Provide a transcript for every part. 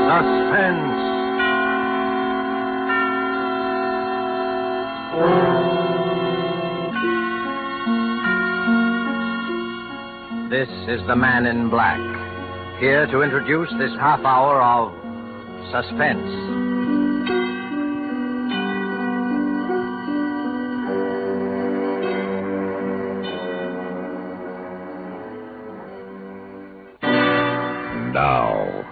Suspense. This is the Man in Black, here to introduce this half hour of suspense. Now,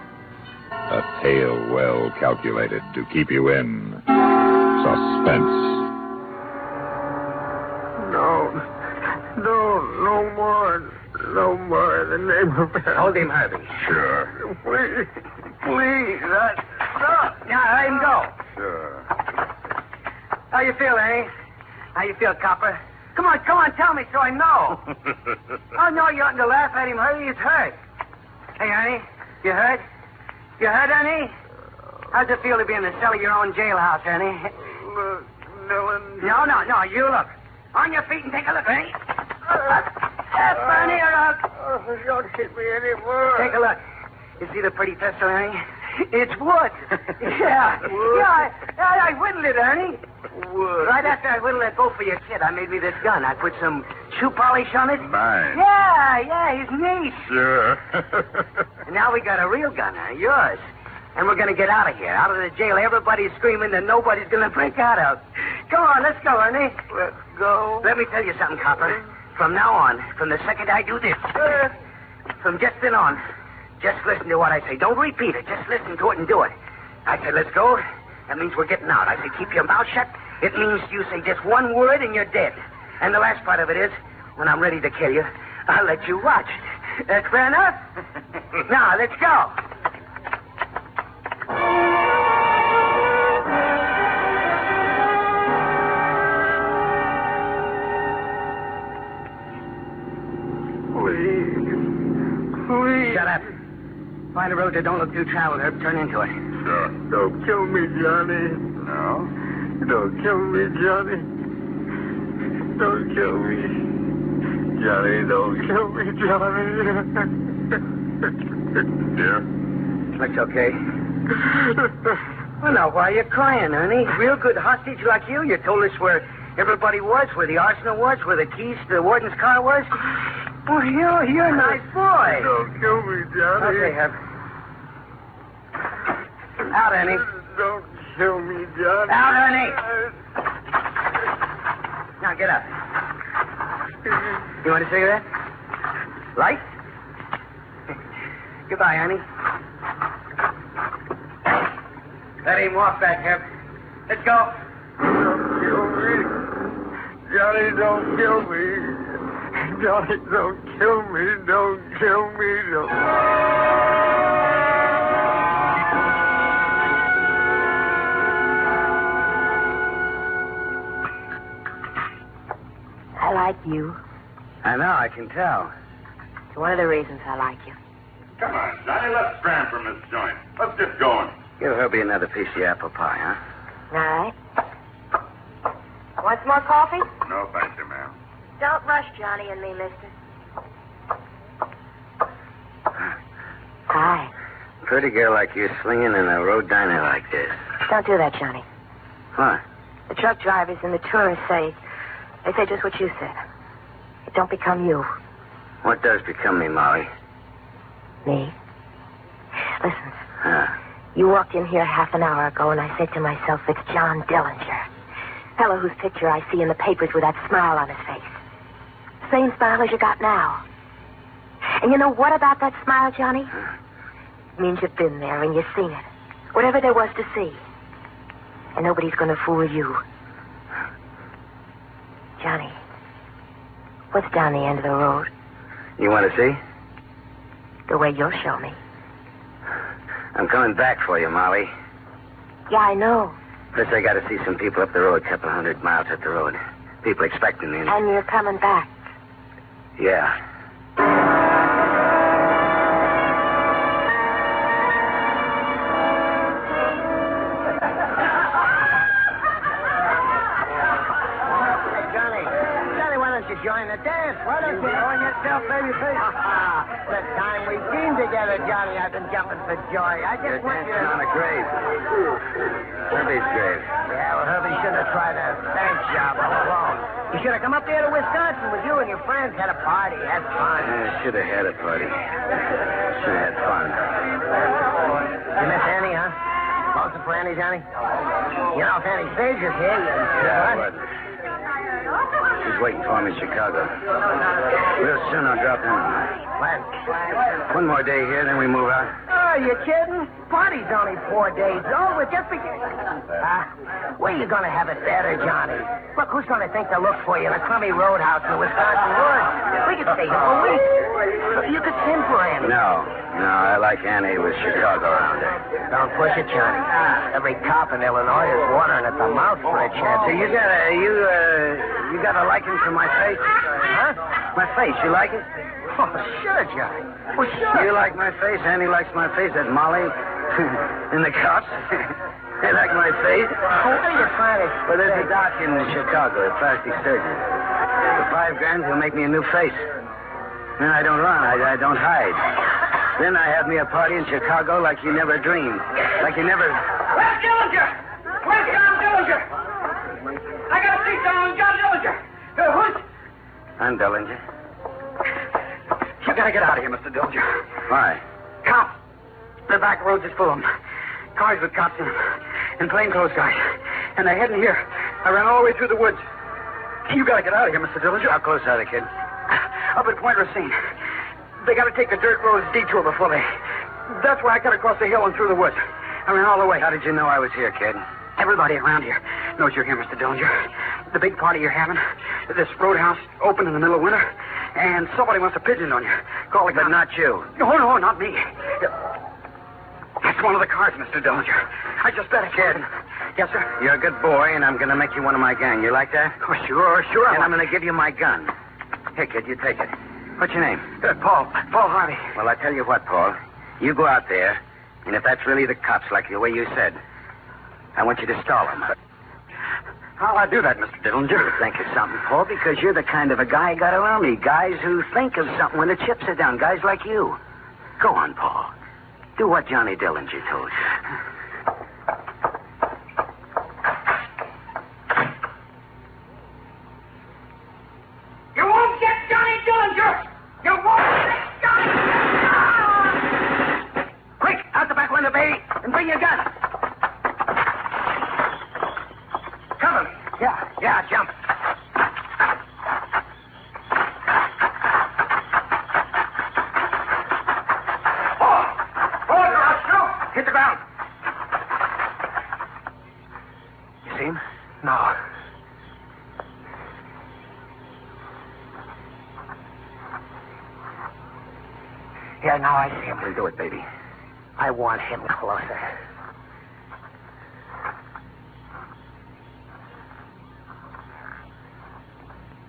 a tale well calculated to keep you in suspense. No more in the name of heaven. Hold him, Harvey. Sure. Please, stop. Now, let him go. Sure. How you feel, Ernie? How you feel, copper? Come on, tell me so I know. Oh, no, you oughtn't to laugh at him, Harvey. He's hurt. Hey, Ernie, you hurt? You hurt, Ernie? How's it feel to be in the cell of your own jailhouse, Ernie? Look, Dylan. No, you look. On your feet and take a look, Ernie. Ernie, Don't hit me anymore. take a look. You see the pretty pistol, Ernie? It's wood. Yeah. Wood? Yeah, I whittled it, Ernie. Wood. Right after I whittled that bow for your kid, I made me this gun. I put some shoe polish on it. Mine. Yeah, he's neat. Sure. And now we got a real gun, yours. And we're going to get out of here, out of the jail. Everybody's screaming that nobody's going to break out of. Come on, let's go, Ernie. Let's go. Let me tell you something, copper. From now on, from the second I do this, from just then on, just listen to what I say. Don't repeat it. Just listen to it and do it. I said, let's go. That means we're getting out. I said, keep your mouth shut. It means you say just one word and you're dead. And the last part of it is, when I'm ready to kill you, I'll let you watch. That's fair enough? Now, let's go. Please. Shut up. Find a road that don't look too traveled, Herb. Turn into it. Sure. Don't kill me, Johnny. No? Don't kill me, Johnny. Don't kill me. Johnny, don't kill me, Johnny. Dear? Looks okay. Well, now, why are you crying, Ernie? Real good hostage like you. You told us where everybody was, where the arsenal was, where the keys to the warden's car was. Well, you're a nice boy. Don't kill me, Johnny. Okay, Herb. Out, Ernie. Don't kill me, Johnny. Out, Ernie. Now, get up. You want a cigarette? Light? Goodbye, Ernie. Let him walk back, Herb. Let's go. Don't kill me. Johnny, don't kill me. Johnny, don't kill me. Don't kill me. Don't. I like you. I know, I can tell. It's one of the reasons I like you. Come on, Johnny, let's scram from this joint. Let's get going. Give Herbie another piece of your apple pie, huh? All right. Want some more coffee? No, thank you, ma'am. Don't rush Johnny and me, mister. Hi. Pretty girl like you slinging in a road diner like this. Don't do that, Johnny. What? The truck drivers and the tourists say just what you said. It don't become you. What does become me, Molly? Me? Listen, Huh? you walked in here half an hour ago, and I said to myself, it's John Dillinger. Fellow whose picture I see in the papers with that smile on his face. Same smile as you got now. And you know what about that smile, Johnny? It means you've been there and you've seen it. Whatever there was to see. And nobody's going to fool you. Johnny, what's down the end of the road? You want to see? The way you'll show me. I'm coming back for you, Molly. Yeah, I know. First, I got to see some people up the road, a couple 100 miles up the road. People expecting me. And you're coming back. Yeah. Join the dance. Why don't you join yourself, babyface? The time we've been together, Johnny, I've been jumping for joy. I just want you to... on a grave. Herbie's grave. Yeah, well, Herbie shouldn't have tried a thank job all alone. You should have come up there to Wisconsin with you and your friends, had a party, had fun. Yeah, should have had a party. Should have had fun. You miss Annie, huh? Lonesome for Annie, Johnny? You know, if Annie Sage is here, you... Yeah, what? She's waiting for me in Chicago. Real soon I'll drop in. When? One more day here, then we move out. Oh, you kidding? Party's only 4 days old. We're just beginning. Where you going to have it better, Johnny? Look, who's going to think to look for you in a crummy roadhouse in the Wisconsin woods? We could stay here for weeks. You could sing for Annie. No, I like Annie with Chicago around her. Don't push it, Johnny. Every cop in Illinois is watering at the mouth for a chance. So you got a liking for my face? Huh? My face, you like it? Oh, sure, Johnny. Well, sure. You like my face? Annie likes my face. That Molly and the cops. They like my face. What are you trying to say? Well, there's a doc in Chicago, a plastic surgeon. For $5,000, he'll make me a new face. Then I don't run. I don't hide. Then I have me a party in Chicago like you never dreamed. Like you never... Where's Dillinger? Where's John Dillinger? I gotta see someone, John Dillinger. Who's... I'm Dillinger. You gotta get out of here, Mr. Dillinger. Why? Cops. The back roads is full of them. Cars with cops in them. And plainclothes guys. And they're heading here. I ran all the way through the woods. You gotta get out of here, Mr. Dillinger. How close are they, kid? Up at Point Racine. They gotta take the dirt road's detour before they... That's why I cut across the hill and through the woods. I ran all the way. How did you know I was here, kid? Everybody around here knows you're here, Mr. Dillinger. The big party you're having, this roadhouse open in the middle of winter, and somebody must have pigeoned on you. Call it. But not you. No, not me. That's one of the cars, Mr. Dillinger. I just bet it. Kid. Yes, sir? You're a good boy, and I'm going to make you one of my gang. You like that? Oh, sure. And I'm going to give you my gun. Here, kid, you take it. What's your name? Paul Harvey. Well, I tell you what, Paul. You go out there, and if that's really the cops, like the way you said, I want you to stall them. How'll I do that, Mr. Dillinger? Think of something, Paul, because you're the kind of a guy I got around me. Guys who think of something when the chips are down. Guys like you. Go on, Paul. Do what Johnny Dillinger told you. You won't get Johnny Dillinger! You won't get Johnny Dillinger! Quick, out the back window, baby, and bring your gun. Cover me. Yeah, jump. Hit the ground. You see him? No. Yeah, now I see him. Then do it, baby. I want him closer.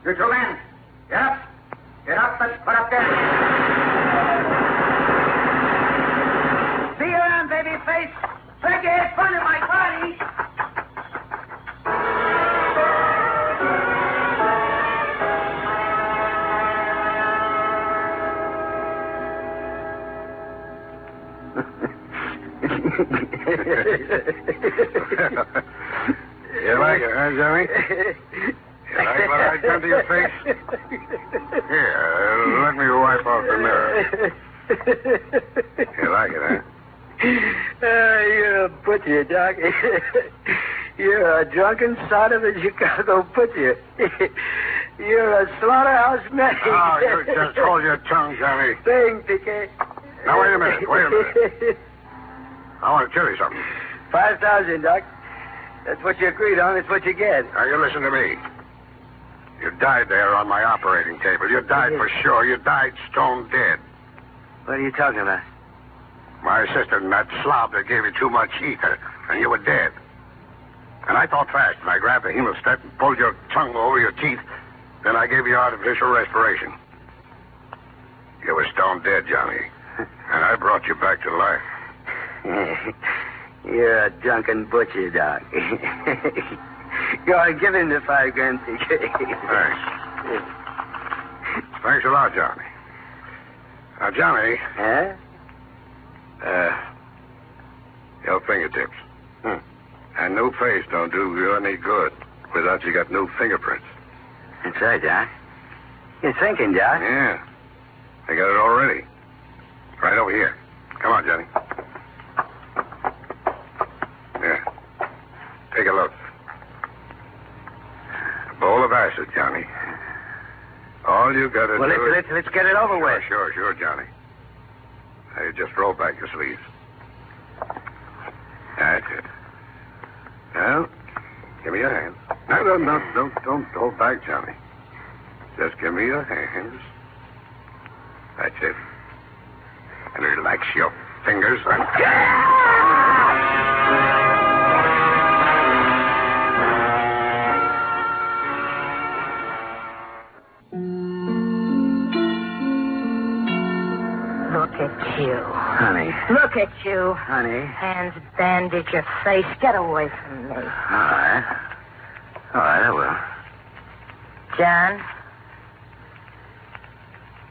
You two men, get up. Get up and put up there. See you around, baby face. Think you had fun at my party. You like it, huh, Johnny? You like what I done to your face? Here, let me wipe off the mirror. You like it, huh? You're a butcher, Doc. You're a drunken son of a Chicago butcher. You're a slaughterhouse medic. Oh, you just hold your tongue, Johnny. Thing, Dicky. Now, wait a minute. I want to tell you something. 5,000, Doc. That's what you agreed on. It's what you get. Now, you listen to me. You died there on my operating table. You died for sure. You died stone dead. What are you talking about? My assistant and that slob that gave you too much ether, and you were dead. And I thought fast, and I grabbed the hemostat and pulled your tongue over your teeth. Then I gave you artificial respiration. You were stone dead, Johnny. And I brought you back to life. You're a drunken butcher, Doc. Go on, give him the $5,000, TK. Thanks. Thanks a lot, Johnny. Now, Johnny. Huh? Your fingertips. And new face don't do you any good without you got new fingerprints. That's right, Doc. You're thinking, Doc. Yeah. I got it already. Right over here. Come on, Johnny. Here. Take a look. A bowl of acid, Johnny. All you got to Well, do let's get it over with. Sure, Johnny. Now, you just roll back your sleeves. That's it. Now, give me your hands. No, don't hold back, Johnny. Just give me your hands. That's it. And relax your fingers and... Look at you. Honey. Look at you. Honey. Hands bandage your face. Get away from me. All right. All right, I will. John?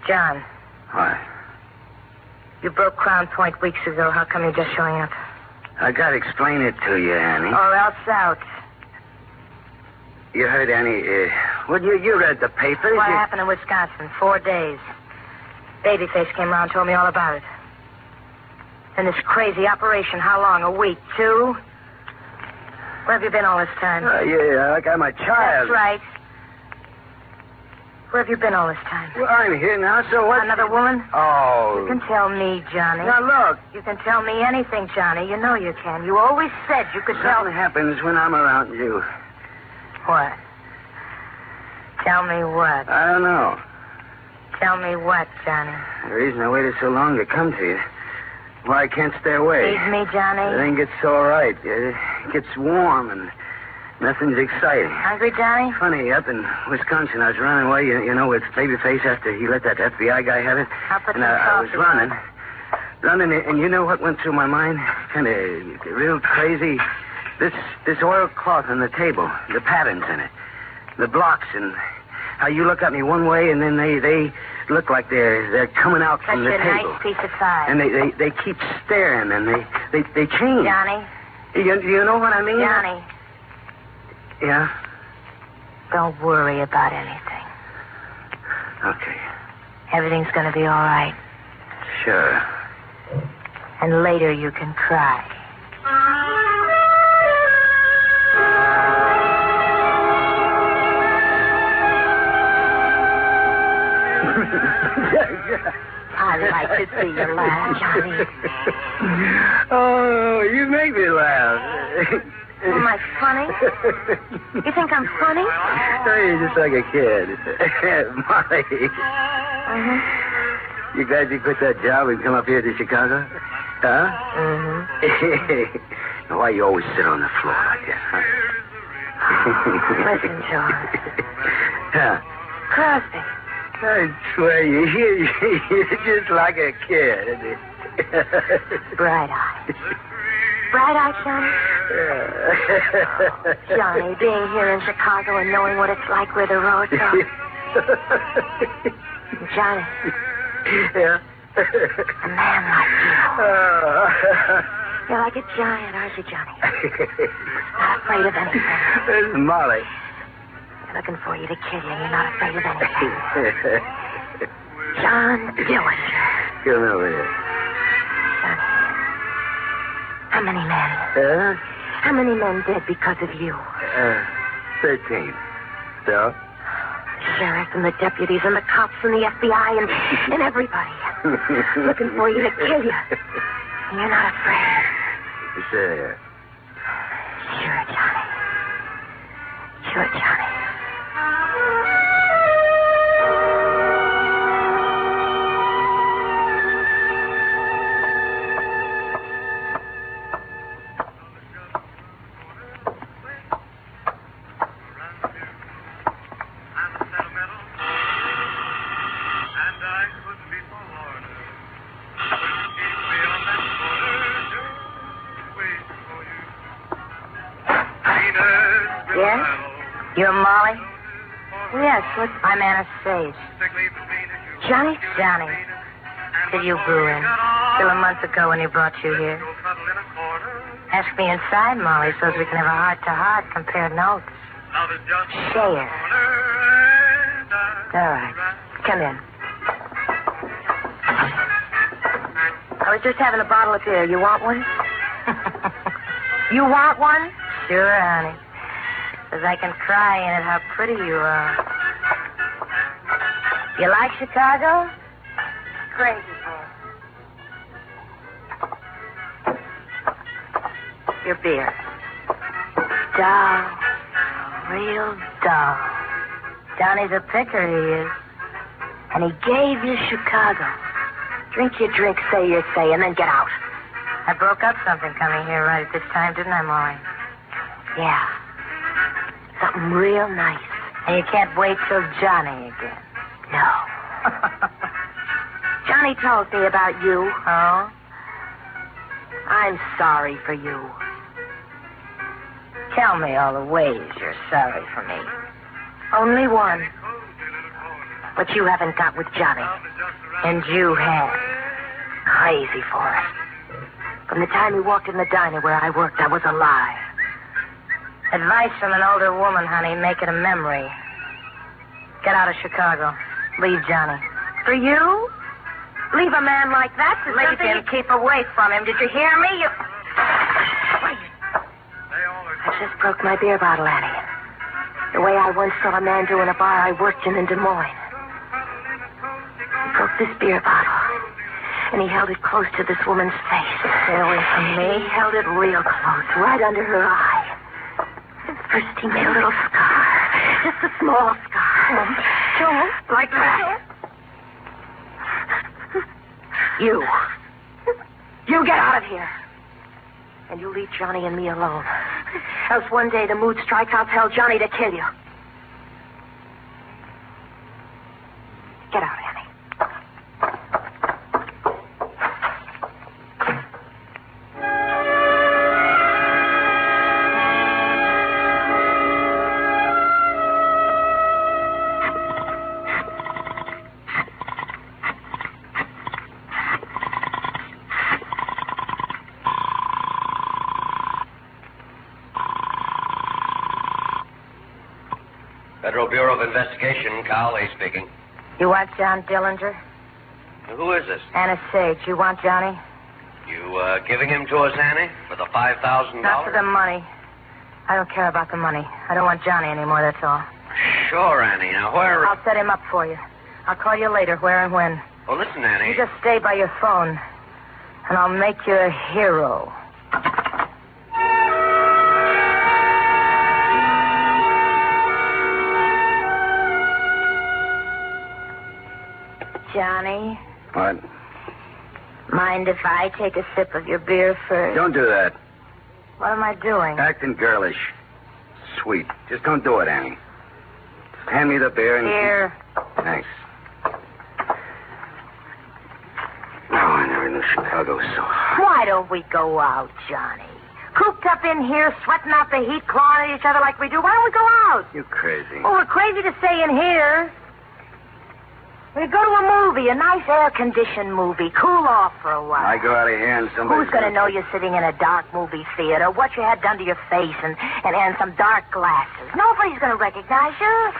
John, What? you broke Crown Point weeks ago. How come you're just showing up? I got to explain it to you, Annie. Or else out. You heard, Annie, well, you read the papers. What happened in Wisconsin? 4 days. Babyface came around and told me all about it. And this crazy operation, how long? A week? 2? Where have you been all this time? Yeah, like I'm a child. That's right. Where have you been all this time? Well, I'm here now, so what? Another woman? Oh. You can tell me, Johnny. Now, look. You can tell me anything, Johnny. You know you can. You always said you could tell Something happens when I'm around you. What? Tell me what? I don't know. Tell me what, Johnny? The reason I waited so long to come to you. Why I can't stay away. Leave me, Johnny? Everything gets all right. It gets warm and nothing's exciting. Hungry, Johnny? Funny, up in Wisconsin, I was running away, you know, with Babyface after he let that FBI guy have it. I'll put and some I was coffee running, and you know what went through my mind? Kind of real crazy. This oilcloth on the table, the patterns in it, the blocks, and how you look at me one way, and then they look like they're coming out from the Such a table. nice piece of pie. And they keep staring, and they change. Johnny? You know what I mean? Johnny, Yeah? don't worry about anything. Okay. Everything's going to be all right. Sure. And later you can cry. I like to see you laugh, Johnny. Oh, you make me laugh. Am I funny? You think I'm funny? Oh, you're just like a kid. Molly. Mm-hmm. You glad you quit that job and come up here to Chicago? Huh? Mm-hmm. Now, why you always sit on the floor like that, huh? Listen, John. Huh? Crosby. I swear you're just like a kid. Bright-eyed. Bright-eyed, Johnny? Johnny, being here in Chicago and knowing what it's like where the roads are. Johnny. Yeah? A man like you. You're like a giant, aren't you, Johnny? Not afraid of anything. This is Molly. They're looking for you to kill you, and you're not afraid of anything. John Dillinger. Come over here. Johnny. How many men? Huh? How many men dead because of you? 13. So? sheriff and the deputies and the cops and the FBI and everybody looking for you to kill you. And you're not afraid. Sure. Sure, Johnny. Sure, Johnny. Yes? You're Molly? Yes, I'm Anna Sage. Johnny? Johnny. Did you blew in? Till a month ago when he brought you here. Ask me inside, Molly, so we can have a heart-to-heart, compare notes. Share. All right. Come in. I was just having a bottle of beer. You want one? You want one? Sure, honey. Because I can cry in it how pretty you are. You like Chicago? Crazy boy. Your beer. Dull. Real dull. Johnny's a picker, he is. And he gave you Chicago. Drink your drink, say your say, and then get out. I broke up something coming here right at this time, didn't I, Molly? Yeah. Something real nice. And you can't wait till Johnny again. No. Johnny told me about you. Oh? I'm sorry for you. Tell me all the ways you're sorry for me. Only one. What you haven't got with Johnny. And you have. Crazy for it. From the time he walked in the diner where I worked, I was alive. Advice from an older woman, honey. Make it a memory. Get out of Chicago. Leave Johnny. For you? Leave a man like that to leave him. Keep away from him. Did you hear me? You... Wait. I just broke my beer bottle, Annie. The way I once saw a man do in a bar I worked in Des Moines. He broke this beer bottle, and he held it close to this woman's face. Stay away from me. He held it real close, right under her eye. First he made a little scar. Just a small scar. Just like that. You get out of here. And you leave Johnny and me alone. Else one day the mood strikes, I'll tell Johnny to kill you. Get out, Annie. Federal Bureau of Investigation, Carl Lee speaking. You want John Dillinger? Who is this? Anna Sage. You want Johnny? You giving him to us, Annie, for the $5,000? Not for the money. I don't care about the money. I don't want Johnny anymore, that's all. Sure, Annie. Now, where... I'll set him up for you. I'll call you later, where and when. Well, listen, Annie. You just stay by your phone, and I'll make you a hero. Johnny? What? Mind if I take a sip of your beer first? Don't do that. What am I doing? Acting girlish. Sweet. Just don't do it, Annie. Just hand me the beer and... Here. Thanks. Oh, I never knew Chicago was so hot. Why don't we go out, Johnny? Cooped up in here, sweating out the heat, clawing at each other like we do. Why don't we go out? You crazy. Oh, we're crazy to stay in here. We go to a movie, a nice air-conditioned movie. Cool off for a while. I go out of here and somebody... Who's going to know you're sitting in a dark movie theater? What you had done to your face and some dark glasses? Nobody's going to recognize you.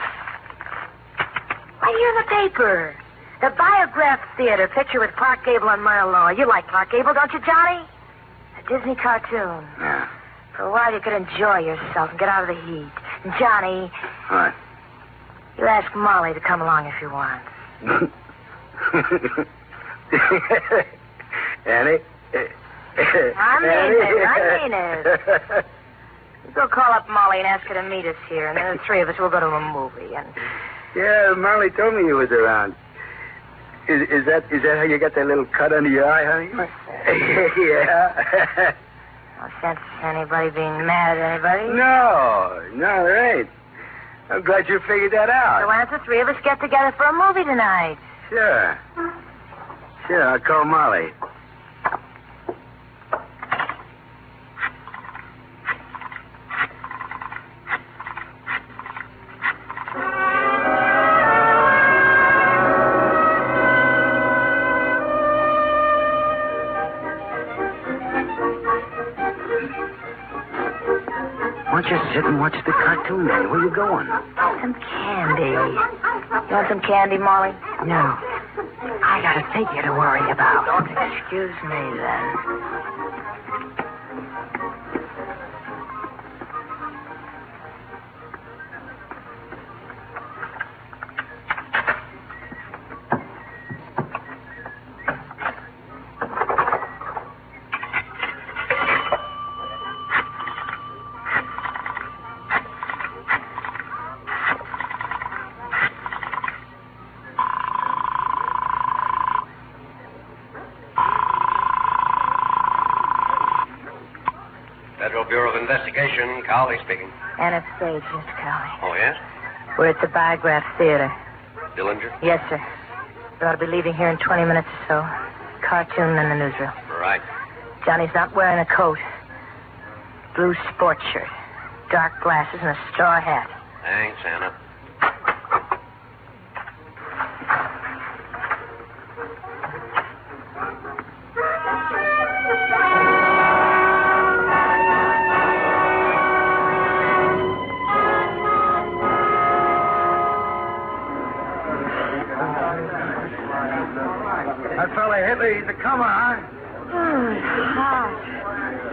Right here in the paper. The Biograph Theater picture with Clark Gable and Merle Law. You like Clark Gable, don't you, Johnny? A Disney cartoon. Yeah. For a while you could enjoy yourself and get out of the heat. And Johnny... What? You ask Molly to come along if you want. Annie? I mean it. You go call up Molly and ask her to meet us here, and then the three of us will go to a movie. And Yeah, Molly told me you was around. Is that how you got that little cut under your eye, honey? Yeah. no sense anybody being mad at anybody. No, there ain't. I'm glad you figured that out. So why don't the three of us get together for a movie tonight? Sure, I'll call Molly. Why don't you sit and watch the cartoon, Annie? Where you going? Some candy. You want some candy, Molly? No. I got a figure to worry about. Excuse me, then. Federal Bureau of Investigation, Cowley speaking. Anna Stage, Mr. Cowley. Oh, yes? We're at the Biograph Theater. Dillinger? Yes, sir. We ought to be leaving here in 20 minutes or so. Cartoon in the newsreel. Right. Johnny's not wearing a coat. Blue sports shirt. Dark glasses and a straw hat. Thanks, Anna. That fella Hitler, he's a comer, huh? It's hot.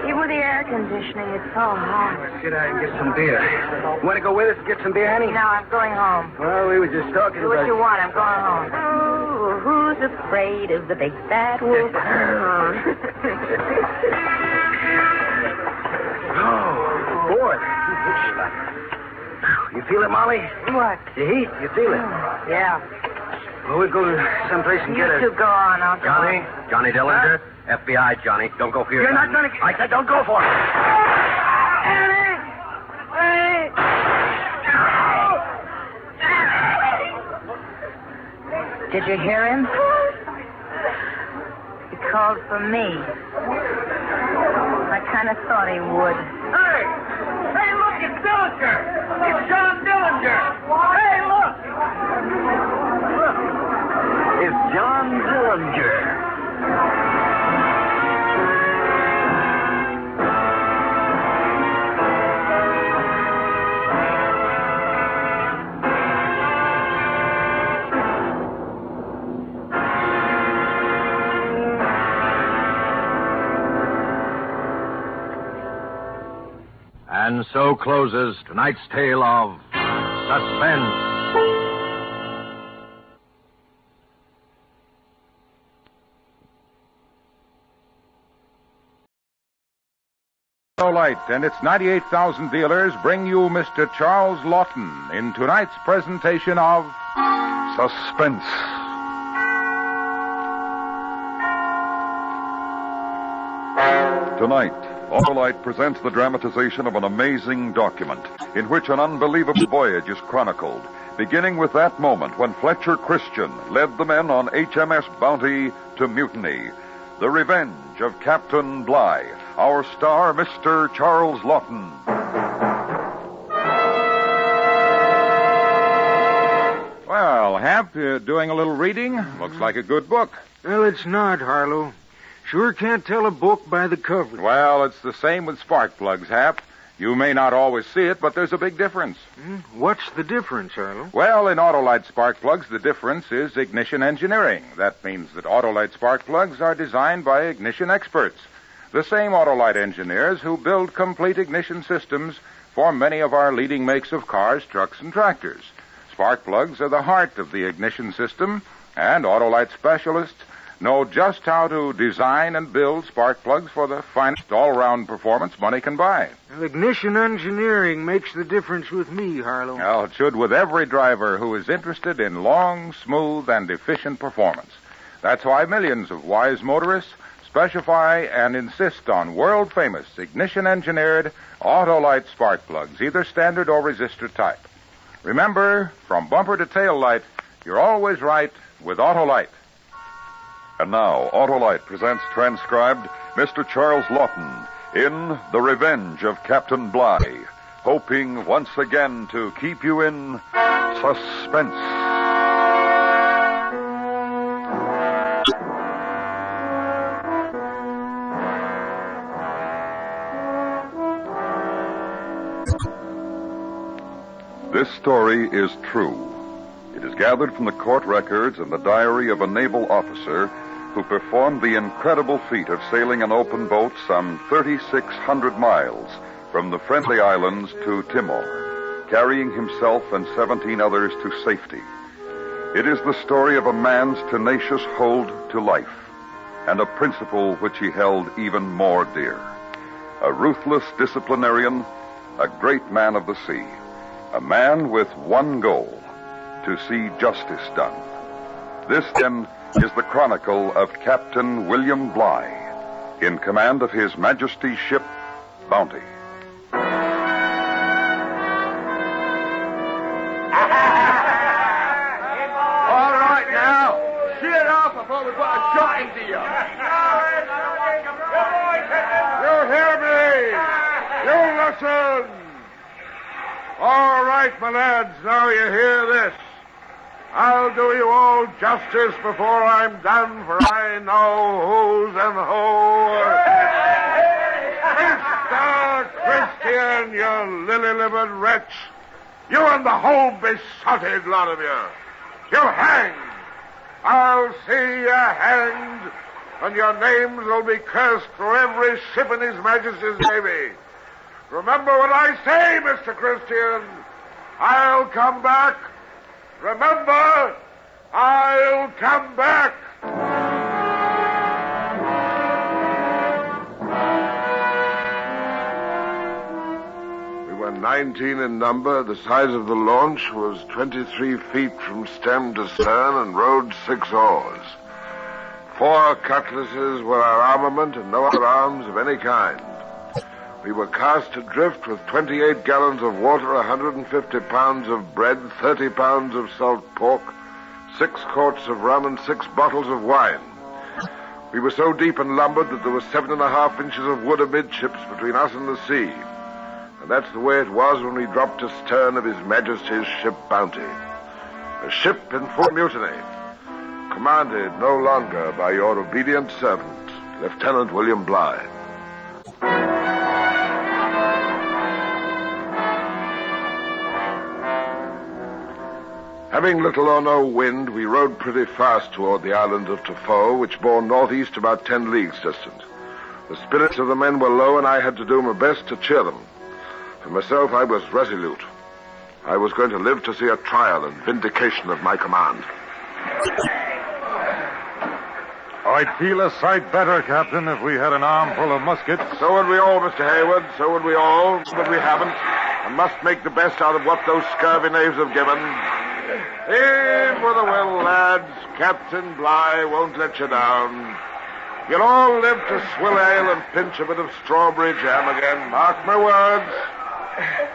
Even with the air conditioning, it's so hot. Sit down and get some beer. You want to go with us and get some beer, Annie? No, I'm going home. Well, we were just talking Do what about... you want. I'm going home. Oh, who's afraid of the big bad wolf? Oh, boy. You feel it, Molly? What? The heat? You feel it? Yeah. Well, we'll go to someplace and You get two go on. I'll go. Johnny Dillinger? FBI, Johnny. Don't go for your You're gun. not going to... I said don't go for it. Annie! Hey! Did you hear him? He called for me. I kind of thought he would. Hey! Hey, look, it's Dillinger! It's John Dillinger! Hey, look! Look! It's John Dillinger. And so closes tonight's tale of Suspense. Light and its 98,000 dealers bring you Mr. Charles Lawton in tonight's presentation of Suspense. Tonight, Autolite presents the dramatization of an amazing document in which an unbelievable voyage is chronicled, beginning with that moment when Fletcher Christian led the men on HMS Bounty to mutiny. The Revenge of Captain BLIGH. Our star, Mr. Charles Lawton. Well, Hap, doing a little reading? Looks like a good book. Well, it's not, Harlow. Sure can't tell a book by the cover. Well, it's the same with spark plugs, Hap. You may not always see it, but there's a big difference. What's the difference, Harlow? Well, in Autolite spark plugs, the difference is ignition engineering. That means that Autolite spark plugs are designed by ignition experts. The same Autolite engineers who build complete ignition systems for many of our leading makes of cars, trucks, and tractors. Spark plugs are the heart of the ignition system, and Autolite specialists know just how to design and build spark plugs for the finest all-round performance money can buy. Ignition engineering makes the difference with me, Harlow. Well, it should with every driver who is interested in long, smooth, and efficient performance. That's why millions of wise motorists specify and insist on world-famous ignition-engineered Autolite spark plugs, either standard or resistor type. Remember, from bumper to tail light, you're always right with Autolite. And now, Autolite presents transcribed Mr. Charles Lawton in The Revenge of Captain BLIGH, hoping once again to keep you in suspense. This story is true. It is gathered from the court records and the diary of a naval officer who performed the incredible feat of sailing an open boat some 3,600 miles from the Friendly Islands to Timor, carrying himself and 17 others to safety. It is the story of a man's tenacious hold to life and a principle which he held even more dear. A ruthless disciplinarian, a great man of the sea, a man with one goal: to see justice done. This, then, is the chronicle of Captain William BLIGH, in command of His Majesty's ship, Bounty. All right, now. Cheer up before we put a shot into you. You hear me? You listen. All right, my lads, now you hear this. I'll do you all justice before I'm done, for I know who's and who. Mr. Christian, you lily-livered wretch. You and the whole besotted lot of you. You're hanged. I'll see you hanged, and your names will be cursed for every ship in His Majesty's Navy. Remember what I say, Mr. Christian. I'll come back. Remember, I'll come back. We were 19 in number. The size of the launch was 23 feet from stem to stern and rowed 6 oars. 4 cutlasses were our armament and no other arms of any kind. We were cast adrift with 28 gallons of water, 150 pounds of bread, 30 pounds of salt pork, 6 quarts of rum, and 6 bottles of wine. We were so deep and lumbered that there were 7.5 inches of wood amidships between us and the sea. And that's the way it was when we dropped astern of His Majesty's ship Bounty. A ship in full mutiny, commanded no longer by your obedient servant, Lieutenant William BLIGH. Having little or no wind, we rowed pretty fast toward the island of Tafo, which bore northeast about 10 leagues distant. The spirits of the men were low, and I had to do my best to cheer them. For myself, I was resolute. I was going to live to see a trial and vindication of my command. I'd feel a sight better, Captain, if we had an armful of muskets. So would we all, Mr. Hayward. So would we all. But we haven't, and must make the best out of what those scurvy knaves have given. In with a will, lads. Captain BLIGH won't let you down. You'll all live to swill ale and pinch a bit of strawberry jam again. Mark my words.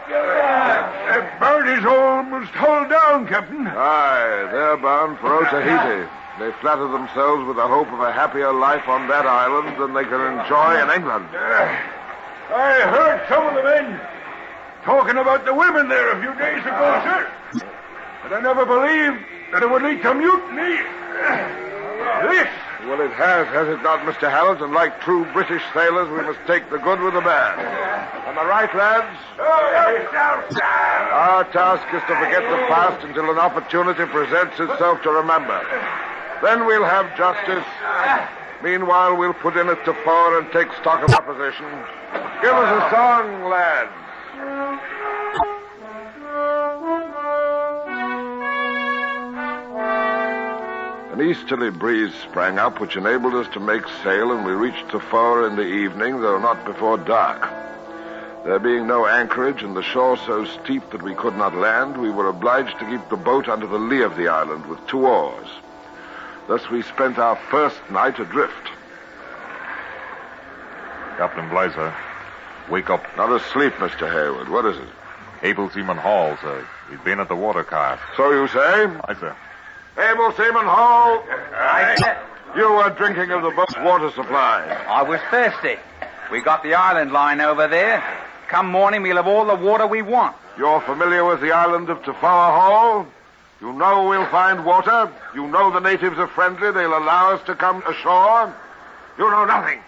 That bird is almost hull down, Captain. Aye, they're bound for Otaheite. They flatter themselves with the hope of a happier life on that island than they can enjoy in England. I heard some of the men talking about the women there a few days ago, sir. But I never believed that it would lead to mutiny. This. Well, it has it not, Mr. Hallett? And like true British sailors, we must take the good with the bad. Am I right, lads? Our task is to forget the past until an opportunity presents itself to remember. Then we'll have justice. Meanwhile, we'll put in at Tafar and take stock of our position. Give us a song, lads. An easterly breeze sprang up, which enabled us to make sail, and we reached Tafora in the evening, though not before dark. There being no anchorage and the shore so steep that we could not land, we were obliged to keep the boat under the lee of the island with 2 oars. Thus we spent our first night adrift. Captain Bligh, sir. Wake up. Not asleep, Mr. Hayward. What is it? Able Seaman Hall, sir. He's been at the water cask. So you say? Aye, sir. Able Seaman Hall. You were drinking of the boat's water supply. I was thirsty. We got the island line over there. Come morning, we'll have all the water we want. You're familiar with the island of Tafora Hall? You know we'll find water? You know the natives are friendly? They'll allow us to come ashore? You know nothing.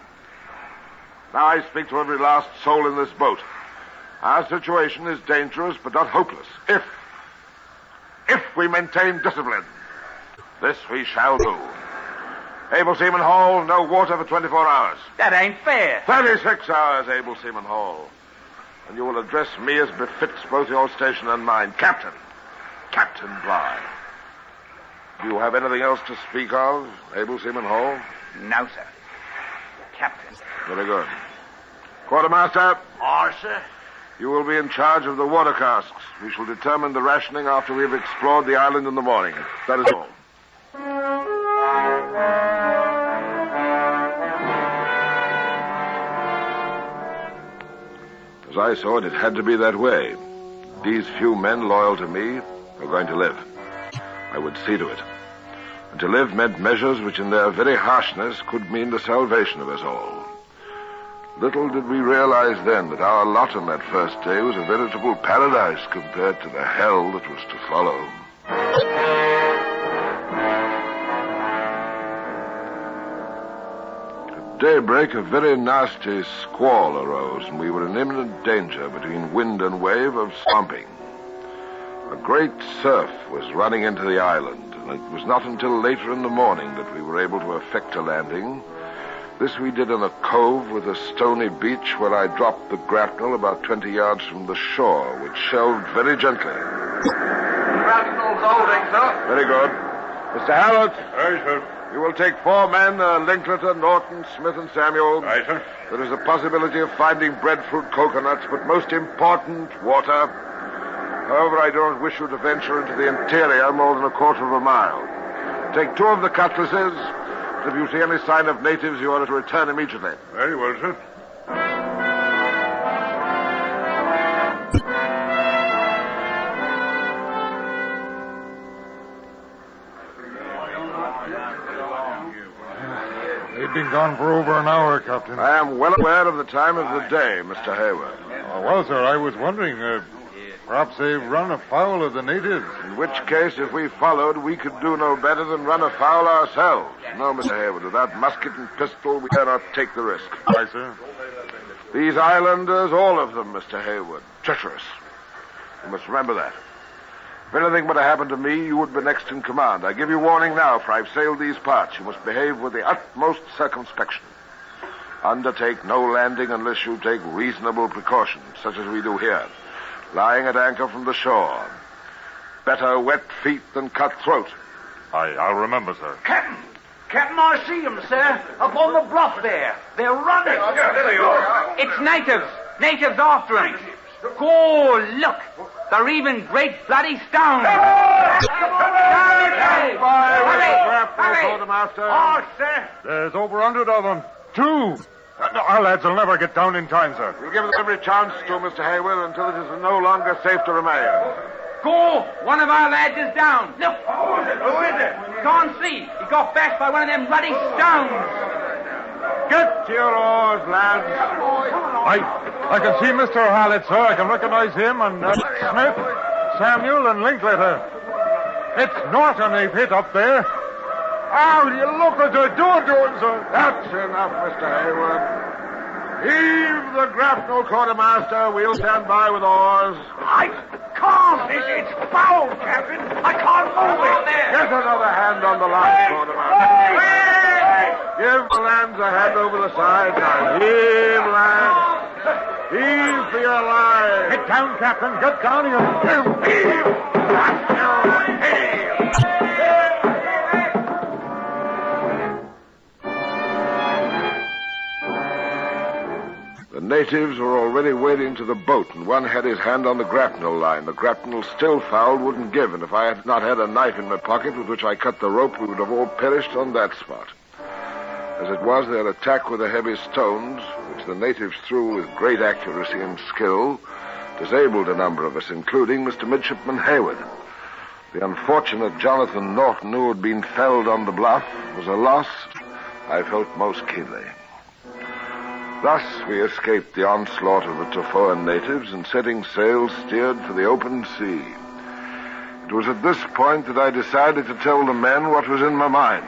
Now I speak to every last soul in this boat. Our situation is dangerous, but not hopeless. If we maintain discipline, this we shall do. Able Seaman Hall, no water for 24 hours. That ain't fair. 36 hours, Able Seaman Hall. And you will address me as befits both your station and mine. Captain Bligh. Do you have anything else to speak of, Able Seaman Hall? No, sir. Captain. Very good. Quartermaster. Aye, sir. You will be in charge of the water casks. We shall determine the rationing after we have explored the island in the morning. That is all. As I saw it, it had to be that way. These few men loyal to me are going to live. I would see to it. And to live meant measures which in their very harshness could mean the salvation of us all. Little did we realize then that our lot on that first day was a veritable paradise compared to the hell that was to follow. At daybreak, a very nasty squall arose, and we were in imminent danger between wind and wave of swamping. A great surf was running into the island, and it was not until later in the morning that we were able to effect a landing. This we did in a cove with a stony beach where I dropped the grapnel about 20 yards from the shore, which shelved very gently. Grapnel's holding, sir. Very good. Mr. Hallett. Aye, sir. You will take 4 men, Linklater, Norton, Smith, and Samuel. Aye, sir. There is a possibility of finding breadfruit coconuts, but most important, water. However, I don't wish you to venture into the interior more than a quarter of a mile. Take 2 of the cutlasses. If you see any sign of natives, you are to return immediately. Very well, sir. They've been gone for over an hour, Captain. I am well aware of the time of the day, Mr. Hayward. Well, sir, I was wondering, perhaps they've run afoul of the natives. In which case, if we followed, we could do no better than run afoul ourselves. No, Mr. Hayward, without musket and pistol, we cannot take the risk. Aye, sir. These islanders, all of them, Mr. Hayward, treacherous. You must remember that. If anything were to happen to me, you would be next in command. I give you warning now, for I've sailed these parts. You must behave with the utmost circumspection. Undertake no landing unless you take reasonable precautions, such as we do here, lying at anchor from the shore. Better wet feet than cut throat. Aye, I'll remember, sir. Captain, I see them, sir. Up on the bluff there. They're running. There you are. It's natives. Natives after them. Go, look. They're even great bloody stones. Hurry! Quartermaster. Oh, sir. There's over 100 of them. 2. Our lads will never get down in time, sir. We'll give them every chance to, Mr. Hayward, until it is no longer safe to remain. Go. One of our lads is down. Look. Who is it? Can't see. He got bashed by one of them bloody stones. Get to your oars, lads. I can see Mr. Hallett, sir. I can recognize him and Smith, Samuel, and Linklater. It's Norton they've hit up there. How do you look at the door, sir? That's enough, Mr. Hayward. Heave the grapnel, quartermaster. We'll stand by with oars. I can't. It's foul, Captain. I can't move it. Get another hand on the line, quartermaster. Give the lads a hand over the side. Now, heave, lads. Heave for your lives. Get down, Captain. Get down here. Heave. natives were already wading to the boat, and one had his hand on the grapnel line. The grapnel, still fouled, wouldn't give, and if I had not had a knife in my pocket with which I cut the rope, we would have all perished on that spot. As it was, their attack with the heavy stones, which the natives threw with great accuracy and skill, disabled a number of us, including Mr. Midshipman Hayward. The unfortunate Jonathan Norton, who had been felled on the bluff, was a loss I felt most keenly. Thus, we escaped the onslaught of the Tofoan natives and, setting sail, steered for the open sea. It was at this point that I decided to tell the men what was in my mind.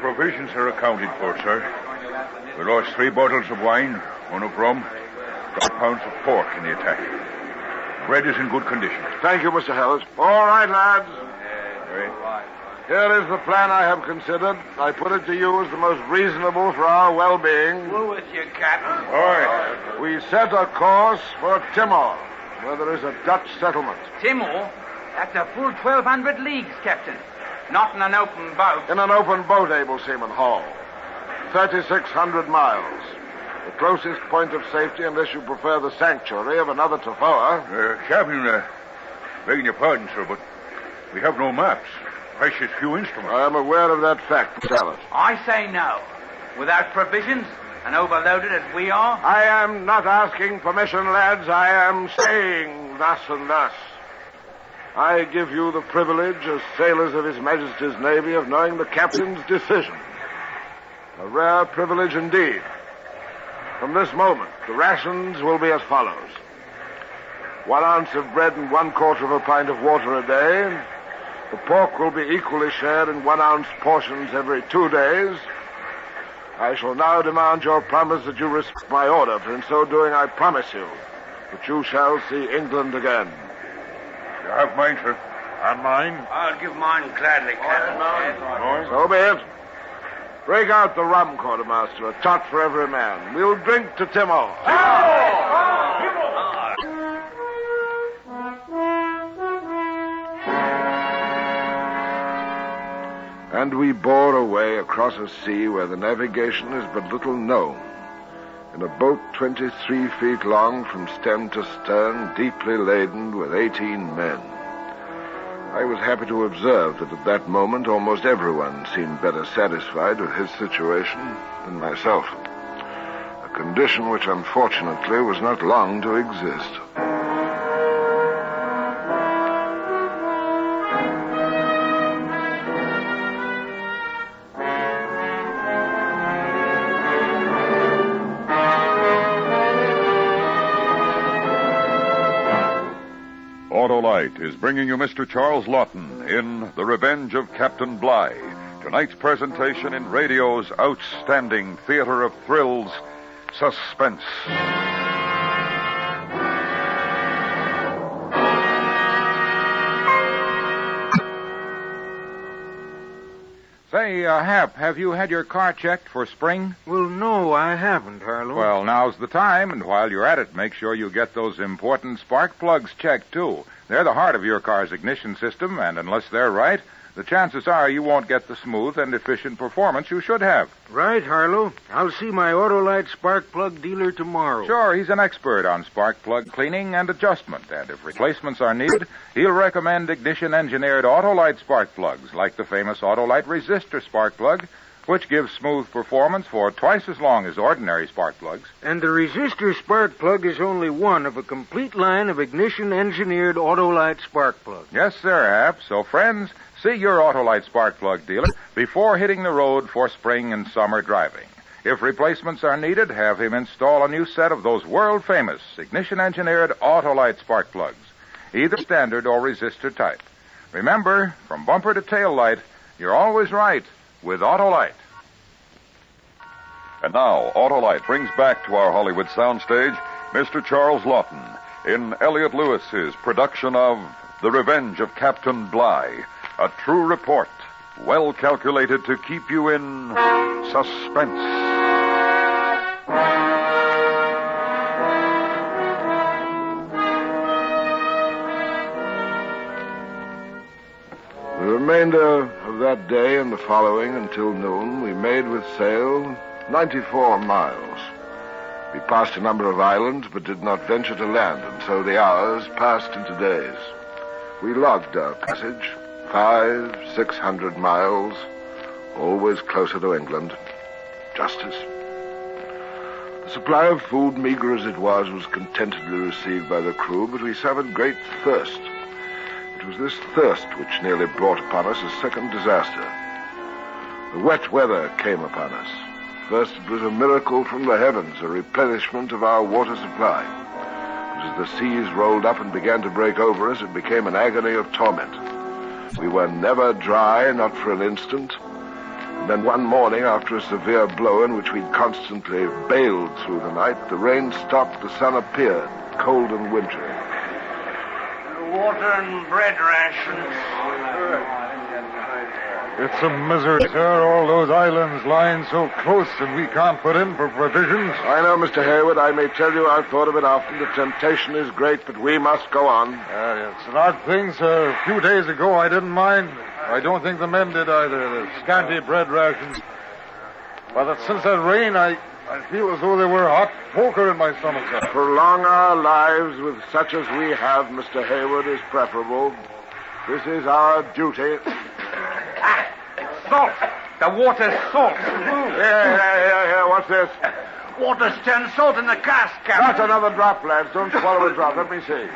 Provisions are accounted for, sir. We lost 3 bottles of wine, 1 of rum, 5 pounds of pork in the attack. Bread is in good condition. Thank you, Mr. Harris. All right, lads. Here is the plan I have considered. I put it to you as the most reasonable for our well-being. We're with you, Captain. All right. We set a course for Timor, where there is a Dutch settlement. Timor? That's a full 1,200 leagues, Captain. Not in an open boat. In an open boat, Able Seaman Hall. 3,600 miles. The closest point of safety, unless you prefer the sanctuary of another Tofoa. Captain, begging your pardon, sir, but we have no maps. Precious few instruments. I am aware of that fact, Dallas. I say no. Without provisions and overloaded as we are. I am not asking permission, lads. I am saying thus and thus. I give you the privilege, as sailors of His Majesty's Navy, of knowing the captain's decision. A rare privilege indeed. From this moment, the rations will be as follows. 1 ounce of bread and 1/4 of a pint of water a day. The pork will be equally shared in 1 ounce portions every 2 days. I shall now demand your promise that you respect my order, for in so doing I promise you that you shall see England again. You have mine, sir. And mine? I'll give mine gladly, Captain. So be it. Break out the rum, quartermaster, a tot for every man. We'll drink to Timor. And we bore away across a sea where the navigation is but little known. In a boat 23 feet long from stem to stern, deeply laden with 18 men. I was happy to observe that at that moment almost everyone seemed better satisfied with his situation than myself. A condition which unfortunately was not long to exist. Autolite is bringing you Mr. Charles Lawton in The Revenge of Captain Bligh. Tonight's presentation in radio's outstanding theater of thrills, Suspense. Say, Hap, have you had your car checked for spring? Well, no, I haven't, Harlow. Well, now's the time, and while you're at it, make sure you get those important spark plugs checked, too. They're the heart of your car's ignition system, and unless they're right, the chances are you won't get the smooth and efficient performance you should have. Right, Harlow. I'll see my Autolite spark plug dealer tomorrow. Sure, he's an expert on spark plug cleaning and adjustment, and if replacements are needed, he'll recommend ignition-engineered Autolite spark plugs, like the famous Autolite resistor spark plug, which gives smooth performance for twice as long as ordinary spark plugs. And the resistor spark plug is only one of a complete line of ignition-engineered Autolite spark plugs. Yes, sir, Hap. So, friends, see your Autolite spark plug dealer before hitting the road for spring and summer driving. If replacements are needed, have him install a new set of those world-famous ignition-engineered Autolite spark plugs, either standard or resistor type. Remember, from bumper to tail light, you're always right with Autolite. And now, Autolite brings back to our Hollywood soundstage Mr. Charles Lawton in Elliot Lewis's production of The Revenge of Captain Bligh, a true report, well calculated to keep you in suspense. The remainder of that day and the following until noon, we made with sail 94 miles. We passed a number of islands, but did not venture to land, and so the hours passed into days. We logged our passage, 500-600 miles, always closer to England. Justice. The supply of food, meager as it was contentedly received by the crew, but we suffered great thirst. It was this thirst which nearly brought upon us a second disaster. The wet weather came upon us. First, it was a miracle from the heavens, a replenishment of our water supply. But as the seas rolled up and began to break over us, it became an agony of torment. We were never dry, not for an instant. And then one morning, after a severe blow in which we'd constantly bailed through the night, the rain stopped, the sun appeared, cold and wintry. Water and bread rations. It's a misery, sir, all those islands lying so close and we can't put in for provisions. I know, Mr. Hayward. I may tell you I've thought of it often. The temptation is great, but we must go on. It's an odd thing, sir. A few days ago I didn't mind. I don't think the men did either. The scanty bread rations. But since that rain, I feel as though there were hot poker in my stomach, sir. Prolong our lives with such as we have, Mr. Hayward, is preferable. This is our duty. Salt. The water's salt. Here. What's this? Water's turned salt in the cask, Captain. Not another drop, lads. Don't swallow a drop. Let me see.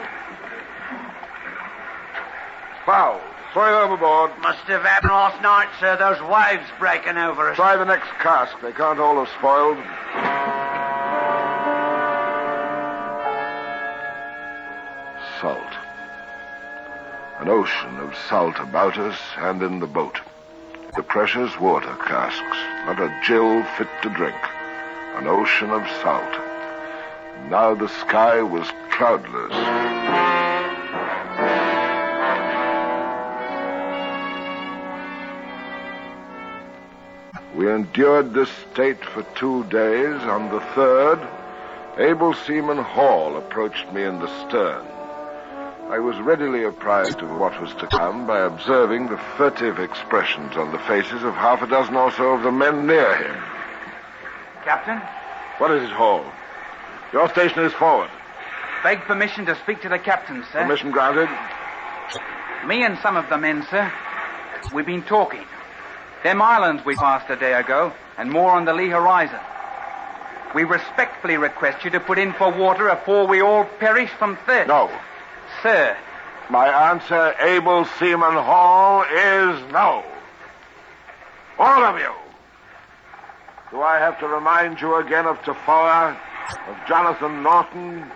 Foul. Throw it overboard. Must have happened last night, sir. Those waves breaking over us. Try the next cask. They can't all have spoiled. Salt. An ocean of salt about us and in the boat. The precious water casks, not a gill fit to drink. An ocean of salt. Now the sky was cloudless. We endured this state for 2 days. On the third, Able Seaman Hall approached me in the stern. I was readily apprised of what was to come by observing the furtive expressions on the faces of half a dozen or so of the men near him. Captain? What is it, Hall? Your station is forward. Beg permission to speak to the captain, sir. Permission granted. Me and some of the men, sir, we've been talking. Them islands we passed a day ago, and more on the lee horizon. We respectfully request you to put in for water afore we all perish from thirst. No. Sir. My answer, Able Seaman Hall, is no. All of you. Do I have to remind you again of Tafoa, of Jonathan Norton?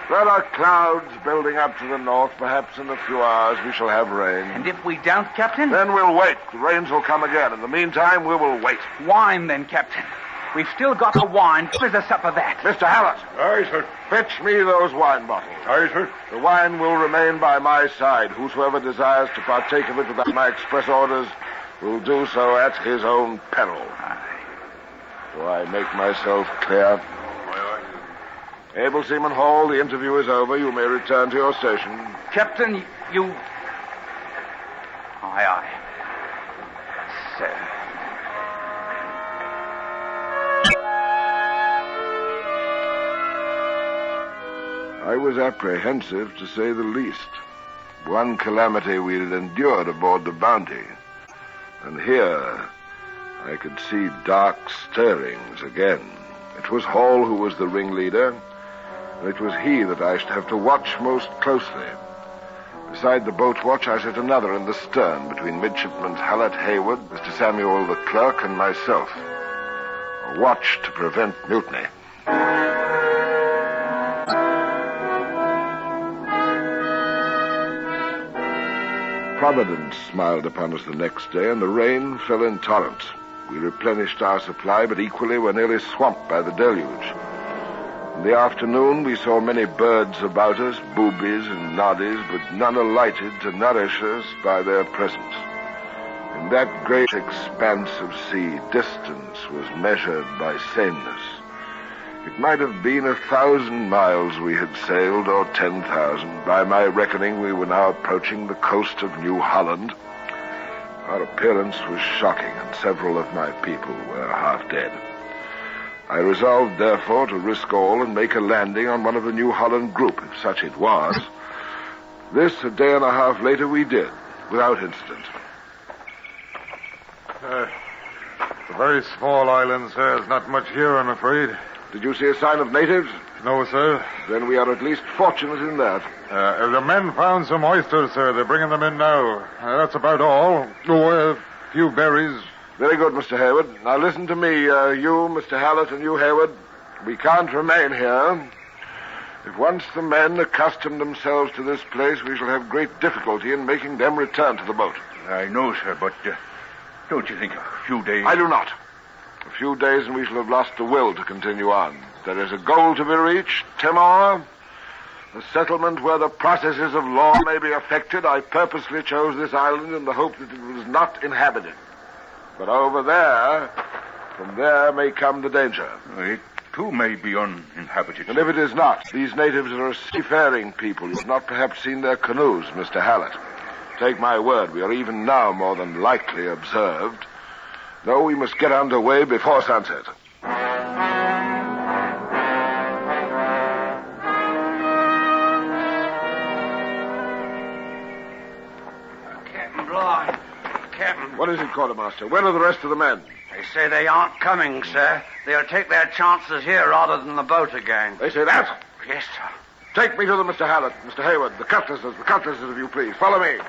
There are clouds building up to the north. Perhaps in a few hours we shall have rain. And if we don't, Captain? Then we'll wait. The rains will come again. In the meantime, we will wait. Wine, then, Captain. We've still got the wine. Fizz us up of that. Mr. Hallett. Aye, sir. Fetch me those wine bottles. Aye, sir. The wine will remain by my side. Whosoever desires to partake of it without my express orders will do so at his own peril. Do I make myself clear? Able Seaman Hall, the interview is over. You may return to your station. Captain, you... Aye. Sir. I was apprehensive, to say the least. One calamity we had endured aboard the Bounty. And here, I could see dark stirrings again. It was Hall who was the ringleader, and it was he that I should have to watch most closely. Beside the boat watch, I set another in the stern between Midshipman Hallett Hayward, Mr. Samuel the clerk, and myself. A watch to prevent mutiny. Providence smiled upon us the next day, and the rain fell in torrents. We replenished our supply, but equally were nearly swamped by the deluge. In the afternoon, we saw many birds about us, boobies and noddies, but none alighted to nourish us by their presence. In that great expanse of sea, distance was measured by sameness. It might have been 1,000 miles we had sailed, or 10,000. By my reckoning, we were now approaching the coast of New Holland. Our appearance was shocking, and several of my people were half dead. I resolved, therefore, to risk all and make a landing on one of the New Holland group, if such it was. This, a day and a half later, we did, without incident. It's a very small island, sir. There's not much here, I'm afraid. Did you see a sign of natives? No, sir. Then we are at least fortunate in that. The men found some oysters, sir. They're bringing them in now. That's about all. Oh, a few berries. Very good, Mr. Hayward. Now listen to me, you, Mr. Hallett, and you, Hayward. We can't remain here. If once the men accustom themselves to this place, we shall have great difficulty in making them return to the boat. I know, sir, but don't you think a few days... I do not. A few days and we shall have lost the will to continue on. There is a goal to be reached, Timor. A settlement where the processes of law may be affected. I purposely chose this island in the hope that it was not inhabited. But over there, from there may come the danger. It, too, may be uninhabited. And if it is not, these natives are a seafaring people. You have not perhaps seen their canoes, Mr. Hallett. Take my word, we are even now more than likely observed. No, we must get underway before sunset. Captain Bligh. Captain. What is it, Quartermaster? Where are the rest of the men? They say they aren't coming, sir. They'll take their chances here rather than the boat again. They say that? Yes, sir. Take me to them, Mr. Hallett, Mr. Hayward, the cutlasses, if you please. Follow me.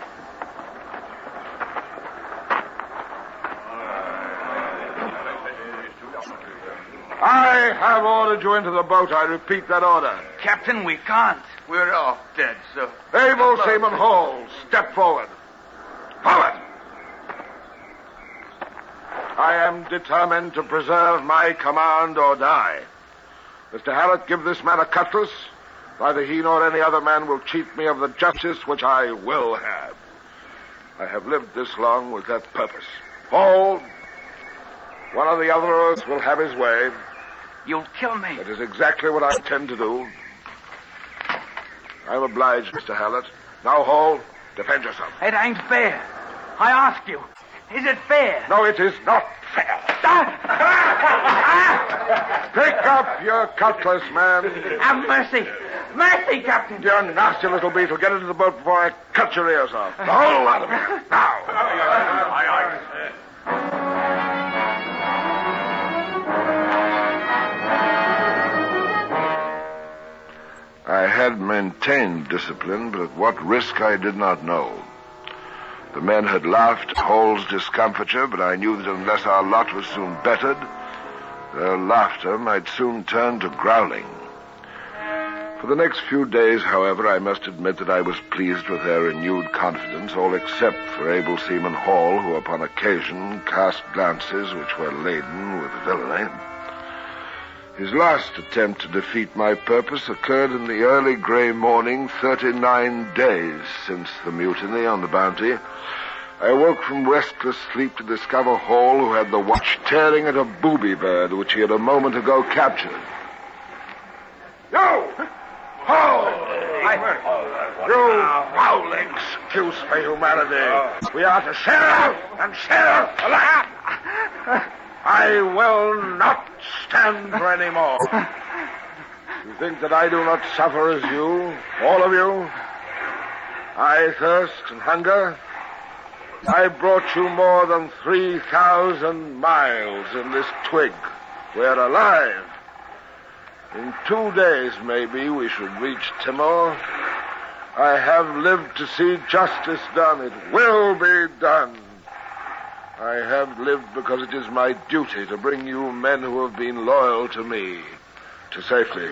I have ordered you into the boat. I repeat that order. Captain, we can't. We're off dead, sir. Able Seaman Hall, step forward. Forward! I am determined to preserve my command or die. Mr. Hallett, give this man a cutlass. Neither he nor any other man will cheat me of the justice which I will have. I have lived this long with that purpose. Hold. One or the other of us will have his way. You'll kill me. That is exactly what I intend to do. I'm obliged, Mr. Hallett. Now, Hall, defend yourself. It ain't fair. I ask you, is it fair? No, it is not fair. Pick up your cutlass, man. Have mercy. Mercy, Captain. You nasty little beetle. Get into the boat before I cut your ears off. The whole lot of you. Now. I had maintained discipline, but at what risk I did not know. The men had laughed at Hall's discomfiture, but I knew that unless our lot was soon bettered, their laughter might soon turn to growling. For the next few days, however, I must admit that I was pleased with their renewed confidence, all except for Able Seaman Hall, who upon occasion cast glances which were laden with villainy. His last attempt to defeat my purpose occurred in the early gray morning, 39 days since the mutiny on the Bounty. I awoke from restless sleep to discover Hall, who had the watch, tearing at a booby bird which he had a moment ago captured. You! Hall! You howling excuse for humanity. We are to share and share alike. I will not stand for any more. You think that I do not suffer as you, all of you? I thirst and hunger. I brought you more than 3,000 miles in this twig. We're alive. In 2 days, maybe, we should reach Timor. I have lived to see justice done. It will be done. I have lived because it is my duty to bring you men who have been loyal to me to safety.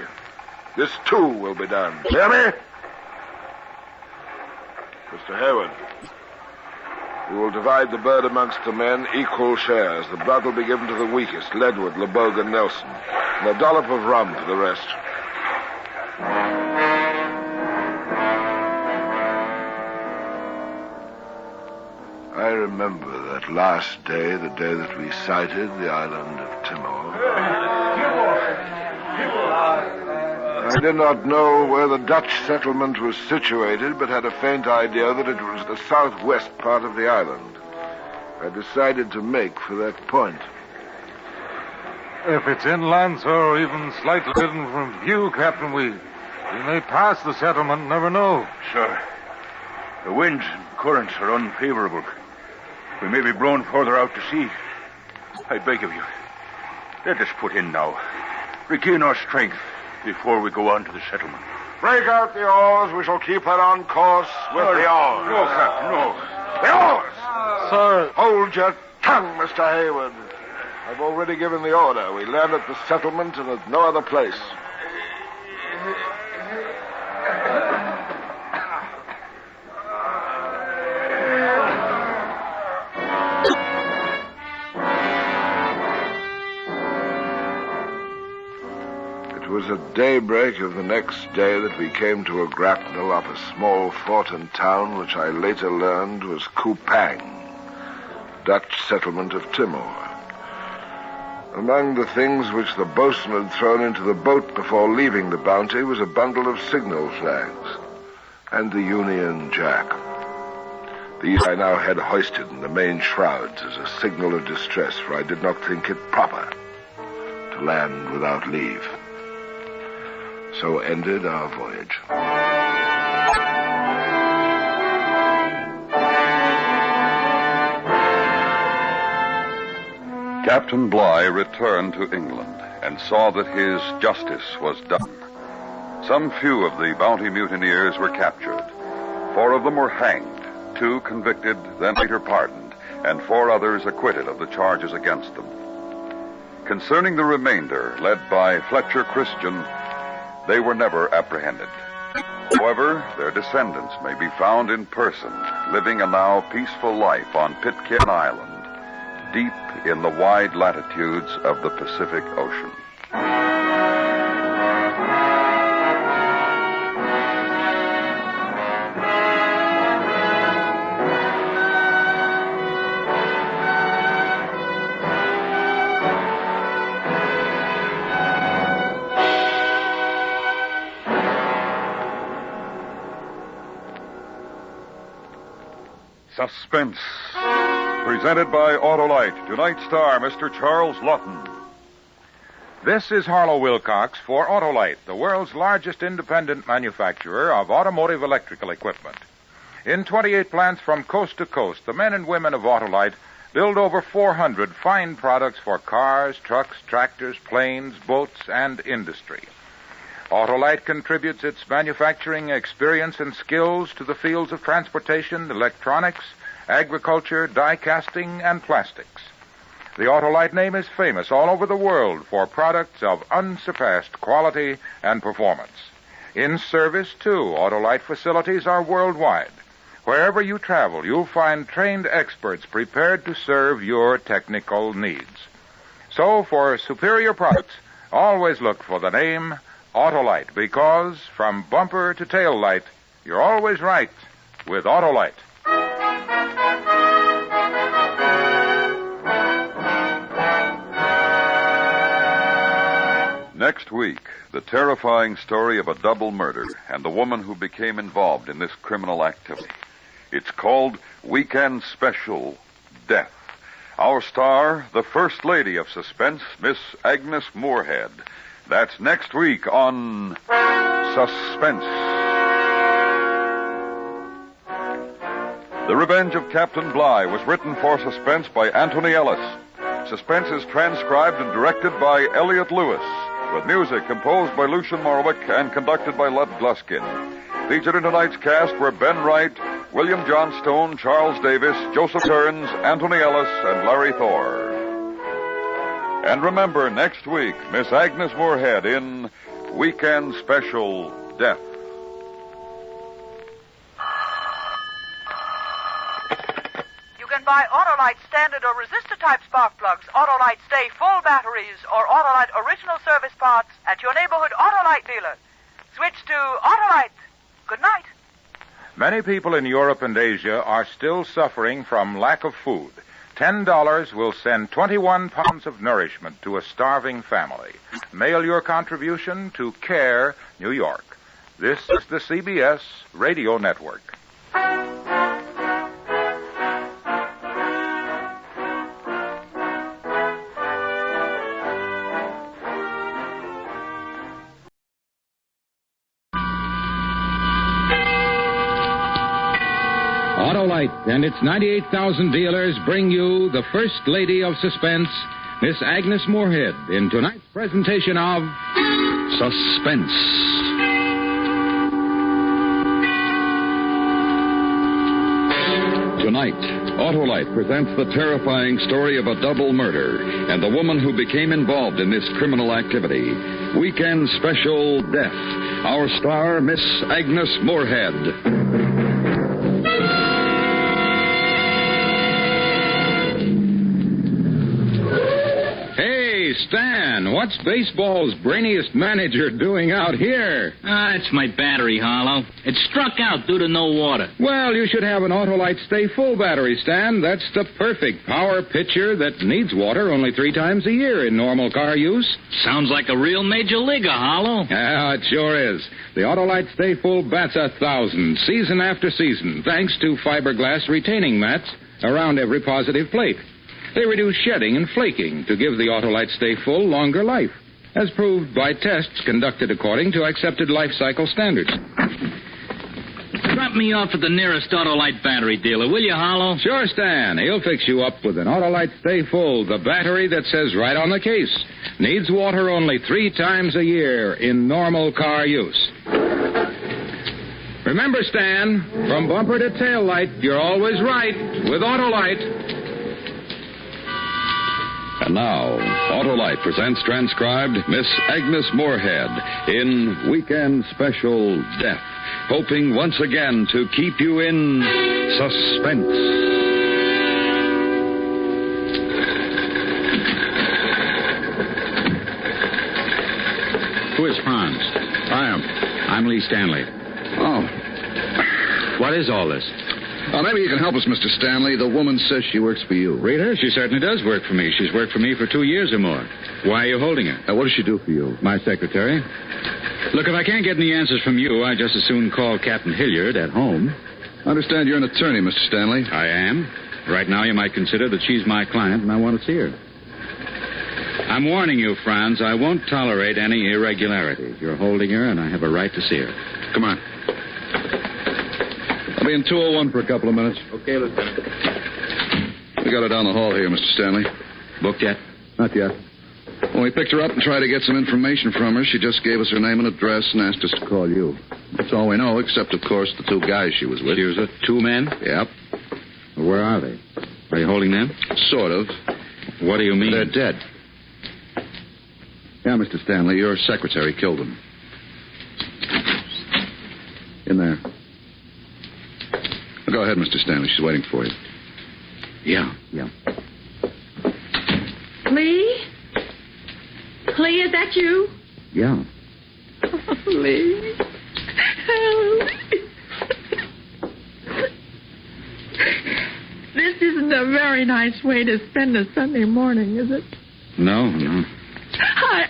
This, too, will be done. Hear me? Mr. Hayward, we will divide the bird amongst the men, equal shares. The blood will be given to the weakest, Ledward, LeBogue, and Nelson, and a dollop of rum to the rest. I remember that last day, the day that we sighted the island of Timor. I did not know where the Dutch settlement was situated, but had a faint idea that it was the southwest part of the island. I decided to make for that point. If it's inland, sir, or even slightly hidden from view, Captain, we may pass the settlement, never know. Sir, the winds and currents are unfavorable. We may be blown further out to sea. I beg of you, let us put in now. Regain our strength before we go on to the settlement. Break out the oars. We shall keep her on course with the oars. No, Captain, no. The oars! Sir. Hold your tongue, Mr. Hayward. I've already given the order. We land at the settlement and at no other place. It was at daybreak of the next day that we came to a grapnel off a small fort and town which I later learned was Kupang, Dutch settlement of Timor. Among the things which the boatswain had thrown into the boat before leaving the Bounty was a bundle of signal flags and the Union Jack. These I now had hoisted in the main shrouds as a signal of distress, for I did not think it proper to land without leave. So ended our voyage. Captain Bligh returned to England and saw that his justice was done. Some few of the Bounty mutineers were captured. 4 of them were hanged, 2 convicted, then later pardoned, and 4 others acquitted of the charges against them. Concerning the remainder, led by Fletcher Christian, they were never apprehended. However, their descendants may be found in person, living a now peaceful life on Pitcairn Island, deep in the wide latitudes of the Pacific Ocean. Suspense. Presented by Autolite. Tonight's star, Mr. Charles Lawton. This is Harlow Wilcox for Autolite, the world's largest independent manufacturer of automotive electrical equipment. In 28 plants from coast to coast, the men and women of Autolite build over 400 fine products for cars, trucks, tractors, planes, boats, and industry. Autolite contributes its manufacturing experience and skills to the fields of transportation, electronics, agriculture, die casting, and plastics. The Autolite name is famous all over the world for products of unsurpassed quality and performance. In service, too, Autolite facilities are worldwide. Wherever you travel, you'll find trained experts prepared to serve your technical needs. So, for superior products, always look for the name Autolite, because from bumper to tail light, you're always right with Autolite. Next week, the terrifying story of a double murder and the woman who became involved in this criminal activity. It's called Weekend Special, Death. Our star, the First Lady of Suspense, Miss Agnes Moorehead. That's next week on Suspense. The Revenge of Captain Bligh was written for Suspense by Anthony Ellis. Suspense is transcribed and directed by Elliot Lewis, with music composed by Lucian Morwick and conducted by Lud Gluskin. Featured in tonight's cast were Ben Wright, William Johnstone, Charles Davis, Joseph Kearns, Anthony Ellis, and Larry Thor. And remember, next week, Miss Agnes Moorehead in Weekend Special, Death. You can buy Autolite standard or resistor type spark plugs, Autolite Stay full batteries, or Autolite original service parts at your neighborhood Autolite dealer. Switch to Autolite. Good night. Many people in Europe and Asia are still suffering from lack of food. $10 will send 21 pounds of nourishment to a starving family. Mail your contribution to CARE, New York. This is the CBS Radio Network. and its 98,000 dealers bring you the First Lady of Suspense, Miss Agnes Moorehead, in tonight's presentation of Suspense. Tonight, Autolite presents the terrifying story of a double murder and the woman who became involved in this criminal activity. Weekend Special Death. Our star, Miss Agnes Moorehead. Stan, what's baseball's brainiest manager doing out here? It's my battery, Harlow. It struck out due to no water. Well, you should have an Autolite Stay Full battery, Stan. That's the perfect power pitcher that needs water only 3 times a year in normal car use. Sounds like a real major leaguer, Harlow. Yeah, it sure is. The Autolite Stay Full bats 1,000, season after season, thanks to fiberglass retaining mats around every positive plate. They reduce shedding and flaking to give the Autolite Stay Full longer life, as proved by tests conducted according to accepted life cycle standards. Drop me off at the nearest Autolite battery dealer, will you, Harlow? Sure, Stan. He'll fix you up with an Autolite Stay Full, the battery that says right on the case, needs water only 3 times a year in normal car use. Remember, Stan, from bumper to tail light, you're always right with Autolite. And now, Autolite presents transcribed Miss Agnes Moorehead in Weekend Special Death, hoping once again to keep you in suspense. Who is Franz? I am. I'm Lee Stanley. Oh. What is all this? Maybe you can help us, Mr. Stanley. The woman says she works for you. Rita, she certainly does work for me. She's worked for me for 2 years or more. Why are you holding her? What does she do for you? My secretary. Look, if I can't get any answers from you, I'd just as soon call Captain Hilliard at home. I understand you're an attorney, Mr. Stanley. I am. Right now, you might consider that she's my client, and I want to see her. I'm warning you, Franz, I won't tolerate any irregularities. You're holding her, and I have a right to see her. Come on. I'll be in 201 for a couple of minutes. Okay, Lieutenant. We got her down the hall here, Mr. Stanley. Booked yet? Not yet. When we picked her up and tried to get some information from her, she just gave us her name and address and asked us to call you. That's all we know, except, of course, the 2 guys she was with. She was with 2 men? Yep. Well, where are they? Are you holding them? Sort of. What do you mean? They're dead. Yeah, Mr. Stanley, your secretary killed them. In there. Go ahead, Mr. Stanley. She's waiting for you. Yeah. Lee? Lee, is that you? Yeah. Oh, Lee. This isn't a very nice way to spend a Sunday morning, is it? No. Hi.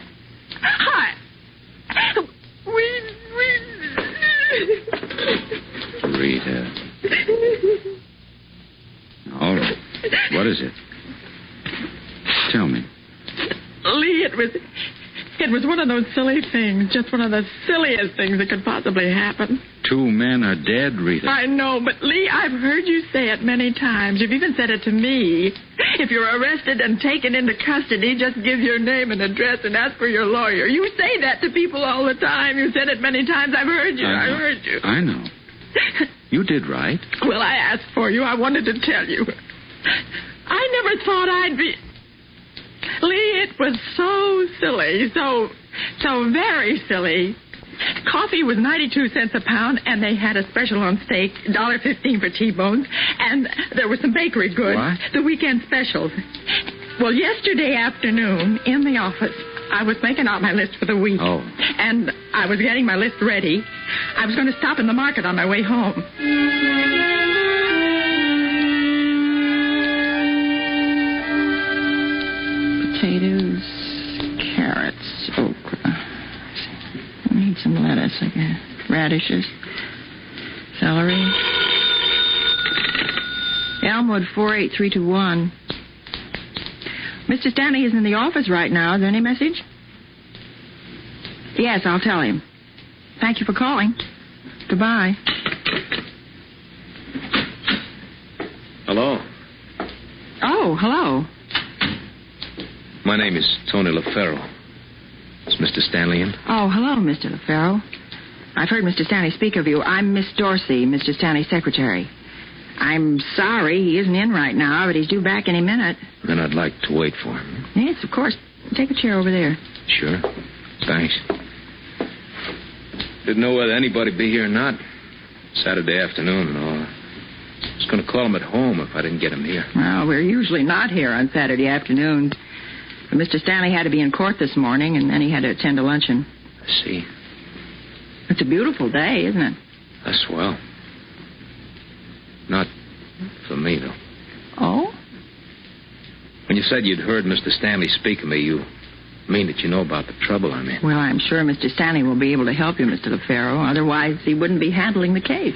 Rita. All right. What is it? Tell me. Lee, it was one of those silly things. Just one of the silliest things that could possibly happen. 2 men are dead, Rita. I know, but Lee, I've heard you say it many times. You've even said it to me. If you're arrested and taken into custody, just give your name and address and ask for your lawyer. You say that to people all the time. You said it many times. I've heard you. I heard you. I know. You did right. Well, I asked for you. I wanted to tell you. I never thought I'd be... Lee, it was so silly. So very silly. Coffee was 92 cents a pound, and they had a special on steak, $1.15 for T-bones, and there were some bakery goods. What? The weekend specials. Well, yesterday afternoon, in the office, I was making out my list for the week. Oh. And I was getting my list ready. I was going to stop in the market on my way home. Potatoes, carrots, okra. I need some lettuce, I guess. Radishes, celery. Elmwood 48321. Mr. Stanley isn't in the office right now. Is there any message? Yes, I'll tell him. Thank you for calling. Goodbye. Hello. Oh, hello. My name is Tony LaFaro. Is Mr. Stanley in? Oh, hello, Mr. LaFaro. I've heard Mr. Stanley speak of you. I'm Miss Dorsey, Mr. Stanley's secretary. I'm sorry he isn't in right now, but he's due back any minute. Then I'd like to wait for him. Yes, of course. Take a chair over there. Sure. Thanks. Didn't know whether anybody'd be here or not. Saturday afternoon and all. I was going to call him at home if I didn't get him here. Well, we're usually not here on Saturday afternoons. But Mr. Stanley had to be in court this morning, and then he had to attend a luncheon. I see. It's a beautiful day, isn't it? That's swell. Not for me, though. Oh? When you said you'd heard Mr. Stanley speak of me, you mean that you know about the trouble I'm in? Well, I'm sure Mr. Stanley will be able to help you, Mr. LaFaro. Otherwise, he wouldn't be handling the case.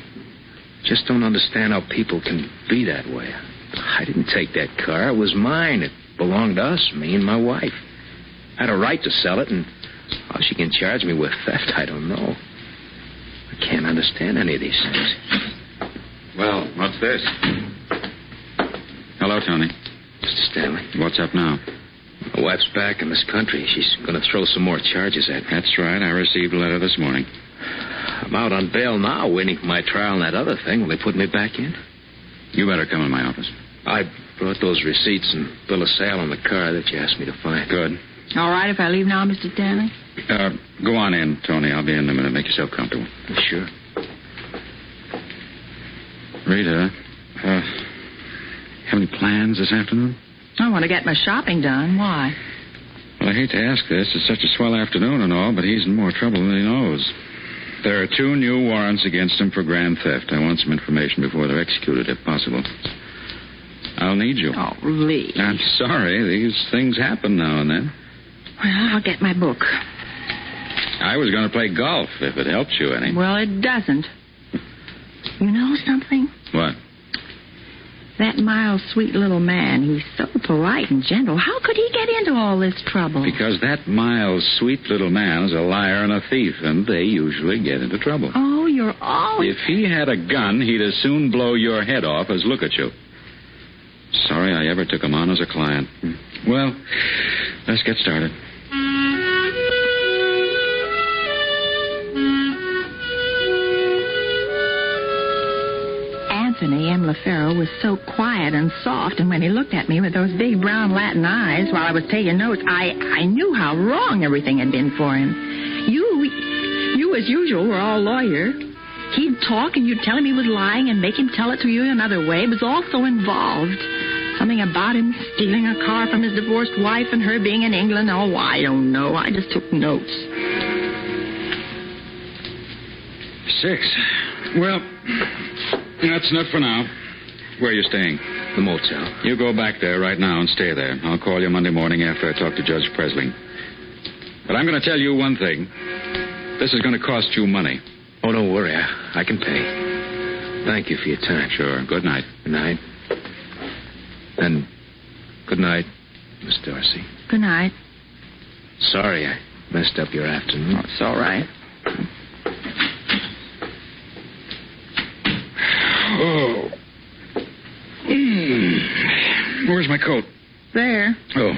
Just don't understand how people can be that way. I didn't take that car. It was mine. It belonged to us, me and my wife. I had a right to sell it, and how she can charge me with theft, I don't know. I can't understand any of these things. Well, what's this? Hello, Tony. Mr. Stanley. What's up now? My wife's back in this country. She's going to throw some more charges at me. That's right. I received a letter this morning. I'm out on bail now, waiting for my trial and that other thing. Will they put me back in? You better come in my office. I brought those receipts and bill of sale on the car that you asked me to find. Good. All right if I leave now, Mr. Stanley? Go on in, Tony. I'll be in a minute. Make yourself comfortable. Sure. Rita, have any plans this afternoon? I want to get my shopping done. Why? Well, I hate to ask this. It's such a swell afternoon and all, but he's in more trouble than he knows. There are 2 new warrants against him for grand theft. I want some information before they're executed, if possible. I'll need you. Oh, Lee. I'm sorry. These things happen now and then. Well, I'll get my book. I was going to play golf, if it helps you any. Well, it doesn't. You know something? What? That mild, sweet little man, he's so polite and gentle. How could he get into all this trouble? Because that mild, sweet little man is a liar and a thief, and they usually get into trouble. Oh, you're always... If he had a gun, he'd as soon blow your head off as look at you. Sorry I ever took him on as a client. Well, let's get started. Anthony M. LaFaro was so quiet and soft, and when he looked at me with those big brown Latin eyes while I was taking notes, I knew how wrong everything had been for him. You as usual, were all lawyer. He'd talk, and you'd tell him he was lying and make him tell it to you another way. It was all so involved. Something about him stealing a car from his divorced wife and her being in England. Oh, I don't know. I just took notes. 6. Well, that's enough for now. Where are you staying? The motel. You go back there right now and stay there. I'll call you Monday morning after I talk to Judge Presley. But I'm going to tell you one thing. This is going to cost you money. Oh, don't worry. I can pay. Thank you for your time. Sure. Good night. Good night. And good night, Miss Dorsey. Good night. Sorry I messed up your afternoon. Oh, it's all right. Oh. Where's my coat? There. Oh.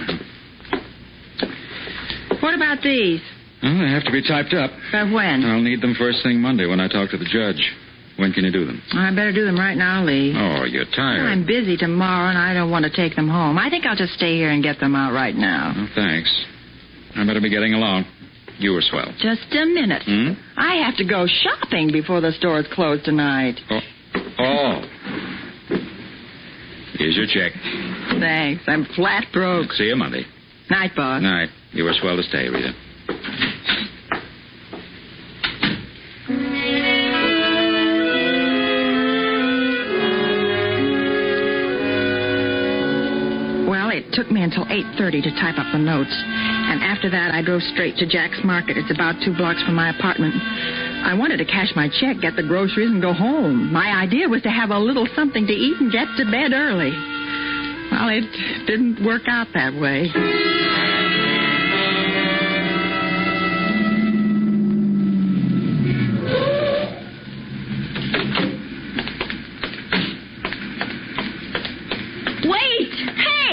What about these? Well, they have to be typed up. By when? I'll need them first thing Monday when I talk to the judge. When can you do them? I better do them right now, Lee. Oh, you're tired. I'm busy tomorrow, and I don't want to take them home. I think I'll just stay here and get them out right now. Oh, thanks. I better be getting along. You were swell. Just a minute. I have to go shopping before the stores close tonight. Oh. Here's your check. Thanks. I'm flat broke. See you Monday. Night, boss. Night. You were swell to stay, Rita. It took me until 8:30 to type up the notes. And after that, I drove straight to Jack's Market. It's about 2 blocks from my apartment. I wanted to cash my check, get the groceries, and go home. My idea was to have a little something to eat and get to bed early. Well, it didn't work out that way.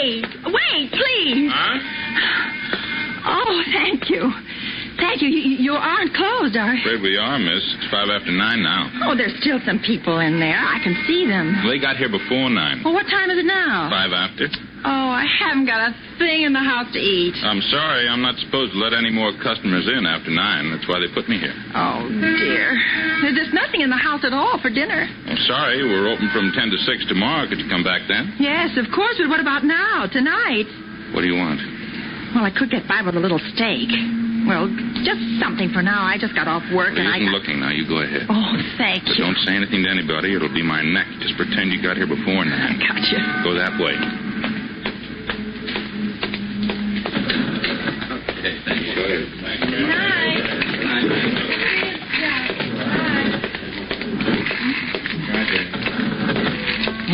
Wait, please. Huh? Oh, thank you. Thank you. You aren't closed, are you? Afraid we are, miss. It's 9:05 now. Oh, there's still some people in there. I can see them. They got here before 9. Well, what time is it now? 5 after. Oh, I haven't got a thing in the house to eat. I'm sorry. I'm not supposed to let any more customers in after 9. That's why they put me here. Oh, dear. There's nothing in the house at all for dinner. I'm sorry. We're open from 10 to 6 tomorrow. Could you come back then? Yes, of course, but what about now, tonight? What do you want? Well, I could get by with a little steak. Well, just something for now. I just got off work Well, and you isn't looking now. You go ahead. Oh, thank But you. don't say anything to anybody. It'll be my neck. Just pretend you got here before 9. I gotcha. Go that way. Okay, thank you. Go ahead. Good night.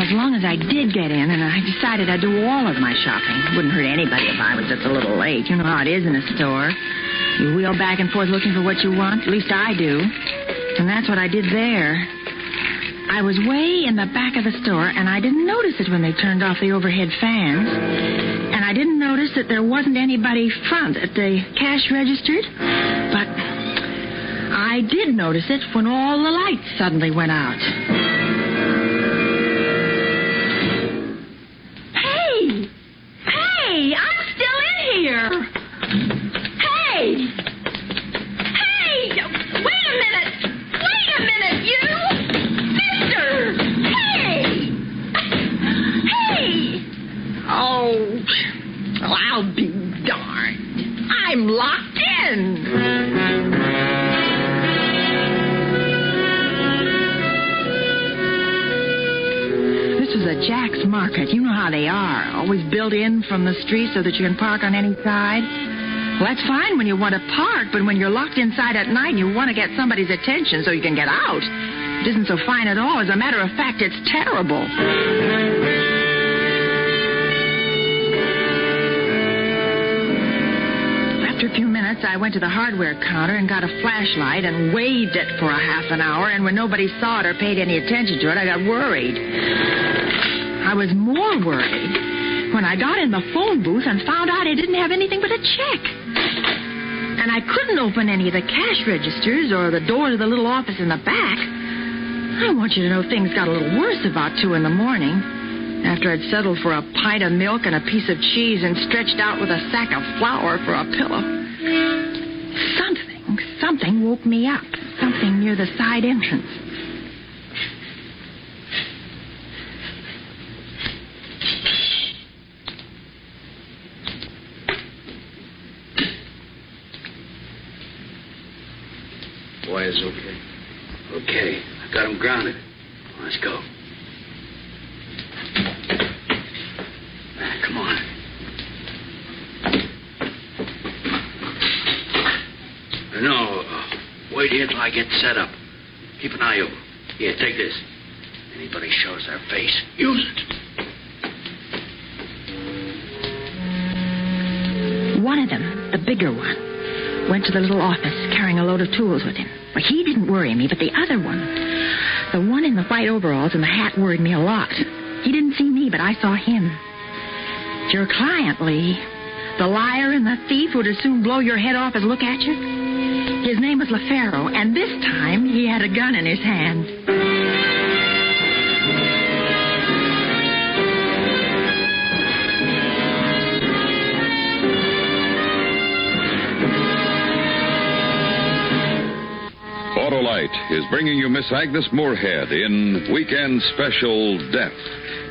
As long as I did get in, and I decided I'd do all of my shopping. Wouldn't hurt anybody if I was just a little late. You know how it is in a store. You wheel back and forth looking for what you want. At least I do. And that's what I did there. I was way in the back of the store, and I didn't notice it when they turned off the overhead fans. And I didn't notice that there wasn't anybody front at the cash registers. But I did notice it when all the lights suddenly went out. Hey, I'm still in here. Hey, wait a minute, you, mister. Hey. Oh, well, I'll be darned. I'm locked in. The Jack's Market. You know how they are. Always built in from the street so that you can park on any side. Well, that's fine when you want to park, but when you're locked inside at night and you want to get somebody's attention so you can get out, it isn't so fine at all. As a matter of fact, it's terrible. After a few minutes, I went to the hardware counter and got a flashlight and waved it for a half an hour, and when nobody saw it or paid any attention to it, I got worried. I was more worried when I got in the phone booth and found out I didn't have anything but a check. And I couldn't open any of the cash registers or the door to the little office in the back. I want you to know things got a little worse about 2 in the morning, after I'd settled for a pint of milk and a piece of cheese and stretched out with a sack of flour for a pillow. Something woke me up. Something near the side entrance. Boy is okay. Okay. I got him grounded. Let's go. Come on. No, wait here till I get set up. Keep an eye open. Here, take this. Anybody shows their face, use it. One of them, the bigger one, went to the little office carrying a load of tools with him. Well, he didn't worry me, but the other one, the one in the white overalls and the hat, worried me a lot. He didn't see me, but I saw him. It's your client, Lee. The liar and the thief who'd as soon blow your head off as look at you. His name was LaFaro, and this time he had a gun in his hand. Autolite is bringing you Miss Agnes Moorehead in Weekend Special Death.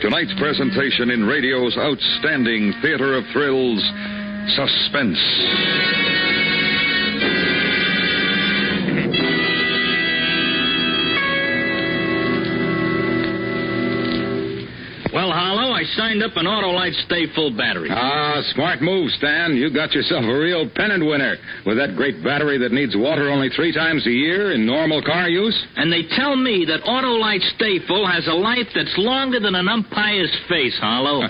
Tonight's presentation in radio's outstanding theater of thrills, Suspense. Well, Harlow, I signed up an Autolite Stay Full battery. Ah, smart move, Stan. You got yourself a real pennant winner with that great battery that needs water only 3 times a year in normal car use. And they tell me that Autolite Stay Full has a life that's longer than an umpire's face, Harlow.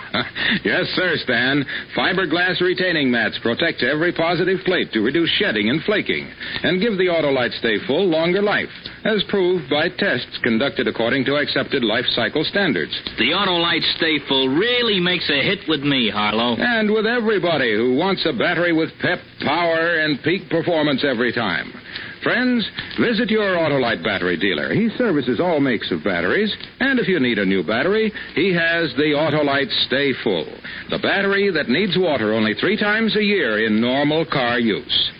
Yes, sir, Stan. Fiberglass retaining mats protect every positive plate to reduce shedding and flaking and give the Autolite Stay Full longer life. as proved by tests conducted according to accepted life cycle standards. The Autolite Stay Full really makes a hit with me, Harlow. And with everybody who wants a battery with pep, power, and peak performance every time. Friends, visit your Autolite battery dealer. He services all makes of batteries, and if you need a new battery, he has the Autolite Stay Full, the battery that needs water only 3 times a year in normal car use.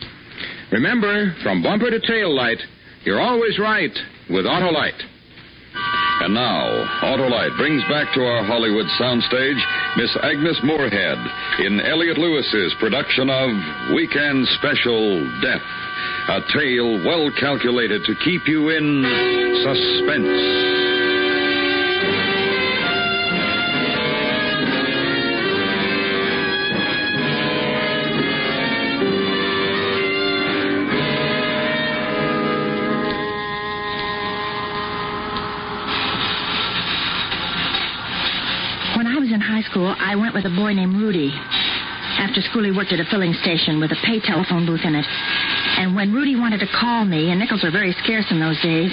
Remember, from bumper to tail light, you're always right with Autolite. And now, Autolite brings back to our Hollywood soundstage Miss Agnes Moorehead in Elliot Lewis's production of Weekend Special Death, a tale well calculated to keep you in suspense. School, I went with a boy named Rudy. After school, he worked at a filling station with a pay telephone booth in it. And when Rudy wanted to call me, and nickels were very scarce in those days,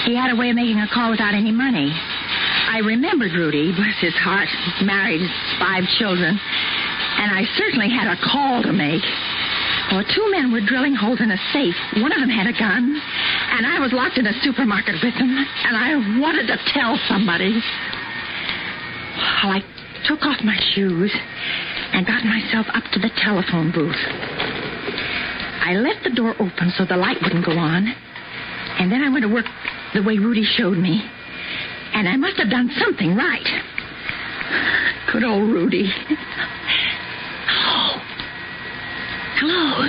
he had a way of making a call without any money. I remembered Rudy, bless his heart, married, 5 children, and I certainly had a call to make. Well, 2 men were drilling holes in a safe. One of them had a gun, and I was locked in a supermarket with them, and I wanted to tell somebody. Well, I took off my shoes and got myself up to the telephone booth. I left the door open so the light wouldn't go on, and then I went to work the way Rudy showed me. And I must have done something right. Good old Rudy. Hello? Hello?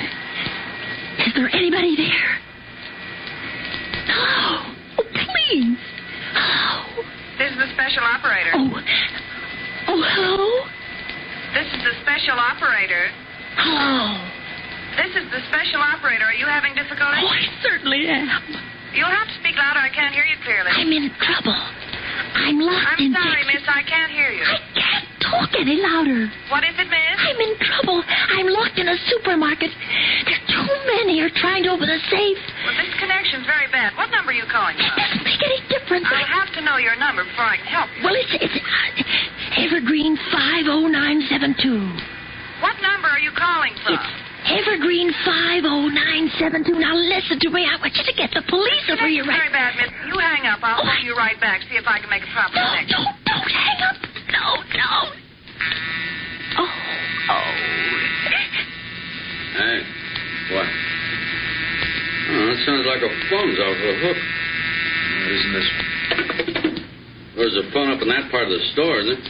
Is there anybody there? Hello? Oh, please. Hello? This is the special operator. Oh, hello? This is the special operator. Hello? This is the special operator. Are you having difficulty? Oh, I certainly am. You'll have to speak louder. I can't hear you clearly. I'm in trouble. I'm locked in. I'm sorry, miss. I can't hear you. I can't talk any louder. What is it, miss? I'm in trouble. I'm locked in a supermarket. There's too many are trying to open the safe. Well, this connection's very bad. What number are you calling from? It doesn't make any difference. I'll have to know your number before I can help you. Well, it's Evergreen 50972. What number are you calling from? It's Evergreen 50972. Now listen to me. I want you to get the police over here right. Very bad, miss. You hang up. I'll phone you right back. See if I can make a proper connection. Don't hang up. No. Oh. Hey, what? Oh, that sounds like a phone's off the hook. Isn't this? There's a phone up in that part of the store, isn't it?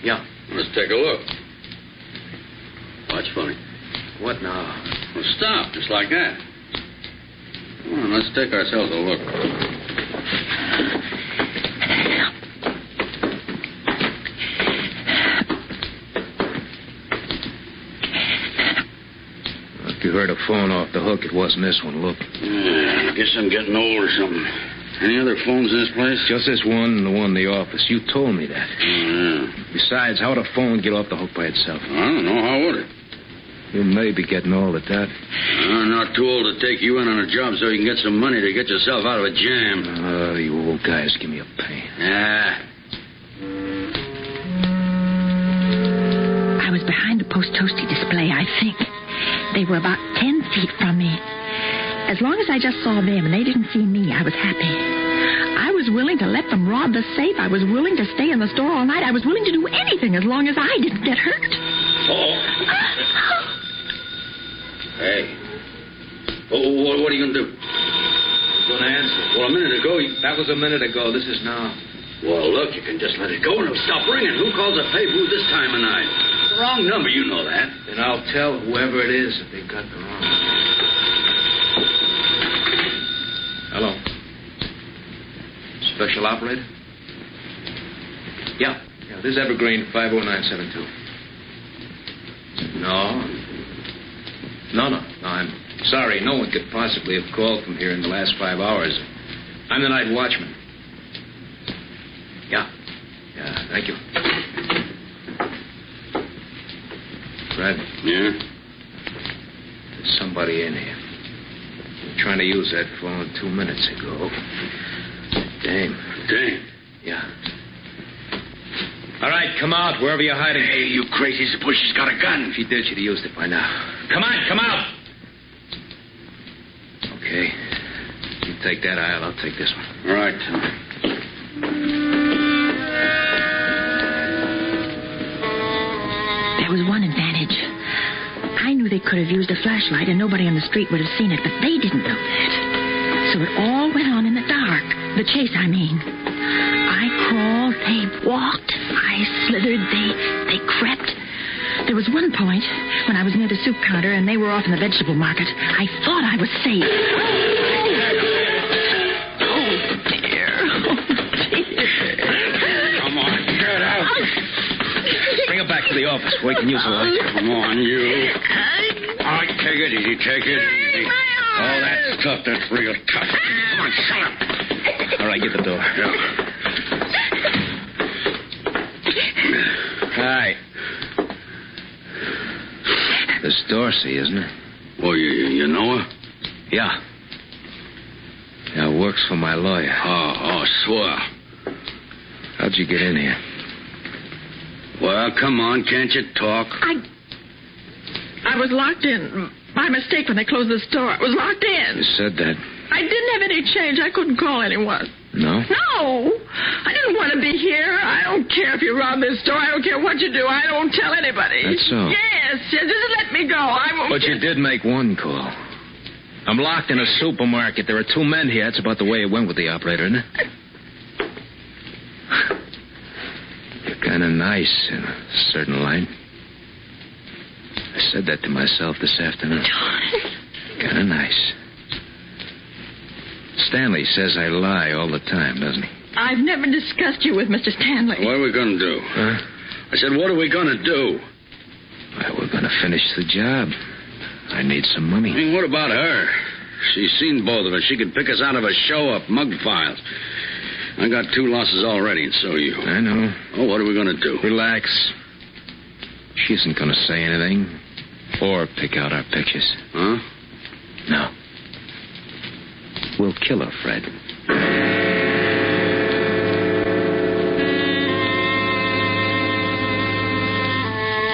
Yeah. Let's take a look. Oh, that's funny. What now? Well, stop, just like that. Come on, let's take ourselves a look. If you heard a phone off the hook, it wasn't this one. Look. Yeah, I guess I'm getting old or something. Any other phones in this place? Just this one and the one in the office. You told me that. Yeah. Besides, how'd a phone get off the hook by itself? I don't know. How would it? You may be getting old at that. I'm not too old to take you in on a job so you can get some money to get yourself out of a jam. Oh, you old guys give me a pain. Yeah. I was behind a post-toasty display, I think. They were about 10 feet from me. As long as I just saw them and they didn't see me, I was happy. I was willing to let them rob the safe. I was willing to stay in the store all night. I was willing to do anything as long as I didn't get hurt. Hey. What are you going to do? I'm going to answer. Well, a minute ago, That was a minute ago. This is now. Well, look, you can just let it go and it'll stop ringing. Who calls a pay booth this time of night? It's the wrong number, you know that. Then I'll tell whoever it is that they got the wrong number. Hello. Special operator? Yeah, this is Evergreen 50972. No, I'm sorry. No one could possibly have called from here in the last 5 hours. I'm the night watchman. Yeah, thank you. Fred? Yeah? There's somebody in here. Trying to use that phone 2 minutes ago. Dame. Dame? Yeah. All right, come out, wherever you're hiding. Hey, you crazy. Suppose she's got a gun. If she did, she'd have used it by now. Come on, come out. Okay. You take that aisle, I'll take this one. All right. There was one advantage. I knew they could have used a flashlight and nobody on the street would have seen it, but they didn't know that. So it all went on in the dark. The chase, I mean. I crawled, they walked, I slithered, they crept. There was one point when I was near the soup counter and they were off in the vegetable market. I thought I was safe. Oh, dear. Oh, dear. Come on, get out. Bring her back to the office where we can use the light. Come on, you. All right, take it easy, take it easy. Oh, that's tough. That's real tough. Come on, shut up. All right, get the door. Yeah. Hi. This Dorsey, isn't it? Oh, you know her? Yeah. Yeah, works for my lawyer. Oh, swell. How'd you get in here? Well, come on, can't you talk? I was locked in by mistake when they closed the store. I was locked in. You said that. I didn't have any change. I couldn't call anyone. No? No! I didn't want to be here. I don't care if you rob this store. I don't care what you do. I don't tell anybody. That's so? Yes. Just let me go. I won't... But you did make one call. I'm locked in a supermarket. There are 2 men here. That's about the way it went with the operator, isn't it? You're kind of nice in a certain line. I said that to myself this afternoon. Kind of nice. Stanley says I lie all the time, doesn't he? I've never discussed you with Mr. Stanley. What are we going to do? Huh? I said, what are we going to do? Well, we're going to finish the job. I need some money. I mean, what about her? She's seen both of us. She could pick us out of a show-up, mug files. I got 2 losses already, and so you. I know. Oh, what are we going to do? Relax. She isn't going to say anything or pick out our pictures. Huh? No. We'll kill her, Fred.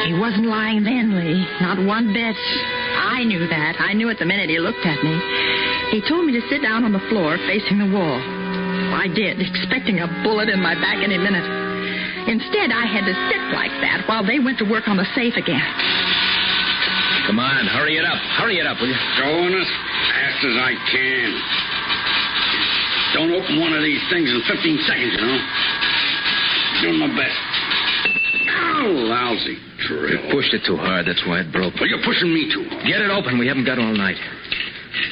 He wasn't lying then, Lee. Not one bit. I knew that. I knew it the minute he looked at me. He told me to sit down on the floor facing the wall. I did, expecting a bullet in my back any minute. Instead, I had to sit like that while they went to work on the safe again. Come on, hurry it up. Hurry it up, will you? Going as fast as I can. Don't open one of these things in 15 seconds, you know. Doing my best. Oh, lousy drill. You pushed it too hard, that's why it broke. Well, you're pushing me too hard. Get it open. We haven't got all night.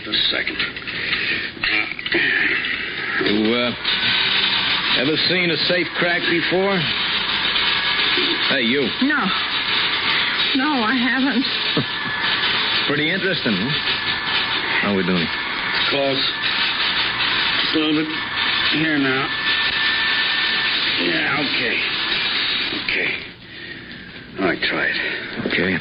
Just a second. You, ever seen a safe crack before? Hey, you. No. No, I haven't. Pretty interesting, huh? How are we doing? Close. Just a little bit here now. Yeah, okay. Okay. All right, try it. Okay.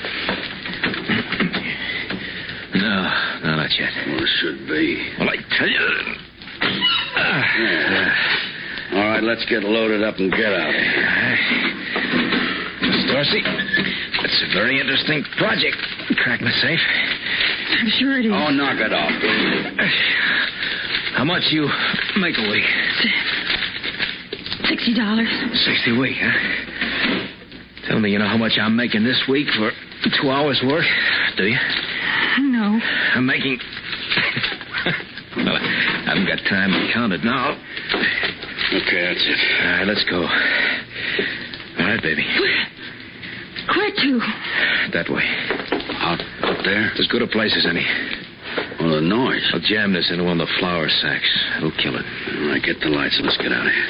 No, not yet. Well, it should be. Well, I tell you. Yeah. All right, let's get loaded up and get out. Miss Dorsey, it's a very interesting project. Cracking the safe. I'm sure it is. Oh, knock it off. How much you make a week? $60. 60 a week, huh? Tell me, you know how much I'm making this week for 2 hours' work? Do you? No. I'm making... Well, I haven't got time to count it now. Okay, that's it. All right, let's go. All right, baby. Where to? That way. Out there? As good a place as any. Well, the noise. I'll jam this into one of the flour sacks. It'll kill it. All right, get the lights and let's get out of here.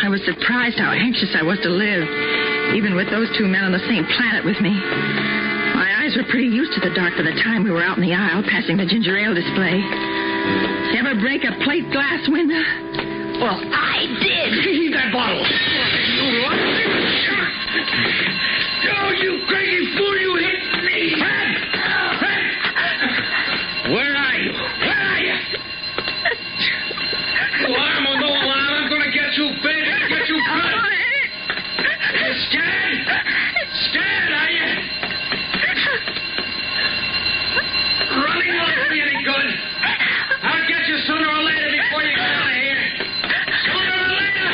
I was surprised how anxious I was to live, even with those 2 men on the same planet with me. My eyes were pretty used to the dark by the time we were out in the aisle passing the ginger ale display. Ever break a plate glass window? Well, I did. Eat that bottle. Oh, you crazy fool, you hit me. Fred! Where are you? Where are you? Alarm or no alarm, I'm going to get you, baby. Get you good. You scared? Scared, are you? Running won't be any good. I'll get you sooner or later before you get out of here. Sooner or later.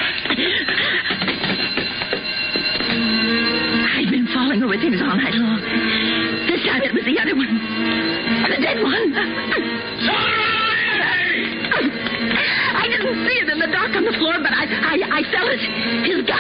I've been following her with things all night long. This time it was the other one. The dead one. I didn't see it in the dark on the floor, but I felt it. His gun.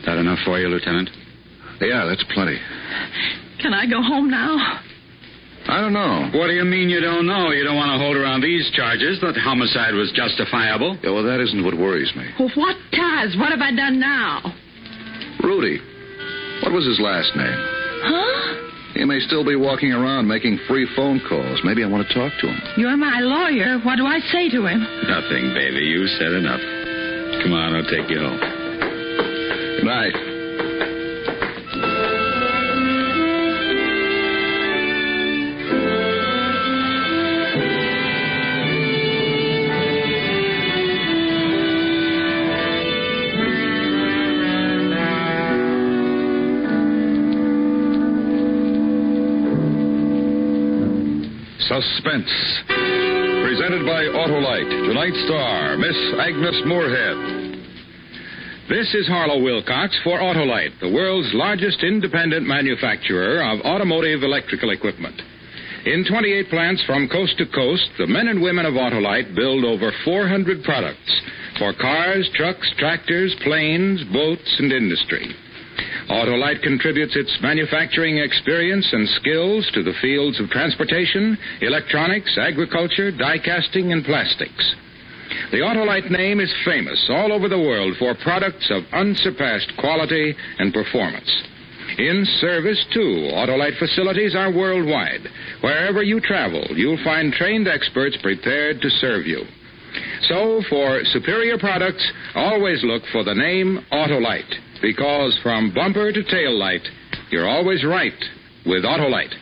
That enough for you, Lieutenant? Yeah, that's plenty. Can I go home now? I don't know. What do you mean you don't know? You don't want to hold around these charges that homicide was justifiable? Yeah, well, that isn't what worries me. Well, what does? What have I done now? Rudy. What was his last name? Huh? He may still be walking around making free phone calls. Maybe I want to talk to him. You're my lawyer. What do I say to him? Nothing, baby. You said enough. Come on, I'll take you home. Good night. Suspense. Presented by Autolite. Tonight's star, Miss Agnes Moorehead. This is Harlow Wilcox for Autolite, the world's largest independent manufacturer of automotive electrical equipment. In 28 plants from coast to coast, the men and women of Autolite build over 400 products for cars, trucks, tractors, planes, boats, and industry. Autolite contributes its manufacturing experience and skills to the fields of transportation, electronics, agriculture, die casting, and plastics. The Autolite name is famous all over the world for products of unsurpassed quality and performance. In service, too, Autolite facilities are worldwide. Wherever you travel, you'll find trained experts prepared to serve you. So, for superior products, always look for the name Autolite, because from bumper to tail light, you're always right with Autolite.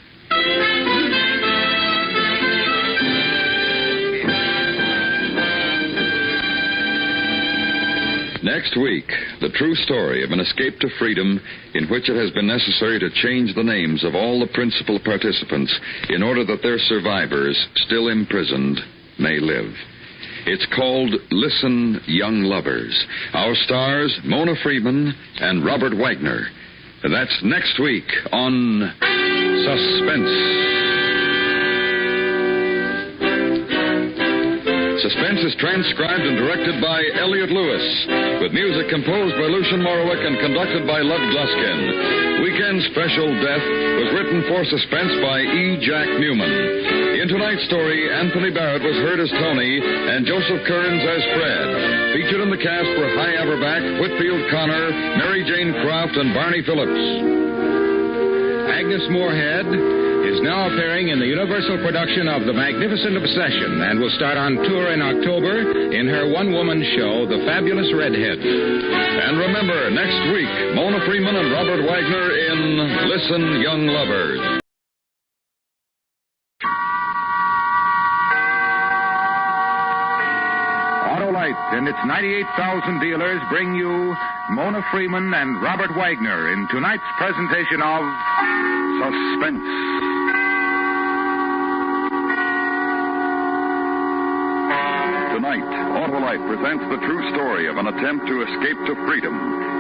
Next week, the true story of an escape to freedom in which it has been necessary to change the names of all the principal participants in order that their survivors, still imprisoned, may live. It's called Listen, Young Lovers. Our stars, Mona Freeman and Robert Wagner. And that's next week on Suspense. Suspense is transcribed and directed by Elliot Lewis, with music composed by Lucian Morowick and conducted by Lud Gluskin. Weekend Special Death was written for Suspense by E. Jack Newman. In tonight's story, Anthony Barrett was heard as Tony and Joseph Kearns as Fred. Featured in the cast were Hy Averback, Whitfield Connor, Mary Jane Croft, and Barney Phillips. Agnes Moorehead is now appearing in the Universal production of The Magnificent Obsession and will start on tour in October in her one-woman show, The Fabulous Redhead. And remember, next week, Mona Freeman and Robert Wagner in Listen, Young Lovers. Autolite and its 98,000 dealers bring you Mona Freeman and Robert Wagner in tonight's presentation of Suspense. Tonight, Autolite presents the true story of an attempt to escape to freedom,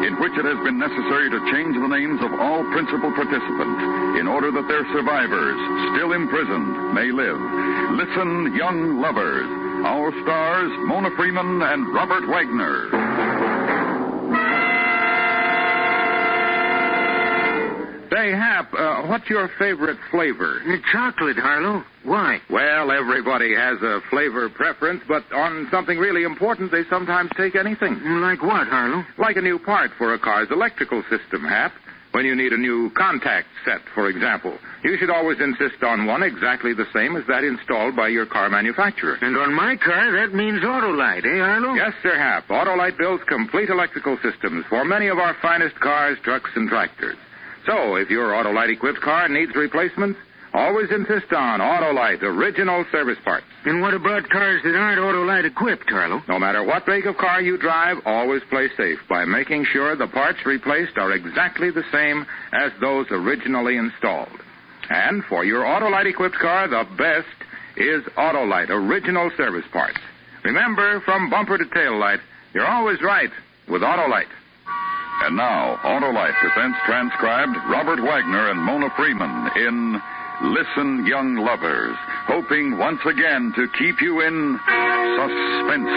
in which it has been necessary to change the names of all principal participants in order that their survivors, still imprisoned, may live. Listen, Young Lovers. Our stars, Mona Freeman and Robert Wagner. Say, Hap, what's your favorite flavor? Chocolate, Harlow. Why? Well, everybody has a flavor preference, but on something really important, they sometimes take anything. Like what, Harlow? Like a new part for a car's electrical system, Hap. When you need a new contact set, for example, you should always insist on one exactly the same as that installed by your car manufacturer. And on my car, that means Autolite, eh, Harlow? Yes, Sir Hap. Autolite builds complete electrical systems for many of our finest cars, trucks, and tractors. So, if your Autolite-equipped car needs replacements, always insist on Autolite original service parts. And what about cars that aren't Autolite-equipped, Harlow? No matter what make of car you drive, always play safe by making sure the parts replaced are exactly the same as those originally installed. And for your Autolite-equipped car, the best is Autolite original service parts. Remember, from bumper to tail light, you're always right with Autolite. And now, Autolite presents transcribed Robert Wagner and Mona Freeman in Listen, Young Lovers, hoping once again to keep you in suspense.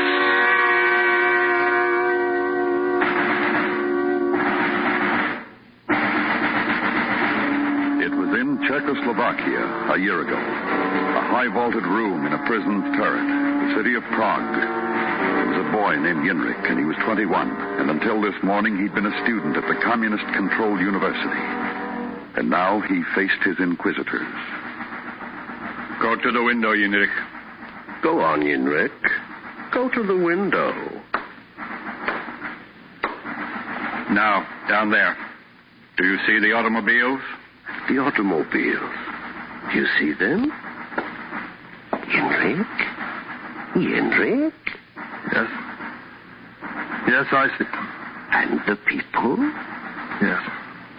It was in Czechoslovakia a year ago. A high-vaulted room in a prison turret, the city of Prague. There was a boy named Yenrik, and he was 21. And until this morning, he'd been a student at the communist-controlled university. And now he faced his inquisitors. Go to the window, Yenrik. Go on, Yenrik. Go to the window. Now, down there. Do you see the automobiles? The automobiles. Do you see them? Yenrik? Yenrik? Yes. Yes, I see. And the people? Yes.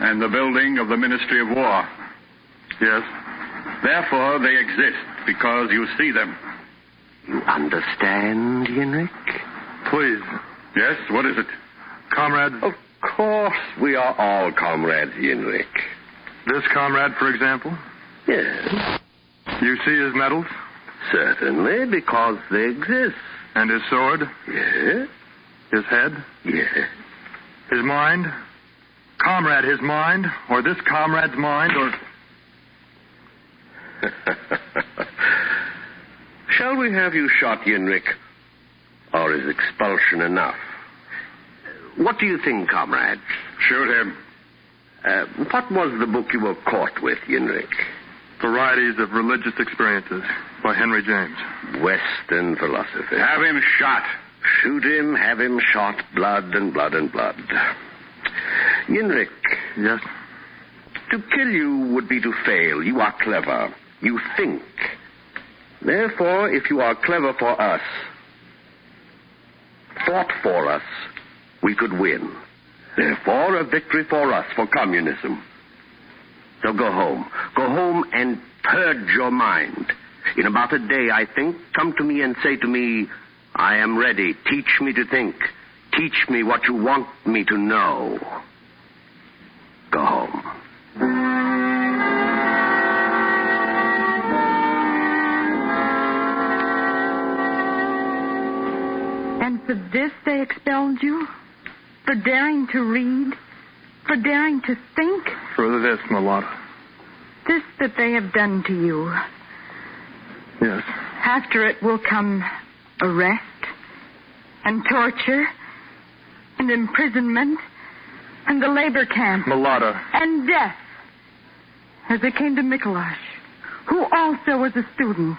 And the building of the Ministry of War. Yes. Therefore, they exist, because you see them. You understand, Yenrik? Please. Yes, what is it? Comrade? Of course, we are all comrades, Yenrik. This comrade, for example? Yes. You see his medals? Certainly, because they exist. And his sword? Yes. His head? Yes. His mind? Comrade, his mind? Or this comrade's mind? Or... Shall we have you shot, Yenrik? Or is expulsion enough? What do you think, comrade? Shoot him. What was the book you were caught with, Yenrik? Varieties of Religious Experiences by Henry James. Western philosophy. Have him shot. Shoot him, have him shot, blood and blood and blood. Yenrik. Yes? To kill you would be to fail. You are clever. You think. Therefore, if you are clever for us, fought for us, we could win. Therefore, a victory for us, for communism. So go home. Go home and purge your mind. In about a day, I think, come to me and say to me, I am ready. Teach me to think. Teach me what you want me to know. Go home. And for this they expelled you? For daring to read? For daring to think? For this, Mulata. This that they have done to you. Yes. After it will come arrest and torture and imprisonment and the labor camp. Mulata. And death. As it came to Mikolash, who also was a student,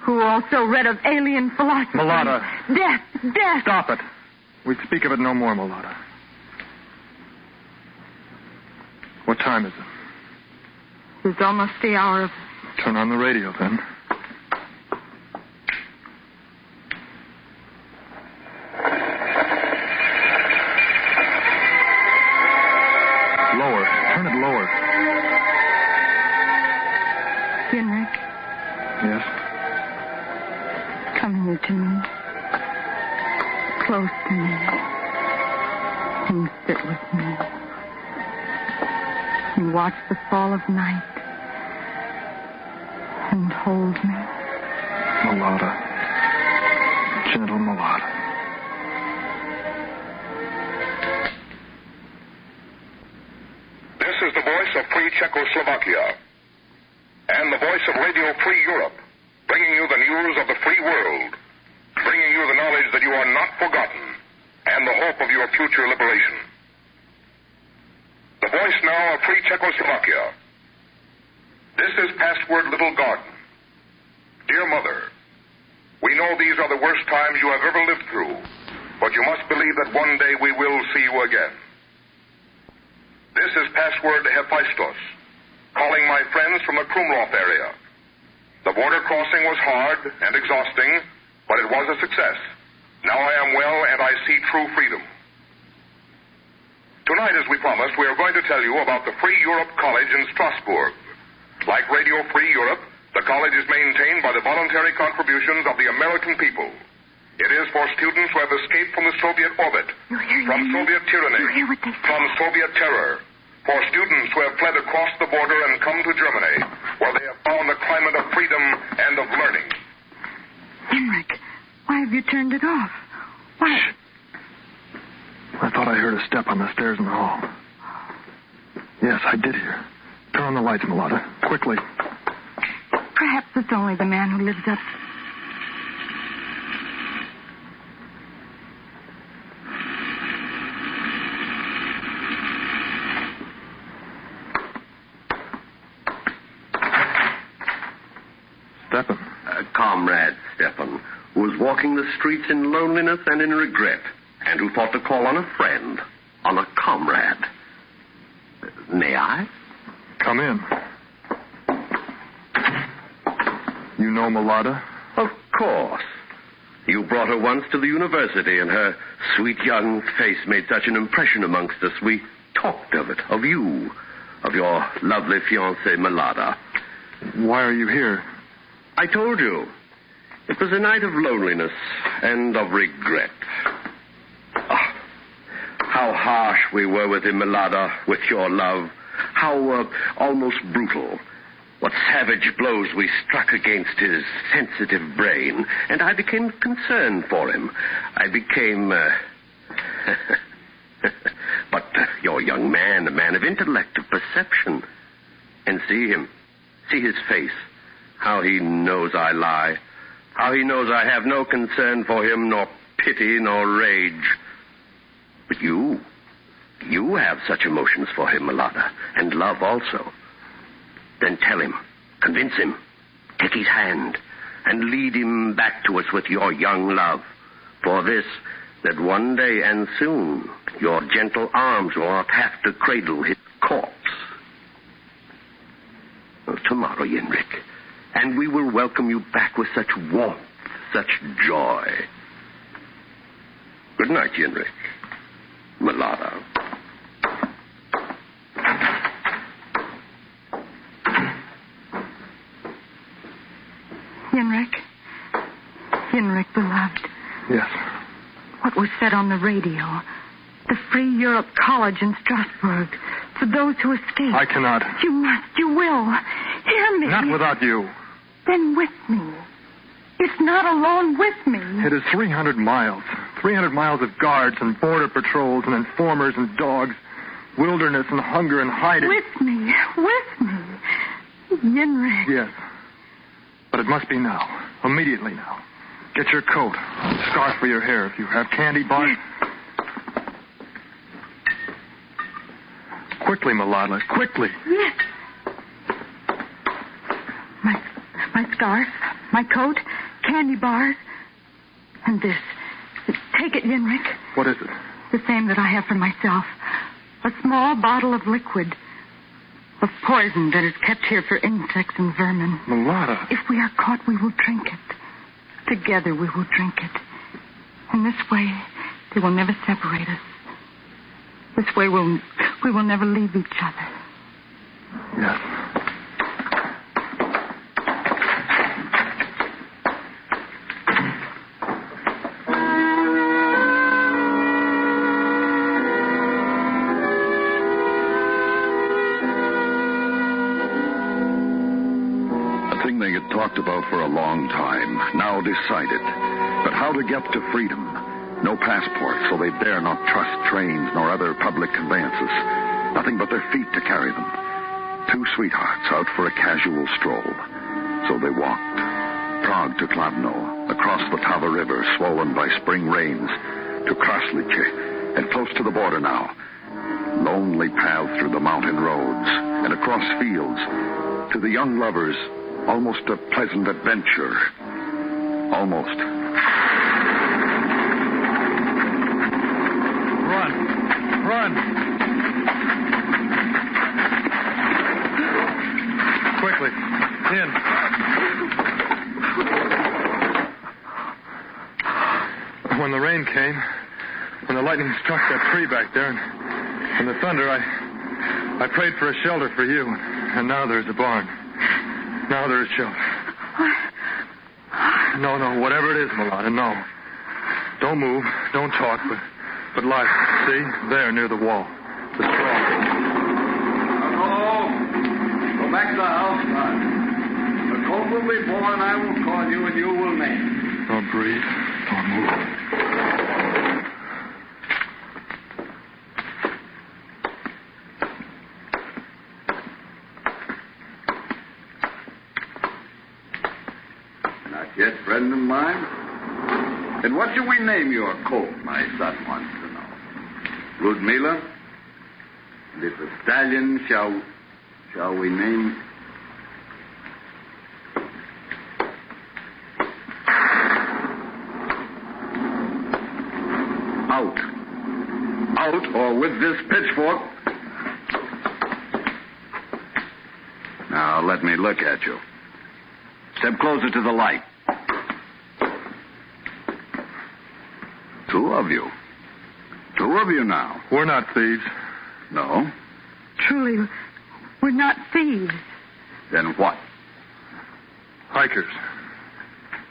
who also read of alien philosophy. Mulata. Death. Stop it. We speak of it no more, Mulata. What time is it? It's almost the hour of... Turn on the radio, then. Lower. Turn it lower. Henrik. Yes? Come here to me. Close to me. And sit with me. And watch the fall of night. And hold me. Mulata. Gentle Mulata. This is the voice Czechoslovakia. And the voice of Radio Free Europe, bringing you the news of the free world, bringing you the knowledge that you are not forgotten, and the hope of your future liberation. The voice now of Free Czechoslovakia. This is Password Little Garden. Dear Mother, we know these are the worst times you have ever lived through, but you must believe that one day we will see you again. This is Password Hephaistos, calling my friends from the Krumlov area. The border crossing was hard and exhausting, but it was a success. Now I am well and I see true freedom. Tonight, as we promised, we are going to tell you about the Free Europe College in Strasbourg. Like Radio Free Europe, the college is maintained by the voluntary contributions of the American people. It is for students who have escaped from the Soviet orbit, from Soviet tyranny, from Soviet terror. For students who have fled across the border and come to Germany, where they have found a climate of freedom and of learning. Henrik, why have you turned it off? Why? I thought I heard a step on the stairs in the hall. Yes, I did hear. Turn on the lights, Mulata. Quickly. Perhaps it's only the man who lives up. Stepan. Comrade Stepan, who was walking the streets in loneliness and in regret, and who thought to call on a friend, on a comrade. May I? Come in. You know Mulata? Of course. You brought her once to the university, and her sweet young face made such an impression amongst us. We talked of it, of you, of your lovely fiancée, Mulata. Why are you here? I told you. It was a night of loneliness and of regret. Oh, how harsh we were with him, Mulata, with your love. How almost brutal. What savage blows we struck against his sensitive brain. And I became concerned for him. I became... But you're a young man, a man of intellect, of perception. And see him. See his face. How he knows I lie. How he knows I have no concern for him, nor pity, nor rage. But you have such emotions for him, Mulata, and love also. Then tell him, convince him, take his hand, and lead him back to us with your young love. For this, that one day and soon, your gentle arms will not have to cradle his corpse. Well, tomorrow, Yenrik, and we will welcome you back with such warmth, such joy. Good night, Yenrik. Mulata. Henrik, beloved. Yes. What was said on the radio. The Free Europe College in Strasbourg. For those who escaped. I cannot. You must. You will. Hear me. Not without you. Then with me. It's not alone with me. It is 300 miles. 300 miles of guards and border patrols and informers and dogs. Wilderness and hunger and hiding. With me. With me. Yenrik. Yes. But it must be now. Immediately now. Get your coat. Scarf for your hair if you have candy bars. Quickly, Mulata. Quickly. Yes. My scarf, my coat, candy bars, and this. Take it, Yenrik. What is it? The same that I have for myself. A small bottle of liquid. Of poison that is kept here for insects and vermin. Mulata. If we are caught, we will drink it. Together we will drink it. In this way, they will never separate us. This way we will never leave each other. Yes. They had talked about for a long time, now decided. But how to get to freedom? No passport, so they dare not trust trains nor other public conveyances. Nothing but their feet to carry them. Two sweethearts out for a casual stroll. So they walked. Prague to Kladno, across the Tava River, swollen by spring rains, to Kraslice, and close to the border now. Lonely paths through the mountain roads, and across fields, to the young lovers, almost a pleasant adventure. Almost. Run! Quickly, in. When the rain came, when the lightning struck that tree back there, and the thunder, I prayed for a shelter for you, and now there's a barn. Now there is shelter. No, whatever it is, Mulata, no. Don't move, don't talk, but lie. See? There, near the wall. The straw. Hello. Go back to the house, son. The colt will be born, I will call you, and you will name. Don't breathe. Don't move. Not yet, friend of mine. And what shall we name your colt, my son wants to know? Ludmila? And if a stallion, shall we name... Out, or with this pitchfork. Now, let me look at you. Step closer to the light. Two of you now. We're not thieves. No? Truly, we're not thieves. Then what? Hikers.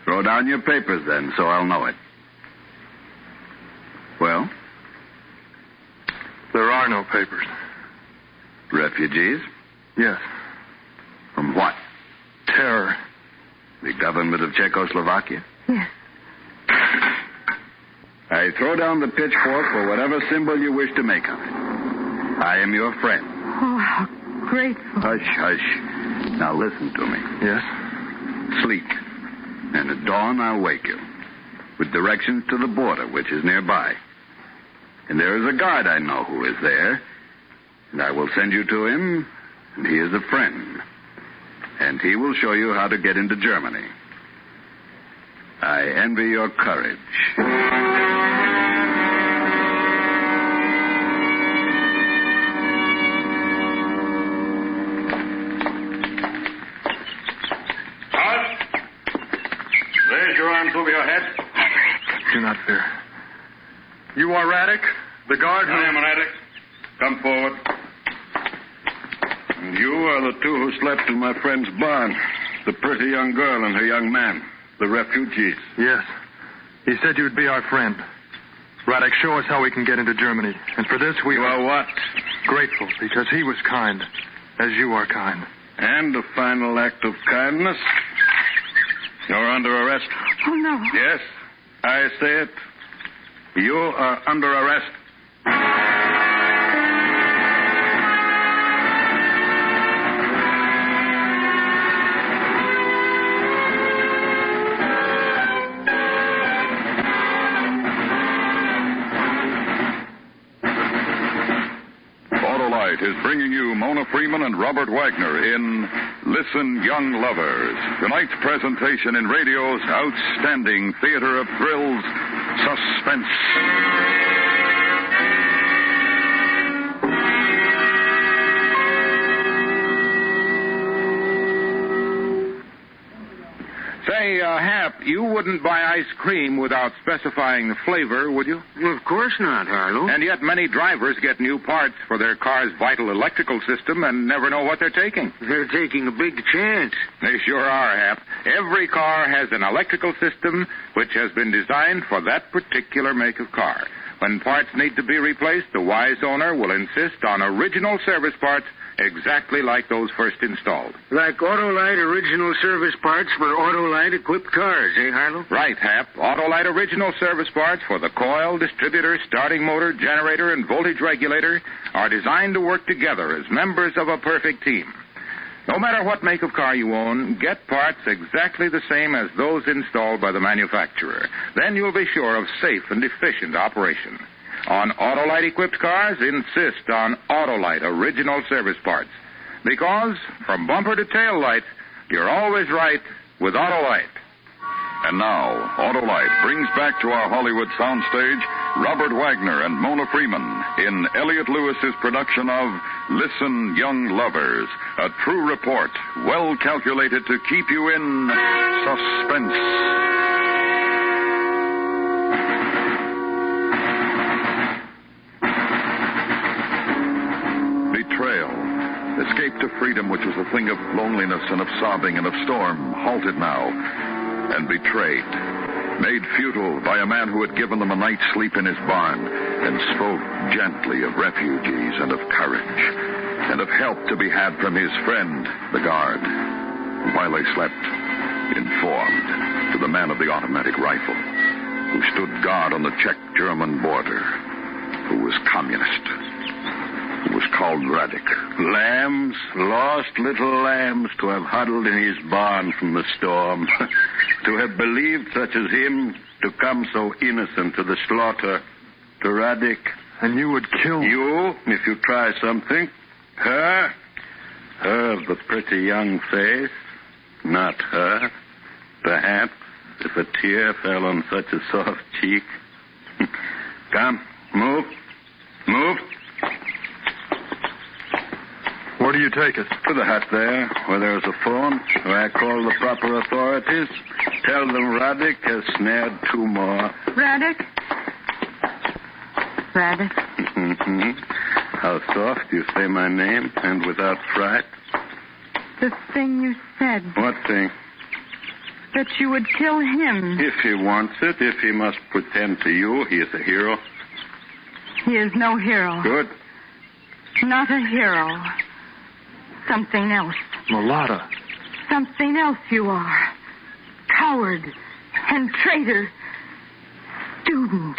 Throw down your papers, then, so I'll know it. Well? There are no papers. Refugees? Yes. From what? Terror. The government of Czechoslovakia? Yes. I throw down the pitchfork for whatever symbol you wish to make of it. I am your friend. Oh, how grateful. Hush. Now listen to me. Yes? Sleep. And at dawn, I'll wake you. With directions to the border, which is nearby. And there is a guard I know who is there. And I will send you to him. And he is a friend. And he will show you how to get into Germany. I envy your courage. Raise your arms over your head. Do not fear. You are Radek, the guard? I am Radek. Come forward. And you are the two who slept in my friend's barn. The pretty young girl and her young man. The refugees. Yes. He said you'd be our friend. Radek, show us how we can get into Germany. And for this we are what? Grateful, because he was kind, as you are kind. And a final act of kindness. You're under arrest. Oh, no. Yes, I say it. You are under arrest. Autolite is bringing you Mona Freeman and Robert Wagner in Listen, Young Lovers. Tonight's presentation in radio's outstanding theater of thrills, Suspense. Say, Hap, you wouldn't buy ice cream without specifying the flavor, would you? Well, of course not, Harlow. And yet many drivers get new parts for their car's vital electrical system and never know what they're taking. They're taking a big chance. They sure are, Hap. Every car has an electrical system which has been designed for that particular make of car. When parts need to be replaced, the wise owner will insist on original service parts exactly like those first installed. Like Autolite original service parts for Autolite-equipped cars, eh, Harlow? Right, Hap. Autolite original service parts for the coil, distributor, starting motor, generator, and voltage regulator are designed to work together as members of a perfect team. No matter what make of car you own, get parts exactly the same as those installed by the manufacturer. Then you'll be sure of safe and efficient operation. On Autolite-equipped cars, insist on Autolite original service parts. Because, from bumper to tail light, you're always right with Autolite. And now, Autolite brings back to our Hollywood soundstage Robert Wagner and Mona Freeman in Elliot Lewis's production of Listen, Young Lovers, a true report well calculated to keep you in suspense. Betrayal. Escape to freedom, which was a thing of loneliness and of sobbing and of storm, halted now. And betrayed, made futile by a man who had given them a night's sleep in his barn and spoke gently of refugees and of courage and of help to be had from his friend, the guard, who, while they slept, informed to the man of the automatic rifle who stood guard on the Czech-German border, who was communist, who was called Radek. Lambs, lost little lambs, to have huddled in his barn from the storm. To have believed such as him to come so innocent to the slaughter. To Radek. And you would kill... You, if you try something. Her of the pretty young face. Not her. Perhaps, if a tear fell on such a soft cheek. Come, move. Move. Where do you take us? To the hut there, where there's a phone, where I call the proper authorities. Tell them Radek has snared 2 more. Radek? Radek? How soft you say my name, and without fright. The thing you said. What thing? That you would kill him. If he wants it, if he must pretend to you, he is a hero. He is no hero. Good. Not a hero. Something else. Mulata. Something else you are. Coward and traitor. Student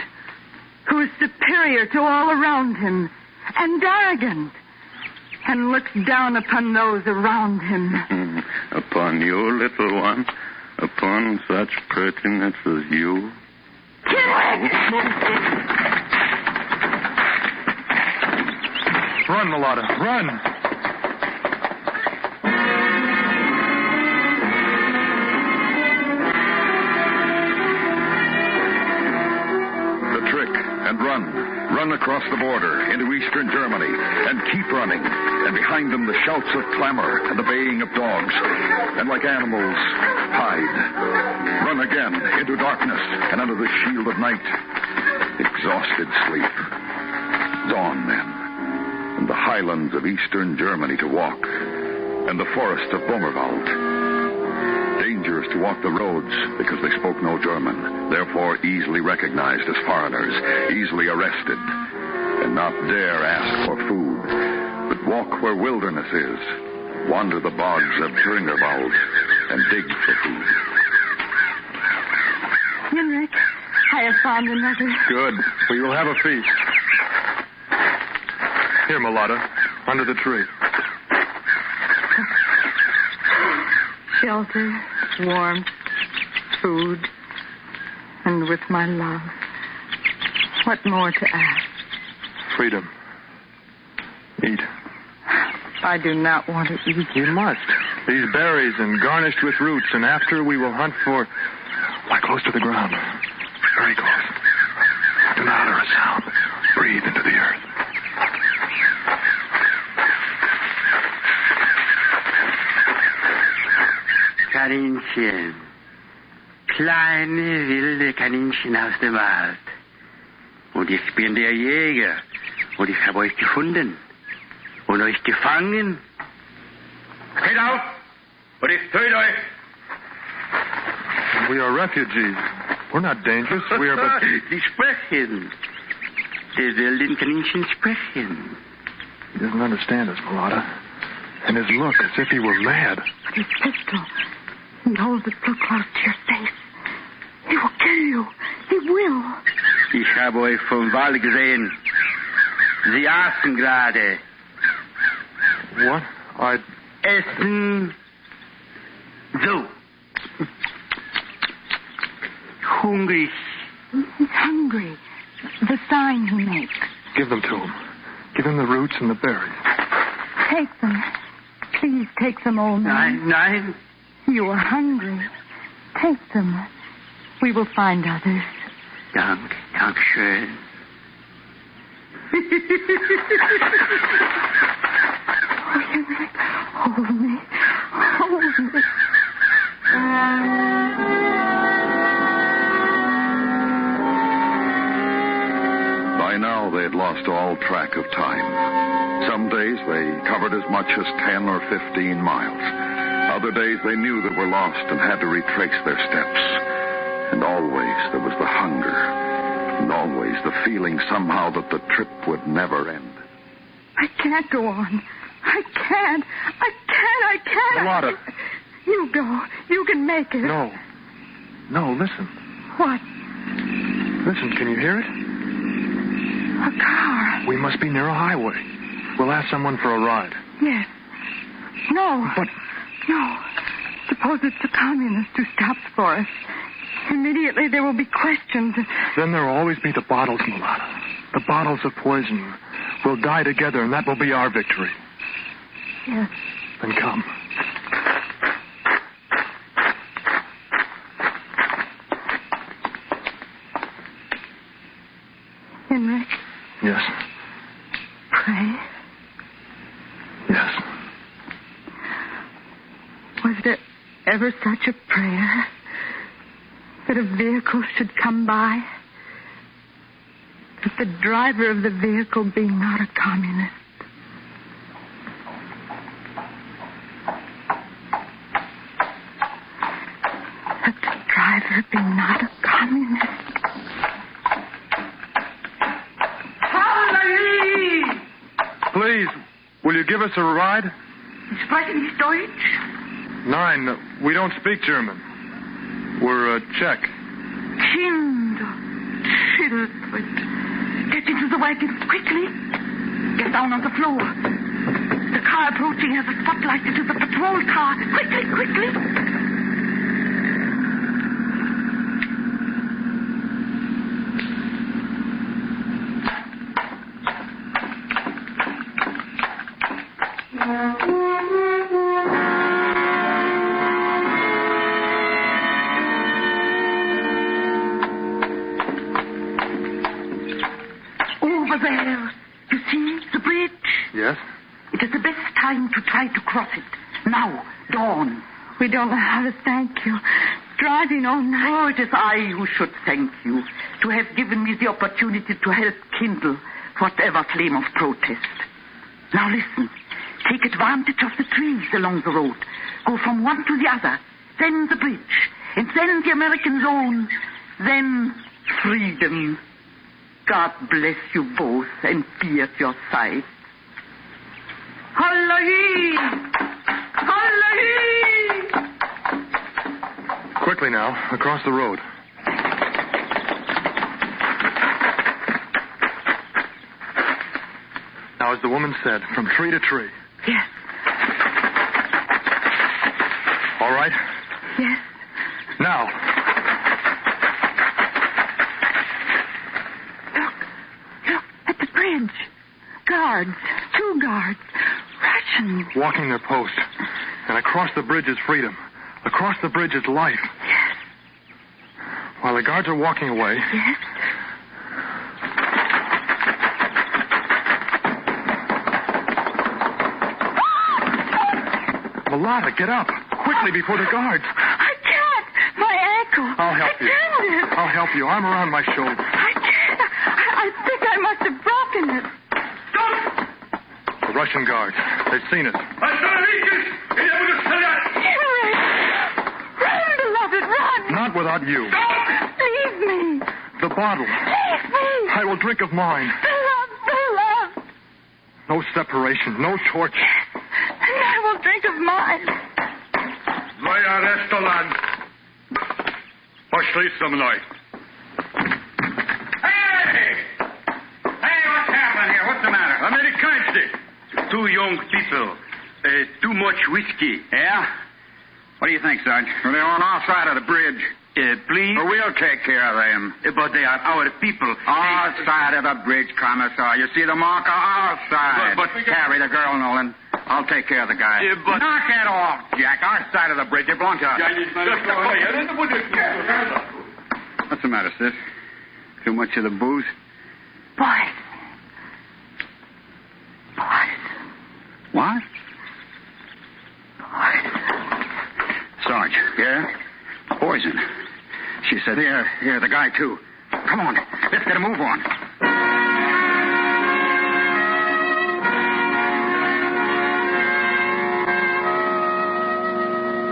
who is superior to all around him and arrogant and looks down upon those around him. Upon you, little one? Upon such pertinence as you? Run, Mulata, run! And run across the border into eastern Germany, and keep running. And behind them the shouts of clamor and the baying of dogs. And like animals, hide. Run again into darkness and under the shield of night. Exhausted sleep. Dawn then, and the highlands of eastern Germany to walk, and the forest of Bommerwald. Dangerous to walk the roads because they spoke no German, therefore easily recognized as foreigners, easily arrested, and not dare ask for food, but walk where wilderness is, wander the bogs of Gringerwald, and dig for food. Henrik, I have found another. Good. We will have a feast. Here, Mulata, under the tree. Shelter, warmth, food, and with my love. What more to ask? Freedom. Eat. I do not want to eat. You must. These berries and garnished with roots, and after we will hunt for... Lie close to the ground. Very close. Do not utter a sound. Breathe into the earth. Kaninchen. Kleine, wilde Kaninchen aus dem Wald. Und ich bin der Jäger. Und ich habe euch gefunden. Und euch gefangen. Steht auf! Und ich töte euch! We are refugees. We're not dangerous. We are but... Sie sprechen. Die wilden Kaninchen sprechen. He doesn't understand us, Mulata. And his look, as if he were mad. His pistol. He holds it so close to your face. He will kill you. He will. Ich habe euch vom Wald gesehen. Sie aßen gerade. What? essen. So. Hungrig. He's hungry. The sign he makes. Give them to him. Give him the roots and the berries. Take them. Please take them, old man. Nein. You are hungry. Take them. We will find others. Dankeschön. Oh, Henry, hold me. Hold me. By now, they had lost all track of time. Some days they covered as much as 10 or 15 miles. Other days they knew they were lost and had to retrace their steps. And always there was the hunger. And always the feeling somehow that the trip would never end. I can't go on. I can't. Mulata. You go. You can make it. No, listen. What? Listen, can you hear it? A car. We must be near a highway. We'll ask someone for a ride. Yes. No. But... No. Suppose it's a communist who stops for us. Immediately there will be questions. Then there will always be the bottles, Mulata. The bottles of poison. We'll die together, and that will be our victory. Yes. Then come. Henrik. Yes. Pray. Yes. Was there ever such a prayer? That a vehicle should come by? That the driver of the vehicle be not a communist? That the driver be not a communist? Please, will you give us a ride? Sprechen Sie Deutsch? Nein, we don't speak German. We're Czech. Kind, children. Get into the wagon quickly. Get down on the floor. The car approaching has a spotlight. It is a patrol car. Quickly. Over there. You see the bridge? Yes? It is the best time to try to cross it. Now, dawn. We don't know how to thank you. Driving all night. Oh, it is I who should thank you to have given me the opportunity to help kindle whatever flame of protest. Now listen. Take advantage of the trees along the road. Go from one to the other. Then the bridge. And then the American zone. Then freedom. God bless you both and be at your side. Holla-hee! Holla-hee! Quickly now, across the road. Now, as the woman said, from tree to tree. Yes. All right? Yes. Now. Look, at the bridge. Guards. 2 guards. Russians. Walking their post. And across the bridge is freedom. Across the bridge is life. Yes. While the guards are walking away. Yes. Mulata, get up. Quickly before the guards. I can't. My ankle. I'll help you. It. I'll help you. Arm around my shoulder. I can't. I think I must have broken it. The Russian guards. They've seen us. Henry! Run, beloved, run! Not without you. Leave me. The bottle. Leave me. I will drink of mine. Beloved. No separation. No torch. And I will drink of mine. Neuer Restaurant. Pошли со мной. Hey! Hey, what's happening here? What's the matter? Amerikanцы. 2 young people. Too much whiskey. Yeah? What do you think, Sarge? Well, they're on our side of the bridge. Please? Well, we'll take care of them. But they are our people. Our side of the bridge, Commissar. You see the marker? Our side. But carry the girl, Nolan. I'll take care of the guy. But... Knock it off, Jack. Our side of the bridge. It belongs to us. What's the matter, sis? Too much of the booze? Boys. What? Sarge. Yeah? Poison. She said, here, the guy, too. Come on. Let's get a move on.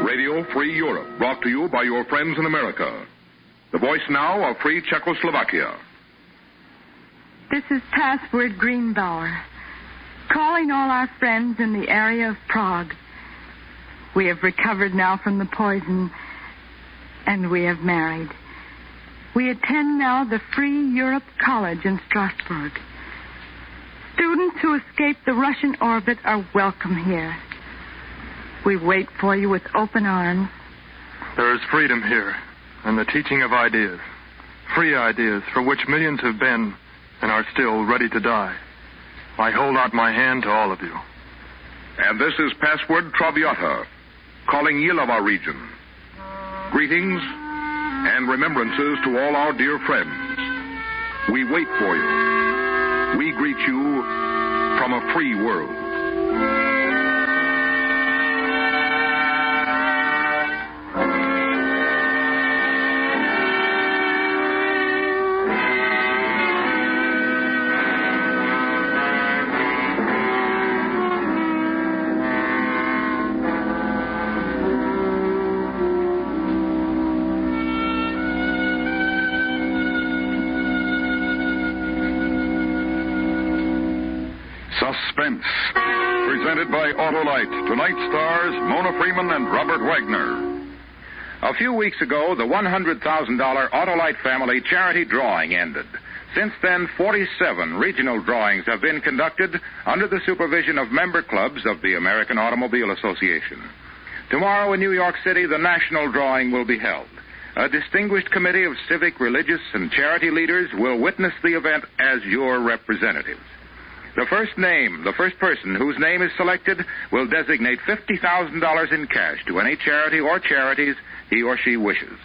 Radio Free Europe, brought to you by your friends in America. The voice now of Free Czechoslovakia. This is Password Greenbauer, calling all our friends in the area of Prague. We have recovered now from the poison, and we have married. We attend now the Free Europe College in Strasbourg. Students who escaped the Russian orbit are welcome here. We wait for you with open arms. There is freedom here, and the teaching of ideas. Free ideas for which millions have been and are still ready to die. I hold out my hand to all of you. And this is Password Traviata, calling Yilova region. Greetings and remembrances to all our dear friends. We wait for you. We greet you from a free world. Suspense, presented by Autolite. Tonight stars Mona Freeman and Robert Wagner. A few weeks ago, the $100,000 Autolite family charity drawing ended. Since then, 47 regional drawings have been conducted under the supervision of member clubs of the American Automobile Association. Tomorrow in New York City, the national drawing will be held. A distinguished committee of civic, religious, and charity leaders will witness the event as your representatives. The first person whose name is selected will designate $50,000 in cash to any charity or charities he or she wishes.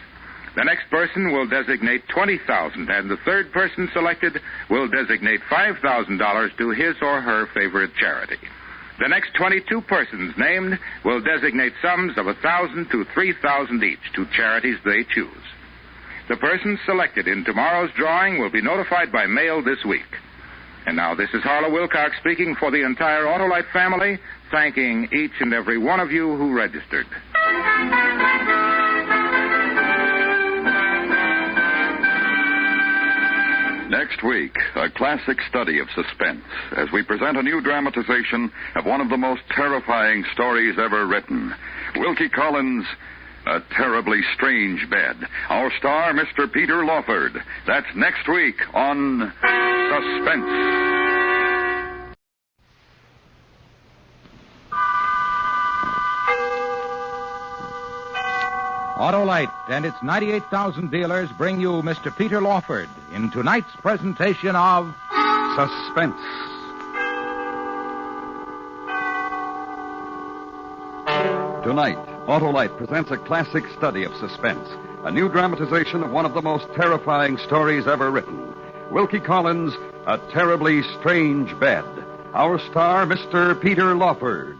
The next person will designate $20,000, and the third person selected will designate $5,000 to his or her favorite charity. The next 22 persons named will designate sums of $1,000 to $3,000 each to charities they choose. The persons selected in tomorrow's drawing will be notified by mail this week. And now this is Harlow Wilcox speaking for the entire Autolite family, thanking each and every one of you who registered. Next week, a classic study of suspense as we present a new dramatization of one of the most terrifying stories ever written. Wilkie Collins' A Terribly Strange Bed. Our star, Mr. Peter Lawford. That's next week on Suspense. Autolite and its 98,000 dealers bring you Mr. Peter Lawford in tonight's presentation of Suspense. Tonight, Autolite presents a classic study of suspense, a new dramatization of one of the most terrifying stories ever written. Wilkie Collins' A Terribly Strange Bed. Our star, Mr. Peter Lawford.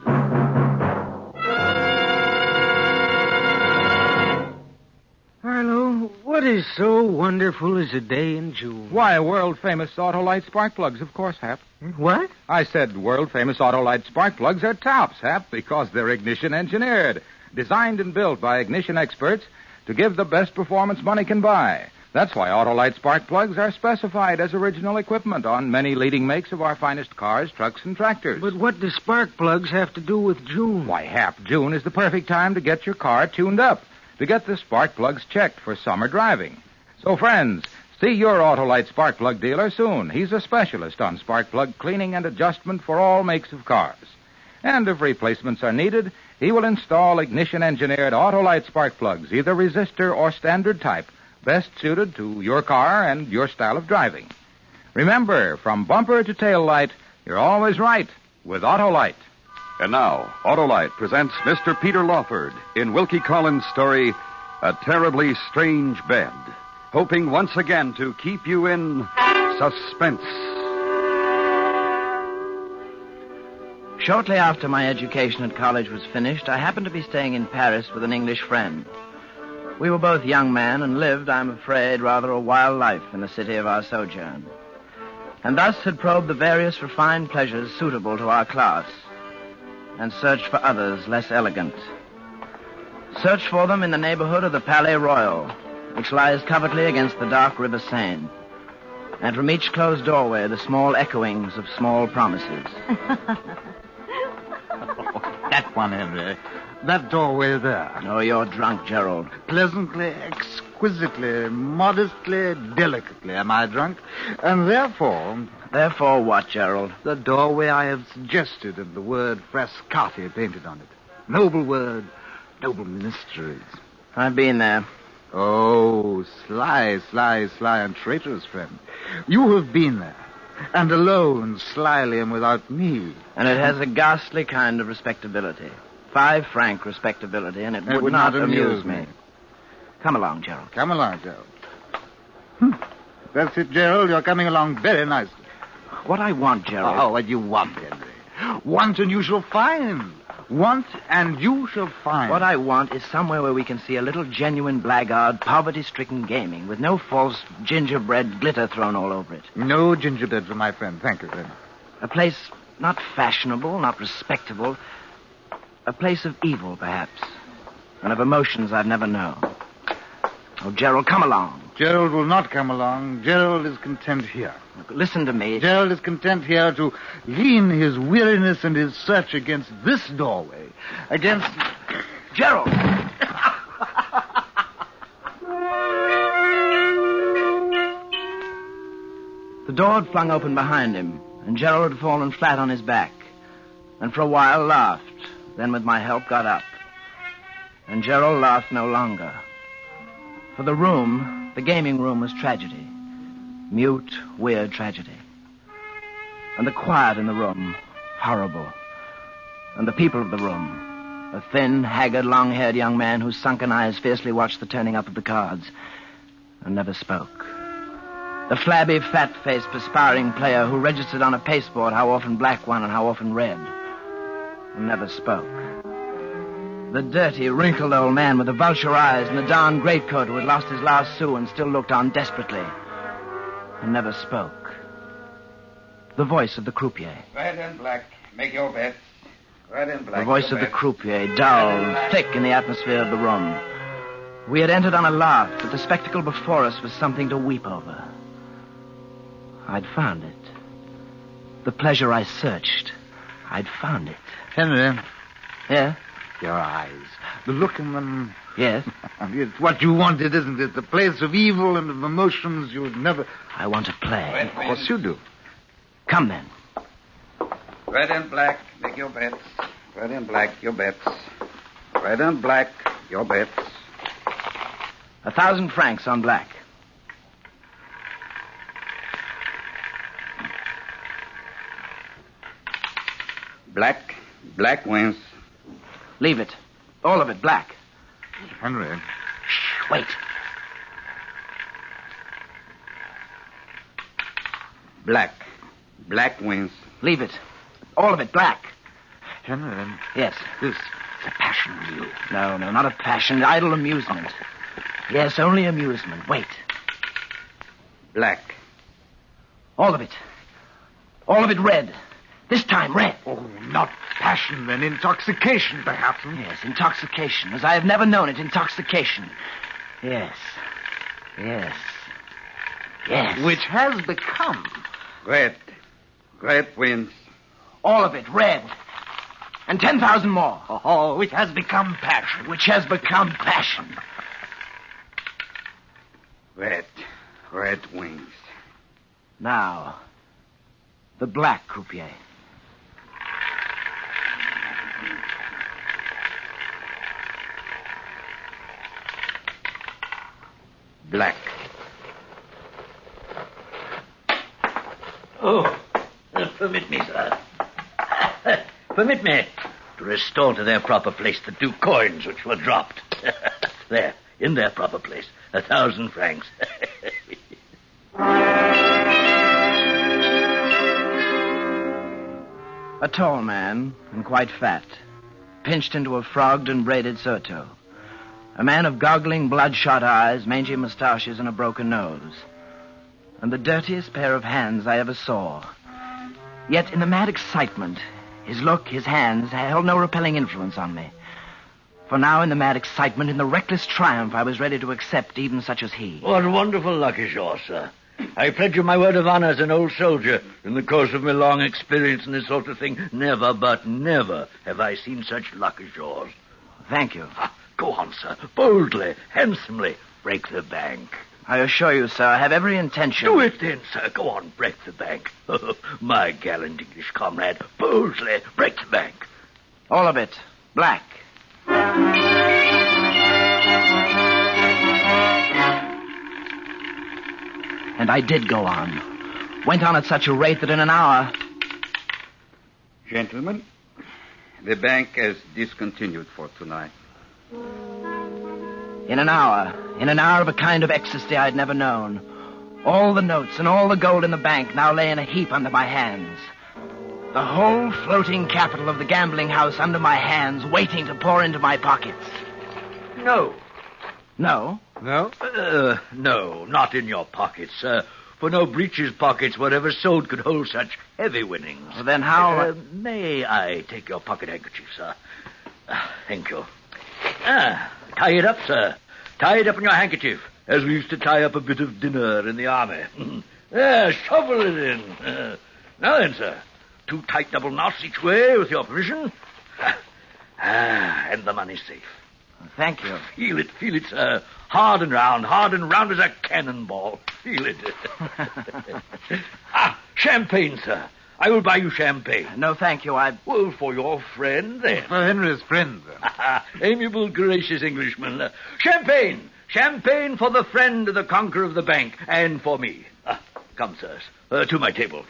Harlow, what is so wonderful as a day in June? Why, world-famous Autolite spark plugs, of course, Hap. What? I said world-famous Autolite spark plugs are tops, Hap, because they're ignition-engineered, designed and built by ignition experts to give the best performance money can buy. That's why Autolite spark plugs are specified as original equipment on many leading makes of our finest cars, trucks, and tractors. But what do spark plugs have to do with June? Why, Hap, June is the perfect time to get your car tuned up, to get the spark plugs checked for summer driving. So, friends, see your Autolite spark plug dealer soon. He's a specialist on spark plug cleaning and adjustment for all makes of cars. And if replacements are needed, he will install ignition-engineered Autolite spark plugs, either resistor or standard type, best suited to your car and your style of driving. Remember, from bumper to tail light, you're always right with Autolite. And now, Autolite presents Mr. Peter Lawford in Wilkie Collins' story, A Terribly Strange Bed, hoping once again to keep you in suspense. Shortly after my education at college was finished, I happened to be staying in Paris with an English friend. We were both young men and lived, I'm afraid, rather a wild life in the city of our sojourn, and thus had probed the various refined pleasures suitable to our class, and searched for others less elegant. Searched for them in the neighborhood of the Palais Royal, which lies covertly against the dark River Seine, and from each closed doorway the small echoings of small promises. That one, Henry. That doorway there. Oh, you're drunk, Gerald. Pleasantly, exquisitely, modestly, delicately am I drunk. And therefore... Therefore what, Gerald? The doorway I have suggested and the word Frascati painted on it. Noble word, noble mysteries. I've been there. Oh, sly and traitorous friend. You have been there. And alone, slyly and without me. And it has a ghastly kind of respectability. 5 franc respectability, and it would not amuse me. Come along, Gerald. Come along, Gerald. That's it, Gerald. You're coming along very nicely. What I want, Gerald... Oh, what you want, Henry. Want and you shall find. Want and you shall find. What I want is somewhere where we can see a little genuine blackguard, poverty-stricken gaming, with no false gingerbread glitter thrown all over it. No gingerbread for my friend. Thank you, then. A place not fashionable, not respectable. A place of evil, perhaps. And of emotions I've never known. Oh, Gerald, come along. Gerald will not come along. Gerald is content here. Look, listen to me. Gerald is content here to lean his weariness and his search against this doorway. Against... Gerald! The door had flung open behind him, and Gerald had fallen flat on his back, and for a while laughed, then with my help got up. And Gerald laughed no longer. For the room, the gaming room, was tragedy. Mute, weird tragedy. And the quiet in the room, horrible. And the people of the room, a thin, haggard, long-haired young man whose sunken eyes fiercely watched the turning up of the cards and never spoke. The flabby, fat-faced, perspiring player who registered on a pasteboard how often black won and how often red and never spoke. The dirty, wrinkled old man with the vulture eyes and the darn greatcoat who had lost his last sou and still looked on desperately and never spoke. The voice of the croupier. Red and black, make your bets. Red and black. The voice of the croupier, dull, thick in the atmosphere of the room. We had entered on a laugh, but the spectacle before us was something to weep over. I'd found it. The pleasure I searched, I'd found it. Henry. Yeah? Your eyes. The look in them. Yes? It's what you wanted, isn't it? The place of evil and of emotions you would never... I want to play. Of course you do. Come then. Red and black, make your bets. Red and black, your bets. Red and black, your bets. 1,000 francs on black. Black wins. Leave it. All of it, black. Henry. Shh, wait. Black wins. Leave it. All of it, black. Henry. Yes. This is a passion for you. No, not a passion. Idle amusement. Yes, only amusement. Wait. Black. All of it. All of it red. This time red. Oh, not passion, then. Intoxication, perhaps. Yes, intoxication. As I have never known it, intoxication. Yes. Which has become... Red wins. All of it red. And 10,000 more. Oh, which has become passion. Which has become passion. Red wins. Now, the black croupier. Black. Oh, permit me, sir. Permit me to restore to their proper place the 2 coins which were dropped. There, in their proper place. 1,000 francs. A tall man, and quite fat, pinched into a frogged and braided surtout. A man of goggling, bloodshot eyes, mangy moustaches, and a broken nose. And the dirtiest pair of hands I ever saw. Yet in the mad excitement, his look, his hands, held no repelling influence on me. For now, in the mad excitement, in the reckless triumph, I was ready to accept even such as he. What wonderful luck is yours, sir. I pledge you my word of honor as an old soldier. In the course of my long experience in this sort of thing, never, but never have I seen such luck as yours. Thank you. Go on, sir. Boldly, handsomely, break the bank. I assure you, sir, I have every intention. Do it then, sir. Go on, break the bank. My gallant English comrade, boldly break the bank. All of it. Black. And I did go on. Went on at such a rate that in an hour... Gentlemen, the bank has discontinued for tonight. In an hour of a kind of ecstasy I'd never known, all the notes and all the gold in the bank now lay in a heap under my hands. The whole floating capital of the gambling house under my hands, waiting to pour into my pockets. No. No? No? No, not in your pockets, sir. For no breeches pockets were ever sewed could hold such heavy winnings. Well, then how... May I take your pocket handkerchief, sir? Thank you. Tie it up, sir. Tie it up in your handkerchief, as we used to tie up a bit of dinner in the army. Shovel it in. Now then, sir. 2 tight double knots each way, with your permission. And the money's safe. Thank you. Feel it, sir. Hard and round as a cannonball. Feel it. Champagne, sir. I will buy you champagne. No, thank you. Well, for your friend, then. For Henry's friend, then. Amiable, gracious Englishman. Champagne! Champagne for the friend of the conqueror of the bank, and for me. Come, sirs, to my table.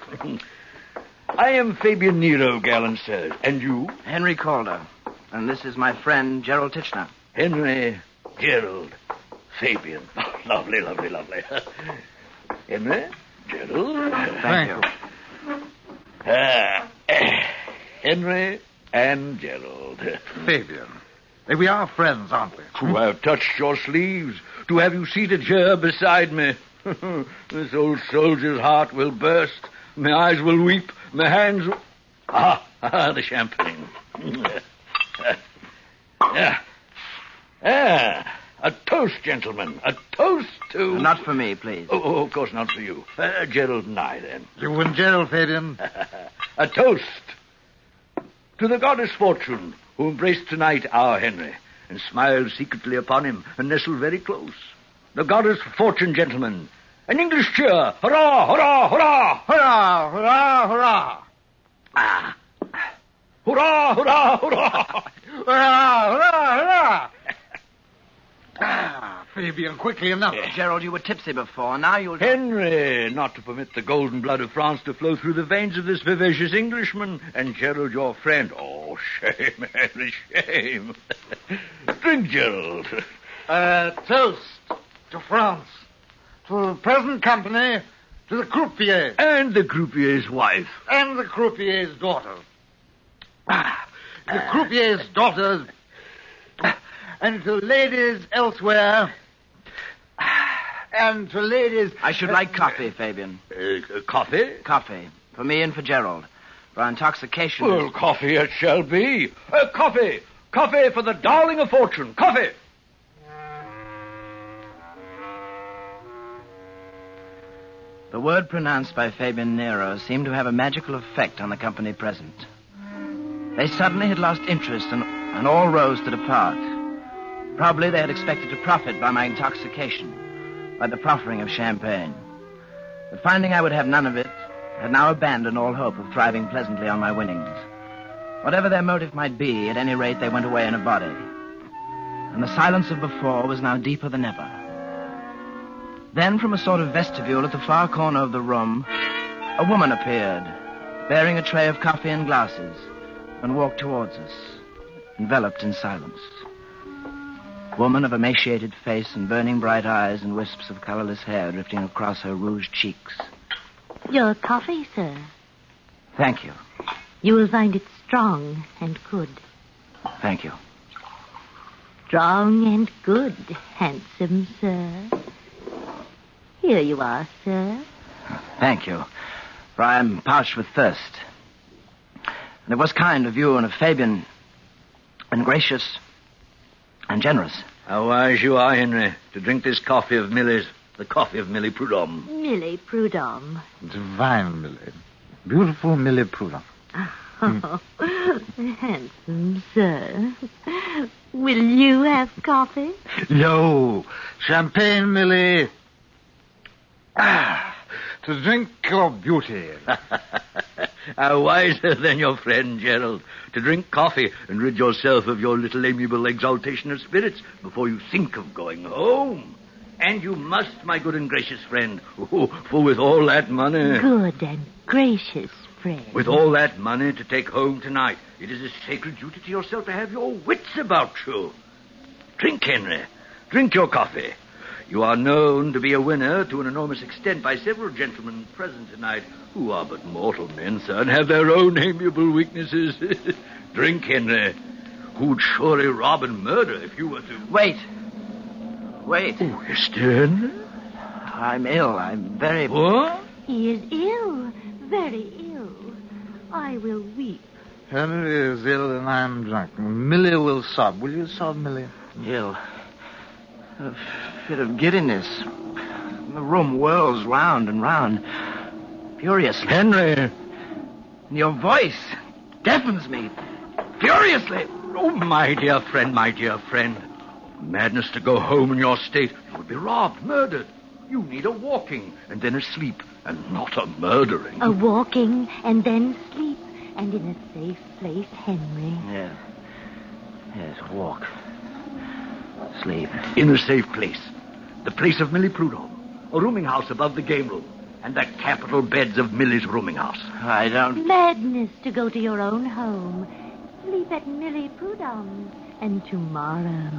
I am Fabian Nero, gallant sirs. And you? Henry Calder. And this is my friend, Gerald Titchener. Henry, Gerald, Fabian. Oh, lovely, lovely, lovely. Henry, Gerald. Thank you. Henry and Gerald. Fabian. We are friends, aren't we? To have touched your sleeves, to have you seated here beside me. This old soldier's heart will burst. My eyes will weep. My hands will... the champagne. A toast, gentlemen. A toast to... Not for me, please. Oh, of course not for you. Gerald and I, then. You and Gerald, Fabian. A toast to the goddess Fortune, who embraced tonight our Henry, and smiled secretly upon him, and nestled very close. The goddess Fortune, gentlemen. An English cheer. Hurrah, hurrah, hurrah! Hurrah, hurrah, hurrah! Hurrah, hurrah, hurrah! Hurrah, hurrah, hurrah! Fabian, quickly enough. Gerald, you were tipsy before. Now you'll... Henry, not to permit the golden blood of France to flow through the veins of this vivacious Englishman. And Gerald, your friend. Oh, shame, Henry, shame. Drink, Gerald. Toast to France. To the present company. To the croupier. And the croupier's wife. And the croupier's daughter. The croupier's daughters. And to ladies elsewhere. And to ladies... I should like coffee, Fabian. Coffee? Coffee. For me and for Gerald. For our intoxication... Well, coffee it shall be. Coffee. Coffee for the darling of Fortune. Coffee. The word pronounced by Fabian Nero seemed to have a magical effect on the company present. They suddenly had lost interest and all rose to depart. Probably they had expected to profit by my intoxication, by the proffering of champagne. But finding I would have none of it, had now abandoned all hope of thriving pleasantly on my winnings. Whatever their motive might be, at any rate they went away in a body. And the silence of before was now deeper than ever. Then, from a sort of vestibule at the far corner of the room, a woman appeared, bearing a tray of coffee and glasses, and walked towards us, enveloped in silence. Woman of emaciated face and burning bright eyes and wisps of colorless hair drifting across her rouged cheeks. Your coffee, sir. Thank you. You will find it strong and good. Thank you. Strong and good, handsome sir. Here you are, sir. Thank you, for I am parched with thirst. And it was kind of you and of Fabian, and gracious and generous. How wise you are, Henry, to drink this coffee of Millie's, the coffee of Millie Prudhomme. Millie Prudhomme. Divine Millie. Beautiful Millie Prudhomme. Oh, handsome sir. Will you have coffee? No. Champagne, Millie. To drink your beauty. How wiser than your friend, Gerald, to drink coffee and rid yourself of your little amiable exaltation of spirits before you think of going home. And you must, my good and gracious friend, for with all that money... Good and gracious friend. With all that money to take home tonight, it is a sacred duty to yourself to have your wits about you. Drink, Henry. Drink your coffee. You are known to be a winner to an enormous extent by several gentlemen present tonight who are but mortal men, sir, and have their own amiable weaknesses. Drink, Henry. Who'd surely rob and murder if you were to... Wait. Oh, Mr. Henry? I'm ill. I'm very... What? He is ill. Very ill. I will weep. Henry is ill and I'm drunk. Millie will sob. Will you sob, Millie? Ill. A fit of giddiness. The room whirls round and round. Furiously. Henry! And your voice deafens me. Furiously. Oh, my dear friend, my dear friend. Madness to go home in your state. You would be robbed, murdered. You need a walking and then a sleep, and not a murdering. A walking and then sleep, and in a safe place, Henry. Yes, walk. Sleep. In a safe place. The place of Millie Prudhomme. A rooming house above the game room. And the capital beds of Millie's rooming house. I don't... Madness to go to your own home. Sleep at Millie Prudhomme's. And tomorrow...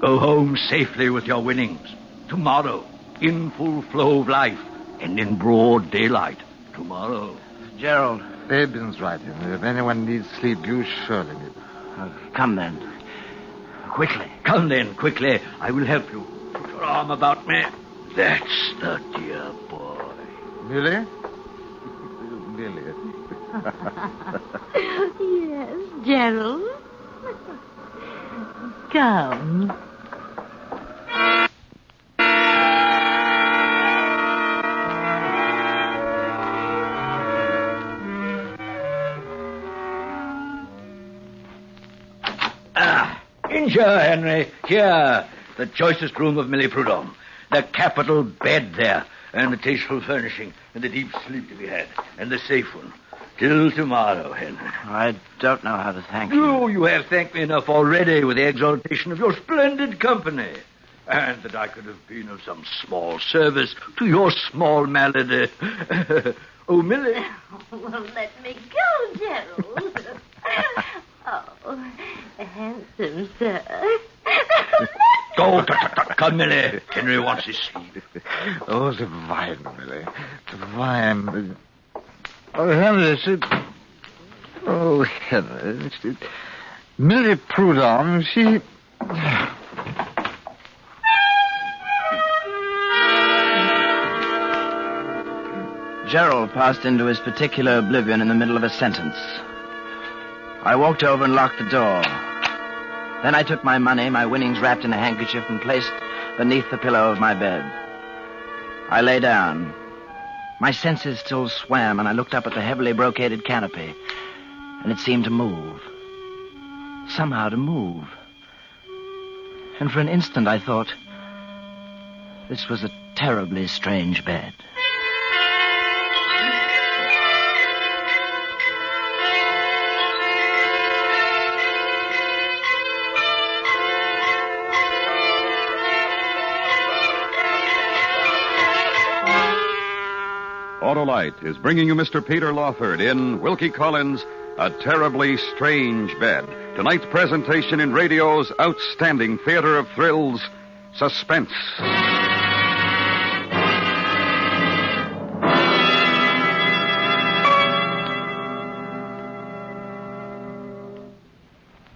Go home safely with your winnings. Tomorrow, in full flow of life. And in broad daylight. Tomorrow. Gerald. Fabian's right, Henry. If anyone needs sleep, you surely need. Come then. Quickly. Come then, quickly. I will help you. Put your arm about me. That's the dear boy. Millie? Millie. Yes, Gerald. Come. Here, Henry. Here. The choicest room of Millie Prudhomme. The capital bed there. And the tasteful furnishing. And the deep sleep to be had. And the safe one. Till tomorrow, Henry. I don't know how to thank you. You have thanked me enough already with the exaltation of your splendid company. And that I could have been of some small service to your small malady. Oh, Millie. Well, let me go, Gerald. Oh, handsome sir. Go, come, Millie. Henry wants his sleep. Oh, divine, Millie. Divine. Oh, Henry, Oh, Henry. Millie Prudhomme, she... Gerald passed into his particular oblivion in the middle of a sentence. I walked over and locked the door. Then I took my money, my winnings wrapped in a handkerchief, and placed beneath the pillow of my bed. I lay down. My senses still swam, and I looked up at the heavily brocaded canopy, and it seemed to move. Somehow to move. And for an instant I thought, this was a terribly strange bed. Autolite is bringing you Mr. Peter Lawford in Wilkie Collins' A Terribly Strange Bed. Tonight's presentation in radio's outstanding theater of thrills, Suspense.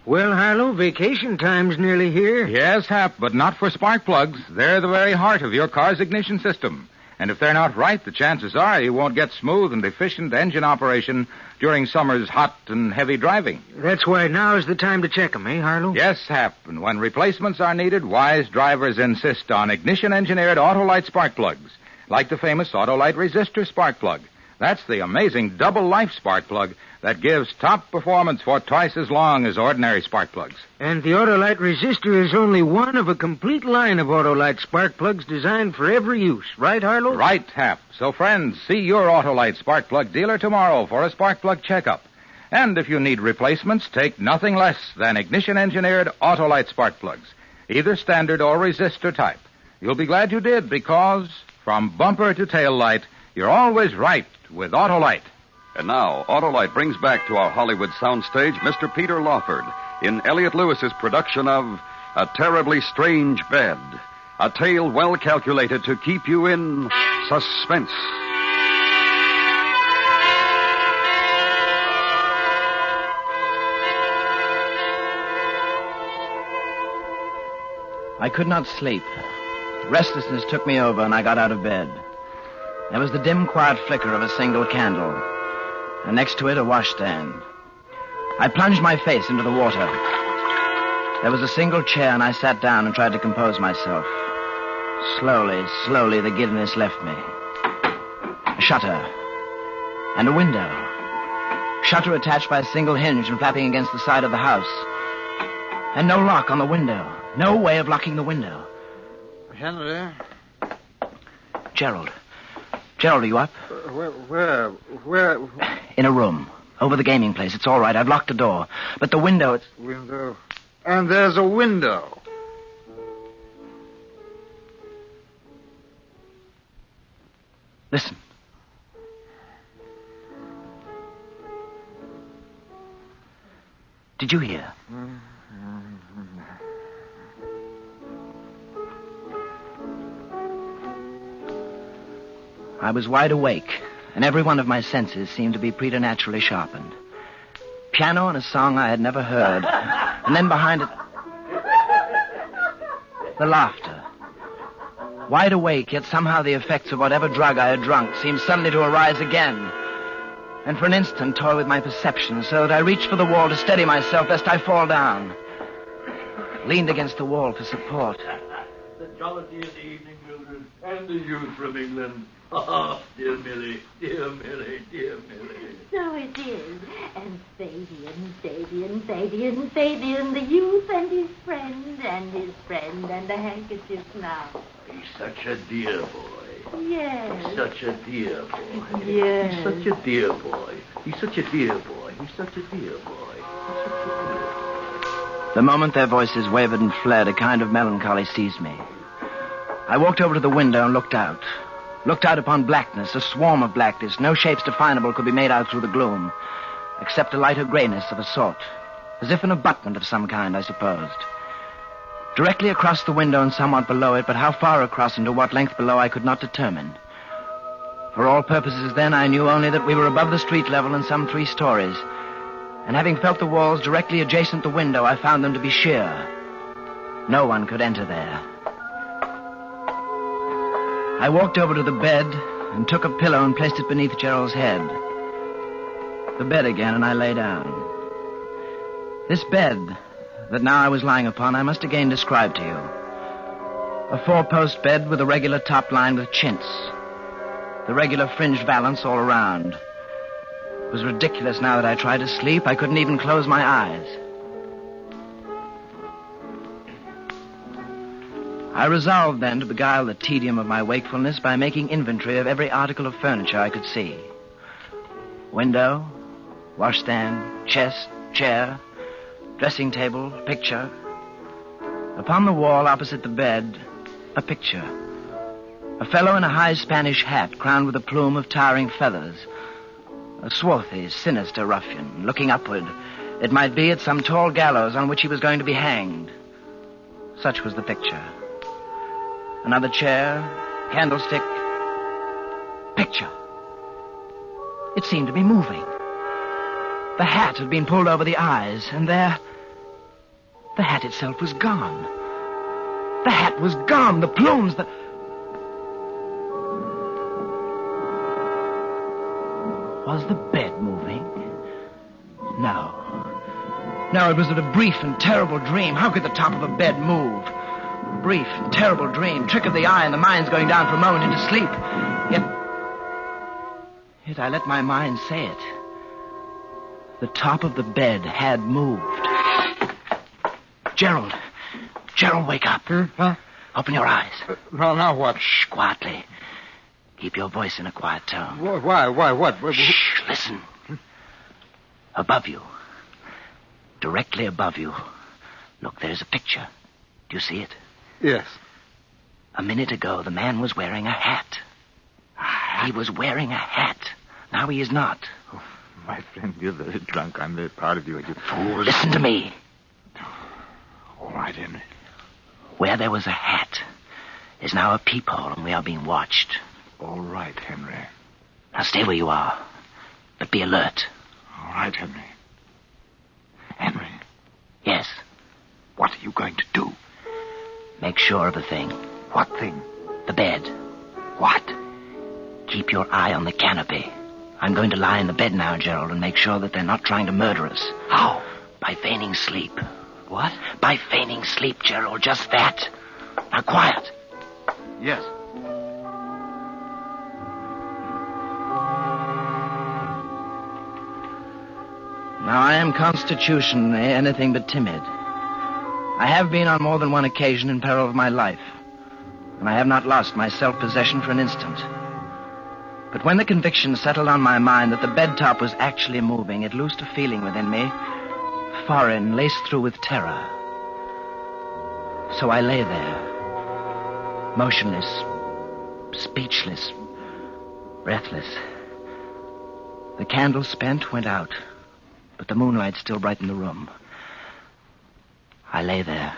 Well, Harlow, vacation time's nearly here. Yes, Hap, but not for spark plugs. They're the very heart of your car's ignition system. And if they're not right, the chances are you won't get smooth and efficient engine operation during summer's hot and heavy driving. That's why now is the time to check 'em, eh, Harlow? Yes, Hap, and when replacements are needed, wise drivers insist on ignition-engineered Autolite spark plugs, like the famous Autolite resistor spark plug. That's the amazing double-life spark plug that gives top performance for twice as long as ordinary spark plugs. And the Autolite resistor is only one of a complete line of Autolite spark plugs designed for every use. Right, Harlow? Right, Hap. So, friends, see your Autolite spark plug dealer tomorrow for a spark plug checkup. And if you need replacements, take nothing less than ignition-engineered Autolite spark plugs, either standard or resistor type. You'll be glad you did, because from bumper to tail light, you're always right with Autolite. And now, Autolite brings back to our Hollywood soundstage Mr. Peter Lawford in Elliot Lewis's production of A Terribly Strange Bed, a tale well calculated to keep you in suspense. I could not sleep. Restlessness took me over, and I got out of bed. There was the dim, quiet flicker of a single candle, and next to it, a washstand. I plunged my face into the water. There was a single chair, and I sat down and tried to compose myself. Slowly, the giddiness left me. A shutter. And a window. Shutter attached by a single hinge and flapping against the side of the house. And no lock on the window. No way of locking the window. Henry? Gerald, are you up? Where? In a room. Over the gaming place. It's all right. I've locked the door. But the window, it's... Window. And there's a window. Listen. Did you hear? I was wide awake, and every one of my senses seemed to be preternaturally sharpened. Piano and a song I had never heard, and then behind it, the laughter. Wide awake, yet somehow the effects of whatever drug I had drunk seemed suddenly to arise again, and for an instant toy with my perception, so that I reached for the wall to steady myself lest I fall down. Leaned against the wall for support. The jollity of the evening, Mildred, and the youth from England. Oh, dear Millie, dear Millie, dear Millie. So it is. And Fabian, the youth and his friend, and the handkerchief now. He's such a dear boy. Yes. He's such a dear boy. Yes. He's such a dear boy. He's such a dear boy. He's such a dear boy. He's such a dear boy. The moment their voices wavered and fled, a kind of melancholy seized me. I walked over to the window and looked out. Looked out upon blackness, a swarm of blackness. No shapes definable could be made out through the gloom, except a lighter grayness of a sort, as if an abutment of some kind, I supposed. Directly across the window and somewhat below it, but how far across and to what length below I could not determine. For all purposes then, I knew only that we were above the street level in some 3 stories, and having felt the walls directly adjacent the window, I found them to be sheer. No one could enter there. I walked over to the bed and took a pillow and placed it beneath Gerald's head. The bed again, and I lay down. This bed that now I was lying upon, I must again describe to you. A 4-post bed with a regular top lined with chintz. The regular fringed valance all around. It was ridiculous now that I tried to sleep. I couldn't even close my eyes. I resolved then to beguile the tedium of my wakefulness by making inventory of every article of furniture I could see. Window, washstand, chest, chair, dressing table, picture. Upon the wall opposite the bed, a picture. A fellow in a high Spanish hat crowned with a plume of towering feathers. A swarthy, sinister ruffian, looking upward, it might be, at some tall gallows on which he was going to be hanged. Such was the picture. Another chair, candlestick, picture. It seemed to be moving. The hat had been pulled over the eyes, and there, the hat itself was gone. The hat was gone, the plumes, Was the bed moving? No. No, it was but a brief and terrible dream. How could the top of a bed move? Brief and terrible dream. Trick of the eye and the mind's going down for a moment into sleep. Yet I let my mind say it. The top of the bed had moved. Gerald, wake up. Huh? Open your eyes. Now what? Shh, quietly. Keep your voice in a quiet tone. Why? What? Shh, listen. Above you. Directly above you. Look, there's a picture. Do you see it? Yes. A minute ago, the man was wearing a hat. He was wearing a hat. Now he is not. Oh, my friend, you're very drunk. I'm very proud of you. Fool, listen to me. All right, Henry. Where there was a hat is now a peephole, and we are being watched. All right, Henry. Now stay where you are, but be alert. All right, Henry. Henry. Yes? What are you going to do? Make sure of a thing. What thing? The bed. What? Keep your eye on the canopy. I'm going to lie in the bed now, Gerald, and make sure that they're not trying to murder us. How? By feigning sleep. What? By feigning sleep, Gerald. Just that. Now, quiet. Yes. Now, I am constitutionally anything but timid. I have been on more than one occasion in peril of my life, and I have not lost my self-possession for an instant. But when the conviction settled on my mind that the bed top was actually moving, it loosed a feeling within me, foreign, laced through with terror. So I lay there, motionless, speechless, breathless. The candle spent went out, but the moonlight still brightened the room. I lay there.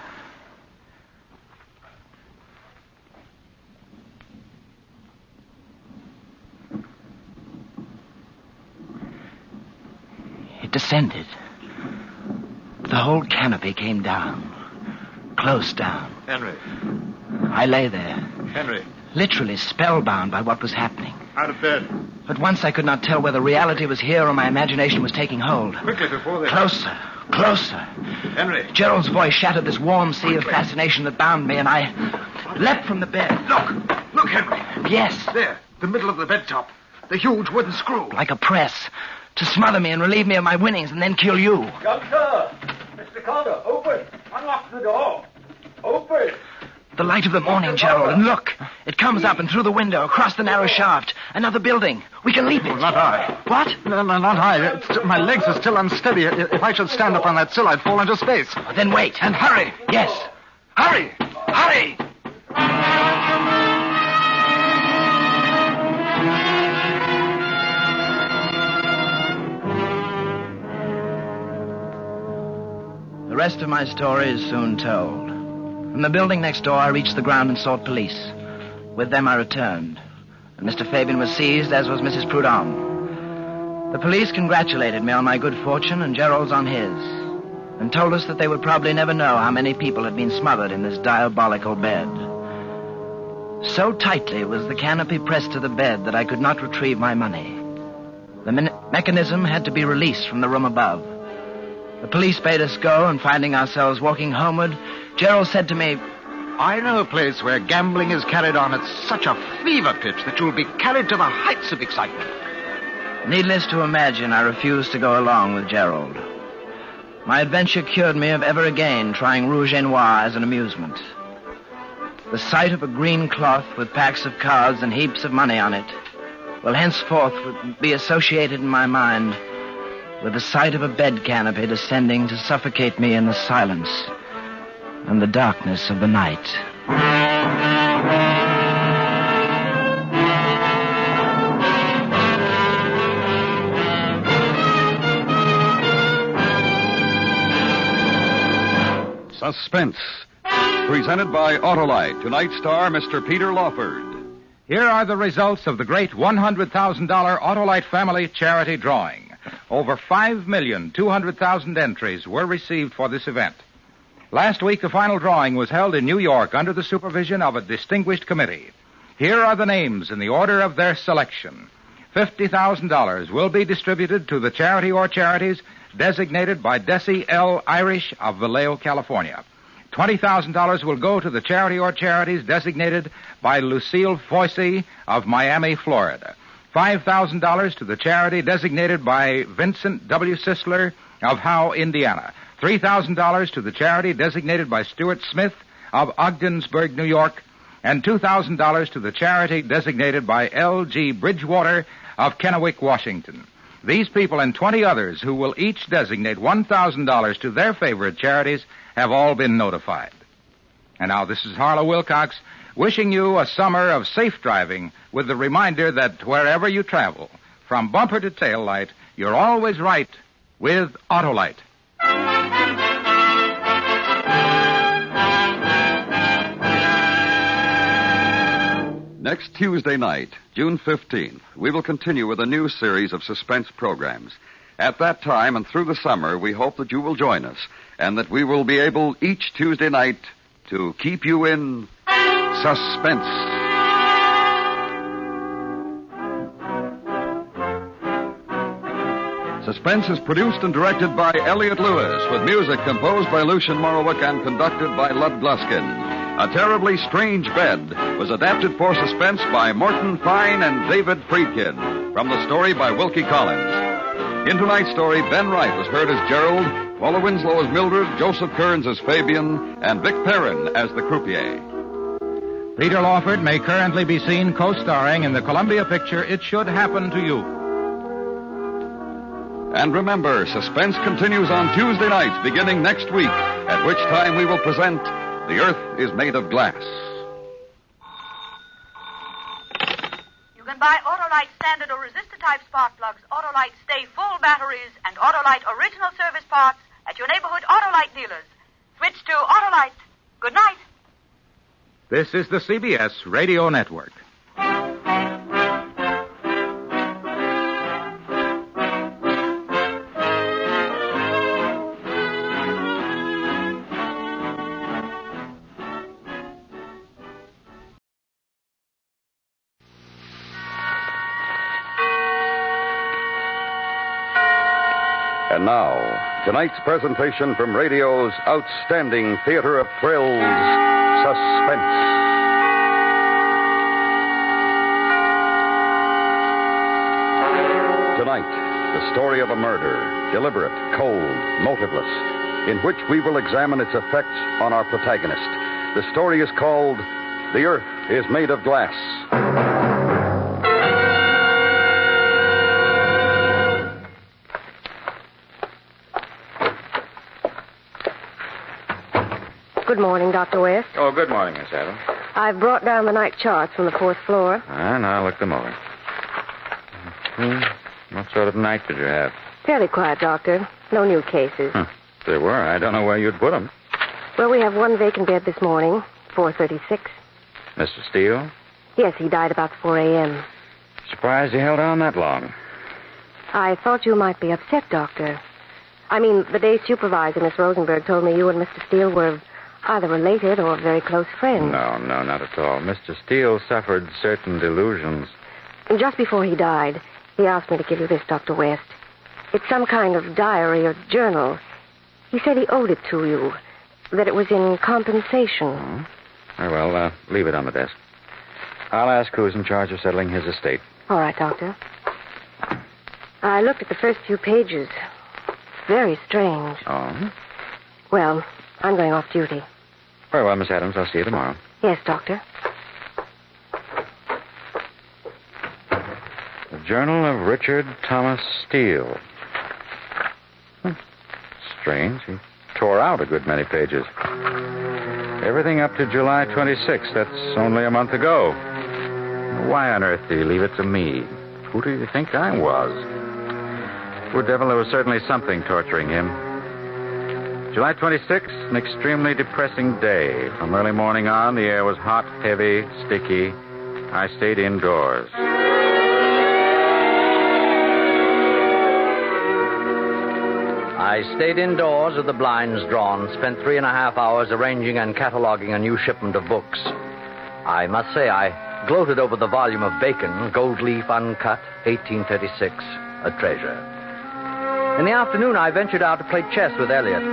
It descended. The whole canopy came down. Close down. Henry. I lay there. Henry. Literally spellbound by what was happening. Out of bed. At once I could not tell whether reality was here or my imagination was taking hold. Quickly, before they... Closer. Closer. Henry. Gerald's voice shattered this warm sea of fascination that bound me, and I leapt from the bed. Look, Henry. Yes. There, the middle of the bed top. The huge wooden screw. Like a press. To smother me and relieve me of my winnings and then kill you. Young sir! Mr. Carter, open! Unlock the door! Open! The light of the morning, Gerald, and look. It comes up and through the window, across the narrow shaft. Another building. We can leap it. Not I. What? No, not I. My legs are still unsteady. If I should stand up on that sill, I'd fall into space. Then wait. And hurry. Yes. Hurry! Hurry! The rest of my story is soon told. From the building next door, I reached the ground and sought police. With them, I returned. And Mr. Fabian was seized, as was Mrs. Prudhomme. The police congratulated me on my good fortune and Gerald's on his, and told us that they would probably never know how many people had been smothered in this diabolical bed. So tightly was the canopy pressed to the bed that I could not retrieve my money. The mechanism had to be released from the room above. The police bade us go, and finding ourselves walking homeward, Gerald said to me, I know a place where gambling is carried on at such a fever pitch that you'll be carried to the heights of excitement. Needless to imagine, I refused to go along with Gerald. My adventure cured me of ever again trying rouge et noir as an amusement. The sight of a green cloth with packs of cards and heaps of money on it will henceforth be associated in my mind with the sight of a bed canopy descending to suffocate me in the silence and the darkness of the night. Suspense. Presented by Autolite. Tonight's star, Mr. Peter Lawford. Here are the results of the great $100,000 Autolite family charity drawing. Over 5,200,000 entries were received for this event. Last week, the final drawing was held in New York under the supervision of a distinguished committee. Here are the names in the order of their selection. $50,000 will be distributed to the charity or charities designated by Desi L. Irish of Vallejo, California. $20,000 will go to the charity or charities designated by Lucille Foisey of Miami, Florida. $5,000 to the charity designated by Vincent W. Sisler of Howe, Indiana. $3,000 to the charity designated by Stuart Smith of Ogdensburg, New York. And $2,000 to the charity designated by L.G. Bridgewater of Kennewick, Washington. These people and 20 others who will each designate $1,000 to their favorite charities have all been notified. And now this is Harlow Wilcox wishing you a summer of safe driving with the reminder that wherever you travel, from bumper to tail light, you're always right with Autolite. Next Tuesday night, June 15th, we will continue with a new series of suspense programs. At that time and through the summer, we hope that you will join us and that we will be able each Tuesday night to keep you in suspense. Suspense is produced and directed by Elliot Lewis, with music composed by Lucien Morowick and conducted by Lud Gluskin. A Terribly Strange Bed was adapted for Suspense by Morton Fine and David Friedkin, from the story by Wilkie Collins. In tonight's story, Ben Wright was heard as Gerald, Paula Winslow as Mildred, Joseph Kearns as Fabian, and Vic Perrin as the croupier. Peter Lawford may currently be seen co-starring in the Columbia picture It Should Happen to You. And remember, Suspense continues on Tuesday nights beginning next week, at which time we will present The Earth is Made of Glass. You can buy Autolite standard or resistor type spark plugs, Autolite Stay Full batteries, and Autolite original service parts at your neighborhood Autolite dealers. Switch to Autolite. Good night. This is the CBS Radio Network. And now, tonight's presentation from radio's outstanding theater of thrills, Suspense. Tonight, the story of a murder, deliberate, cold, motiveless, in which we will examine its effects on our protagonist. The story is called The Earth is Made of Glass. Good morning, Dr. West. Oh, good morning, Miss Adams. I've brought down the night charts from the 4th floor. Now look them over. What sort of night did you have? Fairly quiet, Doctor. No new cases. If there were, I don't know where you'd put them. Well, we have one vacant bed this morning, 436. Mr. Steele? Yes, he died about 4 a.m. Surprised he held on that long. I thought you might be upset, Doctor. I mean, the day supervisor, Miss Rosenberg, told me you and Mr. Steele were either related or very close friends. No, not at all. Mr. Steele suffered certain delusions. And just before he died, he asked me to give you this, Dr. West. It's some kind of diary or journal. He said he owed it to you, that it was in compensation. Very well, leave it on the desk. I'll ask who's in charge of settling his estate. All right, Doctor. I looked at the first few pages. Very strange. Oh? Well, I'm going off duty. Very well, Miss Adams. I'll see you tomorrow. Yes, Doctor. The Journal of Richard Thomas Steele. Strange. He tore out a good many pages. Everything up to July 26th. That's only a month ago. Why on earth did he leave it to me? Who do you think I was? Poor devil, there was certainly something torturing him. July 26th, an extremely depressing day. From early morning on, the air was hot, heavy, sticky. I stayed indoors. I stayed indoors with the blinds drawn, spent 3.5 hours arranging and cataloging a new shipment of books. I must say I gloated over the volume of Bacon, Gold Leaf Uncut, 1836, a treasure. In the afternoon, I ventured out to play chess with Elliot.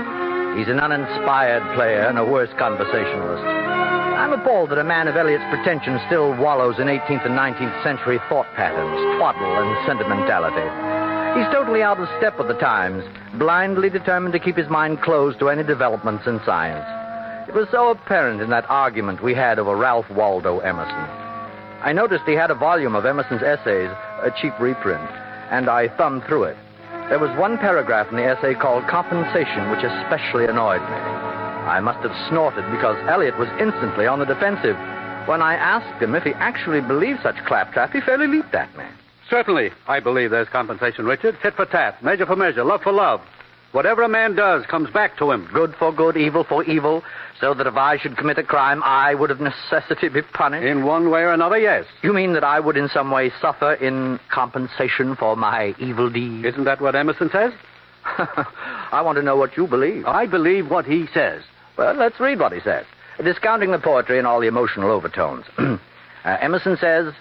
He's an uninspired player and a worse conversationalist. I'm appalled that a man of Elliot's pretensions still wallows in 18th and 19th century thought patterns, twaddle, and sentimentality. He's totally out of step with the times, blindly determined to keep his mind closed to any developments in science. It was so apparent in that argument we had over Ralph Waldo Emerson. I noticed he had a volume of Emerson's essays, a cheap reprint, and I thumbed through it. There was one paragraph in the essay called Compensation, which especially annoyed me. I must have snorted because Eliot was instantly on the defensive. When I asked him if he actually believed such claptrap, he fairly leaped at me. Certainly, I believe there's compensation, Richard. Tit for tat, measure for measure, love for love. Whatever a man does comes back to him. Good for good, evil for evil, so that if I should commit a crime, I would of necessity be punished? In one way or another, yes. You mean that I would in some way suffer in compensation for my evil deed? Isn't that what Emerson says? I want to know what you believe. I believe what he says. Well, let's read what he says. Discounting the poetry and all the emotional overtones. Emerson says,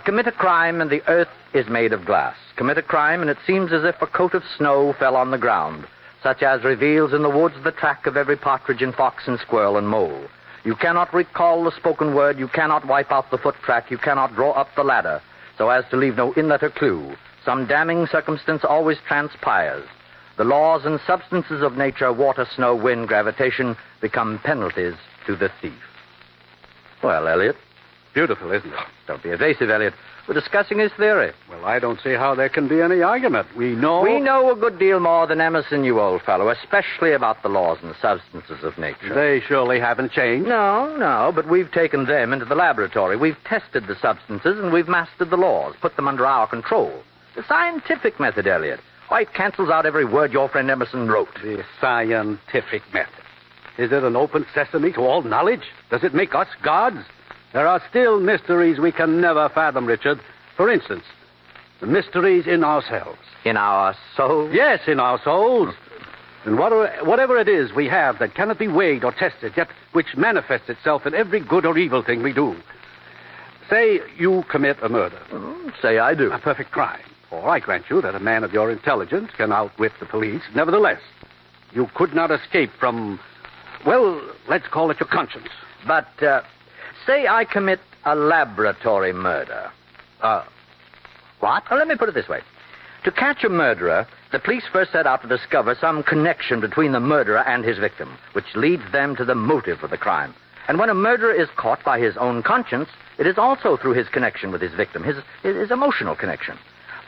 commit a crime and the earth is made of glass. Commit a crime and it seems as if a coat of snow fell on the ground, such as reveals in the woods the track of every partridge and fox and squirrel and mole. You cannot recall the spoken word, you cannot wipe out the foot track, you cannot draw up the ladder, so as to leave no inlet or clue. Some damning circumstance always transpires. The laws and substances of nature, water, snow, wind, gravitation, become penalties to the thief. Well, Eliot. Beautiful, isn't it? Don't be evasive, Eliot. We're discussing his theory. Well, I don't see how there can be any argument. We know a good deal more than Emerson, you old fellow, especially about the laws and substances of nature. They surely haven't changed. No, but we've taken them into the laboratory. We've tested the substances and we've mastered the laws, put them under our control. The scientific method, Eliot. Why, it cancels out every word your friend Emerson wrote. The scientific method. Is it an open sesame to all knowledge? Does it make us gods? There are still mysteries we can never fathom, Richard. For instance, the mysteries in ourselves. In our souls? Yes, in our souls. And whatever it is we have that cannot be weighed or tested, yet which manifests itself in every good or evil thing we do. Say you commit a murder. Say I do. A perfect crime. Or I grant you that a man of your intelligence can outwit the police. Nevertheless, you could not escape from, well, let's call it your conscience. But, say I commit a laboratory murder. What? Well, let me put it this way. To catch a murderer, the police first set out to discover some connection between the murderer and his victim, which leads them to the motive of the crime. And when a murderer is caught by his own conscience, it is also through his connection with his victim, his emotional connection.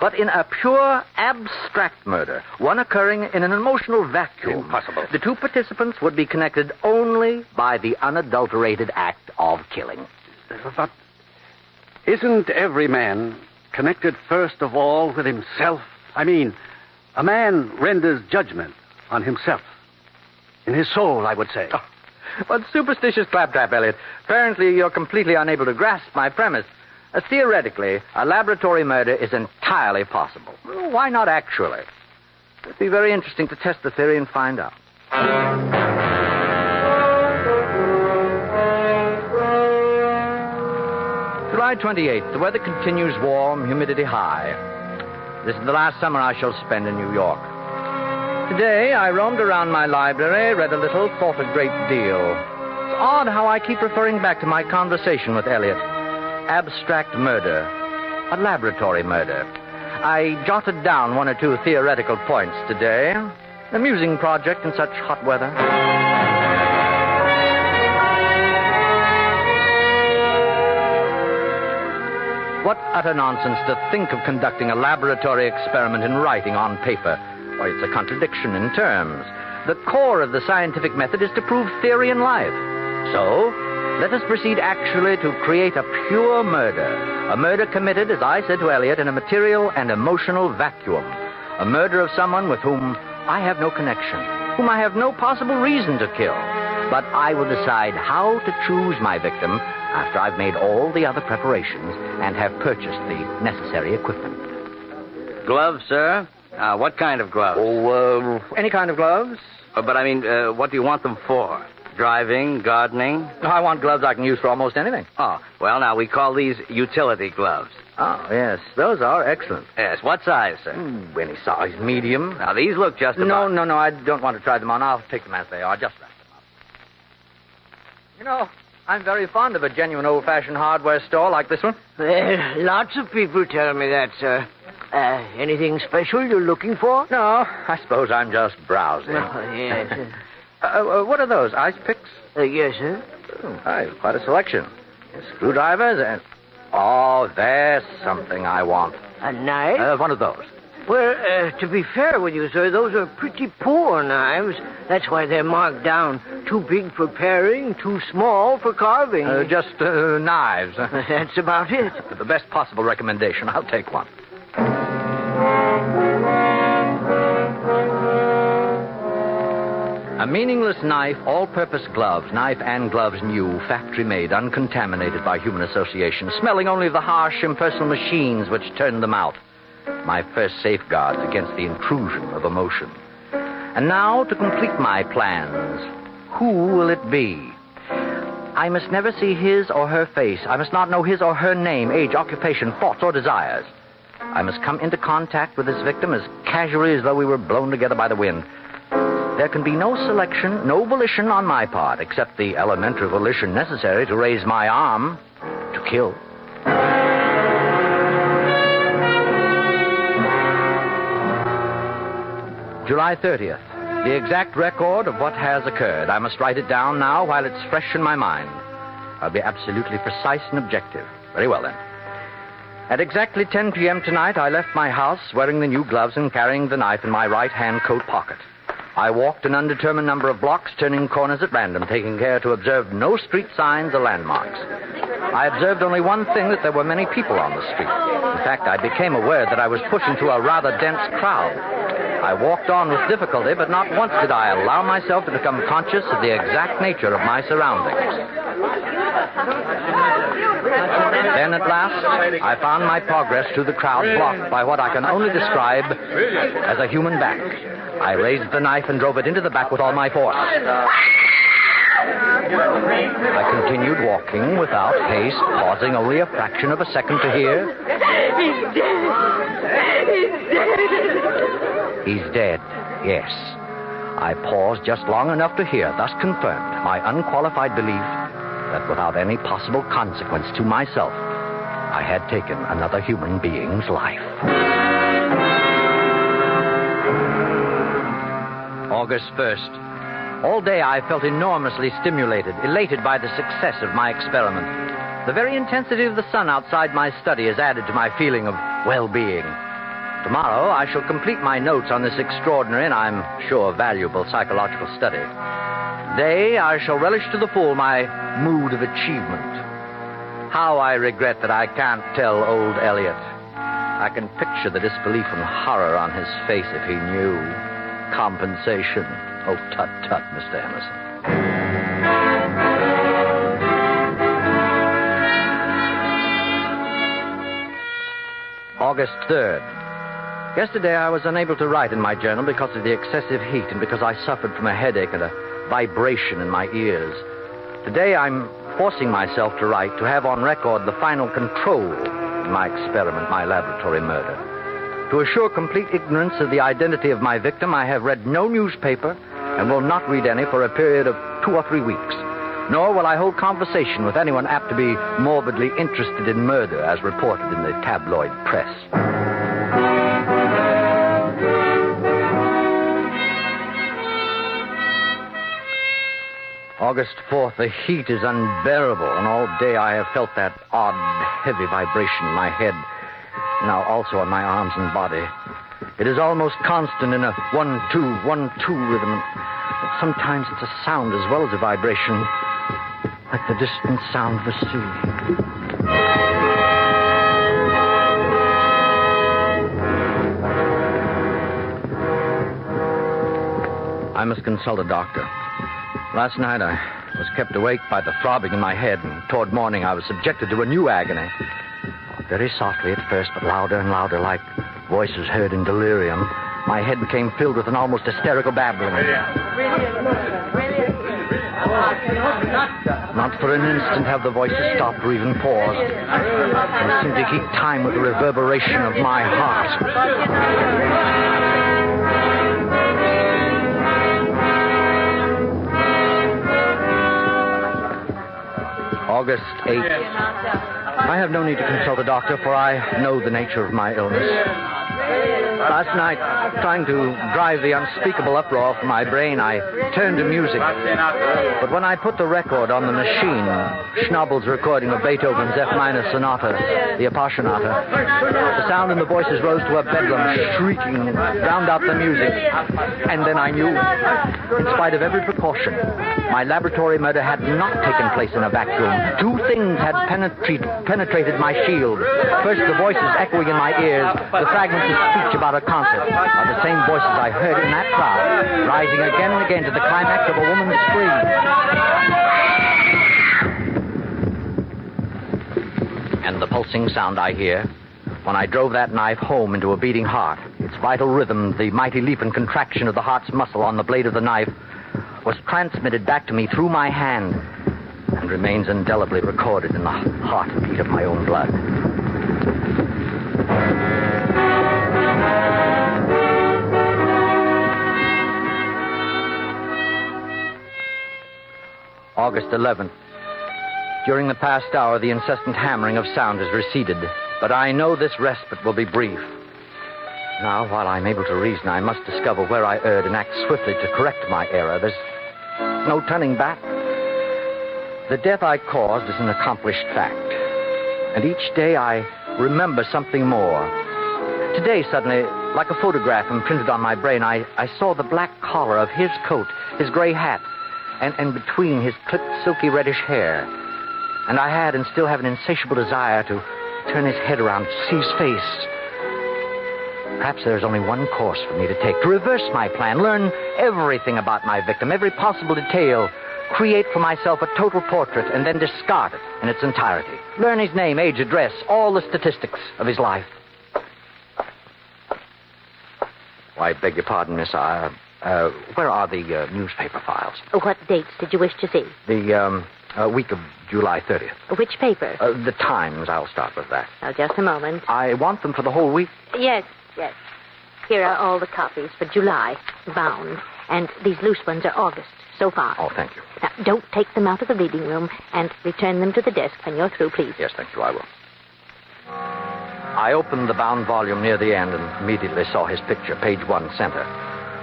But in a pure, abstract murder, one occurring in an emotional vacuum... Impossible. The two participants would be connected only by the unadulterated act of killing. But isn't every man connected first of all with himself? I mean, a man renders judgment on himself. In his soul, I would say. Oh, what superstitious claptrap, Eliot. Apparently you're completely unable to grasp my premise. Theoretically, a laboratory murder is entirely possible. Well, why not actually? It'd be very interesting to test the theory and find out. July 28th. The weather continues warm, humidity high. This is the last summer I shall spend in New York. Today, I roamed around my library, read a little, thought a great deal. It's odd how I keep referring back to my conversation with Eliot. Abstract murder, a laboratory murder. I jotted down one or two theoretical points today. An amusing project in such hot weather. What utter nonsense to think of conducting a laboratory experiment in writing on paper. Why, it's a contradiction in terms. The core of the scientific method is to prove theory in life. So, let us proceed actually to create a pure murder. A murder committed, as I said to Eliot, in a material and emotional vacuum. A murder of someone with whom I have no connection, whom I have no possible reason to kill. But I will decide how to choose my victim after I've made all the other preparations and have purchased the necessary equipment. Gloves, sir? What kind of gloves? Oh, any kind of gloves. But I mean, what do you want them for? Driving, gardening? I want gloves I can use for almost anything. Oh, well, now, we call these utility gloves. Oh, yes. Those are excellent. Yes. What size, sir? Any size. Medium. Now, these look just about... No. I don't want to try them on. I'll take them as they are. Just wrap them up. You know, I'm very fond of a genuine old-fashioned hardware store like this one. Well, lots of people tell me that, sir. Anything special you're looking for? No, I suppose I'm just browsing. Oh, yes. What are those, ice picks? Yes, sir. Quite a selection. Screwdrivers and... Oh, there's something I want. A knife? One of those. Well, to be fair with you, sir, those are pretty poor knives. That's why they're marked down. Too big for paring, too small for carving. Just knives. That's about it. The best possible recommendation. I'll take one. A meaningless knife, all-purpose gloves, knife and gloves new, factory-made, uncontaminated by human association, smelling only of the harsh, impersonal machines which turned them out. My first safeguards against the intrusion of emotion. And now, to complete my plans, who will it be? I must never see his or her face. I must not know his or her name, age, occupation, thoughts, or desires. I must come into contact with this victim as casually as though we were blown together by the wind. There can be no selection, no volition on my part, except the elementary volition necessary to raise my arm to kill. July 30th. The exact record of what has occurred. I must write it down now while it's fresh in my mind. I'll be absolutely precise and objective. Very well, then. At exactly 10 p.m. tonight, I left my house wearing the new gloves and carrying the knife in my right-hand coat pocket. I walked an undetermined number of blocks, turning corners at random, taking care to observe no street signs or landmarks. I observed only one thing, that there were many people on the street. In fact, I became aware that I was pushing through a rather dense crowd. I walked on with difficulty, but not once did I allow myself to become conscious of the exact nature of my surroundings. Then, at last, I found my progress through the crowd blocked by what I can only describe as a human back. I raised the knife and drove it into the back with all my force. I continued walking without haste, pausing only a fraction of a second to hear. He's dead. He's dead. He's dead, yes. I paused just long enough to hear, thus confirmed my unqualified belief that without any possible consequence to myself, I had taken another human being's life. August 1st. All day I felt enormously stimulated, elated by the success of my experiment. The very intensity of the sun outside my study has added to my feeling of well-being. Tomorrow I shall complete my notes on this extraordinary and I'm sure valuable psychological study. Today I shall relish to the full my mood of achievement. How I regret that I can't tell old Elliot. I can picture the disbelief and horror on his face if he knew. Compensation. Oh, tut-tut, Mr. Emerson. August 3rd. Yesterday I was unable to write in my journal because of the excessive heat and because I suffered from a headache and a vibration in my ears. Today I'm forcing myself to write, to have on record the final control in my experiment, my laboratory murder. To assure complete ignorance of the identity of my victim, I have read no newspaper and will not read any for a period of 2 or 3 weeks. Nor will I hold conversation with anyone apt to be morbidly interested in murder as reported in the tabloid press. August 4th, the heat is unbearable, and all day I have felt that odd, heavy vibration in my head, now also on my arms and body. It is almost constant in a 1-2, 1-2 rhythm. Sometimes it's a sound as well as a vibration, like the distant sound of the sea. I must consult a doctor. Last night I was kept awake by the throbbing in my head, and toward morning I was subjected to a new agony. Very softly at first, but louder and louder, like voices heard in delirium. My head became filled with an almost hysterical babbling. Not for an instant have the voices stopped or even paused. They seemed to keep time with the reverberation of my heart. August 8th. I have no need to consult a doctor, for I know the nature of my illness. Last night, trying to drive the unspeakable uproar from my brain, I turned to music. But when I put the record on the machine, Schnabel's recording of Beethoven's F minor sonata, the Appassionata, the sound and the voices rose to a bedlam, shrieking, drowned out the music. And then I knew, in spite of every precaution, my laboratory murder had not taken place in a vacuum. Two things had penetrated my shield. First, the voices echoing in my ears, the fragments of speech about a concert, are the same voices I heard in that crowd, rising again and again to the climax of a woman's scream. And the pulsing sound I hear when I drove that knife home into a beating heart, its vital rhythm, the mighty leap and contraction of the heart's muscle on the blade of the knife, was transmitted back to me through my hand and remains indelibly recorded in the heartbeat of my own blood. August 11th. During the past hour, the incessant hammering of sound has receded, but I know this respite will be brief. Now, while I'm able to reason, I must discover where I erred and act swiftly to correct my error. There's no turning back. The death I caused is an accomplished fact, and each day I remember something more. Today, suddenly, like a photograph imprinted on my brain, I saw the black collar of his coat, his gray hat, and between his clipped, silky, reddish hair. And I had and still have an insatiable desire to turn his head around, to see his face. Perhaps there's only one course for me to take, to reverse my plan, learn everything about my victim, every possible detail, create for myself a total portrait, and then discard it in its entirety. Learn his name, age, address, all the statistics of his life. I beg your pardon, Miss. Where are the newspaper files? What dates did you wish to see? The week of July 30th. Which paper? The Times. I'll start with that. Now, just a moment. I want them for the whole week. Yes. Here are all the copies for July, bound. And these loose ones are August, so far. Oh, thank you. Now, don't take them out of the reading room and return them to the desk when you're through, please. Yes, thank you, I will. I opened the bound volume near the end and immediately saw his picture, page 1, center.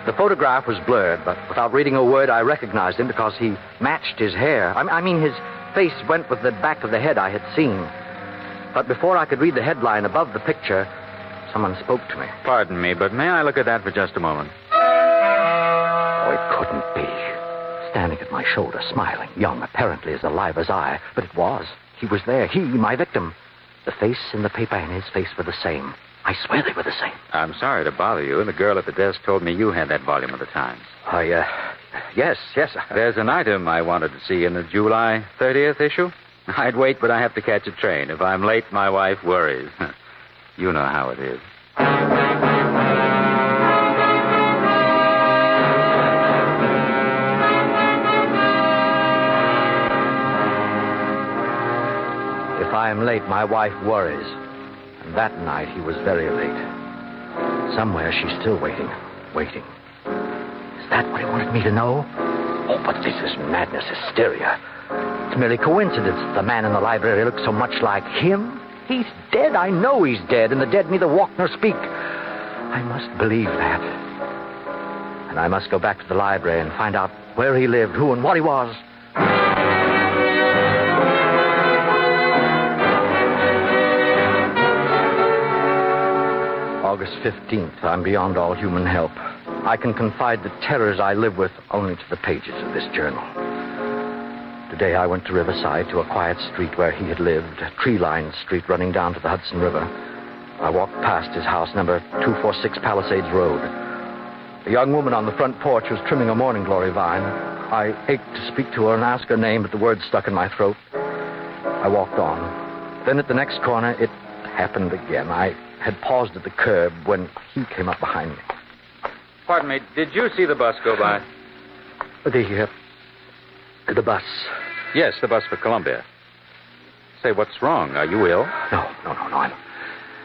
The photograph was blurred, but without reading a word, I recognized him because he matched his hair. I mean, his face went with the back of the head I had seen. But before I could read the headline above the picture, someone spoke to me. Pardon me, but may I look at that for just a moment? Oh, it couldn't be. Standing at my shoulder, smiling, young, apparently as alive as I. But it was. He was there. He, my victim. The face in the paper and his face were the same. I swear they were the same. I'm sorry to bother you. The girl at the desk told me you had that volume of the Times. Yes. There's an item I wanted to see in the July 30th issue. I'd wait, but I have to catch a train. If I'm late, my wife worries. You know how it is. If I am late, my wife worries. And that night, he was very late. Somewhere, she's still waiting. Is that what he wanted me to know? Oh, but this is madness, hysteria. It's merely coincidence that the man in the library looks so much like him. He's dead. I know he's dead, and the dead neither walk nor speak. I must believe that. And I must go back to the library and find out where he lived, who and what he was. August 15th. I'm beyond all human help. I can confide the terrors I live with only to the pages of this journal. Today I went to Riverside, to a quiet street where he had lived, a tree-lined street running down to the Hudson River. I walked past his house, number 246 Palisades Road. A young woman on the front porch was trimming a morning glory vine. I ached to speak to her and ask her name, but the words stuck in my throat. I walked on. Then at the next corner, it happened again. I had paused at the curb when he came up behind me. Pardon me, did you see the bus go by? The bus. Yes, the bus for Columbia. Say, what's wrong? Are you ill? No,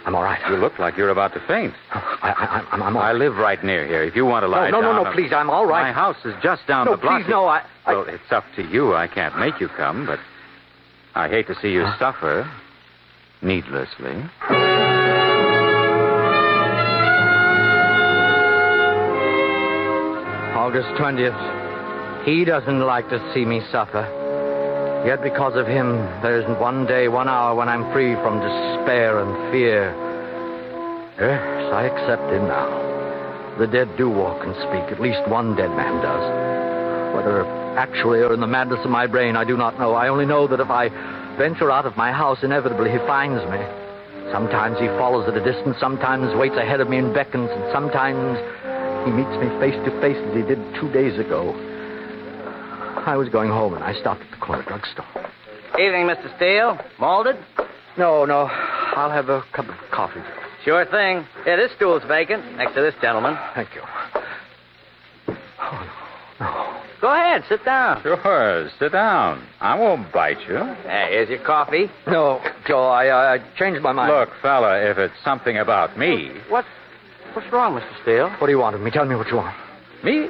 I'm all right. You look like you're about to faint. I'm all right. I live right near here. If you want to lie down... No, please, I'm all right. My house is just down the block. Please, no, Well, it's up to you. I can't make you come, but I hate to see you suffer needlessly. August 20th. He doesn't like to see me suffer. Yet because of him, there's one day, 1 hour when I'm free from despair and fear. Yes, I accept him now. The dead do walk and speak. At least one dead man does. Whether actually or in the madness of my brain, I do not know. I only know that if I venture out of my house, inevitably he finds me. Sometimes he follows at a distance, sometimes waits ahead of me and beckons, and sometimes he meets me face to face as he did 2 days ago. I was going home, and I stopped at the corner drugstore. Evening, Mr. Steele. Malted? No. I'll have a cup of coffee. Sure thing. Yeah, this stool's vacant, next to this gentleman. Thank you. Go ahead, sit down. Sure, sit down. I won't bite you. Here's your coffee. No, Joe, I changed my mind. Look, fella, if it's something about me... What's wrong, Mr. Steele? What do you want of me? Tell me what you want. Me?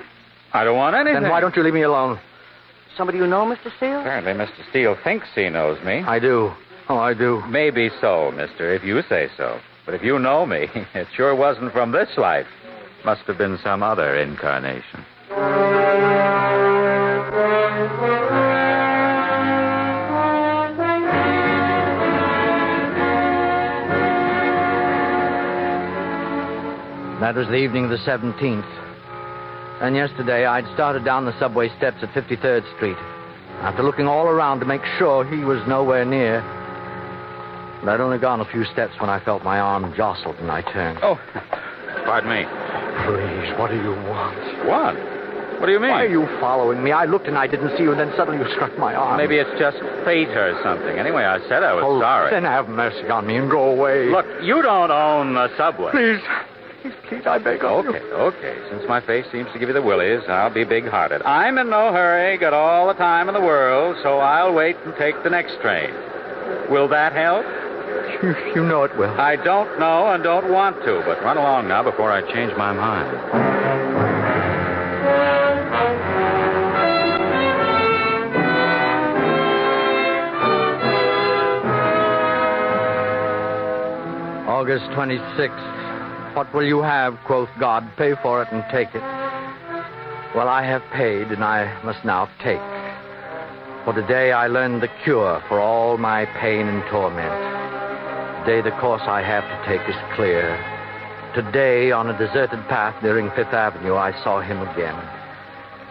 I don't want anything. Then why don't you leave me alone? Somebody you know, Mr. Steele? Apparently, Mr. Steele thinks he knows me. I do. Oh, I do. Maybe so, mister, if you say so. But if you know me, it sure wasn't from this life. Must have been some other incarnation. That was the evening of the 17th. And yesterday, I'd started down the subway steps at 53rd Street. After looking all around to make sure he was nowhere near. But I'd only gone a few steps when I felt my arm jostled and I turned. Oh, pardon me. Please, what do you want? What? What do you mean? Why are you following me? I looked and I didn't see you, and then suddenly you struck my arm. Maybe it's just fate or something. Anyway, I said I was sorry. Then have mercy on me and go away. Look, you don't own the subway. Please, I beg of you. Okay. Since my face seems to give you the willies, I'll be big-hearted. I'm in no hurry, got all the time in the world, so I'll wait and take the next train. Will that help? You know it will. I don't know and don't want to, but run along now before I change my mind. August 26th. What will you have, quoth God? Pay for it and take it. Well, I have paid, and I must now take. For today I learned the cure for all my pain and torment. Today the course I have to take is clear. Today, on a deserted path nearing Fifth Avenue, I saw him again.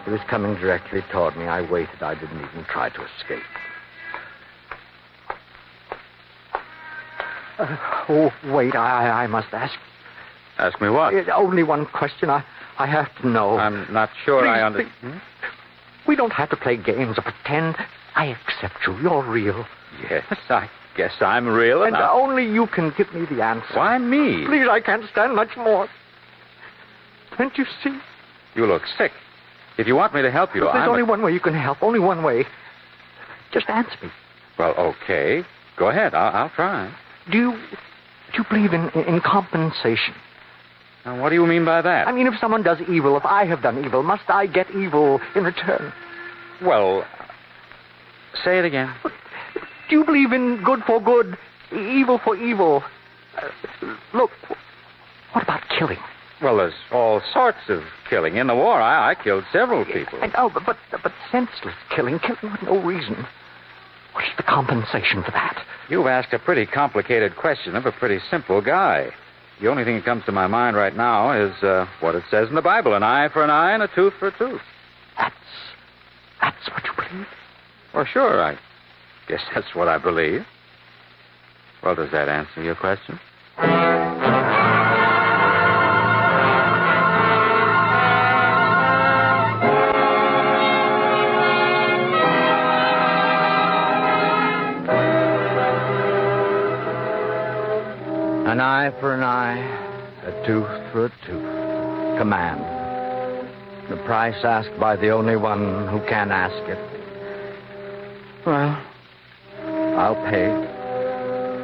He was coming directly toward me. I waited. I didn't even try to escape. Wait, I must ask. Ask me what? Only one question. I have to know. I'm not sure I understand. We don't have to play games or pretend. I accept you. You're real. Yes, I guess I'm real and enough. Only you can give me the answer. Why me? Please, I can't stand much more. Can't you see? You look sick. If you want me to help you, there's only one way you can help. Only one way. Just answer me. Well, okay. Go ahead. I'll try. Do you believe in compensation? Now, what do you mean by that? I mean, if someone does evil, if I have done evil, must I get evil in return? Well, say it again. Do you believe in good for good, evil for evil? Look, what about killing? Well, there's all sorts of killing. In the war, I killed several people. I know, but senseless killing with no reason. What is the compensation for that? You've asked a pretty complicated question of a pretty simple guy. The only thing that comes to my mind right now is what it says in the Bible, an eye for an eye and a tooth for a tooth. That's what you believe? Well, sure, I guess that's what I believe. Well, does that answer your question? An eye for an eye, a tooth for a tooth. Command. The price asked by the only one who can ask it. Well, I'll pay.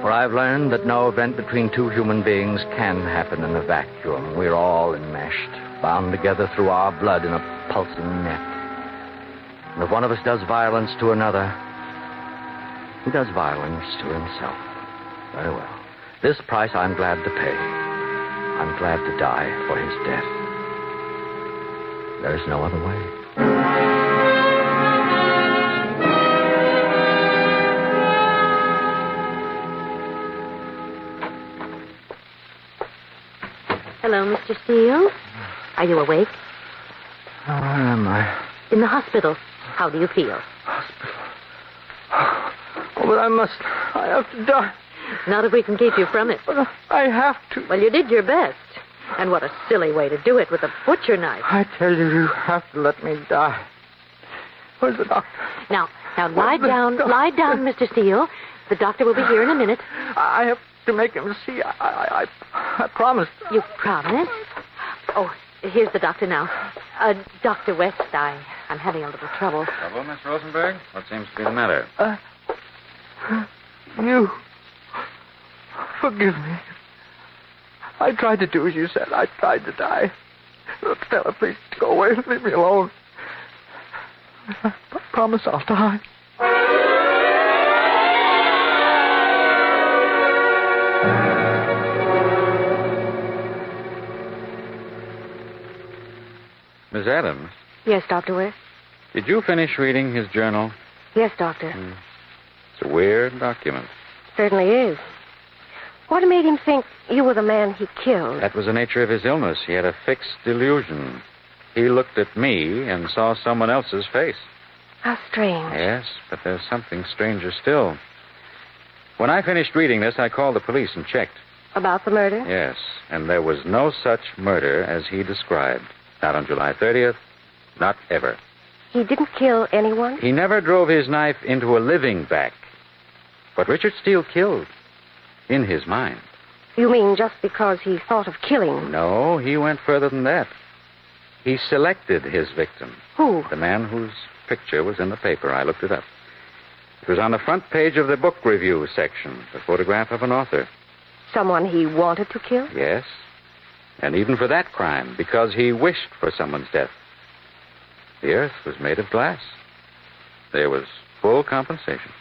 For I've learned that no event between two human beings can happen in a vacuum. We're all enmeshed, bound together through our blood in a pulsing net. And if one of us does violence to another, he does violence to himself. Very well. This price I'm glad to pay. I'm glad to die for his death. There's no other way. Hello, Mr. Steele. Are you awake? Where am I? In the hospital. How do you feel? Oh, but I have to die. Not if we can keep you from it. But I have to. Well, you did your best. And what a silly way to do it with a butcher knife. I tell you, you have to let me die. Where's the doctor? Now lie down, Mr. Steele. The doctor will be here in a minute. I have to make him see. I promised. You promised? Oh, here's the doctor now. Dr. West, I'm having a little trouble. Trouble, Miss Rosenberg? What seems to be the matter? You. Forgive me. I tried to do as you said. I tried to die. Stella, please go away and leave me alone. I promise I'll die. Miss Adams? Yes, Dr. West? Did you finish reading his journal? Yes, Doctor. It's a weird document. Certainly is. What made him think you were the man he killed? That was the nature of his illness. He had a fixed delusion. He looked at me and saw someone else's face. How strange. Yes, but there's something stranger still. When I finished reading this, I called the police and checked. About the murder? Yes, and there was no such murder as he described. Not on July 30th, not ever. He didn't kill anyone? He never drove his knife into a living back. But Richard Steele killed. In his mind. You mean just because he thought of killing? No, he went further than that. He selected his victim. Who? The man whose picture was in the paper. I looked it up. It was on the front page of the book review section, the photograph of an author. Someone he wanted to kill? Yes. And even for that crime, because he wished for someone's death. The earth was made of glass. There was full compensation.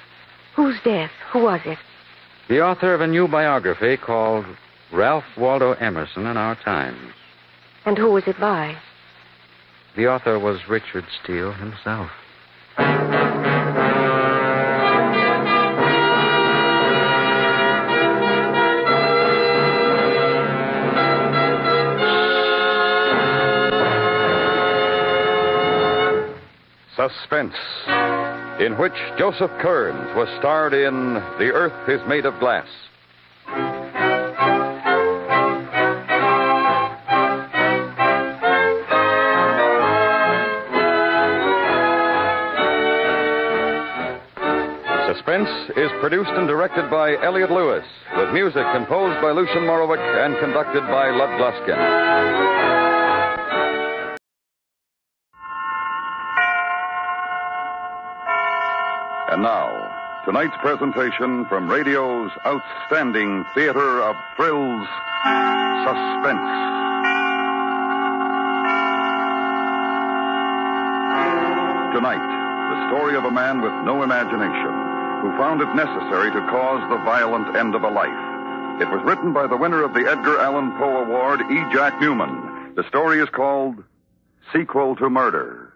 Whose death? Who was it? The author of a new biography called Ralph Waldo Emerson in Our Times. And who was it by? The author was Richard Steele himself. Suspense, in which Joseph Kearns was starred in The Earth is Made of Glass. Suspense is produced and directed by Elliott Lewis, with music composed by Lucien Morowick and conducted by Lud Gluskin. And now, tonight's presentation from radio's outstanding theater of thrills, Suspense. Tonight, the story of a man with no imagination who found it necessary to cause the violent end of a life. It was written by the winner of the Edgar Allan Poe Award, E. Jack Newman. The story is called Sequel to Murder.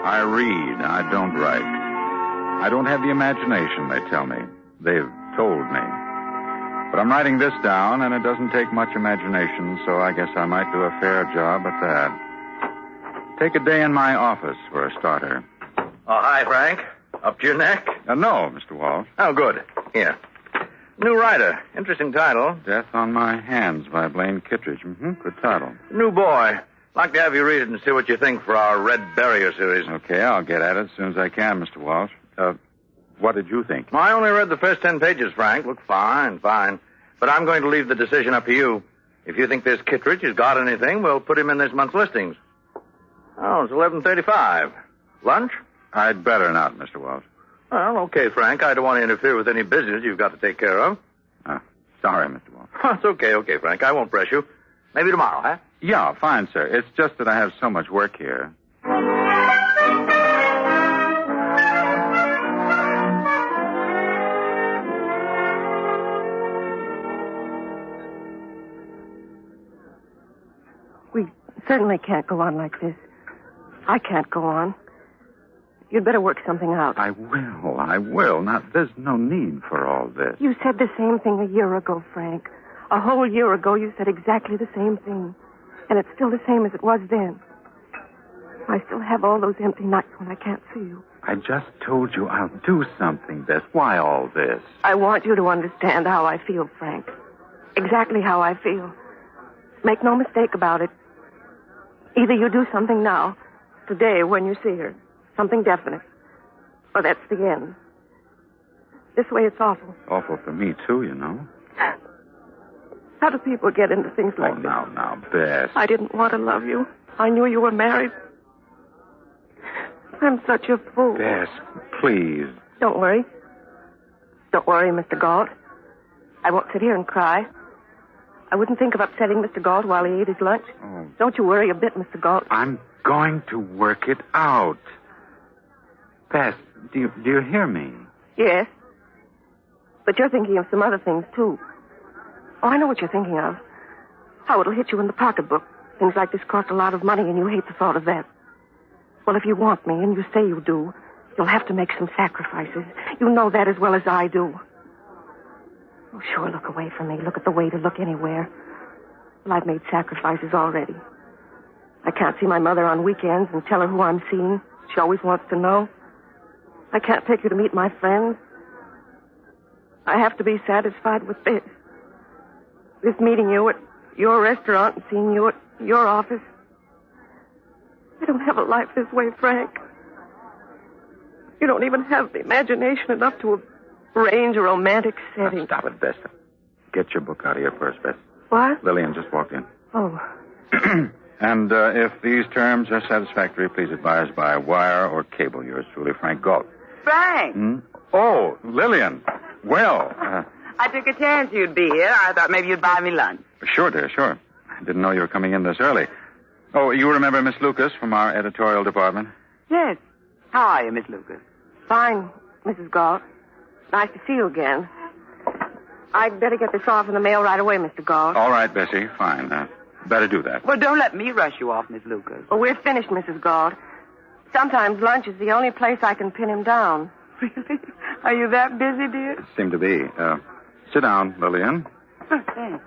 I read. I don't write. I don't have the imagination, they tell me. They've told me. But I'm writing this down, and it doesn't take much imagination, so I guess I might do a fair job at that. Take a day in my office for a starter. Oh, hi, Frank. Up to your neck? No, Mr. Walsh. Oh, good. Here. New writer. Interesting title. Death on My Hands by Blaine Kittredge. Good title. New boy. Like to have you read it and see what you think for our Red Barrier series. Okay, I'll get at it as soon as I can, Mr. Walsh. What did you think? I only read the first 10 pages, Frank. Look, fine. But I'm going to leave the decision up to you. If you think this Kittredge has got anything, we'll put him in this month's listings. Oh, it's 11:35. Lunch? I'd better not, Mr. Walsh. Well, okay, Frank. I don't want to interfere with any business you've got to take care of. Sorry, Mr. Walsh. It's okay, Frank. I won't press you. Maybe tomorrow, huh? Yeah, fine, sir. It's just that I have so much work here. We certainly can't go on like this. I can't go on. You'd better work something out. I will. Now, there's no need for all this. You said the same thing a year ago, Frank. A whole year ago, you said exactly the same thing. And it's still the same as it was then. I still have all those empty nights when I can't see you. I just told you I'll do something, Bess. Why all this? I want you to understand how I feel, Frank. Exactly how I feel. Make no mistake about it. Either you do something now, today, when you see her, something definite, or that's the end. This way it's awful. Awful for me, too, you know. How do people get into things like this? Now, Bess. I didn't want to love you. I knew you were married. I'm such a fool. Bess, please. Don't worry. Don't worry, Mr. Galt. I won't sit here and cry. I wouldn't think of upsetting Mr. Galt while he ate his lunch. Oh. Don't you worry a bit, Mr. Galt. I'm going to work it out. Bess, do you hear me? Yes. But you're thinking of some other things, too. Oh, I know what you're thinking of. How it'll hit you in the pocketbook. Things like this cost a lot of money, and you hate the thought of that. Well, if you want me, and you say you do, you'll have to make some sacrifices. You know that as well as I do. Oh, sure, look away from me. Look at the way to look anywhere. Well, I've made sacrifices already. I can't see my mother on weekends and tell her who I'm seeing. She always wants to know. I can't take her to meet my friends. I have to be satisfied with this. This meeting you at your restaurant and seeing you at your office. I don't have a life this way, Frank. You don't even have the imagination enough to arrange a romantic setting. Now, stop it, Bess. Get your book out of here first, Bess. What? Lillian just walked in. Oh. And if these terms are satisfactory, please advise by wire or cable. Yours truly, Frank Galt. Frank! Oh, Lillian. Well, I took a chance you'd be here. I thought maybe you'd buy me lunch. Sure, dear, sure. I didn't know you were coming in this early. Oh, you remember Miss Lucas from our editorial department? Yes. How are you, Miss Lucas? Fine, Mrs. Galt. Nice to see you again. I'd better get this off in the mail right away, Mr. Galt. All right, Bessie. Fine. Better do that. Well, don't let me rush you off, Miss Lucas. Well, we're finished, Mrs. Galt. Sometimes lunch is the only place I can pin him down. Really? Are you that busy, dear? Seem to be. Sit down, Lillian. Thanks.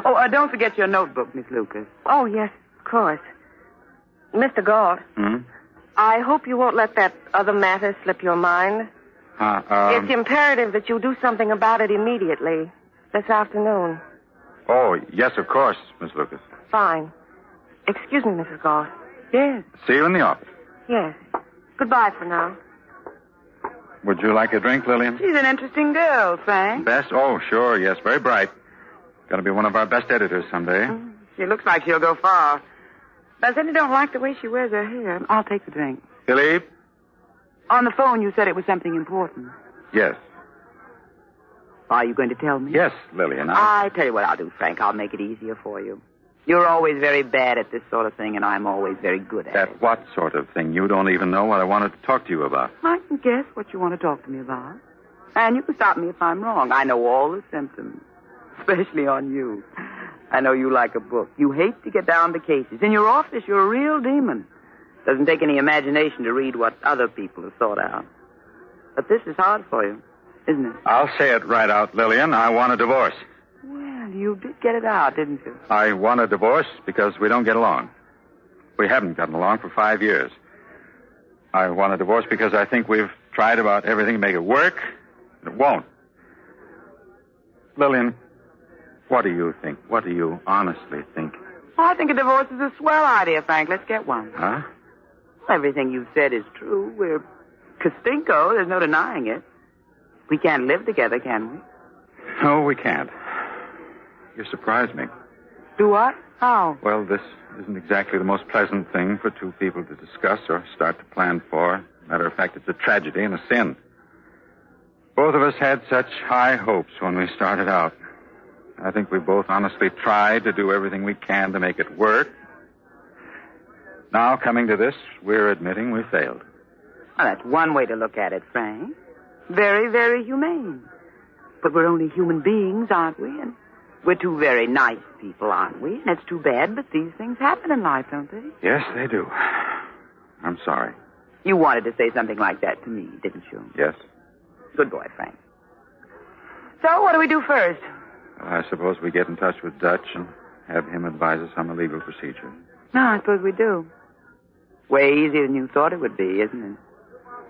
Oh, don't forget your notebook, Miss Lucas. Oh, yes, of course. Mr. Galt. I hope you won't let that other matter slip your mind. It's imperative that you do something about it immediately. This afternoon. Oh, yes, of course, Miss Lucas. Fine. Excuse me, Mrs. Galt. Yes. See you in the office. Yes. Goodbye for now. Would you like a drink, Lillian? She's an interesting girl, Frank. Bess? Oh, sure, yes. Very bright. Going to be one of our best editors someday. She looks like she'll go far. But I certainly don't like the way she wears her hair. I'll take the drink. Philippe? On the phone, you said it was something important. Yes. Are you going to tell me? Yes, Lillian. I tell you what I'll do, Frank. I'll make it easier for you. You're always very bad at this sort of thing, and I'm always very good at it. At what sort of thing? You don't even know what I wanted to talk to you about. I can guess what you want to talk to me about. And you can stop me if I'm wrong. I know all the symptoms, especially on you. I know you like a book. You hate to get down to cases. In your office, you're a real demon. Doesn't take any imagination to read what other people have thought out. But this is hard for you, isn't it? I'll say it right out, Lillian. I want a divorce. Well, you did get it out, didn't you? I want a divorce because we don't get along. We haven't gotten along for 5 years. I want a divorce because I think we've tried about everything to make it work. It won't. Lillian, what do you think? What do you honestly think? I think a divorce is a swell idea, Frank. Let's get one. Huh? Everything you've said is true. We're Castinko. There's no denying it. We can't live together, can we? No, we can't. You surprise me. Do what? How? Well, this isn't exactly the most pleasant thing for two people to discuss or start to plan for. Matter of fact, it's a tragedy and a sin. Both of us had such high hopes when we started out. I think we both honestly tried to do everything we can to make it work. Now, coming to this, we're admitting we failed. Well, that's one way to look at it, Frank. Very, very humane. But we're only human beings, aren't we? And we're two very nice people, aren't we? And it's too bad, but these things happen in life, don't they? Yes, they do. I'm sorry. You wanted to say something like that to me, didn't you? Yes. Good boy, Frank. So, what do we do first? I suppose we get in touch with Dutch and have him advise us on the legal procedure. No, I suppose we do. Way easier than you thought it would be, isn't it?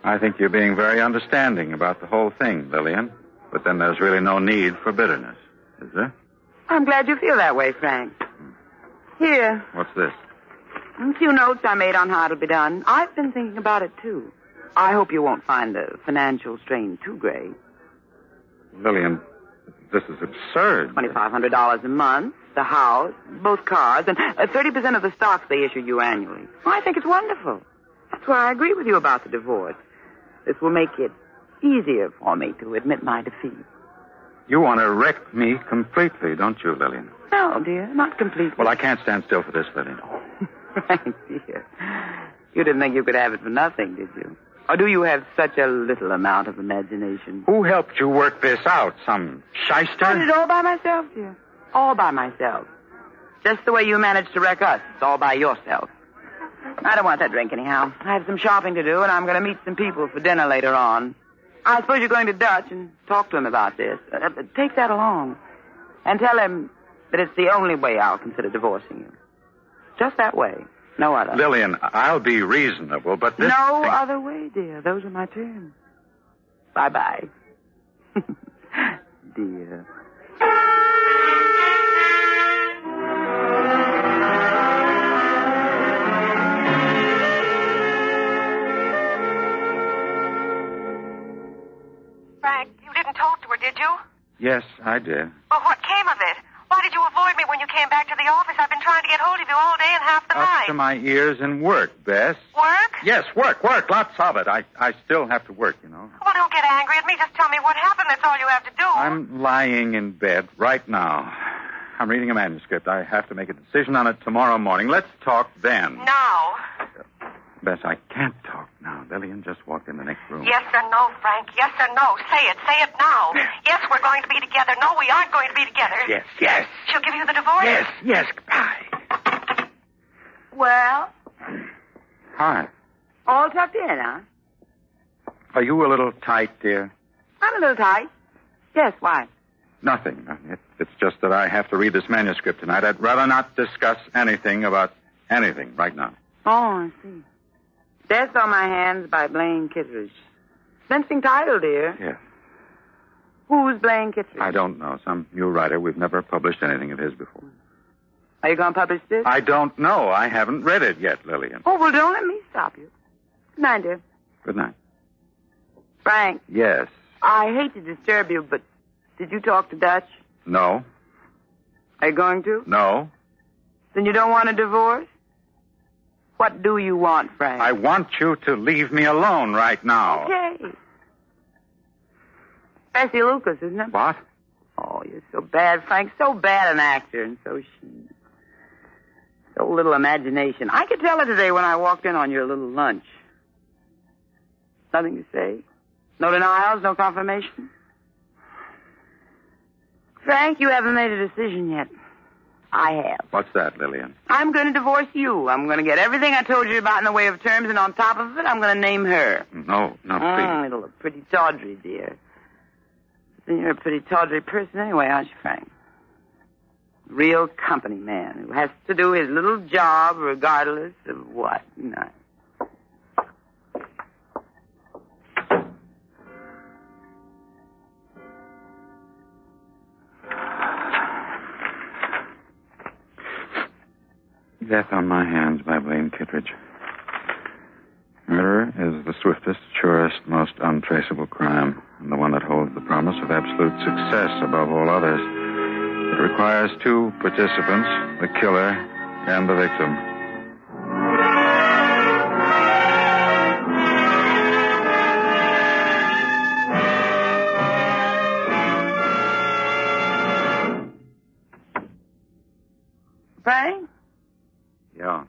I think you're being very understanding about the whole thing, Lillian. But then there's really no need for bitterness, is there? I'm glad you feel that way, Frank. Here, What's this? a few notes I made on how it'll be done. I've been thinking about it, too. I hope you won't find the financial strain too great. Lillian, this is absurd. $2,500 a month, the house, both cars, and 30% of the stocks they issue you annually. I think it's wonderful. That's why I agree with you about the divorce. This will make it easier for me to admit my defeat. You want to wreck me completely, don't you, Lillian? No, dear, not completely. Well, I can't stand still for this, Lillian. Frank, dear. You didn't think you could have it for nothing, did you? Or do you have such a little amount of imagination? Who helped you work this out? Some shyster? I did it all by myself, dear. All by myself. Just the way you managed to wreck us. It's all by yourself. I don't want that drink anyhow. I have some shopping to do, and I'm going to meet some people for dinner later on. I suppose you're going to Dutch and talk to him about this. Take that along. And tell him that it's the only way I'll consider divorcing you. Just that way. No other. Lillian, I'll be reasonable, but this No thing... other way, dear. Those are my terms. Bye-bye. Dear. Frank, you didn't talk to her, did you? Yes, I did. Well, what came of it? Why did you avoid me when you came back to the office? I've been trying to get hold of you all day and half the Up night. to my ears in work, Bess. Work? Yes, work, lots of it. I still have to work, you know. Well, don't get angry at me. Just tell me what happened. That's all you have to do. I'm lying in bed right now. I'm reading a manuscript. I have to make a decision on it tomorrow morning. Let's talk then. Now. Bess, I can't talk now. Lillian just walked in the next room. Yes or no, Frank? Yes or no? Say it. Say it now. Yes, we're going to be together. No, we aren't going to be together. Yes. She'll give you the divorce? Yes. Goodbye. Well, Hi. all tucked in, huh? Are you a little tight, dear? I'm a little tight. Yes, why? Nothing. It's just that I have to read this manuscript tonight. I'd rather not discuss anything about anything right now. Oh, I see. Death on My Hands by Blaine Kittredge. Interesting title, dear. Yes. Who's Blaine Kittredge? I don't know. Some new writer. We've never published anything of his before. Are you going to publish this? I don't know. I haven't read it yet, Lillian. Oh, well, don't let me stop you. Good night, dear. Good night. Frank, Yes. I hate to disturb you, but did you talk to Dutch? No. Are you going to? No. Then you don't want a divorce? What do you want, Frank? I want you to leave me alone right now. Okay. Bessie Lucas, isn't it? What? Oh, you're so bad, Frank. So bad an actor, and so she... So little imagination. I could tell her today when I walked in on your little lunch. Nothing to say? No denials, no confirmation? Frank, you haven't made a decision yet. I have. What's that, Lillian? I'm going to divorce you. I'm going to get everything I told you about in the way of terms, and on top of it, I'm going to name her. No, please. It'll look pretty tawdry, dear. Then you're a pretty tawdry person anyway, aren't you, Frank? Real company man who has to do his little job regardless of what. No. Death on my hands by Blaine Kittredge. Murder is the swiftest, surest, most untraceable crime, and the one that holds the promise of absolute success above all others. It requires two participants, the killer and the victim. Frank? Yeah,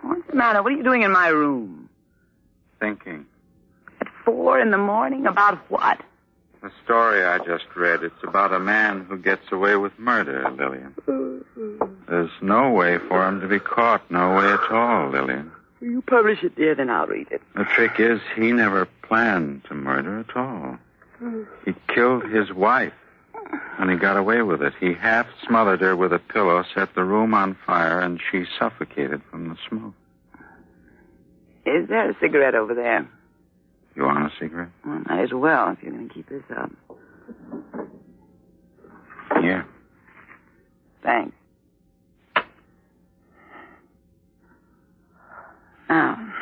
What's the matter? What are you doing in my room? thinking. At 4 a.m? About what? The story I just read, it's about a man who gets away with murder, Lillian. There's no way for him to be caught, no way at all, Lillian. You publish it, dear, then I'll read it. The trick is he never planned to murder at all. He killed his wife, and he got away with it. He half smothered her with a pillow, set the room on fire, and she suffocated from the smoke. Is there a cigarette over there? You want a cigarette? Well, might as well if you're going to keep this up. Here. Thanks. Now,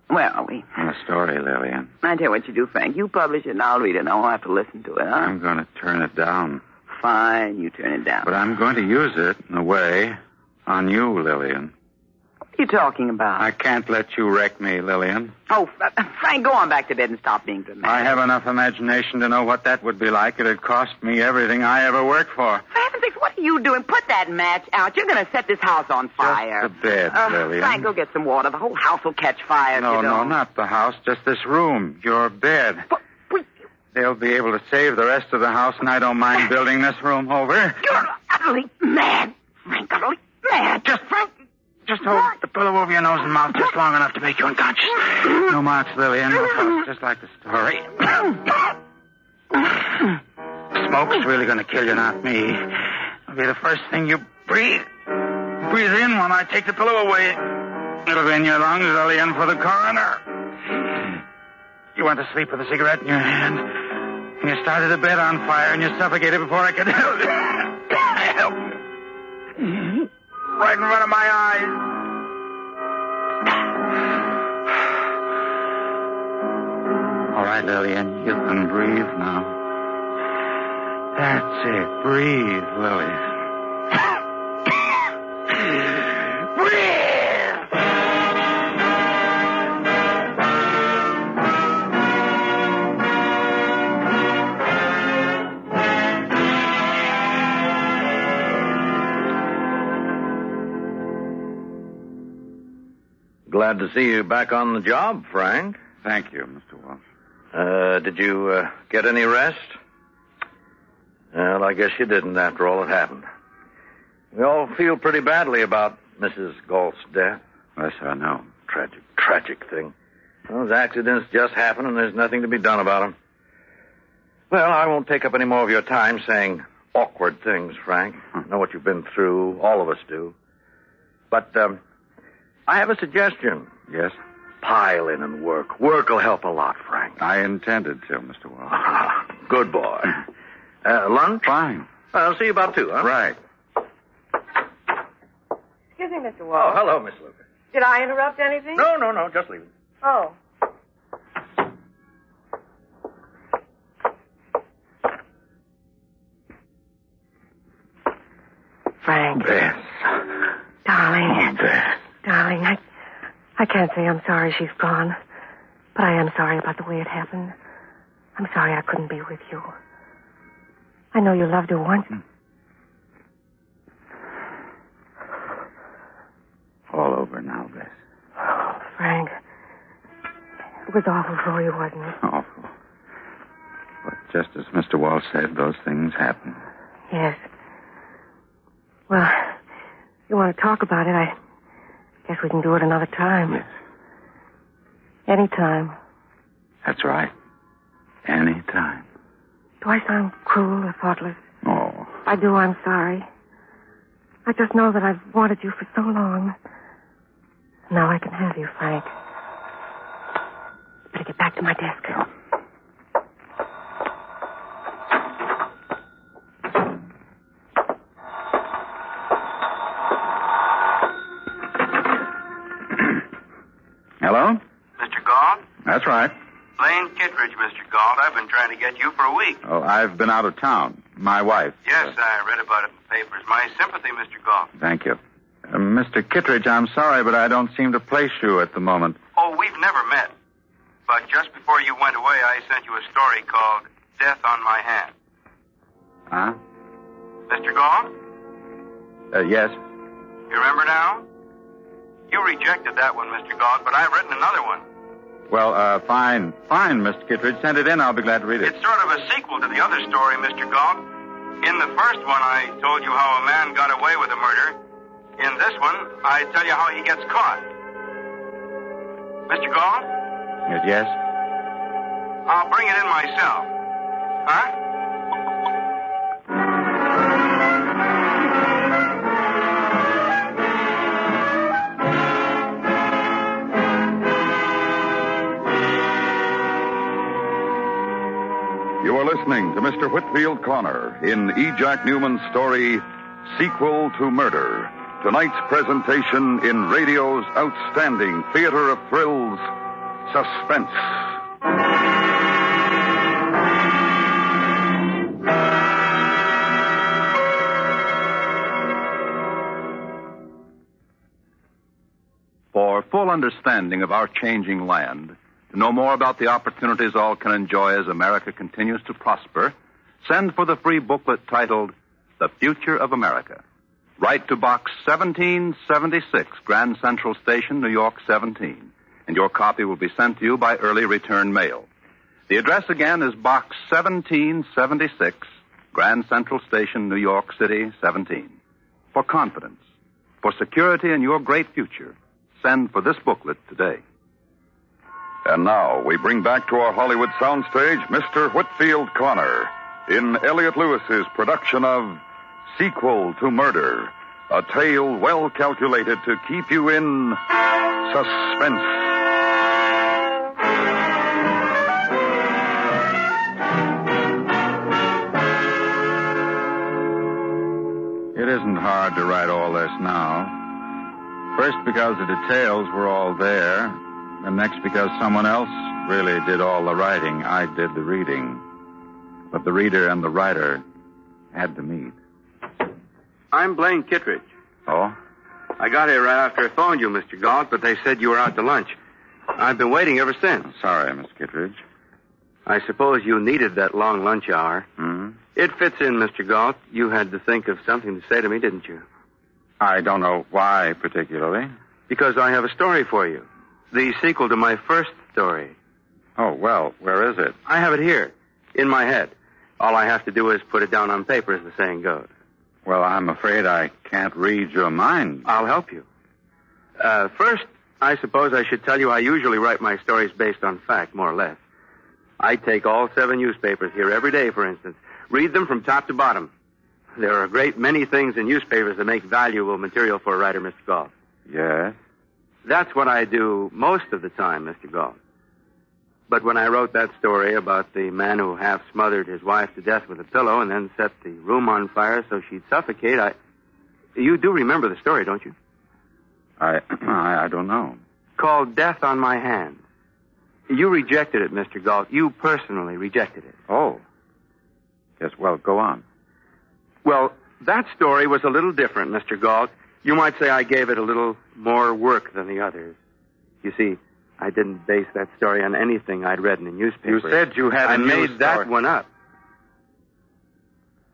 where are we? The story, Lillian. I tell you what you do, Frank. You publish it and I'll read it and I won't have to listen to it, huh? I'm going to turn it down. Fine, you turn it down. But I'm going to use it, in a way, on you, Lillian. What are you talking about? I can't let you wreck me, Lillian. Oh, Frank, go on back to bed and stop being dramatic. I have enough imagination to know what that would be like. It'd cost me everything I ever worked for. For heaven's sakes, what are you doing? Put that match out. You're going to set this house on fire. Just the bed, Lillian. Frank, go get some water. The whole house will catch fire if you No, don't. not the house. Just this room. Your bed. They'll be able to save the rest of the house, and I don't mind building this room over. You're utterly mad, Frank. Utterly mad. Just hold the pillow over your nose and mouth just long enough to make you unconscious. No marks, Lillian. No fuss, just like the story. Smoke's really going to kill you, not me. It'll be the first thing you breathe. Breathe in when I take the pillow away. It'll be in your lungs, Lillian, for the coroner. You went to sleep with a cigarette in your hand, and you started the bed on fire, and you suffocated before I could help. Right in front of my eyes. All right, Lillian, you can breathe now. That's it. Breathe, Lillian. Breathe! Glad to see you back on the job, Frank. Thank you, Mr. Walsh. Did you get any rest? Well, I guess you didn't after all that happened. We all feel pretty badly about Mrs. Galt's death. Yes, I know. Tragic thing. Those accidents just happen and there's nothing to be done about them. Well, I won't take up any more of your time saying awkward things, Frank. I know what you've been through. All of us do. But, I have a suggestion. Yes? Pile in and work. Work will help a lot, Frank. I intended to, Mr. Walsh. Good boy. Lunch? Fine. I'll see you about 2, huh? Right. Excuse me, Mr. Walsh. Oh, hello, Miss Lucas. Did I interrupt anything? No, just leave it. Oh. Frank. Bess. Darling. Bess. Darling, I can't say I'm sorry she's gone, but I am sorry about the way it happened. I'm sorry I couldn't be with you. I know you loved her once. All over now, Bess. Oh, Frank. It was awful for you, wasn't it? Awful. But just as Mr. Walsh said, those things happen. Yes. Well, if you want to talk about it, I guess we can do it another time. Yes. Any time. That's right. Any time. Do I sound cruel or thoughtless? Oh. If I do, I'm sorry. I just know that I've wanted you for so long. Now I can have you, Frank. Better get back to my desk. I've been trying to get you for a week. Oh, I've been out of town. My wife. Yes, I read about it in the papers. My sympathy, Mr. Goff. Thank you. Mr. Kittredge, I'm sorry, but I don't seem to place you at the moment. Oh, we've never met. But just before you went away, I sent you a story called Death on My Hand. Huh? Mr. Goff? Yes. You remember now? You rejected that one, Mr. Goff, but I've written another one. Well, fine, Mr. Kittredge. Send it in. I'll be glad to read it. It's sort of a sequel to the other story, Mr. Goff. In the first one, I told you how a man got away with a murder. In this one, I tell you how he gets caught. Mr. Goff? Yes? I'll bring it in myself. Huh? You are listening to Mr. Whitfield Connor in E. Jack Newman's story, Sequel to Murder. Tonight's presentation in radio's outstanding theater of thrills, Suspense. For full understanding of our changing land, to know more about the opportunities all can enjoy as America continues to prosper, send for the free booklet titled The Future of America. Write to Box 1776, Grand Central Station, New York 17, and your copy will be sent to you by early return mail. The address again is Box 1776, Grand Central Station, New York City 17. For confidence, for security in your great future, send for this booklet today. And now we bring back to our Hollywood soundstage Mr. Whitfield Connor in Elliot Lewis's production of Sequel to Murder, a tale well calculated to keep you in suspense. It isn't hard to write all this now. First, because the details were all there, and next because someone else really did all the writing. I did the reading. But the reader and the writer had to meet. I'm Blaine Kittredge. Oh? I got here right after I phoned you, Mr. Galt, but they said you were out to lunch. I've been waiting ever since. Sorry, Miss Kittredge. I suppose you needed that long lunch hour. Hmm? It fits in, Mr. Galt. You had to think of something to say to me, didn't you? I don't know why particularly. Because I have a story for you. The sequel to my first story. Oh, well, where is it? I have it here, in my head. All I have to do is put it down on paper, as the saying goes. Well, I'm afraid I can't read your mind. I'll help you. First, I suppose I should tell you I usually write my stories based on fact, more or less. I take all 7 newspapers here every day, for instance. Read them from top to bottom. There are a great many things in newspapers that make valuable material for a writer, Mr. Goff. Yes? That's what I do most of the time, Mr. Goff. But when I wrote that story about the man who half smothered his wife to death with a pillow and then set the room on fire so she'd suffocate, You do remember the story, don't you? I don't know. Called Death on My Hands. You rejected it, Mr. Galt. You personally rejected it. Oh. Yes, well, go on. Well, that story was a little different, Mr. Galt. You might say I gave it a little more work than the others. You see, I didn't base that story on anything I'd read in the newspaper. You said you had I made that one up.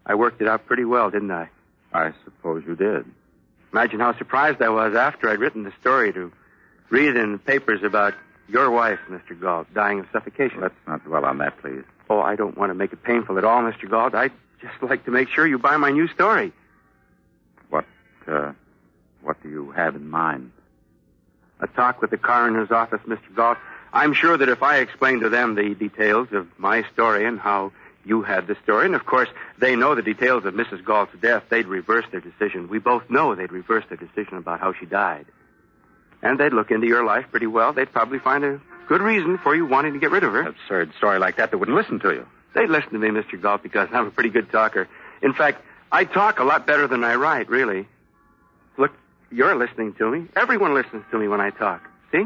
I worked it out pretty well, didn't I? I suppose you did. Imagine how surprised I was after I'd written the story to read in papers about your wife, Mr. Galt, dying of suffocation. Let's not dwell on that, please. Oh, I don't want to make it painful at all, Mr. Galt. I'd just like to make sure you buy my new story. What do you have in mind? A talk with the coroner's office, Mr. Galt. I'm sure that if I explained to them the details of my story and how you had the story, and of course they know the details of Mrs. Galt's death, they'd reverse their decision. We both know they'd reverse their decision about how she died. And they'd look into your life pretty well. They'd probably find a good reason for you wanting to get rid of her. Absurd story like that, they wouldn't listen to you. They'd listen to me, Mr. Galt, because I'm a pretty good talker. In fact, I talk a lot better than I write, really. Look, you're listening to me. Everyone listens to me when I talk. See?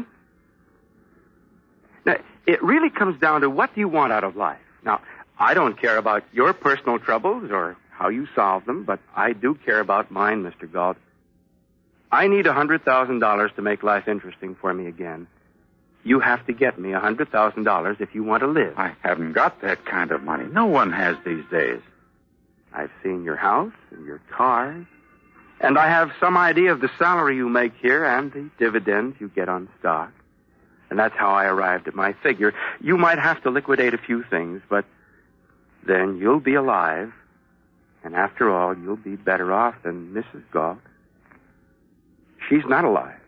Now, it really comes down to what do you want out of life? Now, I don't care about your personal troubles or how you solve them, but I do care about mine, Mr. Galt. I need $100,000 to make life interesting for me again. You have to get me $100,000 if you want to live. I haven't got that kind of money. No one has these days. I've seen your house and your cars, and I have some idea of the salary you make here and the dividends you get on stock. And that's how I arrived at my figure. You might have to liquidate a few things, but then you'll be alive. And after all, you'll be better off than Mrs. Galt. She's not alive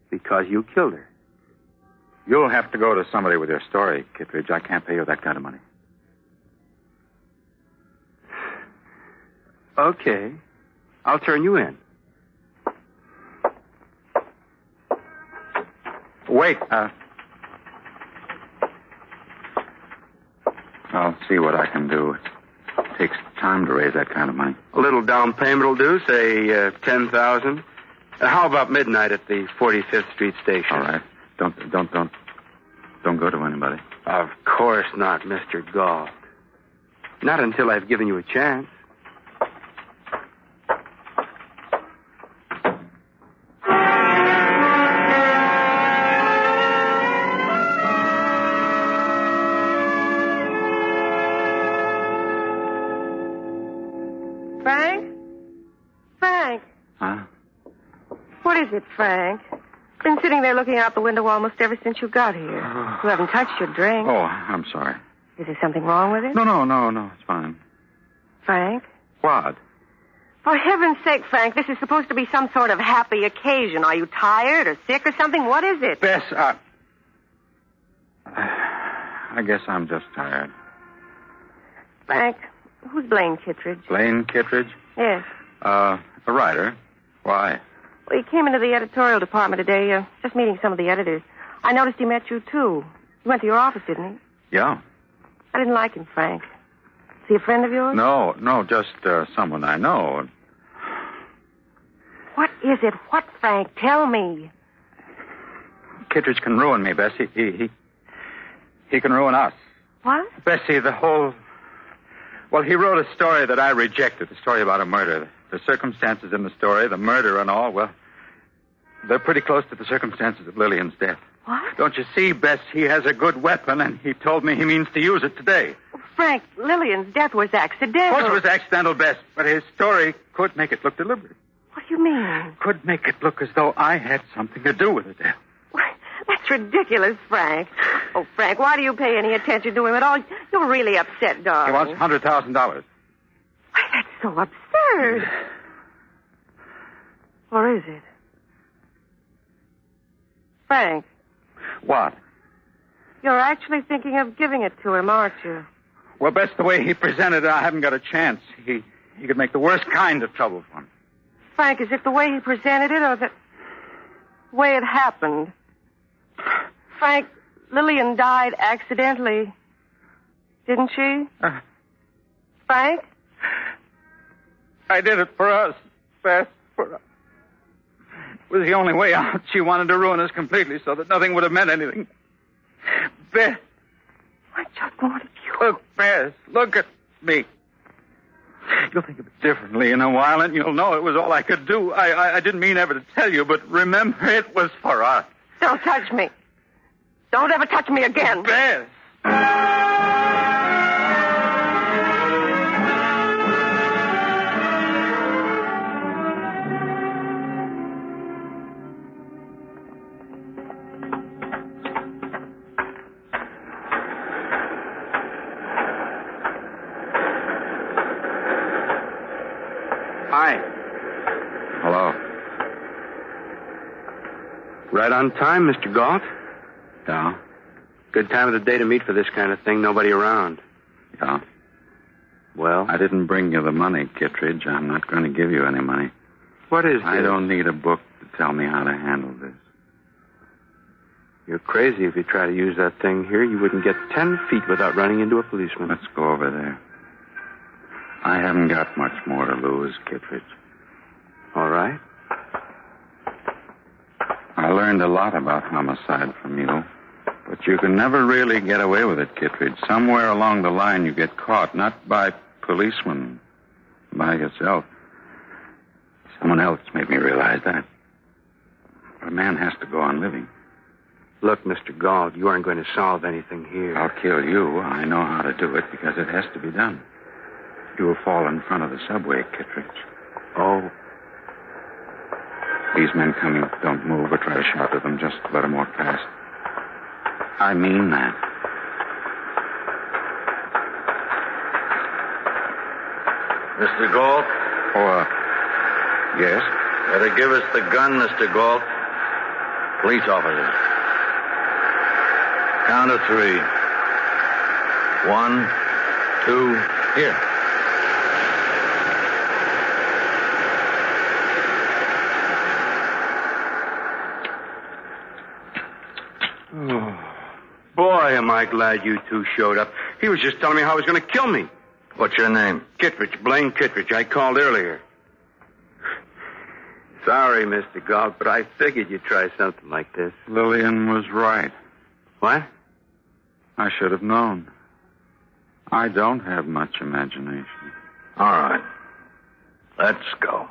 because you killed her. You'll have to go to somebody with your story, Kittredge. I can't pay you that kind of money. Okay. I'll turn you in. Wait. I'll see what I can do. It takes time to raise that kind of money. A little down payment will do, say $10,000. How about midnight at the 45th Street station? All right. Don't go to anybody. Of course not, Mr. Galt. Not until I've given you a chance. What is it, Frank? Been sitting there looking out the window almost ever since you got here. You haven't touched your drink. Oh, I'm sorry. Is there something wrong with it? No, it's fine. Frank? What? For heaven's sake, Frank, this is supposed to be some sort of happy occasion. Are you tired or sick or something? What is it? Bess, I guess I'm just tired. Frank, who's Blaine Kittredge? Blaine Kittredge? Yes. A writer. Why? Well, he came into the editorial department today, just meeting some of the editors. I noticed he met you, too. He went to your office, didn't he? Yeah. I didn't like him, Frank. Is he a friend of yours? No, just someone I know. What is it? What, Frank? Tell me. Kittredge can ruin me, Bessie. He can ruin us. What? Bessie, the whole... Well, he wrote a story that I rejected, a story about a murder. The circumstances in the story, the murder and all, well, they're pretty close to the circumstances of Lillian's death. What? Don't you see, Bess, he has a good weapon, and he told me he means to use it today. Frank, Lillian's death was accidental. Of course it was accidental, Bess, but his story could make it look deliberate. What do you mean? Could make it look as though I had something to do with the death. That's ridiculous, Frank. Oh, Frank, why do you pay any attention to him at all? You're really upset, darling. He wants $100,000. Why, that's so absurd. Or is it? Frank. What? You're actually thinking of giving it to him, aren't you? Well, Bess, the way he presented it, I haven't got a chance. He could make the worst kind of trouble for me. Frank, is it the way he presented it or the way it happened? Frank, Lillian died accidentally. Didn't she? Frank? I did it for us, Bess. For us. It was the only way out. She wanted to ruin us completely so that nothing would have meant anything. Bess. I just wanted you. Look, Bess, look at me. You'll think of it differently in a while, and you'll know it was all I could do. I didn't mean ever to tell you, but remember, it was for us. Don't touch me. Don't ever touch me again. Bess. Hi. Hello. Right on time, Mr. Galt. Yeah? Good time of the day to meet for this kind of thing. Nobody around. Yeah? Well? I didn't bring you the money, Kittredge. I'm not going to give you any money. What is this? I don't need a book to tell me how to handle this. You're crazy if you try to use that thing here. You wouldn't get 10 feet without running into a policeman. Let's go over there. I haven't got much more to lose, Kittredge. All right. I learned a lot about homicide from you. But you can never really get away with it, Kittredge. Somewhere along the line you get caught, not by policemen, by yourself. Someone else made me realize that. A man has to go on living. Look, Mr. Galt, you aren't going to solve anything here. I'll kill you. I know how to do it because it has to be done. You will fall in front of the subway, Kittredge. Oh. These men coming don't move or try to shout at them. Just let them walk past. I mean that. Mr. Galt? Yes? Better give us the gun, Mr. Galt. Police officers. Count of 3. 1, 2, here. Boy, am I glad you two showed up. He was just telling me how he was going to kill me. What's your name? Kittredge, Blaine Kittredge. I called earlier. Sorry, Mr. Galt, but I figured you'd try something like this. Lillian was right. What? I should have known. I don't have much imagination. All right. Let's go.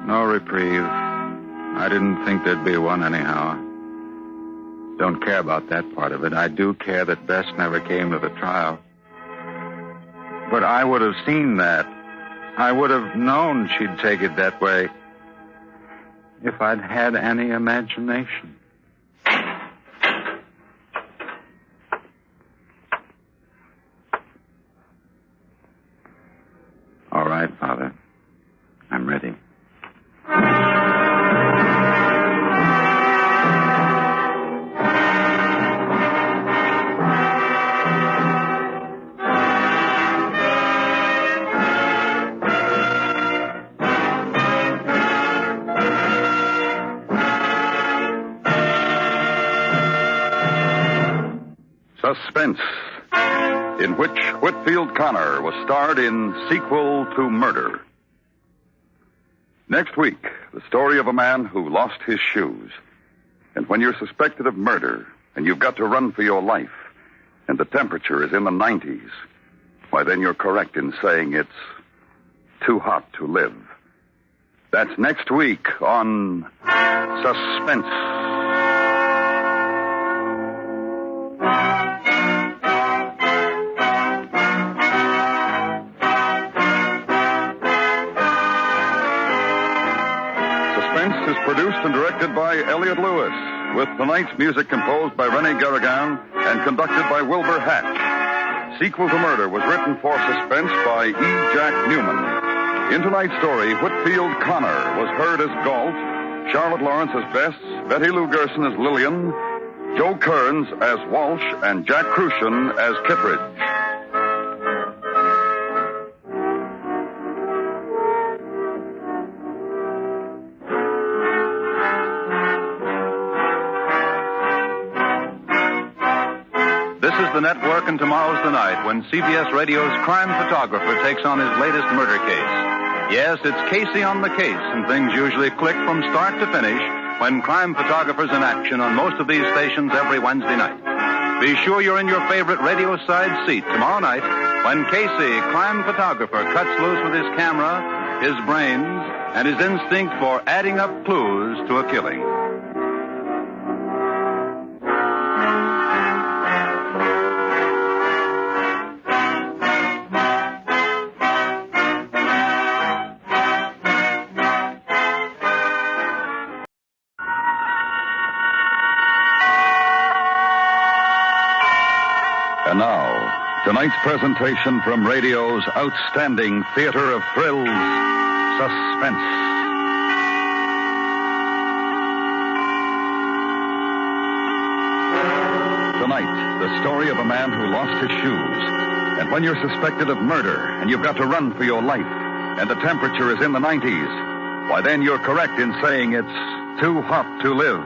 No reprieve. I didn't think there'd be one anyhow. Don't care about that part of it. I do care that Bess never came to the trial. But I would have seen that. I would have known she'd take it that way if I'd had any imagination. All right, Father. I'm ready. Suspense, in which Whitfield Connor was starred in Sequel to Murder. Next week, the story of a man who lost his shoes. And when you're suspected of murder, and you've got to run for your life, and the temperature is in the 90s, why then you're correct in saying it's too hot to live. That's next week on Suspense. Suspense is produced and directed by Elliott Lewis, with tonight's music composed by René Garrigan and conducted by Wilbur Hatch. Sequel to Murder was written for Suspense by E. Jack Newman. In tonight's story, Whitfield Connor was heard as Galt, Charlotte Lawrence as Bess, Betty Lou Gerson as Lillian, Joe Kearns as Walsh, and Jack Crucian as Kittredge. This is the network, and tomorrow's the night when CBS Radio's crime photographer takes on his latest murder case. Yes, it's Casey on the case, and things usually click from start to finish when crime photographer's in action on most of these stations every Wednesday night. Be sure you're in your favorite radio side seat tomorrow night when Casey, crime photographer, cuts loose with his camera, his brains, and his instinct for adding up clues to a killing. And now, tonight's presentation from radio's outstanding theater of thrills, Suspense. Tonight, the story of a man who lost his shoes. And when you're suspected of murder and you've got to run for your life, and the temperature is in the 90s, why then you're correct in saying it's too hot to live.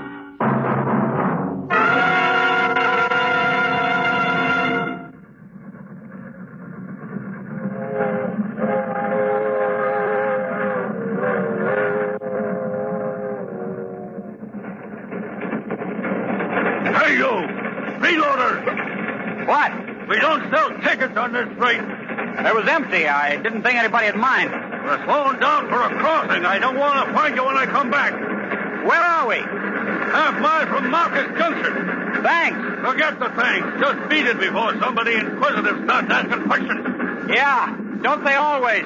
sell tickets on this freight. It was empty. I didn't think anybody'd mind. We're slowing down for a crossing. I don't want to find you when I come back. Where are we? Half-mile from Marcus Junction. Thanks. Forget the thanks. Just beat it before somebody inquisitive starts asking questions. Yeah, don't they always?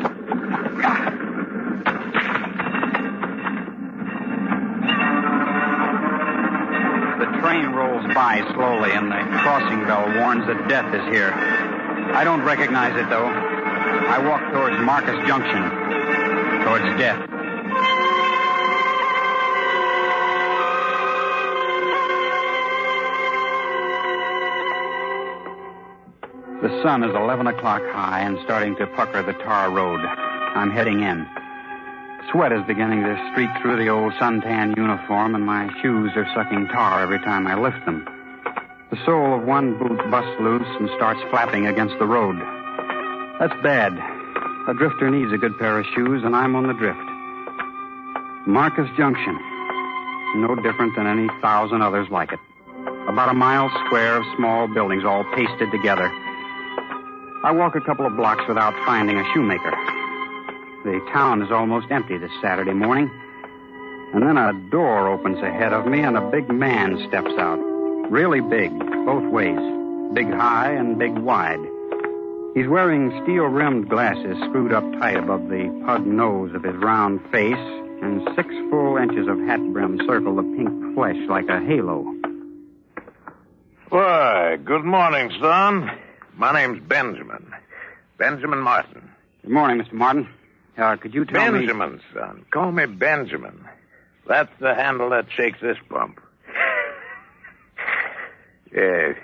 The train rolls by slowly, and the crossing bell warns that death is here. I don't recognize it, though. I walk towards Marcus Junction, towards death. The sun is 11 o'clock high and starting to pucker the tar road. I'm heading in. Sweat is beginning to streak through the old suntan uniform, and my shoes are sucking tar every time I lift them. The sole of one boot busts loose and starts flapping against the road. That's bad. A drifter needs a good pair of shoes, and I'm on the drift. Marcus Junction. No different than any 1,000 others like it. About a mile square of small buildings all pasted together. I walk a couple of blocks without finding a shoemaker. The town is almost empty this Saturday morning. And then a door opens ahead of me, and a big man steps out. Really big, both ways. Big high and big wide. He's wearing steel-rimmed glasses screwed up tight above the pug nose of his round face, and 6 full inches of hat brim circle the pink flesh like a halo. Why, good morning, son. My name's Benjamin. Benjamin Martin. Good morning, Mr. Martin. Could you tell me... Benjamin, son. Call me Benjamin. That's the handle that shakes this pump. Yes.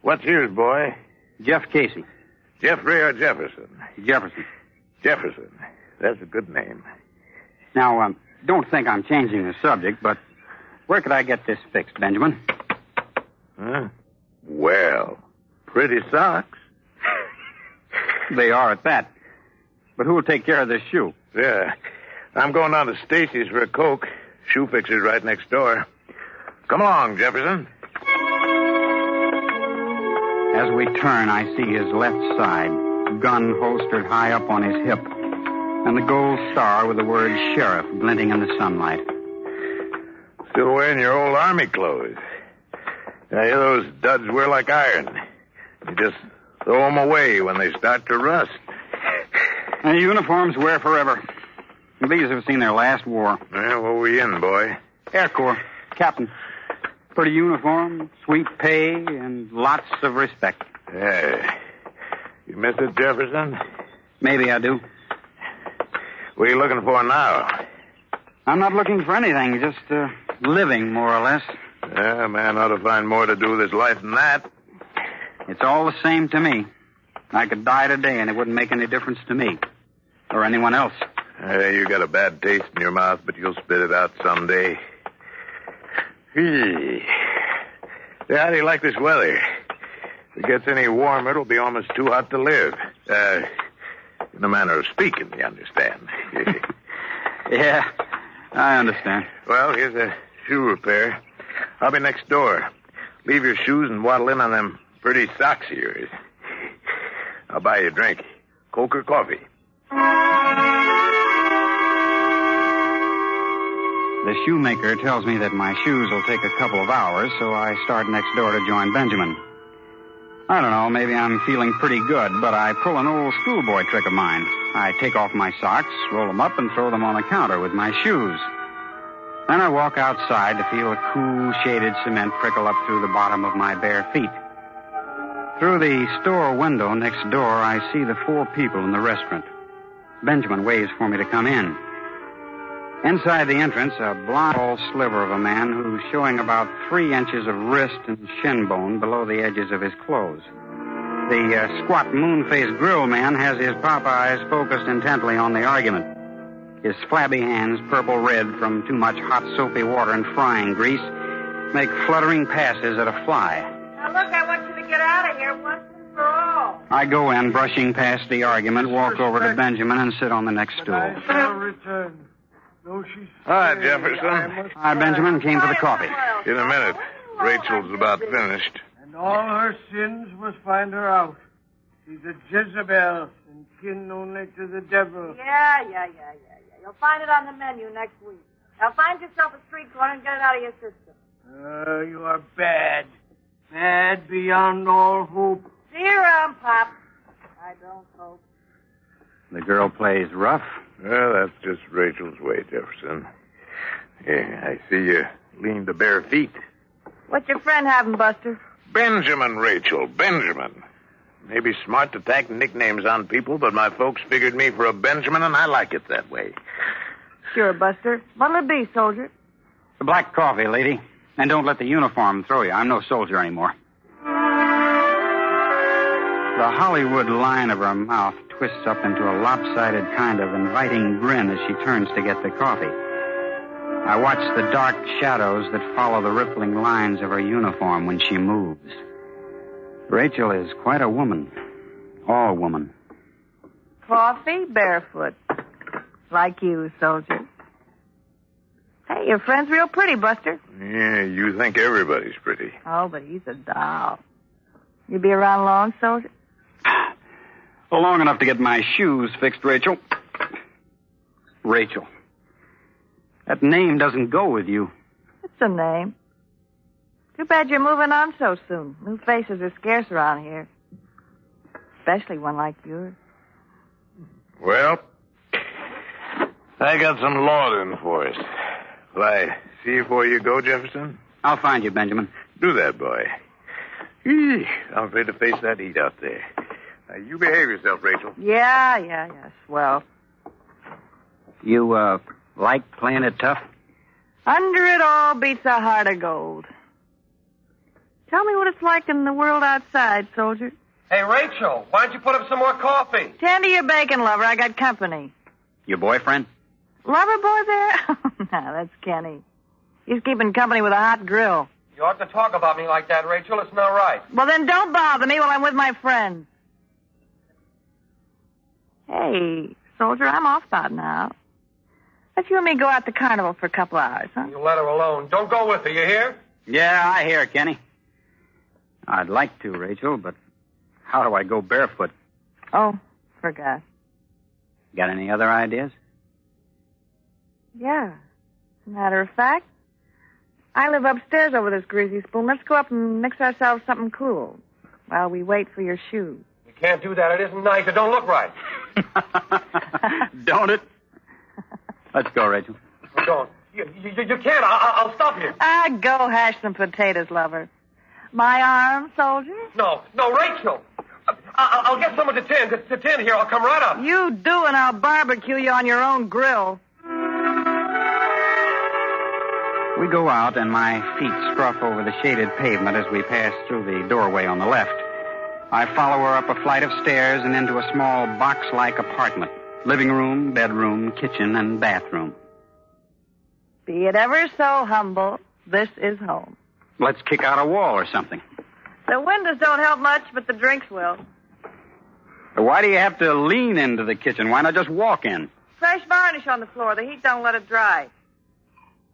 What's yours, boy? Jeff Casey. Jeffrey or Jefferson? Jefferson. Jefferson. That's a good name. Now, don't think I'm changing the subject, but where could I get this fixed, Benjamin? Huh? Well, pretty socks. They are at that. But who will take care of this shoe? Yeah. I'm going down to Stacy's for a Coke. Shoe fixer's right next door. Come along, Jefferson. As we turn, I see his left side, gun holstered high up on his hip, and the gold star with the word sheriff glinting in the sunlight. Still wearing your old army clothes. Now, those duds wear like iron. You just throw them away when they start to rust. The uniforms wear forever. These have seen their last war. Well, what were you in, boy? Air Corps. Captain. Pretty uniform, sweet pay, and lots of respect. Yeah. You miss it, Jefferson? Maybe I do. What are you looking for now? I'm not looking for anything, just living, more or less. Yeah, a man ought to find more to do with his life than that. It's all the same to me. I could die today, and it wouldn't make any difference to me. Or anyone else. You got a bad taste in your mouth, but you'll spit it out someday. Yeah, how do you like this weather? If it gets any warmer, it'll be almost too hot to live. In a manner of speaking, you understand. Yeah, I understand. Well, here's a shoe repair. I'll be next door. Leave your shoes and waddle in on them pretty socks of yours. I'll buy you a drink. Coke or coffee? The shoemaker tells me that my shoes will take a couple of hours, so I start next door to join Benjamin. I don't know, maybe I'm feeling pretty good, but I pull an old schoolboy trick of mine. I take off my socks, roll them up, and throw them on the counter with my shoes. Then I walk outside to feel the cool, shaded cement trickle up through the bottom of my bare feet. Through the store window next door, I see the 4 people in the restaurant. Benjamin waves for me to come in. Inside the entrance, a blond sliver of a man who's showing about 3 inches of wrist and shin bone below the edges of his clothes. The squat moon-faced grill man has his pop eyes focused intently on the argument. His flabby hands, purple-red from too much hot soapy water and frying grease, make fluttering passes at a fly. Now, look, I want you to get out of here once and for all. I go in, brushing past the argument, walk over to Benjamin, and sit on the next stool. I shall return. No, she's... Hi, Jefferson. Hi, Benjamin. Came for the coffee. In a minute. Rachel's about finished. And all her sins must find her out. She's a Jezebel and kin only to the devil. Yeah. You'll find it on the menu next week. Now find yourself a street corner and get it out of your system. You are bad. Bad beyond all hope. See you around, Pop. I don't hope. The girl plays rough. Well, that's just Rachel's way, Jefferson. Yeah, I see you lean to bare feet. What's your friend having, Buster? Benjamin, Rachel, Benjamin. Maybe smart to tack nicknames on people, but my folks figured me for a Benjamin, and I like it that way. Sure, Buster. What'll it be, soldier? The black coffee, lady. And don't let the uniform throw you. I'm no soldier anymore. The Hollywood line of her mouth twists up into a lopsided kind of inviting grin as she turns to get the coffee. I watch the dark shadows that follow the rippling lines of her uniform when she moves. Rachel is quite a woman. All woman. Coffee, barefoot. Like you, soldier. Hey, your friend's real pretty, Buster. Yeah, you think everybody's pretty. Oh, but he's a doll. You be around long, soldier? Long enough to get my shoes fixed, Rachel. Rachel. That name doesn't go with you. It's a name. Too bad you're moving on so soon. New faces are scarce around here. Especially one like yours. Well, I got some lauding for us. Will I see you before you go, Jefferson? I'll find you, Benjamin. Do that, boy. Eee, I'm afraid to face that heat out there. Now, you behave yourself, Rachel. Yeah. Swell. You, like playing it tough? Under it all beats a heart of gold. Tell me what it's like in the world outside, soldier. Hey, Rachel, why don't you put up some more coffee? Tend to your bacon, lover. I got company. Your boyfriend? Lover boy there? Oh, no, that's Kenny. He's keeping company with a hot grill. You ought to talk about me like that, Rachel. It's not right. Well, then don't bother me while I'm with my friends. Hey, soldier, I'm off about now. Let's you and me go out to carnival for a couple hours, huh? You let her alone. Don't go with her, you hear? Yeah, I hear, Kenny. I'd like to, Rachel, but how do I go barefoot? Oh, forgot. Got any other ideas? Yeah. As a matter of fact, I live upstairs over this greasy spoon. Let's go up and mix ourselves something cool while we wait for your shoes. You can't do that. It isn't nice. It don't look right. Don't it? Let's go, Rachel. Don't. You can't. I'll stop you. Go hash some potatoes, lover. My arm, soldier? No, Rachel. I'll get someone to tend here. I'll come right up. You do, and I'll barbecue you on your own grill. We go out, and my feet scruff over the shaded pavement as we pass through the doorway on the left. I follow her up a flight of stairs and into a small box-like apartment. Living room, bedroom, kitchen, and bathroom. Be it ever so humble, this is home. Let's kick out a wall or something. The windows don't help much, but the drinks will. Why do you have to lean into the kitchen? Why not just walk in? Fresh varnish on the floor. The heat don't let it dry.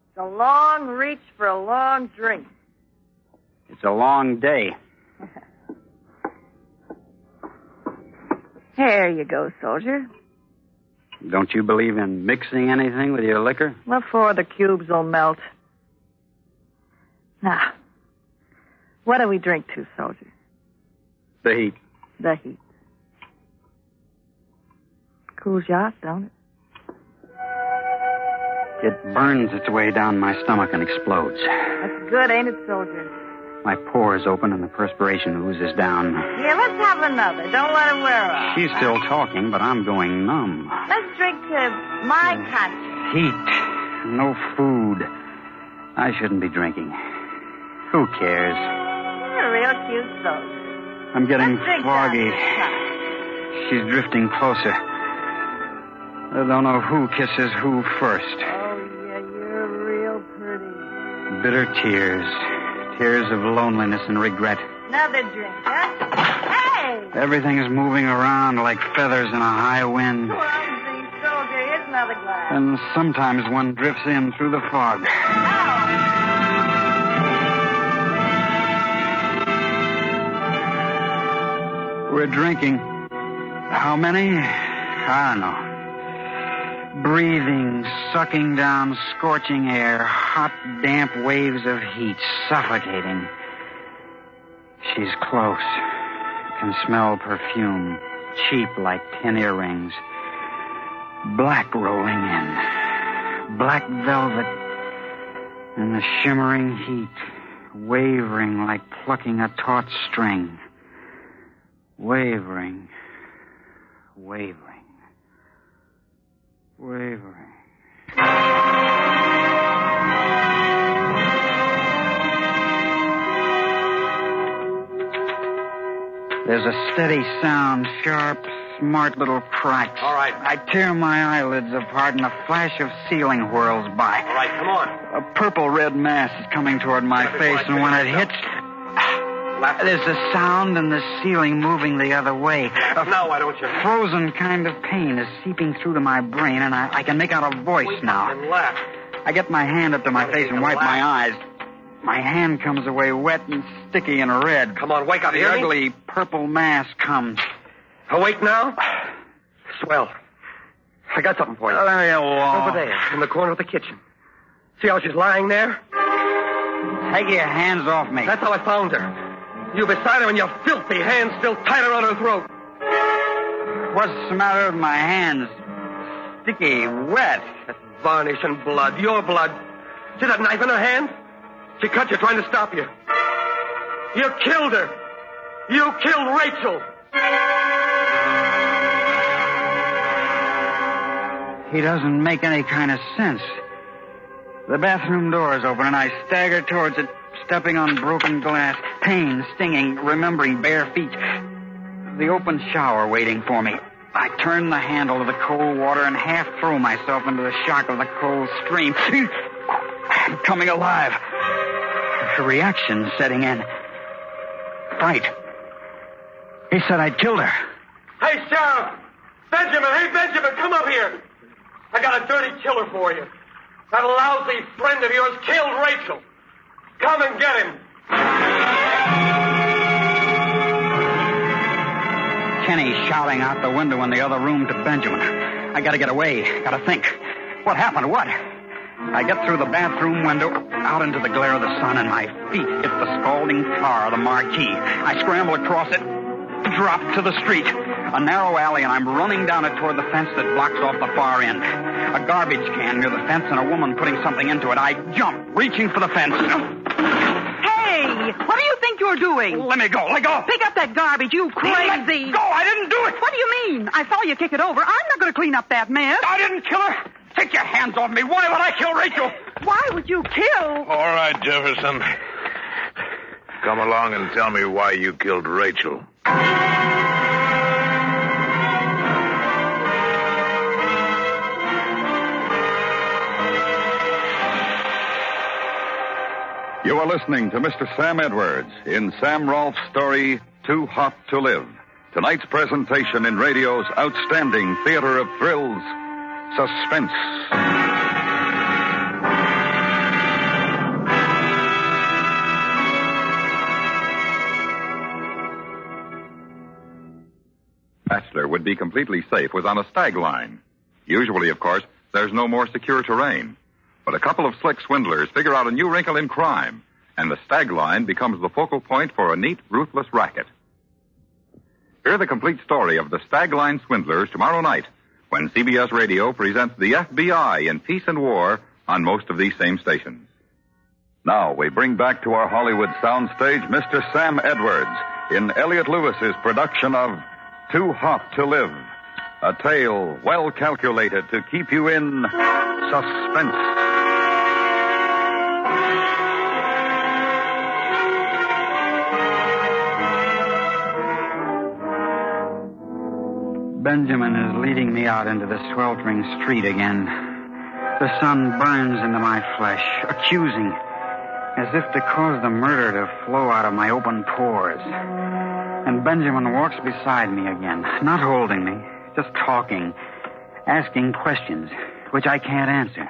It's a long reach for a long drink. It's a long day. Here you go, soldier. Don't you believe in mixing anything with your liquor? Before the cubes will melt. Now, what do we drink to, soldier? The heat. The heat. Cools you off, don't it? It burns its way down my stomach and explodes. That's good, ain't it, soldier? My pores open and the perspiration oozes down. Yeah, let's have another. Don't let it wear off. She's still talking, but I'm going numb. Let's drink to my country. Heat. No food. I shouldn't be drinking. Who cares? You're a real cute soldier. I'm getting Let's drink foggy. down. She's drifting closer. I don't know who kisses who first. Oh, yeah, you're real pretty. Bitter tears. Tears of loneliness and regret. Another drink, huh? Hey! Everything is moving around like feathers in a high wind. Clumsy soldier, here's another glass. And sometimes one drifts in through the fog. We're drinking. How many? I don't know. Breathing, sucking down scorching air, hot, damp waves of heat, suffocating. She's close. Can smell perfume, cheap like tin earrings. Black rolling in. Black velvet and the shimmering heat, wavering like plucking a taut string. Wavering, wavering, wavering. There's a steady sound, sharp, smart little cracks. All right. I tear my eyelids apart and a flash of ceiling whirls by. All right, come on. A purple-red mass is coming toward my face, and when it hits, there's a sound and the ceiling moving the other way. Now, why don't you? Frozen kind of pain is seeping through to my brain, and I can make out a voice now. And laugh. I get my hand up to my face and wipe my eyes. My hand comes away wet and sticky and red. Come on, wake up. The ugly purple mass comes. Awake now? Swell. I got something for you. Over there, in the corner of the kitchen. See how she's lying there? Take your hands off me. That's how I found her. You beside her and your filthy hands still tied around her throat. What's the matter with my hands? Sticky, wet. That's varnish and blood. Your blood. See that knife in her hand? She cut you trying to stop you. You killed her. You killed Rachel. He doesn't make any kind of sense. The bathroom door is open, and I stagger towards it, stepping on broken glass, pain, stinging, remembering bare feet. The open shower waiting for me. I turn the handle of the cold water and half throw myself into the shock of the cold stream. I'm coming alive. A reaction setting in. Fright. He said I'd killed her. Hey, Sheriff! Benjamin! Hey, Benjamin, come up here! I got a dirty killer for you. That lousy friend of yours killed Rachel. Come and get him. Kenny shouting out the window in the other room to Benjamin. I gotta get away. Gotta think. What happened? What? I get through the bathroom window, out into the glare of the sun, and my feet hit the scalding tar, the marquee. I scramble across it, drop to the street. A narrow alley, and I'm running down it toward the fence that blocks off the far end. A garbage can near the fence and a woman putting something into it. I jump, reaching for the fence. Hey, what do you think you're doing? Let me go. Let go. Pick up that garbage, you crazy. Let go. I didn't do it. What do you mean? I saw you kick it over. I'm not going to clean up that mess. I didn't kill her. Take your hands off me. Why would I kill Rachel? Why would you kill? All right, Jefferson. Come along and tell me why you killed Rachel. You are listening to Mr. Sam Edwards in Sam Rolfe's story, Too Hot to Live. Tonight's presentation in radio's outstanding theater of thrills, Suspense. Bachelor would be completely safe was on a stag line. Usually, of course, there's no more secure terrain. But a couple of slick swindlers figure out a new wrinkle in crime, and the stag line becomes the focal point for a neat, ruthless racket. Hear the complete story of the stag line swindlers tomorrow night, when CBS Radio presents the FBI in Peace and War on most of these same stations. Now we bring back to our Hollywood soundstage Mr. Sam Edwards in Elliot Lewis's production of Too Hot to Live, a tale well calculated to keep you in suspense. Benjamin is leading me out into the sweltering street again. The sun burns into my flesh, accusing, as if to cause the murder to flow out of my open pores. And Benjamin walks beside me again, not holding me, just talking, asking questions, which I can't answer.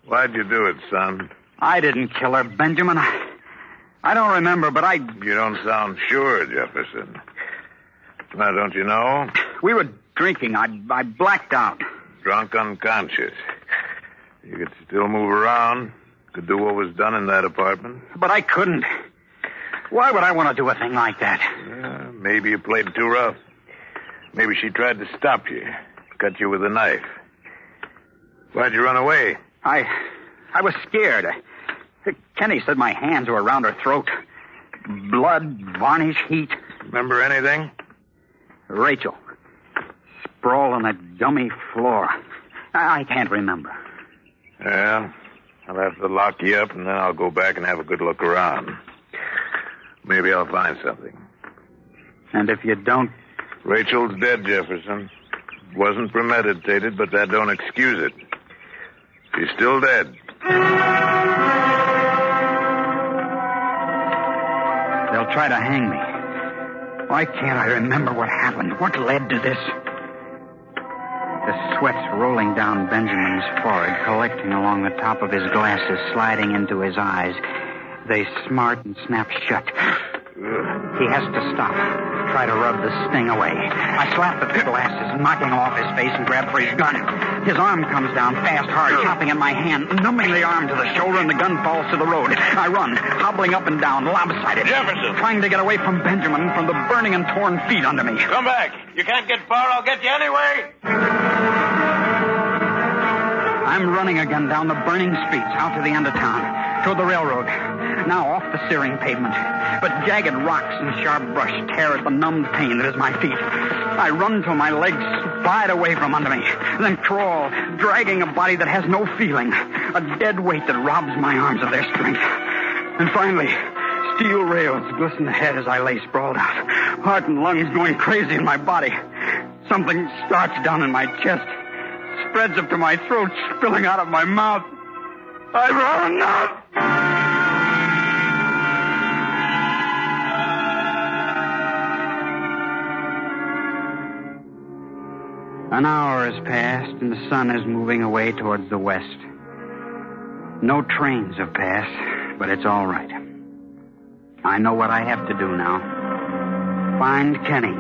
Why'd you do it, son? I didn't kill her, Benjamin. I don't remember, but I... You don't sound sure, Jefferson. Now, don't you know? We were drinking. I blacked out. Drunk unconscious. You could still move around. Could do what was done in that apartment. But I couldn't. Why would I want to do a thing like that? Maybe you played it too rough. Maybe she tried to stop you. Cut you with a knife. Why'd you run away? I was scared. Kenny said my hands were around her throat. Blood, varnish, heat. Remember anything? Rachel. Sprawled on that gummy floor. I can't remember. Yeah, I'll have to lock you up, and then I'll go back and have a good look around. Maybe I'll find something. And if you don't? Rachel's dead, Jefferson. Wasn't premeditated, but that don't excuse it. She's still dead. They'll try to hang me. Why can't I remember what happened? What led to this? The sweat's rolling down Benjamin's forehead, collecting along the top of his glasses, sliding into his eyes. They smart and snap shut. He has to stop. Try to rub the sting away. I slap at the glasses, knocking them off his face, and grab for his gun. His arm comes down fast, hard, chopping at my hand, numbing the arm to the shoulder, and the gun falls to the road. I run, hobbling up and down, lopsided. Jefferson! Trying to get away from Benjamin, from the burning and torn feet under me. Come back. You can't get far. I'll get you anyway. I'm running again down the burning streets, out to the end of town, toward the railroad. Now off the searing pavement. But jagged rocks and sharp brush tear at the numbed pain that is my feet. I run till my legs slide away from under me, then crawl, dragging a body that has no feeling, a dead weight that robs my arms of their strength. And finally, steel rails glisten ahead as I lay sprawled out, heart and lungs going crazy in my body. Something starts down in my chest, spreads up to my throat, spilling out of my mouth. I run out. An hour has passed, and the sun is moving away towards the west. No trains have passed, but it's all right. I know what I have to do now. Find Kenny,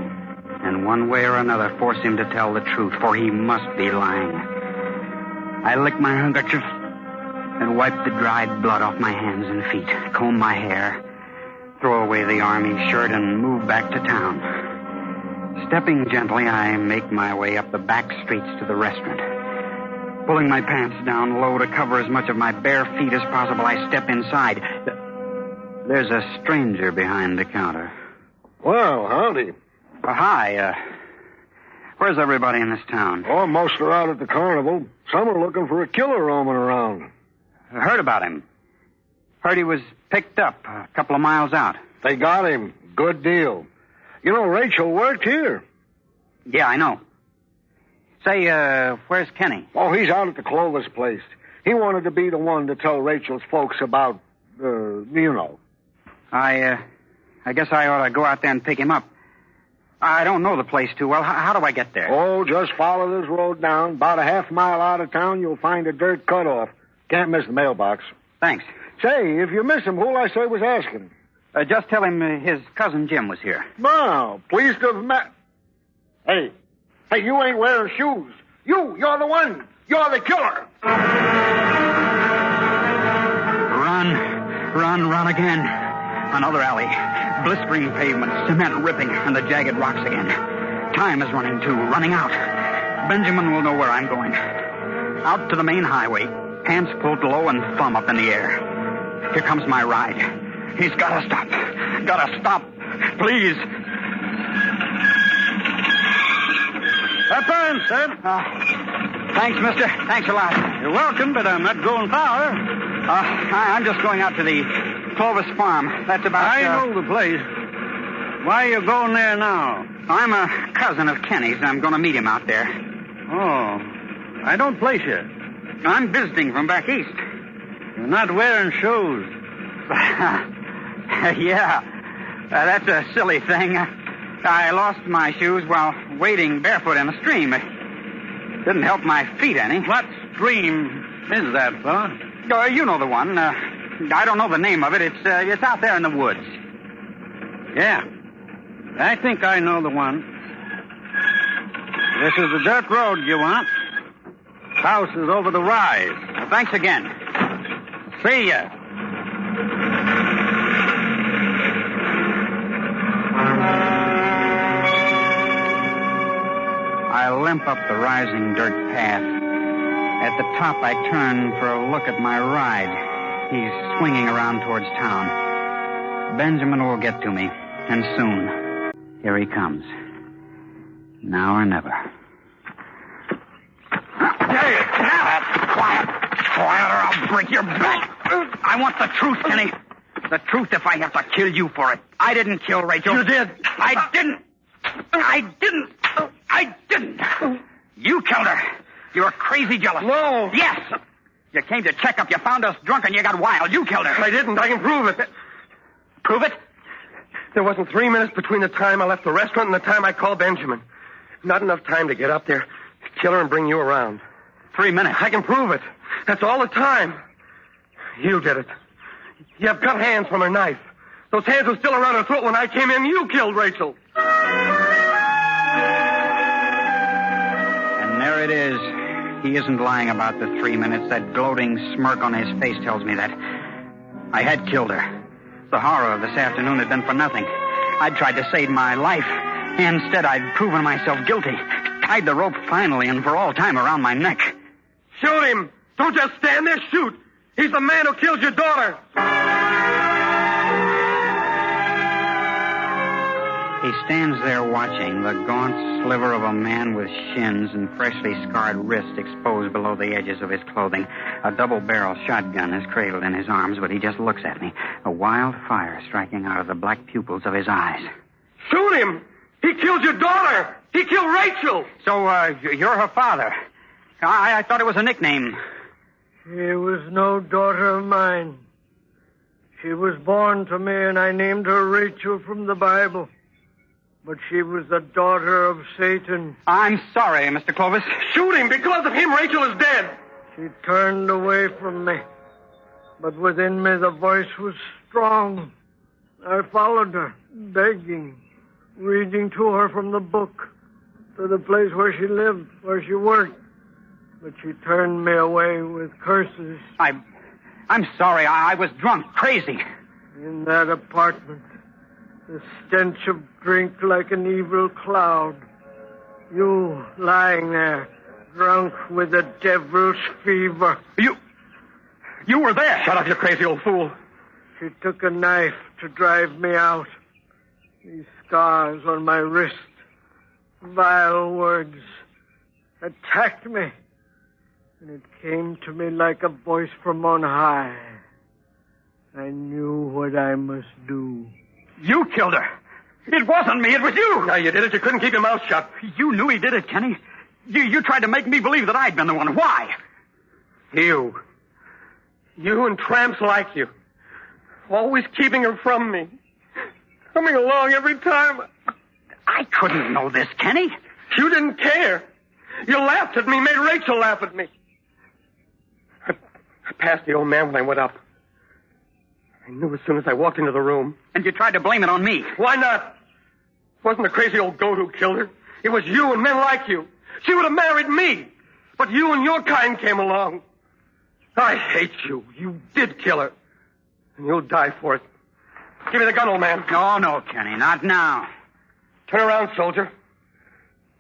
and one way or another force him to tell the truth, for he must be lying. I lick my handkerchief and wipe the dried blood off my hands and feet, comb my hair, throw away the army shirt, and move back to town. Stepping gently, I make my way up the back streets to the restaurant. Pulling my pants down low to cover as much of my bare feet as possible, I step inside. There's a stranger behind the counter. Well, howdy. Hi. Where's everybody in this town? Oh, most are out at the carnival. Some are looking for a killer roaming around. I heard about him. Heard he was picked up a couple of miles out. They got him. Good deal. You know, Rachel worked here. Yeah, I know. Say, where's Kenny? Oh, he's out at the Clovis place. He wanted to be the one to tell Rachel's folks about, you know. I guess I ought to go out there and pick him up. I don't know the place too well. How do I get there? Oh, just follow this road down. About a half mile out of town, you'll find a dirt cutoff. Can't miss the mailbox. Thanks. Say, if you miss him, who'll I say was asking? Just tell him his cousin Jim was here. No, pleased to have met. Hey, you ain't wearing shoes. You're the one. You're the killer. Run again. Another alley. Blistering pavement, cement ripping, and the jagged rocks again. Time is running, too. Running out. Benjamin will know where I'm going. Out to the main highway. Pants pulled low and thumb up in the air. Here comes my ride. He's got to stop. Gotta stop. Please. Time, sir. Thanks, mister. Thanks a lot. You're welcome, but I'm not going far. I'm just going out to the Clovis farm. That's about... I know the place. Why are you going there now? I'm a cousin of Kenny's. I'm going to meet him out there. Oh. I don't place you. I'm visiting from back east. You're not wearing shoes. Yeah. That's a silly thing. I lost my shoes while wading barefoot in a stream. It didn't help my feet any. What stream is that, fella? You know the one. I don't know the name of it. It's out there in the woods. Yeah. I think I know the one. This is the dirt road you want. House is over the rise. Thanks again. See ya. I limp up the rising dirt path. At the top, I turn for a look at my ride. He's swinging around towards town. Benjamin will get to me, and soon. Here he comes. Now or never. Hey, now, quiet. Quiet or I'll break your back. I want the truth, Kenny. The truth if I have to kill you for it. I didn't kill Rachel. You did. I didn't. You killed her. You're crazy jealous. No. Yes. You came to check up. You found us drunk and you got wild. You killed her. I didn't. I can prove it. Prove it? There wasn't 3 minutes between the time I left the restaurant and the time I called Benjamin. Not enough time to get up there, kill her, and bring you around. 3 minutes. I can prove it. That's all the time. You did it. You have cut hands from her knife. Those hands were still around her throat when I came in. You killed Rachel. And there it is. He isn't lying about the 3 minutes. That gloating smirk on his face tells me that. I had killed her. The horror of this afternoon had been for nothing. I'd tried to save my life. Instead, I'd proven myself guilty. Tied the rope finally and for all time around my neck. Shoot him. Don't just stand there. Shoot. He's the man who killed your daughter. He stands there watching, the gaunt sliver of a man with shins and freshly scarred wrists exposed below the edges of his clothing. A double-barrel shotgun is cradled in his arms, but he just looks at me, a wild fire striking out of the black pupils of his eyes. Shoot him! He killed your daughter! He killed Rachel! So, you're her father. I thought it was a nickname. She was no daughter of mine. She was born to me, and I named her Rachel from the Bible. But she was the daughter of Satan. I'm sorry, Mr. Clovis. Shoot him! Because of him, Rachel is dead! She turned away from me. But within me, the voice was strong. I followed her, begging, reading to her from the book, to the place where she lived, where she worked. But she turned me away with curses. I'm sorry. I was drunk, crazy. In that apartment, the stench of drink like an evil cloud. You lying there, drunk with the devil's fever. You were there. Shut up, you crazy old fool. She took a knife to drive me out. These scars on my wrist, vile words, attacked me. And it came to me like a voice from on high. I knew what I must do. You killed her. It wasn't me. It was you. No, you did it. You couldn't keep your mouth shut. You knew he did it, Kenny. You tried to make me believe that I'd been the one. Why? You and tramps like you. Always keeping her from me. Coming along every time. I couldn't know this, Kenny. You didn't care. You laughed at me, made Rachel laugh at me. I passed the old man when I went up. I knew as soon as I walked into the room. And you tried to blame it on me. Why not? It wasn't the crazy old goat who killed her. It was you and men like you. She would have married me. But you and your kind came along. I hate you. You did kill her. And you'll die for it. Give me the gun, old man. No, Kenny, not now. Turn around, soldier.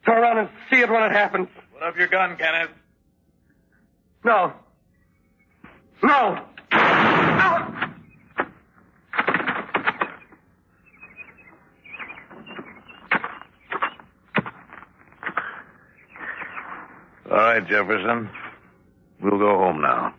Turn around and see it when it happens. Put up your gun, Kenneth. No. All right, Jefferson. We'll go home now.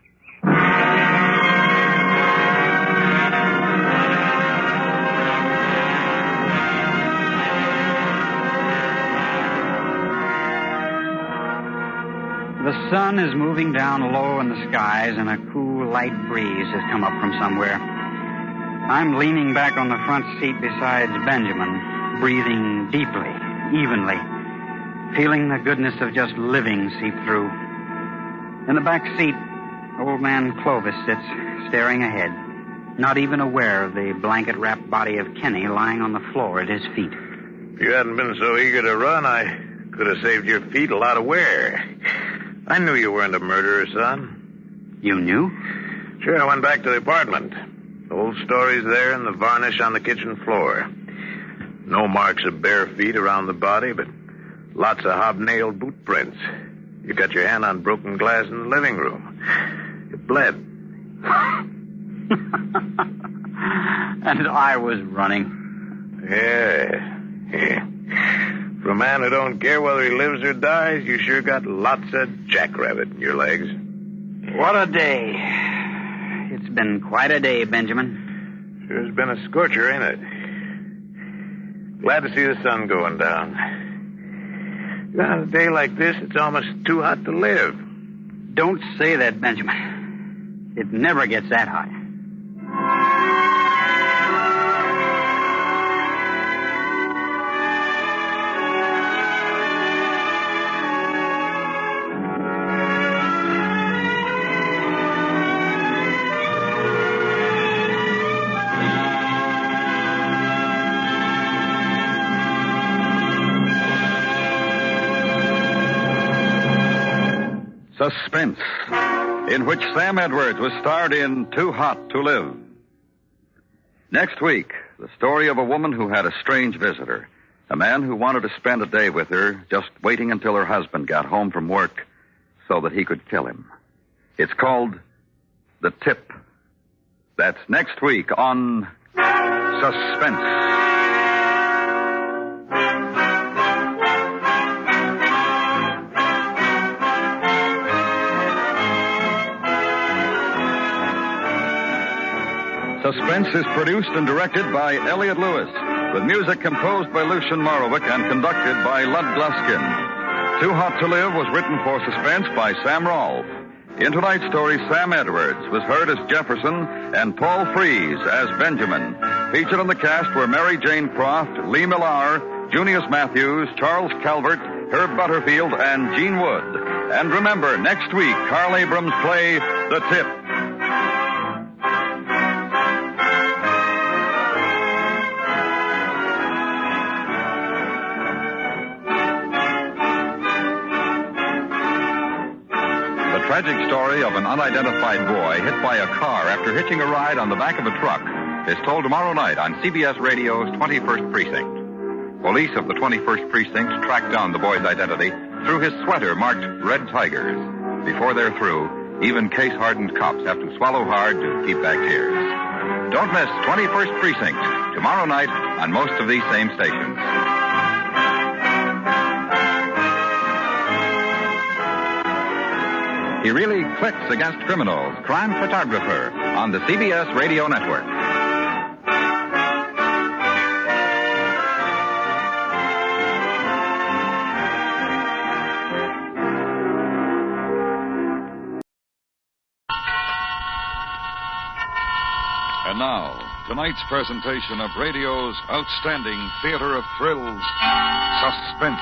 The sun is moving down low in the skies, and a cool, light breeze has come up from somewhere. I'm leaning back on the front seat beside Benjamin, breathing deeply, evenly, feeling the goodness of just living seep through. In the back seat, old man Clovis sits, staring ahead, not even aware of the blanket-wrapped body of Kenny lying on the floor at his feet. If you hadn't been so eager to run, I Could have saved your feet a lot of wear. I knew you weren't a murderer, son. You knew? Sure, I went back to the apartment. The old story's there and the varnish on the kitchen floor. No marks of bare feet around the body, but lots of hobnailed boot prints. You got your hand on broken glass in the living room. It bled. And I was running. Yeah. For a man who don't care whether he lives or dies, you sure got lots of jackrabbit in your legs. What a day. It's been quite a day, Benjamin. Sure's been a scorcher, ain't it? Glad to see the sun going down. On a day like this, it's almost too hot to live. Don't say that, Benjamin. It never gets that hot. Suspense, in which Sam Edwards was starred in Too Hot to Live. Next week, the story of a woman who had a strange visitor. A man who wanted to spend a day with her, just waiting until her husband got home from work so that he could kill him. It's called The Tip. That's next week on Suspense. Suspense is produced and directed by Elliot Lewis, with music composed by Lucien Morovic and conducted by Lud Gluskin. Too Hot to Live was written for Suspense by Sam Rolfe. In tonight's story, Sam Edwards was heard as Jefferson and Paul Frees as Benjamin. Featured on the cast were Mary Jane Croft, Lee Millar, Junius Matthews, Charles Calvert, Herb Butterfield, and Gene Wood. And remember, next week, Carl Abrams' play, The Tip. The tragic story of an unidentified boy hit by a car after hitching a ride on the back of a truck is told tomorrow night on CBS Radio's 21st Precinct. Police of the 21st Precinct tracked down the boy's identity through his sweater marked Red Tigers. Before they're through, even case-hardened cops have to swallow hard to keep back tears. Don't miss 21st Precinct tomorrow night on most of these same stations. He really clicks against criminals, crime photographer, on the CBS Radio Network. And now, tonight's presentation of radio's outstanding theater of thrills, Suspense.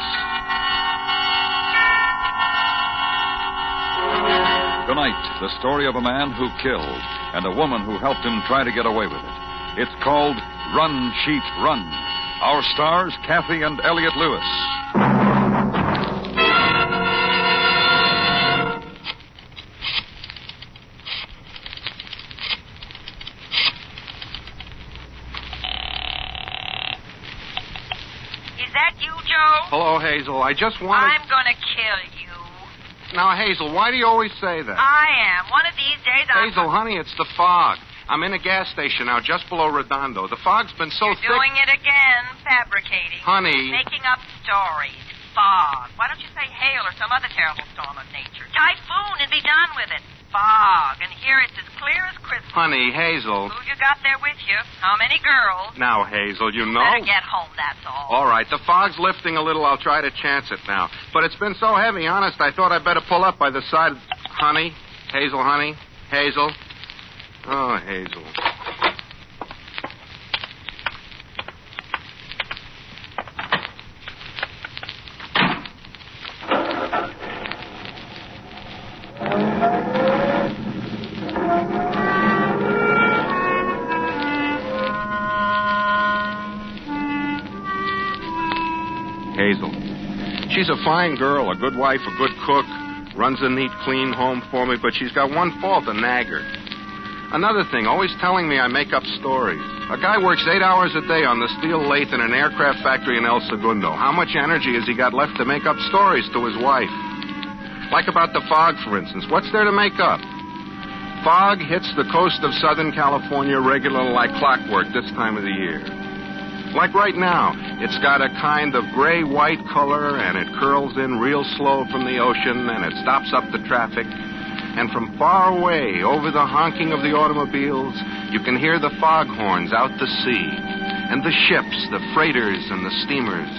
Tonight, the story of a man who killed and a woman who helped him try to get away with it. It's called Run, Sheep, Run. Our stars, Kathy and Elliot Lewis. Is that you, Joe? Hello, Hazel. I just wanted... I'm gonna kill you. Now, Hazel, why do you always say that? I am. One of these days I'm... Hazel, honey, it's the fog. I'm in a gas station now, just below Redondo. The fog's been so You're thick... doing it again, fabricating. Honey. Making up stories. Fog. Why don't you say hail or some other terrible storm of nature? Typhoon and be done with it. Fog. And here it's as clear as crystal. Honey, Hazel. Who you got there with you? How many girls? Now, Hazel, you know... Better get home, that's all. All right, the fog's lifting a little. I'll try to chance it now. But it's been so heavy, honest, I thought I'd better pull up by the side... Honey? Hazel, honey? Hazel? Oh, Hazel. Hazel. She's a fine girl, a good wife, a good cook, runs a neat, clean home for me, but she's got one fault, a nagger. Another thing, always telling me I make up stories. A guy works 8 hours a day on the steel lathe in an aircraft factory in El Segundo. How much energy has he got left to make up stories to his wife? Like about the fog, for instance. What's there to make up? Fog hits the coast of Southern California regularly like clockwork this time of the year. Like right now, it's got a kind of gray-white color, and it curls in real slow from the ocean, and it stops up the traffic. And from far away, over the honking of the automobiles, you can hear the foghorns out to sea, and the ships, the freighters, and the steamers.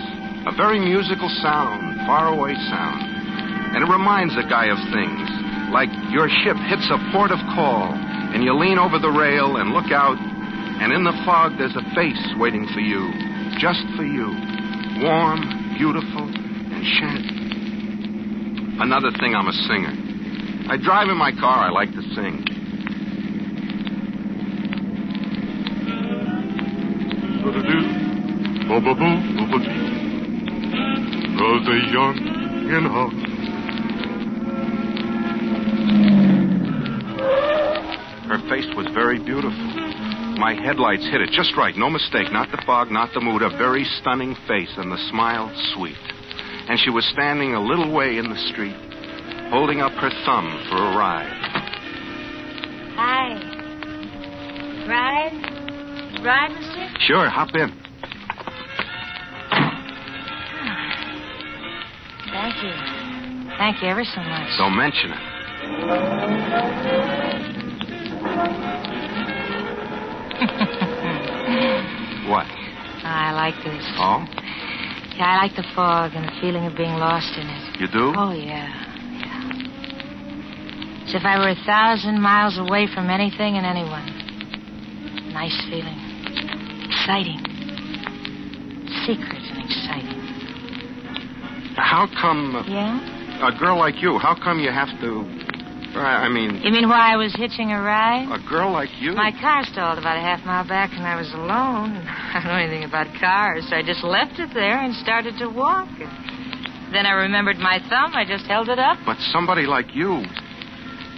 A very musical sound, faraway sound. And it reminds a guy of things, like your ship hits a port of call, and you lean over the rail and look out, and in the fog there's a face waiting for you, just for you, warm, beautiful, and enchanting. Another thing, I'm a singer. I drive in my car. I like to sing. Rose young in heart. Her face was very beautiful. My headlights hit it just right. No mistake. Not the fog, not the mood. A very stunning face, and the smile sweet. And she was standing a little way in the street, holding up her thumb for a ride. Hi. Ride, mister? Sure, hop in. Thank you. Thank you ever so much. Don't mention it. What? I like this. Oh? Yeah, I like the fog and the feeling of being lost in it. You do? Oh, yeah. As if I were 1,000 miles away from anything and anyone. Nice feeling. Exciting. Secret and exciting. How come... Yeah? A girl like you, how come you have to... I mean... You mean why I was hitching a ride? A girl like you? My car stalled about a half mile back and I was alone. I don't know anything about cars, so I just left it there and started to walk. Then I remembered my thumb. I just held it up. But somebody like you...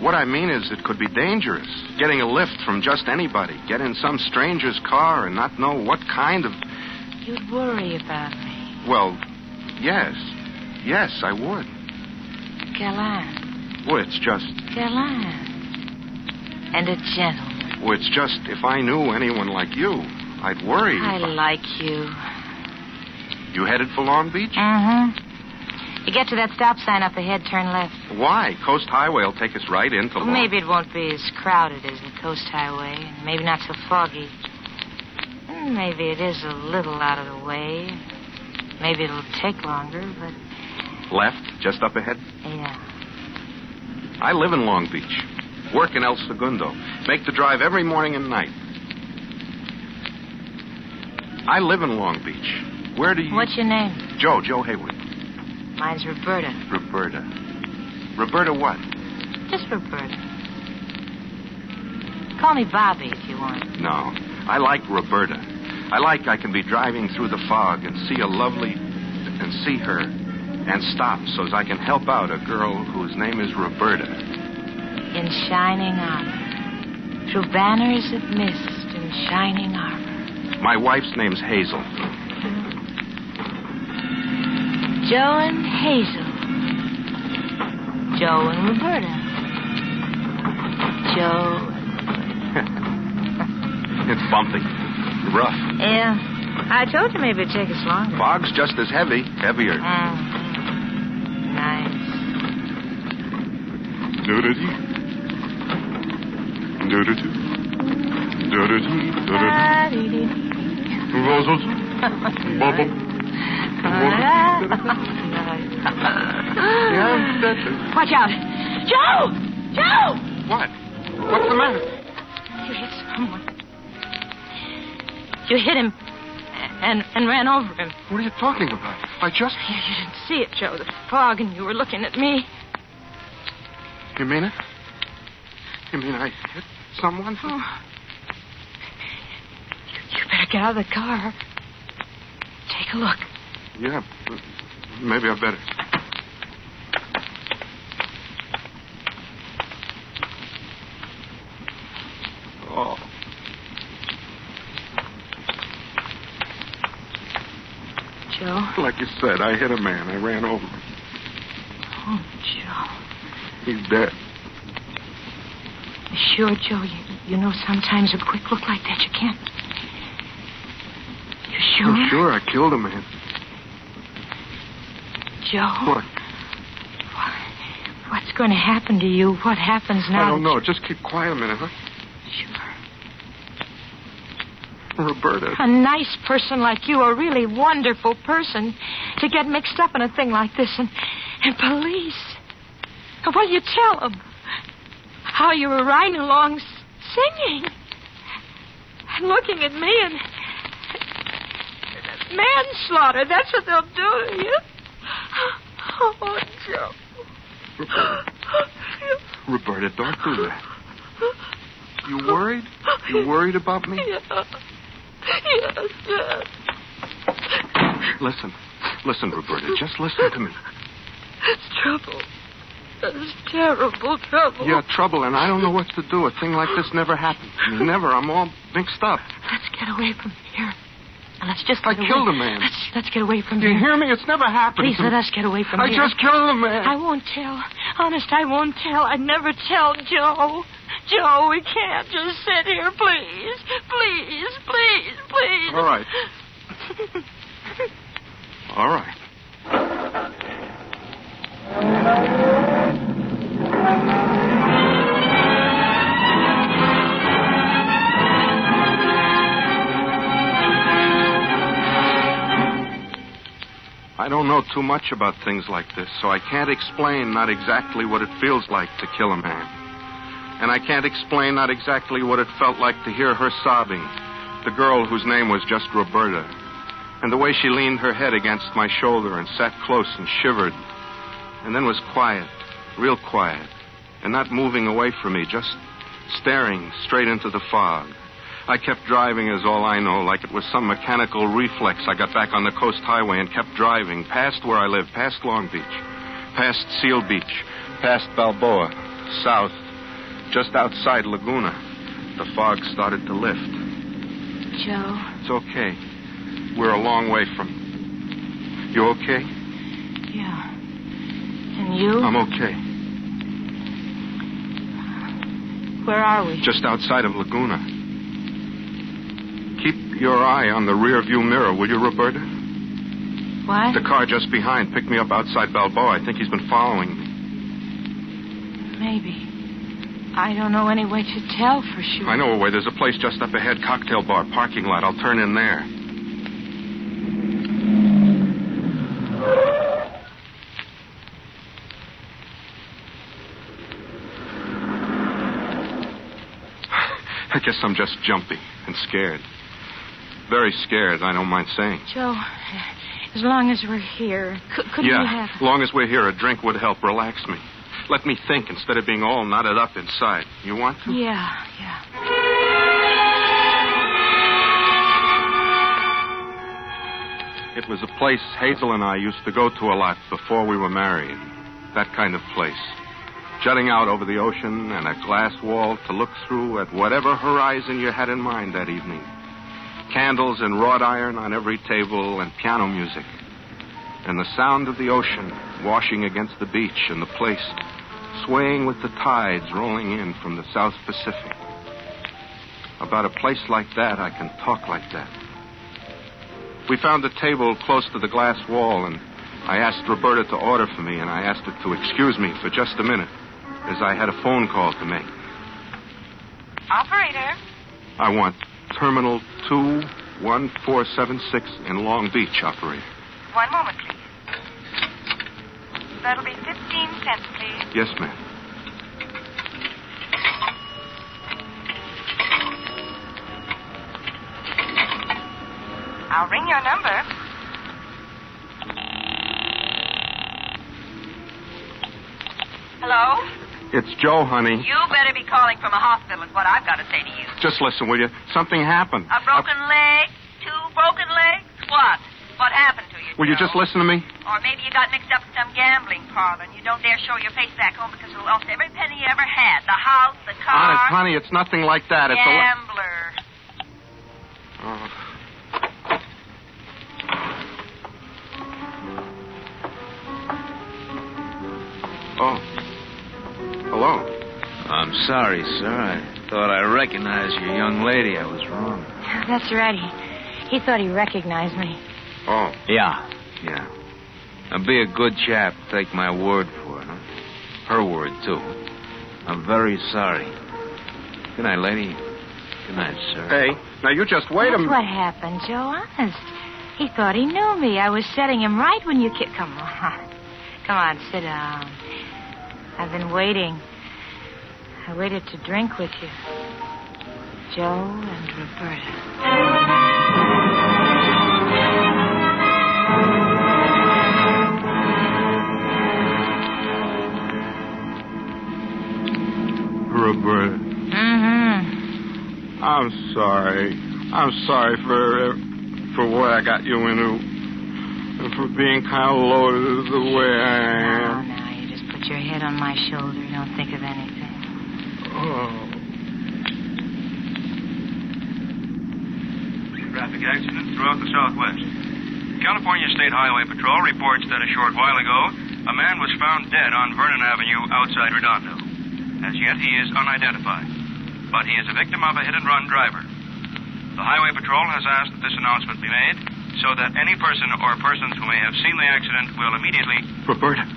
What I mean is it could be dangerous. Getting a lift from just anybody. Get in some stranger's car and not know what kind of... You'd worry about me. Well, yes. Yes, I would. Gallant. Well, it's just... Gallant. And a gentleman. Well, it's just if I knew anyone like you, I'd worry. I like you. You headed for Long Beach? Mm-hmm. You get to that stop sign up ahead, turn left. Why? Coast Highway will take us right into Long. Maybe it won't be as crowded as the Coast Highway, and maybe not so foggy. Maybe it is a little out of the way. Maybe it'll take longer, but... Left, just up ahead? Yeah. I live in Long Beach. Work in El Segundo. Make the drive every morning and night. I live in Long Beach. Where do you... What's your name? Joe Haywood. Mine's Roberta. Roberta what? Just Roberta. Call me Bobby if you want. No, I like Roberta. I can be driving through the fog and see a lovely... and see her and stop so as I can help out a girl whose name is Roberta. In shining armor. Through banners of mist in shining armor. My wife's name's Hazel. Joe and Hazel. Joe and Roberta. Joe. It's bumpy. Rough. Yeah. I told you maybe it'd take us longer. Fog's just as heavy. Heavier. Nice. Do-do-dee. Do-do-doo. Do-do-doo. Do-do-doo. Roses. Bubble. Watch out. Joe! Joe! What? What's the matter? You hit someone. You hit him and ran over him. What are you talking about? I just... You didn't see it, Joe. The fog, and you were looking at me. You mean it? You mean I hit someone? Oh. You better get out of the car. Take a look. Yeah. Maybe I better. Oh. Joe? Like you said, I hit a man. I ran over him. Oh, Joe. He's dead. Sure, Joe. You know sometimes a quick look like that, you can't. You sure? I'm sure I killed a man. Joe? What? What's going to happen to you? What happens now? I don't know. Just keep quiet a minute, huh? Sure. Roberta. A nice person like you, a really wonderful person, to get mixed up in a thing like this, and police. What do you tell them? How you were riding along singing and looking at me and manslaughter. That's what they'll do to you. Oh, Joe. Roberta, don't do that. You worried? You worried about me? Yes. Listen, Roberta. Just listen to me. It's trouble. It's terrible trouble. Yeah, trouble, and I don't know what to do. A thing like this never happened to me. Never. I'm all mixed up. Let's get away from here. Let's just get away. I killed a man. Let's get away from here. You hear me? It's never happened. Please let us get away from here. I just killed a man. I won't tell. Honest, I won't tell. I'd never tell Joe. Joe, we can't just sit here, please. Please, please, please. All right. All right. I don't know too much about things like this, so I can't explain not exactly what it feels like to kill a man. And I can't explain not exactly what it felt like to hear her sobbing, the girl whose name was just Roberta, and the way she leaned her head against my shoulder and sat close and shivered, and then was quiet, real quiet, and not moving away from me, just staring straight into the fog. I kept driving as all I know, like it was some mechanical reflex. I got back on the coast highway and kept driving, past where I live, past Long Beach, past Seal Beach, past Balboa, south, just outside Laguna. The fog started to lift. Joe. It's okay. We're a long way from... You okay? Yeah. And you? I'm okay. Where are we? Just outside of Laguna. Keep your eye on the rear view mirror, will you, Roberta? What? The car just behind picked me up outside Balboa. I think he's been following me. Maybe. I don't know any way to tell for sure. I know a way. There's a place just up ahead, cocktail bar, parking lot. I'll turn in there. I guess I'm just jumpy and scared. Very scared, I don't mind saying. Joe, as long as we're here, couldn't we have... as long as we're here, a drink would help relax me. Let me think instead of being all knotted up inside. You want to? Yeah. It was a place Hazel and I used to go to a lot before we were married. That kind of place. Jutting out over the ocean and a glass wall to look through at whatever horizon you had in mind that evening. Candles and wrought iron on every table and piano music. And the sound of the ocean washing against the beach and the place swaying with the tides rolling in from the South Pacific. About a place like that, I can talk like that. We found a table close to the glass wall, and I asked Roberta to order for me, and I asked her to excuse me for just a minute, as I had a phone call to make. Operator. I want Terminal 21476 in Long Beach, operator. 1 moment, please. That'll be 15 cents, please. Yes, ma'am. I'll ring your number. Hello? It's Joe, honey. You better be calling from a hospital is what I've got to say to you. Just listen, will you? Something happened. A broken leg? 2 broken legs? What? What happened to you, Will you Joe? just listen to me? Or maybe you got mixed up in some gambling parlor and you don't dare show your face back home because you lost every penny you ever had. The house, the car. Honest, honey, it's nothing like that. It's Gambler. Oh. Hello. I'm sorry, sir. I thought I recognized your young lady. I was wrong. That's right. He thought he recognized me. Oh. Yeah. Now, be a good chap. Take my word for it, huh? Her word, too. I'm very sorry. Good night, lady. Good night, sir. Hey, now you just wait a minute. That's what happened, Joe. Honest. He thought he knew me. I was setting him right when you Come on. Come on, sit down. I've been waiting. I waited to drink with you. Joe and Roberta. Roberta. Mm-hmm. I'm sorry. I'm sorry for what I got you into. And for being kind of loaded the way I am. Now, you just put your head on my shoulder. Don't think of anything. Oh. Traffic accidents throughout the Southwest. California State Highway Patrol reports that a short while ago, a man was found dead on Vernon Avenue outside Redondo. As yet, he is unidentified, but he is a victim of a hit-and-run driver. The Highway Patrol has asked that this announcement be made so that any person or persons who may have seen the accident will immediately... Roberta,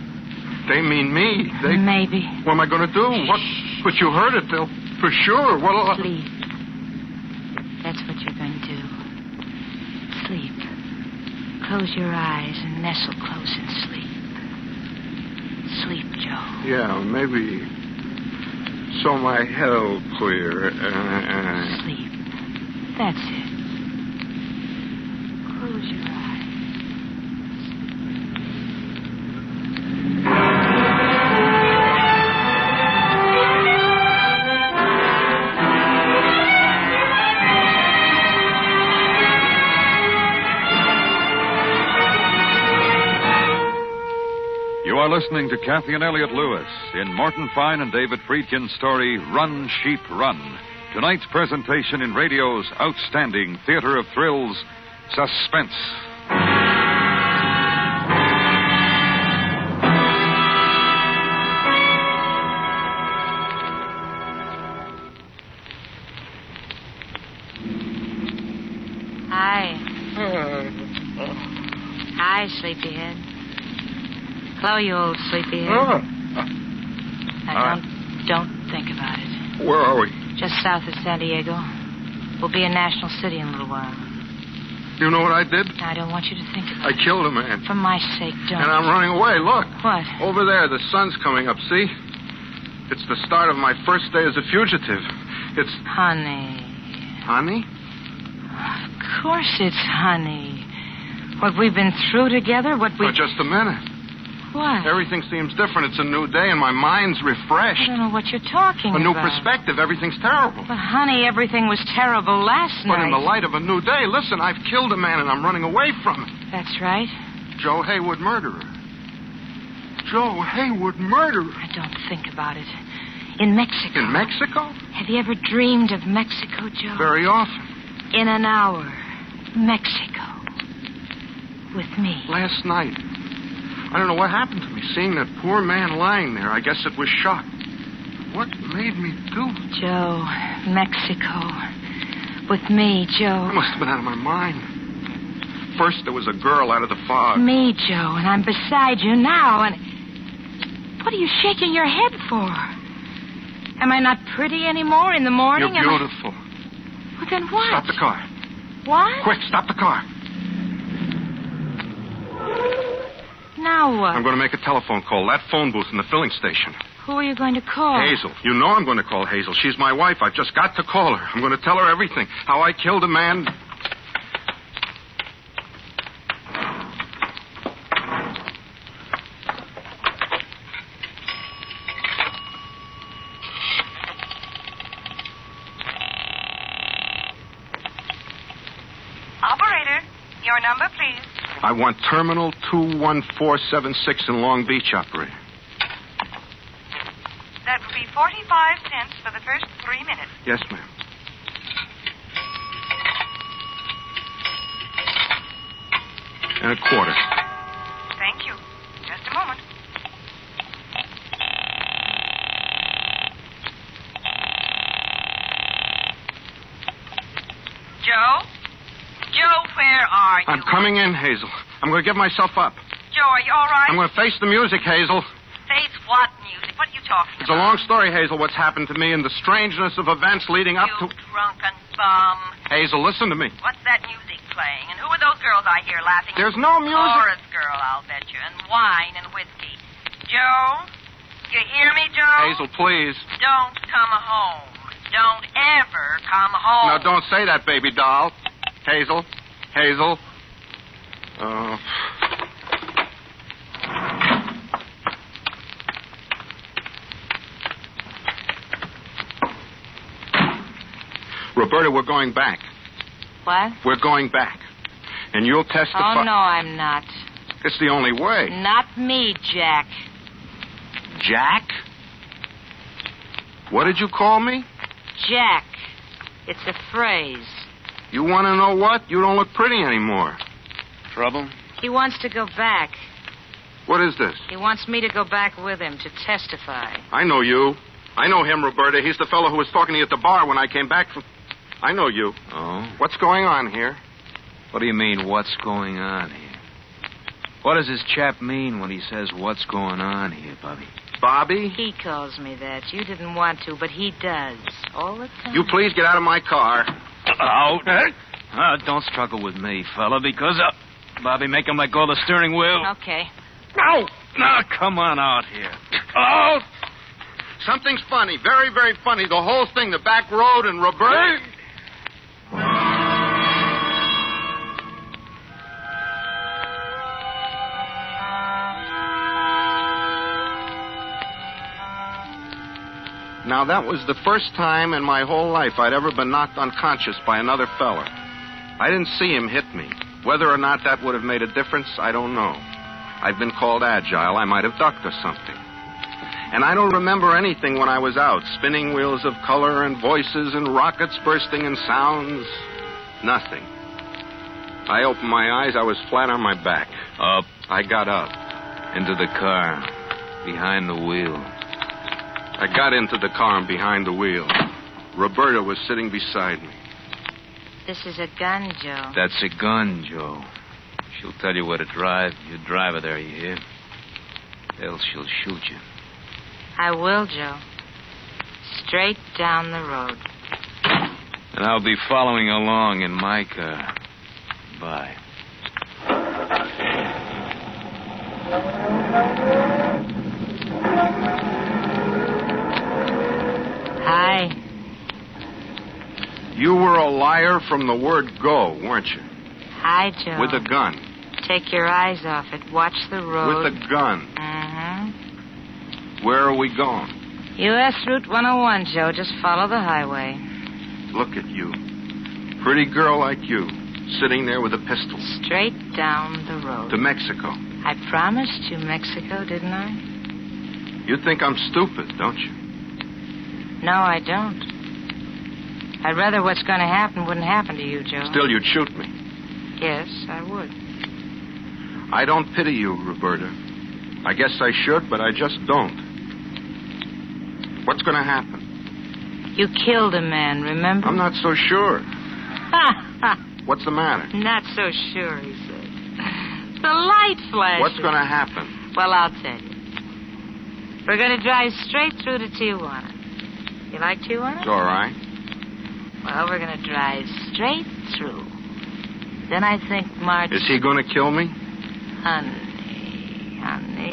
they mean me. Maybe. What am I going to do? What? But you heard it, they'll... For sure. What'll... Sleep. That's what you're going to do. Sleep. Close your eyes and nestle close and sleep. Sleep, Joe. Yeah, maybe... So my head'll clear. Sleep. That's it. Close your eyes. You are listening to Kathy and Elliot Lewis in Morton Fine and David Friedkin's story, Run, Sheep, Run. Tonight's presentation in radio's outstanding theater of thrills, Suspense. Hi. Hi, sleepyhead. Chloe, you old sleepyhead. Now, don't think about it. Where are we? Just south of San Diego. We'll be in National City in a little while. You know what I did? I don't want you to think about it. I killed a man. For my sake, don't. And I'm running away. Look. What? Over there, the sun's coming up, see? It's the start of my first day as a fugitive. It's... Honey. Honey? Of course it's honey. What we've been through together, what we... Oh, just a minute. What? Everything seems different. It's a new day, and my mind's refreshed. I don't know what you're talking about. A new perspective. Everything's terrible. But, honey, everything was terrible last night. But in the light of a new day, listen, I've killed a man, and I'm running away from it. That's right. Joe Haywood, murderer. Joe Haywood, murderer. I don't think about it. In Mexico. In Mexico? Have you ever dreamed of Mexico, Joe? Very often. In an hour. Mexico. With me. Last night. I don't know what happened to me. Seeing that poor man lying there, I guess it was shock. What made me do it? Joe, Mexico. With me, Joe. I must have been out of my mind. First, there was a girl out of the fog. Me, Joe, and I'm beside you now, and... What are you shaking your head for? Am I not pretty anymore in the morning? You're beautiful. Well, then what? Stop the car. What? Quick, stop the car. Now what? I'm going to make a telephone call. That phone booth in the filling station. Who are you going to call? Hazel. You know I'm going to call Hazel. She's my wife. I've just got to call her. I'm going to tell her everything. How I killed a man. Operator, your number, please. I want Terminal 21476 in Long Beach, operator. That will be 45 cents for the first 3 minutes. Yes, ma'am. And a quarter. Thank you. Just a moment. Joe? Joe, where are you? I'm coming in, Hazel. I'm going to give myself up. Joe, are you all right? I'm going to face the music, Hazel. Face what music? What are you talking It's a long story, Hazel, what's happened to me and the strangeness of events leading up to... drunken bum. Hazel, listen to me. What's that music playing? And who are those girls I hear laughing? There's no music. Chorus girl, I'll bet you. And wine and whiskey. Joe? You hear me, Joe? Hazel, please. Don't come home. Don't ever come home. No, don't say that, baby doll. Hazel. Hazel. Oh. Roberta, we're going back. What? We're going back. And you'll testify... Oh, no, I'm not. It's the only way. Not me, Jack. Jack? What did you call me? Jack. It's a phrase. You want to know what? You don't look pretty anymore. Trouble? He wants to go back. What is this? He wants me to go back with him to testify. I know you. I know him, Roberta. He's the fellow who was talking to you at the bar when I came back from... I know you. Oh? What's going on here? What do you mean, what's going on here? What does this chap mean when he says, what's going on here, Bobby? Bobby? He calls me that. You didn't want to, but he does. All the time. You please get out of my car. Out. Don't struggle with me, fella, because... Bobby, make him let go of the steering wheel. Okay. No! No, come on out here. Oh! Something's funny. Very, very funny. The whole thing, the back road and Roberta... Now, that was the first time in my whole life I'd ever been knocked unconscious by another fella. I didn't see him hit me. Whether or not that would have made a difference, I don't know. I've been called agile. I might have ducked or something. And I don't remember anything when I was out. Spinning wheels of color and voices and rockets bursting and sounds. Nothing. I opened my eyes. I was flat on my back. Up. I got up. Into the car. Behind the wheel. I got into the car and behind the wheel. Roberta was sitting beside me. This is a gun, Joe. That's a gun, Joe. She'll tell you where to drive. You drive her there, you hear? Else she'll shoot you. I will, Joe. Straight down the road. And I'll be following along in my car. Bye. Hi. You were a liar from the word go, weren't you? Hi, Joe. With a gun. Take your eyes off it. Watch the road. With a gun. Mm-hmm. Where are we going? U.S. Route 101, Joe. Just follow the highway. Look at you. Pretty girl like you, sitting there with a pistol. Straight down the road. To Mexico. I promised you Mexico, didn't I? You think I'm stupid, don't you? No, I don't. I'd rather what's going to happen wouldn't happen to you, Joe. Still, you'd shoot me. Yes, I would. I don't pity you, Roberta. I guess I should, but I just don't. What's going to happen? You killed a man, remember? I'm not so sure. What's the matter? Not so sure, he said. The light flashes. What's going to happen? Well, I'll tell you. We're going to drive straight through to Tijuana. You like Tijuana? It's all right. Well, we're going to drive straight through. Then I think March... Is he going to kill me? Honey.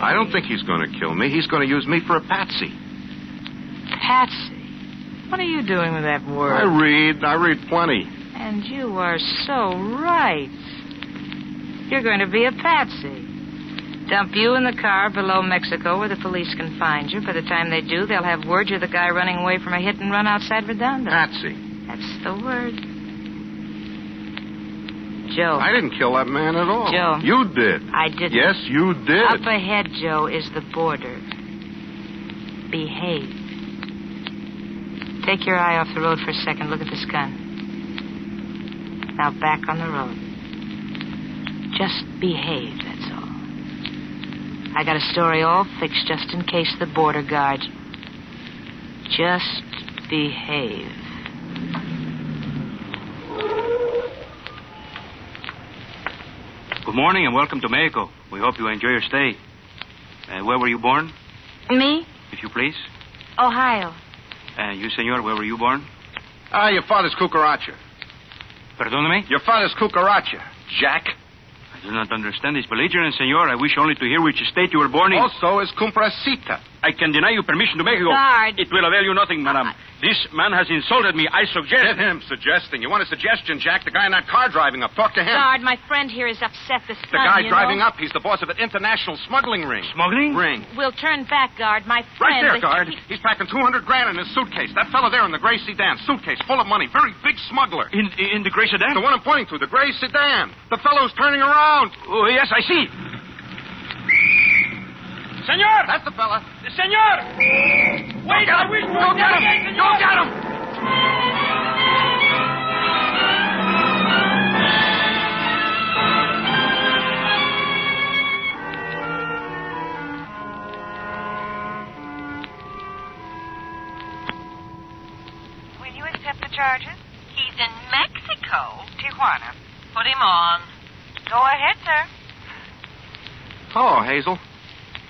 I don't think he's going to kill me. He's going to use me for a patsy. Patsy? What are you doing with that word? I read plenty. And you are so right. You're going to be a patsy. Dump you in the car below Mexico where the police can find you. By the time they do, they'll have word you're the guy running away from a hit and run outside Redondo. Patsy. That's the word. Joe. I didn't kill that man at all. Joe. You did. I didn't. Yes, you did. Up ahead, Joe, is the border. Behave. Take your eye off the road for a second. Look at this gun. Now back on the road. Just behave, that's all. I got a story all fixed just in case the border guards. Just behave. Good morning and welcome to Mexico. We hope you enjoy your stay. Where were you born, Me? if you please? Ohio. You, senor, where were you born? Your father's cucaracha. Perdóname? Your father's cucaracha, Jack. I do not understand this belligerence, senor. I wish only to hear which state you were born in. Also is comprasita. I can deny you permission to Mexico. Guard. It will avail you nothing, madam. This man has insulted me. I suggest... Get him suggesting. You want a suggestion, Jack? The guy in that car driving up. Talk to him. Guard, my friend here is upset. The The guy driving up, he's the boss of an international smuggling ring. Smuggling? Ring. We'll turn back, guard. My Right friend... there, guard. He's packing $200,000 in his suitcase. That fellow there in the gray sedan. Suitcase full of money. Very big smuggler. In the gray sedan? The one I'm pointing to, the gray sedan. The fellow's turning around. Oh, yes, I see. Senor! That's the fella. Senor! Wait, I wish... Go get him! Go get him! Will you accept the charges? He's in Mexico. Tijuana. Put him on. Go ahead, sir. Hello, Hazel.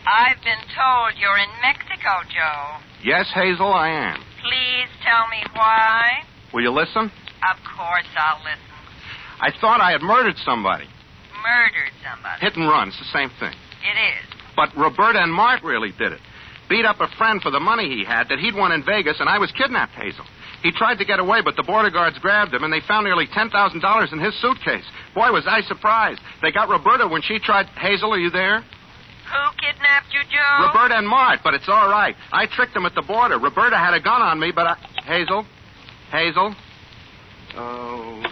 I've been told you're in Mexico, Joe. Yes, Hazel, I am. Please tell me why. Will you listen? Of course I'll listen. I thought I had murdered somebody. Murdered somebody. Hit and run, it's the same thing. It is. But Roberta and Mark really did it. Beat up a friend for the money he had that he'd won in Vegas, and I was kidnapped, Hazel. He tried to get away, but the border guards grabbed him, and they found nearly $10,000 in his suitcase. Boy, was I surprised. They got Roberta when she tried... Hazel, are you there? Who kidnapped you, Joe? Roberta and Mark, but it's all right. I tricked them at the border. Roberta had a gun on me, but I... Hazel? Hazel? Oh...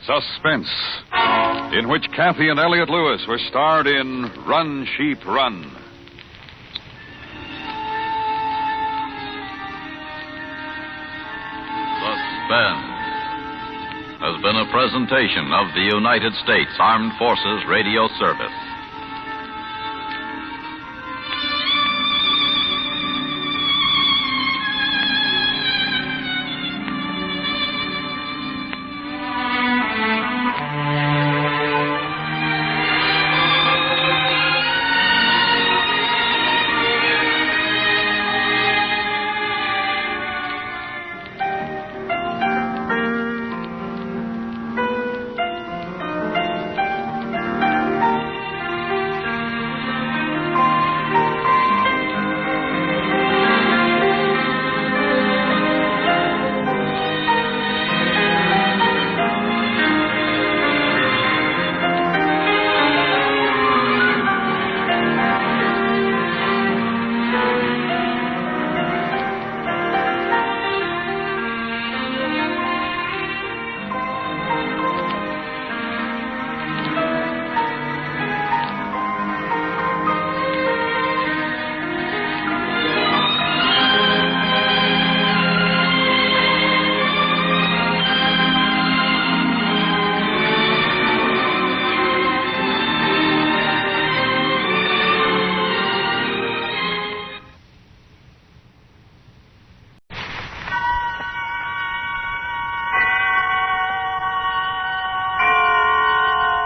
Suspense, in which Kathy and Elliot Lewis were starred in Run, Sheep, Run. Suspense has been a presentation of the United States Armed Forces Radio Service.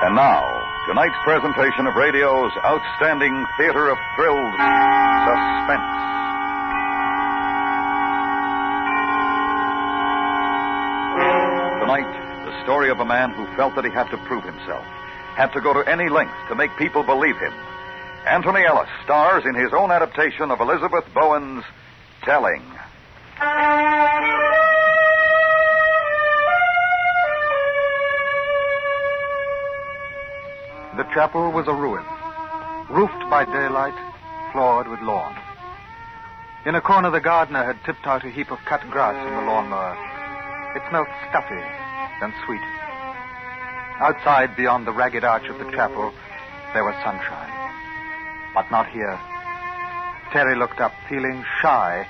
And now, tonight's presentation of radio's outstanding theater of thrills, Suspense. Tonight, the story of a man who felt that he had to prove himself, had to go to any length to make people believe him. Anthony Ellis stars in his own adaptation of Elizabeth Bowen's Telling. The chapel was a ruin, roofed by daylight, floored with lawn. In a corner, the gardener had tipped out a heap of cut grass in the lawnmower. It smelled stuffy and sweet. Outside, beyond the ragged arch of the chapel, there was sunshine. But not here. Terry looked up, feeling shy,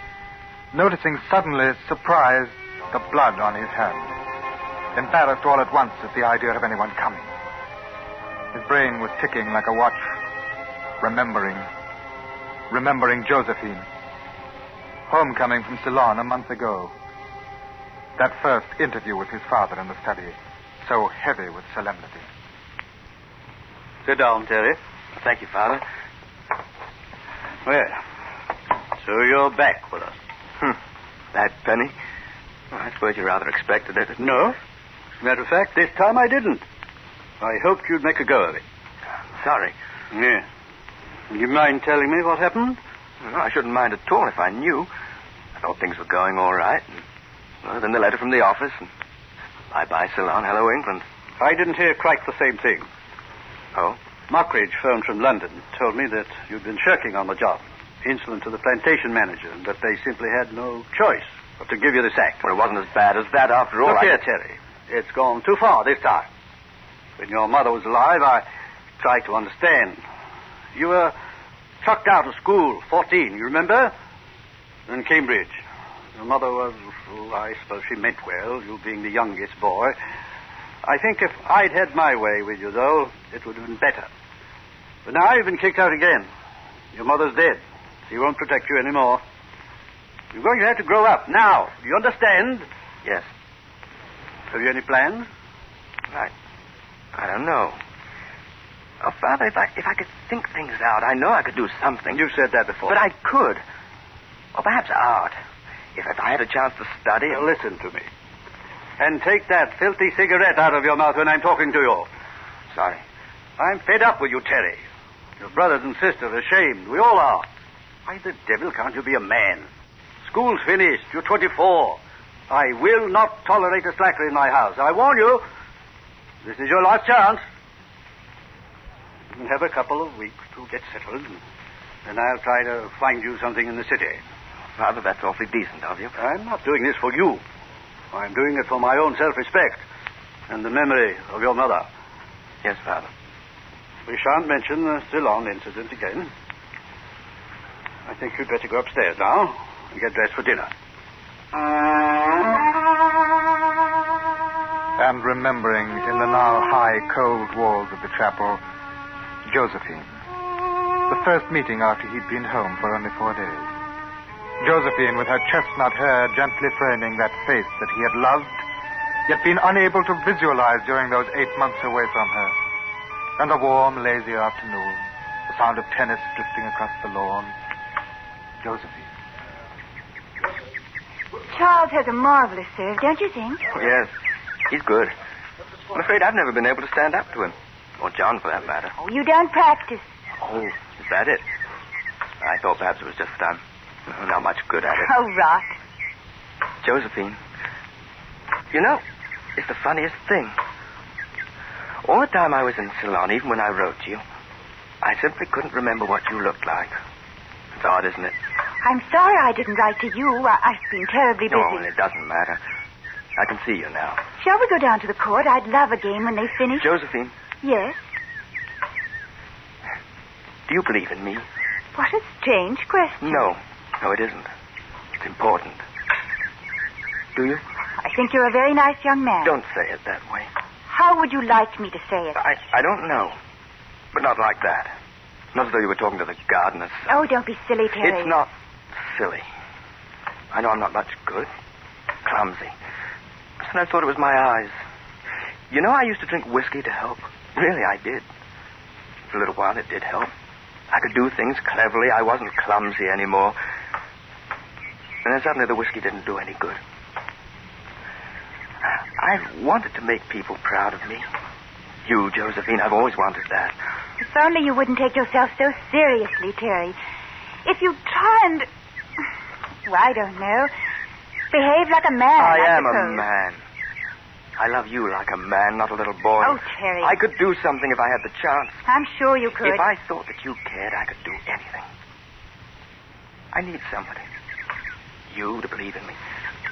noticing suddenly, surprised, the blood on his hand. Embarrassed all at once at the idea of anyone coming. His brain was ticking like a watch, remembering Josephine. Homecoming from Ceylon a month ago. That first interview with his father in the study, so heavy with solemnity. Sit down, Terry. Thank you, Father. Well, so you're back with us. That penny? Well, I suppose you rather expected it. No. As a matter of fact, this time I didn't. I hoped you'd make a go of it. Sorry. Yeah. Would you mind telling me what happened? No, I shouldn't mind at all if I knew. I thought things were going all right. And, well, then the letter from the office. And bye-bye, Ceylon. Hello, England. I didn't hear quite the same thing. Oh? Mockridge phoned from London, told me that you'd been shirking on the job, insolent to the plantation manager, and that they simply had no choice but to give you the sack. Well, it wasn't as bad as that after all. Look here, Terry. It's gone too far this time. When your mother was alive, I tried to understand. You were chucked out of school, 14, you remember? In Cambridge. Your mother was, I suppose she meant well, you being the youngest boy. I think if I'd had my way with you, though, it would have been better. But now you've been kicked out again. Your mother's dead. She won't protect you anymore. You're going to have to grow up now. Do you understand? Yes. Have you any plans? I don't know. Oh, Father, if I could think things out, I know I could do something. You've said that before. But I could. Or perhaps art. If I had a chance to study. Now, listen to me. And take that filthy cigarette out of your mouth when I'm talking to you. Sorry. I'm fed up with you, Terry. Your brothers and sisters are ashamed. We all are. Why the devil can't you be a man? School's finished. You're 24. I will not tolerate a slacker in my house. I warn you. This is your last chance. You can have a couple of weeks to get settled, and I'll try to find you something in the city. Father, that's awfully decent of you. I'm not doing this for you. I'm doing it for my own self-respect and the memory of your mother. Yes, Father. We shan't mention the Ceylon incident again. I think you'd better go upstairs now and get dressed for dinner. And remembering in the now high, cold walls of the chapel, Josephine. The first meeting after he'd been home for only 4 days. Josephine, with her chestnut hair gently framing that face that he had loved, yet been unable to visualize during those 8 months away from her. And a warm, lazy afternoon, the sound of tennis drifting across the lawn. Josephine. Charles has a marvelous serve, don't you think? Yes, he's good. I'm afraid I've never been able to stand up to him. Or John, for that matter. Oh, you don't practice. Oh, is that it? I thought perhaps it was just not much good at it. Oh, rot. Josephine, you know, it's the funniest thing. All the time I was in Ceylon, even when I wrote to you, I simply couldn't remember what you looked like. It's odd, isn't it? I'm sorry I didn't write to you. I've been terribly busy. No, it doesn't matter. I can see you now. Shall we go down to the court? I'd love a game when they finish. Josephine. Yes? Do you believe in me? What a strange question. No, it isn't. It's important. Do you? I think you're a very nice young man. Don't say it that way. How would you like me to say it? I don't know. But not like that. Not as though you were talking to the gardener's son. Oh, don't be silly, Terry. It's not silly. I know I'm not much good. Clumsy. And I thought it was my eyes. You know, I used to drink whiskey to help. Really, I did. For a little while, it did help. I could do things cleverly. I wasn't clumsy anymore. And then suddenly the whiskey didn't do any good. I wanted to make people proud of me. You, Josephine, I've always wanted that. If only you wouldn't take yourself so seriously, Terry. If you try and... Well, I don't know. Behave like a man, I am suppose. a man. I love you like a man, not a little boy. Oh, Terry. I could do something if I had the chance. I'm sure you could. If I thought that you cared, I could do anything. I need somebody. You to believe in me.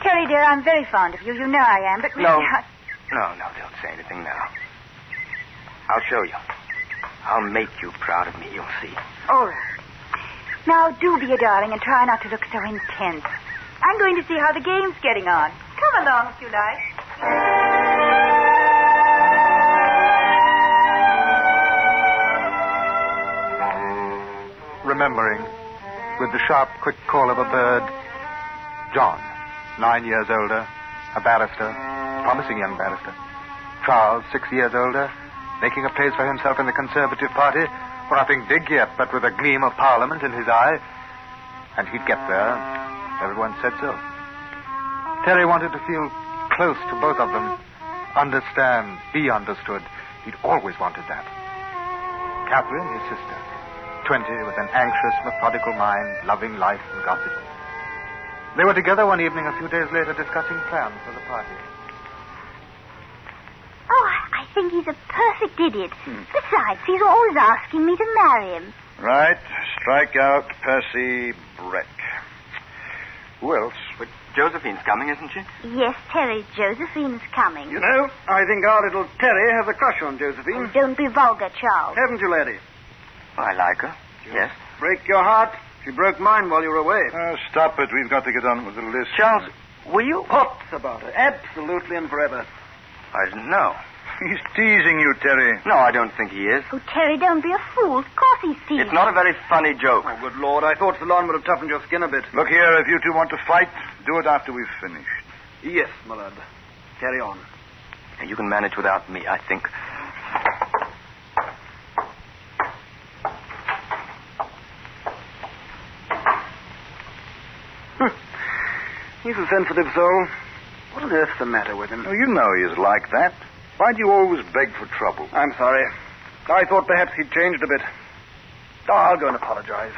Terry, dear, I'm very fond of you. You know I am, but really... No, don't say anything now. I'll show you. I'll make you proud of me, you'll see. All right. Now, do be a darling and try not to look so intense. I'm going to see how the game's getting on. Come along if you like. Remembering, with the sharp, quick call of a bird, John, 9 years older, a barrister, promising young barrister. Charles, 6 years older, making a place for himself in the Conservative Party, for nothing big yet, but with a gleam of Parliament in his eye. And he'd get there. Everyone said so. Terry wanted to feel close to both of them, understand, be understood. He'd always wanted that. Catherine, his sister, 20, with an anxious, methodical mind, loving life and gossip. They were together one evening a few days later discussing plans for the party. Oh, I think he's a perfect idiot. Besides, he's always asking me to marry him. Right. Strike out Percy Breck. Who else? But Josephine's coming, isn't she? Yes, Terry, Josephine's coming. You know, I think our little Terry has a crush on Josephine. Oh, don't be vulgar, Charles. Haven't you, laddie? I like her. Yes. Break your heart. She broke mine while you were away. Stop it. We've got to get on with the list. Charles, were you... Pots about her. Absolutely and forever. I didn't know. He's teasing you, Terry. No, I don't think he is. Oh, Terry, don't be a fool. Of course he's teasing. It's not a very funny joke. Oh, good Lord. I thought Salon would have toughened your skin a bit. Look here, if you two want to fight, do it after we've finished. Yes, my lad. Carry on. You can manage without me, I think. He's a sensitive soul. What on earth's the matter with him? Oh, you know he's like that. Why do you always beg for trouble? I'm sorry. I thought perhaps he'd changed a bit. Oh, I'll go and apologize.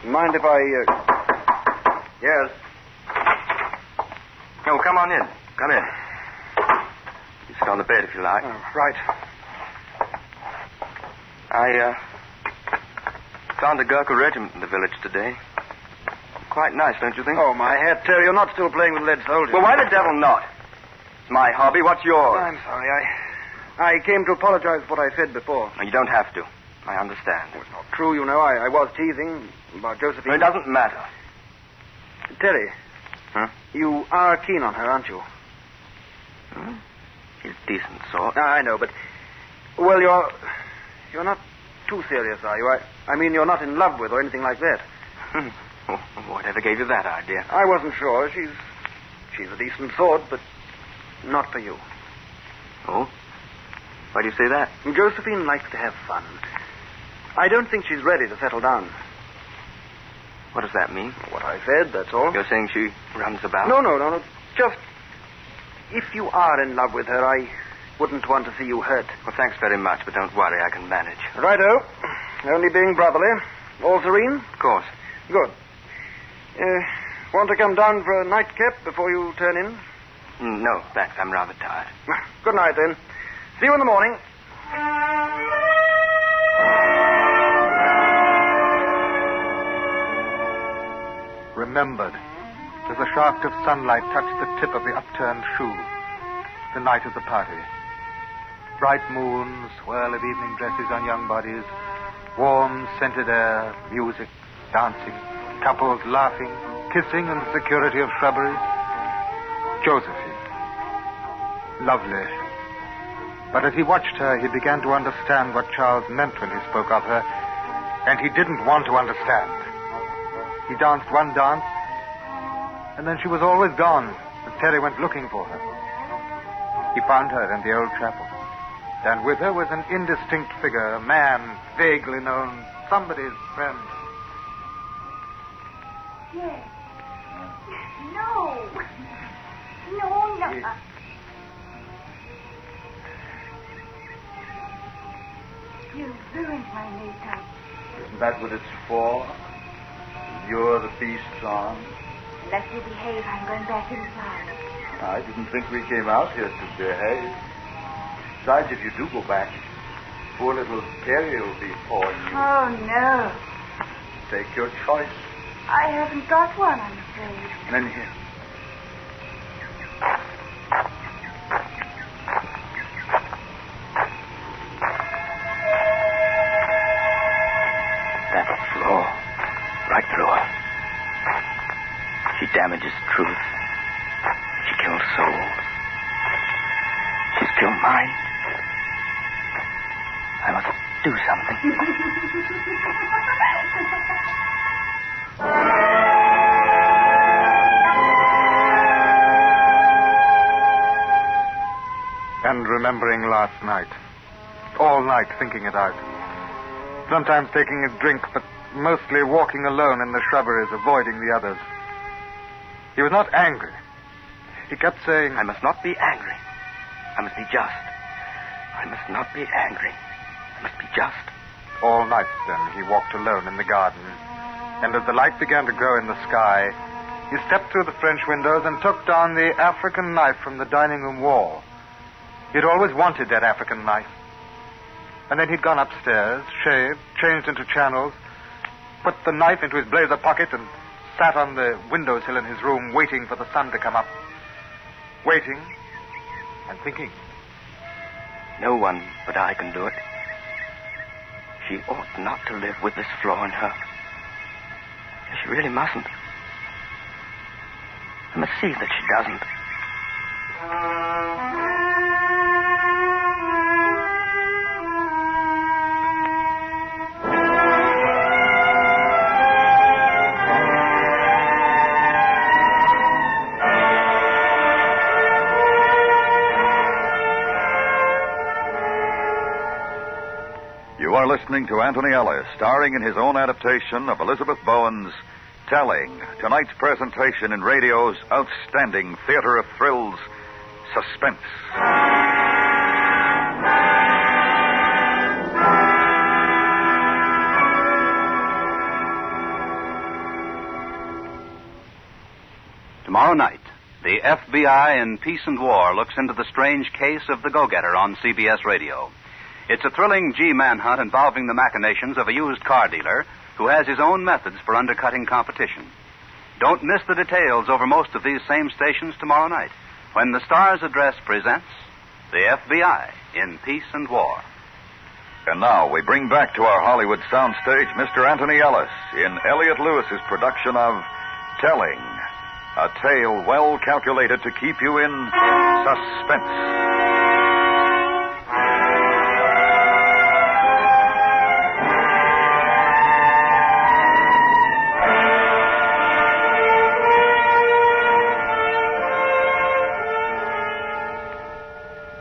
Mind if I, Yes. Oh, come on in. Come in. You sit on the bed if you like. Oh, right. I found a Gurkha regiment in the village today. Quite nice, don't you think? Oh, my hat, Terry, you're not still playing with lead soldiers. Well, why the devil not? It's my hobby. What's yours? I'm sorry. I came to apologize for what I said before. No, you don't have to. I understand. It's not true, you know. I was teasing about Josephine. It doesn't matter. Terry. Huh? You are keen on her, aren't you? She's a decent sort. I know, but... Well, you're not too serious, are you? I mean, you're not in love with or anything like that. Whatever gave you that idea? I wasn't sure. She's a decent sort, but not for you. Oh? Why do you say that? Josephine likes to have fun. I don't think she's ready to settle down. What does that mean? What I said, that's all. You're saying she runs about? No. Just, if you are in love with her, I wouldn't want to see you hurt. Well, thanks very much, but don't worry. I can manage. Righto. Only being brotherly. All serene? Of course. Good. Want to come down for a nightcap before you turn in? No, thanks. I'm rather tired. Good night, then. See you in the morning. Remembered, as a shaft of sunlight touched the tip of the upturned shoe, the night of the party. Bright moon, swirl of evening dresses on young bodies, warm, scented air, music, dancing, couples laughing, kissing in the security of shrubberies. Josephine. Lovely. But as he watched her, he began to understand what Charles meant when he spoke of her, and he didn't want to understand. He danced one dance, and then she was always gone, and Terry went looking for her. He found her in the old chapel, and with her was an indistinct figure, a man vaguely known, somebody's friend. Yes. No. No. You ruined my makeup. Isn't that what it's for? You're the beast's arm. Unless you behave, I'm going back inside. I didn't think we came out here to behave. Besides, if you do go back, poor little Terry will be pawing you. Oh, no. Take your choice. I haven't got one, I'm afraid. Then here. That floor, right through her. She damages truth. She kills souls. She's killed mine. I must do something. And remembering last night. All night thinking it out. Sometimes taking a drink, but mostly walking alone in the shrubberies, avoiding the others. He was not angry. He kept saying, I must not be angry. I must be just. I must not be angry. I must be just. All night, then, he walked alone in the garden. And as the light began to grow in the sky, he stepped through the French windows and took down the African knife from the dining room wall. He'd always wanted that African knife. And then he'd gone upstairs, shaved, changed into channels, put the knife into his blazer pocket, and sat on the windowsill in his room waiting for the sun to come up. Waiting and thinking. No one but I can do it. She ought not to live with this flaw in her. She really mustn't. I must see that she doesn't. You are listening to Anthony Ellis, starring in his own adaptation of Elizabeth Bowen's Telling, tonight's presentation in radio's outstanding theater of thrills, Suspense. Tomorrow night, the FBI in Peace and War looks into the strange case of the go-getter on CBS Radio. It's a thrilling G-manhunt involving the machinations of a used car dealer who has his own methods for undercutting competition. Don't miss the details over most of these same stations tomorrow night when the Stars Address presents the FBI in Peace and War. And now we bring back to our Hollywood soundstage Mr. Anthony Ellis in Elliot Lewis's production of Telling, a tale well calculated to keep you in suspense.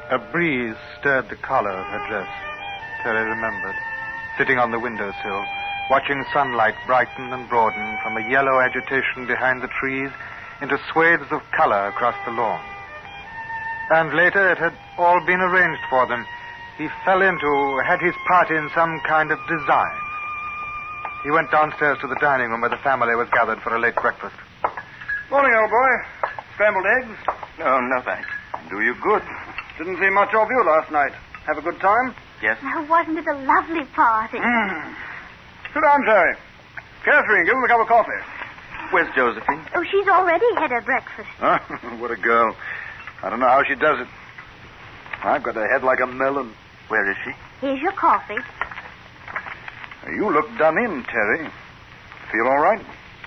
A breeze stirred the collar of her dress. Terry remembered, sitting on the windowsill, watching sunlight brighten and broaden from a yellow agitation behind the trees into swathes of color across the lawn. And later it had all been arranged for them. He fell into, had his part in some kind of design. He went downstairs to the dining room where the family was gathered for a late breakfast. Morning, old boy. Scrambled eggs? No, no thanks. Do you good. Didn't see much of you last night. Have a good time? Yes. Oh, wasn't it a lovely party? Sit down, Terry. Catherine, give him a cup of coffee. Where's Josephine? Oh, she's already had her breakfast. Huh? What a girl. I don't know how she does it. I've got a head like a melon. Where is she? Here's your coffee. You look done in, Terry. Feel all right?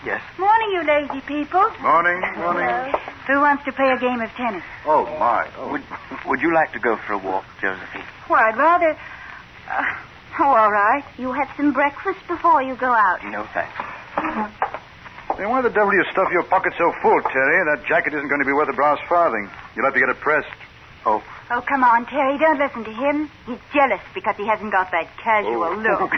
Yes. Morning, you lazy people. Morning, morning. Hello. Who wants to play a game of tennis? Oh, my. Oh. Would you like to go for a walk, Josephine? Well, I'd rather... all right. You have some breakfast before you go out. No, thanks. Then why the devil do you stuff your pocket so full, Terry? That jacket isn't going to be worth a brass farthing. You'll have to get it pressed. Oh. Oh, come on, Terry. Don't listen to him. He's jealous because he hasn't got that casual look.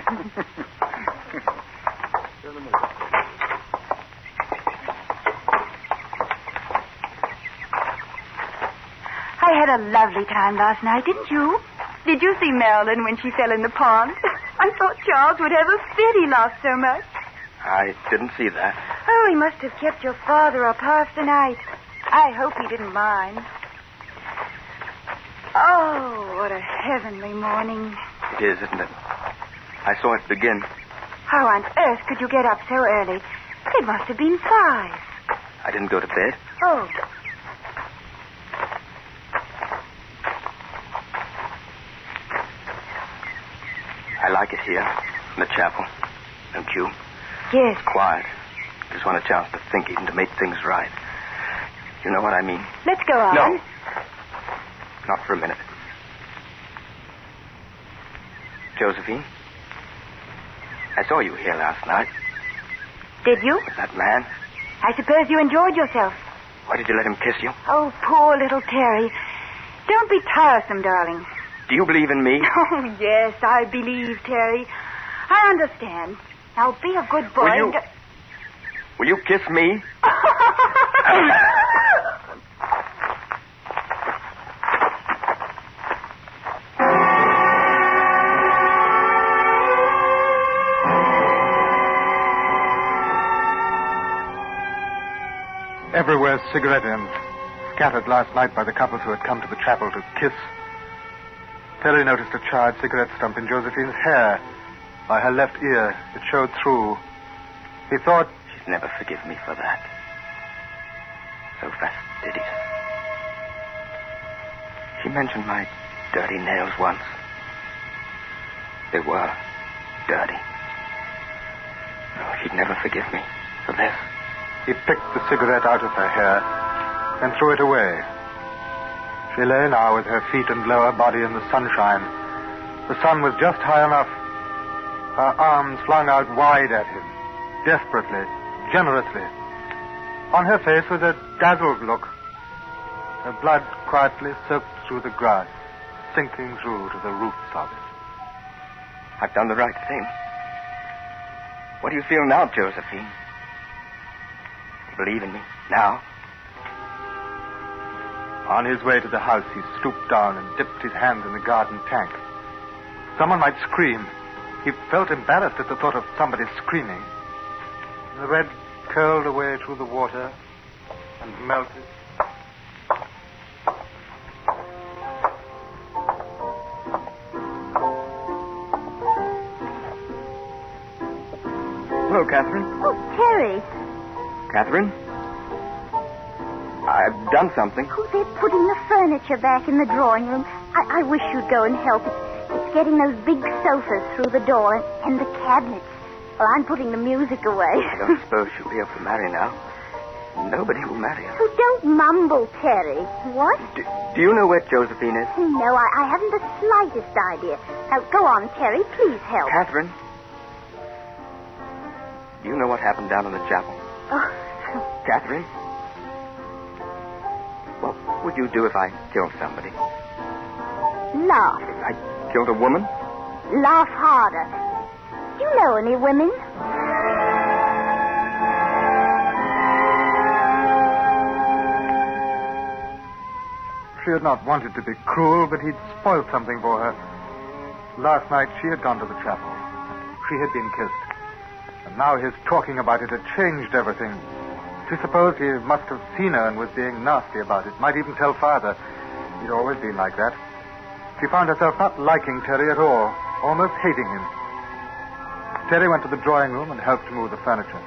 a lovely time last night, didn't you? Did you see Marilyn when she fell in the pond? I thought Charles would have a fit. He laughed so much. I didn't see that. Oh, he must have kept your father up half the night. I hope he didn't mind. Oh, what a heavenly morning. It is, isn't it? I saw it begin. How on earth could you get up so early? It must have been 5. I didn't go to bed. Oh. I like it here, in the chapel. Don't you? Yes. It's quiet. Just want a chance to think, even to make things right. You know what I mean? Let's go on. No. Not for a minute. Josephine, I saw you here last night. Did you? With that man. I suppose you enjoyed yourself. Why did you let him kiss you? Oh, poor little Terry. Don't be tiresome, darling. Do you believe in me? Oh, yes, I believe, Terry. I understand. Now, be a good boy. Will you kiss me? Everywhere cigarette ends, scattered last night by the couples who had come to the chapel to kiss. Terry noticed a charred cigarette stump in Josephine's hair by her left ear. It showed through. He thought... She'd never forgive me for that. So fastidious. She mentioned my dirty nails once. They were dirty. Oh, she'd never forgive me for this. He picked the cigarette out of her hair and threw it away. She lay now with her feet and lower body in the sunshine. The sun was just high enough. Her arms flung out wide at him, desperately, generously. On her face was a dazzled look. Her blood quietly soaked through the grass, sinking through to the roots of it. I've done the right thing. What do you feel now, Josephine? Believe in me now? On his way to the house, he stooped down and dipped his hand in the garden tank. Someone might scream. He felt embarrassed at the thought of somebody screaming. The red curled away through the water and melted. Hello, Catherine. Oh, Terry. Catherine? I've done something. Oh, they're putting the furniture back in the drawing room. I wish you'd go and help. It's getting those big sofas through the door and the cabinets. Well, I'm putting the music away. I don't suppose she'll be able to marry now. Nobody will marry her. Oh, don't mumble, Terry. What? Do you know where Josephine is? No, I haven't the slightest idea. Now, go on, Terry. Please help. Catherine? Do you know what happened down in the chapel? Oh. Catherine? What would you do if I killed somebody? Laugh. If I killed a woman? Laugh harder. Do you know any women? She had not wanted to be cruel, but he'd spoiled something for her. Last night, she had gone to the chapel. She had been kissed. And now his talking about it had changed everything. She supposed he must have seen her and was being nasty about it. Might even tell Father. He'd always been like that. She found herself not liking Terry at all, almost hating him. Terry went to the drawing room and helped move the furniture.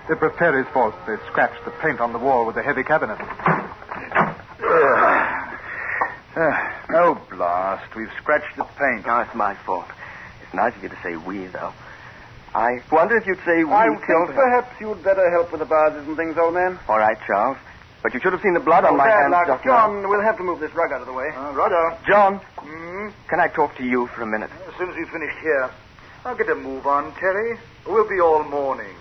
It was Terry's fault. They scratched the paint on the wall with a heavy cabinet. No blast. We've scratched the paint. No, it's my fault. It's nice of you to say we, though. I wonder if you'd say we I killed think her. perhaps you'd better help with the vases and things, old man. All right, Charles. But you should have seen the blood on my bad hands, luck. Dr. John, we'll have to move this rug out of the way. Righto. John, can I talk to you for a minute? As soon as we've finished here. I'll get a move on, Terry. We'll be all morning.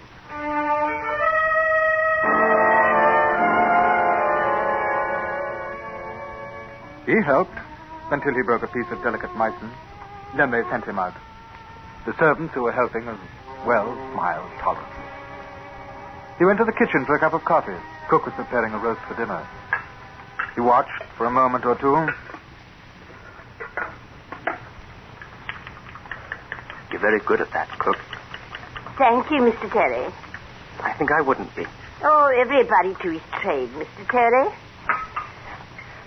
He helped until he broke a piece of delicate meissen. Then they sent him out. The servants who were helping as well smiled tolerantly. He went to the kitchen for a cup of coffee. Cook was preparing a roast for dinner. He watched for a moment or two. You're very good at that, Cook. Thank you, Mr. Terry. I think I wouldn't be. Oh, everybody to his trade, Mr. Terry.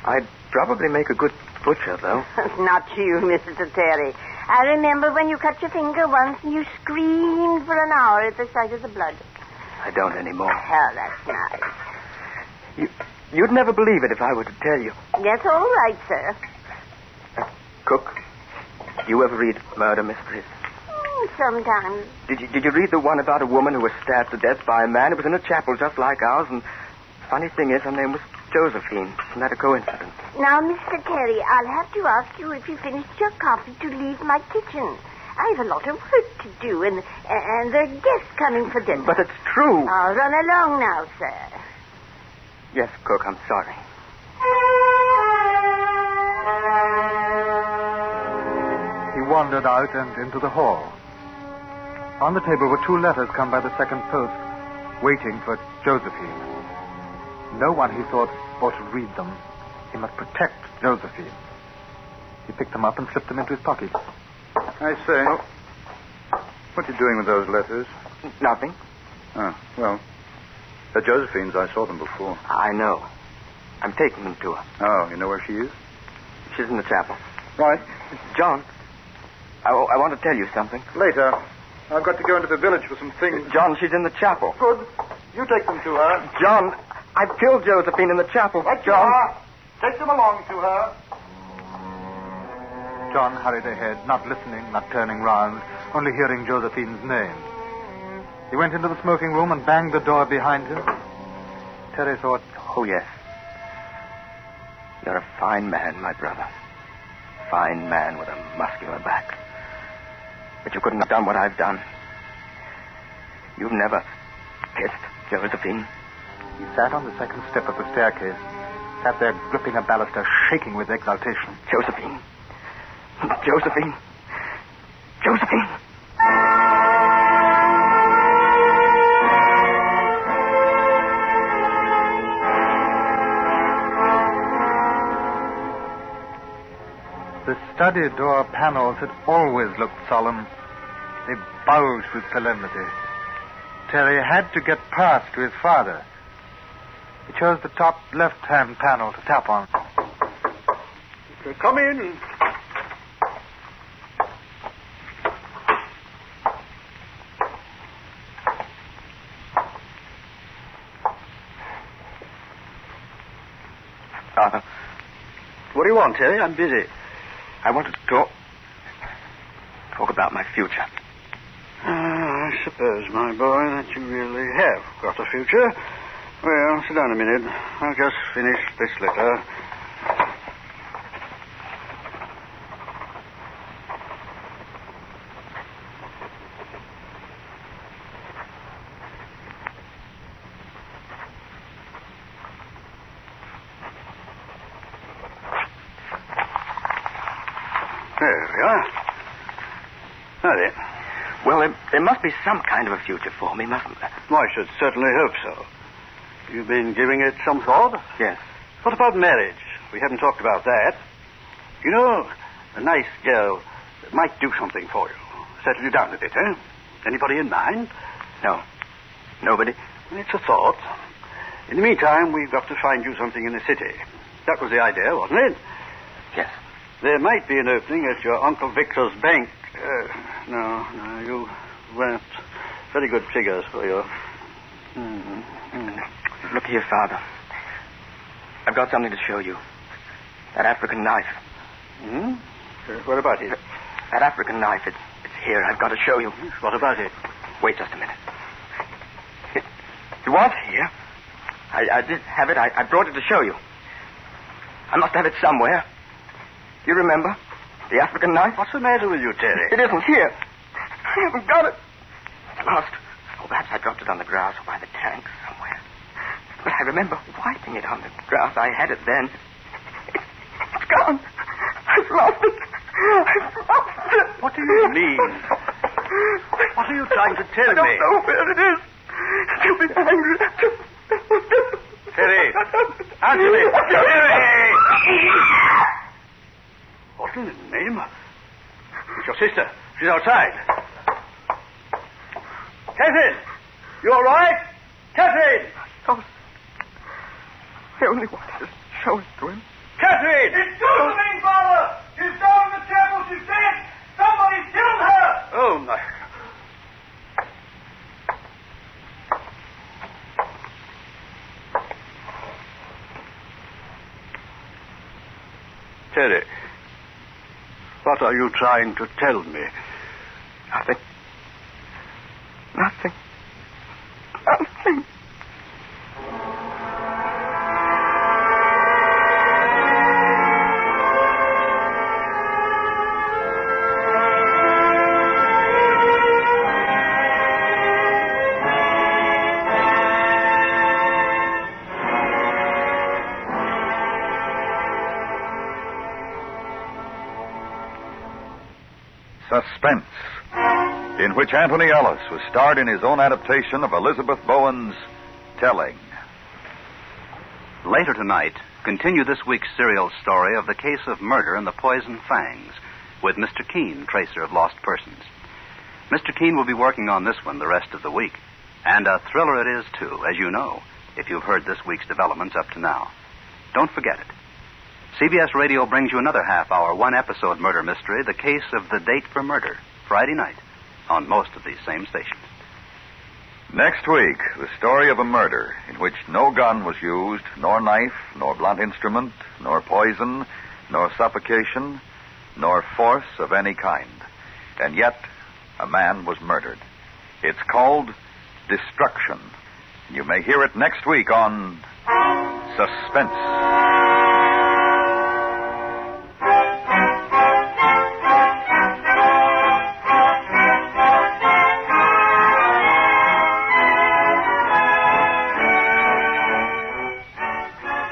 I'd probably make a good butcher, though. Not you, Mr. Terry. I remember when you cut your finger once and you screamed for an hour at the sight of the blood. I don't anymore. Oh, that's nice. You'd never believe it if I were to tell you. That's all right, sir. Cook, you ever read murder mysteries? Sometimes. Did you read the one about a woman who was stabbed to death by a man who was in a chapel just like ours? And funny thing is, her name was Josephine. Isn't that a coincidence? Now, Mr. Terry, I'll have to ask you, if you finished your coffee, to leave my kitchen. I have a lot of work to do, and there are guests coming for dinner. But it's true. I'll run along now, sir. Yes, Cook, I'm sorry. He wandered out and into the hall. On the table were 2 letters come by the second post, waiting for Josephine. No one, he thought, ought to read them. He must protect Josephine. He picked them up and slipped them into his pocket. I say, what are you doing with those letters? Nothing. Oh, well, they're Josephine's. I saw them before. I know. I'm taking them to her. Oh, you know where she is? She's in the chapel. Right. John, I want to tell you something. Later. I've got to go into the village for some things. John, she's in the chapel. Good. You take them to her. John, I've killed Josephine in the chapel. Right, John. Take them along to her. John hurried ahead, not listening, not turning round, only hearing Josephine's name. He went into the smoking room and banged the door behind him. Terry thought, oh, yes. You're a fine man, my brother. Fine man with a muscular back. But you couldn't have done what I've done. You've never kissed Josephine. He sat on the second step of the staircase, sat there gripping a baluster, shaking with exultation. Josephine. Josephine. Josephine. The study door panels had always looked solemn. They bulged with solemnity. Terry had to get past to his father. He chose the top left-hand panel to tap on. Come in. Father. What do you want, Terry? I'm busy. I wanted to talk about my future. I suppose, my boy, that you really have got a future. Well, sit down a minute. I'll just finish this letter. There we are. Now then. Well, there must be some kind of a future for me, mustn't there? I should certainly hope so. You've been giving it some thought? Yes. What about marriage? We haven't talked about that. You know, a nice girl might do something for you. Settle you down a bit, eh? Anybody in mind? No. Nobody? It's a thought. In the meantime, we've got to find you something in the city. That was the idea, wasn't it? Yes. There might be an opening at your Uncle Victor's bank. No, you weren't very good figures for you. Look here, Father. I've got something to show you. That African knife. What about it? That African knife, it's here. I've got to show you. What about it? Wait just a minute. It was here. I did have it. I brought it to show you. I must have it somewhere. Do you remember? The African knife? What's the matter with you, Terry? It isn't here. I haven't got it. It's lost. Oh, perhaps I dropped it on the grass or by the tank somewhere. But I remember wiping it on the grass. I had it then. It's gone. I've lost it. I've lost it. What do you mean? What are you trying to tell me? I don't know where it is. You'll be angry. Terry! Answer me! Terry! sister. She's outside. Catherine! You all right? Catherine! Oh, I only wanted to show it to him. Catherine! It's Josephine, Father! She's down in the chapel. She's dead. Somebody killed her. Oh, my... Terry, what are you trying to tell me? Nothing. Nothing. Nothing. Suspense, in which Anthony Ellis was starred in his own adaptation of Elizabeth Bowen's Telling. Later tonight, continue this week's serial story of the case of murder in the Poison Fangs with Mr. Keene, tracer of lost persons. Mr. Keene will be working on this one the rest of the week. And a thriller it is, too, as you know, if you've heard this week's developments up to now. Don't forget it. CBS Radio brings you another half-hour, one-episode murder mystery, The Case of the Date for Murder, Friday night, on most of these same stations. Next week, the story of a murder in which no gun was used, nor knife, nor blunt instrument, nor poison, nor suffocation, nor force of any kind. And yet, a man was murdered. It's called Destruction. You may hear it next week on Suspense.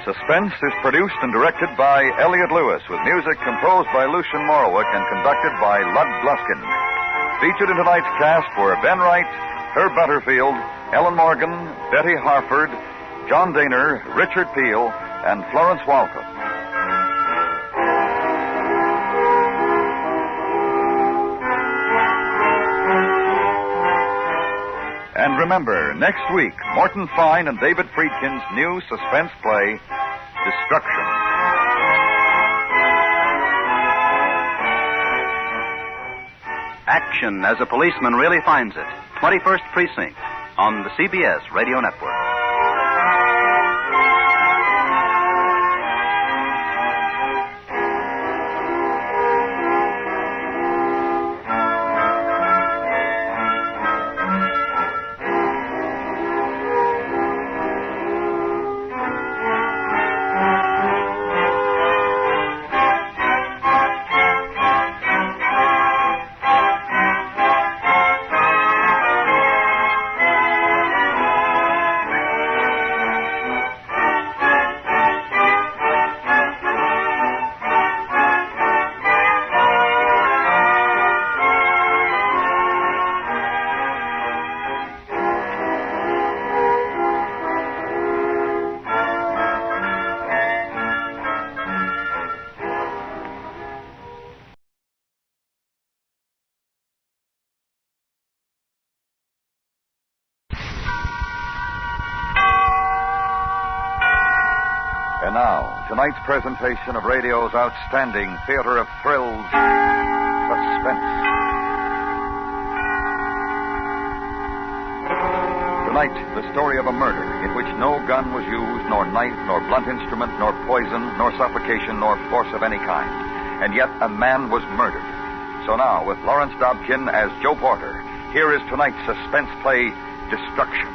Suspense is produced and directed by Elliot Lewis, with music composed by Lucian Morrowick and conducted by Lud Gluskin. Featured in tonight's cast were Ben Wright, Herb Butterfield, Ellen Morgan, Betty Harford, John Daner, Richard Peel, and Florence Walcott. And remember, next week, Morton Fine and David Friedkin's new suspense play, Destruction. Action as a policeman really finds it. 21st Precinct on the CBS Radio Network. And now, tonight's presentation of radio's outstanding theater of thrills, Suspense. Tonight, the story of a murder in which no gun was used, nor knife, nor blunt instrument, nor poison, nor suffocation, nor force of any kind. And yet a man was murdered. So now, with Lawrence Dobkin as Joe Porter, here is tonight's suspense play, Destruction.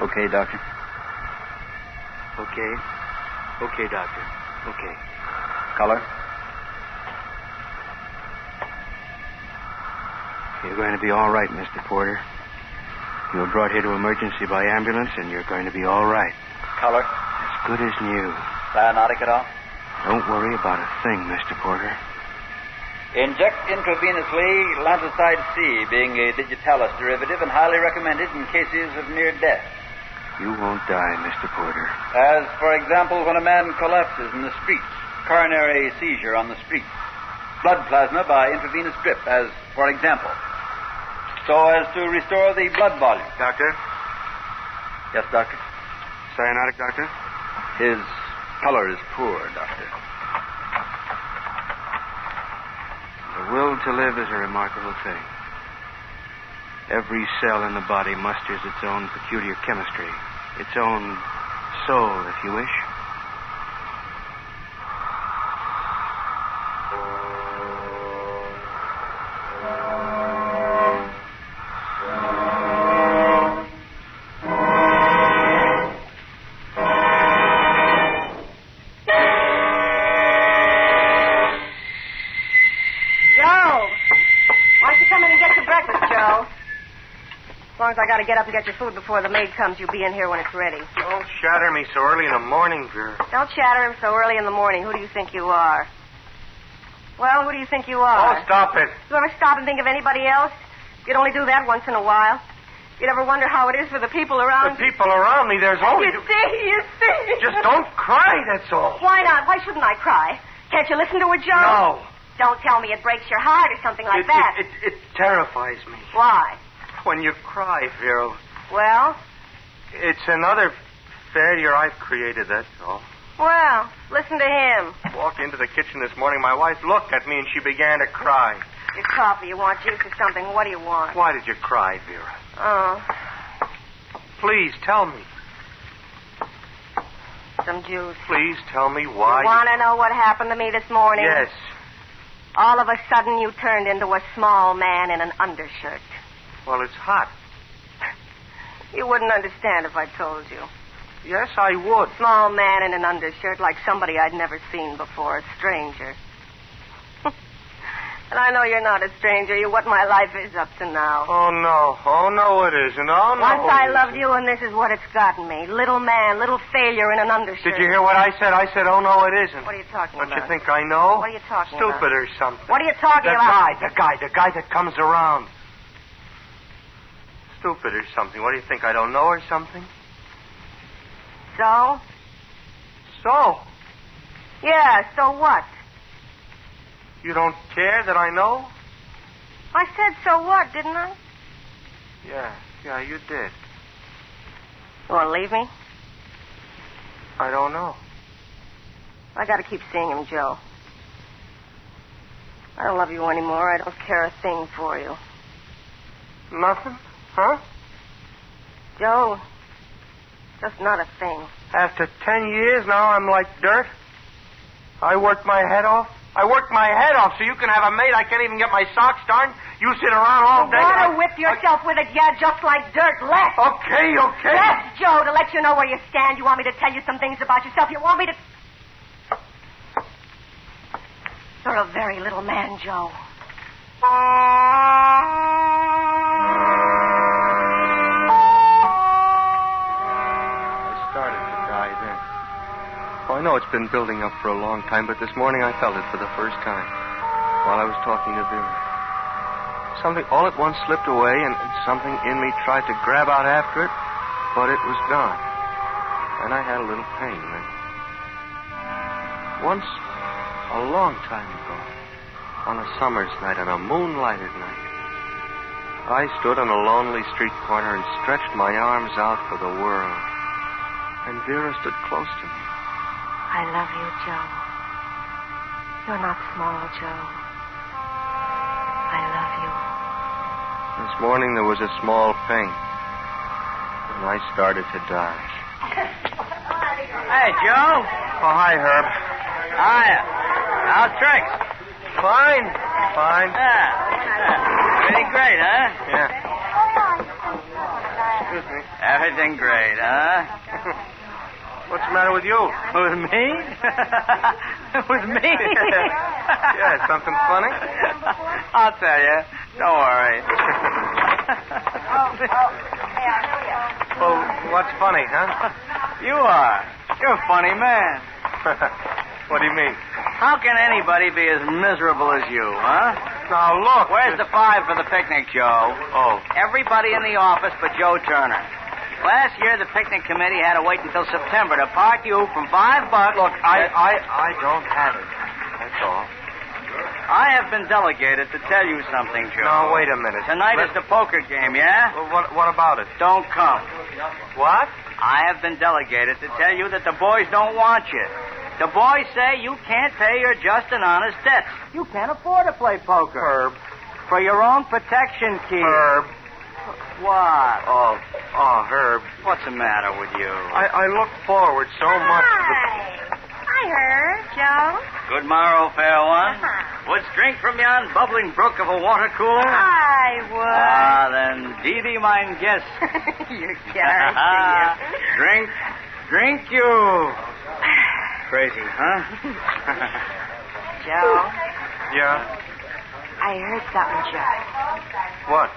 Okay, Doctor. Okay. Okay, Doctor. Okay. Color? You're going to be all right, Mr. Porter. You were brought here to emergency by ambulance, and you're going to be all right. Color? As good as new. Cyanotic at all? Don't worry about a thing, Mr. Porter. Inject intravenously Lanthocide C, being a digitalis derivative and highly recommended in cases of near death. You won't die, Mr. Porter. As, for example, when a man collapses in the street, coronary seizure on the street, blood plasma by intravenous drip, as, for example, so as to restore the blood volume. Doctor? Yes, Doctor? Cyanotic, Doctor? His color is poor, Doctor. The will to live is a remarkable thing. Every cell in the body musters its own peculiar chemistry, its own soul, if you wish. I got to get up and get your food before the maid comes. You'll be in here when it's ready. Don't shatter me so early in the morning, Vera. Don't shatter him so early in the morning. Who do you think you are? Well, who do you think you are? Oh, stop it. You ever stop and think of anybody else? You'd only do that once in a while. You'd ever wonder how it is for the people around you? The people around me, there's only... You see. Just don't cry, that's all. Why not? Why shouldn't I cry? Can't you listen to her, Joe? No. Don't tell me it breaks your heart or something like that. It terrifies me. Why? When you cry, Vera. Well? It's another failure I've created, that's all. Well, listen to him. Walked into the kitchen this morning. My wife looked at me and she began to cry. Your coffee. You want juice or something? What do you want? Why did you cry, Vera? Oh. Please, tell me. Some juice. Please tell me why. You want to know what happened to me this morning? Yes. All of a sudden, you turned into a small man in an undershirt. Well, it's hot. You wouldn't understand if I told you. Yes, I would. Small man in an undershirt like somebody I'd never seen before, a stranger. And I know you're not a stranger. You're what my life is up to now. Oh, no, it isn't. Oh, no. Once I loved you, and this is what it's gotten me. Little man, little failure in an undershirt. Did you hear what I said? I said, oh, no, it isn't. What are you talking about? Don't you think I know? What are you talking about? Stupid or something. What are you talking about? The guy that comes around. Stupid or something. What do you think? I don't know or something? So? So? Yeah, so what? You don't care that I know? I said so what, didn't I? Yeah, you did. You want to leave me? I don't know. I got to keep seeing him, Joe. I don't love you anymore. I don't care a thing for you. Nothing? Huh? Joe, just not a thing. After 10 years, now I'm like dirt? I worked my head off so you can have a maid. I can't even get my socks darned. You sit around all day. You want to whip yourself with it? Yeah, just like dirt. Less. Okay. Less, Joe, to let you know where you stand. You want me to tell you some things about yourself. You want me to... You're a very little man, Joe. I know it's been building up for a long time, but this morning I felt it for the first time while I was talking to Vera. Something all at once slipped away, and something in me tried to grab out after it, but it was gone. And I had a little pain then. Once, a long time ago, on a summer's night, on a moonlighted night, I stood on a lonely street corner and stretched my arms out for the world. And Vera stood close to me. I love you, Joe. You're not small, Joe. I love you. This morning there was a small pain, and I started to die. Hey, Joe. Oh, hi, Herb. Hiya. How's tricks? Fine. Everything great, huh? Yeah. Excuse me. Everything great, huh? What's the matter with you? With me? With me? Yeah, something funny? I'll tell you. Don't worry. Well, what's funny, huh? You are. You're a funny man. What do you mean? How can anybody be as miserable as you, huh? Now, look. Where's the $5 for the picnic, Joe? Oh. Everybody in the office but Joe Turner. Last year, the picnic committee had to wait until September to park you from $5. Look, I don't have it. That's all. I have been delegated to tell you something, Joe. No, wait a minute. Tonight is the poker game, yeah? Well, what about it? Don't come. What? I have been delegated to tell you that the boys don't want you. The boys say you can't pay your just and honest debts. You can't afford to play poker. Herb. For your own protection, kid. Herb. What? Oh, Herb. What's the matter with you? I look forward so much to the... Hi, Herb. Joe? Good morrow, fair one. Wouldst drink from yon bubbling brook of a water cooler? I would. Then Dee Dee mine guess. You're carrying. Drink you. Crazy, huh? Joe? Yeah? I heard something, Joe. What?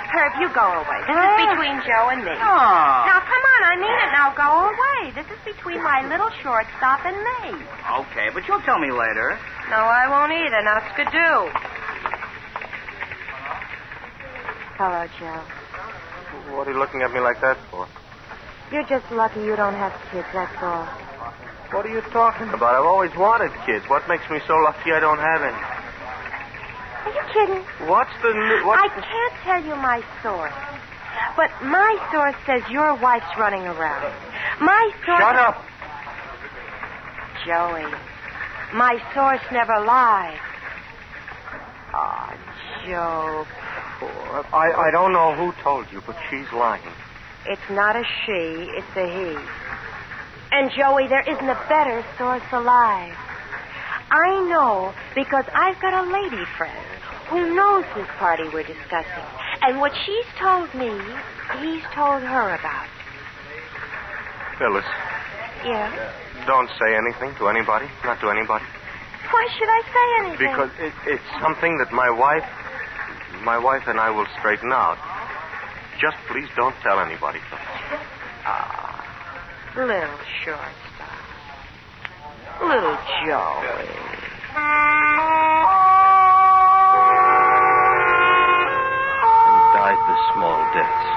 Herb, you go away. This is between Joe and me. Oh. Now, come on, I mean it. Now, go away. This is between my little shortstop and me. Okay, but you'll tell me later. No, I won't either. Now, skidoo. Hello, Joe. What are you looking at me like that for? You're just lucky you don't have kids, that's all. What are you talking about? I've always wanted kids. What makes me so lucky I don't have any? Are you kidding? What's the... I can't tell you my source. But my source says your wife's running around. My source... Shut up. Joey, my source never lies. Oh, Joe, poor... I don't know who told you, but she's lying. It's not a she, it's a he. And, Joey, there isn't a better source alive. I know because I've got a lady friend who knows this party we're discussing. And what she's told me, he's told her about. Phyllis. Yeah? Don't say anything to anybody. Not to anybody. Why should I say anything? Because it's something that my wife and I will straighten out. Just please don't tell anybody, Phyllis. Little shortstop. Little Joey. Died the small deaths.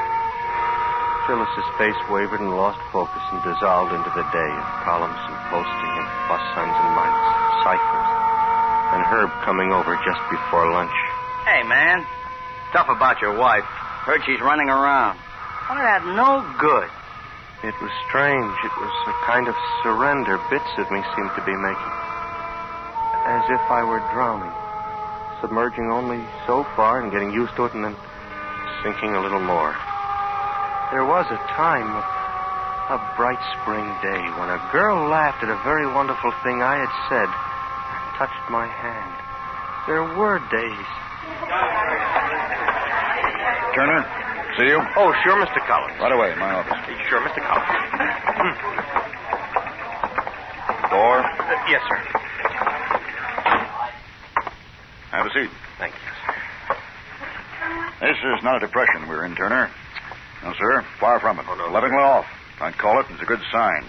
Phyllis's face wavered and lost focus and dissolved into the day of columns and posting and plus signs and minus, ciphers, and Herb coming over just before lunch. Hey, man. Tough about your wife. Heard she's running around. Why that no good? It was strange. It was a kind of surrender bits of me seemed to be making. As if I were drowning. Submerging only so far and getting used to it and then sinking a little more. There was a time, a bright spring day, when a girl laughed at a very wonderful thing I had said and touched my hand. There were days. Turner, see you? Oh, sure, Mr. Collins. Right away, in my office. Sure, Mr. Collins. Door? Yes, sir. Have a seat. Thank you, sir. This is not a depression we're in, Turner. No, sir. Far from it. Oh, no, leveling off. I'd call it. It's a good sign.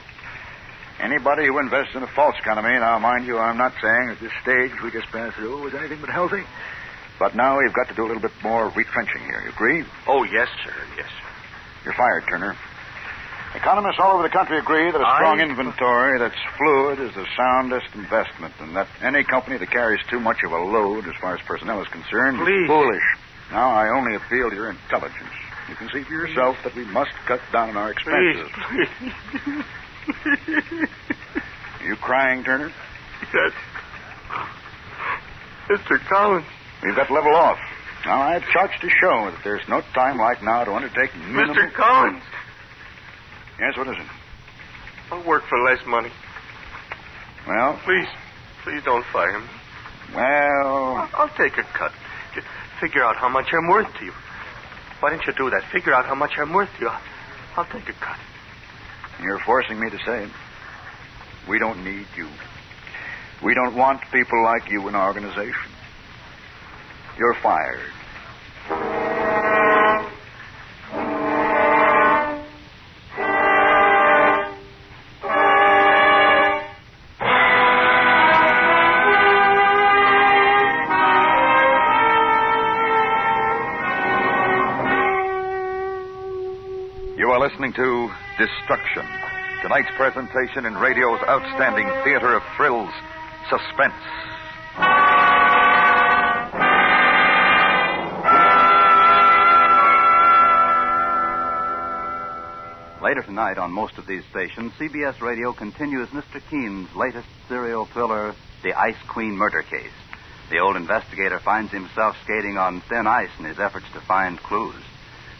Anybody who invests in a false economy, now, mind you, I'm not saying at this stage we just passed through is anything but healthy. But now we've got to do a little bit more retrenching here. You agree? Oh, yes, sir. Yes, sir. You're fired, Turner. Economists all over the country agree that a strong inventory that's fluid is the soundest investment, and that any company that carries too much of a load as far as personnel is concerned is foolish. Now, I only appeal to your intelligence. You can see for yourself that we must cut down on our expenses. Please. Are you crying, Turner? Yes. Mr. Collins. We've got to level off. Now, I've charged to show that there's no time like now to undertake minimal... Mr. Collins. Yes, what is it? I'll work for less money. Well? Please don't fire me. Well... I'll take a cut. Just figure out how much I'm worth to you. Why don't you do that? Figure out how much I'm worth to you. I'll take a cut. You're forcing me to say it. We don't need you. We don't want people like you in our organization. You're fired. listening to Destruction, tonight's presentation in radio's outstanding theater of thrills, Suspense. Later tonight on most of these stations, CBS Radio continues Mr. Keene's latest serial thriller, The Ice Queen Murder Case. The old investigator finds himself skating on thin ice in his efforts to find clues.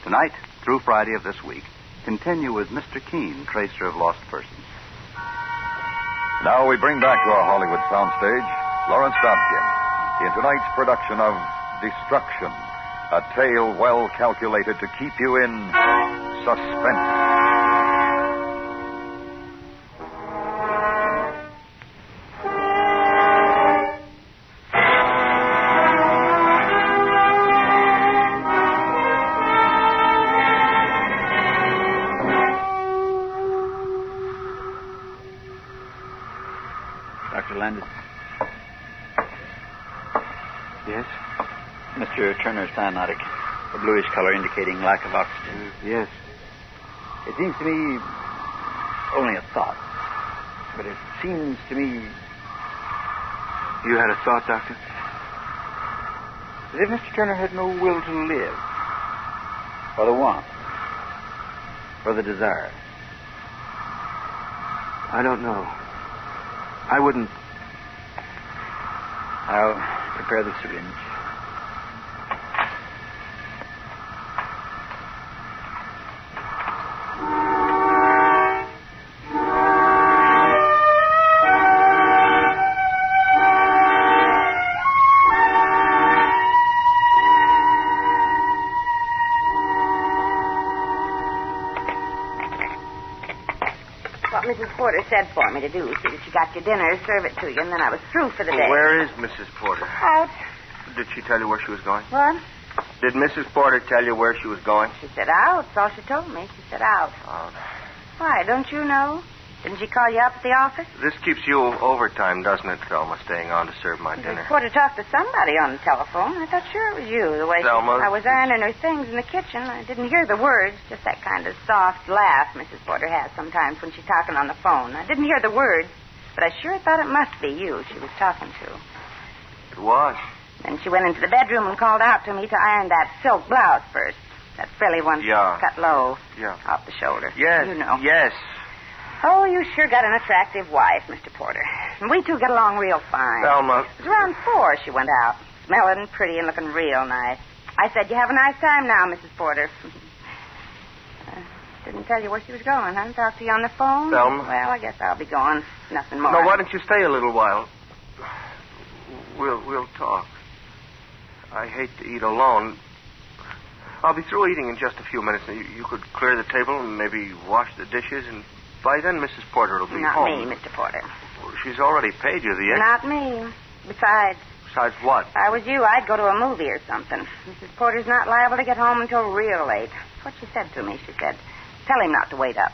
Tonight, through Friday of this week, continue with Mr. Keene, tracer of lost persons. Now we bring back to our Hollywood soundstage Lawrence Dobkin in tonight's production of Destruction, a tale well calculated to keep you in suspense. Dr. Landis. Yes? Mr. Turner's cyanotic, a bluish color indicating lack of oxygen. Yes. It seems to me only a thought, but it seems to me... You had a thought, Doctor? As if Mr. Turner had no will to live, or the want, or the desire. I don't know. I wouldn't... I'll prepare the syringe. What Mrs. Porter said for me to do. She got your dinner, serve it to you, and then I was through for the day. Where is Mrs. Porter? Out. Did she tell you where she was going? What? Did Mrs. Porter tell you where she was going? She said out. That's all she told me. She said out. Out. Why, don't you know? Didn't she call you up at the office? This keeps you overtime, doesn't it, Thelma, staying on to serve my dinner? Mrs. Porter talked to somebody on the telephone. I thought sure it was you. The way Thelma. I was ironing her things in the kitchen. I didn't hear the words. Just that kind of soft laugh Mrs. Porter has sometimes when she's talking on the phone. I didn't hear the words, but I sure thought it must be you she was talking to. It was. Then she went into the bedroom and called out to me to iron that silk blouse first. That frilly one cut low. Yeah. Off the shoulder. Yes. You know. Yes. Oh, you sure got an attractive wife, Mr. Porter. And we two get along real fine. Thelma. It was around 4 she went out. Smelling pretty and looking real nice. I said, you have a nice time now, Mrs. Porter. Didn't tell you where she was going, huh? Talk to you on the phone? Thelma. Well, I guess I'll be going. Nothing more. No, why don't you stay a little while? We'll talk. I hate to eat alone. I'll be through eating in just a few minutes. You could clear the table and maybe wash the dishes, and by then Mrs. Porter will be Not home. me, Mr. Porter. Well, she's already paid you the Not extra. me. Besides, What? if I was you, I'd go to a movie or something. Mrs. Porter's not liable to get home until real late. That's what she said to me. She said, tell him not to wait up.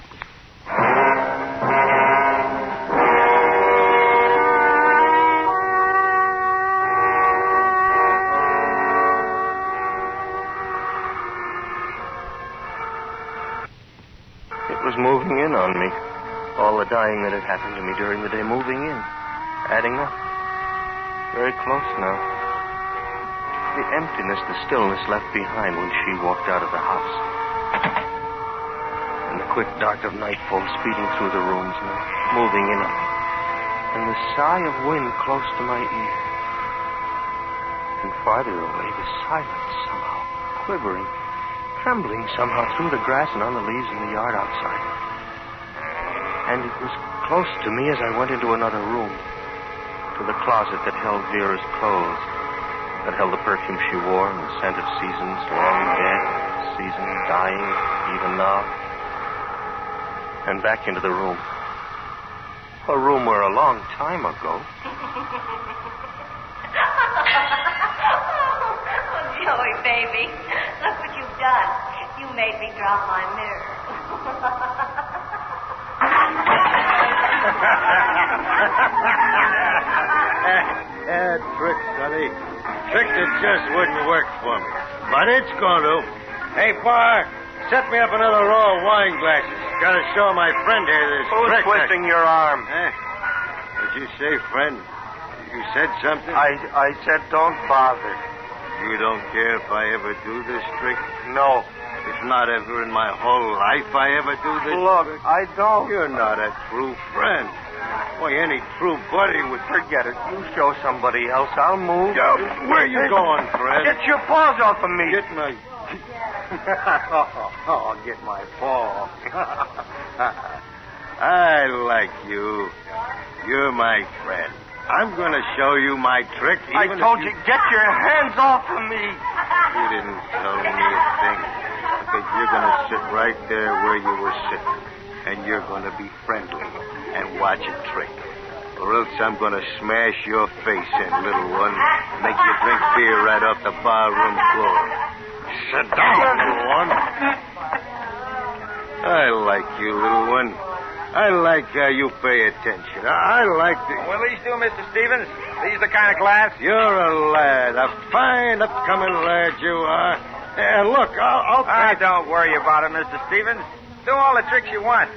It was moving in on me. All the dying that had happened to me during the day moving in. Adding up. Very close now. The emptiness, the stillness left behind when she walked out of the house. And the quick dark of nightfall speeding through the rooms now, moving in on me. And the sigh of wind close to my ear. And farther away, the silence somehow, quivering, trembling somehow through the grass and on the leaves in the yard outside. And it was close to me as I went into another room, to the closet that held Vera's clothes, that held the perfume she wore and the scent of seasons long dead, seasons dying, even now. And back into the room. A room where a long time ago... Joey, baby, look what you've done. You made me drop my mirror. Trick, Sonny. Trick that just wouldn't work for me. But it's going to. Hey, Park, set me up another row of wine glasses. Gotta show my friend here this Who's trick. twisting your arm? What'd you say, friend? You said something? I said don't bother. You don't care if I ever do this trick? No. If not ever in my whole life I ever do this Look, trick? I don't. You're not a true friend. Why, any true buddy would... Forget it. You show somebody else. I'll move. Where are you going, friend? Get your paws off of me. Get my... get my paw. I like you. You're my friend. I'm going to show you my trick. I told you, get your hands off of me. You didn't tell me a thing. Because you're going to sit right there where you were sitting. And you're going to be friendly and watch a trick. Or else I'm going to smash your face in, little one. Make you drink beer right off the barroom floor. Sit down, little one. I like you, little one. I like how you pay attention. I like the... Well, these do, Mr. Stevens. These the kind of glass? You're a lad. A fine, upcoming lad you are. And look, I'll pay... Don't worry about it, Mr. Stevens. Do all the tricks you want.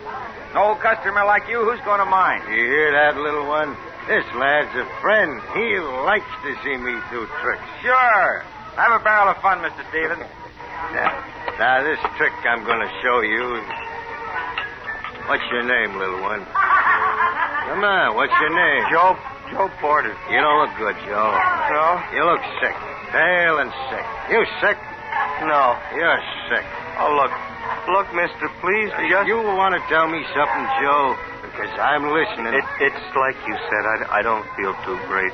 An old customer like you, who's going to mind? You hear that, little one? This lad's a friend. He likes to see me do tricks. Sure. Have a barrel of fun, Mr. Stevens. Now, this trick I'm going to show you... What's your name, little one? Come on, what's your name? Joe Porter. You don't look good, Joe. No? You look sick. Pale and sick. You sick? No. You're sick. Oh, look, mister, please, You want to tell me something, Joe? Because I'm listening. It's like you said. I don't feel too great.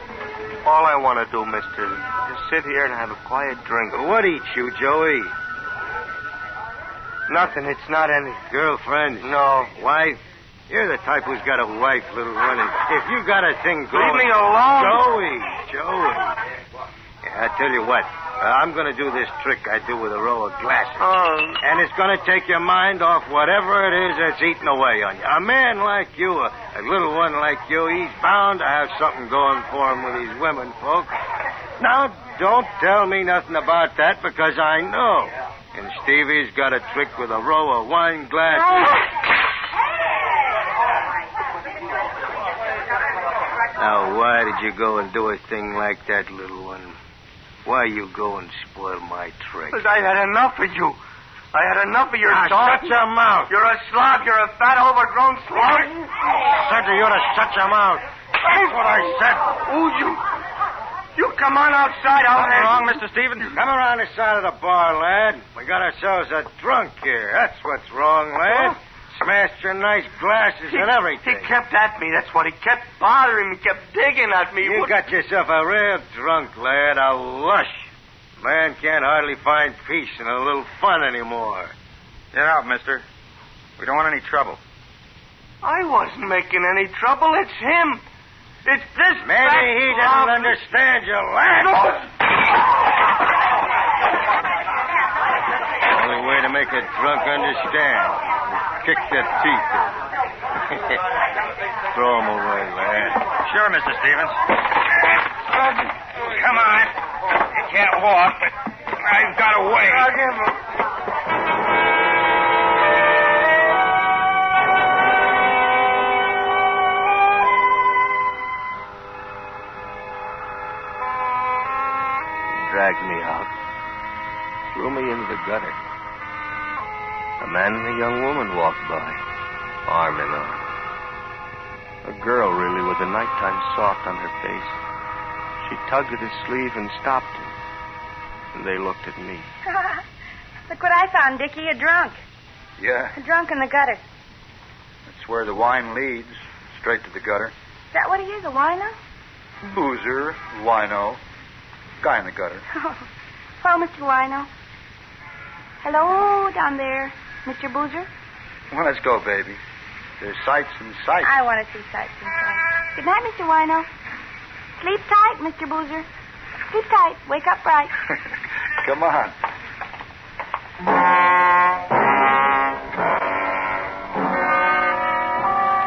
All I want to do, mister, is just sit here and have a quiet drink. What eats you, Joey? Nothing. It's not any... Girlfriend? No. Wife? You're the type who's got a wife, little one. And if you got a thing going... Leave me alone. Joey. Yeah, I tell you what. I'm going to do this trick I do with a row of glasses. And it's going to take your mind off whatever it is that's eating away on you. A man like you, a little one like you, he's bound to have something going for him with these women, folks. Now, don't tell me nothing about that because I know. And Stevie's got a trick with a row of wine glasses. Now, why did you go and do a thing like that, little one? Why you go and spoil my trick? Because I had enough of you. I had enough of your talk. Shut your mouth. You're a slob. You're a fat, overgrown slob. Said to you to shut your mouth. That's what I said. You come on outside. What's wrong, Mr. Stevens? Come around the side of the bar, lad. We got ourselves a drunk here. That's what's wrong, lad. Smashed your nice glasses and everything. He kept at me. That's what he kept bothering me. Kept digging at me. You got yourself a real drunk, lad. A lush. Man can't hardly find peace and a little fun anymore. Get out, mister. We don't want any trouble. I wasn't making any trouble. It's him. It's this Maybe he doesn't understand you, lad. Only way to make a drunk understand. Kick their teeth in. Throw them away, lad. Sure, Mr. Stevens. Come on. You can't walk, but I've got a way. I'll give him. Dragged me out, threw me into the gutter. A man and a young woman walked by, arm in arm. A girl, really, with a nighttime soft on her face. She tugged at his sleeve and stopped him. And they looked at me. Look what I found, Dickie, a drunk. Yeah, A drunk in the gutter. that's where the wine leads, straight to the gutter. Is that what he is, a wino? Boozer, wino, guy in the gutter. Hello, Mr. Wino. Hello, down there, Mr. Boozer. Well, let's go, baby. There's sights and sights. I want to see sights and sights. Good night, Mr. Wino. Sleep tight, Mr. Boozer. Sleep tight. Wake up bright. Come on.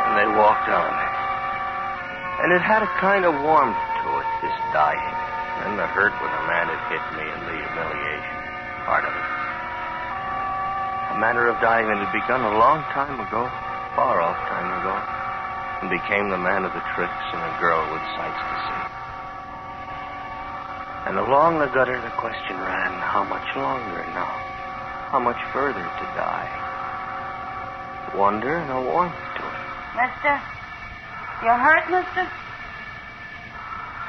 And they walked on. And it had a kind of warmth to it, this dying. And the hurt when a man had hit me and the humiliation. Part of it. A manner of dying that had begun a long time ago, far off time ago, and became the man of the tricks and a girl with sights to see. And along the gutter the question ran, how much longer now? How much further to die? Wonder and a warmth to it. Mister? You hurt, mister?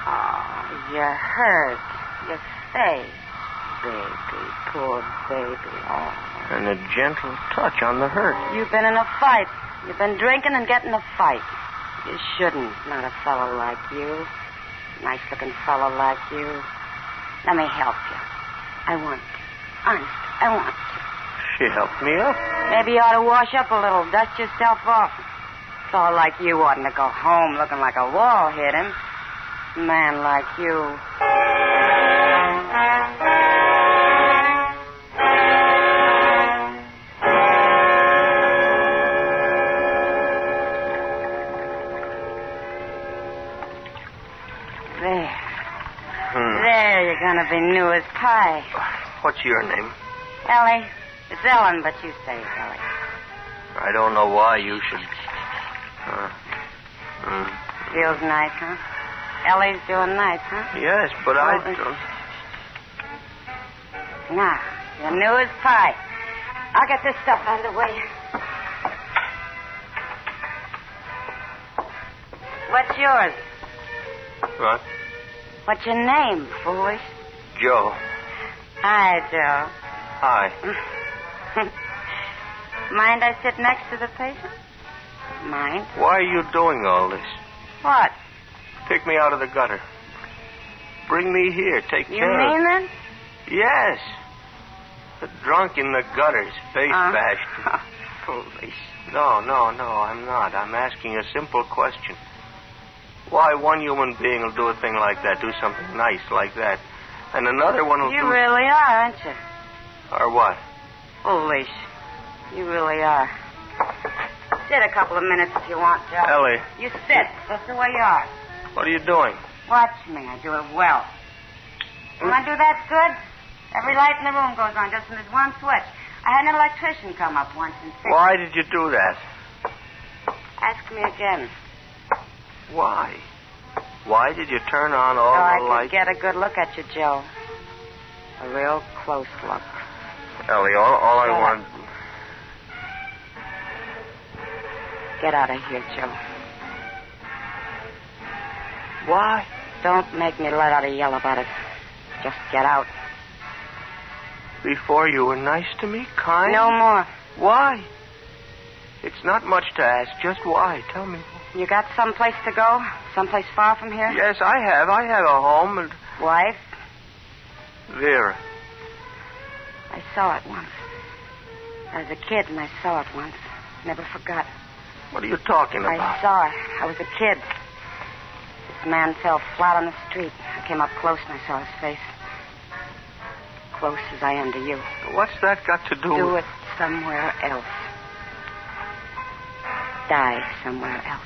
Oh, you're hurt. Your face. Baby, poor baby. Oh. And a gentle touch on the hurt. You've been in a fight. You've been drinking and getting a fight. You shouldn't. Not a fellow like you. Nice-looking fellow like you. Let me help you. I want to. Honest, I want to. She helped me up. Maybe you ought to wash up a little, dust yourself off. A fellow like you oughtn't to go home looking like a wall hit him. A man like you. There, you're gonna be new as pie. What's your name? Ellie. It's Ellen, but you say it's Ellie. I don't know why you should... Feels nice, huh? Ellie's doing nice, huh? Yes, but I don't... Now, you're new as pie. I'll get this stuff out of the way. What's yours? What? What's your name, foolish? Joe. Hi, Joe. Hi. Mind I sit next to the patient? Mind? Why are you doing all this? What? Take me out of the gutter. Bring me here. Take care. You mean that? Yes. The drunk in the gutters, face bashed. Foolish. No, I'm not. I'm asking a simple question. Why one human being will do a thing like that, do something nice like that, and another one will You really are, aren't you? Or what? Foolish. You really are. Sit a couple of minutes if you want, Joe. Ellie. You sit. That's the way you are. What are you doing? Watch me. I do it well. When I do that good, every light in the room goes on just in this one switch. I had an electrician come up once and fix it. Why did you do that? Ask me again. Why? Why did you turn on all the I lights? could get a good look at you, Joe. A real close look. Ellie, all I want... Get out of here, Joe. Why? Don't make me let out a yell about it. Just get out. Before you were nice to me, kind? No more. Why? It's not much to ask. Just why? Tell me. You got someplace to go? Someplace far from here? Yes, I have. I have a home and... Wife? Vera. I saw it once. I was a kid and I saw it once. Never forgot. What are you talking about? I saw it. I was a kid. This man fell flat on the street. I came up close and I saw his face. Close as I am to you. What's that got to do Do with... it somewhere else. Die somewhere else.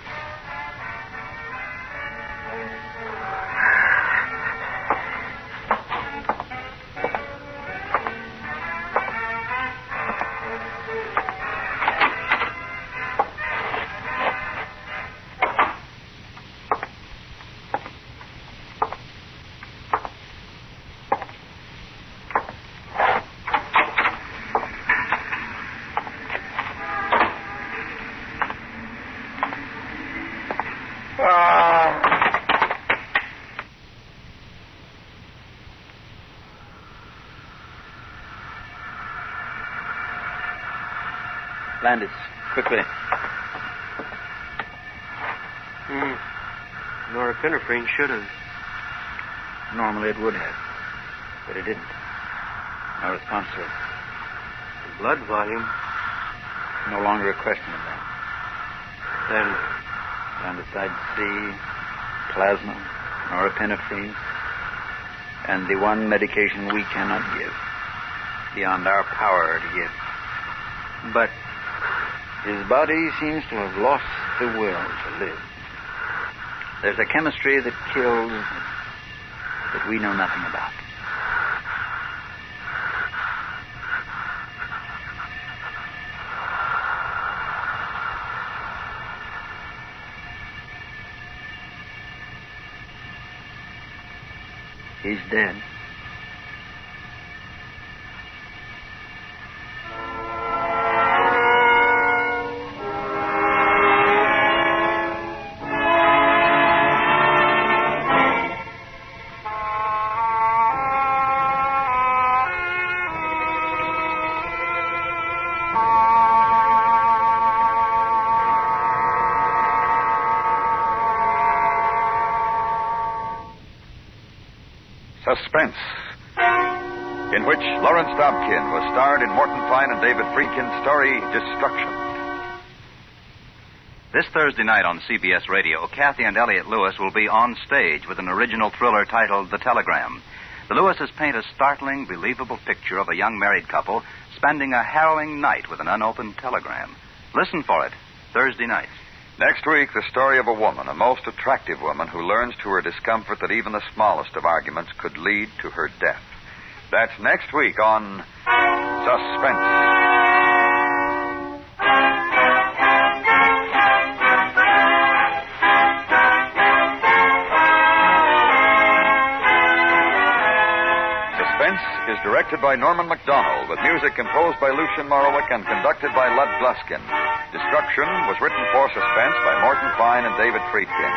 Landis, quickly. Norepinephrine should have. Normally it would have, but it didn't. No response to it. The blood volume. No longer a question of that. Then, Andesite C, plasma, norepinephrine, and the one medication we cannot give, beyond our power to give. But his body seems to have lost the will to live. There's a chemistry that kills that we know nothing about. He's dead. Suspense, in which Lawrence Dobkin was starred in Morton Fine and David Friedkin's story, Destruction. This Thursday night on CBS Radio, Kathy and Elliot Lewis will be on stage with an original thriller titled The Telegram. The Lewises paint a startling, believable picture of a young married couple spending a harrowing night with an unopened telegram. Listen for it, Thursday night. Next week, the story of a woman, a most attractive woman, who learns to her discomfort that even the smallest of arguments could lead to her death. That's next week on Suspense. Is directed by Norman MacDonald, with music composed by Lucien Morawick and conducted by Lud Gluskin. Destruction was written for Suspense by Morton Fine and David Friedkin.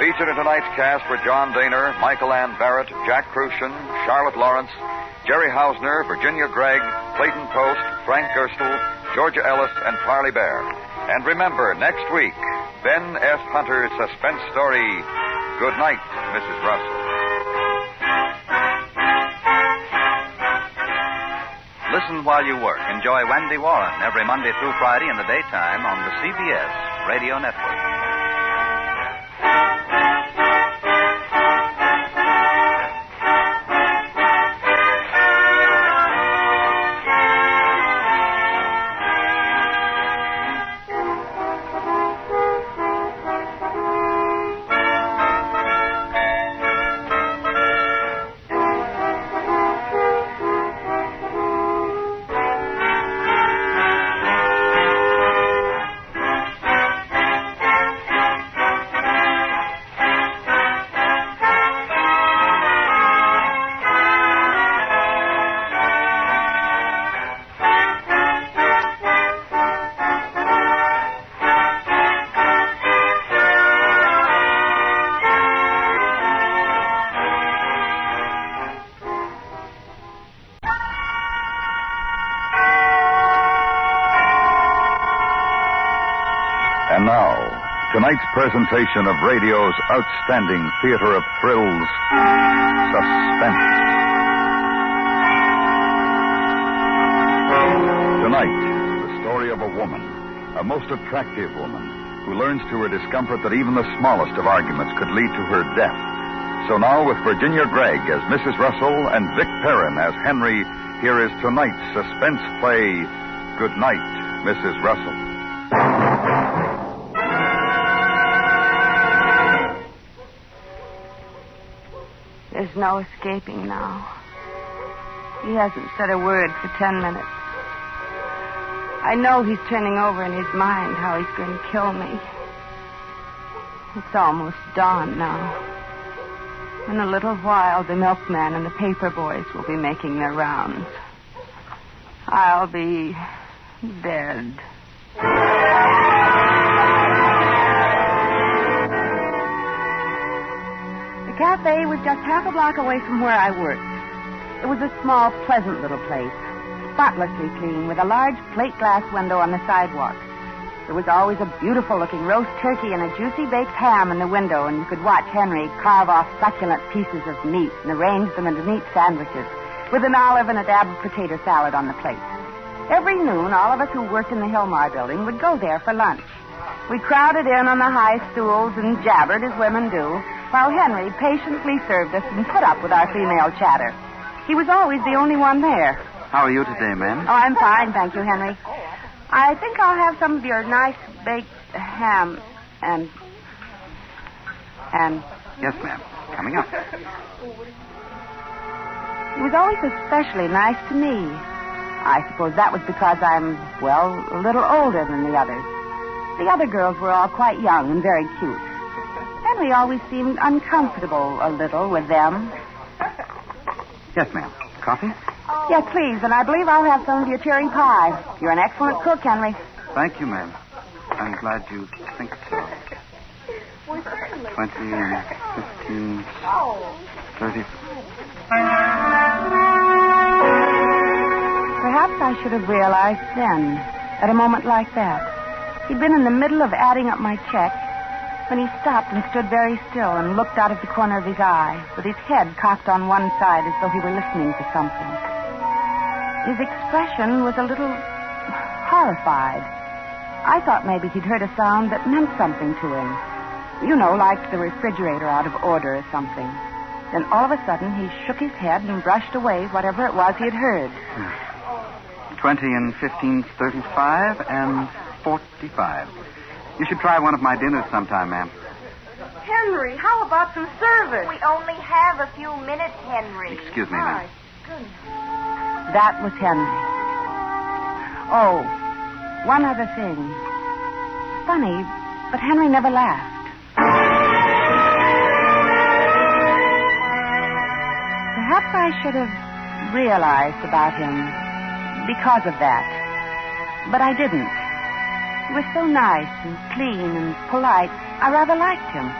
Featured in tonight's cast were John Daner, Michael Ann Barrett, Jack Crucian, Charlotte Lawrence, Jerry Hausner, Virginia Gregg, Clayton Post, Frank Gerstle, Georgia Ellis, and Parley Bear. And remember, next week, Ben F. Hunter's suspense story, Good Night, Mrs. Russell. Listen while you work. Enjoy Wendy Warren every Monday through Friday in the daytime on the CBS Radio Network. And now, tonight's presentation of radio's outstanding theater of thrills, Suspense. Tonight, the story of a woman, a most attractive woman, who learns to her discomfort that even the smallest of arguments could lead to her death. So now, with Virginia Gregg as Mrs. Russell and Vic Perrin as Henry, here is tonight's suspense play, Good Night, Mrs. Russell. There's no escaping now. He hasn't said a word for 10 minutes. I know he's turning over in his mind how he's going to kill me. It's almost dawn now. In a little while, the milkman and the paper boys will be making their rounds. I'll be dead. The cafe was just half a block away from where I worked. It was a small, pleasant little place, spotlessly clean, with a large plate glass window on the sidewalk. There was always a beautiful-looking roast turkey and a juicy baked ham in the window, and you could watch Henry carve off succulent pieces of meat and arrange them into neat sandwiches, with an olive and a dab of potato salad on the plate. Every noon, all of us who worked in the Hillmar building would go there for lunch. We crowded in on the high stools and jabbered, as women do, while Henry patiently served us and put up with our female chatter. He was always the only one there. How are you today, ma'am? Oh, I'm fine, thank you, Henry. I think I'll have some of your nice baked ham and... Yes, ma'am. Coming up. He was always especially nice to me. I suppose that was because I'm, well, a little older than the others. The other girls were all quite young and very cute. Henry always seemed uncomfortable a little with them. Yes, ma'am. Coffee? Yes, please, and I believe I'll have some of your cherry pie. You're an excellent cook, Henry. Thank you, ma'am. I'm glad you think so. 20 and 15, 30. Perhaps I should have realized then, at a moment like that. He'd been in the middle of adding up my check when he stopped and stood very still and looked out of the corner of his eye, with his head cocked on one side as though he were listening to something. His expression was a little horrified. I thought maybe he'd heard a sound that meant something to him. You know, like the refrigerator out of order or something. Then all of a sudden he shook his head and brushed away whatever it was he had heard. 20 and 15, 35, and 45. You should try one of my dinners sometime, ma'am. Henry, how about some service? We only have a few minutes, Henry. Excuse me, ma'am. That was Henry. Oh, one other thing. Funny, but Henry never laughed. Perhaps I should have realized about him because of that. But I didn't. He was so nice and clean and polite, I rather liked him.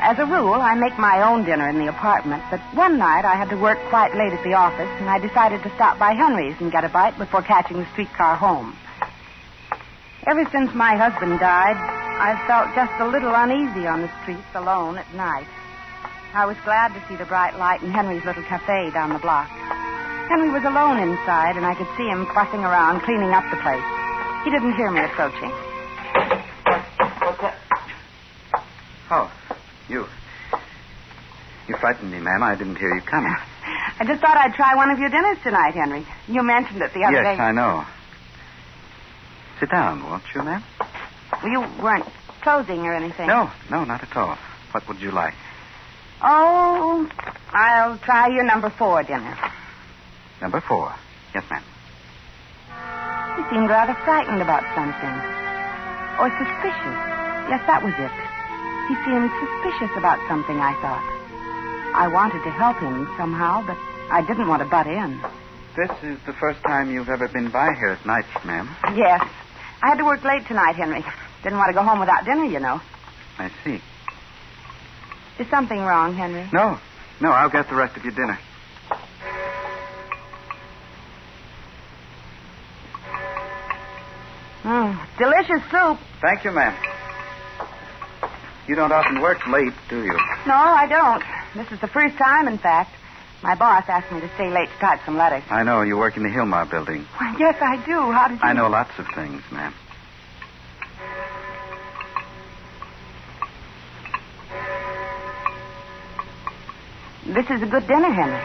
As a rule, I make my own dinner in the apartment, but one night I had to work quite late at the office, and I decided to stop by Henry's and get a bite before catching the streetcar home. Ever since my husband died, I've felt just a little uneasy on the streets alone at night. I was glad to see the bright light in Henry's little cafe down the block. Henry was alone inside, and I could see him fussing around, cleaning up the place. He didn't hear me approaching. What's that? Oh, you. You frightened me, ma'am. I didn't hear you coming. I just thought I'd try one of your dinners tonight, Henry. You mentioned it the other day. Yes, I know. Sit down, won't you, ma'am? Well, you weren't closing or anything. No, not at all. What would you like? Oh, I'll try your number 4 dinner. Number 4. Yes, ma'am. He seemed rather frightened about something. Or suspicious. Yes, that was it. He seemed suspicious about something, I thought. I wanted to help him somehow, but I didn't want to butt in. This is the first time you've ever been by here at night, ma'am. Yes. I had to work late tonight, Henry. Didn't want to go home without dinner, you know. I see. Is something wrong, Henry? No, I'll get the rest of your dinner. Delicious soup. Thank you, ma'am. You don't often work late, do you? No, I don't. This is the first time, in fact. My boss asked me to stay late to type some letters. I know. You work in the Hillmar building. Well, yes, I do. How did you... I know lots of things, ma'am. This is a good dinner, Henry.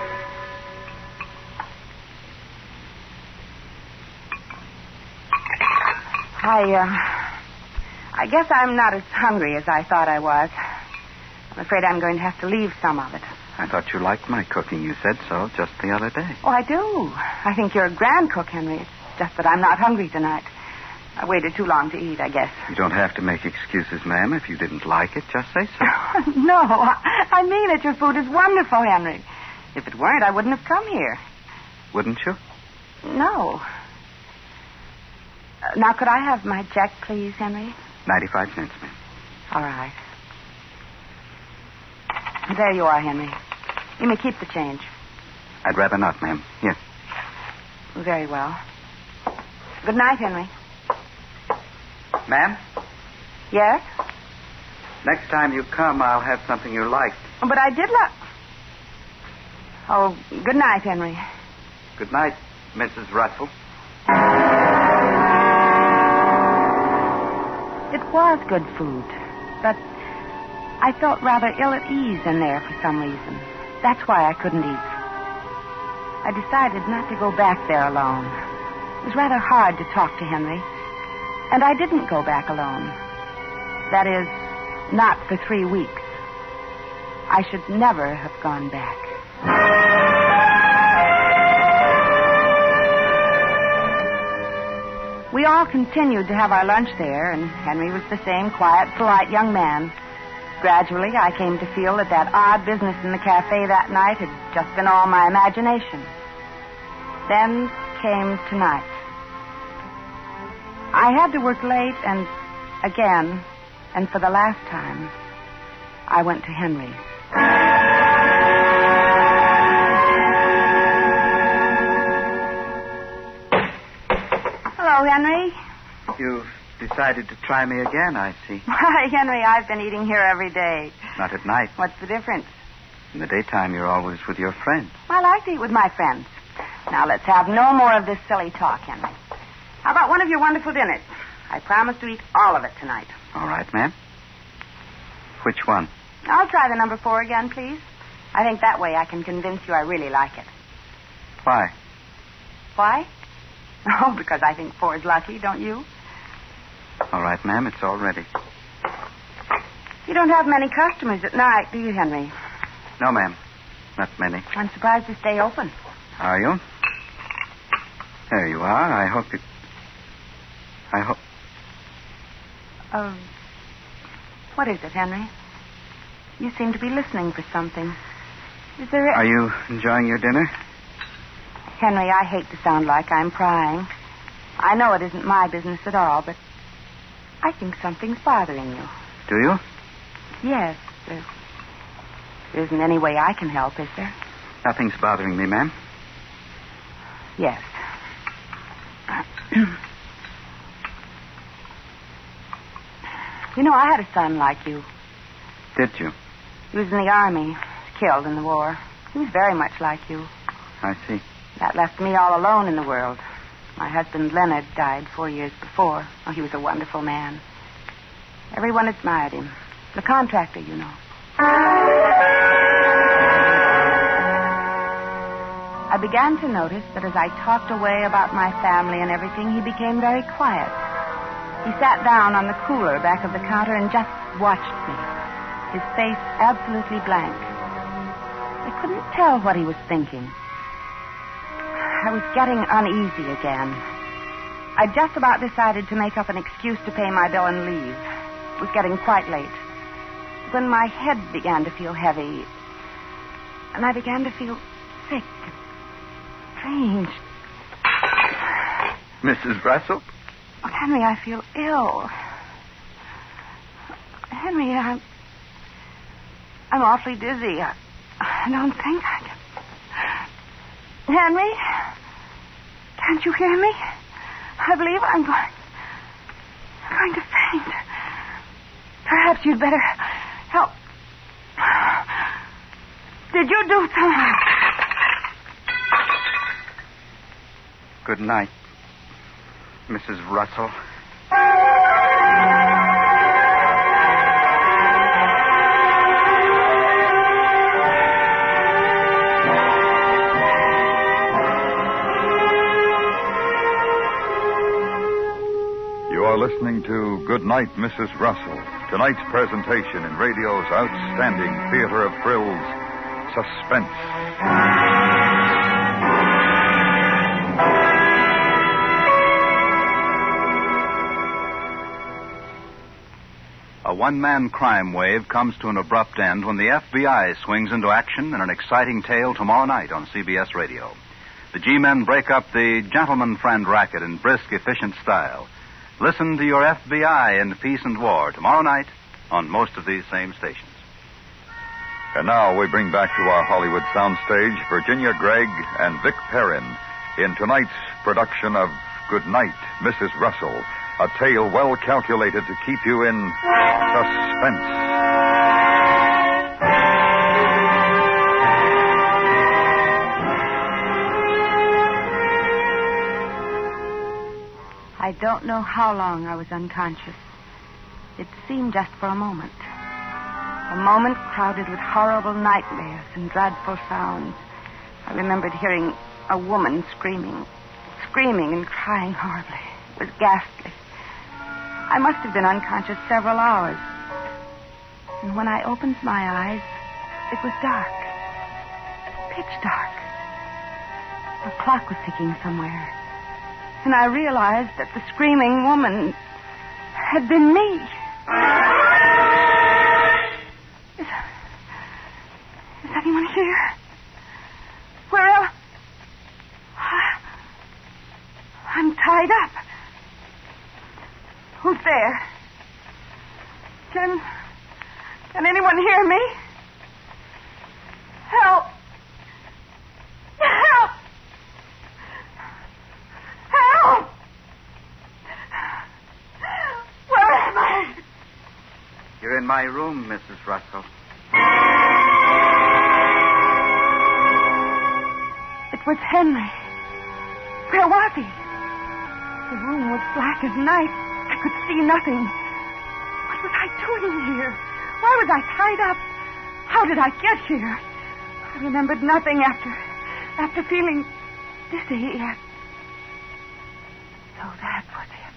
I guess I'm not as hungry as I thought I was. I'm afraid I'm going to have to leave some of it. I thought you liked my cooking. You said so just the other day. Oh, I do. I think you're a grand cook, Henry. It's just that I'm not hungry tonight. I waited too long to eat, I guess. You don't have to make excuses, ma'am. If you didn't like it, just say so. No, I mean it. Your food is wonderful, Henry. If it weren't, I wouldn't have come here. Wouldn't you? No. Now, could I have my check, please, Henry? 95 cents, ma'am. All right. There you are, Henry. You may keep the change. I'd rather not, ma'am. Here. Very well. Good night, Henry. Ma'am? Yes? Next time you come, I'll have something you like. But I did not... Oh, good night, Henry. Good night, Mrs. Russell. It was good food, but I felt rather ill at ease in there for some reason. That's why I couldn't eat. I decided not to go back there alone. It was rather hard to talk to Henry. And I didn't go back alone. That is, not for 3 weeks. I should never have gone back. We all continued to have our lunch there, and Henry was the same quiet, polite young man. Gradually, I came to feel that odd business in the cafe that night had just been all my imagination. Then came tonight. I had to work late, and again, and for the last time, I went to Henry's. Hello, Henry. You've decided to try me again, I see. Why, Henry, I've been eating here every day. Not at night. What's the difference? In the daytime, you're always with your friends. I like to eat with my friends. Now, let's have no more of this silly talk, Henry. How about one of your wonderful dinners? I promise to eat all of it tonight. All right, ma'am. Which one? I'll try the number 4 again, please. I think that way I can convince you I really like it. Why? Why? Oh, because I think 4 is lucky, don't you? All right, ma'am, it's all ready. You don't have many customers at night, do you, Henry? No, ma'am. Not many. I'm surprised to stay open. Are you? There you are. I hope. What is it, Henry? You seem to be listening for something. Is there Are you enjoying your dinner? Henry, I hate to sound like I'm prying. I know it isn't my business at all, but I think something's bothering you. Do you? Yes. There isn't any way I can help, is there? Nothing's bothering me, ma'am. Yes. You know, I had a son like you. Did you? He was in the Army. He was killed in the war. He was very much like you. I see. That left me all alone in the world. My husband, Leonard, died 4 years before. Oh, he was a wonderful man. Everyone admired him. The contractor, you know. I began to notice that as I talked away about my family and everything, he became very quiet. He sat down on the cooler back of the counter and just watched me, his face absolutely blank. I couldn't tell what he was thinking. I was getting uneasy again. I just about decided to make up an excuse to pay my bill and leave. It was getting quite late. When my head began to feel heavy, and I began to feel sick and strange. Mrs. Russell? Oh, Henry, I feel ill. Henry, I'm awfully dizzy. I don't think I can. Henry? Can't you hear me? I believe I'm going to faint. Perhaps you'd better help. Did you do something? Good night, Mrs. Russell. You are listening to Good Night, Mrs. Russell, tonight's presentation in radio's outstanding theater of thrills, Suspense. A one-man crime wave comes to an abrupt end when the FBI swings into action in an exciting tale tomorrow night on CBS Radio. The G-men break up the gentleman friend racket in brisk, efficient style. Listen to your FBI in Peace and War tomorrow night on most of these same stations. And now we bring back to our Hollywood soundstage Virginia Gregg and Vic Perrin in tonight's production of Good Night, Mrs. Russell, a tale well calculated to keep you in suspense. I don't know how long I was unconscious. It seemed just for a moment. A moment crowded with horrible nightmares and dreadful sounds. I remembered hearing a woman screaming and crying horribly. It was ghastly. I must have been unconscious several hours. And when I opened my eyes, it was dark. Pitch dark. A clock was ticking somewhere. And I realized that the screaming woman had been me. anyone here? Where else? I'm tied up. Who's there? Can anyone hear me? Help! Help! Help! Where am I? You're in my room, Mrs. Russell. It was Henry. Where was he? The room was black as night. I could see nothing. What was I doing here? Why was I tied up? How did I get here? I remembered nothing after feeling dizzy. So that was it.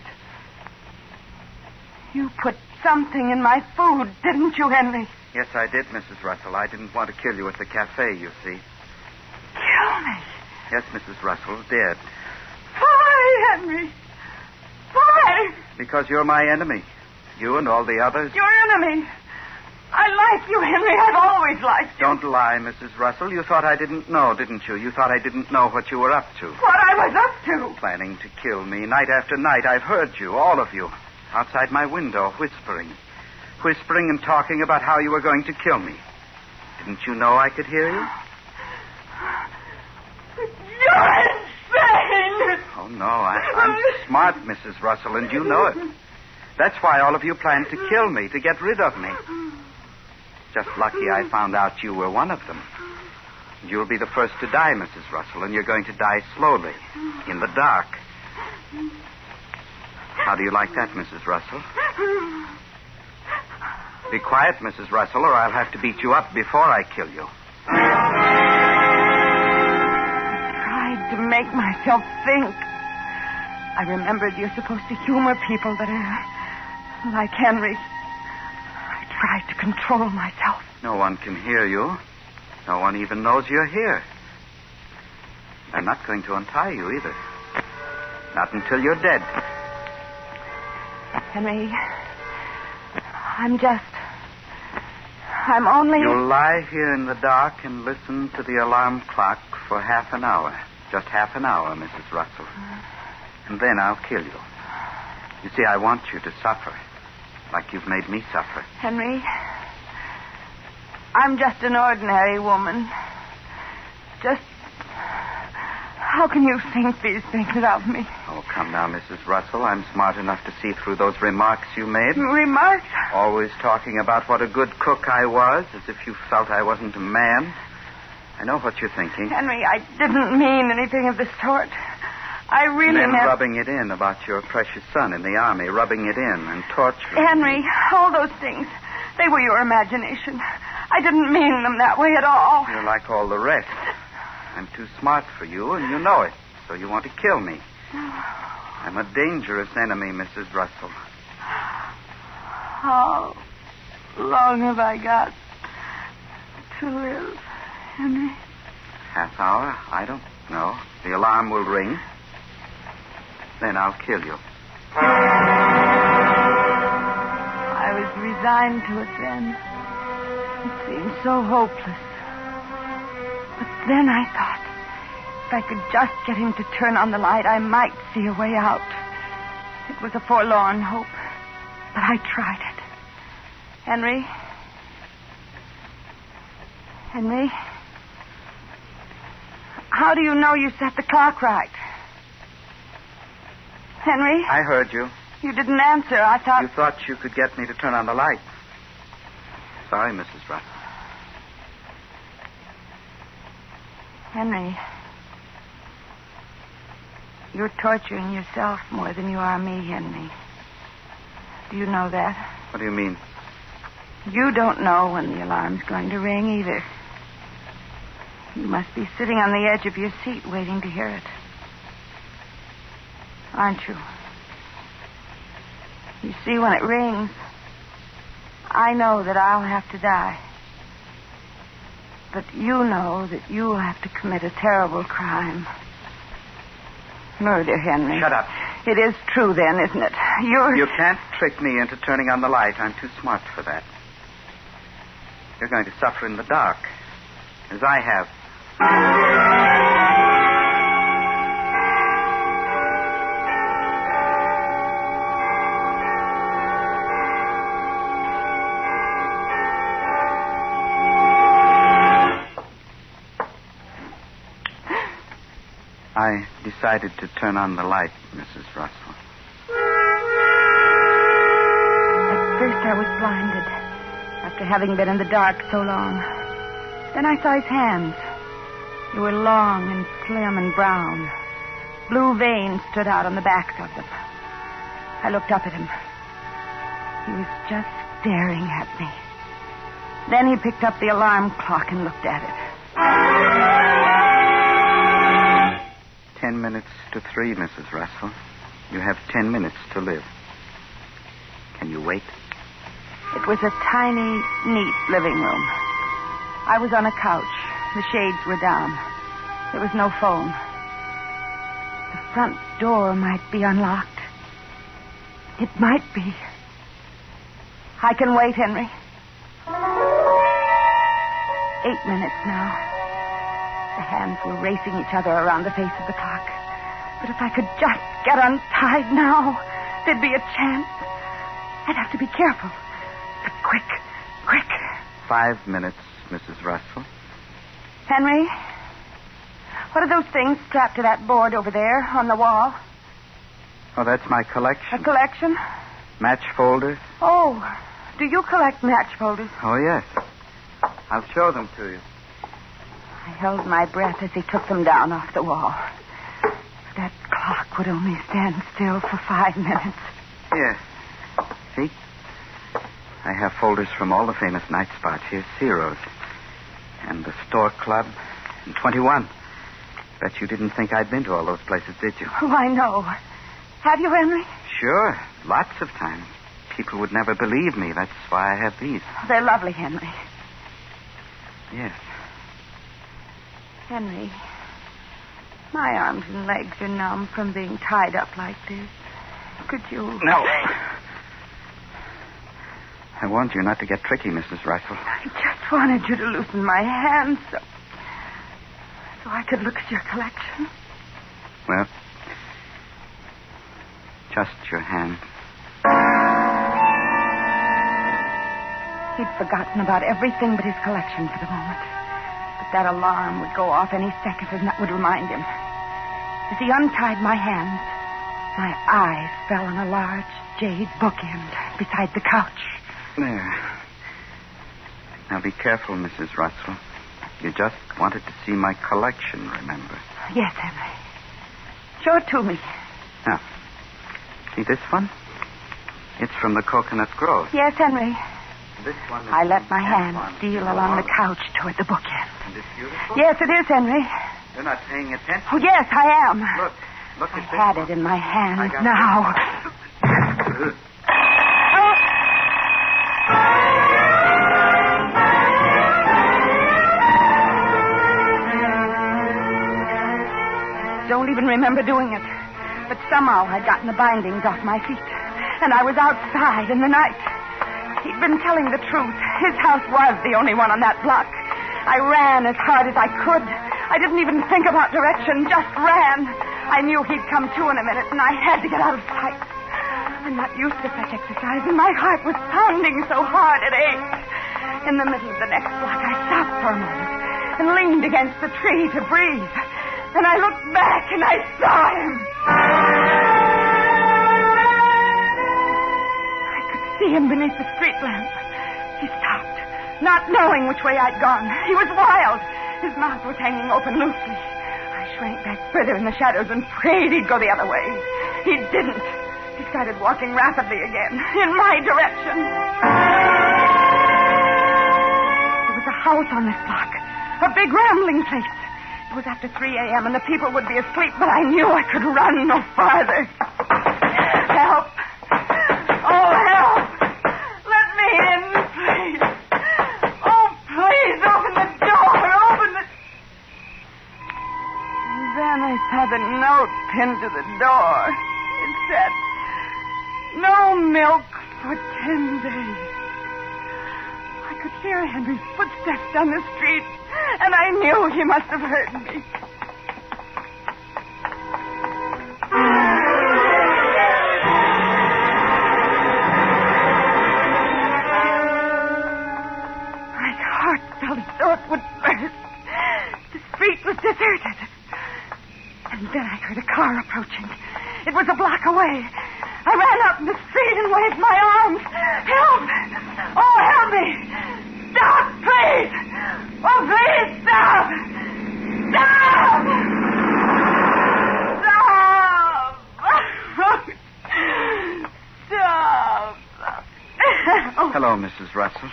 You put something in my food, didn't you, Henry? Yes, I did, Mrs. Russell. I didn't want to kill you at the cafe, you see. Kill me? Yes, Mrs. Russell, dead. Why, Henry? Why? Because you're my enemy. You and all the others. Your enemy? I like you, Henry. I've always liked you. Don't lie, Mrs. Russell. You thought I didn't know, didn't you? You thought I didn't know what you were up to. What I was up to? Planning to kill me. Night after night, I've heard you, all of you, outside my window, whispering and talking about how you were going to kill me. Didn't you know I could hear you? You're insane! Oh, no, I'm smart, Mrs. Russell, and you know it. That's why all of you planned to kill me, to get rid of me. Just lucky I found out you were one of them. You'll be the first to die, Mrs. Russell, and you're going to die slowly, in the dark. How do you like that, Mrs. Russell? Be quiet, Mrs. Russell, or I'll have to beat you up before I kill you. To make myself think. I remembered you're supposed to humor people that are like Henry. I tried to control myself. No one can hear you. No one even knows you're here. I'm not going to untie you either. Not until you're dead. Henry, I'm only... You'll lie here in the dark and listen to the alarm clock for half an hour. Just half an hour, Mrs. Russell. And then I'll kill you. You see, I want you to suffer. Like you've made me suffer. Henry, I'm just an ordinary woman. How can you think these things of me? Oh, come now, Mrs. Russell. I'm smart enough to see through those remarks you made. Remarks? Always talking about what a good cook I was, as if you felt I wasn't a man. I know what you're thinking. Henry, I didn't mean anything of the sort. I really And then rubbing it in about your precious son in the army, rubbing it in and torturing Henry, me. all those things, they were your imagination. I didn't mean them that way at all. You're like all the rest. I'm too smart for you, and you know it, so you want to kill me. I'm a dangerous enemy, Mrs. Russell. How long have I got to live, Henry? Half hour? I don't know. The alarm will ring. Then I'll kill you. I was resigned to it then. It seemed so hopeless. But then I thought, if I could just get him to turn on the light, I might see a way out. It was a forlorn hope, but I tried it. Henry? How do you know you set the clock right? Henry? I heard you. You didn't answer. I thought... You thought you could get me to turn on the light. Sorry, Mrs. Russell. Henry, you're torturing yourself more than you are me, Henry. Do you know that? What do you mean? You don't know when the alarm's going to ring either. You must be sitting on the edge of your seat waiting to hear it. Aren't you? You see, when it rings, I know that I'll have to die. But you know that you'll have to commit a terrible crime. Murder, Henry. Shut up. It is true, then, isn't it? You can't trick me into turning on the light. I'm too smart for that. You're going to suffer in the dark. as I have. I decided to turn on the light, Mrs. Russell. At first I was blinded, after having been in the dark so long. Then I saw his hands. They were long and slim and brown. Blue veins stood out on the backs of them. I looked up at him. He was just staring at me. Then he picked up the alarm clock and looked at it. 10 minutes to 3, Mrs. Russell. You have 10 minutes to live. Can you wait? It was a tiny, neat living room. I was on a couch. The shades were down. There was no phone. The front door might be unlocked. It might be. I can wait, Henry. 8 minutes now. The hands were racing each other around the face of the clock. But if I could just get untied now, there'd be a chance. I'd have to be careful. But quick. 5 minutes, Mrs. Russell. Henry, what are those things strapped to that board over there on the wall? Oh, that's my collection. A collection? Match folders. Oh, do you collect match folders? Oh, yes. I'll show them to you. I held my breath as he took them down off the wall. That clock would only stand still for 5 minutes. Here. See? I have folders from all the famous night spots. Here's Ciro's. And the Store Club. And 21. Bet you didn't think I'd been to all those places, did you? Why, no. Have you, Henry? Sure. Lots of times. People would never believe me. That's why I have these. They're lovely, Henry. Yes. Henry, my arms and legs are numb from being tied up like this. Could you... No. I warned you not to get tricky, Mrs. Russell. I just wanted you to loosen my hands so I could look at your collection. Well, just your hand. He'd forgotten about everything but his collection for the moment. But that alarm would go off any second, and that would remind him. As he untied my hands, my eyes fell on a large jade bookend beside the couch. There. Now be careful, Mrs. Russell. You just wanted to see my collection, remember? Yes, Henry. Show it to me. Now, see this one? It's from the Coconut Grove. Yes, Henry. This one is I let my hand steal along the couch toward the bookend. Isn't it beautiful? Yes, it is, Henry. You're not paying attention. Oh, yes, I am. Look at I this had one. it in my hand I got now. Don't even remember doing it. But somehow I'd gotten the bindings off my feet. And I was outside in the night. He'd been telling the truth. His house was the only one on that block. I ran as hard as I could. I didn't even think about direction, just ran. I knew he'd come to in a minute, and I had to get out of sight. I'm not used to such exercise, and my heart was pounding so hard it ached. In the middle of the next block, I stopped for a moment and leaned against the tree to breathe. Then I looked back, and I saw him. I could see him beneath the street lamp. He stopped, not knowing which way I'd gone. He was wild. His mouth was hanging open loosely. I shrank back further in the shadows and prayed he'd go the other way. He didn't. He started walking rapidly again, in my direction. There was a house on this block, a big rambling place. It was after 3 a.m. and the people would be asleep, but I knew I could run no farther. Help! Oh, help! Let me in, please. Oh, please, open the door. Open the... And then I saw the note pinned to the door. It said, "No milk for 10 days." I could hear Henry's footsteps down the street. And I knew he must have hurt me. My heart felt as though it would burst. The street was deserted. And then I heard a car approaching. It was a block away. I ran out in the street and waved my arms. Help! Oh, help me! Stop, please! Oh, please, stop! Stop! Stop! Stop! Oh. Hello, Mrs. Russell.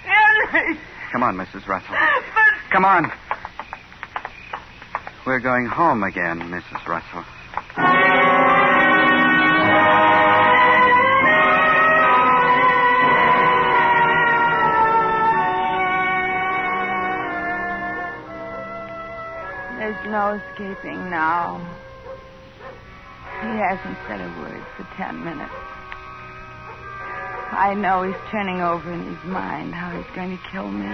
Henry! Come on, Mrs. Russell. But... Come on. We're going home again, Mrs. Russell. There's no escaping now. He hasn't said a word for 10 minutes. I know he's turning over in his mind how he's going to kill me.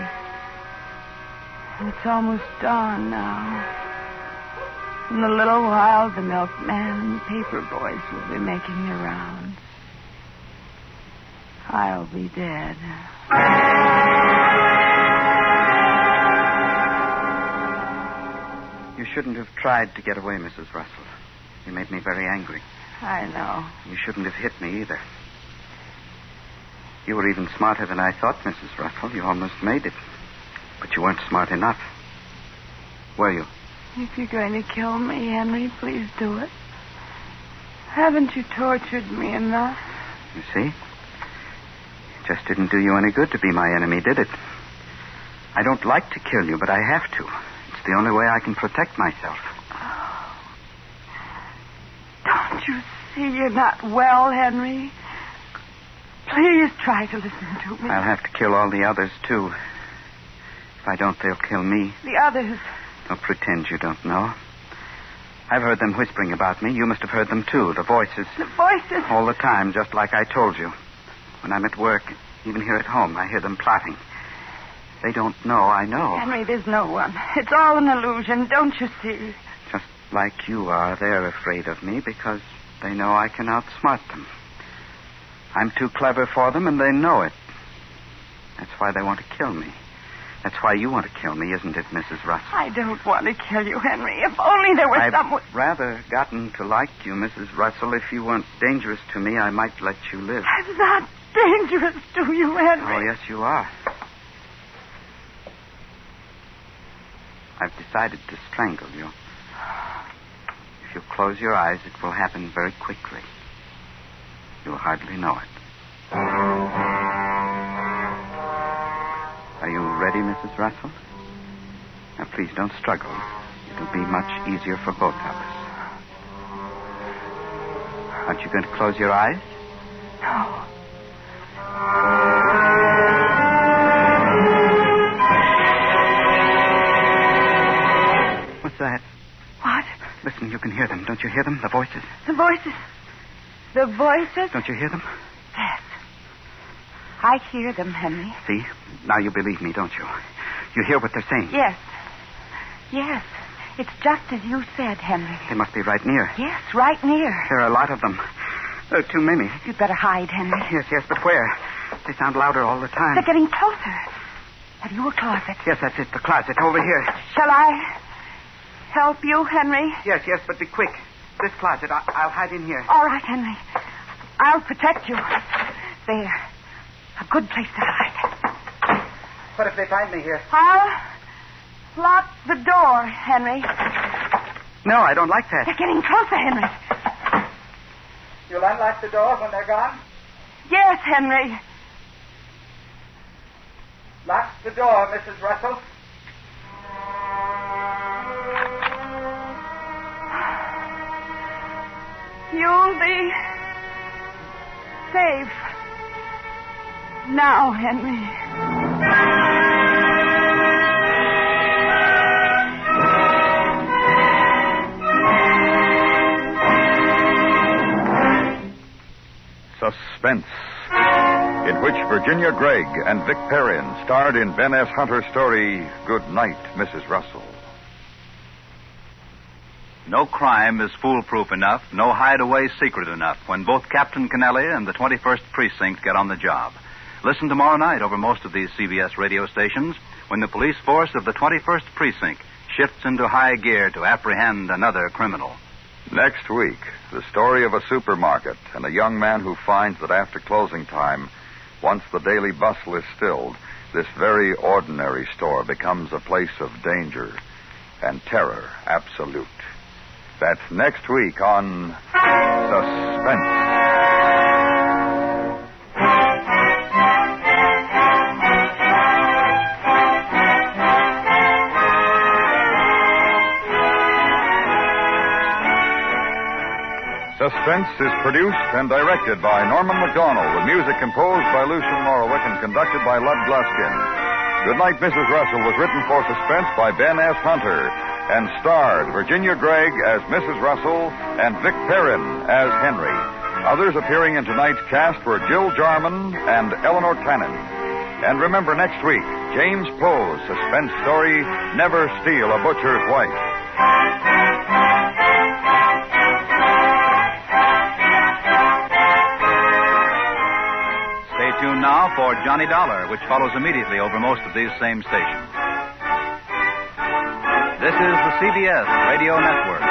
It's almost dawn now. In a little while, the milkman and the paper boys will be making their rounds. I'll be dead. You shouldn't have tried to get away, Mrs. Russell. You made me very angry. I know. You shouldn't have hit me either. You were even smarter than I thought, Mrs. Russell. You almost made it. But you weren't smart enough. Were you? If you're going to kill me, Henry, please do it. Haven't you tortured me enough? You see? It just didn't do you any good to be my enemy, did it? I don't like to kill you, but I have to. It's the only way I can protect myself. Oh. Don't you see you're not well, Henry? Please try to listen to me. I'll have to kill all the others, too. If I don't, they'll kill me. The others? Don't pretend you don't know. I've heard them whispering about me. You must have heard them, too. The voices. The voices? All the time, just like I told you. When I'm at work, even here at home, I hear them plotting. They don't know I know. Henry, there's no one. It's all an illusion, don't you see? Just like you are, they're afraid of me because they know I can outsmart them. I'm too clever for them, and they know it. That's why they want to kill me. That's why you want to kill me, isn't it, Mrs. Russell? I don't want to kill you, Henry. If only there was someone... I've rather gotten to like you, Mrs. Russell. If you weren't dangerous to me, I might let you live. I'm not dangerous to you, Henry. Oh, yes, you are. I've decided to strangle you. If you close your eyes, it will happen very quickly. You'll hardly know it. Are you ready, Mrs. Russell? Now, please don't struggle. It'll be much easier for both of us. Aren't you going to close your eyes? No. What's that? What? Listen, you can hear them. Don't you hear them? The voices. The voices. The voices? Don't you hear them? Yes. I hear them, Henry. See? Now you believe me, don't you? You hear what they're saying? Yes. Yes. It's just as you said, Henry. They must be right near. Yes, right near. There are a lot of them. There are too many. You'd better hide, Henry. Yes, but where? They sound louder all the time. They're getting closer. Have you a closet? Yes, that's it. The closet. Over here. Shall I help you, Henry? Yes, but be quick. This closet. I'll hide in here. All right, Henry. I'll protect you. There. A good place to hide. What if they find me here? I'll lock the door, Henry. No, I don't like that. They're getting closer, Henry. You'll unlock the door when they're gone? Yes, Henry. Lock the door, Mrs. Russell. You'll be safe now, Henry. Suspense, in which Virginia Gregg and Vic Perrin starred in Ben S. Hunter's story, Good Night, Mrs. Russell. No crime is foolproof enough, no hideaway secret enough when both Captain Kennelly and the 21st Precinct get on the job. Listen tomorrow night over most of these CBS radio stations when the police force of the 21st Precinct shifts into high gear to apprehend another criminal. Next week, the story of a supermarket and a young man who finds that after closing time, once the daily bustle is stilled, this very ordinary store becomes a place of danger and terror absolute. That's next week on Suspense. Suspense is produced and directed by Norman McDonald, with music composed by Lucian Morowick and conducted by Lud Gluskin. Good Night, Mrs. Russell was written for Suspense by Ben S. Hunter and starred Virginia Gregg as Mrs. Russell and Vic Perrin as Henry. Others appearing in tonight's cast were Jill Jarman and Eleanor Tannen. And remember, next week, James Poe's suspense story, Never Steal a Butcher's Wife. Stay tuned now for Johnny Dollar, which follows immediately over most of these same stations. This is the CBS Radio Network.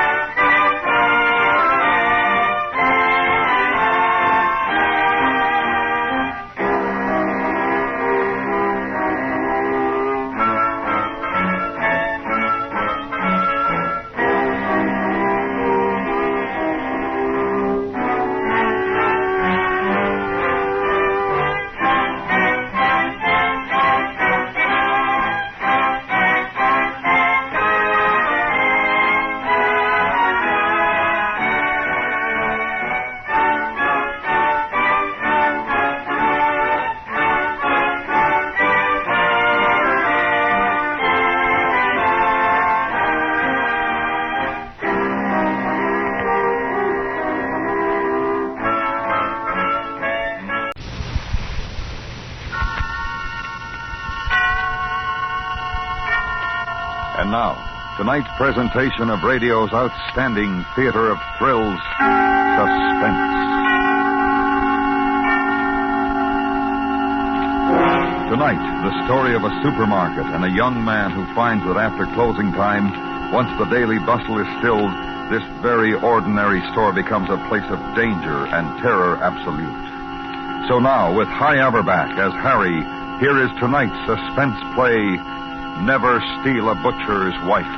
And now, tonight's presentation of radio's outstanding theater of thrills, Suspense. Tonight, the story of a supermarket and a young man who finds that after closing time, once the daily bustle is stilled, this very ordinary store becomes a place of danger and terror absolute. So now, with Hy Averback as Harry, here is tonight's suspense play, Never Steal a Butcher's Wife.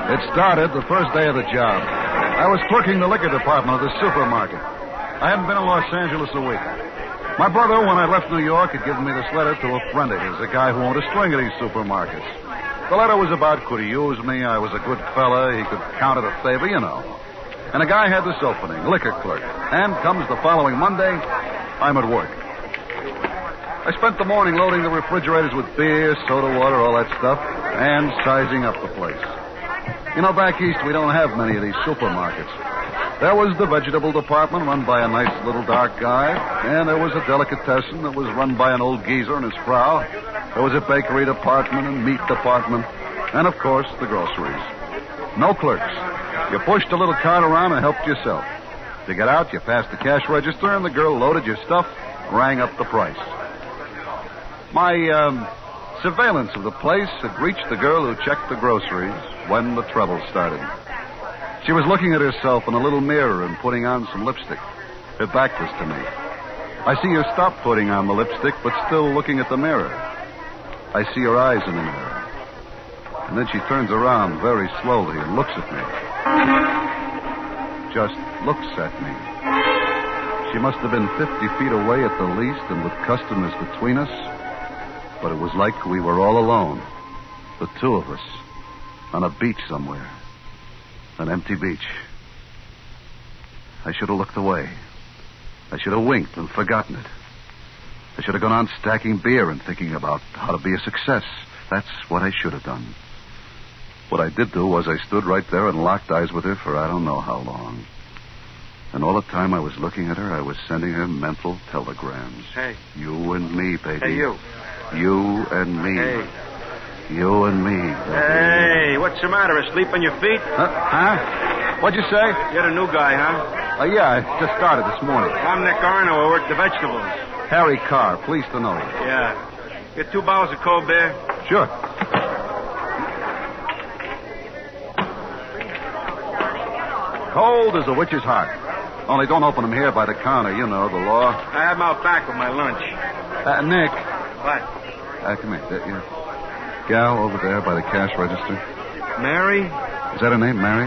It started the first day of the job. I was clerking the liquor department of the supermarket. I hadn't been in Los Angeles a week. My brother, when I left New York, had given me this letter to a friend of his, a guy who owned a string of these supermarkets. The letter was about could he use me, I was a good fella, he could count it a favor, you know. And the guy had this opening, liquor clerk. And comes the following Monday, I'm at work. I spent the morning loading the refrigerators with beer, soda water, all that stuff, and sizing up the place. You know, back east, we don't have many of these supermarkets. There was the vegetable department run by a nice little dark guy, and there was a delicatessen that was run by an old geezer and his frau. There was a bakery department and meat department, and, of course, the groceries. No clerks. You pushed a little cart around and helped yourself. To get out, you passed the cash register, and the girl loaded your stuff, rang up the price. My surveillance of the place had reached the girl who checked the groceries when the trouble started. She was looking at herself in a little mirror and putting on some lipstick. Her back was to me. I see her stop putting on the lipstick, but still looking at the mirror. I see her eyes in the mirror. And then she turns around very slowly and looks at me. Just looks at me. She must have been 50 feet away at the least, and with customers between us. But it was like we were all alone. The two of us. On a beach somewhere. An empty beach. I should have looked away. I should have winked and forgotten it. I should have gone on stacking beer and thinking about how to be a success. That's what I should have done. What I did do was I stood right there and locked eyes with her for I don't know how long. And all the time I was looking at her, I was sending her mental telegrams. Hey. You and me, baby. Hey, you. You and me. Hey. You and me, baby. Hey, what's the matter? Asleep on your feet? Huh? What'd you say? You're the new guy, huh? Yeah, I just started this morning. I'm Nick Arno. I work the vegetables. Harry Carr, pleased to know you. Yeah. Get 2 bottles of cold beer? Sure. Cold as a witch's heart. Only don't open them here by the counter. You know the law. I have them out back with my lunch. Nick. What? Come here. Your gal over there by the cash register. Mary? Is that her name, Mary?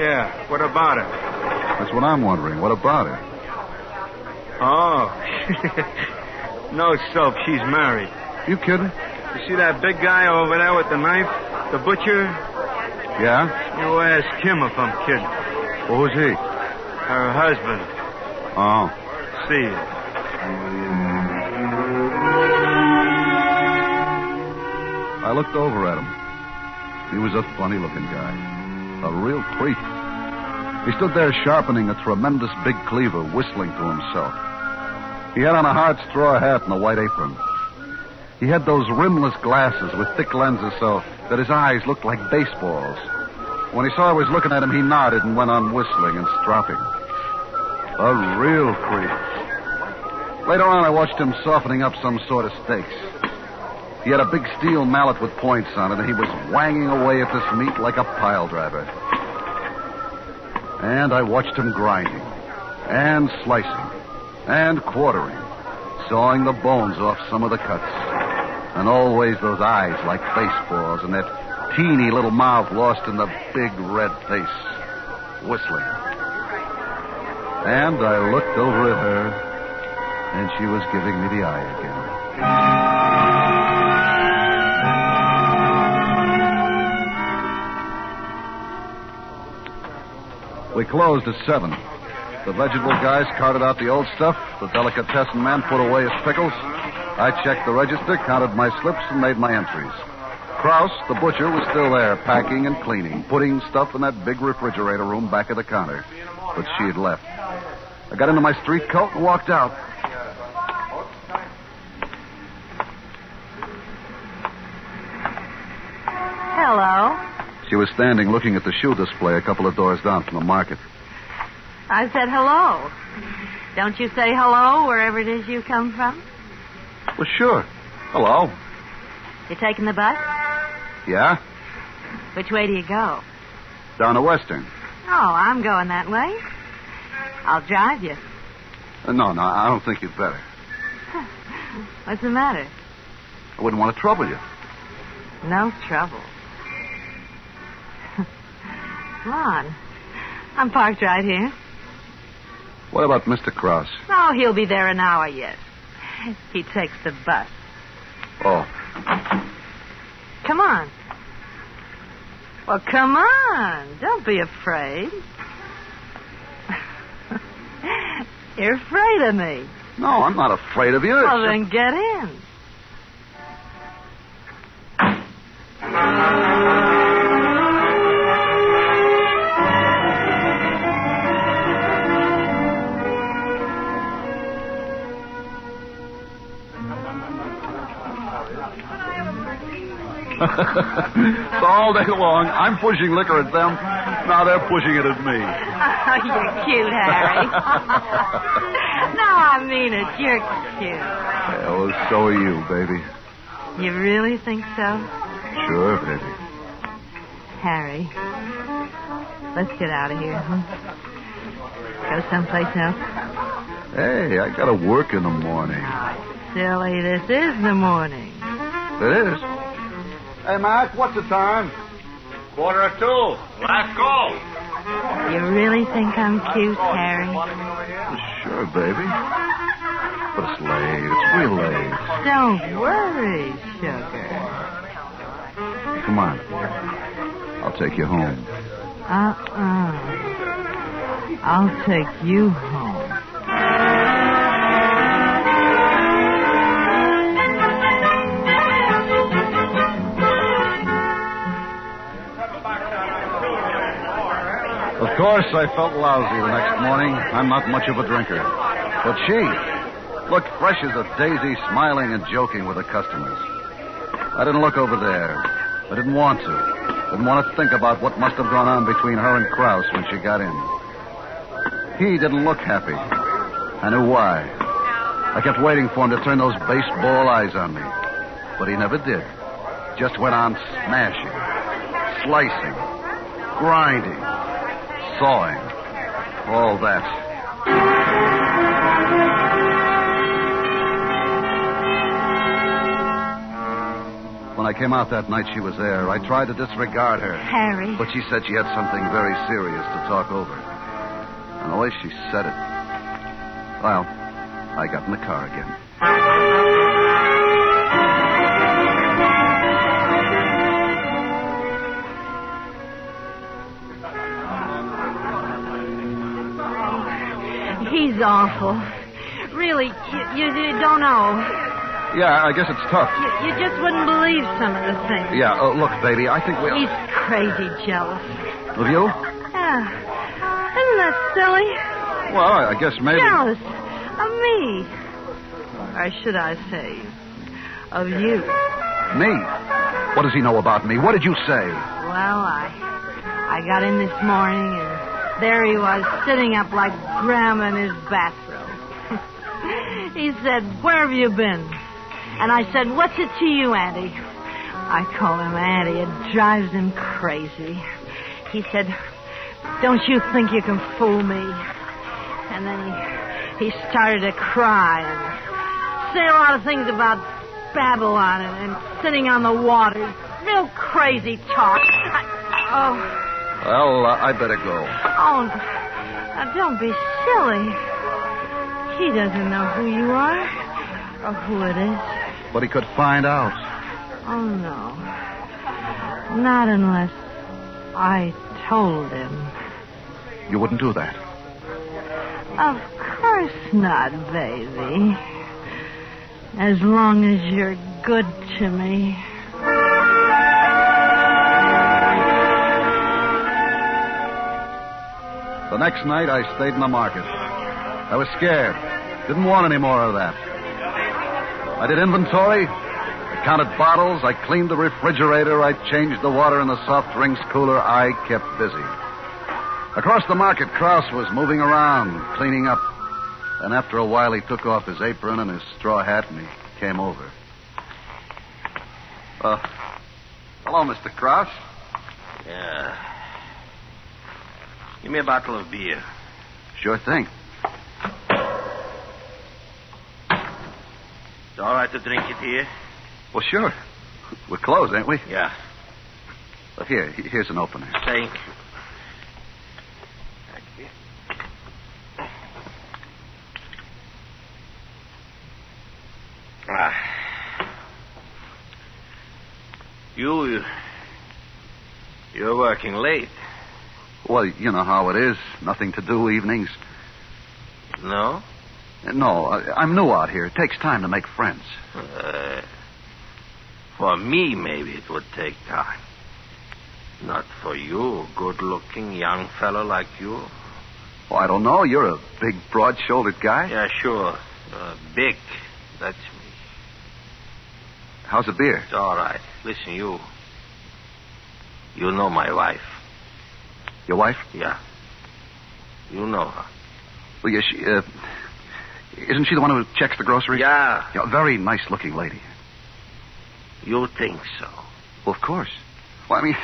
Yeah. What about her? That's what I'm wondering. What about her? Oh. No soap. She's married. You kidding? You see that big guy over there with the knife? The butcher? Yeah? You ask him if I'm kidding. Well, who's he? Her husband. Oh. See you. I looked over at him. He was a funny-looking guy. A real creep. He stood there sharpening a tremendous big cleaver, whistling to himself. He had on a hard straw hat and a white apron. He had those rimless glasses with thick lenses so that his eyes looked like baseballs. When he saw I was looking at him, he nodded and went on whistling and stropping. A real creep. Later on, I watched him softening up some sort of steaks. He had a big steel mallet with points on it, and he was whanging away at this meat like a pile driver. And I watched him grinding, and slicing, and quartering, sawing the bones off some of the cuts. And always those eyes like baseballs, and that teeny little mouth lost in the big red face, whistling. And I looked over at her, and she was giving me the eye again. We closed at 7. The vegetable guys carted out the old stuff. The delicatessen man put away his pickles. I checked the register, counted my slips, and made my entries. Krause, the butcher, was still there, packing and cleaning, putting stuff in that big refrigerator room back of the counter. But she had left. I got into my street coat and walked out. Hello. She was standing looking at the shoe display a couple of doors down from the market. I said hello. Don't you say hello wherever it is you come from? Well, sure. Hello. You taking the bus? Yeah? Which way do you go? Down to Western. Oh, I'm going that way. I'll drive you. No, I don't think you'd better. What's the matter? I wouldn't want to trouble you. No trouble. Come on. I'm parked right here. What about Mr. Krause? Oh, he'll be there an hour yet. He takes the bus. Oh. Come on. Well, come on. Don't be afraid. You're afraid of me. No, I'm not afraid of you. Well, then get in. So all day long, I'm pushing liquor at them. Now they're pushing it at me. Oh, you're cute, Harry. No, I mean it. You're cute. Yeah, well, so are you, baby. You really think so? Sure, baby. Harry, let's get out of here, huh? Go someplace else? Hey, I gotta work in the morning. Silly, this is the morning. It is. Hey, Mac, what's the time? 1:45. Last call. You really think I'm cute, Harry? Sure, baby. But it's late. It's real late. Don't worry, sugar. Come on. I'll take you home. I'll take you home. Of course, I felt lousy the next morning. I'm not much of a drinker. But she looked fresh as a daisy, smiling and joking with the customers. I didn't look over there. I didn't want to. Didn't want to think about what must have gone on between her and Krause when she got in. He didn't look happy. I knew why. I kept waiting for him to turn those baseball eyes on me. But he never did. Just went on smashing, slicing, grinding, sawing, all that. When I came out that night, she was there. I tried to disregard her. Harry. But she said she had something very serious to talk over. And the way she said it... Well, I got in the car again. He's awful. Really, you don't know. Yeah, I guess it's tough. You just wouldn't believe some of the things. Yeah, look, baby, I think we'll... He's crazy jealous. Of you? Yeah. Isn't that silly? Well, I guess maybe... Jealous of me. Or should I say, of you. Me? What does he know about me? What did you say? Well, I got in this morning, and there he was, sitting up like Grandma in his bathrobe. He said, "Where have you been?" And I said, "What's it to you, Auntie?" I call him Auntie. It drives him crazy. He said, "Don't you think you can fool me?" And then he started to cry and say a lot of things about Babylon and sitting on the water. Real crazy talk. Well, I better go. Oh, now don't be silly. He doesn't know who you are or who it is. But he could find out. Oh, no. Not unless I told him. You wouldn't do that? Of course not, baby. As long as you're good to me. The next night, I stayed in the market. I was scared. Didn't want any more of that. I did inventory. I counted bottles. I cleaned the refrigerator. I changed the water in the soft drinks cooler. I kept busy. Across the market, Krause was moving around, cleaning up. And after a while, he took off his apron and his straw hat, and he came over. Hello, Mr. Krause. Yeah. Give me a bottle of beer. Sure thing. It's all right to drink it here? Well, sure. We're closed, ain't we? Yeah. Well, here's an opener. Thank you. You're working late. Well, you know how it is. Nothing to do evenings. No? No, I'm new out here. It takes time to make friends. For me, maybe it would take time. Not for you, good-looking young fellow like you. Oh, I don't know. You're a big, broad-shouldered guy. Yeah, sure. Big. That's me. How's the beer? It's all right. Listen, you know my wife. Your wife? Yeah. You know her. Well, yeah, isn't she the one who checks the groceries? Yeah. Very nice-looking lady. You think so? Well, of course. Well, I mean,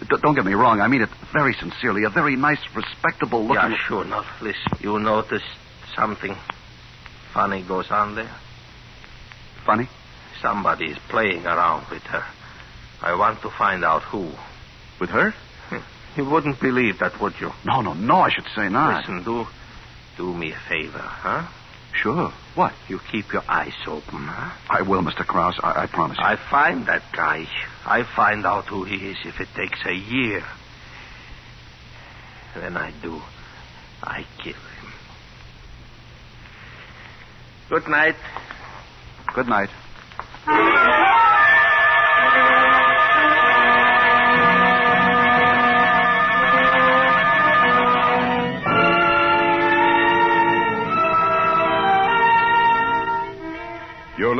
don't get me wrong. I mean it very sincerely. A very nice, respectable-looking... Yeah, sure enough. Listen, you noticed something funny goes on there? Funny? Somebody is playing around with her. I want to find out who. With her? You wouldn't believe that, would you? No, I should say not. Listen, do me a favor, huh? Sure. What? You keep your eyes open, huh? I will, Mr. Krause. I promise you. I find that guy. I find out who he is if it takes a year. When I do, I kill him. Good night. Good night.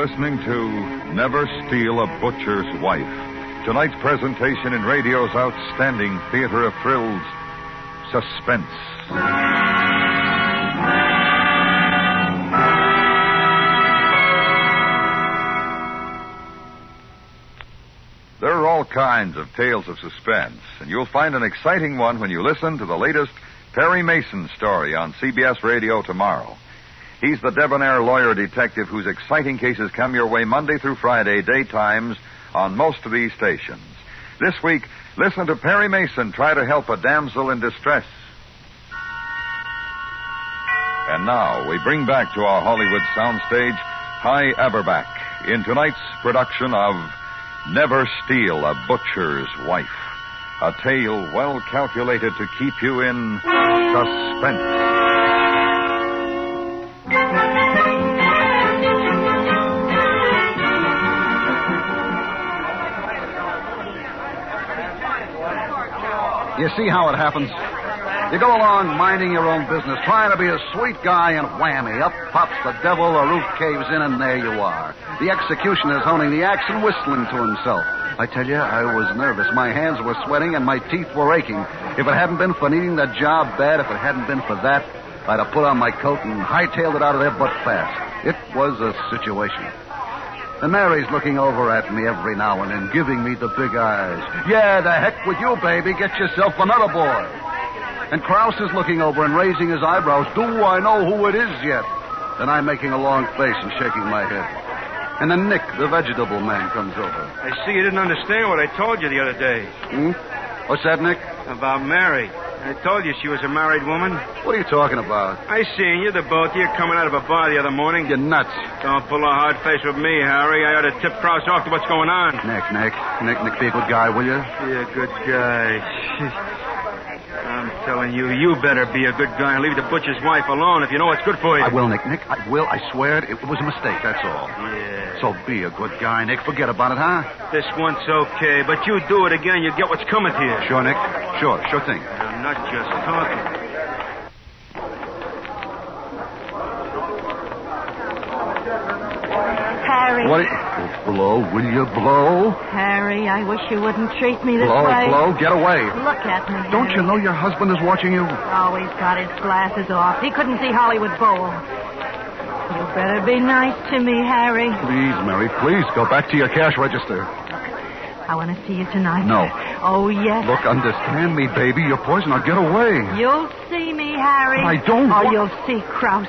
listening to Never Steal a Butcher's Wife. Tonight's presentation in radio's outstanding theater of thrills, Suspense. There are all kinds of tales of suspense, and you'll find an exciting one when you listen to the latest Perry Mason story on CBS Radio tomorrow. He's the debonair lawyer detective whose exciting cases come your way Monday through Friday, daytimes, on most of these stations. This week, listen to Perry Mason try to help a damsel in distress. And now, we bring back to our Hollywood soundstage Hy Averback in tonight's production of Never Steal a Butcher's Wife, a tale well calculated to keep you in suspense. You see how it happens? You go along minding your own business, trying to be a sweet guy, and whammy, up pops the devil, the roof caves in, and there you are. The executioner's honing the axe and whistling to himself. I tell you, I was nervous. My hands were sweating and my teeth were aching. If it hadn't been for needing that job bad, if it hadn't been for that, I'd have put on my coat and hightailed it out of there butt fast. It was a situation. And Mary's looking over at me every now and then, giving me the big eyes. Yeah, the heck with you, baby. Get yourself another boy. And Krause is looking over and raising his eyebrows. Do I know who it is yet? Then I'm making a long face and shaking my head. And then Nick, the vegetable man, comes over. I see you didn't understand what I told you the other day. What's that, Nick? About Mary. I told you she was a married woman. What are you talking about? I seen you, the both of you, coming out of a bar the other morning. You're nuts. Don't pull a hard face with me, Harry. I ought to tip Krause off to what's going on. Nick, be a good guy, will you? Be a good guy. I'm telling you, you better be a good guy and leave the butcher's wife alone if you know what's good for you. I will, Nick. I will. I swear it was a mistake, that's all. Yeah. So be a good guy, Nick. Forget about it, huh? This once okay, but you do it again, you get what's coming to you. Sure, Nick. Sure thing. I'm not just talking. Harry. What? Blow, will you blow? Harry, I wish you wouldn't treat me this way. Blow, get away. Look at me, Harry. Don't you know your husband is watching you? Oh, he's got his glasses off. He couldn't see Hollywood Bowl. You better be nice to me, Harry. Please, Mary, please, go back to your cash register. I want to see you tonight. No. Oh, yes. Look, understand me, baby. You're poison. Now get away. You'll see me, Harry. I don't. Oh, you'll see Krause.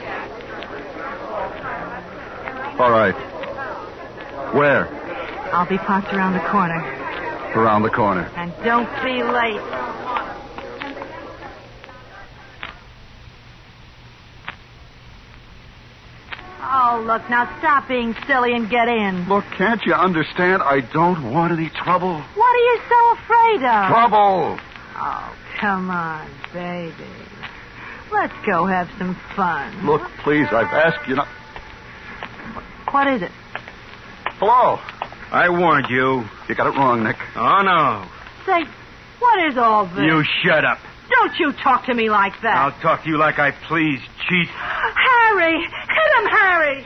All right. Where? I'll be parked around the corner. Around the corner. And don't be late. Oh, look, now stop being silly and get in. Look, can't you understand? I don't want any trouble. What are you so afraid of? Trouble. Oh, come on, baby. Let's go have some fun. Look, please, I've asked you not... What is it? Hello. I warned you. You got it wrong, Nick. Oh, no. Say, what is all this? You shut up. Don't you talk to me like that. I'll talk to you like I please, cheat. Harry! Hit him, Harry!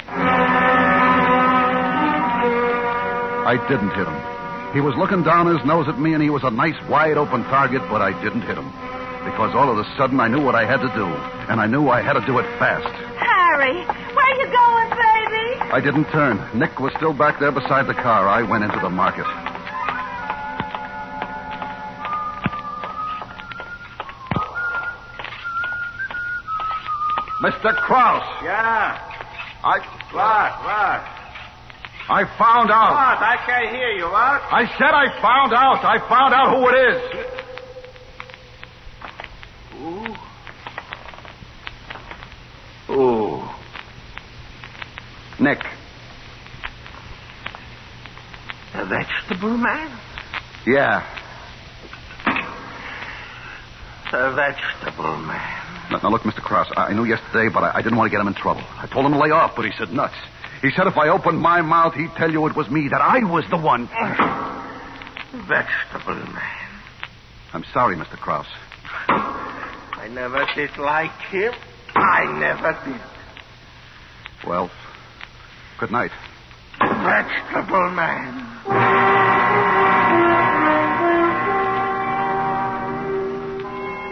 I didn't hit him. He was looking down his nose at me, and he was a nice, wide-open target, but I didn't hit him. Because all of a sudden I knew what I had to do, and I knew I had to do it fast. Harry, where you going, baby? I didn't turn. Nick was still back there beside the car. I went into the market. Mr. Krause. Yeah. What? I found out. What? I can't hear you. What? I said I found out. I found out who it is. Ooh. Nick. The vegetable man? Yeah. The vegetable man. Now, look, Mr. Krause, I knew yesterday, but I didn't want to get him in trouble. I told him to lay off, but he said nuts. He said if I opened my mouth, he'd tell you it was me, that I was the one. Vegetable man. I'm sorry, Mr. Krause. I never did like him. I never did. Well, good night. vegetable man.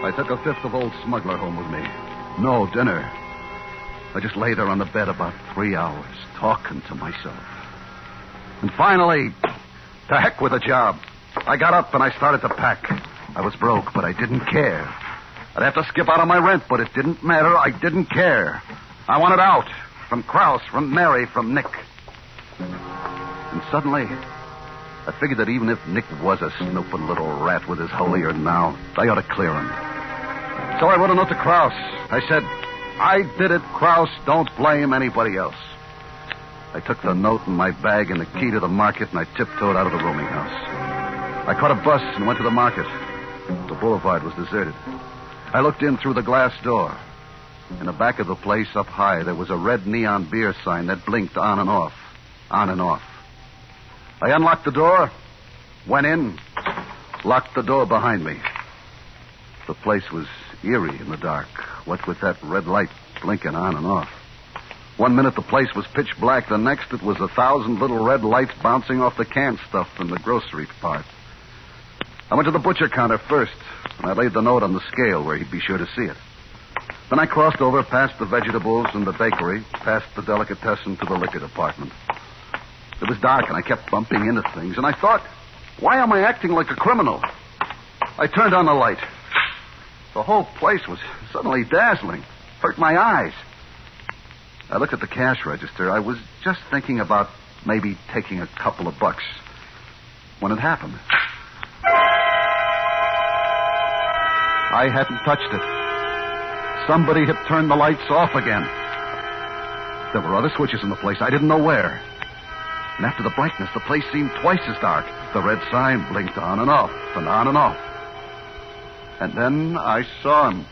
I took a fifth of old Smuggler home with me. No dinner. I just lay there on the bed about 3 hours, talking to myself. And finally, to heck with the job. I got up and I started to pack. I was broke, but I didn't care. I'd have to skip out on my rent, but it didn't matter. I didn't care. I wanted out. From Krause, from Mary, from Nick. And suddenly, I figured that even if Nick was a snooping little rat with his holier now, I ought to clear him. So I wrote a note to Krause. I said, I did it, Krause. Don't blame anybody else. I took the note in my bag and the key to the market, and I tiptoed out of the rooming house. I caught a bus and went to the market. The boulevard was deserted. I looked in through the glass door. In the back of the place, up high, there was a red neon beer sign that blinked on and off. On and off. I unlocked the door, went in, locked the door behind me. The place was eerie in the dark, what with that red light blinking on and off. 1 minute the place was pitch black, the next it was 1,000 little red lights bouncing off the canned stuff in the grocery part. I went to the butcher counter first, and I laid the note on the scale where he'd be sure to see it. Then I crossed over past the vegetables and the bakery, past the delicatessen to the liquor department. It was dark, and I kept bumping into things, and I thought, why am I acting like a criminal? I turned on the light. The whole place was suddenly dazzling. Hurt my eyes. I looked at the cash register. I was just thinking about maybe taking a couple of bucks when it happened. I hadn't touched it. Somebody had turned the lights off again. There were other switches in the place. I didn't know where. And after the brightness, the place seemed twice as dark. The red sign blinked on and off, and on and off. And then I saw him.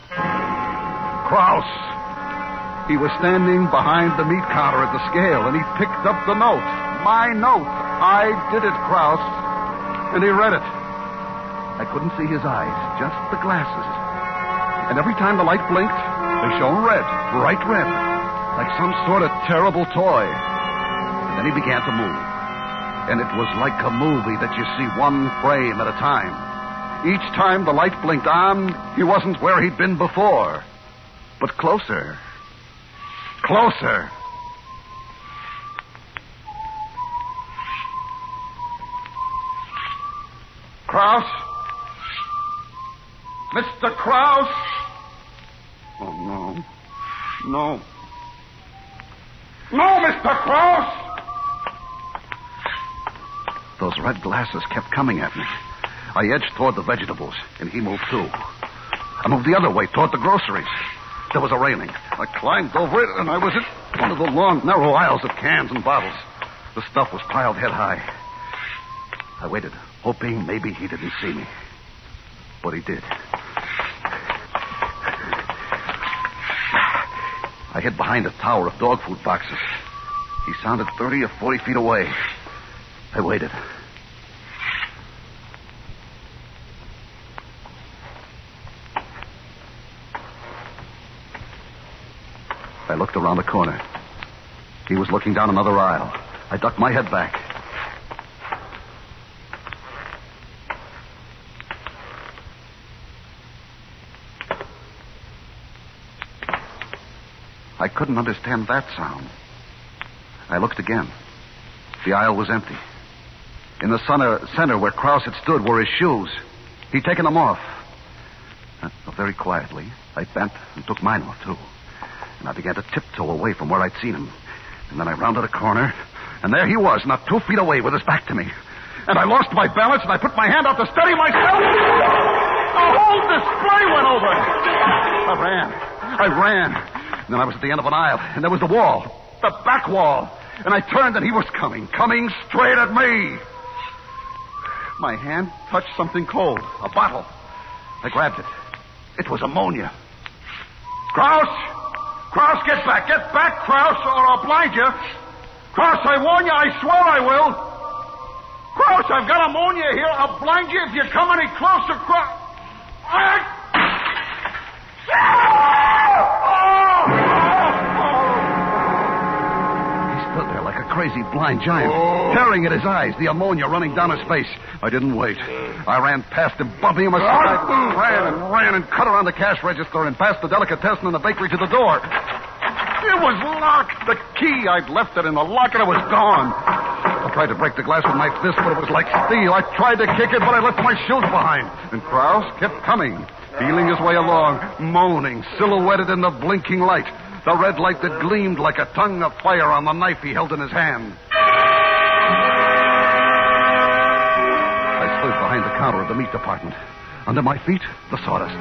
Krause. He was standing behind the meat counter at the scale, and he picked up the note. My note. I did it, Krause. And he read it. I couldn't see his eyes, just the glasses. And every time the light blinked, they shone red, bright red, like some sort of terrible toy. And then he began to move. And it was like a movie that you see one frame at a time. Each time the light blinked on, he wasn't where he'd been before, but closer. Closer. Krause? Mr. Krause? Oh, no. No. No, Mr. Krause! Those red glasses kept coming at me. I edged toward the vegetables, and he moved too. I moved the other way, toward the groceries. There was a railing. I climbed over it, and I was in one of the long, narrow aisles of cans and bottles. The stuff was piled head high. I waited, hoping maybe he didn't see me. But he did. I hid behind a tower of dog food boxes. He sounded 30 or 40 feet away. I waited. I looked around the corner. He was looking down another aisle. I ducked my head back. I couldn't understand that sound. I looked again. The aisle was empty. In the center where Krause had stood were his shoes. He'd taken them off. Very quietly, I bent and took mine off, too. And I began to tiptoe away from where I'd seen him. And then I rounded a corner, and there he was, not 2 feet away, with his back to me. And I lost my balance, and I put my hand out to steady myself. The whole display went over. I ran. And then I was at the end of an aisle, and there was the wall, the back wall. And I turned, and he was coming straight at me. My hand touched something cold, a bottle. I grabbed it. It was ammonia. Krause! Krause, get back, Krause, or I'll blind you. Krause, I warn you, I swear I will. Krause, I've got ammonia here. I'll blind you if you come any closer, Krause. He stood there like a crazy blind giant, tearing at his eyes, the ammonia running down his face. I didn't wait. I ran past him, bumping him aside, ran and cut around the cash register and past the delicatessen and the bakery to the door. It was locked. The key, I'd left it in the locker. It was gone. I tried to break the glass with my fist, but it was like steel. I tried to kick it, but I left my shoes behind. And Krause kept coming, feeling his way along, moaning, silhouetted in the blinking light. The red light that gleamed like a tongue of fire on the knife he held in his hand. I slid behind the counter of the meat department. Under my feet, the sawdust.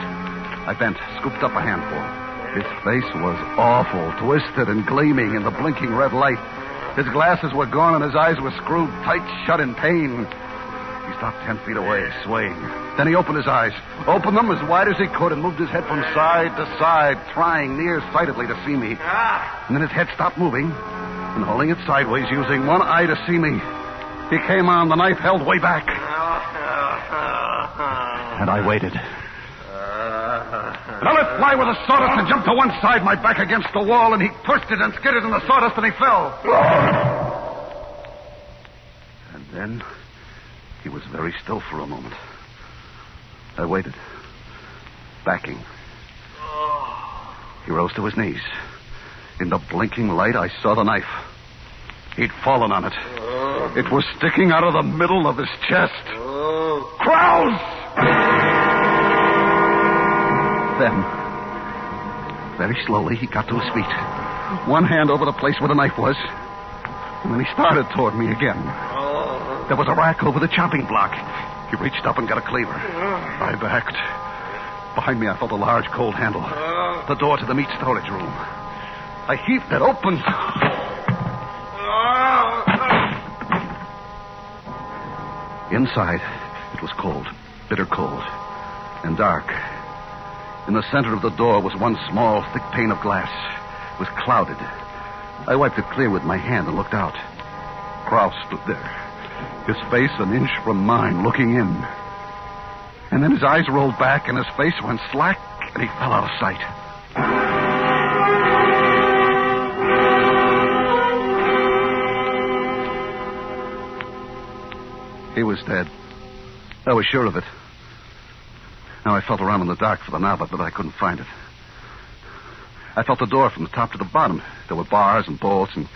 I bent, scooped up a handful. His face was awful, twisted and gleaming in the blinking red light. His glasses were gone and his eyes were screwed tight shut in pain. He stopped 10 feet away, swaying. Then he opened his eyes, opened them as wide as he could, and moved his head from side to side, trying nearsightedly to see me. And then his head stopped moving, and holding it sideways, using one eye to see me, he came on, the knife held way back. And I waited. And I let fly with the sawdust and jumped to one side, my back against the wall, and he twisted and skidded in the sawdust, and he fell. And then he was very still for a moment. I waited, backing. He rose to his knees. In the blinking light, I saw the knife. He'd fallen on it. It was sticking out of the middle of his chest. Krause! Then, very slowly, he got to his feet. One hand over the place where the knife was. And then he started toward me again. There was a rack over the chopping block. He reached up and got a cleaver. I backed. Behind me, I felt a large cold handle. The door to the meat storage room. I heaved it open. Inside, it was cold, bitter cold, and dark. In the center of the door was one small, thick pane of glass. It was clouded. I wiped it clear with my hand and looked out. Krause stood there, his face an inch from mine, looking in. And then his eyes rolled back and his face went slack and he fell out of sight. He was dead. I was sure of it. Now I felt around in the dark for the knob, but I couldn't find it. I felt the door from the top to the bottom. There were bars and bolts and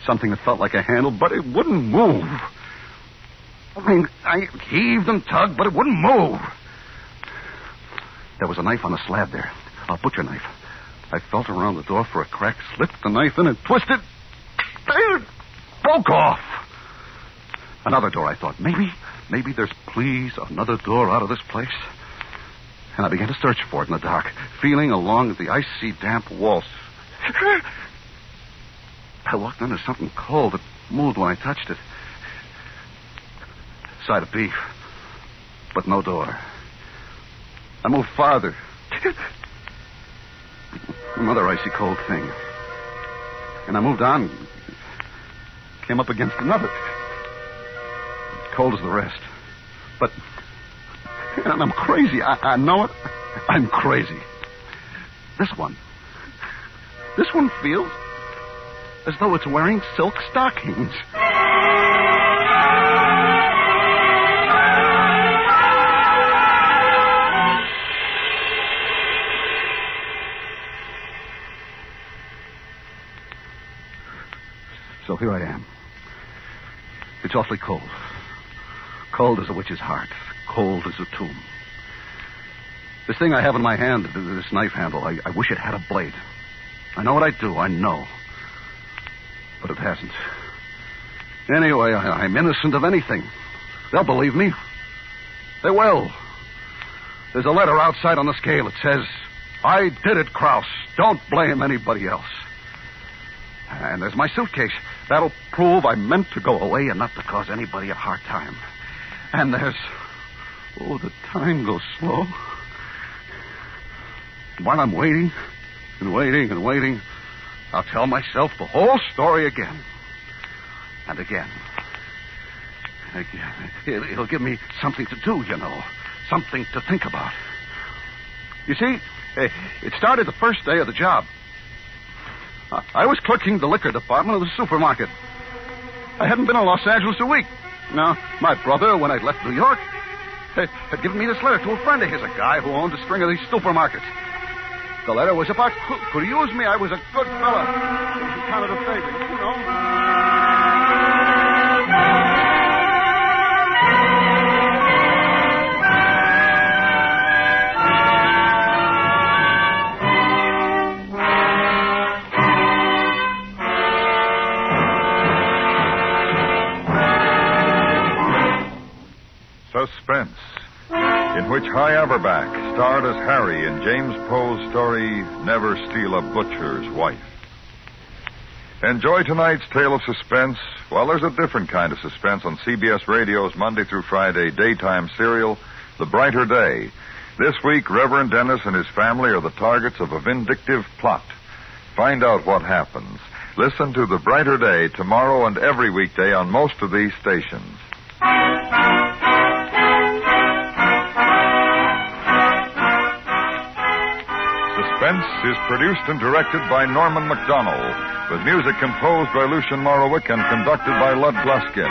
something that felt like a handle, but it wouldn't move. I heaved and tugged, but it wouldn't move. There was a knife on the slab there, a butcher knife. I felt around the door for a crack, slipped the knife in and twisted. It broke off. Another door, I thought. Maybe there's, please, another door out of this place. And I began to search for it in the dark, feeling along the icy, damp walls. I walked under something cold that moved when I touched it. Side of beef, but no door. I moved farther. Another icy cold thing. And I moved on, came up against another. Cold as the rest. But I'm crazy. I know it. I'm crazy. This one feels as though it's wearing silk stockings. So here I am. It's awfully cold. Cold as a witch's heart. Cold as a tomb. This thing I have in my hand, this knife handle, I wish it had a blade. I know what I do, I know. But it hasn't. Anyway, I'm innocent of anything. They'll believe me. They will. There's a letter outside on the scale. It says, I did it, Krause. Don't blame anybody else. And there's my suitcase. That'll prove I meant to go away and not to cause anybody a hard time. And there's... Oh, the time goes slow. While I'm waiting and waiting and waiting, I'll tell myself the whole story again. And again. And again. It'll give me something to do, you know. Something to think about. You see, it started the first day of the job. I was clerking the liquor department of the supermarket. I hadn't been in Los Angeles a week. Now, my brother, when I'd left New York, had given me this letter to a friend of his, a guy who owned a string of these supermarkets. The letter was about who could use me. I was a good fella. He counted a favor, you know. Suspense, in which High Averback starred as Harry in James Poe's story, Never Steal a Butcher's Wife. Enjoy tonight's tale of suspense. Well, there's a different kind of suspense on CBS Radio's Monday through Friday daytime serial, The Brighter Day. This week, Reverend Dennis and his family are the targets of a vindictive plot. Find out what happens. Listen to The Brighter Day tomorrow and every weekday on most of these stations. Suspense is produced and directed by Norman MacDonald, with music composed by Lucian Morowick and conducted by Lud Gluskin.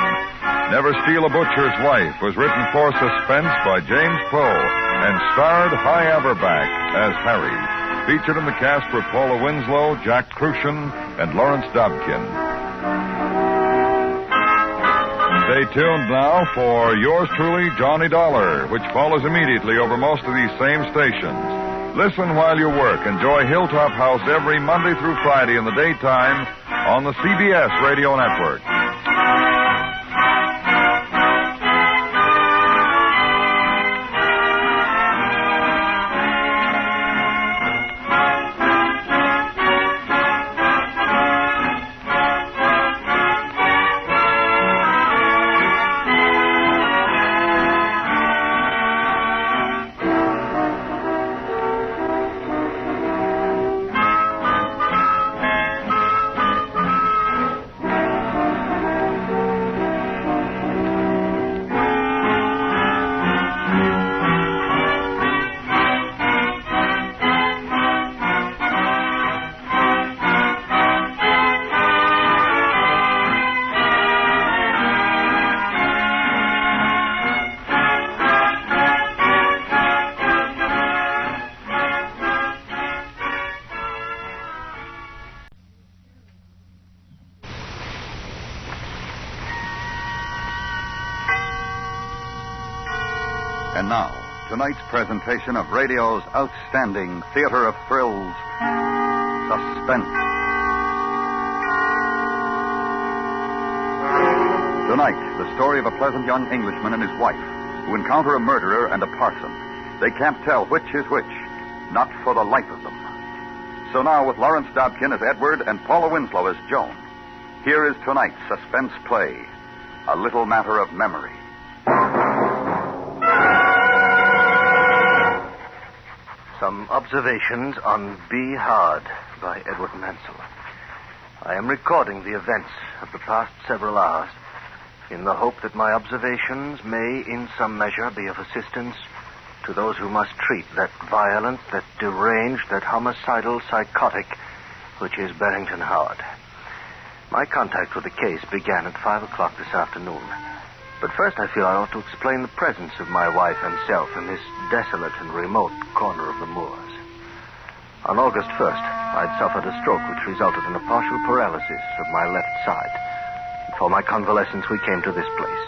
Never Steal a Butcher's Wife was written for Suspense by James Poe and starred High Averback as Harry. Featured in the cast were Paula Winslow, Jack Crucian, and Lawrence Dobkin. Stay tuned now for yours truly, Johnny Dollar, which follows immediately over most of these same stations. Listen while you work. Enjoy Hilltop House every Monday through Friday in the daytime on the CBS Radio Network. And now, tonight's presentation of radio's outstanding theater of thrills, Suspense. Tonight, the story of a pleasant young Englishman and his wife who encounter a murderer and a parson. They can't tell which is which, not for the life of them. So now, with Lawrence Dobkin as Edward and Paula Winslow as Joan, here is tonight's suspense play, A Little Matter of Memory. Some observations on Be Hard by Edward Mansell. I am recording the events of the past several hours in the hope that my observations may in some measure be of assistance to those who must treat that violent, that deranged, that homicidal psychotic which is Barrington Howard. My contact with the case began at 5 o'clock this afternoon. But first I feel I ought to explain the presence of my wife and self in this desolate and remote corner of the moors. On August 1st, I'd suffered a stroke which resulted in a partial paralysis of my left side. And for my convalescence, we came to this place,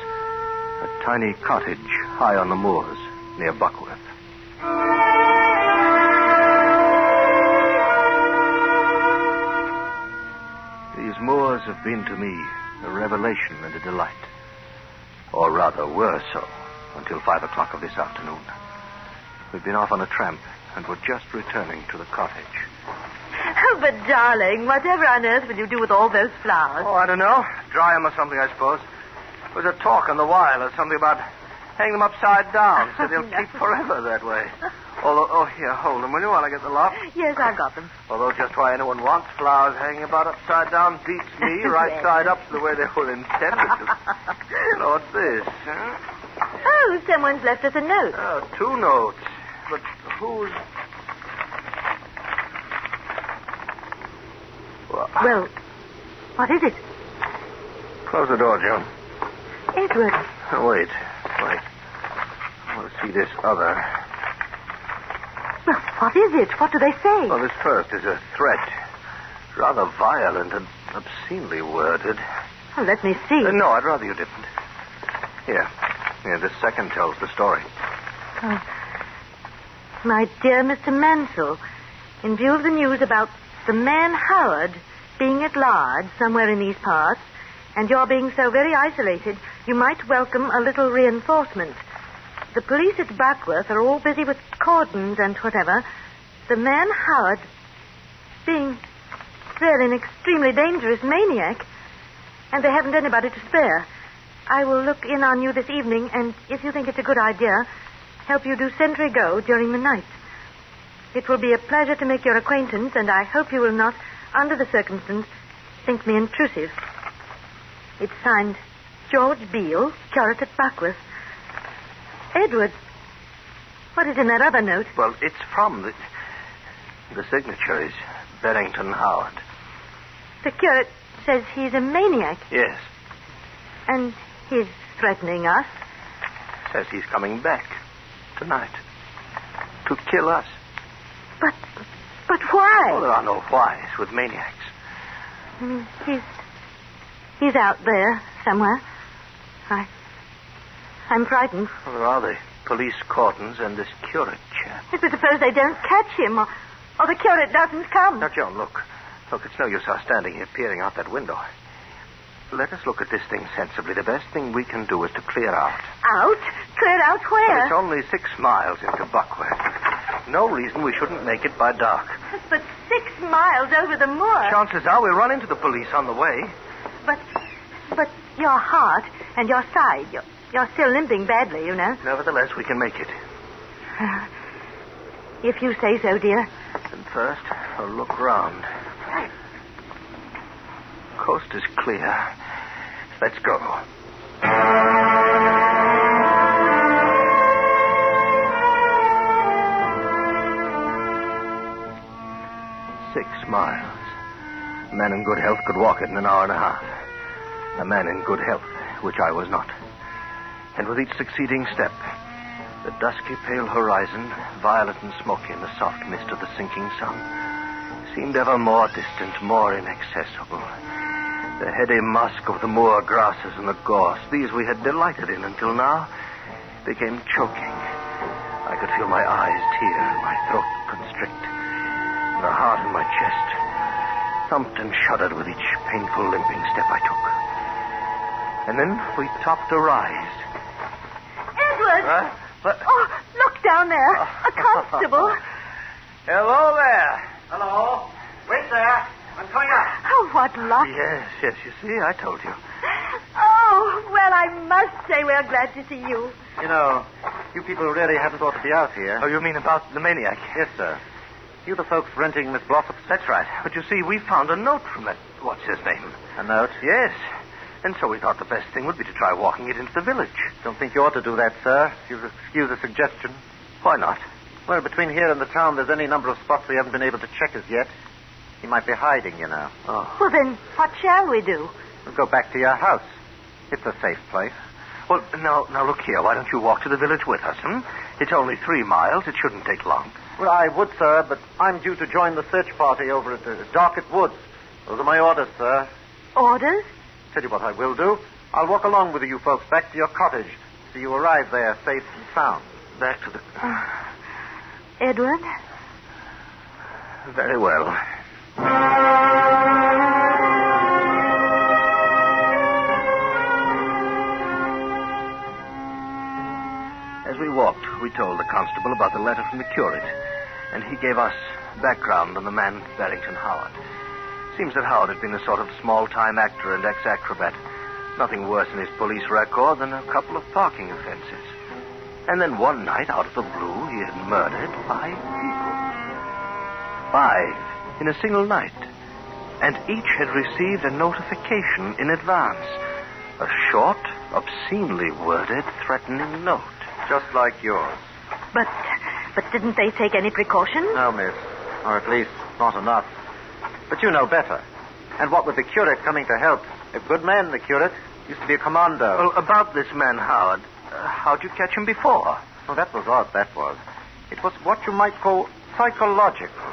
a tiny cottage high on the moors near Buckworth. These moors have been to me a revelation and a delight. Or rather, were so, until 5 o'clock of this afternoon. We'd been off on a tramp, and were just returning to the cottage. Oh, but darling, whatever on earth will you do with all those flowers? Oh, I don't know. Dry them or something, I suppose. There was a talk on the wire or something about hanging them upside down, so they'll keep forever that way. Although, here, hold them, will you, while I get the lock? Yes, I've got them. Although just why anyone wants flowers hanging about upside down beats me right side up the way they were intended to. What's this? Huh? Oh, someone's left us a note. Oh, 2 notes. But who's... Well, what is it? Close the door, Joan. Edward. Oh, wait. I want to see this other. Well, what is it? What do they say? Well, this first is a threat. Rather violent and obscenely worded. Well, let me see. No, I'd rather you didn't. Here, this second tells the story. Oh. My dear Mr. Mansell, in view of the news about the man Howard being at large somewhere in these parts, and your being so very isolated, you might welcome a little reinforcement. The police at Buckworth are all busy with cordons and whatever. The man Howard being really an extremely dangerous maniac, and they haven't anybody to spare. I will look in on you this evening, and if you think it's a good idea, help you do sentry go during the night. It will be a pleasure to make your acquaintance, and I hope you will not, under the circumstance, think me intrusive. It's signed George Beale, curate at Buckworth. Edward, what is in that other note? Well, it's from the signature is Barrington Howard. The curate says he's a maniac. Yes. And he's threatening us. Says he's coming back tonight to kill us. But why? Oh, there are no whys with maniacs. He's out there somewhere. I'm frightened. Well, there are the police cordons and this curate chap. But suppose they don't catch him, or the curate doesn't come. Now, Joan, look. Look, it's no use our standing here peering out that window. Let us look at this thing sensibly. The best thing we can do is to clear out. Out? Clear out where? Well, it's only 6 miles into Buckworth. No reason we shouldn't make it by dark. But 6 miles over the moor. Chances are we'll run into the police on the way. But your heart and your side, you're still limping badly, you know. Nevertheless, we can make it. If you say so, dear. And first, I'll look round. Coast is clear. Let's go. 6 miles. A man in good health could walk it in an hour and a half. A man in good health, which I was not. And with each succeeding step, the dusky pale horizon, violet and smoky in the soft mist of the sinking sun, seemed ever more distant, more inaccessible. The heady musk of the moor grasses and the gorse, these we had delighted in until now, became choking. I could feel my eyes tear, my throat constrict. The heart in my chest thumped and shuddered with each painful limping step I took. And then we topped a rise. Edward! What? Oh, look down there. A constable. Hello there. Hello. Wait there. I'm coming up. Oh, what luck. Yes, you see, I told you. Oh, well, I must say we're glad to see you. You know, you people really haven't ought to be out here. Oh, you mean about the maniac? Yes, sir. You the folks renting Miss Blossom? That's right. But you see, we found a note from that, what's his name? A note? Yes. And so we thought the best thing would be to try walking it into the village. Don't think you ought to do that, sir. If you'll excuse a suggestion. Why not? Well, between here and the town, there's any number of spots we haven't been able to check as yet. He might be hiding, you know. Oh. Well, then, what shall we do? We'll go back to your house. It's a safe place. Well, now look here. Why don't you walk to the village with us, It's only 3 miles. It shouldn't take long. Well, I would, sir, but I'm due to join the search party over at Darket Woods. Those are my orders, sir. Orders? Tell you what I will do. I'll walk along with you folks back to your cottage so you arrive there safe and sound. Back to the... Edward? Very well. As we walked, we told the constable about the letter from the curate, and he gave us background on the man Barrington Howard. Seems that Howard had been a sort of small-time actor and ex-acrobat. Nothing worse in his police record than a couple of parking offenses. And then one night, out of the blue, he had murdered 5 people. 5 in a single night. And each had received a notification in advance. A short, obscenely worded, threatening note. Just like yours. But didn't they take any precautions? No, miss. Or at least, not enough. But you know better. And what with the curate coming to help, A good man, the curate. Used to be a commando. Well, about this man, Howard. How'd you catch him before? Oh, that was odd, that was. It was what you might call psychological.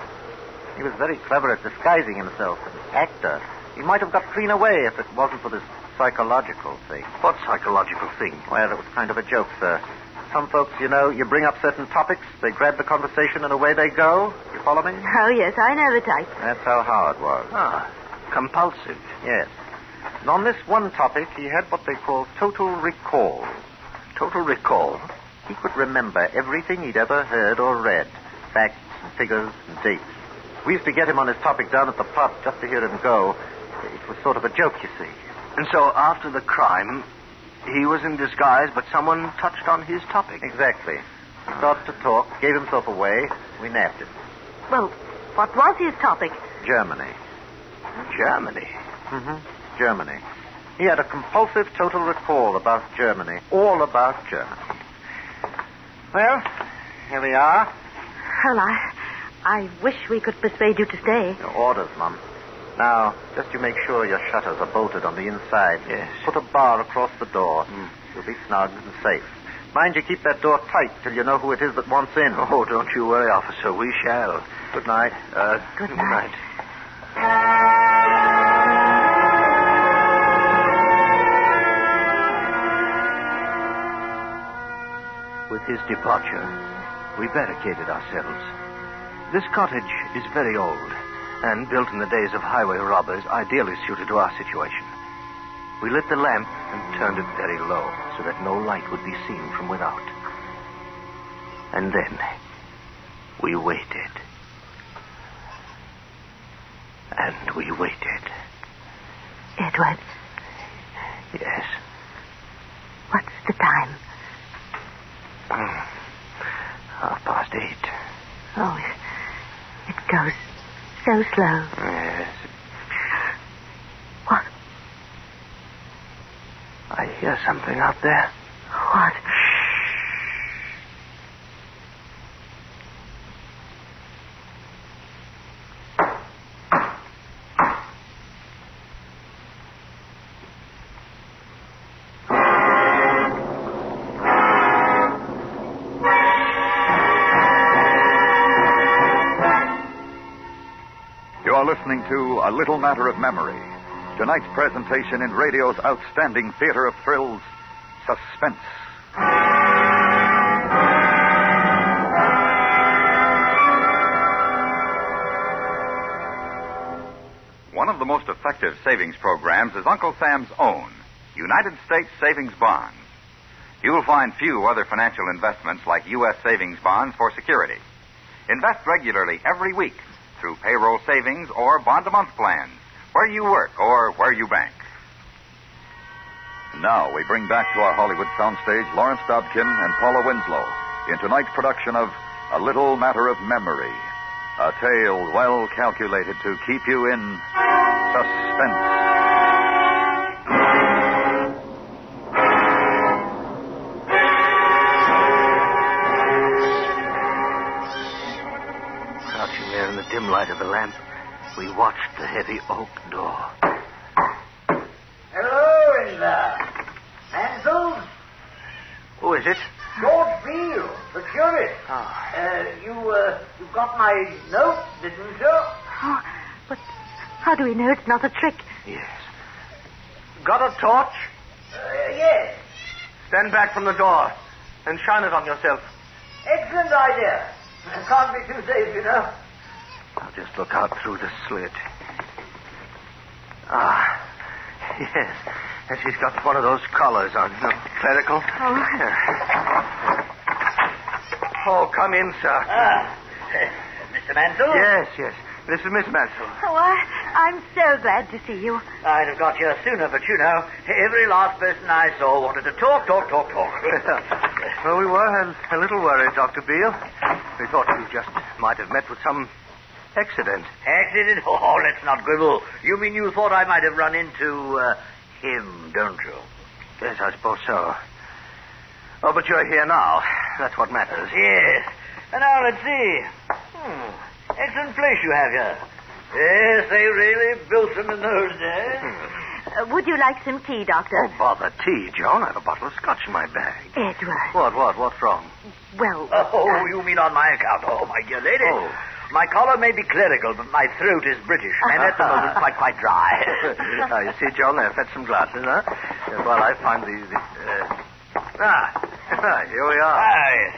He was very clever at disguising himself. An actor. He might have got clean away if it wasn't for this psychological thing. What psychological thing? Well, it was kind of a joke, sir. Some folks, you know, you bring up certain topics, they grab the conversation, and away they go. You follow me? Oh, yes, I know the type. That's how Howard was. Ah, compulsive. Yes. And on this one topic, he had what they call total recall. Total recall? He could remember everything he'd ever heard or read. Facts, and figures, and dates. We used to get him on his topic down at the pub just to hear him go. It was sort of a joke, you see. And so after the crime, he was in disguise, but someone touched on his topic. Exactly. He started to talk, gave himself away. We nabbed him. Well, what was his topic? Germany. Germany? Mm-hmm. Germany. He had a compulsive total recall about Germany. All about Germany. Well, here we are. Well, I wish we could persuade you to stay. Your orders, Mum. Now, just you make sure your shutters are bolted on the inside. Yes. Put a bar across the door. You'll be snug and safe. Mind you keep that door tight till you know who it is that wants in. Oh, don't you worry, officer. We shall. Good night. Good night. With his departure, we barricaded ourselves. This cottage is very old, and built in the days of highway robbers, ideally suited to our situation. We lit the lamp and turned it very low, so that no light would be seen from without. And then we waited. And we waited. Edward. Yes. What's the time? 8:30. Oh, it goes so slow. Yes. What? I hear something out there. What? Listening to A Little Matter of Memory, tonight's presentation in radio's outstanding theater of thrills, Suspense. One of the most effective savings programs is Uncle Sam's own, United States Savings Bonds. You'll find few other financial investments like U.S. savings bonds for security. Invest regularly every week through payroll savings or bond-a-month plans, where you work or where you bank. Now we bring back to our Hollywood soundstage Lawrence Dobkin and Paula Winslow in tonight's production of A Little Matter of Memory, a tale well calculated to keep you in suspense. Dim light of the lamp, we watched the heavy oak door. Hello in there. Mansell? Who is it? George Beale, the curate. You got my note, didn't you? Oh, but how do we know it's not a trick? Yes. Got a torch? Yes. Stand back from the door and shine it on yourself. Excellent idea. Can't be too safe, you know. I'll just look out through the slit. Ah, yes. And she's got one of those collars on, you know, clerical. Oh. Oh, come in, sir. Mr. Mansell? Yes. This is Miss Mansell. Oh, I'm so glad to see you. I'd have got here sooner, but you know, every last person I saw wanted to talk. Well, we were a little worried, Dr. Beale. We thought you just might have met with some accident. Accident? Oh, let's not gribble. You mean you thought I might have run into him, don't you? Yes, I suppose so. Oh, but you're here now. That's what matters. Yes. And now let's see. Excellent place you have here. Yes, they really built them in those days. Would you like some tea, Doctor? Oh, bother tea, Joan. I have a bottle of scotch in my bag. Edward. What's wrong? Well... Oh, you mean on my account? Oh, my dear lady. Oh. My collar may be clerical, but my throat is British, and at the moment quite dry. Now, you see, Joan, I've had some glasses, huh? While I find these... here we are.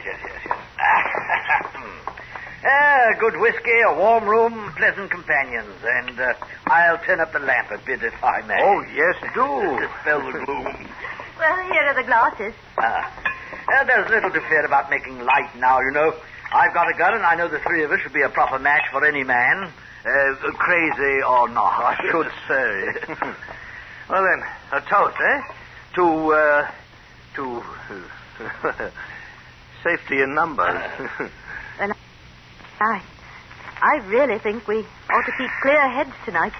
Yes. Good whiskey, a warm room, pleasant companions, and I'll turn up the lamp a bit if I may. Oh, yes, do. Dispel the gloom. Well, here are the glasses. There's little to fear about making light now, you know. I've got a gun, and I know the three of us should be a proper match for any man, crazy or not. I should say. Well, then, a toast, eh? To safety in numbers. Well, I really think we ought to keep clear heads tonight.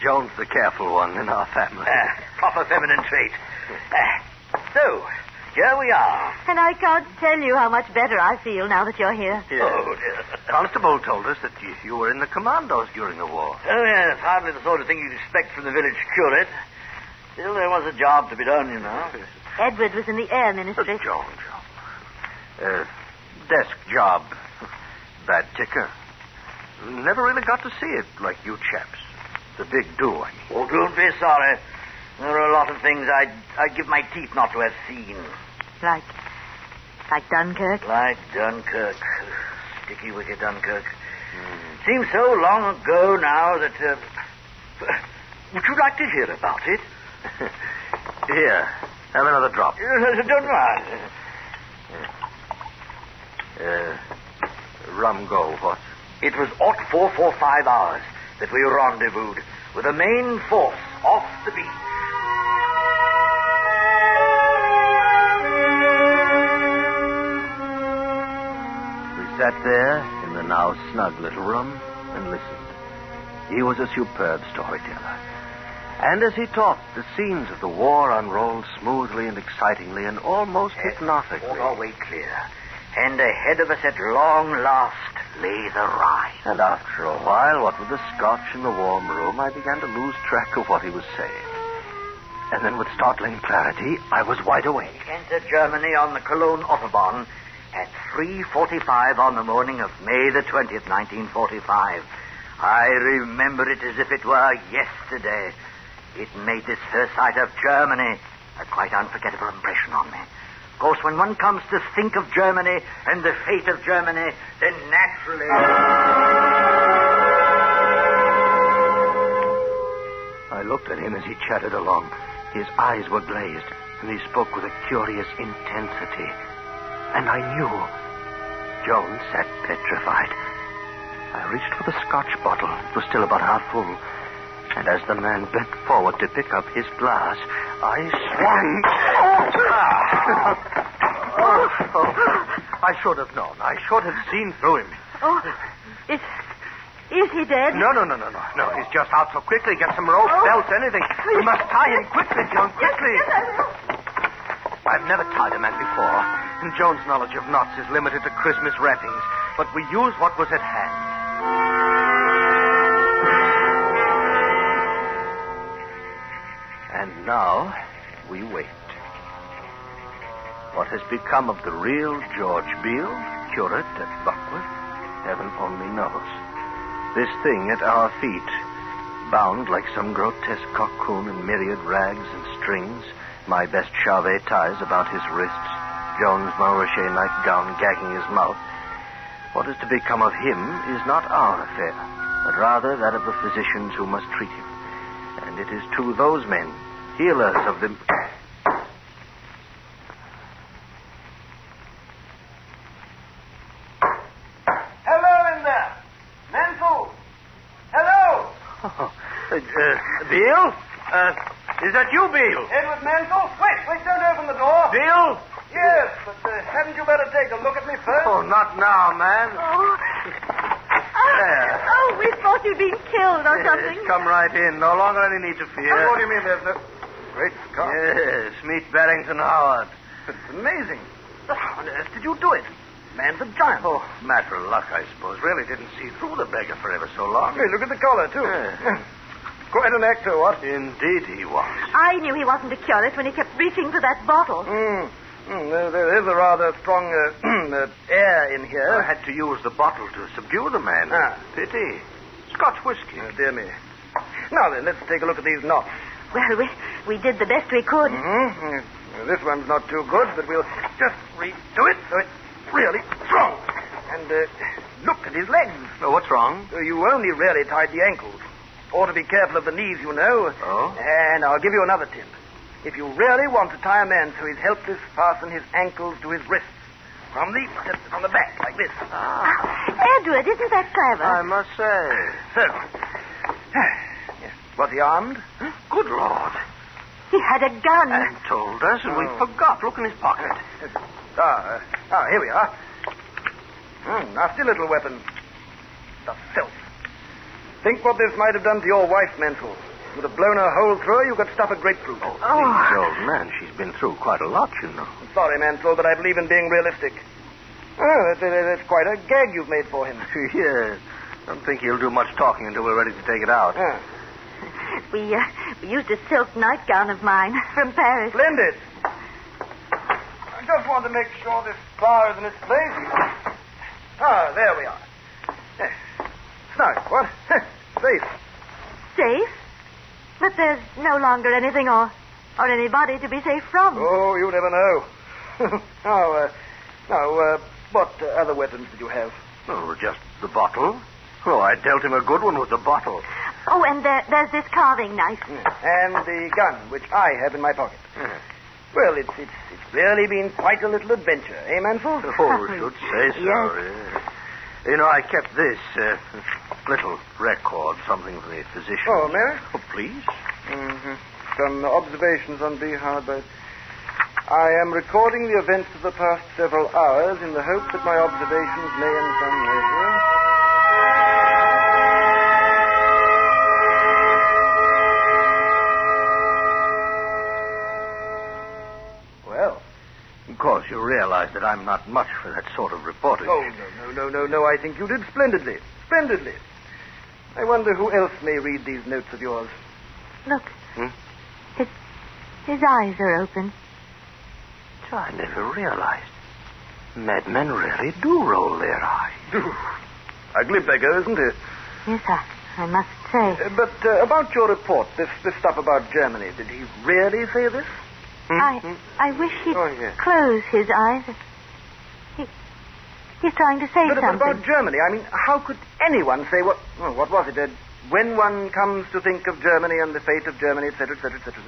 Joan's the careful one in our family. Proper feminine trait. So, here we are. And I can't tell you how much better I feel now that you're here. Yes. Oh, dear. Constable told us that you were in the commandos during the war. Oh, yes, hardly the sort of thing you'd expect from the village curate. Still, there was a job to be done, you know. Edward was in the air ministry. Joan. Desk job. Bad ticker. Never really got to see it like you chaps. The big do, I mean. Oh, don't be sorry. There are a lot of things I'd give my teeth not to have seen. Like Dunkirk? Like Dunkirk. Sticky wicked Dunkirk. Seems so long ago now that... would you like to hear about it? Here. Have another drop. Don't mind. Rum go, what? It was 0445 hours that we rendezvoused with the main force off the beat. We sat there in the now snug little room and listened. He was a superb storyteller. And as he talked, the scenes of the war unrolled smoothly and excitingly and almost hypnotically. All our way clear. And ahead of us at long last lay the Rhine. And after a while, what with the scotch and the warm room, I began to lose track of what he was saying. And then with startling clarity, I was wide awake. Entered Germany on the Cologne Autobahn at 3:45 on the morning of May the 20th, 1945. I remember it as if it were yesterday. It made this first sight of Germany a quite unforgettable impression on me. Of course, when one comes to think of Germany and the fate of Germany, then naturally... I looked at him as he chattered along. His eyes were glazed, and he spoke with a curious intensity. And I knew. Joan sat petrified. I reached for the scotch bottle. It was still about half full. And as the man bent forward to pick up his glass, I swung. I should have known. I should have seen through him. Oh, is he dead? No. He's just out so quickly. Get some rope, belts, anything. We must tie him quickly, Joan, quickly. Yes, I will. I've never tied a man before, and Joan's knowledge of knots is limited to Christmas wrappings. But we used what was at hand. And now, we wait. What has become of the real George Beale, curate at Buckworth, heaven only knows. This thing at our feet, bound like some grotesque cocoon in myriad rags and strings, my best Charvet ties about his wrists, Joan's Montrachet nightgown gagging his mouth. What is to become of him is not our affair, but rather that of the physicians who must treat him. And it is to those men, healers of the... Hello in there. Mansell. Hello. Beale? Is that you, Beale? Edward Mansell. Wait, don't open the door. Beale? Yes, but hadn't you better take a look at me first? Oh, not now, man. There. Oh, we thought you'd been killed or something. Yes, come right in. No longer any need to fear. What do you mean there's no... Great Scott. Yes, meet Barrington Howard. It's amazing. How on earth did you do it? Man's a giant. Oh, matter of luck, I suppose. Really didn't see through the beggar for ever so long. Hey, look at the collar, too. Quite an actor, what? Indeed he was. I knew he wasn't a curate when he kept reaching for that bottle. There is a rather strong air in here. I had to use the bottle to subdue the man. Pity. Scotch whiskey. Oh, dear me. Now then, let's take a look at these knots. Well, we did the best we could. This one's not too good, but we'll just redo it so it's really strong. And look at his legs. Oh, what's wrong? You only really tied the ankles. Ought to be careful of the knees, you know. Oh? And I'll give you another tip. If you really want to tie a man so he's helpless, fasten his ankles to his wrists. From the back, like this. Edward, isn't that clever? I must say. So. Was he armed? Good Lord. He had a gun. And told us, and we forgot. Look in his pocket. Here we are. Nasty little weapon. The filth. Think what this might have done to your wife, Mansell. Would have blown her hole through her, you could stuff a grapefruit. Oh, please, old man. She's been through quite a lot, you know. Sorry, Mansell, but I believe in being realistic. Oh, that's quite a gag you've made for him. Yes. Don't think he'll do much talking until we're ready to take it out. We used a silk nightgown of mine from Paris. Splendid. I just want to make sure this bar is in its place. There we are. Snug, what? Safe. Safe? But there's no longer anything or anybody to be safe from. Oh, you never know. What other weapons did you have? Oh, just the bottle. Oh, I dealt him a good one with the bottle. Oh, and there's this carving knife. And the gun, which I have in my pocket. Well, it's really been quite a little adventure, eh, Mansell? Oh, we should say so, yes. You know, I kept this little record, something for the physician. Oh, may I? Oh, please. Some observations on Bihar, but I am recording the events of the past several hours in the hope that my observations may in some measure... Well, of course, you realize that I'm not much for that sort of reporting. Oh, no. I think you did splendidly. Splendidly. I wonder who else may read these notes of yours. Look. His eyes are open. I never realized. Madmen really do roll their eyes. Ugly beggar, isn't it? Yes, I must say. But about your report, this stuff about Germany, did he really say this? I wish he'd close his eyes. He's trying to say something. But about Germany, I mean, how could anyone say what was it? When one comes to think of Germany and the fate of Germany, etc., etc., etc.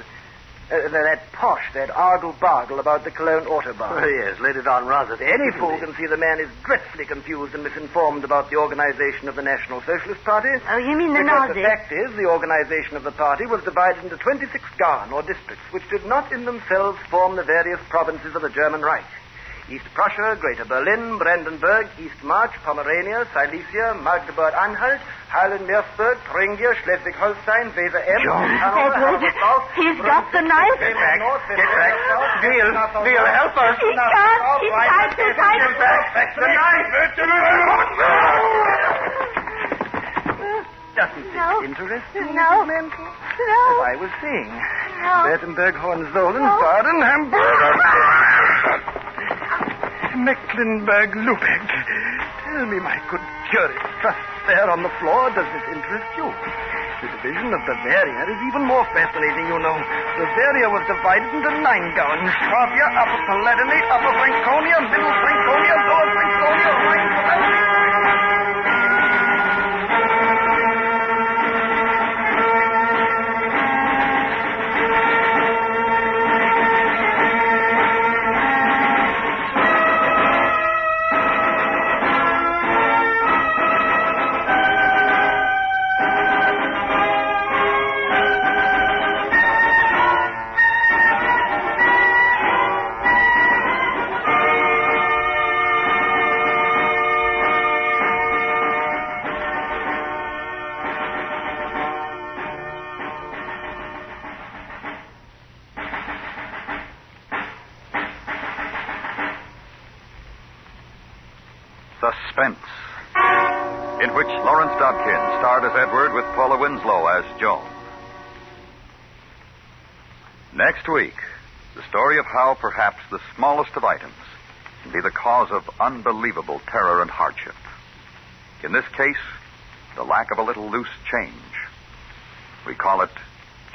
That posh, that argle-bargle about the Cologne Autobahn. Oh, yes, laid it on rather than any fool can see the man is dreadfully confused and misinformed about the organization of the National Socialist Party. Oh, you mean the Because Nazis? the fact is, the organization of the party was divided into 26 Garn, or districts, which did not in themselves form the various provinces of the German Reich. East Prussia, Greater Berlin, Brandenburg, East March, Pomerania, Silesia, Magdeburg-Anhalt, Hallenmeersburg, Thuringia, Schleswig-Holstein, Weser-Ems... Edward, he's got the knife. Get back. Neil, help us. He can't. He's tied too tight. Get back. The knife. Doesn't this interest you, No. Mrs. Mansell? No. As I was saying. No. Bertenberg, Hohenzollern, Baden, Hamburg... Mecklenburg, Lubeck. Tell me, my good curate, just there on the floor, does this interest you? The division of Bavaria is even more fascinating, you know. Bavaria was divided into 9 gowns. Swabia, Upper Palatinate, Upper Franconia, Middle Franconia, Lower Franconia, Rhine-Palatinate. Suspense, in which Lawrence Dobkin starred as Edward with Paula Winslow as Joan. Next week, the story of how perhaps the smallest of items can be the cause of unbelievable terror and hardship. In this case, the lack of a little loose change. We call it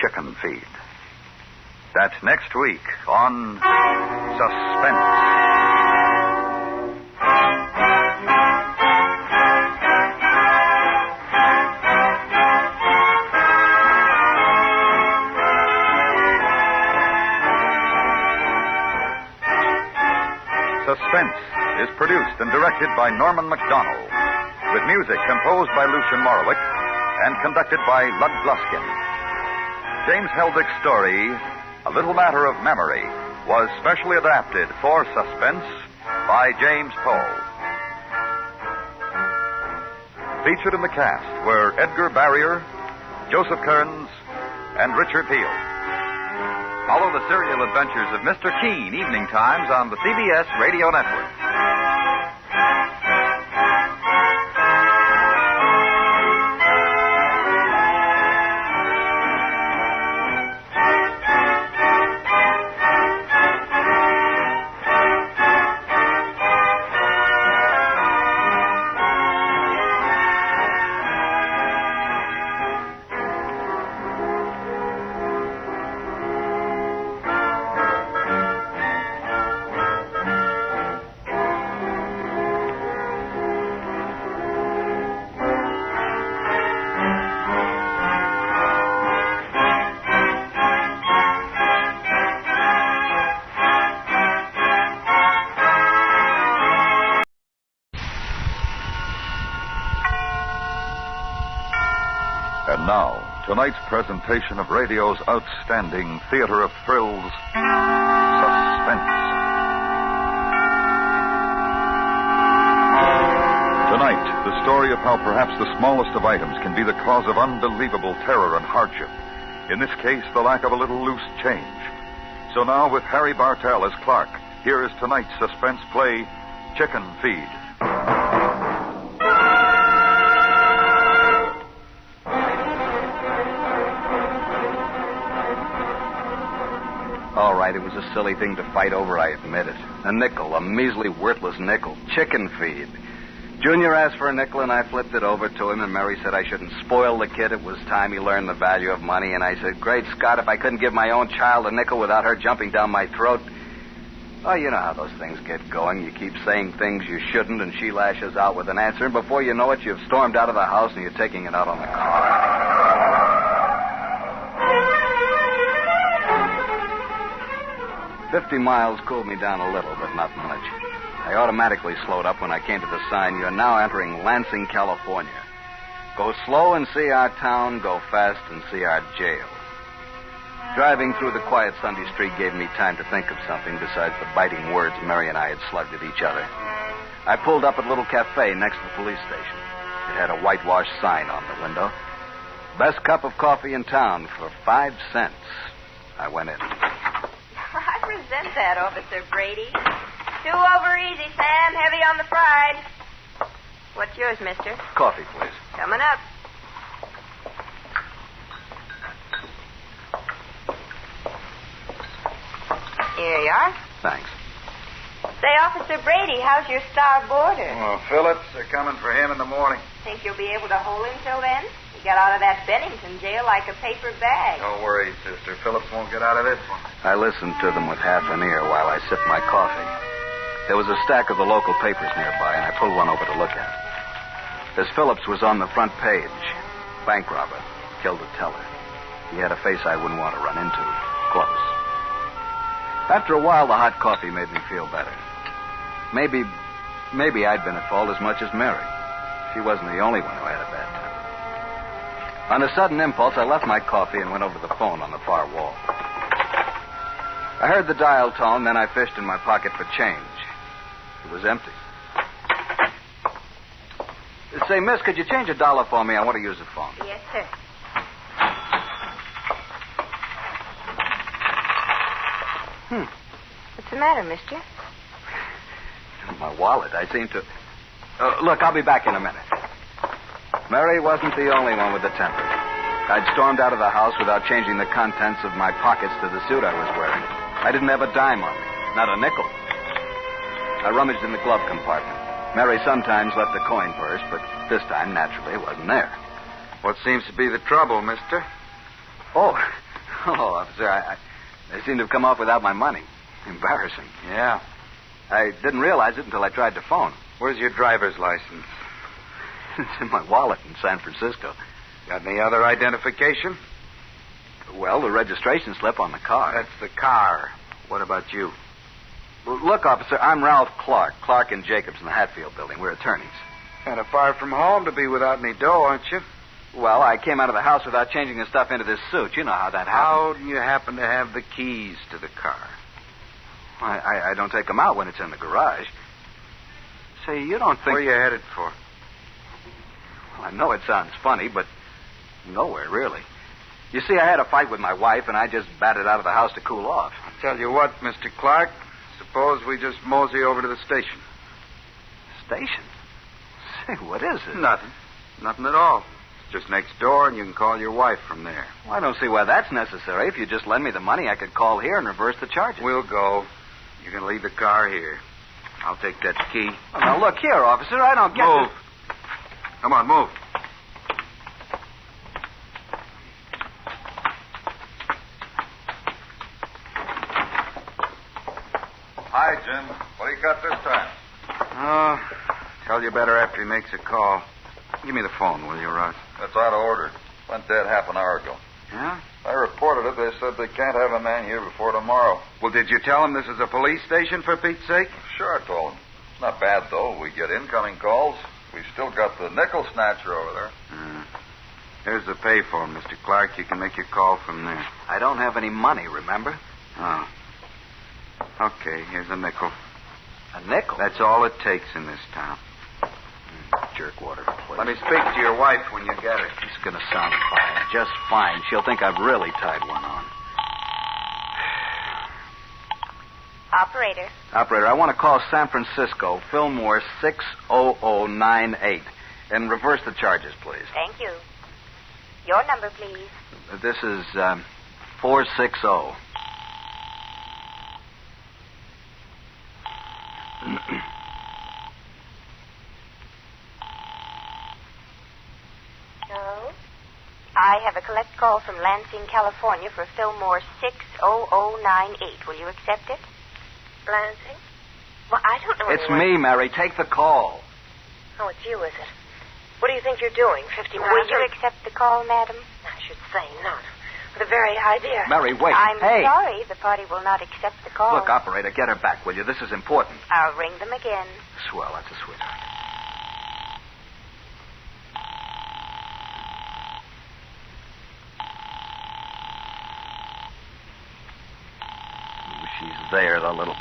chicken feed. That's next week on Suspense. Suspense is produced and directed by Norman MacDonald, with music composed by Lucian Morowitz and conducted by Lud Gluskin. James Heldick's story, A Little Matter of Memory, was specially adapted for Suspense by James Poe. Featured in the cast were Edgar Barrier, Joseph Kearns, and Richard Peel. Follow the serial adventures of Mr. Keene evening times on the CBS Radio Network. And now, tonight's presentation of radio's outstanding theater of thrills, Suspense. Tonight, the story of how perhaps the smallest of items can be the cause of unbelievable terror and hardship. In this case, the lack of a little loose change. So now, with Harry Bartell as Clark, here is tonight's suspense play, Chicken Feed. All right, it was a silly thing to fight over, I admit it. A nickel, a measly, worthless nickel. Chicken feed. Junior asked for a nickel, and I flipped it over to him, and Mary said I shouldn't spoil the kid. It was time he learned the value of money, and I said, great Scott, if I couldn't give my own child a nickel without her jumping down my throat. Oh, you know how those things get going. You keep saying things you shouldn't, and she lashes out with an answer, and before you know it, you've stormed out of the house, and you're taking it out on the car. 50 miles cooled me down a little, but not much. I automatically slowed up when I came to the sign, "You're now entering Lansing, California. Go slow and see our town, go fast and see our jail." Driving through the quiet Sunday street gave me time to think of something besides the biting words Mary and I had slugged at each other. I pulled up at a little cafe next to the police station. It had a whitewashed sign on the window. "Best cup of coffee in town for 5 cents. I went in. I resent that, Officer Brady. Too over easy, Sam. Heavy on the fried. What's yours, mister? Coffee, please. Coming up. Here you are. Thanks. Say, Officer Brady, how's your star boarder? Oh, Phillips, they're coming for him in the morning. Think you'll be able to hold him till then? He got out of that Bennington jail like a paper bag. Don't worry, sister. Phillips won't get out of this one. I listened to them with half an ear while I sipped my coffee. There was a stack of the local papers nearby, and I pulled one over to look at. As Phillips was on the front page, bank robber, killed a teller. He had a face I wouldn't want to run into. Close. After a while, the hot coffee made me feel better. Maybe I'd been at fault as much as Mary. She wasn't the only one who had a bad temper. On a sudden impulse, I left my coffee and went over to the phone on the far wall. I heard the dial tone, then I fished in my pocket for change. It was empty. Say, miss, could you change $1 for me? I want to use the phone. Yes, sir. What's the matter, mister? My wallet. I seem to... look, I'll be back in a minute. Mary wasn't the only one with the temper. I'd stormed out of the house without changing the contents of my pockets to the suit I was wearing. I didn't have a dime on me, not a nickel. I rummaged in the glove compartment. Mary sometimes left a coin purse, but this time, naturally, it wasn't there. What seems to be the trouble, mister? Oh, officer, I seem to have come off without my money. Embarrassing. Yeah. I didn't realize it until I tried to phone. Where's your driver's license? It's in my wallet in San Francisco. Got any other identification? Well, the registration slip on the car. That's the car. What about you? Well, look, officer, I'm Ralph Clark. Clark and Jacobs in the Hatfield building. We're attorneys. Kind of far from home to be without any dough, aren't you? Well, I came out of the house without changing the stuff into this suit. You know how that How happens. do you happen to have the keys to the car? I don't take them out when it's in the garage. Say, you don't think... Where are you headed for? Well, I know it sounds funny, but nowhere, really. You see, I had a fight with my wife, and I just batted out of the house to cool off. I'll tell you what, Mr. Clark. Suppose we just mosey over to the station. Station? Say, what is it? Nothing. Nothing at all. It's just next door, and you can call your wife from there. Well, I don't see why that's necessary. If you just lend me the money, I could call here and reverse the charges. We'll go. You can leave the car here. I'll take that key. Well, now, look here, officer. I don't get Move. Come on, move. Hi, Jim. What do you got this time? Oh, tell you better after he makes a call. Give me the phone, will you, Ross? That's out of order. Went dead half an hour ago. Yeah? I reported it. They said they can't have a man here before tomorrow. Well, did you tell him this is a police station, for Pete's sake? Sure, I told him. It's not bad, though. We get incoming calls. We've still got the nickel snatcher over there. Here's the payphone, Mr. Clark. You can make your call from there. I don't have any money, remember? Oh. Okay, here's a nickel. A nickel? That's all it takes in this town. Jerkwater place. Let me speak to your wife when you get it. It's going to sound fine. Just fine. She'll think I've really tied one on. Operator. Operator, I want to call San Francisco, Fillmore 60098, and reverse the charges, please. Thank you. Your number, please. This is 460. No. I have a collect call from Lansing, California for Fillmore 60098. Will you accept it? Lansing? Well, I don't know It's anyone. me, Mary. Take the call. Oh, it's you, is it? What do you think you're doing? 50 miles? Will you accept the call, madam? I should say not. With the very idea. Mary, wait. I'm Hey. sorry the party will not accept the call. Look, operator, get her back, will you? This is important. I'll ring them again. Swell, that's a sweetheart. She's there, the little...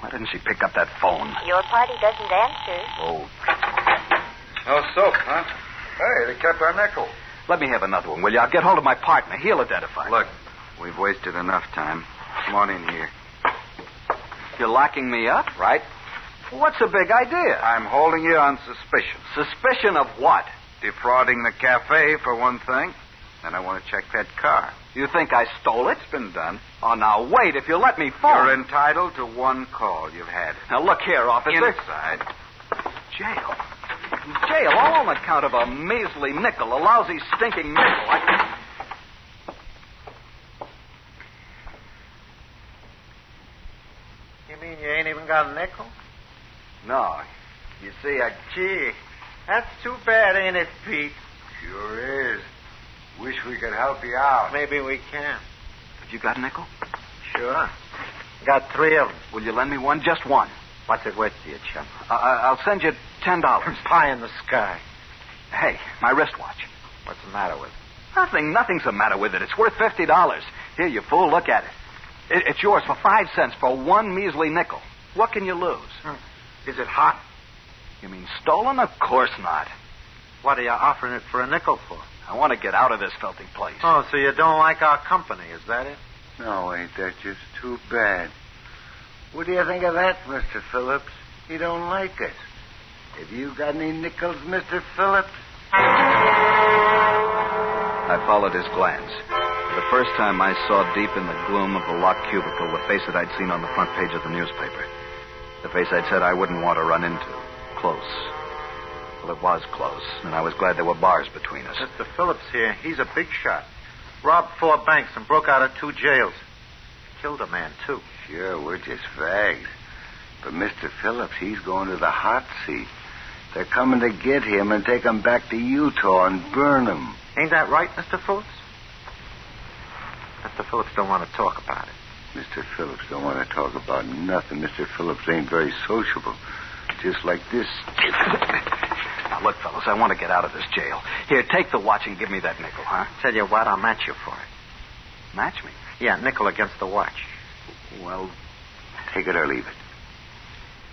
Why didn't she pick up that phone? Your party doesn't answer. Oh. No soap, huh? Hey, they kept our nickel. Let me have another one, will you? I'll get hold of my partner. He'll identify. Look, we've wasted enough time. Come on in here. You're locking me up, right? What's the big idea? I'm holding you on suspicion. Suspicion of what? Defrauding the cafe, for one thing. And I want to check that car. You think I stole it? It's been done. Oh, now, wait. If you let me phone... You're entitled to one call. You've had it. Now, look here, officer. Inside. Jail. Jail, all on account of a measly nickel, a lousy, stinking nickel. You mean you ain't even got a nickel? No. You see, Gee, that's too bad, ain't it, Pete? Sure is. Wish we could help you out. Maybe we can. Have you got a nickel? Sure. Got 3 of them. Will you lend me one? Just one. What's it worth to you, chum? I'll send you $10. Pie in the sky. Hey, my wristwatch. What's the matter with it? Nothing. Nothing's the matter with it. It's worth $50. Here, you fool. Look at it. It's yours for 5 cents for one measly nickel. What can you lose? Is it hot? You mean stolen? Of course not. What are you offering it for a nickel for? I want to get out of this filthy place. Oh, so you don't like our company, is that it? No, ain't that just too bad? What do you think of that, Mr. Phillips? You don't like us. Have you got any nickels, Mr. Phillips? I followed his glance. For the first time, I saw deep in the gloom of the locked cubicle the face that I'd seen on the front page of the newspaper. The face I'd said I wouldn't want to run into. Close. Well, it was close, and I was glad there were bars between us. Mr. Phillips here, he's a big shot. Robbed 4 banks and broke out of 2 jails. Killed a man, too. Sure, we're just fags. But Mr. Phillips, he's going to the hot seat. They're coming to get him and take him back to Utah and burn him. Ain't that right, Mr. Phillips? Mr. Phillips don't want to talk about it. Mr. Phillips don't want to talk about nothing. Mr. Phillips ain't very sociable. Just like this. Now, look, fellas, I want to get out of this jail. Here, take the watch and give me that nickel, huh? Tell you what, I'll match you for it. Match me? Yeah, nickel against the watch. Well, take it or leave it.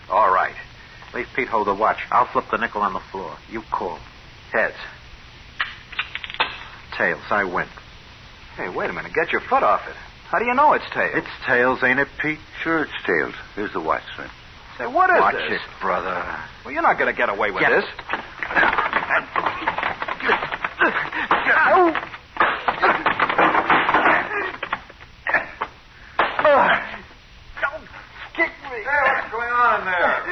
All right. Leave Pete hold the watch. I'll flip the nickel on the floor. You call. Heads. Tails, I win. Hey, wait a minute. Get your foot off it. How do you know it's tails? It's tails, ain't it, Pete? Sure, it's tails. Here's the watch, son. Say, what is Watch this? it, brother. Well, you're not going to get away with Get this. Don't kick me. Hey, what's going on in there?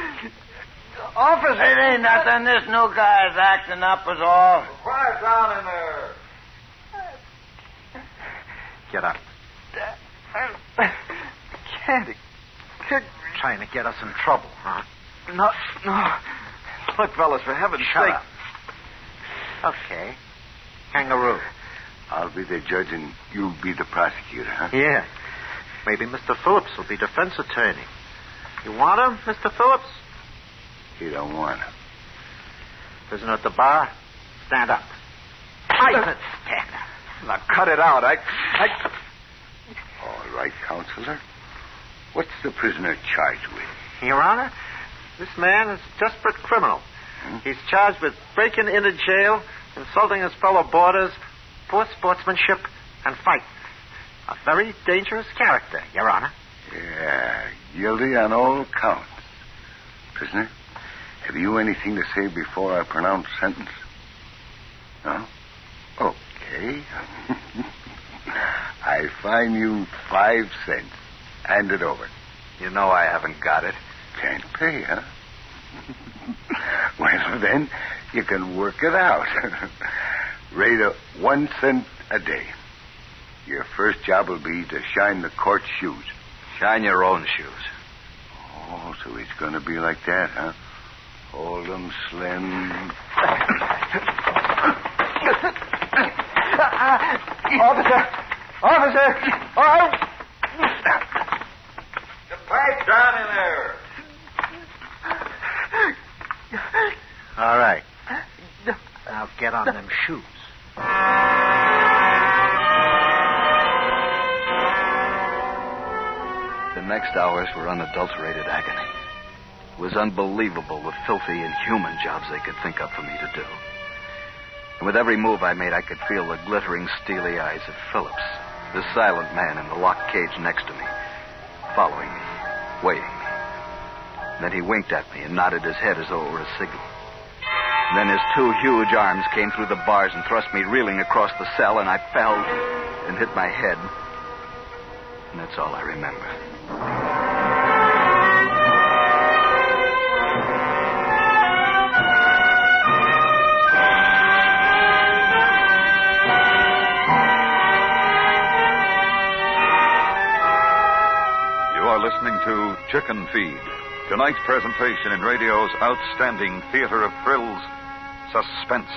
Officer. It ain't nothing. This new guy's acting up is all. Quiet down in there. Get up. Can't he? Trying to get us in trouble, huh? No. Look, fellas, for heaven's Shut sake. up. Okay. Kangaroo. I'll be the judge and you'll be the prosecutor, huh? Yeah. Maybe Mr. Phillips will be defense attorney. You want him, Mr. Phillips? He don't want him. Prisoner at the bar, stand up. I said stand up. Now, cut it out. I... All right, counselor. What's the prisoner charged with? Your Honor, this man is a desperate criminal. He's charged with breaking into jail, insulting his fellow boarders, poor sportsmanship, and fight. A very dangerous character, Your Honor. Yeah, guilty on all counts. Prisoner, have you anything to say before I pronounce sentence? No? Okay. I fine you 5 cents. Hand it over. You know I haven't got it. Can't pay, huh? Well, then, you can work it out. Rate of 1 cent a day. Your first job will be to shine the court shoes. Shine your own shoes. Oh, so it's going to be like that, huh? Hold 'em slim. Officer! Oh! Pipe down in there. All right. Now get on them shoes. The next hours were unadulterated agony. It was unbelievable the filthy, inhuman jobs they could think up for me to do. And with every move I made, I could feel the glittering, steely eyes of Phillips, the silent man in the locked cage next to me, following me, weighing me. And then he winked at me and nodded his head as though it were a signal. And then his 2 huge arms came through the bars and thrust me reeling across the cell, and I fell and hit my head. And that's all I remember. You are listening to Chicken Feed, tonight's presentation in radio's outstanding theater of thrills, Suspense.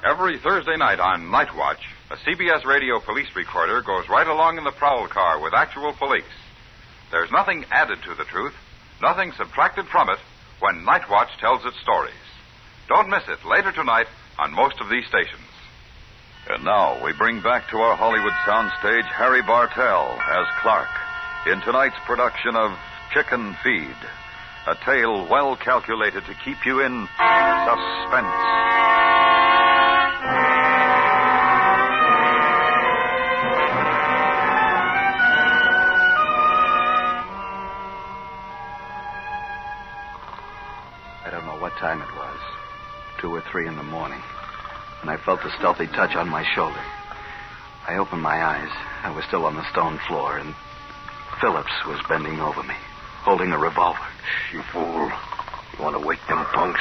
Every Thursday night on Night Watch, a CBS radio police recorder goes right along in the prowl car with actual police. There's nothing added to the truth, nothing subtracted from it when Night Watch tells its stories. Don't miss it later tonight on most of these stations. And now we bring back to our Hollywood soundstage Harry Bartell as Clark in tonight's production of Chicken Feed, a tale well calculated to keep you in suspense. time it was. 2 or 3 in the morning. And I felt a stealthy touch on my shoulder. I opened my eyes. I was still on the stone floor, and Phillips was bending over me, holding a revolver. You fool. You want to wake them punks?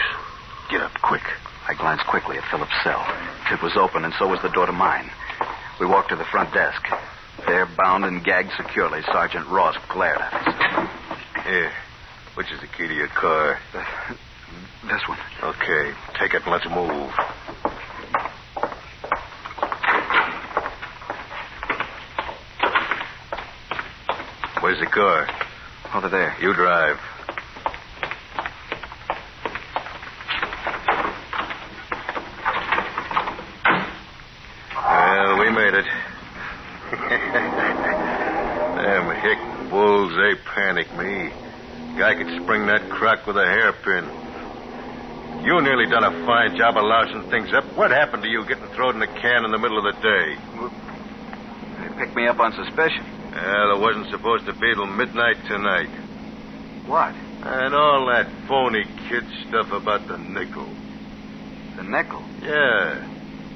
Get up quick. I glanced quickly at Phillips' cell. It was open, and so was the door to mine. We walked to the front desk. There, bound and gagged securely, Sergeant Ross glared at us. Here. Which is the key to your car? This one. Okay. Take it and let's move. Where's the car? Over there. You drive. Well, we made it. Them hick bulls, they panic me. Guy could spring that crock with a hairpin. You nearly done a fine job of lousing things up. What happened to you getting thrown in a can in the middle of the day? They picked me up on suspicion. Well, it wasn't supposed to be till midnight tonight. What? And all that phony kid stuff about the nickel. The nickel? Yeah.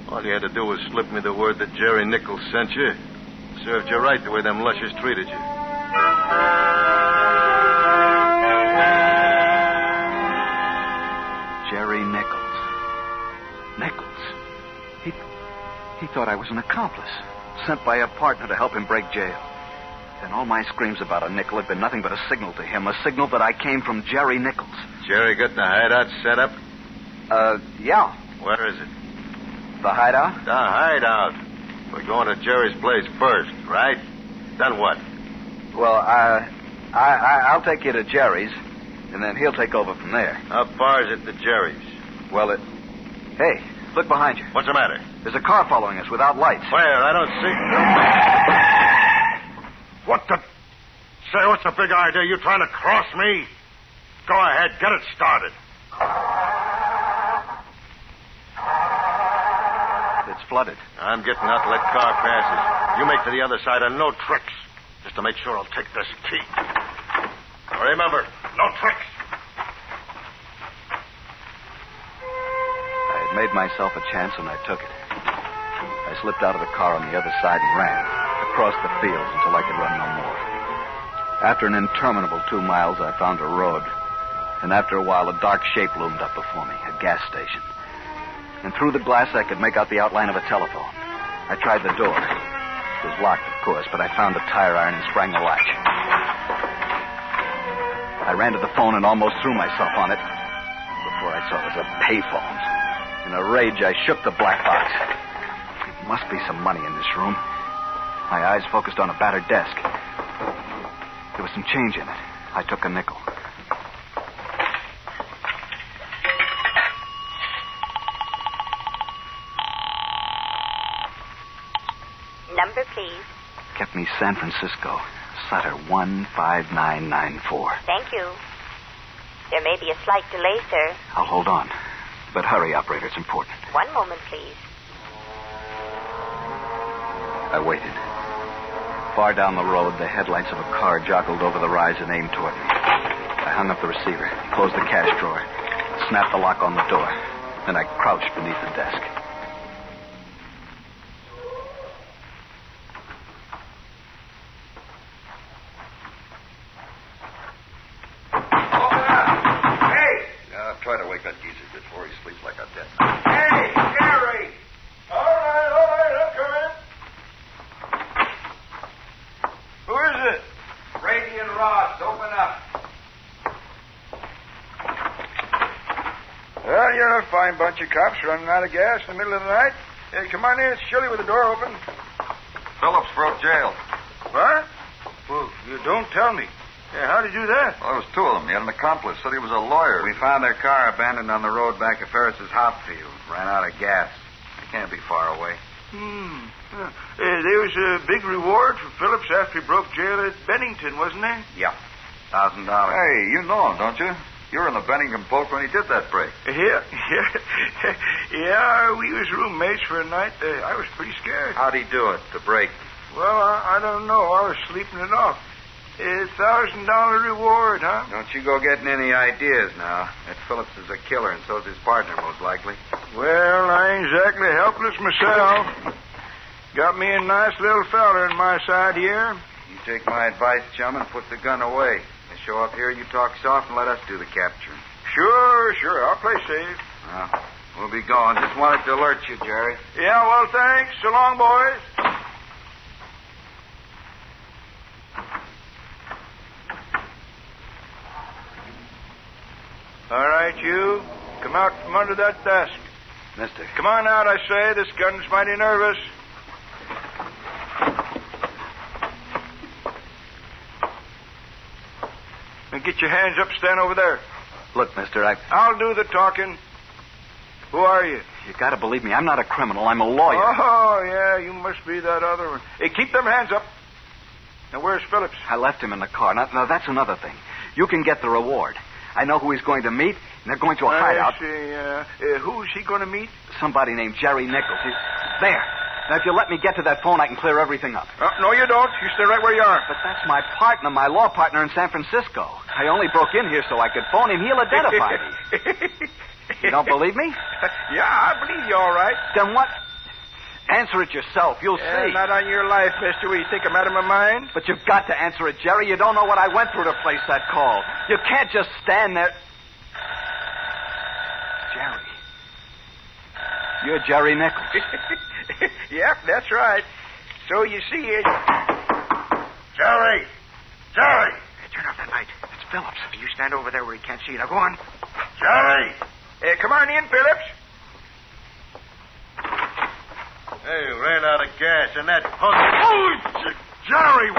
All you had to do was slip me the word that Jerry Nichols sent you. Served you right the way them lushers treated you. Jerry Nichols. Nichols? He thought I was an accomplice, sent by a partner to help him break jail. Then all my screams about a nickel had been nothing but a signal to him, a signal that I came from Jerry Nichols. Jerry got the hideout set up? Yeah. Where is it? The hideout? The hideout. We're going to Jerry's place first, right? Then what? Well, I'll take you to Jerry's, and then he'll take over from there. How far is it to Jerry's? Well, Hey, look behind you. What's the matter? There's a car following us without lights. Where? I don't see... What the... Say, what's the big idea? You trying to cross me? Go ahead, get it started. It's flooded. I'm getting out to let car passes. You make to the other side and no tricks. Just to make sure I'll take this key. Remember, no tricks. I had made myself a chance, and I took it. I slipped out of the car on the other side and ran across the fields until I could run no more. After an interminable 2 miles, I found a road. And after a while, a dark shape loomed up before me, a gas station. And through the glass, I could make out the outline of a telephone. I tried the door. It was locked, of course, but I found a tire iron and sprang the latch. I ran to the phone and almost threw myself on it before I saw it was a payphone. In a rage, I shook the black box. There must be some money in this room. My eyes focused on a battered desk. There was some change in it. I took a nickel. Number, please. Kept me San Francisco. Sutter 15994. Thank you. There may be a slight delay, sir. I'll hold on. But hurry, operator. It's important. 1 moment, please. I waited. Far down the road, the headlights of a car joggled over the rise and aimed toward me. I hung up the receiver, closed the cash drawer, snapped the lock on the door. Then I crouched beneath the desk. Try to wake that geezer before he sleeps like a dead. Hey, Jerry! All right, I'm coming. Who is it? Brady and Ross, open up. Well, you're a fine bunch of cops running out of gas in the middle of the night. Hey, come on in. It's chilly with the door open. Phillips broke jail. What? Well, you don't tell me. Yeah, how'd he do that? Well, there was 2 of them. He had an accomplice. Said he was a lawyer. We found their car abandoned on the road back of Ferris's hop field. Ran out of gas. It can't be far away. There was a big reward for Phillips after he broke jail at Bennington, wasn't there? Yeah. $1,000. Hey, you know him, don't you? You were in the Bennington boat when he did that break. Yeah. Yeah, we was roommates for a night. I was pretty scared. How'd he do it, the break? Well, I don't know. I was sleeping it off. $1,000 reward, huh? Don't you go getting any ideas now. That Phillips is a killer, and so's his partner, most likely. Well, I ain't exactly helpless myself. Got me a nice little fella in my side here. You take my advice, chum, and put the gun away. You show up here, you talk soft, and let us do the capturing. Sure. I'll play safe. Well, we'll be going. Just wanted to alert you, Jerry. Yeah, well, thanks. So long, boys. All right, you. Come out from under that desk. Mister. Come on out, I say. This gun's mighty nervous. Now get your hands up. Stand over there. Look, mister, I'll do the talking. Who are you? You gotta believe me. I'm not a criminal. I'm a lawyer. Oh, yeah, you must be that other one. Hey, keep them hands up. Now, where's Phillips? I left him in the car. Now, that's another thing. You can get the reward. I know who he's going to meet, and they're going to a hideout. I see. Who's he going to meet? Somebody named Jerry Nichols. There. Now, if you let me get to that phone, I can clear everything up. No, you don't. You stay right where you are. But that's my partner, my law partner in San Francisco. I only broke in here so I could phone him. He'll identify me. You don't believe me? Yeah, I believe you all right. Then what? Answer it yourself. You'll see. Not on your life, mister. You think I'm out of my mind? But you've got to answer it, Jerry. You don't know what I went through to place that call. You can't just stand there. Jerry. You're Jerry Nichols. Yep, that's right. So you see it. Jerry! Hey, turn off that light. It's Phillips. You stand over there where he can't see you. Now go on. Jerry! Come on in, Phillips. Hey, ran out of gas in that punk. Oh, Jerry!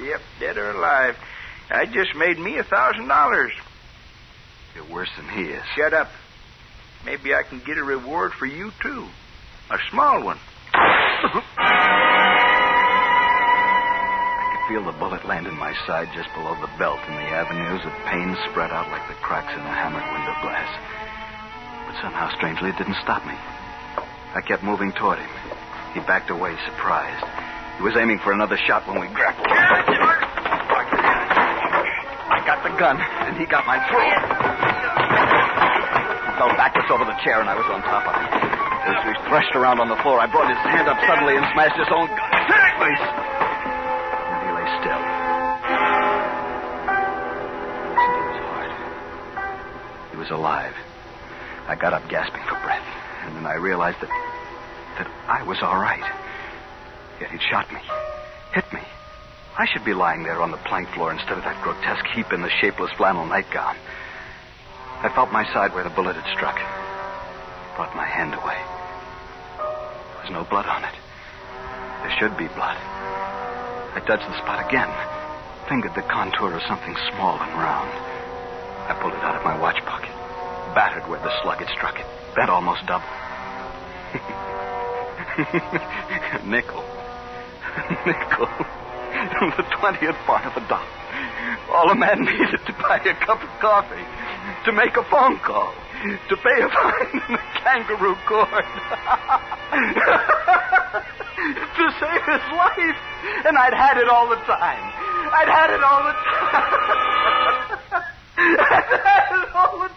Yep, dead or alive. I just made me $1,000. You're worse than he is. Shut up. Maybe I can get a reward for you, too. A small one. Feel the bullet land in my side just below the belt, and the avenues of pain spread out like the cracks in a hammered window glass. But somehow, strangely, it didn't stop me. I kept moving toward him. He backed away, surprised. He was aiming for another shot when we grappled. I got the gun, and he got my throat. He fell backwards over the chair, and I was on top of him. As we threshed around on the floor, I brought his hand up suddenly and smashed his own gun in his face. Still. Listen to his heart. He was alive. I got up gasping for breath, and then I realized that I was all right. Yet he'd shot me, hit me. I should be lying there on the plank floor instead of that grotesque heap in the shapeless flannel nightgown. I felt my side where the bullet had struck. Brought my hand away. There was no blood on it. There should be blood. I touched the spot again, fingered the contour of something small and round. I pulled it out of my watch pocket, battered where the slug had struck it, bent almost double. Nickel. The 20th part of a dollar. All a man needed to buy a cup of coffee, to make a phone call, to pay a fine in the kangaroo court. To save his life. And I'd had it all the time. I'd had it all the time. I'd had it all the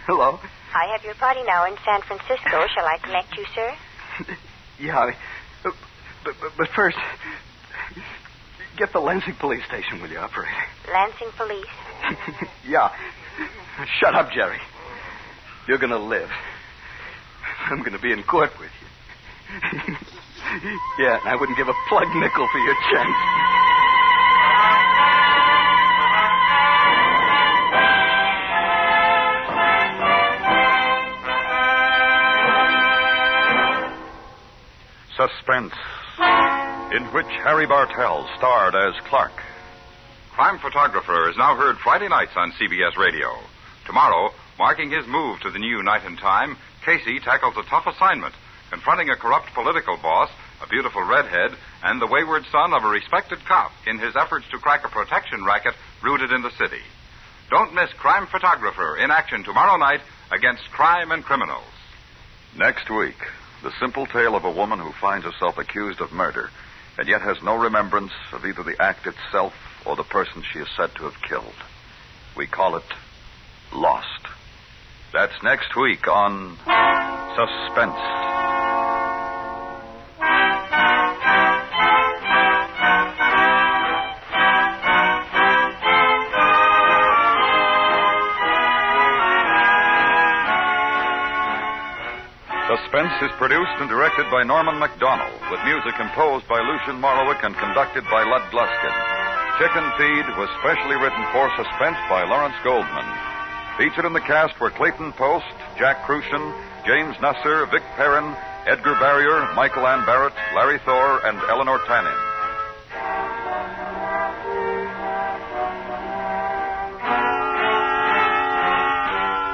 Hello? I have your body now in San Francisco. Shall I collect you, sir? Yeah, but first, get the Lansing police station, will you, operator? Lansing police? Yeah. Shut up, Jerry. You're going to live. I'm going to be in court with you. Yeah, and I wouldn't give a plug nickel for your chance. Suspense, in which Harry Bartell starred as Clark. Crime Photographer is now heard Friday nights on CBS Radio. Tomorrow, marking his move to the new Night and Time, Casey tackles a tough assignment confronting a corrupt political boss, a beautiful redhead, and the wayward son of a respected cop in his efforts to crack a protection racket rooted in the city. Don't miss Crime Photographer in action tomorrow night against crime and criminals. Next week, the simple tale of a woman who finds herself accused of murder and yet has no remembrance of either the act itself or the person she is said to have killed. We call it Lost. That's next week on Suspense. Suspense is produced and directed by Norman MacDonald, with music composed by Lucian Morowick and conducted by Lud Gluskin. Chicken Feed was specially written for Suspense by Lawrence Goldman. Featured in the cast were Clayton Post, Jack Crucian, James Nusser, Vic Perrin, Edgar Barrier, Michael Ann Barrett, Larry Thor, and Eleanor Tannen.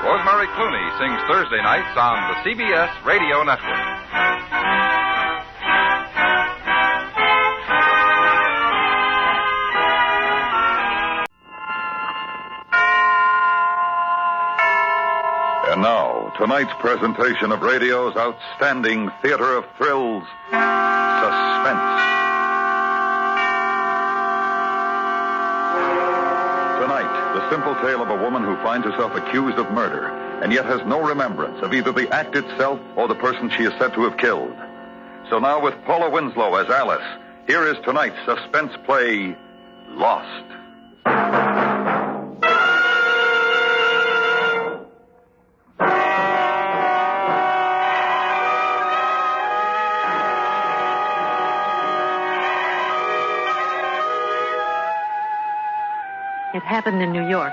Rosemary Clooney sings Thursday nights on the CBS Radio Network. And now, tonight's presentation of radio's outstanding theater of thrills, Suspense. Tonight, the simple tale of a woman who finds herself accused of murder and yet has no remembrance of either the act itself or the person she is said to have killed. So now, with Paula Winslow as Alice, here is tonight's suspense play, Lost. It happened in New York.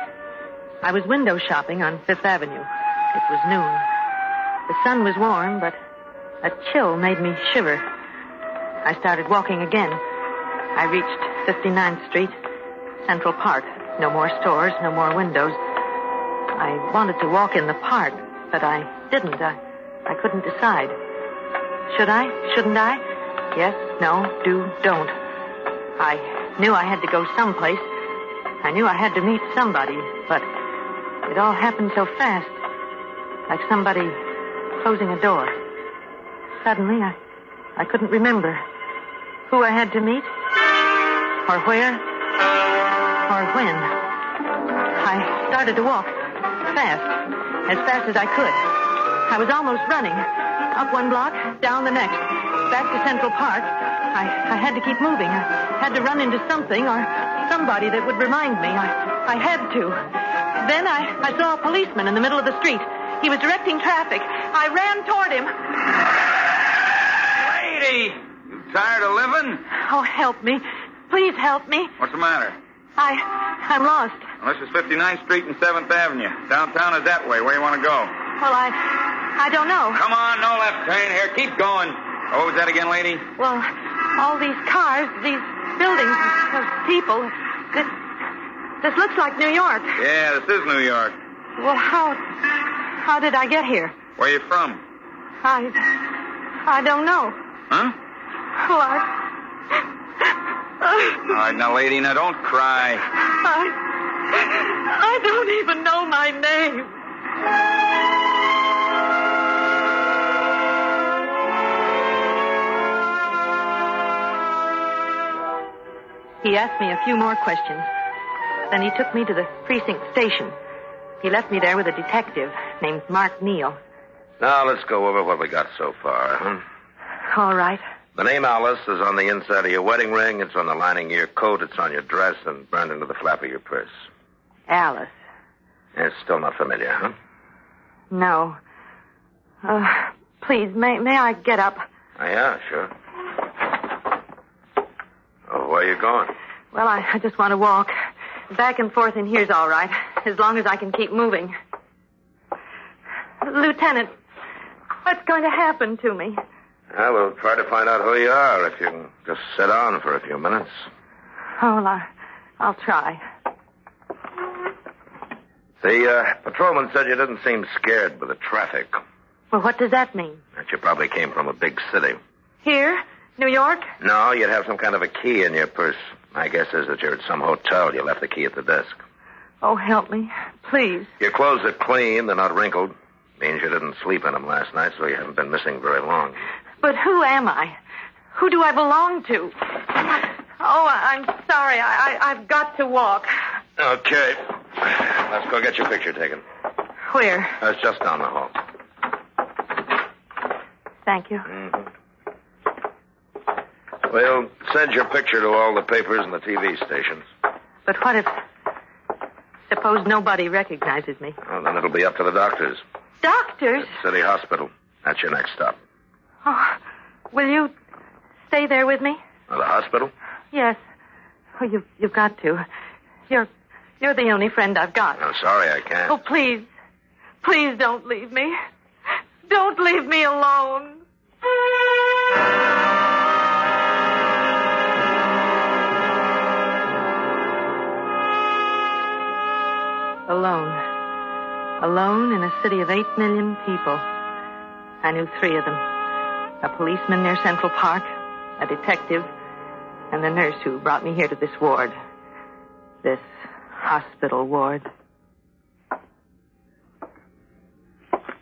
I was window shopping on Fifth Avenue. It was noon. The sun was warm, but a chill made me shiver. I started walking again. I reached 59th Street, Central Park. No more stores, no more windows. I wanted to walk in the park, but I didn't. I couldn't decide. Should I? Shouldn't I? Yes, no, do, don't. I knew I had to go someplace. I knew I had to meet somebody, but it all happened so fast, like somebody closing a door. Suddenly, I couldn't remember who I had to meet, or where, or when. I started to walk, as fast as I could. I was almost running, up one block, down the next, back to Central Park. I had to keep moving. I had to run into something or somebody that would remind me. I had to. Then I saw a policeman in the middle of the street. He was directing traffic. I ran toward him. Lady! You tired of living? Oh, help me. Please help me. What's the matter? I'm lost. Well, this is 59th Street and 7th Avenue. Downtown is that way. Where you want to go? Well, I don't know. Come on, no left turn here. Keep going. What was that again, lady? Well, all these cars, these buildings, those people. This looks like New York. Yeah, this is New York. Well, how did I get here? Where you from? I don't know. Huh? Well, All right, now, lady, now don't cry. I don't even know my name. He asked me a few more questions. Then he took me to the precinct station. He left me there with a detective named Mark Neal. Now, let's go over what we got so far, huh? All right. The name Alice is on the inside of your wedding ring. It's on the lining of your coat. It's on your dress and burned into the flap of your purse. Alice. It's still not familiar, huh? No. Please, may I get up? Oh, yeah, sure. Oh, where are you going? Well, I just want to walk. Back and forth in here's all right, as long as I can keep moving. Lieutenant, what's going to happen to me? We'll try to find out who you are if you can just sit down for a few minutes. Oh, well, I'll try. The patrolman said you didn't seem scared by the traffic. Well, what does that mean? That You probably came from a big city. Here? New York? No, you'd have some kind of a key in your purse. My guess is that you're at some hotel. You left the key at the desk. Oh, help me. Please. Your clothes are clean. They're not wrinkled. Means you didn't sleep in them last night, so you haven't been missing very long. But who am I? Who do I belong to? Oh, I'm sorry. I've got to walk. Okay. Let's go get your picture taken. Where? It's just down the hall. Thank you. Mm-hmm. We'll send your picture to all the papers and the TV stations. But what if... Suppose nobody recognizes me? Well, then it'll be up to the doctors. Doctors? At City Hospital. That's your next stop. Oh, will you stay there with me? Well, the hospital? Yes. Oh, you've got to. You're the only friend I've got. I'm sorry I can't. Oh, please. Please don't leave me. Don't leave me alone. Alone. Alone in a city of 8 million people. I knew 3 of them. A policeman near Central Park, a detective, and the nurse who brought me here to this ward. This hospital ward.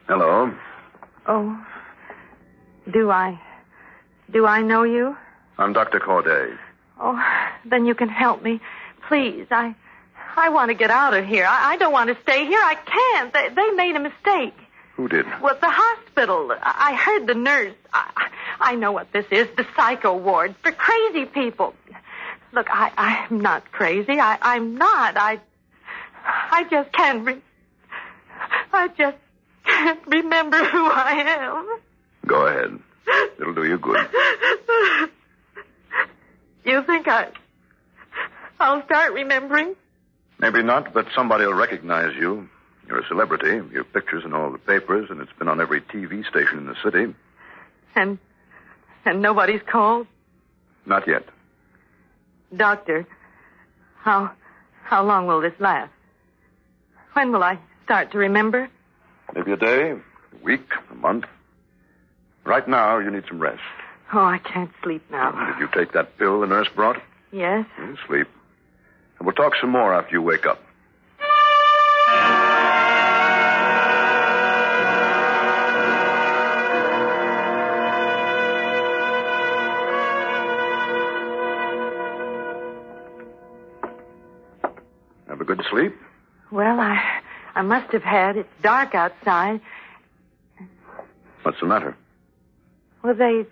Hello. Oh, do I know you? I'm Dr. Corday. Oh, then you can help me. Please, I want to get out of here. I don't want to stay here. I can't. They made a mistake. Who did? Well, the hospital. I heard the nurse. I know what this is, the psycho ward for crazy people. Look, I'm not crazy. I'm not. I just can't I just can't remember who I am. Go ahead. It'll do you good. You think I'll start remembering? Maybe not, but somebody will recognize you. You're a celebrity. Your picture's in all the papers, and it's been on every TV station in the city. And nobody's called? Not yet. Doctor, how long will this last? When will I start to remember? Maybe a day, a week, a month. Right now, you need some rest. Oh, I can't sleep now. Did you take that pill the nurse brought? Yes. Sleep. And we'll talk some more after you wake up. Have a good sleep? Well, I must have had. It's dark outside. What's the matter? Well, they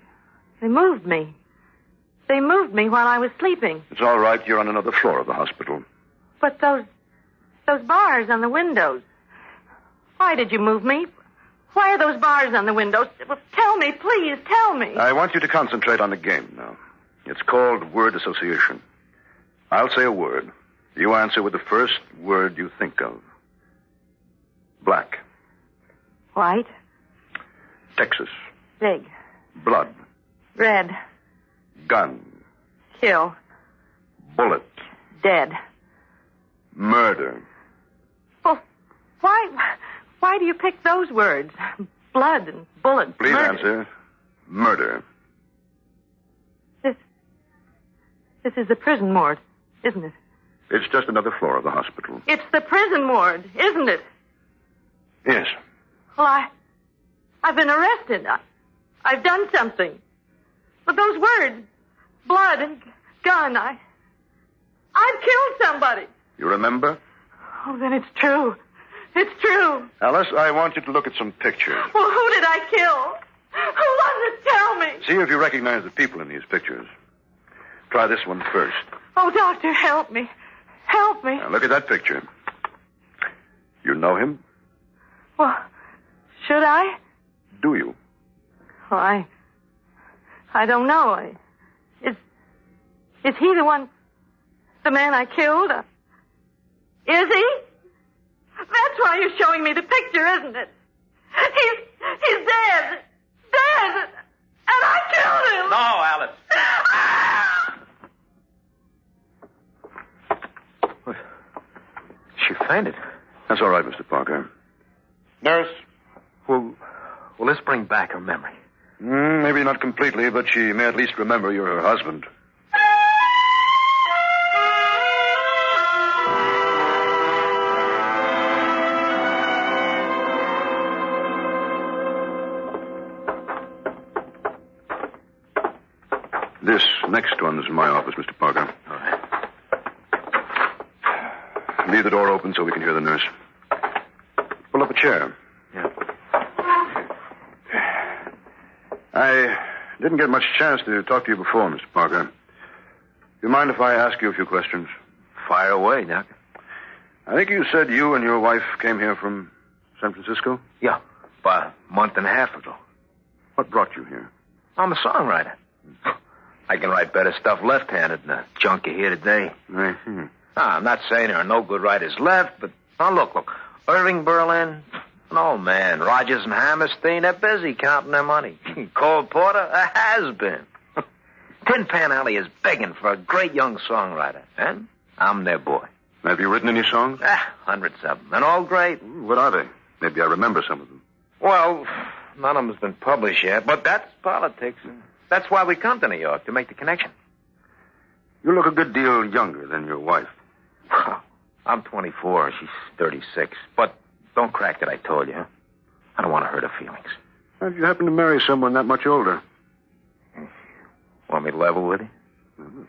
moved me. They moved me while I was sleeping. It's all right. You're on another floor of the hospital. But those bars on the windows. Why did you move me? Why are those bars on the windows? Well, tell me, please, tell me. I want you to concentrate on the game now. It's called word association. I'll say a word. You answer with the first word you think of. Black. White. Texas. Big. Blood. Red. Gun. Kill. Bullet. Dead. Murder. Well, why do you pick those words? Blood and bullet. Please murder. answer. Murder. This is the prison ward, isn't it? It's just another floor of the hospital. It's the prison ward, isn't it? Yes. Well, I've been arrested. I've done something. But those words, blood and gun, I've killed somebody. You remember? Oh, then it's true. It's true. Alice, I want you to look at some pictures. Well, who did I kill? Who was it? Tell me. See if you recognize the people in these pictures. Try this one first. Oh, doctor, help me. Help me. Now, look at that picture. You know him? Well, should I? Do you? Oh, I don't know. Is he the man I killed? Is he? That's why you're showing me the picture, isn't it? He's dead. Dead. And I killed him. No, Alice. She fainted. That's all right, Mr. Parker. Nurse, will this bring back her memory? Maybe not completely, but she may at least remember you're her husband. This next one's my office, Mr. Parker. All right. Leave the door open so we can hear the nurse. Pull up a chair. Yeah. I didn't get much chance to talk to you before, Mr. Parker. Do you mind if I ask you a few questions? Fire away, Doc. I think you said you and your wife came here from San Francisco? Yeah, about a month and a half ago. What brought you here? I'm a songwriter. I can write better stuff left-handed than the junk you hear today. Mm-hmm. I'm not saying there are no good writers left, but look. Irving Berlin, no man. Rogers and Hammerstein, they're busy counting their money. Cole Porter, a has-been. Tin Pan Alley is begging for a great young songwriter, and I'm their boy. Have you written any songs? Hundreds of them, and all great. What are they? Maybe I remember some of them. Well, none of them's been published yet, but that's politics. That's why we come to New York, to make the connection. You look a good deal younger than your wife. I'm 24. She's 36. But don't crack that I told you. I don't want to hurt her feelings. How'd you happen to marry someone that much older? Want me to level with you?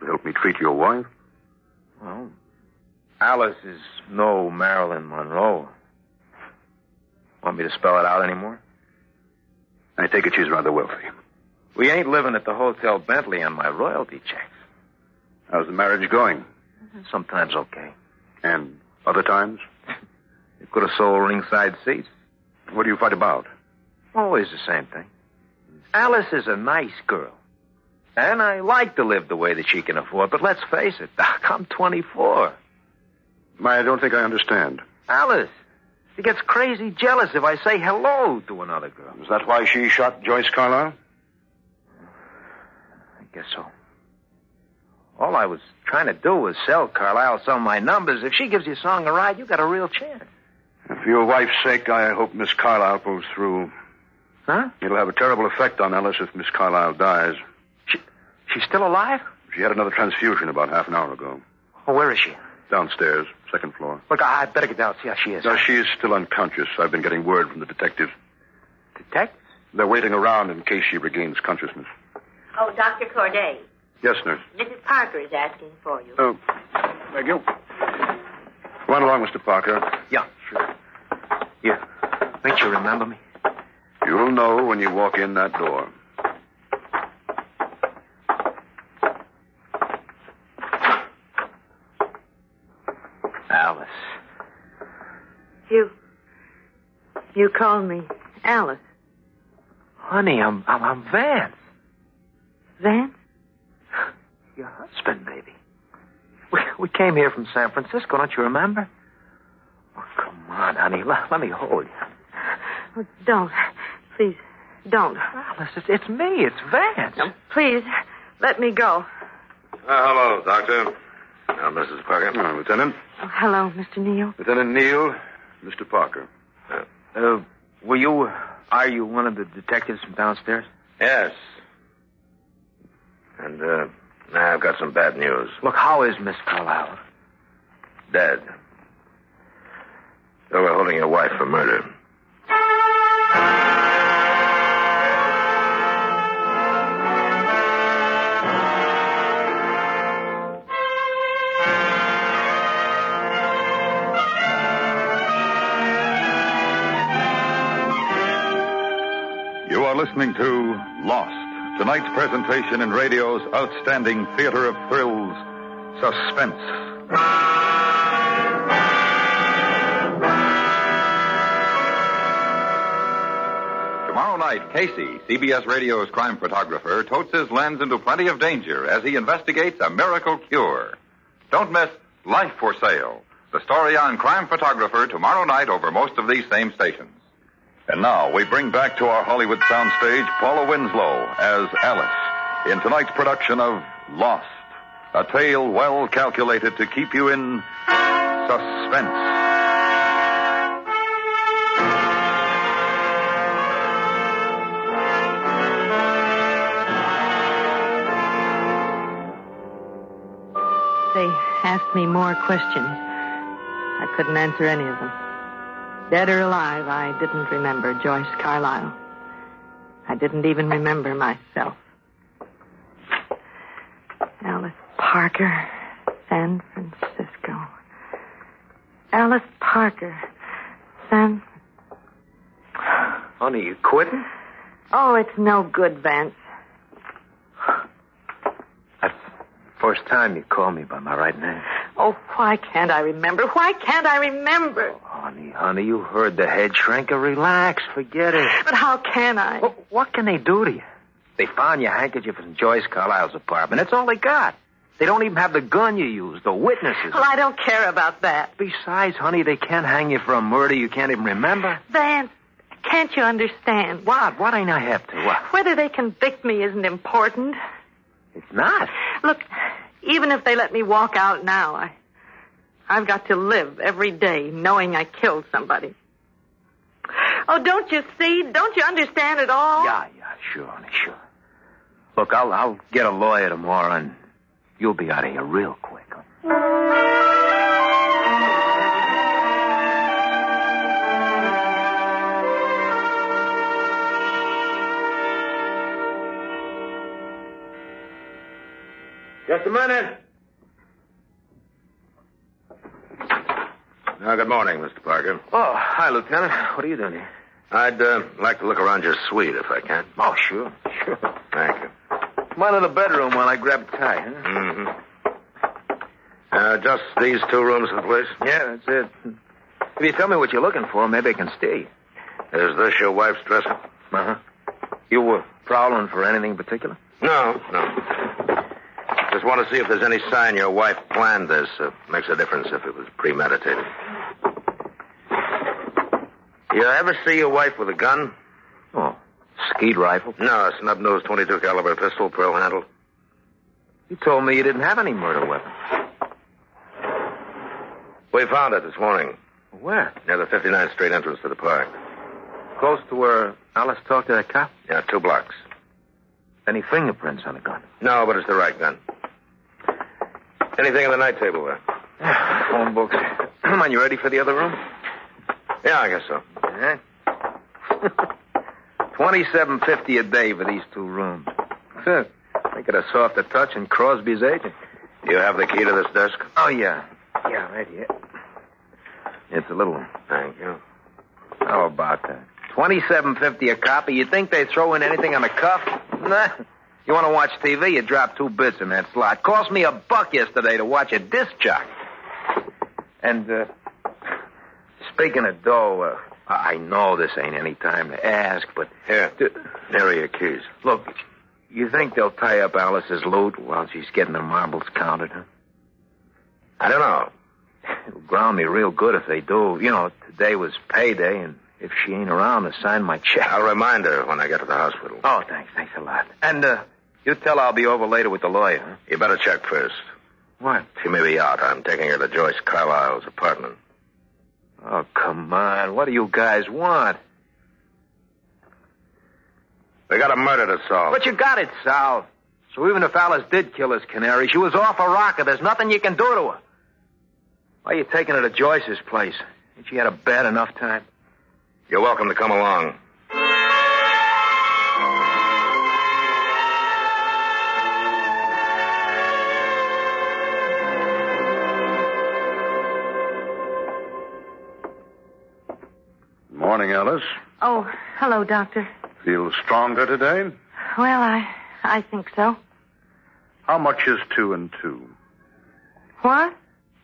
Help me treat your wife? Well, Alice is no Marilyn Monroe. Want me to spell it out anymore? I take it she's rather wealthy. We ain't living at the Hotel Bentley on my royalty checks. How's the marriage going? Sometimes okay. And other times? You could have sold ringside seats. What do you fight about? Always the same thing. Alice is a nice girl. And I like to live the way that she can afford. But let's face it, Doc, I'm 24. I don't think I understand. Alice, she gets crazy jealous if I say hello to another girl. Is that why she shot Joyce Carlyle? I guess so. All I was trying to do was sell Carlyle some of my numbers. If she gives your song a ride, you got a real chance. For your wife's sake, I hope Miss Carlyle pulls through. Huh? It'll have a terrible effect on Alice if Miss Carlyle dies. She's still alive? She had another transfusion about half an hour ago. Oh, where is she? Downstairs, second floor. Look, I'd better get down and see how she is. No, she is still unconscious. I've been getting word from the detectives. Detectives? They're waiting around in case she regains consciousness. Oh, Dr. Corday. Yes, nurse. Mrs. Parker is asking for you. Oh, thank you. Run along, Mr. Parker. Yeah, sure. You think you remember me? You'll know when you walk in that door. Alice. You called me Alice. Honey, I'm Vance. Vance? Your husband, baby. We came here from San Francisco, don't you remember? Oh, come on, honey. Let me hold you. Oh, don't. Please, don't. Alice, it's me. It's Vance. No, please, let me go. Hello, Doctor. Now, Mrs. Parker. Lieutenant. Oh, hello, Mr. Neal. Lieutenant Neal, Mr. Parker. Are you one of the detectives from downstairs? Yes. And, now I've got some bad news. Look, how is Miss Carlyle? Dead. They were holding your wife for murder. You are listening to Lost, tonight's presentation in radio's outstanding theater of thrills, Suspense. Tomorrow night, Casey, CBS Radio's crime photographer, totes his lens into plenty of danger as he investigates a miracle cure. Don't miss Life for Sale, the story on crime photographer tomorrow night over most of these same stations. And now we bring back to our Hollywood soundstage Paula Winslow as Alice in tonight's production of Lost, a tale well calculated to keep you in suspense. asked me more questions. I couldn't answer any of them. Dead or alive, I didn't remember Joyce Carlyle. I didn't even remember myself. Alice Parker, San Francisco. Alice Parker, San... Honey, you quitting? Oh, it's no good, Vance. That's the first time you call me by my right name. Oh, why can't I remember? Why can't I remember? Honey, you heard the head shrinker. Relax, forget it. But how can I? Well, what can they do to you? They found your handkerchief in Joyce Carlyle's apartment. That's all they got. They don't even have the gun you used, the witnesses. Well, I don't care about that. Besides, honey, they can't hang you for a murder you can't even remember. Vance, can't you understand? What? What ain't I have to? What? Whether they convict me isn't important. It's not. Look, even if they let me walk out now, I've got to live every day knowing I killed somebody. Oh, don't you see? Don't you understand at all? Yeah, sure, honey, sure. Look, I'll get a lawyer tomorrow, and you'll be out of here real quick. Just a minute. Good morning, Mr. Parker. Oh, hi, Lieutenant. What are you doing here? I'd like to look around your suite, if I can. Oh, sure. Thank you. Come on to the bedroom while I grab a tie, huh? Mm-hmm. Just these two rooms in the place? Yeah, that's it. If you tell me what you're looking for, maybe I can stay. Is this your wife's dresser? Uh-huh. You were prowling for anything in particular? No. Just want to see if there's any sign your wife planned this. Makes a difference if it was premeditated. You ever see your wife with a gun? Oh, skeet rifle? No, a snub-nosed .22 caliber pistol, pearl-handled. You told me you didn't have any murder weapon. We found it this morning. Where? Near the 59th Street entrance to the park. Close to where Alice talked to that cop? Yeah, 2 blocks. Any fingerprints on the gun? No, but it's the right gun. Anything on the night table there? Phone books. Come on, you ready for the other room? Yeah, I guess so. Yeah. $27.50 a day for these 2 rooms. Make it a softer touch than Crosby's agent. You have the key to this desk? Oh, yeah. Yeah, right here. It's a little one. Thank you. How about that? $27.50 a copy. You think they throw in anything on the cuff? Nah. You want to watch TV, you drop 2 bits in that slot. Cost me $1 yesterday to watch a disc jockey. And, speaking of dough, I know this ain't any time to ask, but... Here are your keys. Look, you think they'll tie up Alice's loot while she's getting the marbles counted, huh? I don't know. It'll ground me real good if they do. You know, today was payday, and if she ain't around to sign my check... I'll remind her when I get to the hospital. Oh, thanks a lot. And, you tell her I'll be over later with the lawyer, huh? You better check first. What? She may be out. I'm taking her to Joyce Carlyle's apartment. Oh, come on. What do you guys want? We got a murder to solve. But you got it solved. So even if Alice did kill his canary, she was off a rocket. There's nothing you can do to her. Why are you taking her to Joyce's place? Ain't she had a bad enough time? You're welcome to come along. Morning, Alice. Oh, hello, Doctor. Feel stronger today? Well, I think so. How much is 2 and 2? What?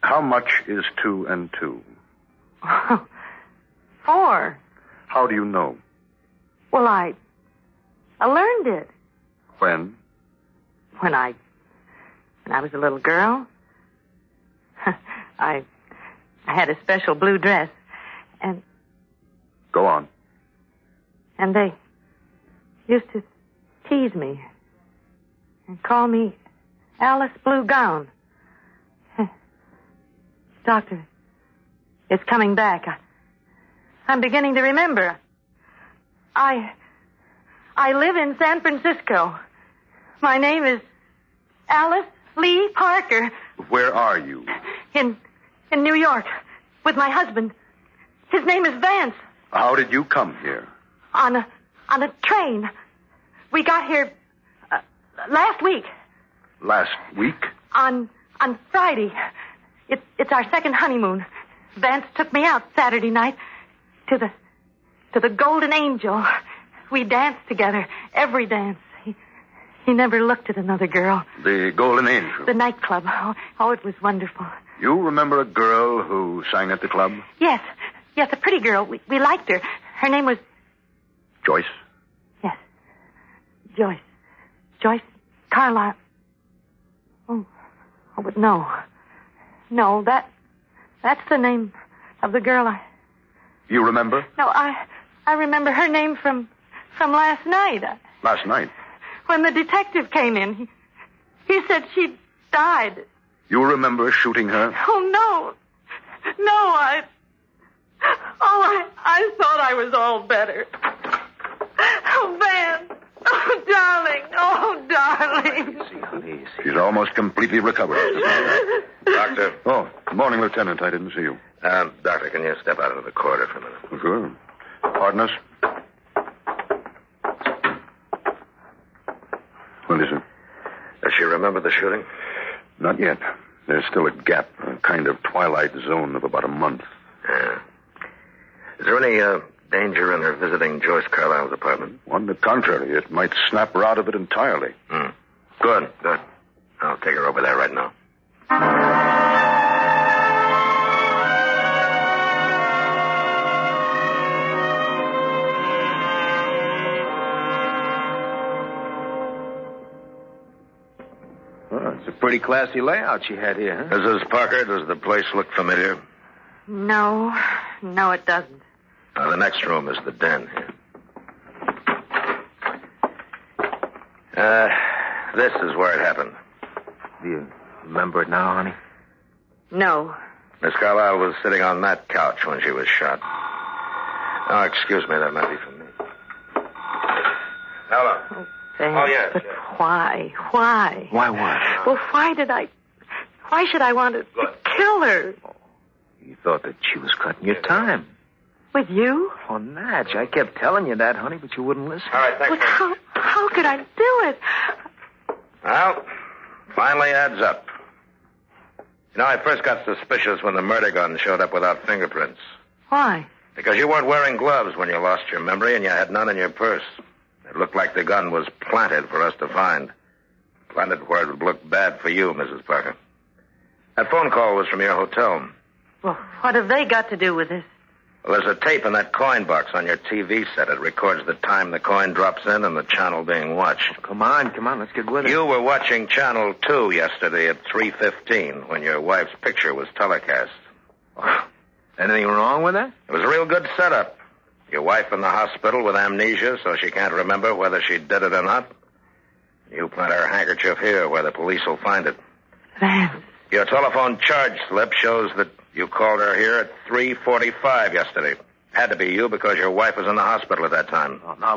How much is 2 and 2? 4. How do you know? Well, I learned it. When? When I was a little girl. I had a special blue dress, and... Go on. And they used to tease me and call me Alice Blue Gown. Doctor, it's coming back. I'm beginning to remember. I live in San Francisco. My name is Alice Lee Parker. Where are you? In New York. With my husband. His name is Vance. How did you come here? On a train. We got here last week. Last week? On Friday. It's our second honeymoon. Vance took me out Saturday night to the Golden Angel. We danced together, every dance. He never looked at another girl. The Golden Angel? The nightclub. Oh, it was wonderful. You remember a girl who sang at the club? Yes, a pretty girl. We liked her. Her name was... Joyce? Yes, Joyce. Joyce Carlyle. Oh, but no. No, that's the name of the girl You remember? No, I remember her name from last night. Last night? When the detective came in, he said she died. You remember shooting her? Oh, no. No, I thought I was all better. Oh, Van. Oh, darling. Oh, darling. Easy, honey, easy. She's almost completely recovered. Doctor. Oh, morning, Lieutenant. I didn't see you. Doctor, can you step out into the corridor for a minute? Sure. Pardon us. What is it? Does she remember the shooting? Not yet. There's still a gap, a kind of twilight zone of about a month. Yeah. Is there any danger in her visiting Joyce Carlyle's apartment? On the contrary, it might snap her out of it entirely. Good. I'll take her over there right now. Well, it's a pretty classy layout you had here, huh? Mrs. Parker, does the place look familiar? No, it doesn't. The next room is the den here. This is where it happened. Do you remember it now, honey? No. Miss Carlyle was sitting on that couch when she was shot. Oh, excuse me, that might be for me. Hello. Vance, yes. But why? Why? Why what? Well, why should I want to kill her? You thought that she was cutting your time. With you? Oh, Natch, I kept telling you that, honey, but you wouldn't listen. All right, thanks. But how could I do it? Well, finally adds up. You know, I first got suspicious when the murder gun showed up without fingerprints. Why? Because you weren't wearing gloves when you lost your memory, and you had none in your purse. It looked like the gun was planted for us to find. Planted where it would look bad for you, Mrs. Parker. That phone call was from your hotel. Well, what have they got to do with this? Well, there's a tape in that coin box on your TV set. It records the time the coin drops in and the channel being watched. Oh, come on, let's get with it. You were watching Channel 2 yesterday at 3:15 when your wife's picture was telecast. Anything wrong with that? It was a real good setup. Your wife in the hospital with amnesia, so she can't remember whether she did it or not. You plant her handkerchief here where the police will find it. Vance. Your telephone charge slip shows that you called her here at 3:45 yesterday. Had to be you because your wife was in the hospital at that time. Oh, now,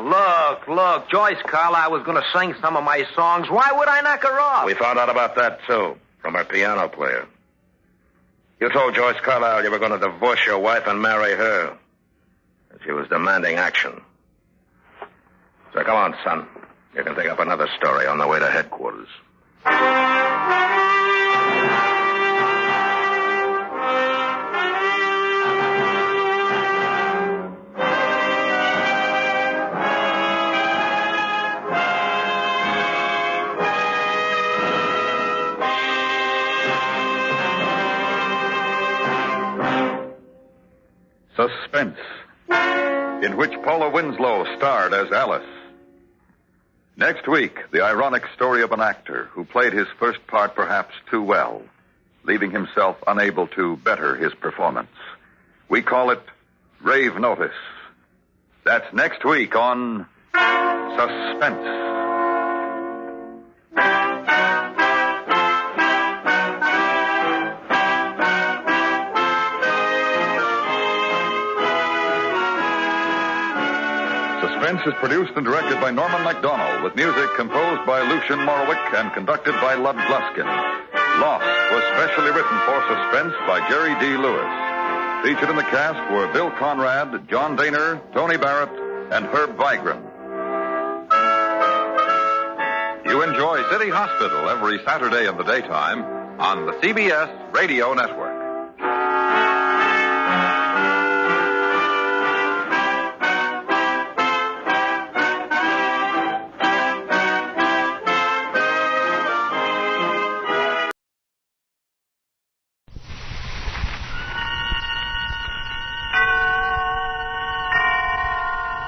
look. Joyce Carlyle was going to sing some of my songs. Why would I knock her off? We found out about that, too, from her piano player. You told Joyce Carlyle you were going to divorce your wife and marry her. She was demanding action. So come on, son. You can take up another story on the way to headquarters. Suspense, in which Paula Winslow starred as Alice. Next week, the ironic story of an actor who played his first part perhaps too well, leaving himself unable to better his performance. We call it Rave Notice. That's next week on Suspense. Suspense is produced and directed by Norman MacDonald, with music composed by Lucian Morowick and conducted by Lud Gluskin. Lost was specially written for Suspense by Jerry D. Lewis. Featured in the cast were Bill Conrad, John Daner, Tony Barrett, and Herb Vigran. You enjoy City Hospital every Saturday in the daytime on the CBS Radio Network.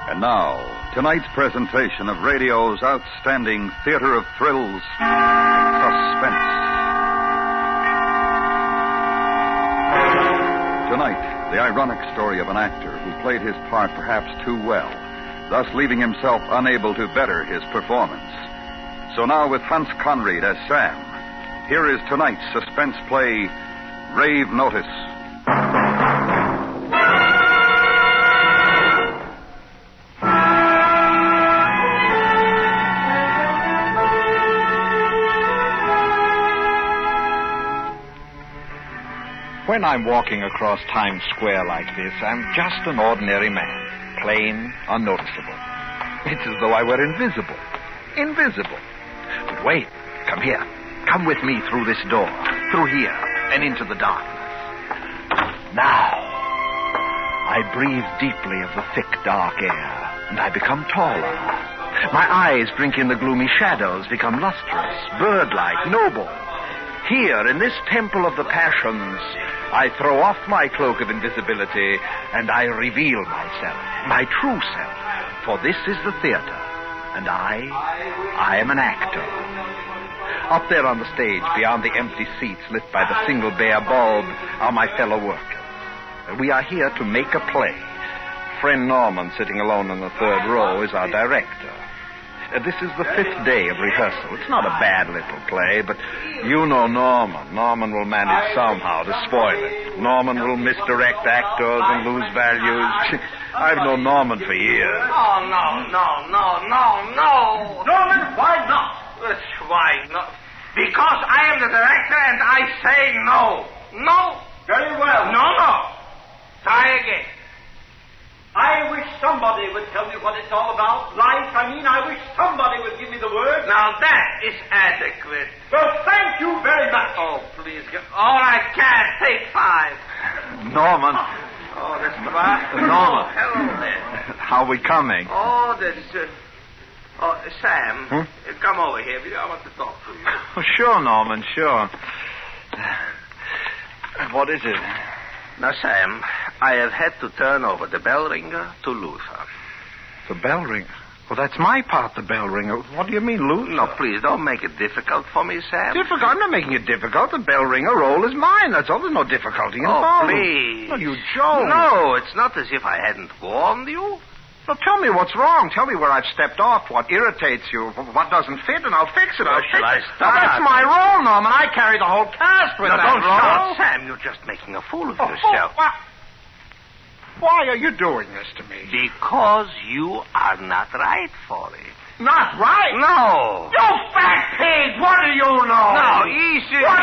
And now, tonight's presentation of radio's outstanding theater of thrills, Suspense. Tonight, the ironic story of an actor who played his part perhaps too well, thus leaving himself unable to better his performance. So now, with Hans Conried as Sam, here is tonight's suspense play, Rave Notice. When I'm walking across Times Square like this, I'm just an ordinary man, plain, unnoticeable. It's as though I were invisible. Invisible. But wait, come here. Come with me through this door, through here, and into the darkness. Now, I breathe deeply of the thick, dark air, and I become taller. My eyes drink in the gloomy shadows, become lustrous, bird-like, noble. Here, in this temple of the passions, I throw off my cloak of invisibility, and I reveal myself, my true self. For this is the theater, and I am an actor. Up there on the stage, beyond the empty seats lit by the single bare bulb, are my fellow workers. We are here to make a play. Friend Norman, sitting alone in the third row, is our director. This is the 5th day of rehearsal. It's not a bad little play, but you know Norman. Norman will manage somehow to spoil it. Norman will misdirect actors and lose values. I've known Norman for years. Oh, no. Norman, why not? Why not? Because I am the director and I say no. No. Very well. No. Try again. I wish somebody would tell me what it's all about. Life, I wish somebody would give me the word. Now that is adequate. Well, thank you very much. Oh, please. All right, Cat, take 5. Norman. Oh, that's the last. Norman. Oh, hello there. How are we coming? Oh, that's... Sam, come over here. I want to talk to you. Oh, sure, Norman, sure. What is it? Now, Sam, I have had to turn over the bell ringer to Luther. The bell ringer? Well, that's my part, the bell ringer. What do you mean, Luther? No, please, don't make it difficult for me, Sam. Difficult? I'm not making it difficult. The bell ringer role is mine. That's all. There's no difficulty involved. Oh, please. Well, you joke. No, it's not as if I hadn't warned you. Well, tell me what's wrong. Tell me where I've stepped off, what irritates you, what doesn't fit, and I'll fix it. Shall I start? Now, that's my role, Norman. I carry the whole cast with that don't role. Shout, Sam. You're just making a fool of yourself. Why are you doing this to me? Because you are not right for it. Not right? No. You fat pig! What do you know? No, easy. What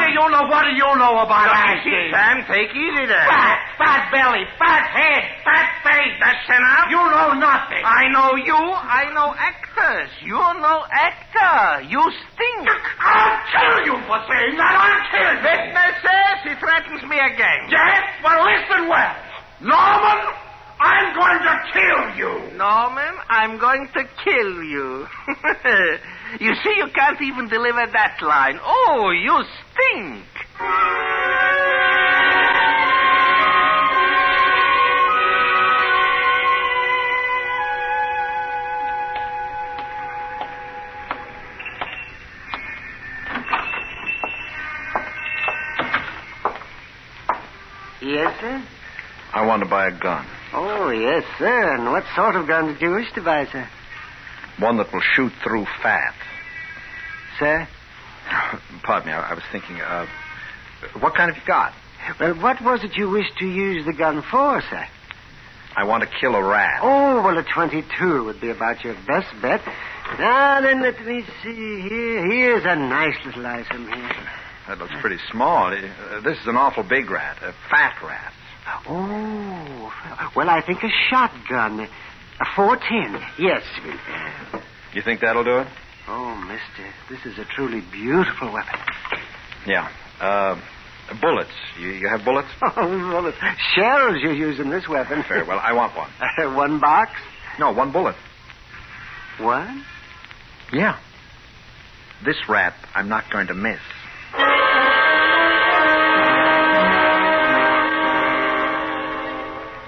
do you know about acting? Sam, take easy there. Fat belly, fat head, fat face. That's enough. You know nothing. I know you. I know actors. You're no actor. You stink. I'll kill you for saying that. I'll kill you. Witnesses, he threatens me again. Yes? Well, listen well. Norman, I'm going to kill you. Norman, I'm going to kill you. You see, you can't even deliver that line. Oh, you stink. Yes, sir? I want to buy a gun. Oh, yes, sir. And what sort of gun did you wish to buy, sir? One that will shoot through fat. Sir? Pardon me, I was thinking, what kind have you got? Well, what was it you wished to use the gun for, sir? I want to kill a rat. Oh, well, a 22 would be about your best bet. Now, then, let me see here. Here's a nice little item here. That looks pretty small. This is an awful big rat, a fat rat. Oh, well, I think a shotgun. A 410. Yes. You think that'll do it? Oh, mister, this is a truly beautiful weapon. Yeah. Bullets. You have bullets? Oh, bullets. Shells you use in this weapon. Very well. I want one. One box? No, one bullet. One? Yeah. This rat, I'm not going to miss.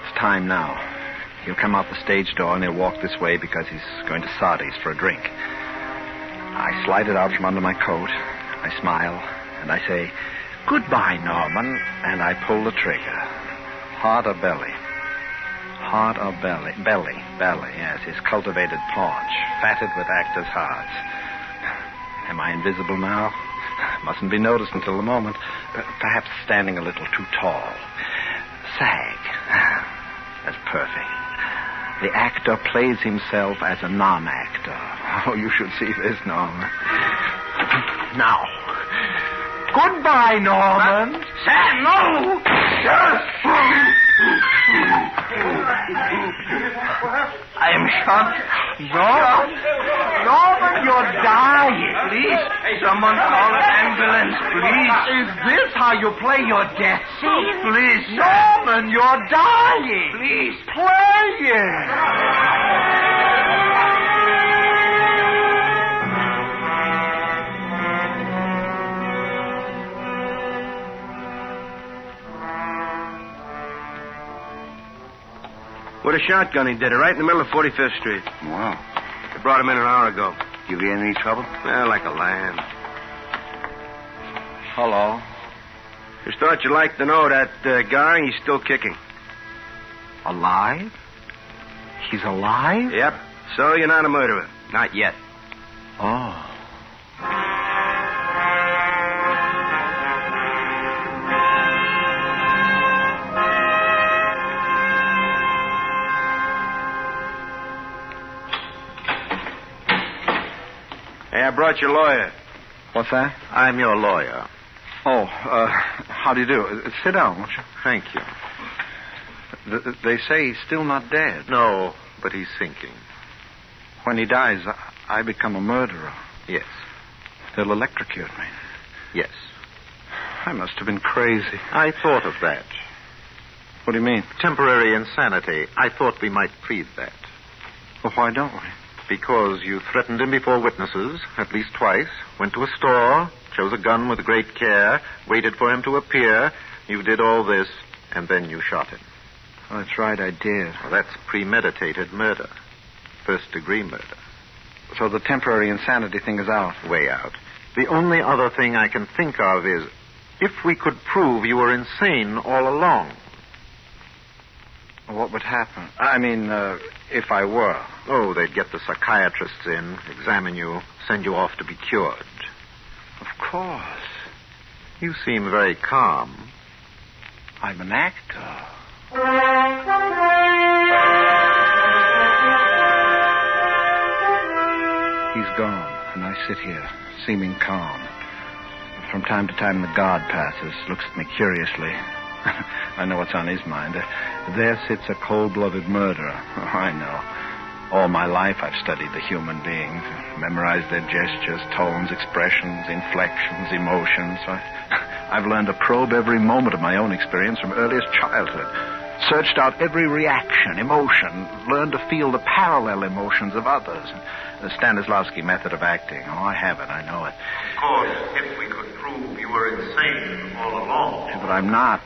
It's time now. He'll come out the stage door and he'll walk this way because he's going to Sardi's for a drink. I slide it out from under my coat. I smile and I say, "Goodbye, Norman," and I pull the trigger. Heart or belly? Heart or belly? Belly, yes. His cultivated paunch, fatted with actors' hearts. Am I invisible now? Mustn't be noticed until the moment. Perhaps standing a little too tall. Sag. That's perfect. The actor plays himself as a non-actor. Oh, you should see this, Norman. Now. Goodbye, Norman. Sam, no! I am shot. Norman, you're dying. Please, someone call an ambulance, please. Is this how you play your death scene? Please, Norman, you're dying. Please. Play it. With a shotgun, he did it right in the middle of 45th Street. Wow. They brought him in an hour ago. Give you any trouble? Well, like a lamb. Hello. Just thought you'd like to know that guy, he's still kicking. Alive? He's alive? Yep. So you're not a murderer. Not yet. Oh. Hey, I brought your lawyer. What's that? I'm your lawyer. Oh, how do you do? Sit down, won't you? Thank you. They say he's still not dead. No, but he's thinking. When he dies, I become a murderer. Yes. They'll electrocute me. Yes. I must have been crazy. I thought of that. What do you mean? Temporary insanity. I thought we might plead that. Well, why don't we? Because you threatened him before witnesses, at least twice, went to a store, chose a gun with great care, waited for him to appear. You did all this, and then you shot him. Oh, that's right, I did. Well, that's premeditated murder. First-degree murder. So the temporary insanity thing is out? Way out. The only other thing I can think of is if we could prove you were insane all along. What would happen? I mean, if I were. Oh, they'd get the psychiatrists in, examine you, send you off to be cured. Of course. You seem very calm. I'm an actor. He's gone, and I sit here, seeming calm. From time to time, the guard passes, looks at me curiously. I know what's on his mind. There sits a cold-blooded murderer. Oh, I know. All my life I've studied the human beings, memorized their gestures, tones, expressions, inflections, emotions. I've learned to probe every moment of my own experience from earliest childhood. Searched out every reaction, emotion, learned to feel the parallel emotions of others. The Stanislavski method of acting. Oh, I have it. I know it. Of course, if we could prove you were insane all along. But I'm not.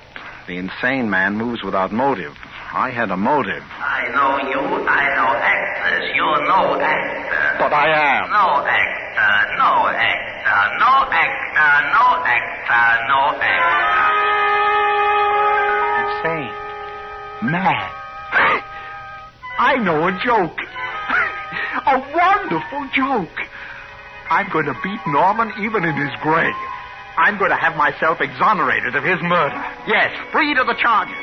The insane man moves without motive. I had a motive. I know you. I know actors. You're no actor. But I am. No actor. No actor. No actor. No actor. No actor. Insane. Mad. I know a joke. A wonderful joke. I'm going to beat Norman even in his grave. I'm going to have myself exonerated of his murder. Yes, freed of the charges.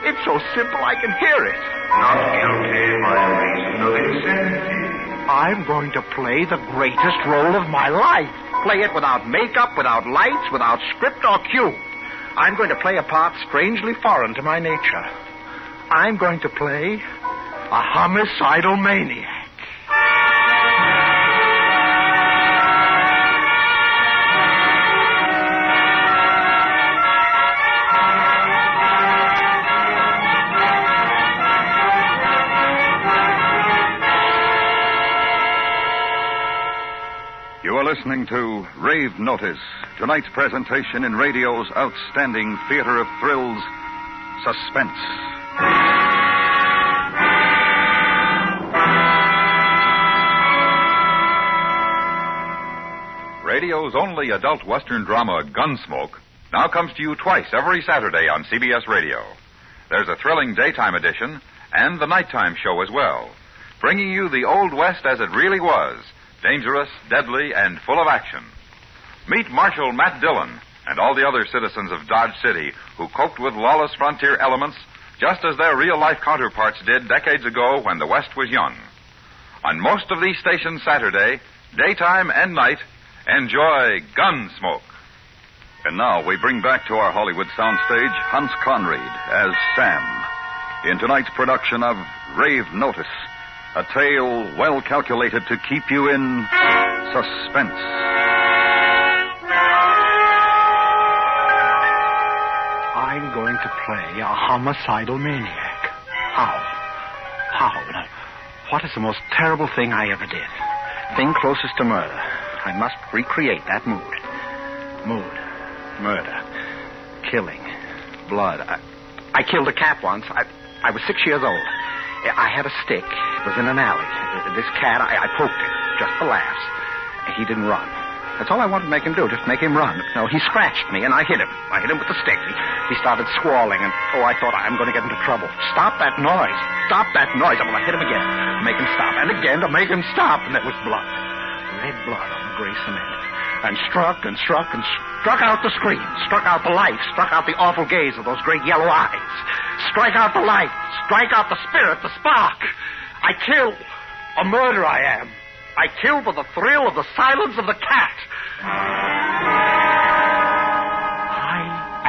It's so simple I can hear it. Not guilty by reason of insanity. I'm going to play the greatest role of my life. Play it without makeup, without lights, without script or cue. I'm going to play a part strangely foreign to my nature. I'm going to play a homicidal maniac. You are listening to Rave Notice, tonight's presentation in radio's outstanding theater of thrills, Suspense. Radio's only adult Western drama, Gunsmoke, now comes to you twice every Saturday on CBS Radio. There's a thrilling daytime edition and the nighttime show as well, bringing you the Old West as it really was, dangerous, deadly, and full of action. Meet Marshal Matt Dillon and all the other citizens of Dodge City who coped with lawless frontier elements just as their real-life counterparts did decades ago when the West was young. On most of these stations Saturday, daytime and night, enjoy Gunsmoke. And now we bring back to our Hollywood soundstage Hans Conried as Sam in tonight's production of Rave Notice, a tale well calculated to keep you in suspense. I'm going to play a homicidal maniac. How? Now, what is the most terrible thing I ever did? Thing closest to murder. I must recreate that mood. Murder. Killing. Blood. I killed a cat once. I was 6 years old. I had a stick. It was in an alley. This cat, I poked it, just for laughs. He didn't run. That's all I wanted to make him do, just make him run. No, he scratched me, and I hit him. I hit him with the stick. He started squalling, and, I thought I'm going to get into trouble. Stop that noise. Stop that noise. Well, I hit him again to make him stop, and again to make him stop, and there was blood. Red blood on the gray cement. And struck out the screen, struck out the light, struck out the awful gaze of those great yellow eyes. Strike out the light, strike out the spirit, the spark. I kill. A murderer I am. I kill for the thrill of the silence of the cat. I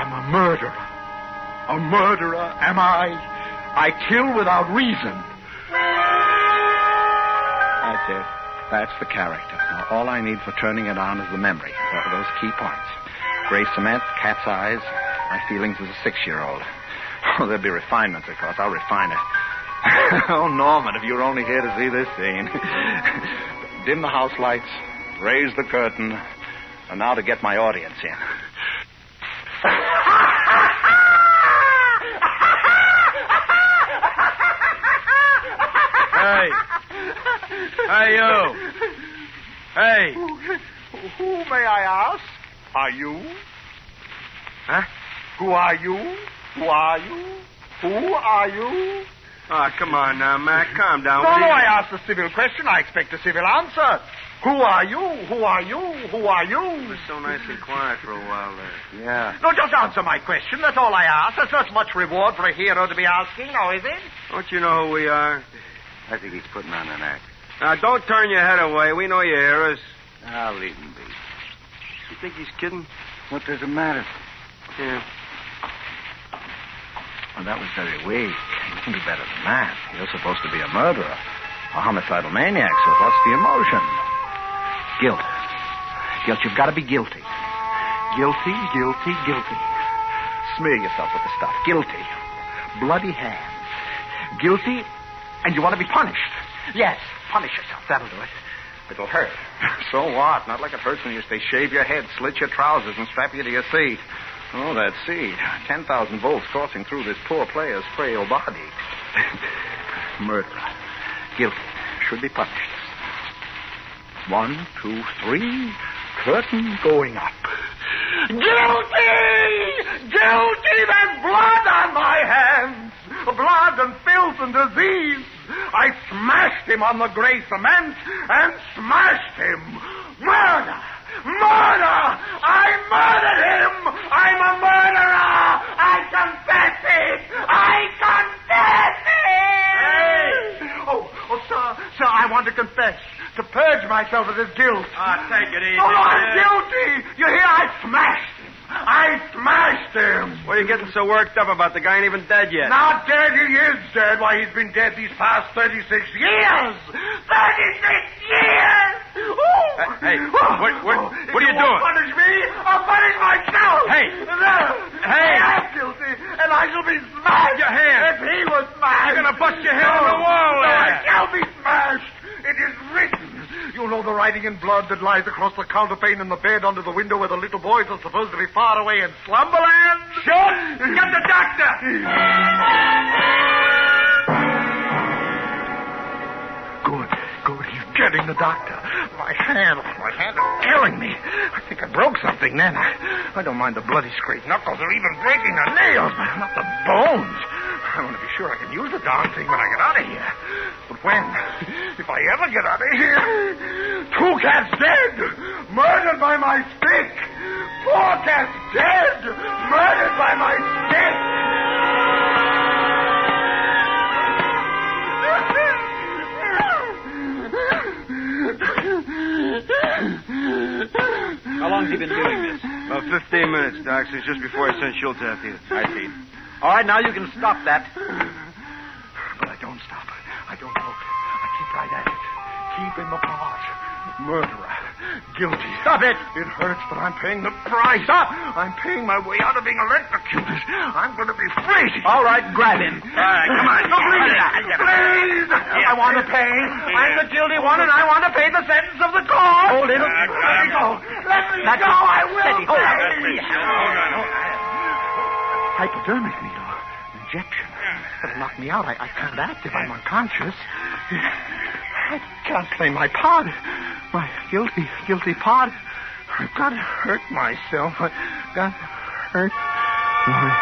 am a murderer. A murderer, am I? I kill without reason. That's it. That's the character. Now, all I need for turning it on is the memory. Those key points. Gray cement, cat's eyes, my feelings as a 6-year-old. Oh, there'll be refinements, of course. I'll refine it. Oh, Norman, if you were only here to see this scene. Dim the house lights, raise the curtain, and now to get my audience in. Hey, you. Hey. Who may I ask? Are you? Huh? Who are you? Who are you? Who are you? Oh, come on now, Mac. Calm down. No, I asked a civil question. I expect a civil answer. Who are you? Who are you? Who are you? It was so nice and quiet for a while there. Yeah. No, just answer my question. That's all I ask. That's not much reward for a hero to be asking, now is it? Don't you know who we are? I think he's putting on an act. Now, don't turn your head away. We know you hear us. I'll leave him be. You think he's kidding? What does it matter? Yeah. Well, that was very weak. You can do better than that. You're supposed to be a murderer, a homicidal maniac, so what's the emotion? Guilt. You've got to be guilty. Guilty. Smear yourself with the stuff. Guilty. Bloody hands. Guilty, and you want to be punished. Yes, punish yourself. That'll do it. It'll hurt. So what? Not like it hurts when you say shave your head, slit your trousers, and strap you to your seat. Oh, that seat. 10,000 volts coursing through this poor player's frail body. Murderer. Guilty. Should be punished. 1, 2, 3. Curtain going up. Guilty! There's blood on my hands. Blood and filth and disease. I smashed him on the gray cement and smashed him. Murder! I murdered him! I'm a murderer! I confess it! I confess, to purge myself of this guilt. Take it easy. Oh, no, I'm guilty. You hear? I smashed him. What are you getting so worked up about? The guy ain't even dead yet. Not dead. He is dead. Why, he's been dead these past 36 years. 36 years! Hey, what are you doing? Punish me, I'll punish myself. Hey. Hey. I'm guilty, and I shall be smashed. Your hand. If he was smashed. You're going to bust your head on the wall there. I shall be smashed. It is written. You know the writing in blood that lies across the counterpane in the bed under the window where the little boys are supposed to be far away in slumberland? Shut! Get the doctor! Good. He's getting the doctor. My hand is killing me. I think I broke something then. I don't mind the bloody scraped knuckles or even breaking the nails, but not the bones. I want to be sure I can use the darn thing when I get out of here. But when? If I ever get out of here. 2 cats dead. Murdered by my stick. 4 cats dead. Murdered by my stick. How long have you been doing this? About 15 minutes, Doc. Since just before I sent Schultz after you. I see. All right, now you can stop that. But I don't stop. I don't look. I keep right at it. Keep him apart. Murderer. Guilty. Stop it! It hurts, but I'm paying the price. Stop! I'm paying my way out of being electrocuted. I'm going to be free. All right, grab him. All right, come on. No, please. I want to pay. I'm the guilty one, and I want to pay the sentence of the court. Hold it. Let me go. Let me go. I will Steady. Hold on. pay. Hypodermic needle. Injection. That'll knock me out. I can't act if I'm unconscious. I can't play my part. My guilty part. I've got to hurt myself. I've got to hurt myself.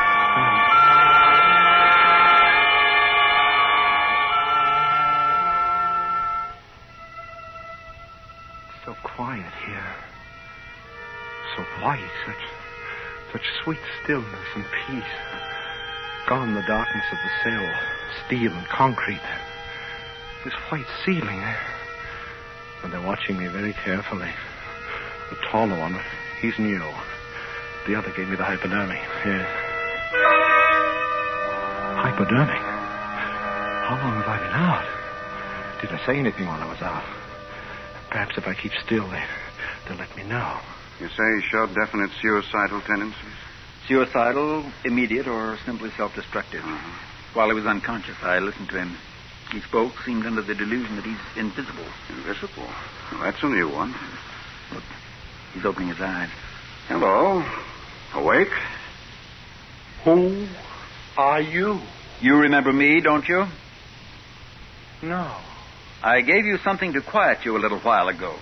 It's so quiet here. So white. Such sweet stillness and peace. Gone the darkness of the cell. Steel and concrete. This white ceiling. And they're watching me very carefully. The taller one, he's new. The other gave me the hypodermic. Yes. Hypodermic? How long have I been out? Did I say anything while I was out? Perhaps if I keep still, they'll let me know. You say he showed definite suicidal tendencies? Suicidal, immediate, or simply self-destructive. While he was unconscious, I listened to him. He spoke, seemed under the delusion that he's invisible. Invisible? Well, that's a new one. Look, he's opening his eyes. Hello. Awake? Who are you? You remember me, don't you? No. I gave you something to quiet you a little while ago.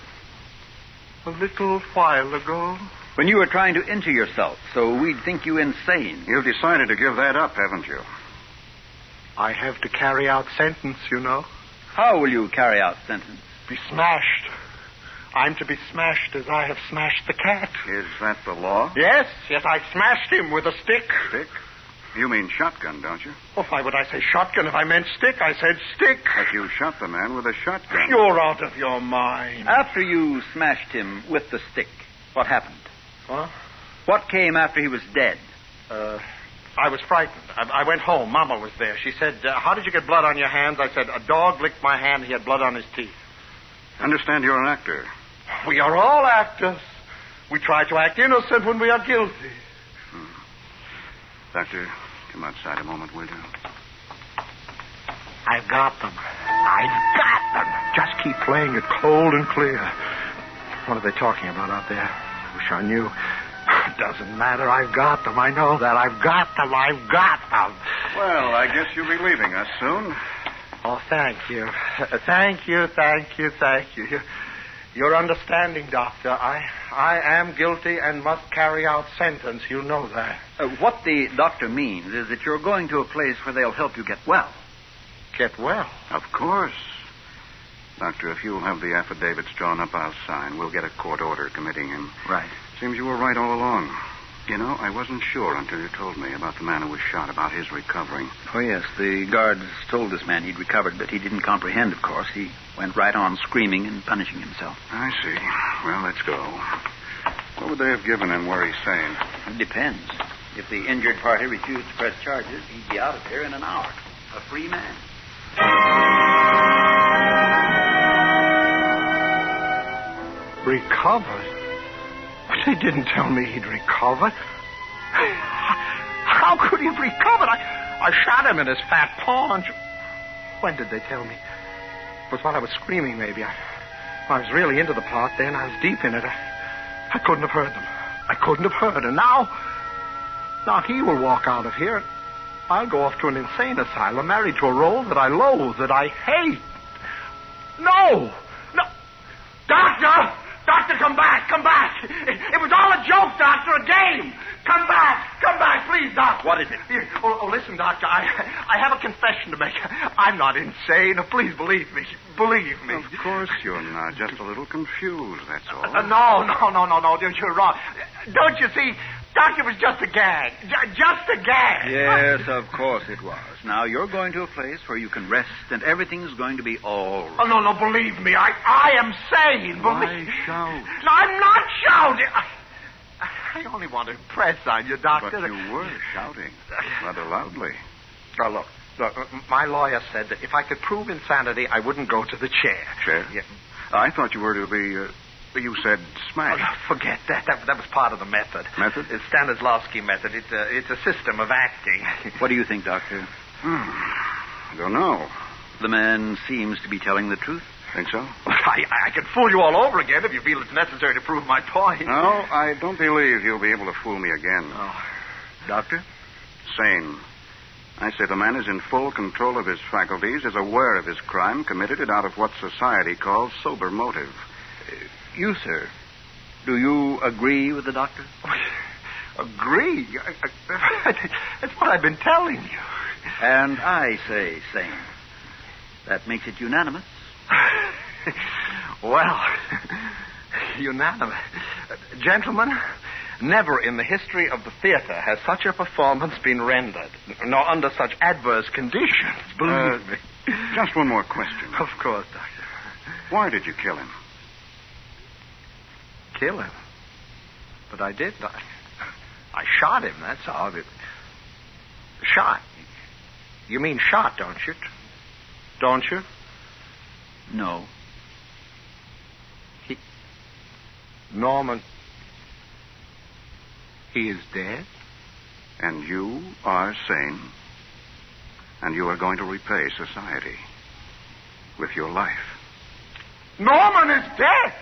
A little while ago? When you were trying to injure yourself, so we'd think you insane. You've decided to give that up, haven't you? I have to carry out sentence, you know. How will you carry out sentence? Be smashed. I'm to be smashed as I have smashed the cat. Is that the law? Yes, I smashed him with a stick. Stick? You mean shotgun, don't you? Oh, why would I say shotgun if I meant stick? I said stick. But you shot the man with a shotgun. You're out of your mind. After you smashed him with the stick, what happened? What? What came after he was dead? I was frightened. I went home. Mama was there. She said, how did you get blood on your hands? I said, a dog licked my hand. He had blood on his teeth. Understand you're an actor. We are all actors. We try to act innocent when we are guilty. Doctor, come outside a moment, will you? I've got them. Just keep playing it cold and clear. What are they talking about out there? I wish I knew. It doesn't matter. I've got them. I know that. I've got them. Well, I guess you'll be leaving us soon. Oh, thank you. Thank you. Your understanding, Doctor. I am guilty and must carry out sentence. You know that. What the doctor means is that you're going to a place where they'll help you get well. Get well? Of course. Doctor, if you'll have the affidavits drawn up, I'll sign. We'll get a court order committing him. Right. Seems you were right all along. You know, I wasn't sure until you told me about the man who was shot, about his recovering. Oh, yes. The guards told this man he'd recovered, but he didn't comprehend, of course. He went right on screaming and punishing himself. I see. Well, let's go. What would they have given him where he's sane? It depends. If the injured party refused to press charges, he'd be out of here in an hour. A free man. Recovered? But they didn't tell me he'd recovered. How could he have recovered? I shot him in his fat paunch. When did they tell me? It was while I was screaming, maybe. I was really into the plot then. I was deep in it. I couldn't have heard them. I couldn't have heard. And now he will walk out of here. I'll go off to an insane asylum, married to a role that I loathe, that I hate. No! Doctor! Doctor, come back! Come back! It was all a joke, Doctor, a game! Come back! Come back, please, Doctor! What is it? Listen, Doctor, I have a confession to make. I'm not insane. Please believe me. Believe me. Of course you're not. Just a little confused, that's all. No. You're wrong. Don't you see? Doctor, it was just a gag. Just a gag. Yes, of course it was. Now, you're going to a place where you can rest, and everything's going to be all right. Oh, no, believe me. I am sane. Why shout? No, I'm not shouting. I only want to press on you, Doctor. But you were shouting rather loudly. Oh, look, my lawyer said that if I could prove insanity, I wouldn't go to the chair. Chair? Yeah. I thought you were to be... You said smash. Oh, forget that. That was part of the method. Method? It's Stanislavski method. It's a system of acting. What do you think, Doctor? I don't know. The man seems to be telling the truth. Think so? I can fool you all over again if you feel it's necessary to prove my point. No, I don't believe you'll be able to fool me again. Oh. Doctor? Sane. I say the man is in full control of his faculties, is aware of his crime, committed it out of what society calls sober motive. You, sir, do you agree with the doctor? Agree? That's what I've been telling you. And I say same. That makes it unanimous. Well, unanimous. Gentlemen, never in the history of the theater has such a performance been rendered, nor under such adverse conditions, believe me. Just one more question. Of course, Doctor. Why did you kill him? Kill him? But I did. I shot him, that's all. Shot? You mean shot, don't you? Don't you? No. Norman, he is dead? And you are sane. And you are going to repay society with your life. Norman is dead!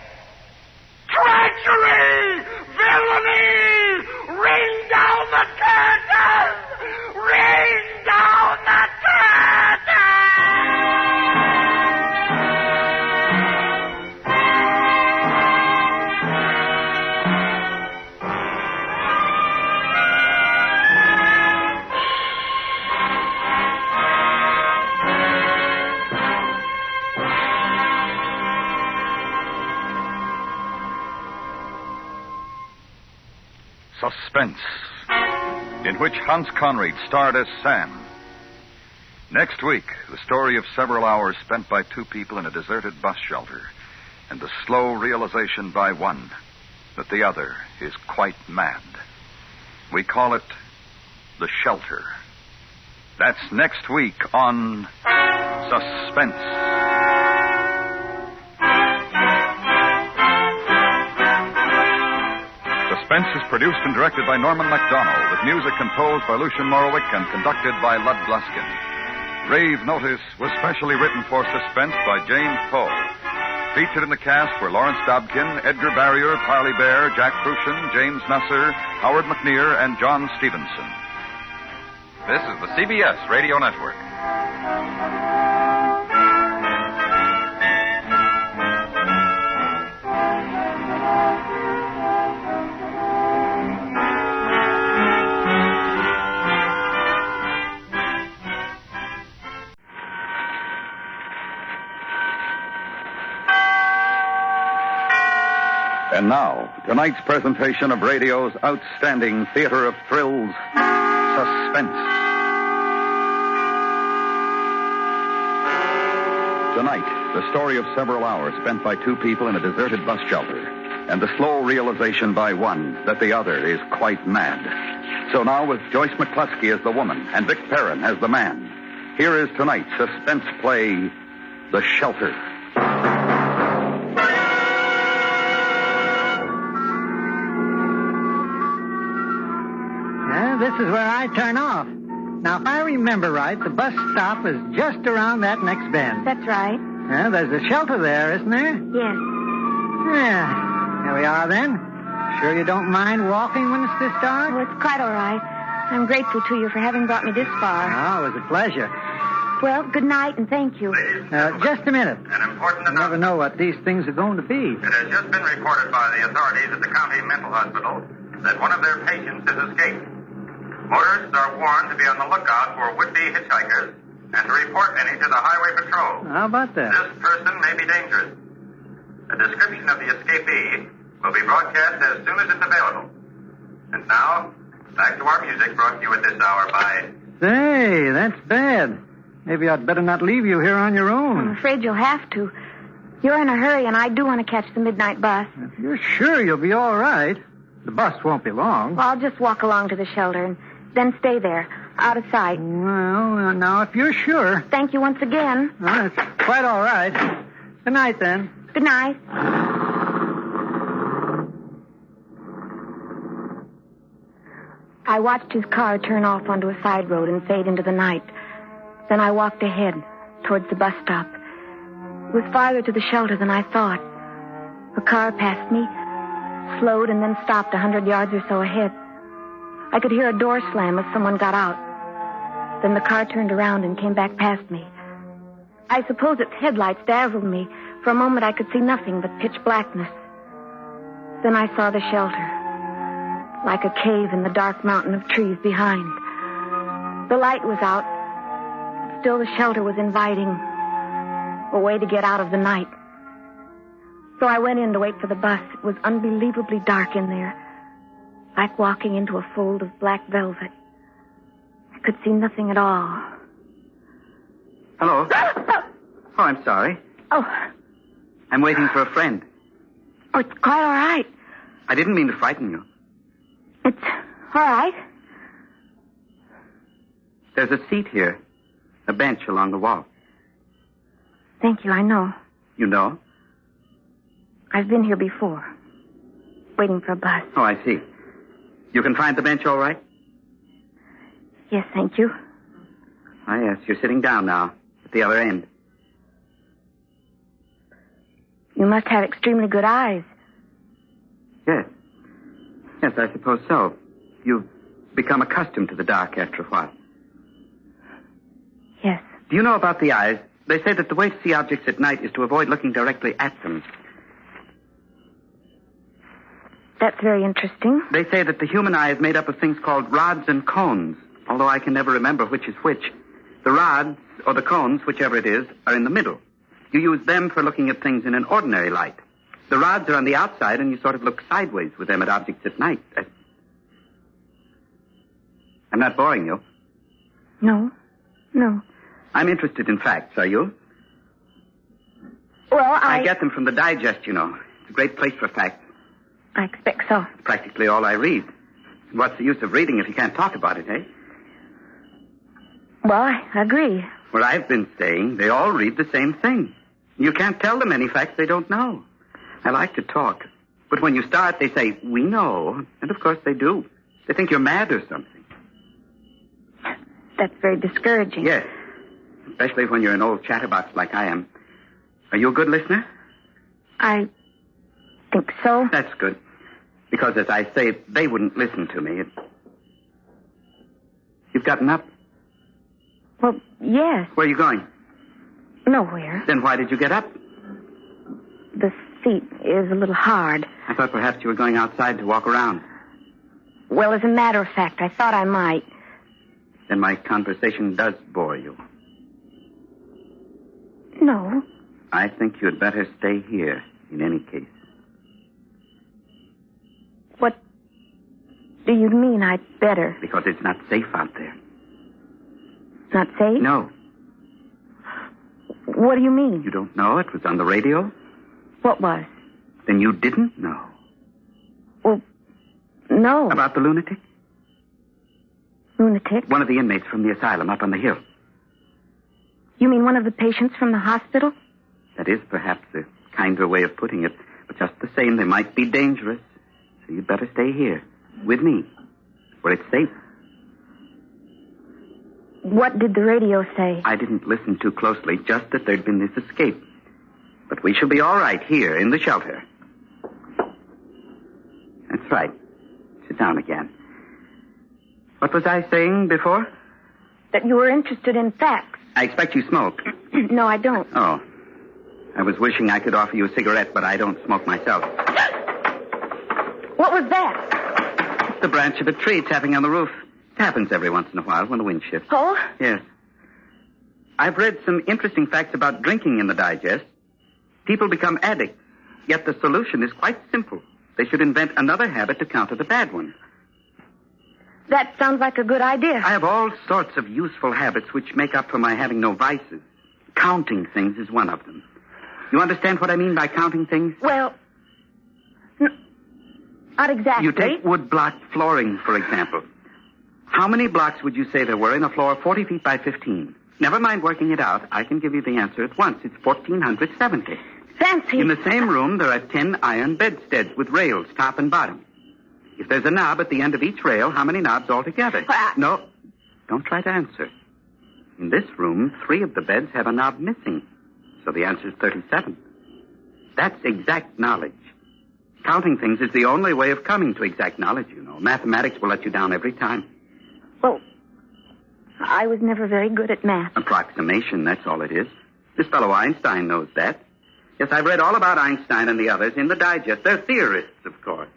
Treachery! Villainy! Ring down the curtain! Ring down the Suspense, in which Hans Conried starred as Sam. Next week, the story of several hours spent by two people in a deserted bus shelter, and the slow realization by one that the other is quite mad. We call it The Shelter. That's next week on Suspense. Suspense is produced and directed by Norman MacDonald, with music composed by Lucien Morowick and conducted by Lud Gluskin. Rave Notice was specially written for Suspense by James Poe. Featured in the cast were Lawrence Dobkin, Edgar Barrier, Parley Bear, Jack Crucian, James Nusser, Howard McNear, and John Stevenson. This is the CBS Radio Network. And now, tonight's presentation of radio's outstanding theater of thrills, Suspense. Tonight, the story of several hours spent by two people in a deserted bus shelter, and the slow realization by one that the other is quite mad. So now, with Joyce McCluskey as the woman and Vic Perrin as the man, here is tonight's suspense play, The Shelter. This is where I turn off. Now, if I remember right, the bus stop is just around that next bend. That's right. There's a shelter there, isn't there? Yes. Yeah. Here we are, then. Sure you don't mind walking when it's this dark? Oh, it's quite all right. I'm grateful to you for having brought me this far. Oh, it was a pleasure. Well, good night and thank you. Just a minute. An important You never know what these things are going to be. It has just been reported by the authorities at the county mental hospital that one of their patients has escaped. Motorists are warned to be on the lookout for would-be hitchhikers and to report any to the highway patrol. How about that? This person may be dangerous. A description of the escapee will be broadcast as soon as it's available. And now, back to our music brought to you at this hour by... Say, that's bad. Maybe I'd better not leave you here on your own. I'm afraid you'll have to. You're in a hurry, and I do want to catch the midnight bus. If you're sure you'll be all right, the bus won't be long. Well, I'll just walk along to the shelter and then stay there, out of sight. Well, now, if you're sure. Thank you once again. Well, it's quite all right. Good night, then. Good night. I watched his car turn off onto a side road and fade into the night. Then I walked ahead, towards the bus stop. It was farther to the shelter than I thought. A car passed me, slowed, and then stopped 100 yards or so ahead. I could hear a door slam as someone got out. Then the car turned around and came back past me. I suppose its headlights dazzled me. For a moment I could see nothing but pitch blackness. Then I saw the shelter, like a cave in the dark mountain of trees behind. The light was out. Still the shelter was inviting. A way to get out of the night. So I went in to wait for the bus. It was unbelievably dark in there. Like walking into a fold of black velvet. I could see nothing at all. Hello. Oh, I'm sorry. Oh. I'm waiting for a friend. Oh, it's quite all right. I didn't mean to frighten you. It's all right. There's a seat here. A bench along the wall. Thank you, I know. You know? I've been here before. Waiting for a bus. Oh, I see. You can find the bench all right? Yes, thank you. Ah, yes. You're sitting down now, at the other end. You must have extremely good eyes. Yes. Yes, I suppose so. You've become accustomed to the dark after a while. Yes. Do you know about the eyes? They say that the way to see objects at night is to avoid looking directly at them. That's very interesting. They say that the human eye is made up of things called rods and cones, although I can never remember which is which. The rods, or the cones, whichever it is, are in the middle. You use them for looking at things in an ordinary light. The rods are on the outside, and you sort of look sideways with them at objects at night. I'm not boring you. No. No. I'm interested in facts, are you? Well, I get them from the Digest, you know. It's a great place for facts. I expect so. It's practically all I read. What's the use of reading if you can't talk about it, eh? Well, I agree. Well, I've been saying they all read the same thing. You can't tell them any facts they don't know. I like to talk. But when you start, they say, we know. And of course they do. They think you're mad or something. That's very discouraging. Yes. Especially when you're an old chatterbox like I am. Are you a good listener? I think so. That's good. Because, as I say, they wouldn't listen to me. You've gotten up? Well, yes. Where are you going? Nowhere. Then why did you get up? The seat is a little hard. I thought perhaps you were going outside to walk around. Well, as a matter of fact, I thought I might. Then my conversation does bore you. No. I think you'd better stay here, in any case. What do you mean I'd better? Because it's not safe out there. Not safe? No. What do you mean? You don't know? It was on the radio? What was? Then you didn't know. Well, no. About the lunatic? Lunatic? One of the inmates from the asylum up on the hill. You mean one of the patients from the hospital? That is perhaps a kinder way of putting it. But just the same, they might be dangerous. So you'd better stay here, with me, where it's safe. What did the radio say? I didn't listen too closely, just that there'd been this escape. But we shall be all right here in the shelter. That's right. Sit down again. What was I saying before? That you were interested in facts. I expect you smoke. No, I don't. Oh. I was wishing I could offer you a cigarette, but I don't smoke myself. What was that? It's the branch of a tree tapping on the roof. It happens every once in a while when the wind shifts. Oh? Yes. I've read some interesting facts about drinking in the digest. People become addicts, yet the solution is quite simple. They should invent another habit to counter the bad one. That sounds like a good idea. I have all sorts of useful habits which make up for my having no vices. Counting things is one of them. You understand what I mean by counting things? Well, not exactly. You take wood block flooring, for example. How many blocks would you say there were in a floor 40 feet by 15? Never mind working it out. I can give you the answer at once. It's 1,470. Fancy. In the same room, there are 10 iron bedsteads with rails, top and bottom. If there's a knob at the end of each rail, how many knobs altogether? No, don't try to answer. In this room, 3 of the beds have a knob missing. So the answer is 37. That's exact knowledge. Counting things is the only way of coming to exact knowledge, you know. Mathematics will let you down every time. Well, I was never very good at math. Approximation, that's all it is. This fellow Einstein knows that. Yes, I've read all about Einstein and the others in the digest. They're theorists, of course.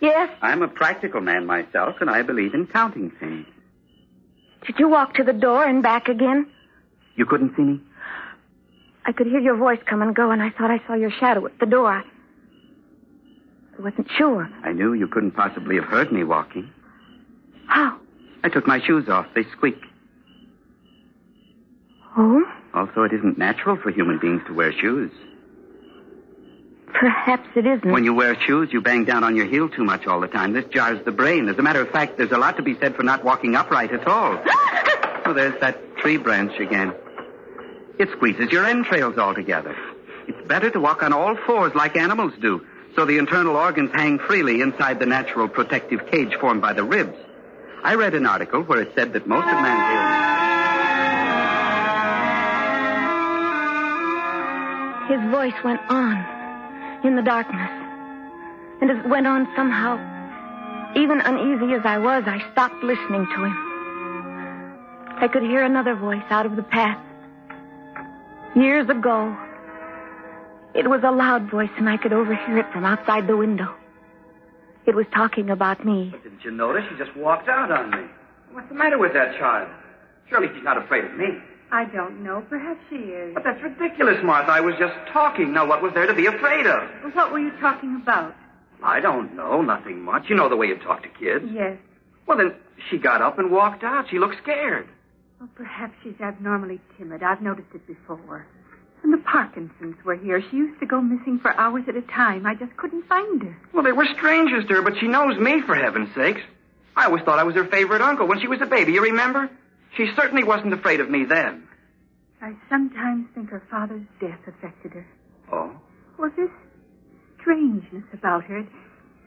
Yes? I'm a practical man myself, and I believe in counting things. Did you walk to the door and back again? You couldn't see me? I could hear your voice come and go, and I thought I saw your shadow at the door. I wasn't sure. I knew you couldn't possibly have heard me walking. How? I took my shoes off. They squeak. Oh? Also, it isn't natural for human beings to wear shoes. Perhaps it isn't. When you wear shoes, you bang down on your heel too much all the time. This jars the brain. As a matter of fact, there's a lot to be said for not walking upright at all. Oh, there's that tree branch again. It squeezes your entrails all together. It's better to walk on all fours like animals do, so the internal organs hang freely inside the natural protective cage formed by the ribs. I read an article where it said that most of man's ailments... His voice went on in the darkness. And as it went on somehow, even uneasy as I was, I stopped listening to him. I could hear another voice out of the past. Years ago. It was a loud voice, and I could overhear it from outside the window. It was talking about me. Didn't you notice? She just walked out on me. What's the matter with that child? Surely she's not afraid of me. I don't know. Perhaps she is. But that's ridiculous, Martha. I was just talking. Now, what was there to be afraid of? Well, what were you talking about? I don't know. Nothing much. You know the way you talk to kids. Yes. Well, then, she got up and walked out. She looked scared. Well, perhaps she's abnormally timid. I've noticed it before. When the Parkinsons were here, she used to go missing for hours at a time. I just couldn't find her. Well, they were strangers to her, but she knows me, for heaven's sakes. I always thought I was her favorite uncle when she was a baby, you remember? She certainly wasn't afraid of me then. I sometimes think her father's death affected her. Oh? Well, this strangeness about her, it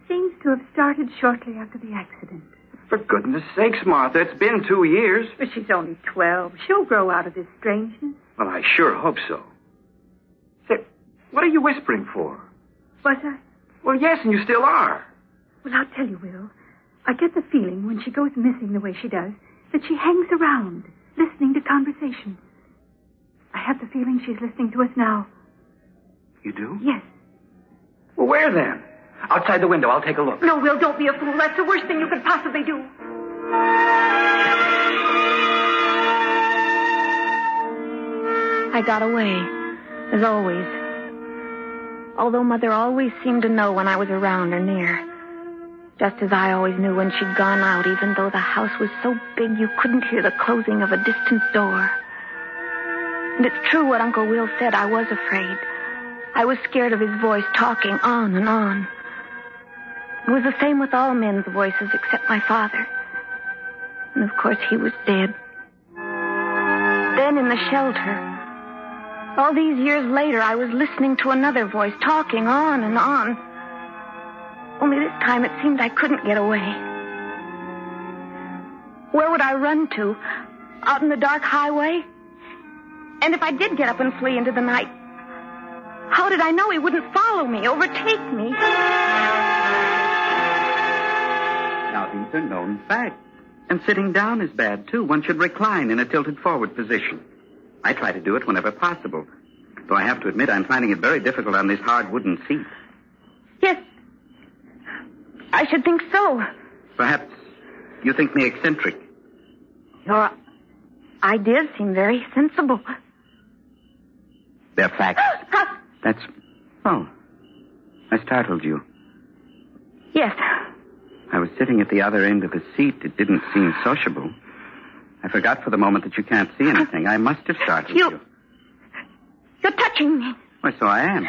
seems to have started shortly after the accident. For goodness sakes, Martha, it's been 2 years. But she's only 12. She'll grow out of this strangeness. Well, I sure hope so. Say, what are you whispering for? Was I? Well, yes, and you still are. Well, I'll tell you, Will. I get the feeling when she goes missing the way she does that she hangs around, listening to conversations. I have the feeling she's listening to us now. You do? Yes. Well, where then? Outside the window. I'll take a look. No, Will, don't be a fool. That's the worst thing you could possibly do. I got away, as always. Although Mother always seemed to know when I was around or near. Just as I always knew when she'd gone out, even though the house was so big you couldn't hear the closing of a distant door. And it's true what Uncle Will said. I was afraid. I was scared of his voice talking on and on. It was the same with all men's voices except my father. And of course he was dead. Then in the shelter, all these years later, I was listening to another voice talking on and on. Only this time it seemed I couldn't get away. Where would I run to? Out in the dark highway? And if I did get up and flee into the night, how did I know he wouldn't follow me, overtake me? Now, these are known facts. And sitting down is bad, too. One should recline in a tilted forward position. I try to do it whenever possible. Though I have to admit I'm finding it very difficult on this hard wooden seat. Yes. I should think so. Perhaps you think me eccentric. Your ideas seem very sensible. They're facts. That's... Oh. I startled you. Yes. I was sitting at the other end of the seat. It didn't seem sociable. I forgot for the moment that you can't see anything. I must have startled you. You're touching me. Why, so I am.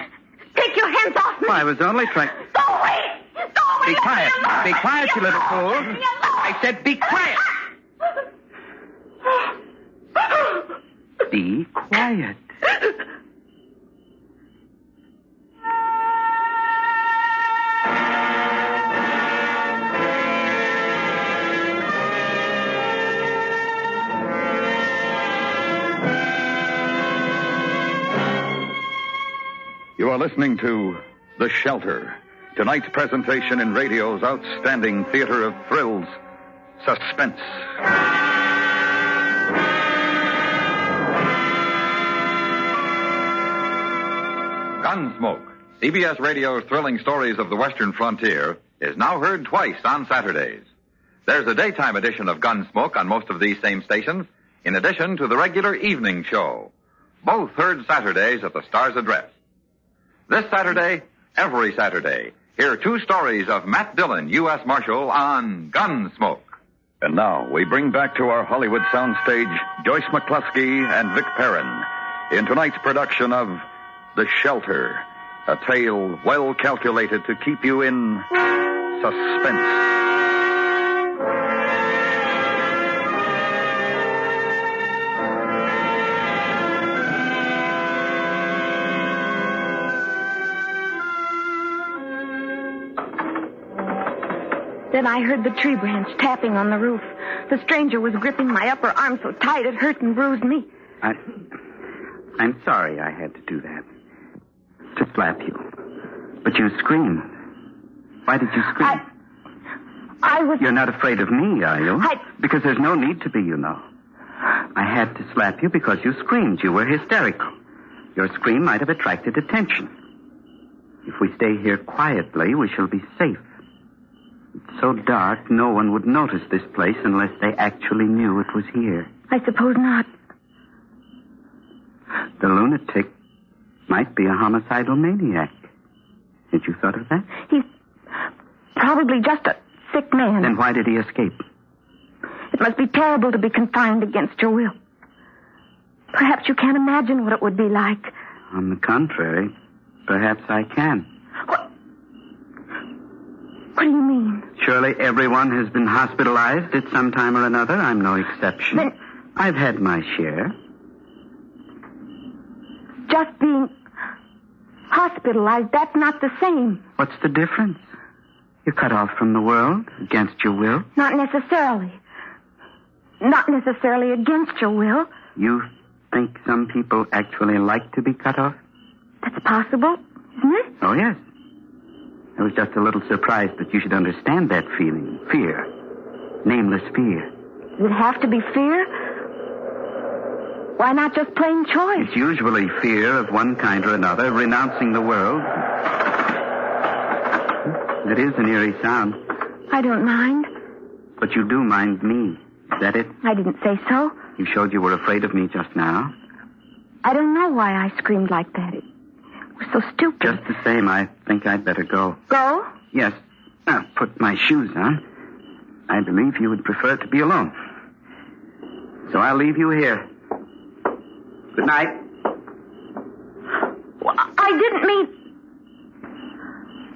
Take your hands off me. Well, I was only trying... Go away! Go away! Be quiet. Be quiet, you little fool. I said be quiet. Be quiet. You are listening to The Shelter, tonight's presentation in radio's outstanding theater of thrills, Suspense. Gunsmoke, CBS Radio's thrilling stories of the Western frontier, is now heard twice on Saturdays. There's a daytime edition of Gunsmoke on most of these same stations, in addition to the regular evening show. Both heard Saturdays at the Star's address. This Saturday, every Saturday, hear two stories of Matt Dillon, U.S. Marshal, on Gunsmoke. And now we bring back to our Hollywood soundstage Joyce McCluskey and Vic Perrin in tonight's production of The Shelter, a tale well calculated to keep you in suspense. Then I heard the tree branch tapping on the roof. The stranger was gripping my upper arm so tight it hurt and bruised me. I'm sorry I had to do that. To slap you. But you screamed. Why did you scream? I was... You're not afraid of me, are you? Because there's no need to be, you know. I had to slap you because you screamed. You were hysterical. Your scream might have attracted attention. If we stay here quietly, we shall be safe. It's so dark, no one would notice this place unless they actually knew it was here. I suppose not. The lunatic might be a homicidal maniac. Had you thought of that? He's probably just a sick man. Then why did he escape? It must be terrible to be confined against your will. Perhaps you can't imagine what it would be like. On the contrary, perhaps I can. What do you mean? Surely everyone has been hospitalized at some time or another. I'm no exception. Then... I've had my share. Just being hospitalized, that's not the same. What's the difference? You're cut off from the world against your will? Not necessarily. Not necessarily against your will. You think some people actually like to be cut off? That's possible, isn't it? Oh, yes. I was just a little surprised that you should understand that feeling. Fear. Nameless fear. Does it have to be fear? Why not just plain choice? It's usually fear of one kind or another, renouncing the world. It is an eerie sound. I don't mind. But you do mind me. Is that it? I didn't say so. You showed you were afraid of me just now. I don't know why I screamed like that. It was so stupid. Just the same, I think I'd better go. Go? Yes. Now, put my shoes on. I believe you would prefer to be alone. So I'll leave you here. Good night. Well, I didn't mean...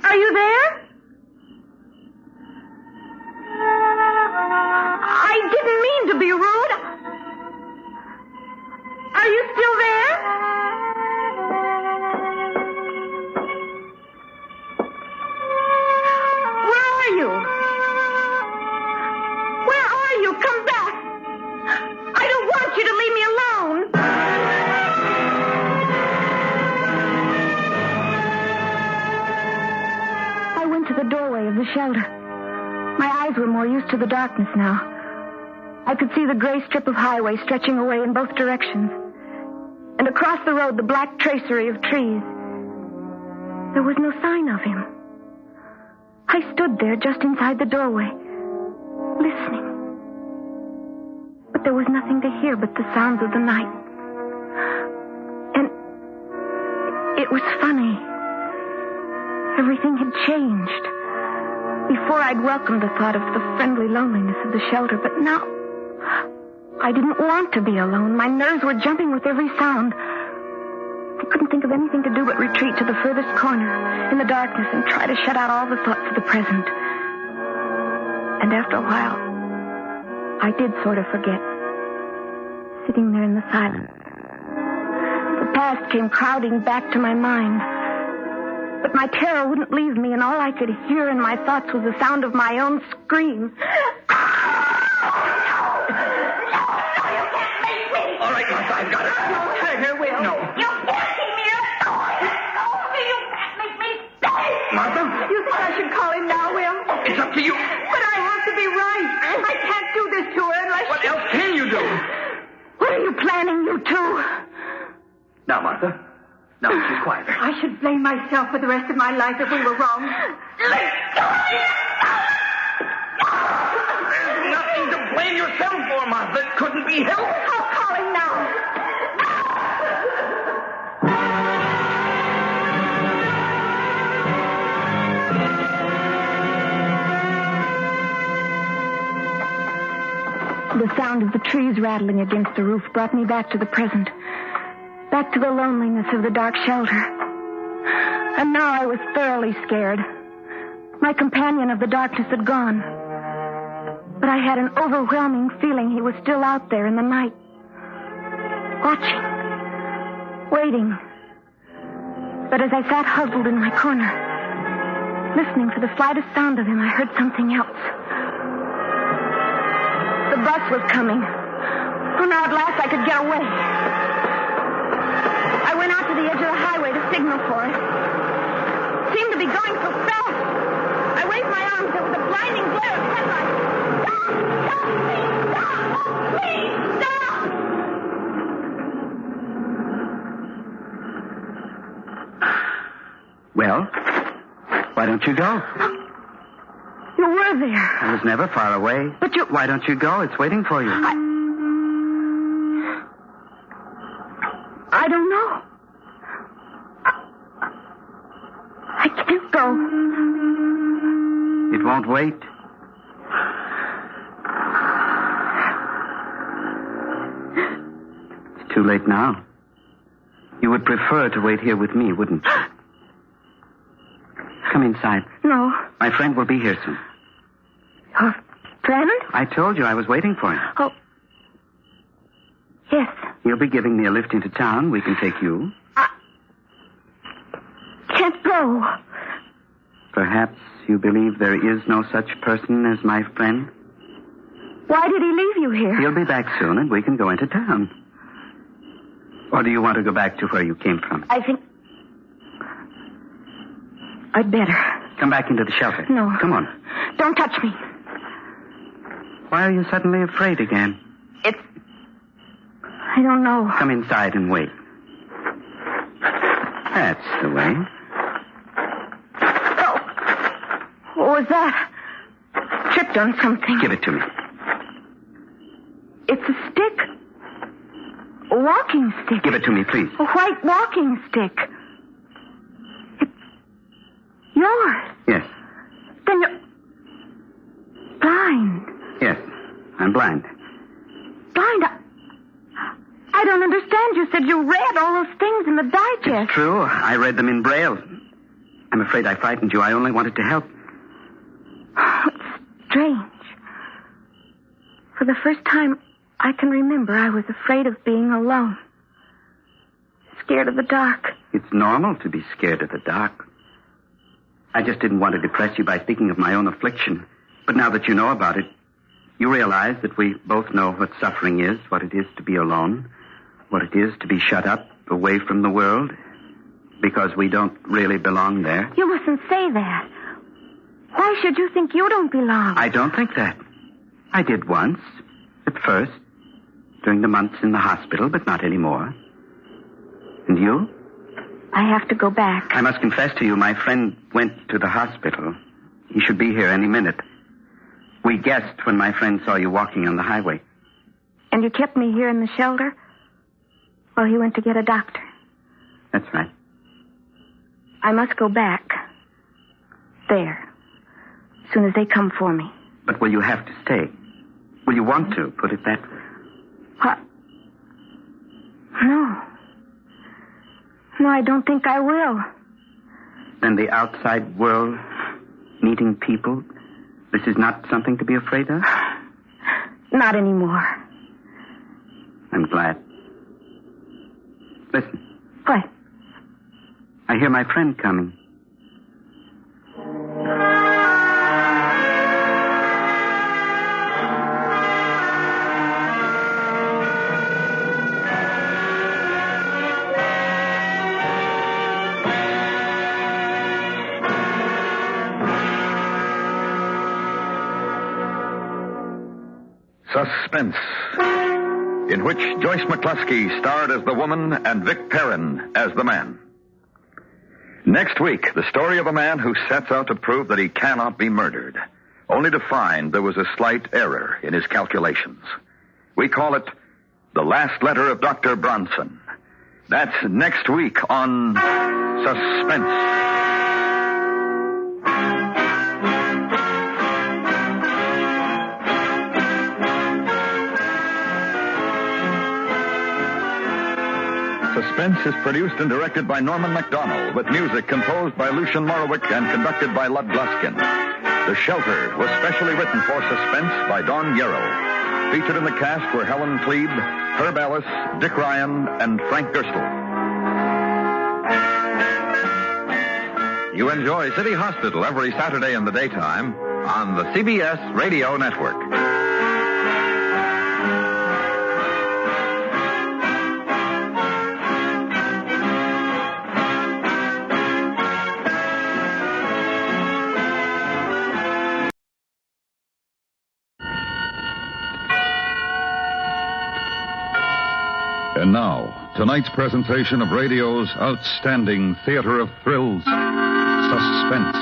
Are you there? I didn't mean to be rude. Are you still there? Where are you? Where are you? Come back. I don't want you to leave me alone. I went to the doorway of the shelter. My eyes were more used to the darkness now. I could see the gray strip of highway stretching away in both directions. And across the road, the black tracery of trees. There was no sign of him. I stood there just inside the doorway, listening. But there was nothing to hear but the sounds of the night. And it was funny. Everything had changed. Before I'd welcomed the thought of the friendly loneliness of the shelter, but now I didn't want to be alone. My nerves were jumping with every sound. I couldn't think of anything to do but retreat to the furthest corner in the darkness and try to shut out all the thoughts of the present. And after a while, I did sort of forget, sitting there in the silence. The past came crowding back to my mind. But my terror wouldn't leave me, and all I could hear in my thoughts was the sound of my own scream. All right, Martha, I've got it. Don't hurt her, Will. No. You can't keep me up. You can't make me stay. Martha? You think I should call him now, Will? It's up to you. But I have to be right. I can't do this to her unless... What else can you do? What are you planning, you two? Now, Martha. Now, she's quiet. I should blame myself for the rest of my life if we were wrong. Let go of me. There's nothing to blame yourself for, Martha. It couldn't be helped. I'll call him now. The sound of the trees rattling against the roof brought me back to the present. Back to the loneliness of the dark shelter. And now I was thoroughly scared. My companion of the darkness had gone. But I had an overwhelming feeling he was still out there in the night. Watching. Waiting. But as I sat huddled in my corner, listening for the slightest sound of him, I heard something else. The bus was coming. Oh, now at last I could get away. I went out to the edge of the highway to signal for it. It seemed to be going so fast. I waved my arms. There was a blinding glare of headlights. Stop! Please, stop! Well, why don't you go? You were there. I was never far away. But you... Why don't you go? It's waiting for you. I don't know. I can't go. It won't wait. It's too late now. You would prefer to wait here with me, wouldn't you? Come inside. No. My friend will be here soon. Your friend? I told you I was waiting for him. Oh. Yes. He'll be giving me a lift into town. We can take you. Can't go. Perhaps you believe there is no such person as my friend? Why did he leave you here? He'll be back soon, and we can go into town. Or do you want to go back to where you came from? I think I'd better. Come back into the shelter. No. Come on. Don't touch me. Why are you suddenly afraid again? I don't know. Come inside and wait. That's the way. Oh. What was that? Tripped on something. Give it to me. It's a stick. A walking stick. Give it to me, please. A white walking stick. It's yours. Yes. Then I'm blind. Blind? I don't understand. You said you read all those things in the digest. It's true. I read them in Braille. I'm afraid I frightened you. I only wanted to help. Oh, it's strange. For the first time I can remember, I was afraid of being alone. Scared of the dark. It's normal to be scared of the dark. I just didn't want to depress you by speaking of my own affliction. But now that you know about it, you realize that we both know what suffering is, what it is to be alone, what it is to be shut up away from the world, because we don't really belong there. You mustn't say that. Why should you think you don't belong? I don't think that. I did once, at first, during the months in the hospital, but not anymore. And you? I have to go back. I must confess to you, my friend went to the hospital. He should be here any minute. We guessed when my friend saw you walking on the highway. And you kept me here in the shelter? Well, he went to get a doctor. That's right. I must go back. There. As soon as they come for me. But will you have to stay? Will you want to, put it that way? What? No. No, I don't think I will. Then the outside world, meeting people, this is not something to be afraid of? Not anymore. I'm glad. Listen. What? I hear my friend coming. Suspense, in which Joyce McCluskey starred as the woman and Vic Perrin as the man. Next week, the story of a man who sets out to prove that he cannot be murdered, only to find there was a slight error in his calculations. We call it The Last Letter of Dr. Bronson. That's next week on Suspense. Suspense is produced and directed by Norman MacDonald, with music composed by Lucian Morowick and conducted by Lud Gluskin. The Shelter was specially written for Suspense by Don Yarrow. Featured in the cast were Helen Klebe, Herb Ellis, Dick Ryan, and Frank Gerstle. You enjoy City Hospital every Saturday in the daytime on the CBS Radio Network. And now, tonight's presentation of radio's outstanding theater of thrills, Suspense.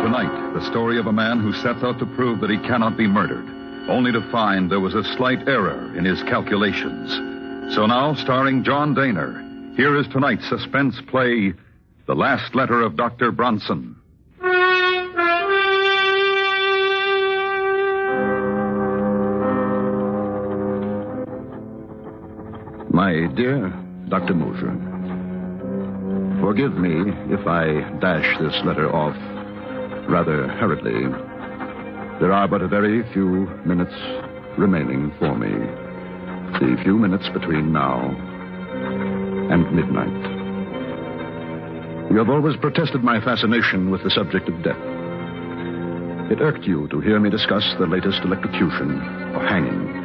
Tonight, the story of a man who sets out to prove that he cannot be murdered, only to find there was a slight error in his calculations. So now, starring John Daner, here is tonight's suspense play, The Last Letter of Dr. Bronson. My dear Dr. Mosher, forgive me if I dash this letter off rather hurriedly. There are but a very few minutes remaining for me. The few minutes between now and midnight. You have always protested my fascination with the subject of death. It irked you to hear me discuss the latest electrocution or hanging.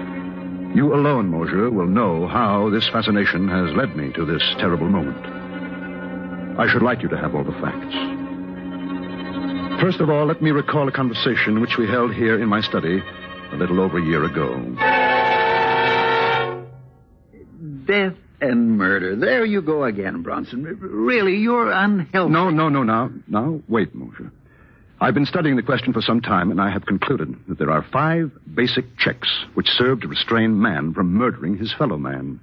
You alone, Mosher, will know how this fascination has led me to this terrible moment. I should like you to have all the facts. First of all, let me recall a conversation which we held here in my study a little over a year ago. Death and murder. There you go again, Bronson. Really, you're unhealthy. No. Now, wait, Mosher. I've been studying the question for some time, and I have concluded that there are 5 basic checks which serve to restrain man from murdering his fellow man.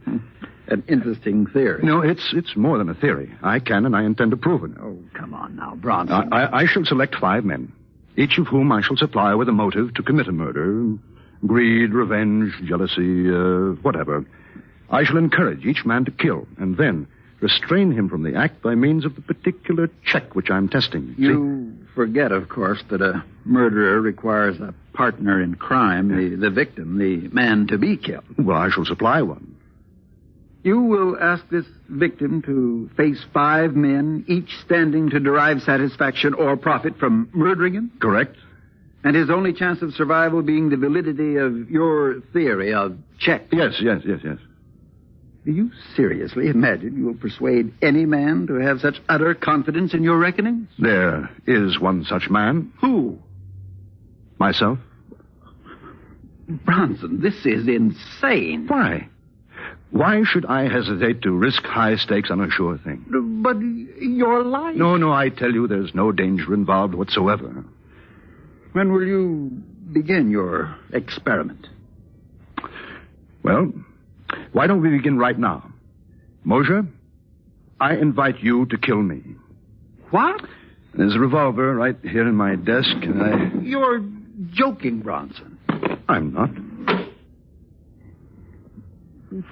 an interesting theory. No, it's more than a theory. I can and I intend to prove it. Oh, come on now, Bronson. I shall select 5 men, each of whom I shall supply with a motive to commit a murder. Greed, revenge, jealousy, whatever. I shall encourage each man to kill, and then restrain him from the act by means of the particular check which I'm testing. You forget, of course, that a murderer requires a partner in crime, the victim, the man to be killed. Well, I shall supply one. You will ask this victim to face 5 men, each standing to derive satisfaction or profit from murdering him? Correct. And his only chance of survival being the validity of your theory of check? Yes. Do you seriously imagine you will persuade any man to have such utter confidence in your reckonings? There is one such man. Who? Myself. Bronson, this is insane. Why? Why should I hesitate to risk high stakes on a sure thing? But your life... No, I tell you there's no danger involved whatsoever. When will you begin your experiment? Well, why don't we begin right now? Mosher, I invite you to kill me. What? There's a revolver right here in my desk, and I... You're joking, Bronson. I'm not.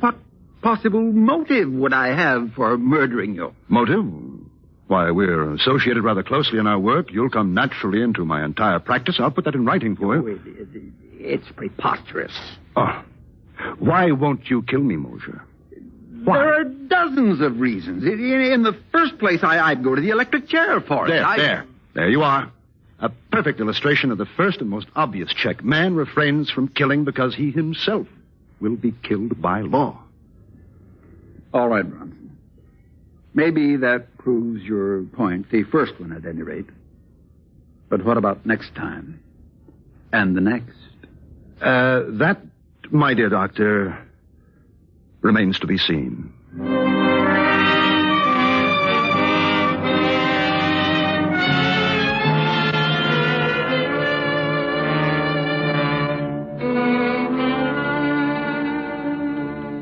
What possible motive would I have for murdering you? Motive? Why, we're associated rather closely in our work. You'll come naturally into my entire practice. I'll put that in writing for you. It's preposterous. Oh. Why won't you kill me, Mosher? Why? There are dozens of reasons. In the first place, I'd go to the electric chair for it. There you are. A perfect illustration of the first and most obvious check. Man refrains from killing because he himself will be killed by law. All right, Bronson. Maybe that proves your point, the first one at any rate. But what about next time? And the next? That, my dear doctor, remains to be seen.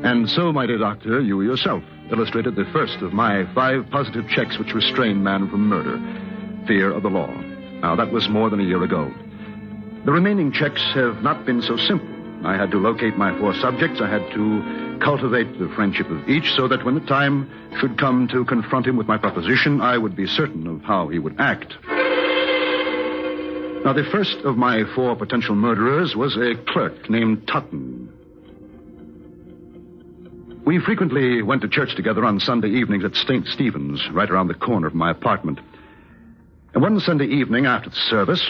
And so, my dear doctor, you yourself illustrated the first of my 5 positive checks which restrain man from murder. Fear of the law. Now, that was more than a year ago. The remaining checks have not been so simple. I had to locate my 4 subjects. I had to cultivate the friendship of each so that when the time should come to confront him with my proposition, I would be certain of how he would act. Now, the first of my 4 potential murderers was a clerk named Totten. We frequently went to church together on Sunday evenings at St. Stephen's, right around the corner of my apartment. And one Sunday evening after the service,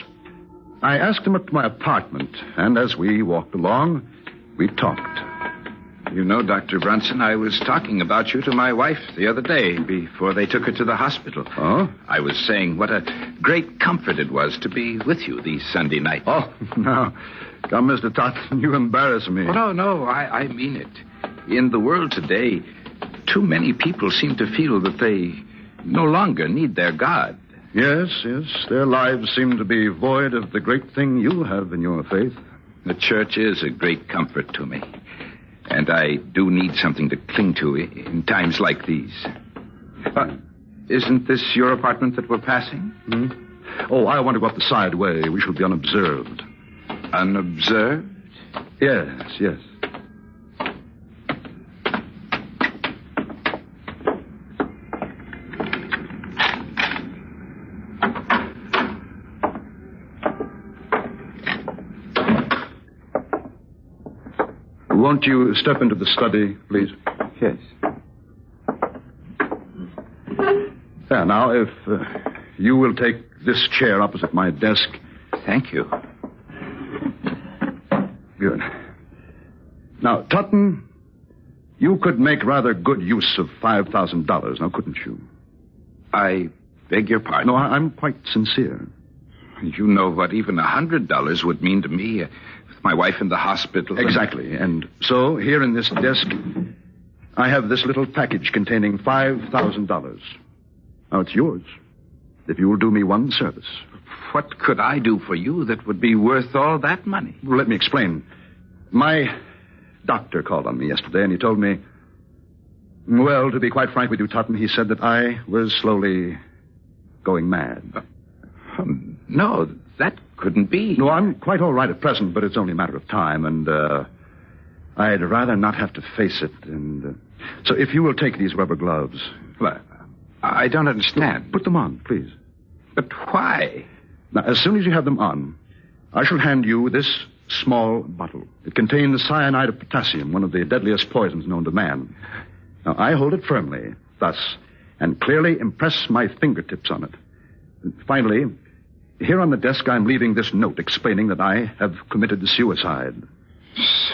I asked him up to my apartment, and as we walked along, we talked. You know, Dr. Bronson, I was talking about you to my wife the other day before they took her to the hospital. Oh? I was saying what a great comfort it was to be with you these Sunday nights. Oh, now, come, Mr. Totten, you embarrass me. Oh, no, I mean it. In the world today, too many people seem to feel that they no longer need their God. Yes, their lives seem to be void of the great thing you have in your faith. The church is a great comfort to me. And I do need something to cling to in times like these. Isn't this your apartment that we're passing? Oh, I want to go up the side way. We shall be unobserved. Unobserved? Yes. Won't you step into the study, please? Yes. There, now, if you will take this chair opposite my desk. Thank you. Good. Now, Totten, you could make rather good use of $5,000, now, couldn't you? I beg your pardon? No, I'm quite sincere. You know what even $100 would mean to me with my wife in the hospital. Exactly. And so, here in this desk, I have this little package containing $5,000. Now, it's yours, if you will do me one service. What could I do for you that would be worth all that money? Well, let me explain. My doctor called on me yesterday, and he told me Well, to be quite frank with you, Totten, he said that I was slowly going mad. No, that couldn't be. No, I'm quite all right at present, but it's only a matter of time, and I'd rather not have to face it. And so if you will take these rubber gloves. Well, I don't understand. Put them on, please. But why? Now, as soon as you have them on, I shall hand you this small bottle. It contains cyanide of potassium, one of the deadliest poisons known to man. Now, I hold it firmly, thus, and clearly impress my fingertips on it. And finally, here on the desk, I'm leaving this note explaining that I have committed suicide.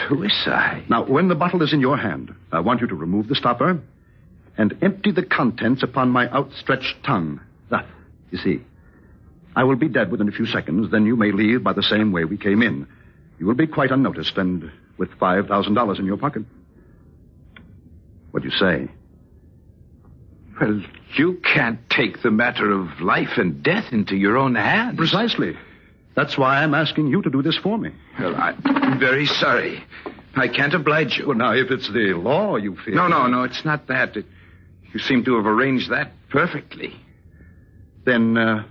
Suicide? Now, when the bottle is in your hand, I want you to remove the stopper and empty the contents upon my outstretched tongue. Thus, you see. I will be dead within a few seconds, then you may leave by the same way we came in. You will be quite unnoticed and with $5,000 in your pocket. What do you say? Well, you can't take the matter of life and death into your own hands. Precisely. That's why I'm asking you to do this for me. Well, I'm very sorry. I can't oblige you. Well, now, if it's the law you fear... No, it's not that. You seem to have arranged that perfectly. Then,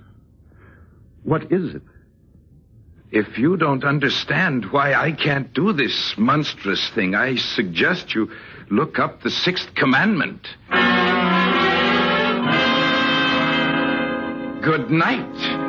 what is it? If you don't understand why I can't do this monstrous thing, I suggest you look up the 6th commandment. Good night.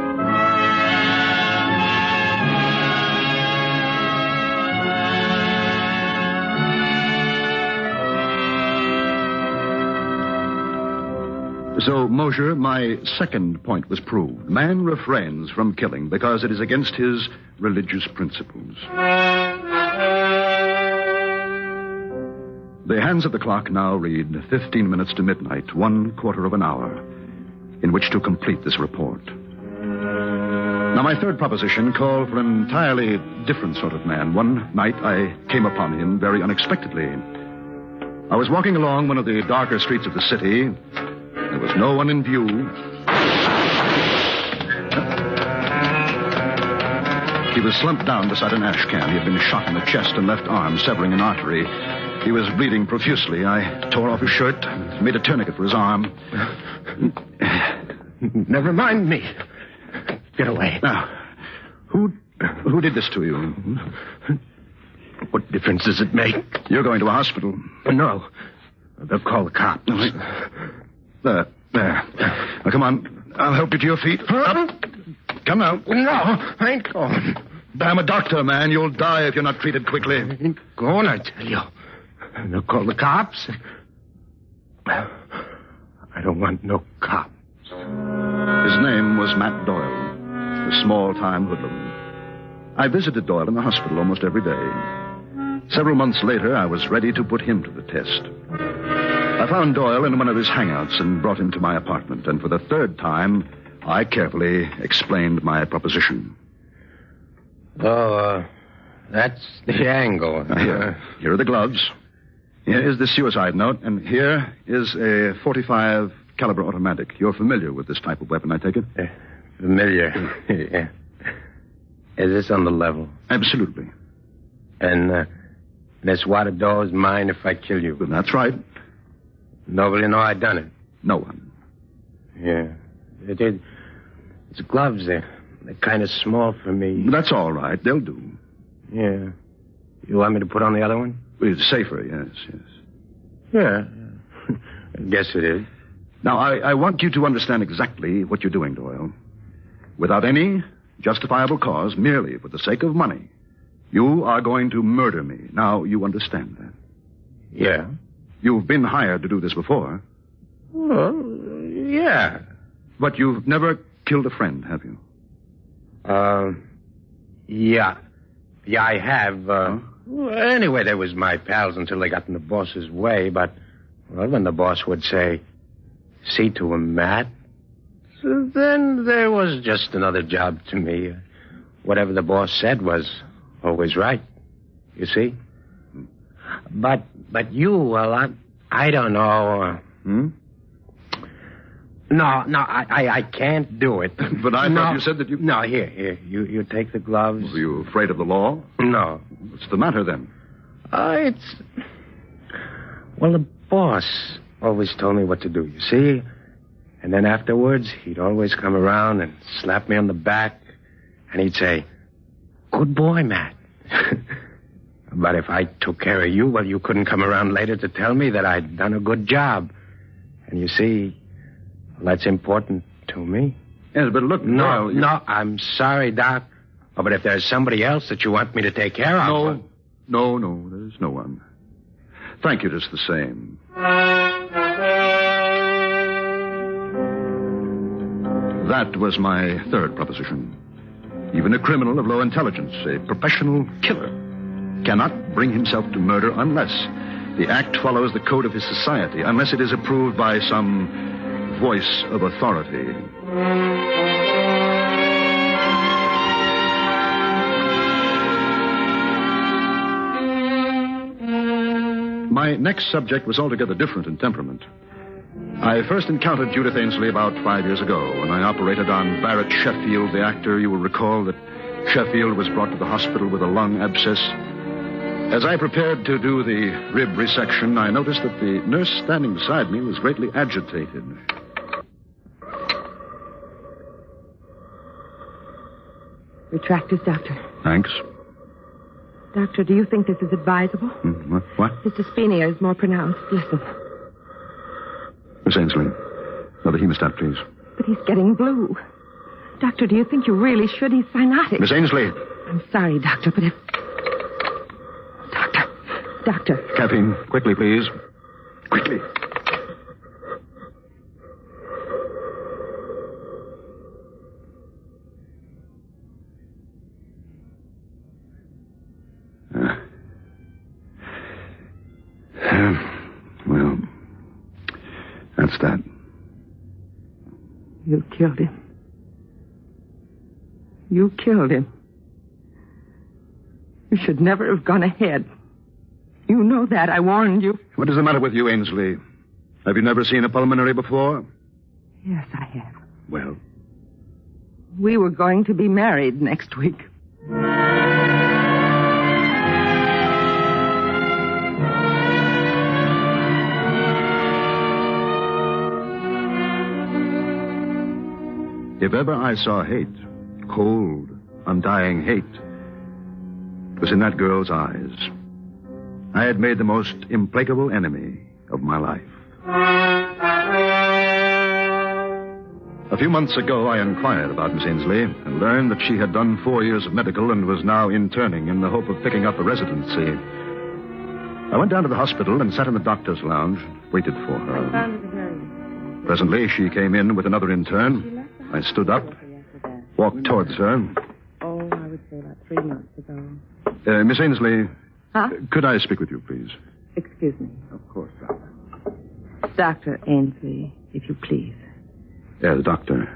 So, Mosher, my second point was proved. Man refrains from killing because it is against his religious principles. The hands of the clock now read 15 minutes to midnight, 1/4 of an hour, in which to complete this report. Now, my third proposition called for an entirely different sort of man. One night I came upon him very unexpectedly. I was walking along one of the darker streets of the city. There was no one in view. He was slumped down beside an ash can. He had been shot in the chest and left arm, severing an artery. He was bleeding profusely. I tore off his shirt, made a tourniquet for his arm. Never mind me. Get away. Now, who did this to you? What difference does it make? You're going to a hospital. No. They'll call the cops. There. Now, come on. I'll help you to your feet. Up. Come now. No, I ain't going. I'm a doctor, man. You'll die if you're not treated quickly. I ain't going, I tell you. They'll call the cops. I don't want no cops. His name was Matt Doyle, a small-time hoodlum. I visited Doyle in the hospital almost every day. Several months later, I was ready to put him to the test. I found Doyle in one of his hangouts and brought him to my apartment, and for the third time, I carefully explained my proposition. Oh, that's the angle. Here are the gloves. Here is the suicide note, and here is a .45 caliber automatic. You're familiar with this type of weapon, I take it? Familiar. Yeah. Is this on the level? Absolutely. And this water door is mine if I kill you? Well, that's right. Nobody know I done it? No one. Yeah. It's gloves. They're kind of small for me. That's all right. They'll do. Yeah. You want me to put on the other one? It's safer, yes. Yeah. I guess it is. Now, I want you to understand exactly what you're doing, Doyle. Without any justifiable cause, merely for the sake of money, you are going to murder me. Now, you understand that? Yeah. You've been hired to do this before. Well, yeah. But you've never killed a friend, have you? Yeah. Yeah, I have. Well, anyway, they was my pals until they got in the boss's way, but, well, when the boss would say, see to him, Matt, so then there was just another job to me. Whatever the boss said was always right, you see? But you, well, I don't know. No, I can't do it. But I thought you said that you... No, here, you take the gloves. Were you afraid of the law? No. What's the matter, then? It's... Well, the boss always told me what to do, you see? And then afterwards, he'd always come around and slap me on the back, and he'd say, "Good boy, Matt." But if I took care of you, well, you couldn't come around later to tell me that I'd done a good job. And you see, well, that's important to me. Yes, but look, No, I'm sorry, Doc. Oh, but if there's somebody else that you want me to take care of... No, there's no one. Thank you just the same. That was my third proposition. Even a criminal of low intelligence, a professional killer, cannot bring himself to murder unless the act follows the code of his society, unless it is approved by some voice of authority. My next subject was altogether different in temperament. I first encountered Judith Ainsley about 5 years ago when I operated on Barrett Sheffield, the actor. You will recall that Sheffield was brought to the hospital with a lung abscess. As I prepared to do the rib resection, I noticed that the nurse standing beside me was greatly agitated. Retractors, Doctor. Thanks. Doctor, do you think this is advisable? What? His dyspnea is more pronounced. Listen. Miss Ainsley, another hemostat, please. But he's getting blue. Doctor, do you think you really should? He's cyanotic. Miss Ainsley. I'm sorry, Doctor, but if... Doctor. Caffeine, quickly, please. Quickly. Well, that's that. You killed him. You killed him. You should never have gone ahead. You know that. I warned you. What is the matter with you, Ainsley? Have you never seen a pulmonary before? Yes, I have. Well? We were going to be married next week. If ever I saw hate, cold, undying hate, it was in that girl's eyes. I had made the most implacable enemy of my life. A few months ago, I inquired about Miss Ainsley and learned that she had done 4 years of medical and was now interning in the hope of picking up a residency. I went down to the hospital and sat in the doctor's lounge and waited for her. Presently, she came in with another intern. I stood up, walked towards her. Oh, I would say about 3 months ago. Miss Ainsley, Huh? Could I speak with you, please? Excuse me. Of course, Doctor. Dr. Ainsley, if you please. Yes, Doctor.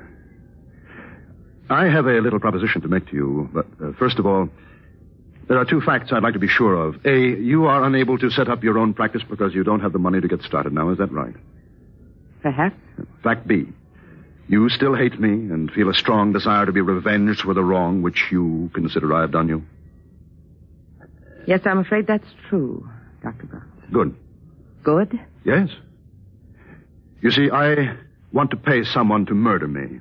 I have a little proposition to make to you, but first of all, there are 2 facts I'd like to be sure of. A, you are unable to set up your own practice because you don't have the money to get started now. Is that right? Perhaps. Fact B, you still hate me and feel a strong desire to be revenged for the wrong which you consider I have done you. Yes, I'm afraid that's true, Dr. Bronson. Good. Good? Yes. You see, I want to pay someone to murder me.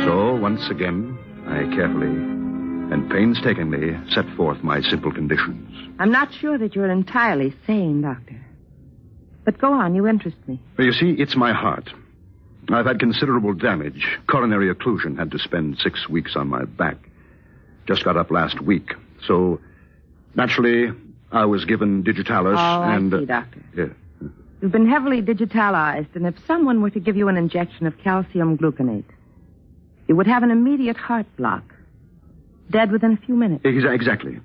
So, once again, I carefully and painstakingly set forth my simple conditions. I'm not sure that you're entirely sane, Doctor. But go on, you interest me. You see, it's my heart. I've had considerable damage. Coronary occlusion. Had to spend 6 weeks on my back. Just got up last week. So, naturally, I was given digitalis and... I see, Doctor. Yeah. You've been heavily digitalized, and if someone were to give you an injection of calcium gluconate, you would have an immediate heart block. Dead within a few minutes. Exactly.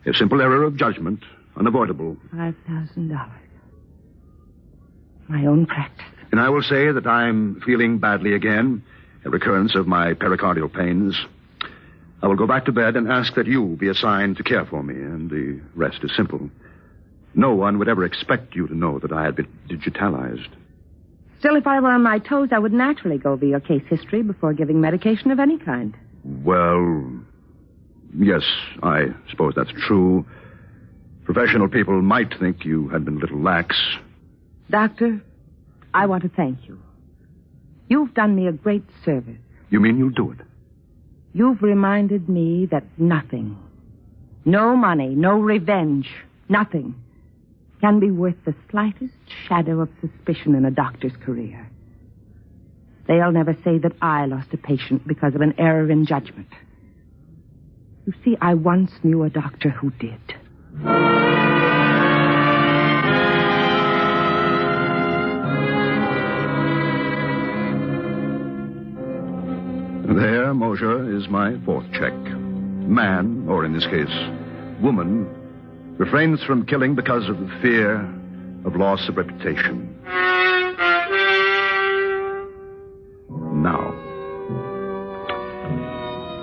A simple error of judgment. Unavoidable. $5,000. My own practice. And I will say that I'm feeling badly again. A recurrence of my pericardial pains. I will go back to bed and ask that you be assigned to care for me, and the rest is simple. No one would ever expect you to know that I had been digitalized. Still, if I were on my toes, I would naturally go over your case history before giving medication of any kind. Well, yes, I suppose that's true. Professional people might think you had been a little lax. Doctor, I want to thank you. You've done me a great service. You mean you'll do it? You've reminded me that nothing, no money, no revenge, nothing, can be worth the slightest shadow of suspicion in a doctor's career. They'll never say that I lost a patient because of an error in judgment. You see, I once knew a doctor who did. There, Mosher, is my fourth check. Man, or in this case, woman, refrains from killing because of the fear of loss of reputation.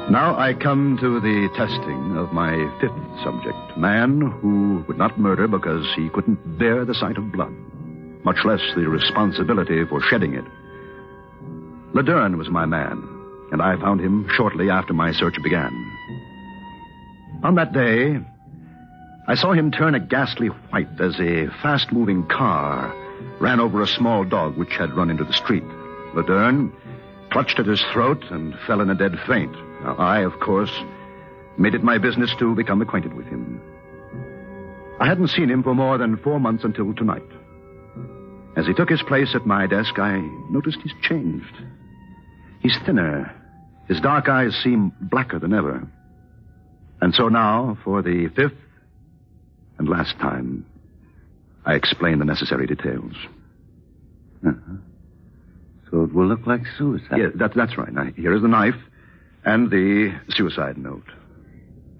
Now I come to the testing of my fifth subject, man who would not murder because he couldn't bear the sight of blood, much less the responsibility for shedding it. Laderne was my man, and I found him shortly after my search began. On that day, I saw him turn a ghastly white as a fast-moving car ran over a small dog which had run into the street. Laderne clutched at his throat and fell in a dead faint. Now, I, of course, made it my business to become acquainted with him. I hadn't seen him for more than 4 months until tonight. As he took his place at my desk, I noticed he's changed. He's thinner. His dark eyes seem blacker than ever. And so now, for the fifth and last time, I explain the necessary details. Uh-huh. So it will look like suicide. Yeah, that's right. Now, here is the knife and the suicide note.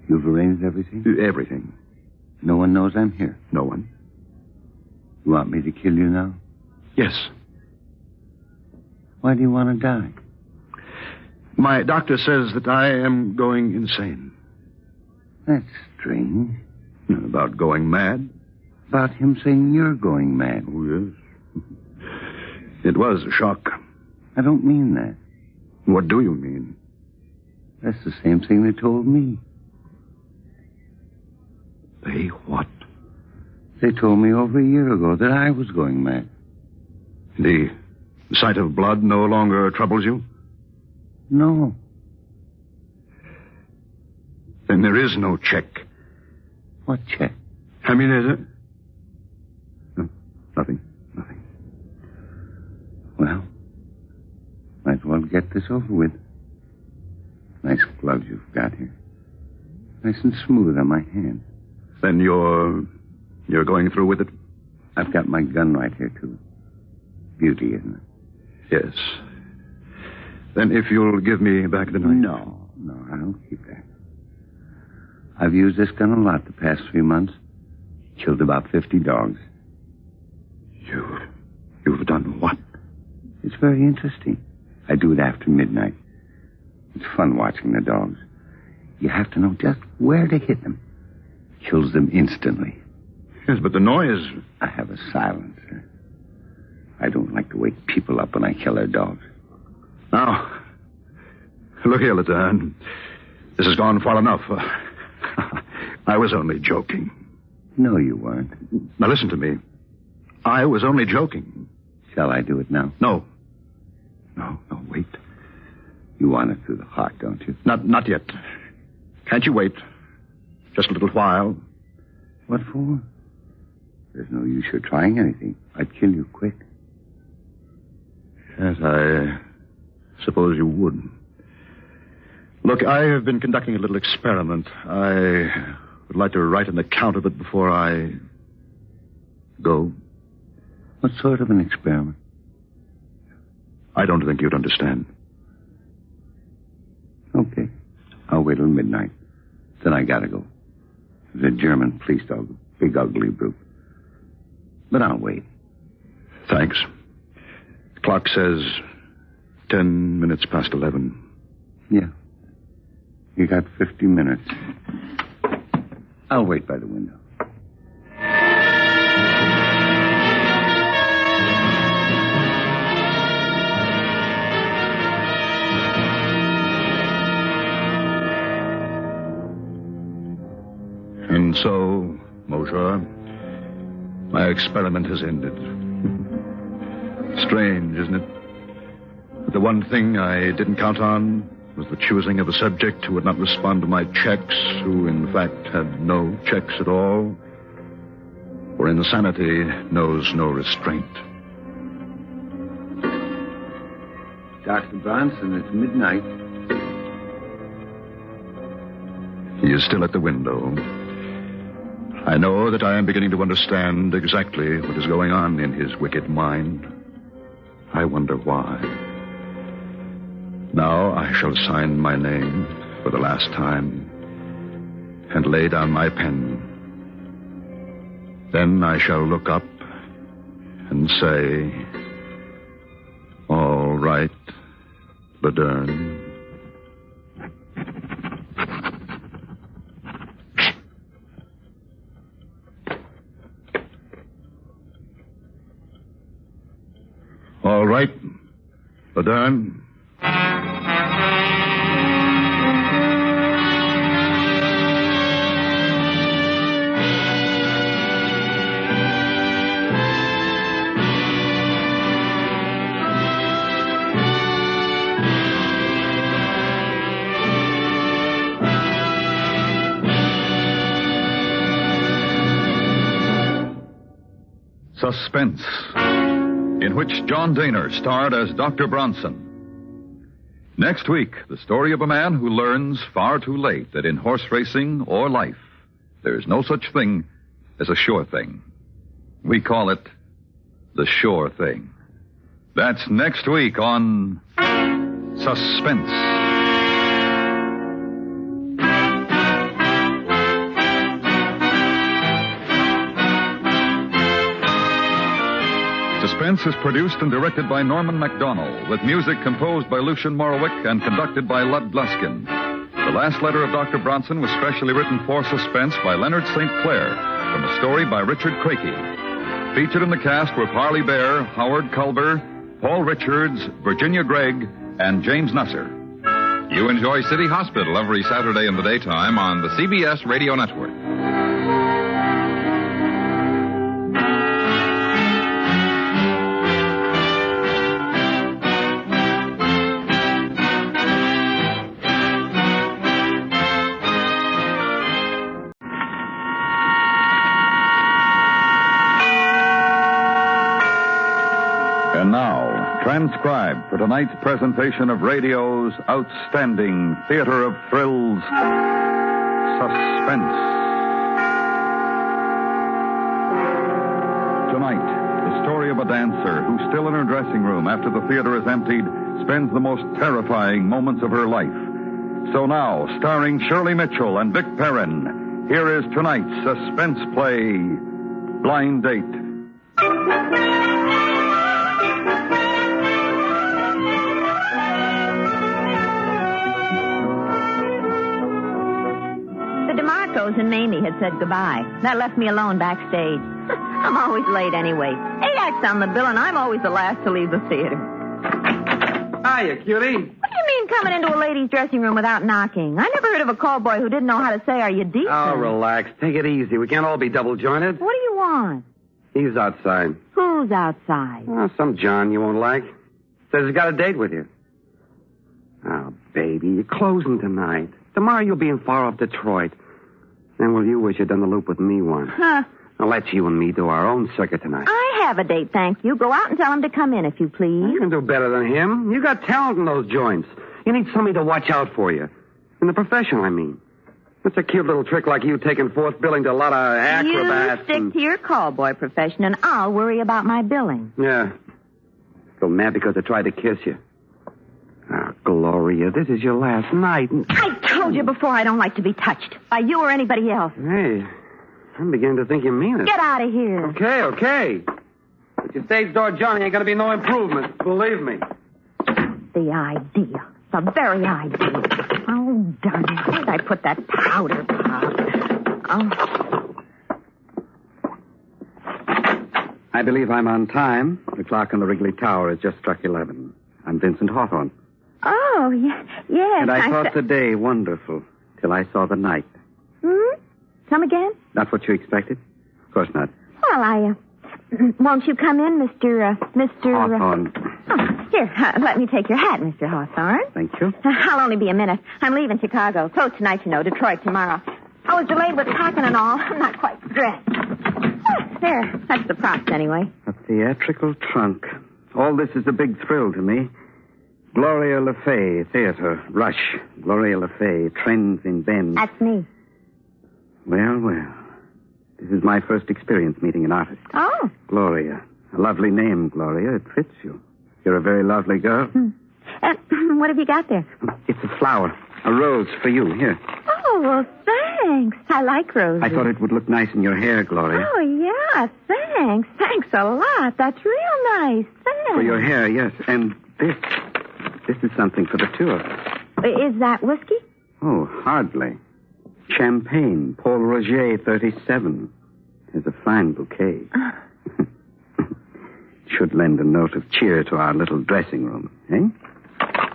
You've arranged everything? Everything. No one knows I'm here? No one. You want me to kill you now? Yes. Why do you want to die? My doctor says that I am going insane. That's strange. About going mad? About him saying you're going mad. Oh, yes. It was a shock. I don't mean that. What do you mean? That's the same thing they told me. They what? They told me over a year ago that I was going mad. The sight of blood no longer troubles you? No. Then there is no check. What check? I mean, is it? No, nothing. Well, might as well get this over with. Nice gloves you've got here. Nice and smooth on my hand. Then you're going through with it? I've got my gun right here, too. Beauty, isn't it? Yes. Then if you'll give me back the knife. No, I don't keep that. I've used this gun a lot the past 3 months. Killed about 50 dogs. You've done what? It's very interesting. I do it after midnight. It's fun watching the dogs. You have to know just where to hit them. Kills them instantly. Yes, but the noise... I have a silencer. I don't like to wake people up when I kill their dogs. Now, look here, Laderne. This has gone far enough. I was only joking. No, you weren't. Now, listen to me. I was only joking. Shall I do it now? No, wait. You want it through the heart, don't you? Not yet. Can't you wait? Just a little while. What for? There's no use your trying anything. I'd kill you quick. Yes, I suppose you would. Look, I have been conducting a little experiment. I would like to write an account of it before I go. What sort of an experiment? I don't think you'd understand. Okay. I'll wait till midnight. Then I gotta go. There's a German police dog, a big ugly brute. But I'll wait. Thanks. The clock says 10 minutes past 11. Yeah. You got 50 minutes. I'll wait by the window. And so Monsieur, my experiment has ended. Strange, isn't it? But the one thing I didn't count on was the choosing of a subject who would not respond to my checks, who in fact had no checks at all. For insanity knows no restraint. Dr. Bronson, it's midnight. He is still at the window. I know that I am beginning to understand exactly what is going on in his wicked mind. I wonder why. Now I shall sign my name for the last time and lay down my pen. Then I shall look up and say, all right, Laderne. All right, Laderne. Suspense, in which John Dehner starred as Dr. Bronson. Next week, the story of a man who learns far too late that in horse racing or life, there is no such thing as a sure thing. We call it the sure thing. That's next week on Suspense. Suspense is produced and directed by Norman MacDonald, with music composed by Lucian Morowick and conducted by Lud Gluskin. The Last Letter of Dr. Bronson was specially written for Suspense by Leonard St. Clair, from a story by Richard Crakey. Featured in the cast were Parley Bear, Howard Culber, Paul Richards, Virginia Gregg, and James Nusser. You enjoy City Hospital every Saturday in the daytime on the CBS Radio Network. And now, transcribed for tonight's presentation of radio's outstanding theater of thrills, Suspense. Tonight, the story of a dancer who, still in her dressing room after the theater is emptied, spends the most terrifying moments of her life. So now, starring Shirley Mitchell and Vic Perrin, here is tonight's suspense play, Blind Date. And Mamie had said goodbye. That left me alone backstage. I'm always late anyway. 8 acts on the bill, and I'm always the last to leave the theater. Hiya, cutie. What do you mean coming into a lady's dressing room without knocking? I never heard of a call boy who didn't know how to say, are you decent? Oh, relax. Take it easy. We can't all be double-jointed. What do you want? He's outside. Who's outside? Oh, some John you won't like. Says he's got a date with you. Oh, baby, you're closing tonight. Tomorrow you'll be in far-off Detroit. Then will you wish you'd done the loop with me once? Huh. Now, let's you and me do our own circuit tonight. I have a date, thank you. Go out and tell him to come in, if you please. You can do better than him. You got talent in those joints. You need somebody to watch out for you. In the profession, I mean. It's a cute little trick like you taking fourth billing to a lot of acrobats. You stick to your call boy profession, and I'll worry about my billing. Yeah. Still mad because I tried to kiss you. Ah, Gloria, this is your last night. I told you before I don't like to be touched. By you or anybody else. Hey, I'm beginning to think you mean it. Get out of here. Okay. But your stage door Johnny ain't gonna be no improvement. Believe me. The idea. The very idea. Oh, darn it. Where'd I put that powder puff? Oh. I believe I'm on time. The clock on the Wrigley Tower has just struck 11. I'm Vincent Hawthorne. Oh, yes. And I thought the day wonderful till I saw the night. Hmm? Come again? Not what you expected? Of course not. Well, won't you come in, Mr. Hawthorne. Here, let me take your hat, Mr. Hawthorne. Thank you. I'll only be a minute. I'm leaving Chicago. Close tonight, you know. Detroit tomorrow. I was delayed with packing and all. I'm not quite dressed. There. That's the props, anyway. A theatrical trunk. All this is a big thrill to me. Gloria Le Fay, theater, Rush. Gloria Le Fay, Trends in Bend. That's me. Well, well. This is my first experience meeting an artist. Oh. Gloria. A lovely name, Gloria. It fits you. You're a very lovely girl. What have you got there? It's a flower. A rose for you. Here. Oh, well, thanks. I like roses. I thought it would look nice in your hair, Gloria. Oh, yeah, thanks. Thanks a lot. That's real nice. Thanks. For your hair, yes. And this. This is something for the two of us. Is that whiskey? Oh, hardly. Champagne, Paul Roger, 37. There's a fine bouquet. Should lend a note of cheer to our little dressing room, eh?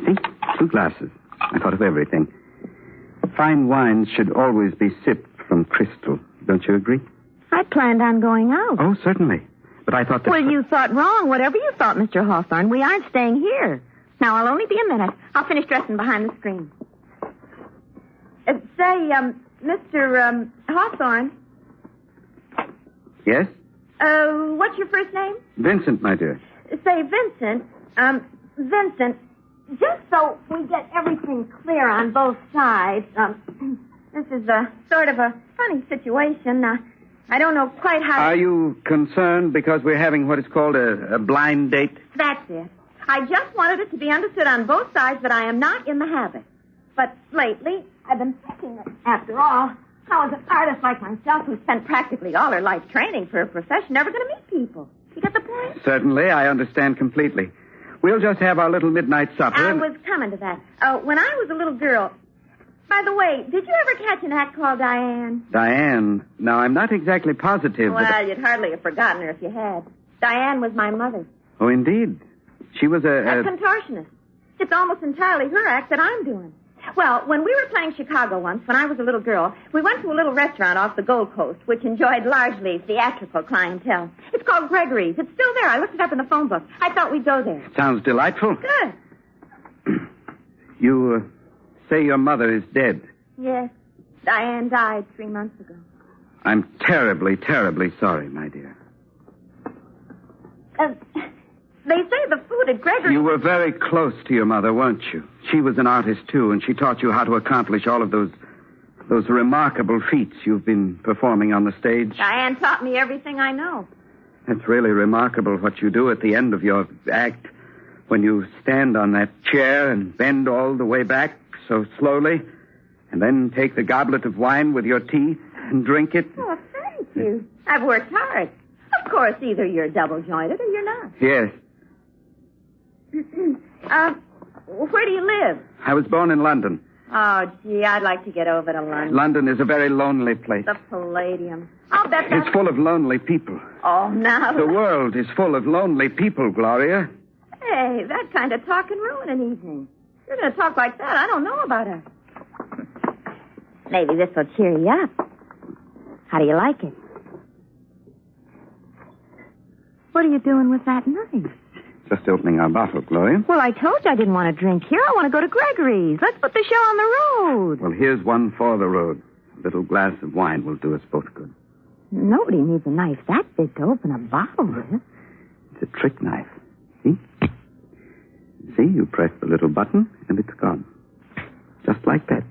See? 2 glasses. I thought of everything. Fine wines should always be sipped from crystal. Don't you agree? I planned on going out. Oh, certainly. But I thought that... Well, you thought wrong. Whatever you thought, Mr. Hawthorne, we aren't staying here. Now, I'll only be a minute. I'll finish dressing behind the screen. Mr. Hawthorne. Yes? What's your first name? Vincent, my dear. Say, Vincent. Vincent, just so we get everything clear on both sides, this is sort of a funny situation. I don't know quite how... Are you concerned because we're having what is called a blind date? That's it. I just wanted it to be understood on both sides that I am not in the habit. But lately, I've been thinking that, after all, how is an artist like myself who spent practically all her life training for a profession never going to meet people? You get the point? Certainly, I understand completely. We'll just have our little midnight supper. I was coming to that. When I was a little girl... By the way, did you ever catch an act called Diane? Diane. Now, I'm not exactly positive. Well, you'd hardly have forgotten her if you had. Diane was my mother. Oh, indeed. She was a contortionist. It's almost entirely her act that I'm doing. Well, when we were playing Chicago once, when I was a little girl, we went to a little restaurant off the Gold Coast, which enjoyed largely theatrical clientele. It's called Gregory's. It's still there. I looked it up in the phone book. I thought we'd go there. Sounds delightful. Good. You say your mother is dead. Yes. Diane died 3 months ago. I'm terribly, terribly sorry, my dear. They say the food at Gregory's... You were very close to your mother, weren't you? She was an artist, too, and she taught you how to accomplish all of those remarkable feats you've been performing on the stage. Diane taught me everything I know. That's really remarkable what you do at the end of your act, when you stand on that chair and bend all the way back so slowly, and then take the goblet of wine with your teeth and drink it. Oh, thank you. I've worked hard. Of course, either you're double-jointed or you're not. Yes. Where do you live? I was born in London. Oh, gee, I'd like to get over to London. London is a very lonely place. The Palladium. I'll bet that's... It's full of lonely people. Oh, now... The world is full of lonely people, Gloria. Hey, that kind of talk can ruin an evening. If you're going to talk like that, I don't know about us. Maybe this will cheer you up. How do you like it? What are you doing with that knife? Just opening our bottle, Gloria. Well, I told you I didn't want to drink here. I want to go to Gregory's. Let's put the show on the road. Well, here's one for the road. A little glass of wine will do us both good. Nobody needs a knife that big to open a bottle with. It's a trick knife. See? See, you press the little button, and it's gone. Just like that.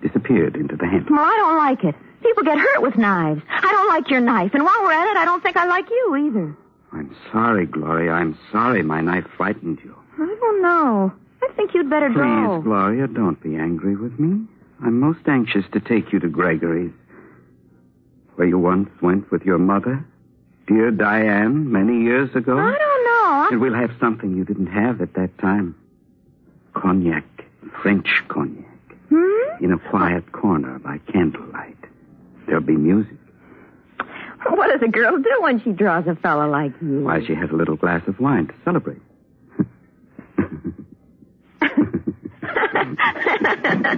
Disappeared into the handle. Well, I don't like it. People get hurt with knives. I don't like your knife. And while we're at it, I don't think I like you either. I'm sorry, Gloria. I'm sorry my knife frightened you. I don't know. I think you'd better go. Please, Gloria, don't be angry with me. I'm most anxious to take you to Gregory's, where you once went with your mother, dear Diane, many years ago. I don't know. And we'll have something you didn't have at that time. Cognac. French cognac. In a quiet corner by candlelight. There'll be music. What does a girl do when she draws a fellow like you? Why, she has a little glass of wine to celebrate.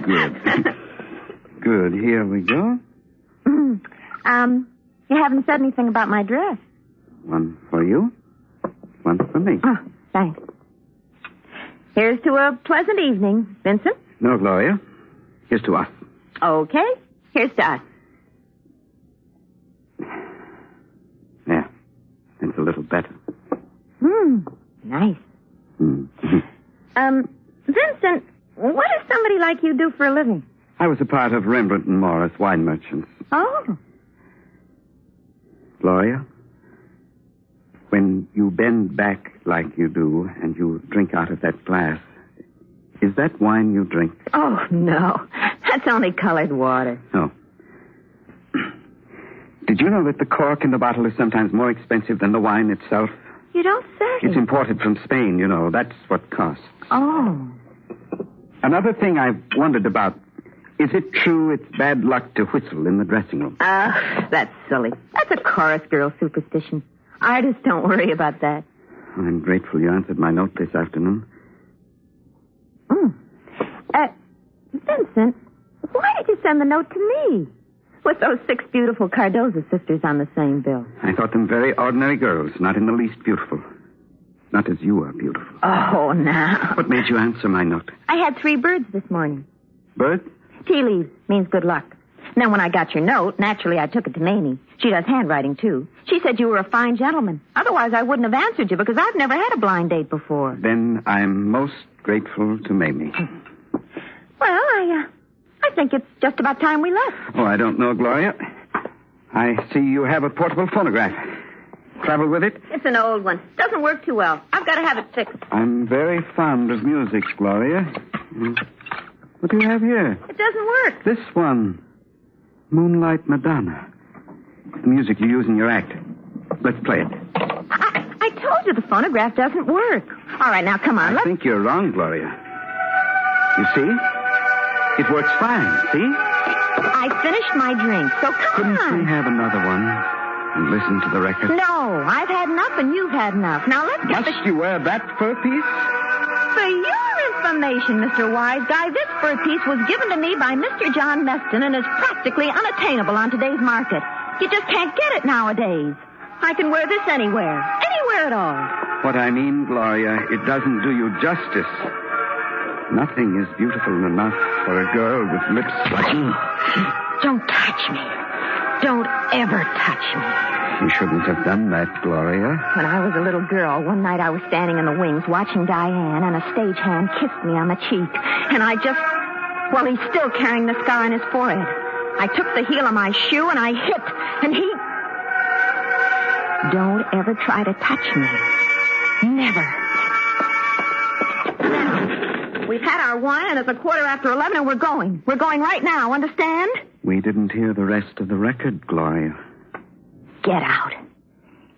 Good. Good. Here we go. You haven't said anything about my dress. One for you, one for me. Oh, thanks. Here's to a pleasant evening, Vincent. No, Gloria. Here's to us. Okay, here's to us. Yeah, that's a little better. Nice. Mm-hmm. Vincent, what does somebody like you do for a living? I was a part of Rembrandt and Morris wine merchants. Oh. Gloria, when you bend back like you do and you drink out of that glass, is that wine you drink? Oh, no. That's only colored water. Oh. Did you know that the cork in the bottle is sometimes more expensive than the wine itself? You don't say. It's imported from Spain, you know. That's what costs. Oh. Another thing I've wondered about, is it true it's bad luck to whistle in the dressing room? That's silly. That's a chorus girl superstition. Artists don't worry about that. I'm grateful you answered my note this afternoon. Vincent, why did you send the note to me? With those 6 beautiful Cardoza sisters on the same bill. I thought them very ordinary girls, not in the least beautiful. Not as you are beautiful. Oh, now. What made you answer my note? I had 3 birds this morning. Birds? Tea leaves means good luck. Now, when I got your note, naturally I took it to Mamie. She does handwriting, too. She said you were a fine gentleman. Otherwise, I wouldn't have answered you because I've never had a blind date before. Then I'm most grateful to Mamie. Well, I think it's just about time we left. Oh, I don't know, Gloria. I see you have a portable phonograph. Travel with it? It's an old one. Doesn't work too well. I've got to have it fixed. I'm very fond of music, Gloria. What do you have here? It doesn't work. This one. Moonlight Madonna. The music you use in your act. Let's play it. I told you the phonograph doesn't work. All right, now, come on. I think you're wrong, Gloria. You see? It works fine, see? I finished my drink, so come on. Couldn't we have another one and listen to the record? No, I've had enough and you've had enough. Now, let's get Must you wear that fur piece? For your information, Mr. Wise Guy, this fur piece was given to me by Mr. John Meston and is practically unattainable on today's market. You just can't get it nowadays. I can wear this anywhere. Anywhere at all. What I mean, Gloria, it doesn't do you justice. Nothing is beautiful enough for a girl with lips like... Don't touch me. Don't ever touch me. You shouldn't have done that, Gloria. When I was a little girl, one night I was standing in the wings watching Diane, and a stagehand kissed me on the cheek. And I just... Well, he's still carrying the scar on his forehead. I took the heel of my shoe and I hit, and he... Don't ever try to touch me. Never. We've had our wine, and it's 11:15, and we're going. We're going right now, understand? We didn't hear the rest of the record, Gloria. Get out.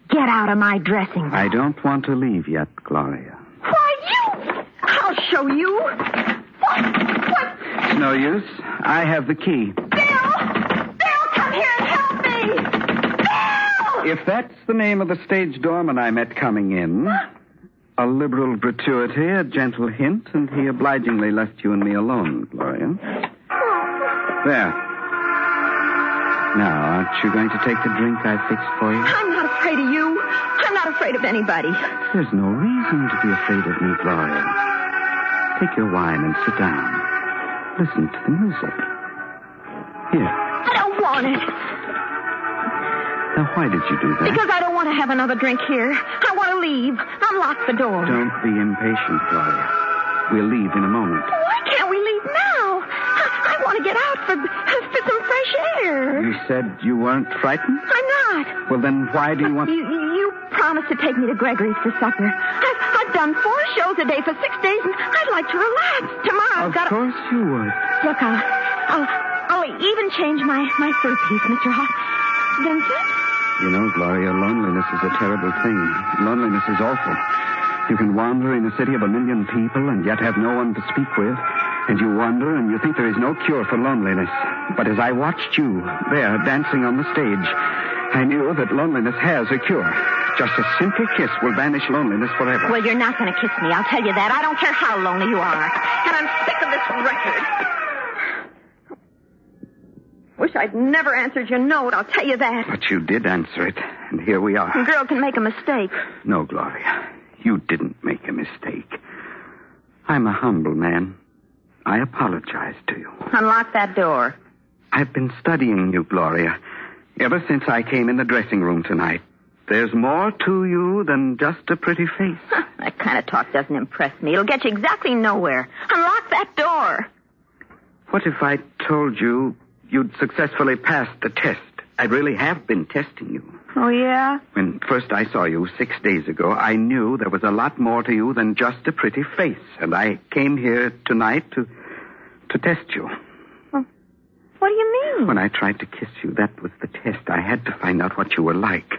Get out of my dressing room. I don't want to leave yet, Gloria. Why, you... I'll show you. What? It's no use. I have the key. Bill, come here and help me! Bill! If that's the name of the stage doorman I met coming in... A liberal gratuity, a gentle hint, and he obligingly left you and me alone, Gloria. There. Now, aren't you going to take the drink I fixed for you? I'm not afraid of you. I'm not afraid of anybody. There's no reason to be afraid of me, Gloria. Take your wine and sit down. Listen to the music. Here. I don't want it. Now, why did you do that? Because I don't want to have another drink here. I want to leave. Unlock the door. Don't be impatient, Gloria. We'll leave in a moment. Why can't we leave now? I want to get out for some fresh air. You said you weren't frightened? I'm not. Well, then why do you want... You promised to take me to Gregory's for supper. I've done 4 shows a day for 6 days, and I'd like to relax. Tomorrow I've got... Of course you would. Look, I'll even change my fur piece, Mr. Hawk. Vincent? You know, Gloria, loneliness is a terrible thing. Loneliness is awful. You can wander in a city of 1 million people and yet have no one to speak with. And you wander and you think there is no cure for loneliness. But as I watched you there dancing on the stage, I knew that loneliness has a cure. Just a simple kiss will banish loneliness forever. Well, you're not going to kiss me. I'll tell you that. I don't care how lonely you are. And I'm sick of this record. Wish I'd never answered your note, I'll tell you that. But you did answer it, and here we are. A girl can make a mistake. No, Gloria. You didn't make a mistake. I'm a humble man. I apologize to you. Unlock that door. I've been studying you, Gloria, ever since I came in the dressing room tonight. There's more to you than just a pretty face. That kind of talk doesn't impress me. It'll get you exactly nowhere. Unlock that door. What if I told you you'd successfully passed the test? I really have been testing you. Oh, yeah? When first I saw you 6 days ago, I knew there was a lot more to you than just a pretty face. And I came here tonight to test you. Well, what do you mean? When I tried to kiss you, that was the test. I had to find out what you were like.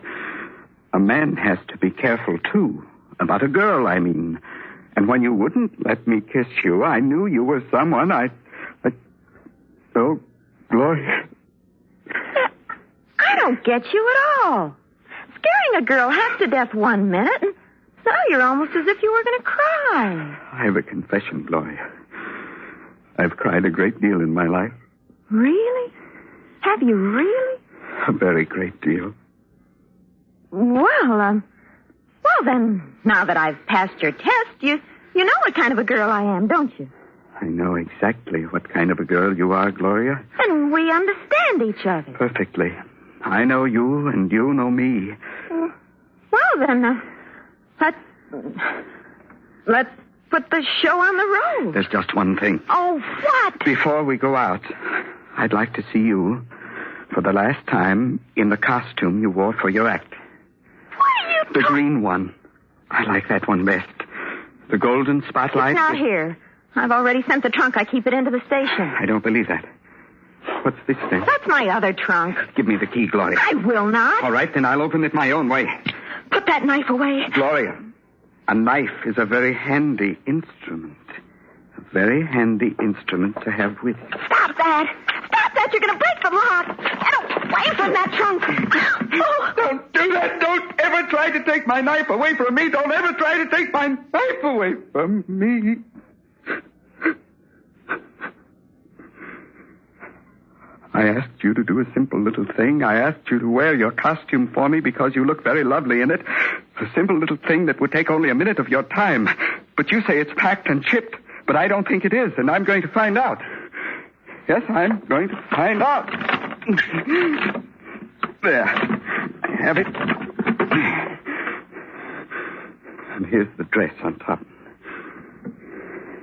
A man has to be careful, too. About a girl, I mean. And when you wouldn't let me kiss you, I knew you were someone Oh, Gloria. I don't get you at all. Scaring a girl half to death 1 minute, and now you're almost as if you were going to cry. I have a confession, Gloria. I've cried a great deal in my life. Really? Have you really? A very great deal. Well, then, now that I've passed your test, you know what kind of a girl I am, don't you? I know exactly what kind of a girl you are, Gloria. And we understand each other. Perfectly. I know you, and you know me. Well, then, let's put the show on the road. There's just one thing. Oh, what? Before we go out, I'd like to see you for the last time in the costume you wore for your act. What are you The green one. I like that one best. The golden spotlight. It's not here. I've already sent the trunk. I keep it into the station. I don't believe that. What's this thing? That's my other trunk. Give me the key, Gloria. I will not. All right, then I'll open it my own way. Put that knife away. Gloria, a knife is a very handy instrument. A very handy instrument to have with you. Stop that. Stop that. You're going to break the lock. Get away from that trunk. Oh. Don't do that. Don't ever try to take my knife away from me. Don't ever try to take my knife away from me. I asked you to do a simple little thing. I asked you to wear your costume for me because you look very lovely in it. A simple little thing that would take only a minute of your time. But you say it's packed and shipped. But I don't think it is, and I'm going to find out. Yes, I'm going to find out. There. I have it. And here's the dress on top.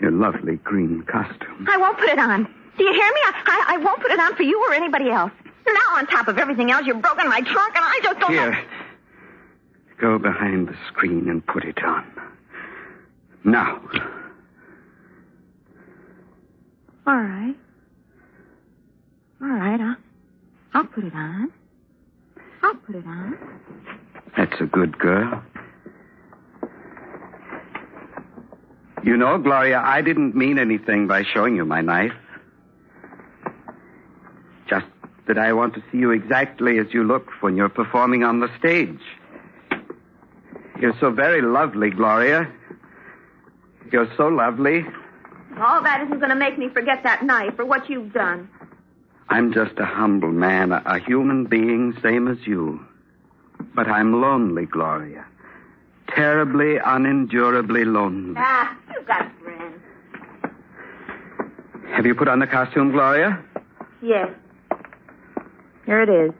Your lovely green costume. I won't put it on. Do you hear me? I won't put it on for you or anybody else. Now, on top of everything else, you've broken my trunk, and I just don't know. Here. Go behind the screen and put it on. Now. All right. All right, I'll put it on. I'll put it on. That's a good girl. You know, Gloria, I didn't mean anything by showing you my knife. Just that I want to see you exactly as you look when you're performing on the stage. You're so very lovely, Gloria. You're so lovely. All that isn't going to make me forget that knife or what you've done. I'm just a humble man, a human being, same as you. But I'm lonely, Gloria. Terribly, unendurably lonely. You've got friends. Have you put on the costume, Gloria? Yes. Here it is.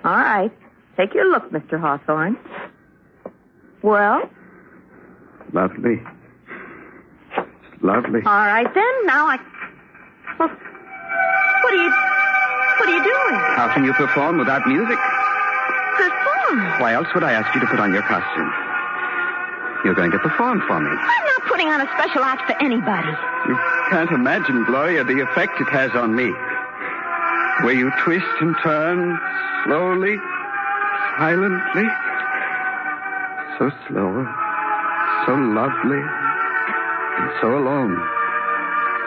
All right. Take your look, Mr. Hawthorne. Well? Lovely. Lovely. All right, then. Now Well, what are you doing? How can you perform without music? Perform? Why else would I ask you to put on your costume? You're going to perform for me. I'm not putting on a special act for anybody. You can't imagine, Gloria, the effect it has on me. Where you twist and turn slowly, silently. So slow, so lovely, and so alone.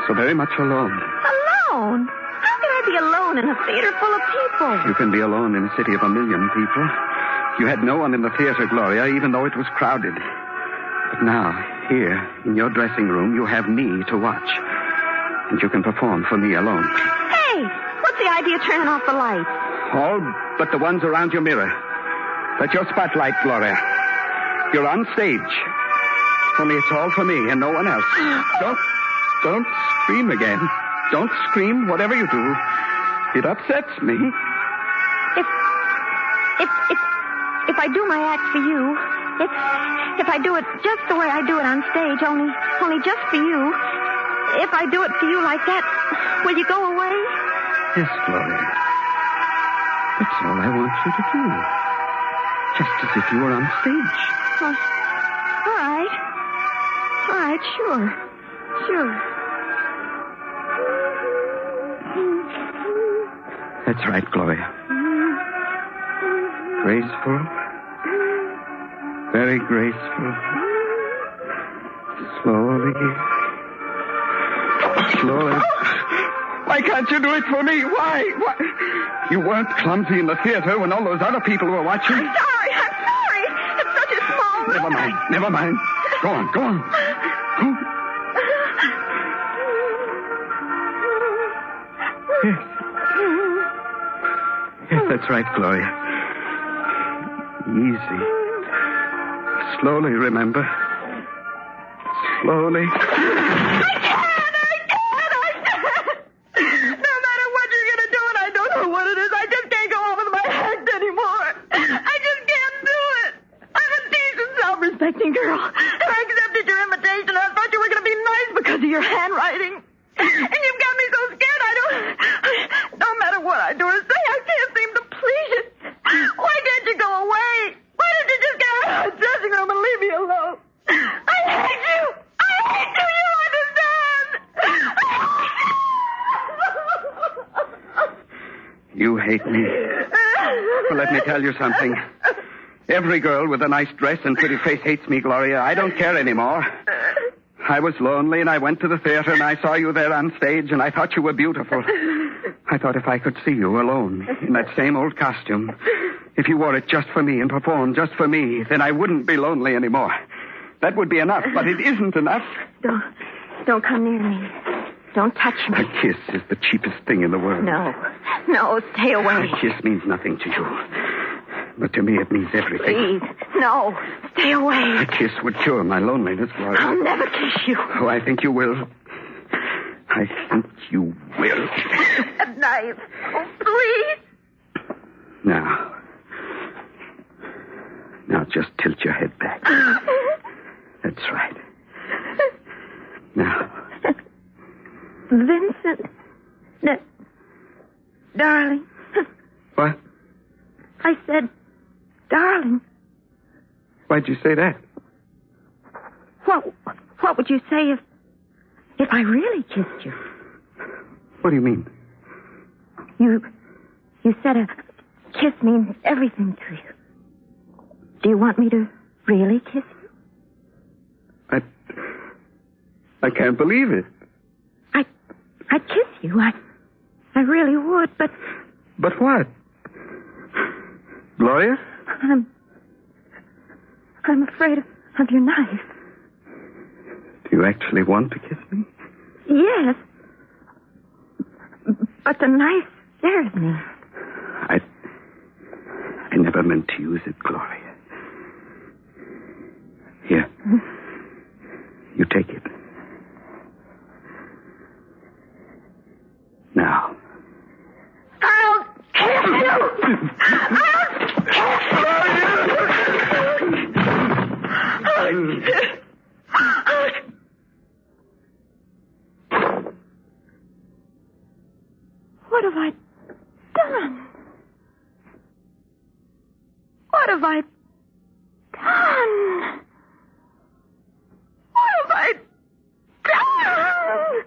So very much alone. Alone? How can I be alone in a theater full of people? You can be alone in a city of 1 million people. You had no one in the theater, Gloria, even though it was crowded. But now, here, in your dressing room, you have me to watch. And you can perform for me alone. Hey, What's the idea of turning off the lights? All but the ones around your mirror. That's your spotlight, Gloria. You're on stage. Only it's all for me and no one else. Don't scream again. Don't scream, whatever you do. It upsets me. If I do my act for you, if I do it just the way I do it on stage, only just for you, if I do it for you like that, will you go away? Yes, Gloria. That's all I want you to do. Just as if you were on stage. All right. All right, sure. That's right, Gloria. Graceful. Very graceful. Slowly. Why can't you do it for me? Why? You weren't clumsy in the theater when all those other people were watching. I'm sorry. It's such a small room. Never mind. Go on. Go. Yes, that's right, Gloria. Easy. Slowly, remember. Slowly. I can't. No matter what you're going to do, and I don't know what it is, I just can't go on with my act anymore. I just can't do it. I'm a decent, self-respecting girl. And I accepted your invitation. I thought you were going to be nice because of your handwriting. And you've got me so scared no matter what I do or say, I can't seem to please you. Why can't you go away? Why did you just get out of the dressing room and leave me alone? I hate you. You hate me. Well, let me tell you something. Every girl with a nice dress and pretty face hates me, Gloria. I don't care anymore. I was lonely, and I went to the theater, and I saw you there on stage, and I thought you were beautiful. I thought if I could see you alone in that same old costume, if you wore it just for me and performed just for me, then I wouldn't be lonely anymore. That would be enough, but it isn't enough. Don't come near me. Don't touch me. A kiss is the cheapest thing in the world. No, stay away. A kiss means nothing to you. But to me, it means everything. Please, no, stay away. A kiss would cure my loneliness, Gloria. I'll never kiss you. Oh, I think you will. I think you will. A knife. Oh, please. Now, just tilt your head back. That's right. Now. Vincent. Darling. What? I said, darling. Why'd you say that? What would you say if I really kissed you? What do you mean? You said a kiss means everything to you. Do you want me to really kiss you? I can't believe it. I'd kiss you. I really would, but... But what? Gloria? I'm afraid of your knife. Do you actually want to kiss me? Yes. But the knife scares me. I never meant to use it, Gloria. Here. You take it. Now. I'll kiss you! What have I done? What have I done? What have I done?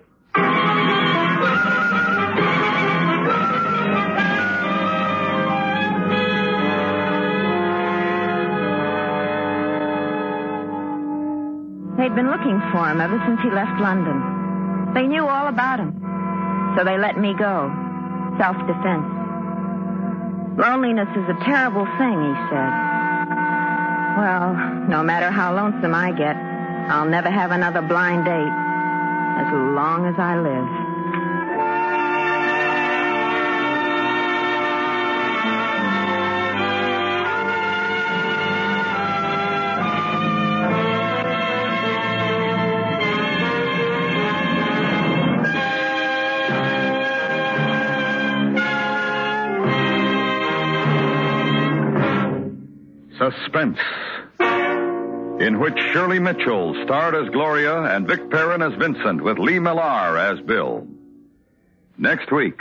They'd been looking for him ever since he left London. They knew all about him. So they let me go. Self-defense. Loneliness is a terrible thing, he said. Well, no matter how lonesome I get, I'll never have another blind date as long as I live. Suspense, in which Shirley Mitchell starred as Gloria and Vic Perrin as Vincent, with Lee Millar as Bill. Next week,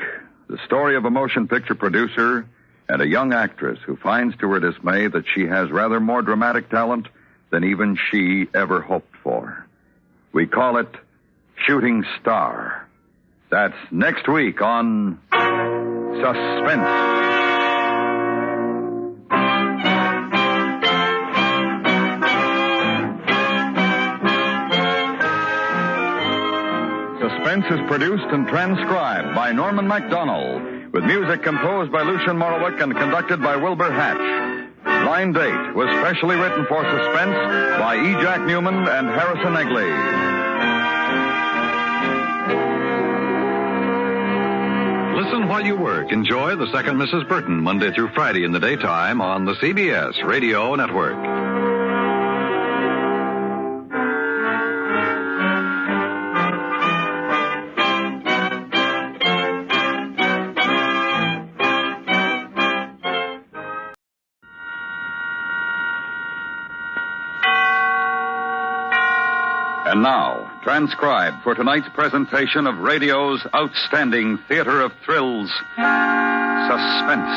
the story of a motion picture producer and a young actress who finds to her dismay that she has rather more dramatic talent than even she ever hoped for. We call it Shooting Star. That's next week on Suspense. Suspense is produced and transcribed by Norman MacDonald, with music composed by Lucian Morowick and conducted by Wilbur Hatch. Blind Date was specially written for Suspense by E. Jack Newman and Harrison Egley. Listen while you work. Enjoy The Second Mrs. Burton, Monday through Friday in the daytime on the CBS Radio Network. And now, transcribed for tonight's presentation of radio's outstanding theater of thrills, Suspense.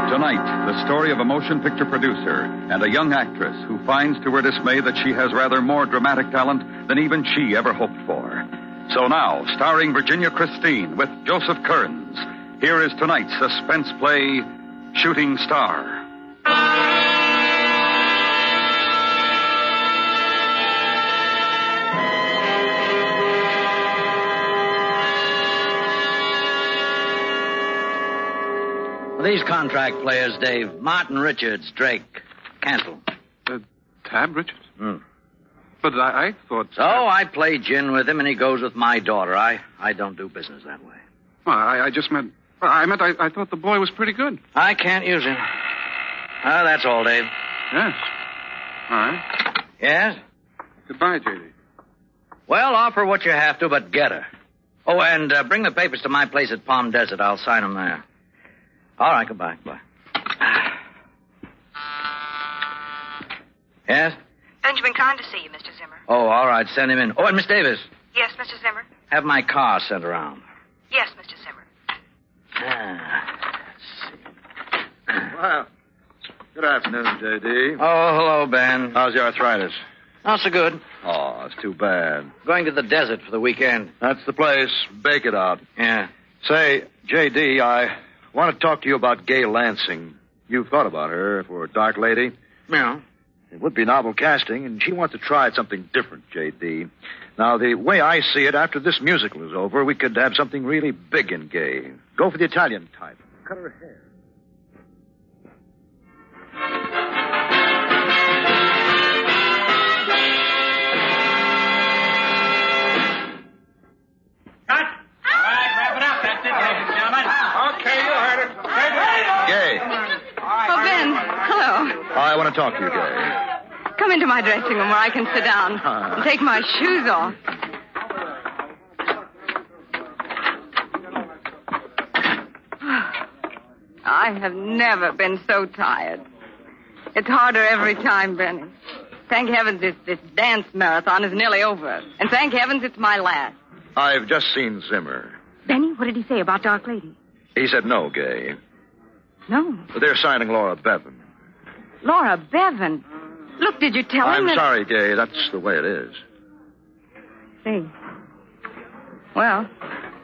Tonight, the story of a motion picture producer and a young actress who finds to her dismay that she has rather more dramatic talent than even she ever hoped for. So now, starring Virginia Christine with Joseph Kearns, here is tonight's suspense play, Shooting Star. These contract players, Dave. Martin Richards, Drake, Cantle. Tab Richards? But I thought... So I play gin with him, and he goes with my daughter. I don't do business that way. Well, I just meant... I thought the boy was pretty good. I can't use him. That's all, Dave. Yes. All right. Yes? Goodbye, J.D. Well, offer what you have to, but get her. Oh, and bring the papers to my place at Palm Desert. I'll sign them there. All right, goodbye. Bye. Yes? Benjamin Kahn to see you, Mr. Zimmer. Oh, all right. Send him in. Oh, and Miss Davis. Yes, Mr. Zimmer. Have my car sent around. Yes, Mr. Zimmer. Well, good afternoon, J.D. Oh, hello, Ben. How's your arthritis? Not so good. Oh, it's too bad. Going to the desert for the weekend. That's the place. Bake it out. Yeah. Say, J.D., I want to talk to you about Gay Lansing. You've thought about her for a dark lady? Yeah. It would be novel casting, and she wants to try something different, J.D. Now, the way I see it, after this musical is over, we could have something really big and gay. Go for the Italian type. Cut her hair. I want to talk to you, Gay. Come into my dressing room where I can sit down and take my shoes off. I have never been so tired. It's harder every time, Benny. Thank heavens this dance marathon is nearly over. And thank heavens it's my last. I've just seen Zimmer. Benny, what did he say about Dark Lady? He said no, Gay. No. They're signing Laura Bevan. Laura Bevan? Look, did you tell him I'm sorry, Gay. That's the way it is. See. Well,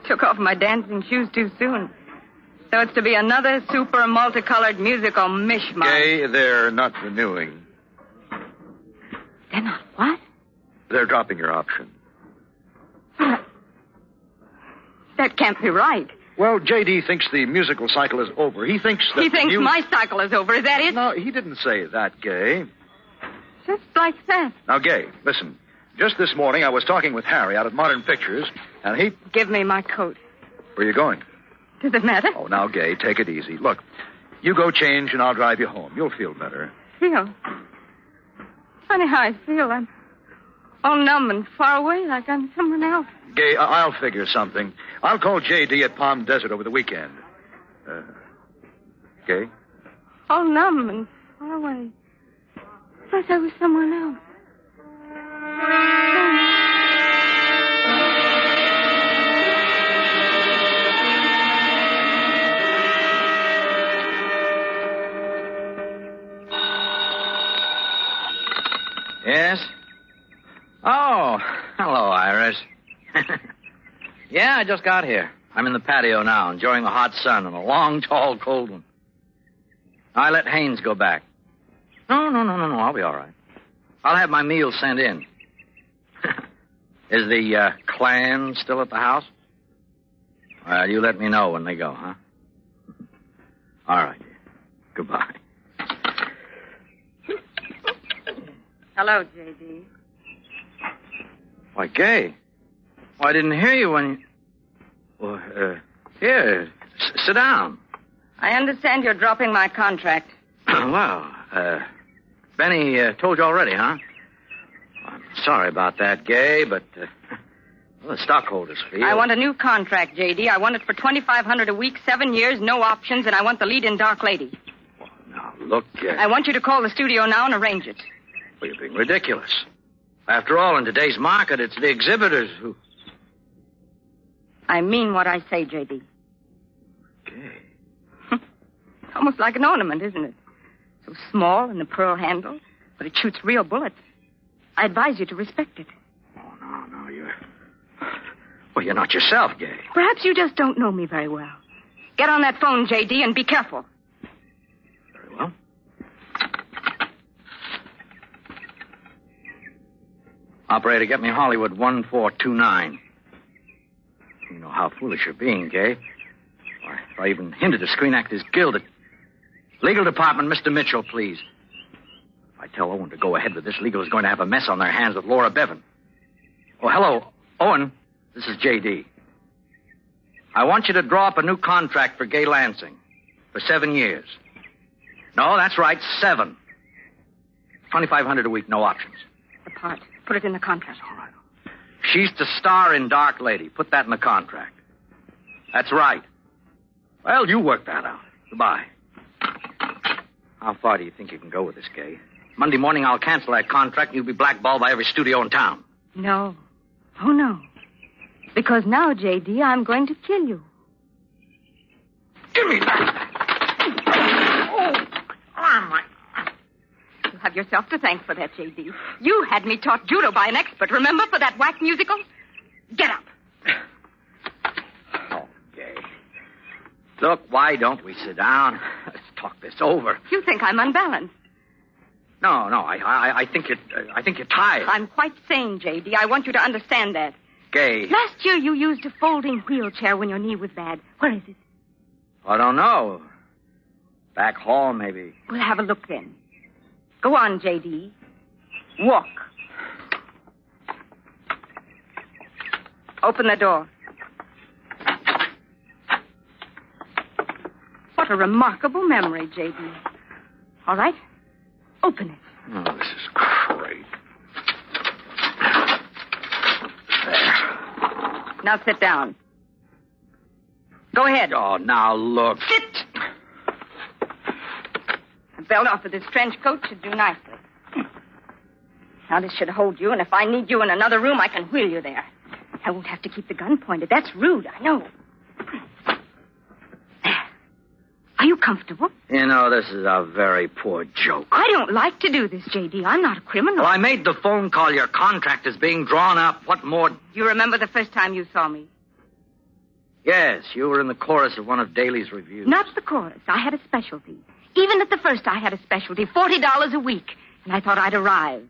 took off my dancing shoes too soon. So it's to be another super multicolored musical mishmash. Gay, they're not renewing. They're not what? They're dropping your option. That can't be right. Well, J.D. thinks the musical cycle is over. He thinks that... He thinks my cycle is over. Is that it? No, he didn't say that, Gay. Just like that. Now, Gay, listen. Just this morning, I was talking with Harry out at Modern Pictures, and he... Give me my coat. Where are you going? Does it matter? Oh, now, Gay, take it easy. Look, you go change, and I'll drive you home. You'll feel better. Feel? Funny how I feel. I'm all numb and far away like I'm someone else. Gay, I'll figure something. I'll call J.D. at Palm Desert over the weekend. Gay? All numb and far away. Thought I was someone else. Yes? Oh, hello, Iris. Yeah, I just got here. I'm in the patio now, enjoying the hot sun and a long, tall, cold one. I let Haynes go back. No. I'll be all right. I'll have my meal sent in. Is the clan still at the house? Well, you let me know when they go, huh? All right. Goodbye. Hello, J.D. Why, Gay. Well, I didn't hear you when you... Well, here, sit down. I understand you're dropping my contract. Well, Benny told you already, huh? I'm sorry about that, Gay, but well, the stockholders feel... I want a new contract, J.D. I want it for $2,500 a week, 7 years, no options, and I want the lead in Dark Lady. Well, now, look... I want you to call the studio now and arrange it. Well, you're being ridiculous. After all, in today's market, it's the exhibitors who... I mean what I say, J.D. Gay. It's almost like an ornament, isn't it? So small and the pearl handle, but it shoots real bullets. I advise you to respect it. Oh, no, you're... Well, you're not yourself, Gay. Perhaps you just don't know me very well. Get on that phone, J.D., and be careful. Very well. Operator, get me Hollywood 1429. You know how foolish you're being, Gay. Or if I even hinted the Screen Actors Guild at... Legal Department, Mr. Mitchell, please. If I tell Owen to go ahead with this, legal is going to have a mess on their hands with Laura Bevan. Oh, hello, Owen. This is J.D. I want you to draw up a new contract for Gay Lansing for 7 years. No, that's right, 7. $2,500 a week, no options. The part. Put it in the contract. All right. She's to star in Dark Lady. Put that in the contract. That's right. Well, you work that out. Goodbye. How far do you think you can go with this, Gay? Monday morning, I'll cancel that contract and you'll be blackballed by every studio in town. No. Oh, no. Because now, J.D., I'm going to kill you. Give me that. Oh, my. You have yourself to thank for that, J.D. You had me taught judo by an expert, remember, for that whack musical? Get up. Oh, Gay. Look, why don't we sit down? Let's talk this over. You think I'm unbalanced. No, I think you're tired. I'm quite sane, J.D. I want you to understand that. Gay. Last year you used a folding wheelchair when your knee was bad. Where is it? I don't know. Back hall, maybe. We'll have a look then. Go on, J.D. Walk. Open the door. What a remarkable memory, J.D. All right. Open it. Oh, this is great. There. Now sit down. Go ahead. Oh, now look. Sit! The belt off of this trench coat should do nicely. Now this should hold you, and if I need you in another room, I can wheel you there. I won't have to keep the gun pointed. That's rude, I know. Are you comfortable? You know, this is a very poor joke. I don't like to do this, J.D. I'm not a criminal. Well, I made the phone call. Your contract is being drawn up. What more? You remember the first time you saw me? Yes, you were in the chorus of one of Daly's reviews. Not the chorus. I had a specialty. Even at the first, I had a specialty. $40 a week. And I thought I'd arrive.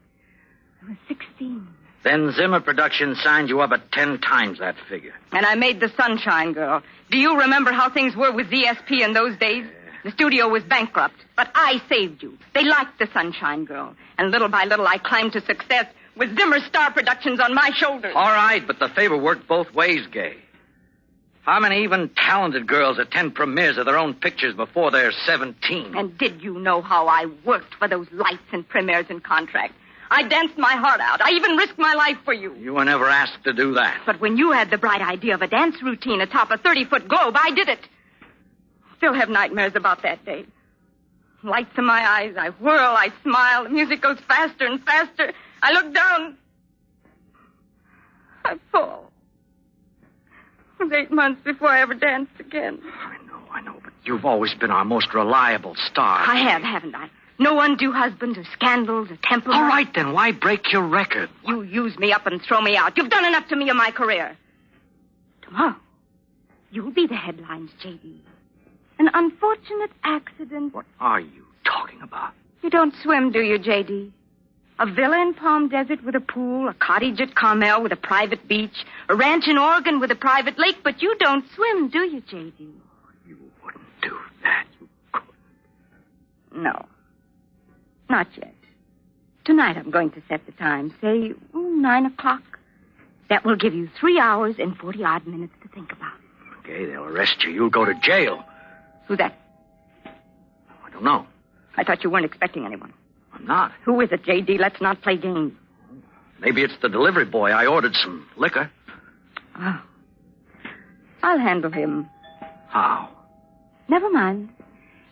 I was 16. Then Zimmer Productions signed you up at 10 times that figure. And I made the Sunshine Girl. Do you remember how things were with ZSP in those days? The studio was bankrupt, but I saved you. They liked the Sunshine Girl. And little by little, I climbed to success with Zimmer Star Productions on my shoulders. All right, but the favor worked both ways, Gay. How many even talented girls attend premieres of their own pictures before they're 17? And did you know how I worked for those lights and premieres and contracts? I danced my heart out. I even risked my life for you. You were never asked to do that. But when you had the bright idea of a dance routine atop a 30-foot globe, I did it. still have nightmares about that day. Lights in my eyes. I whirl. I smile. The music goes faster and faster. I look down. I fall. It was 8 months before I ever danced again. I know, but you've always been our most reliable star. I have, haven't I? No undue husband or scandals or temperament. All right, then. Why break your record? You use me up and throw me out. You've done enough to me in my career. Tomorrow, you'll be the headlines, J.D. An unfortunate accident. What are you talking about? You don't swim, do you, J.D.? A villa in Palm Desert with a pool, a cottage at Carmel with a private beach, a ranch in Oregon with a private lake, but you don't swim, do you, J.D.? You wouldn't do that. You couldn't. No. Not yet. Tonight I'm going to set the time, say 9 o'clock. That will give you 3 hours and 40-odd minutes to think about it. Okay, they'll arrest you. You'll go to jail. Who's that? I don't know. I thought you weren't expecting anyone. I'm not. Who is it, J.D.? Let's not play games. Maybe it's the delivery boy. I ordered some liquor. Oh. I'll handle him. How? Never mind.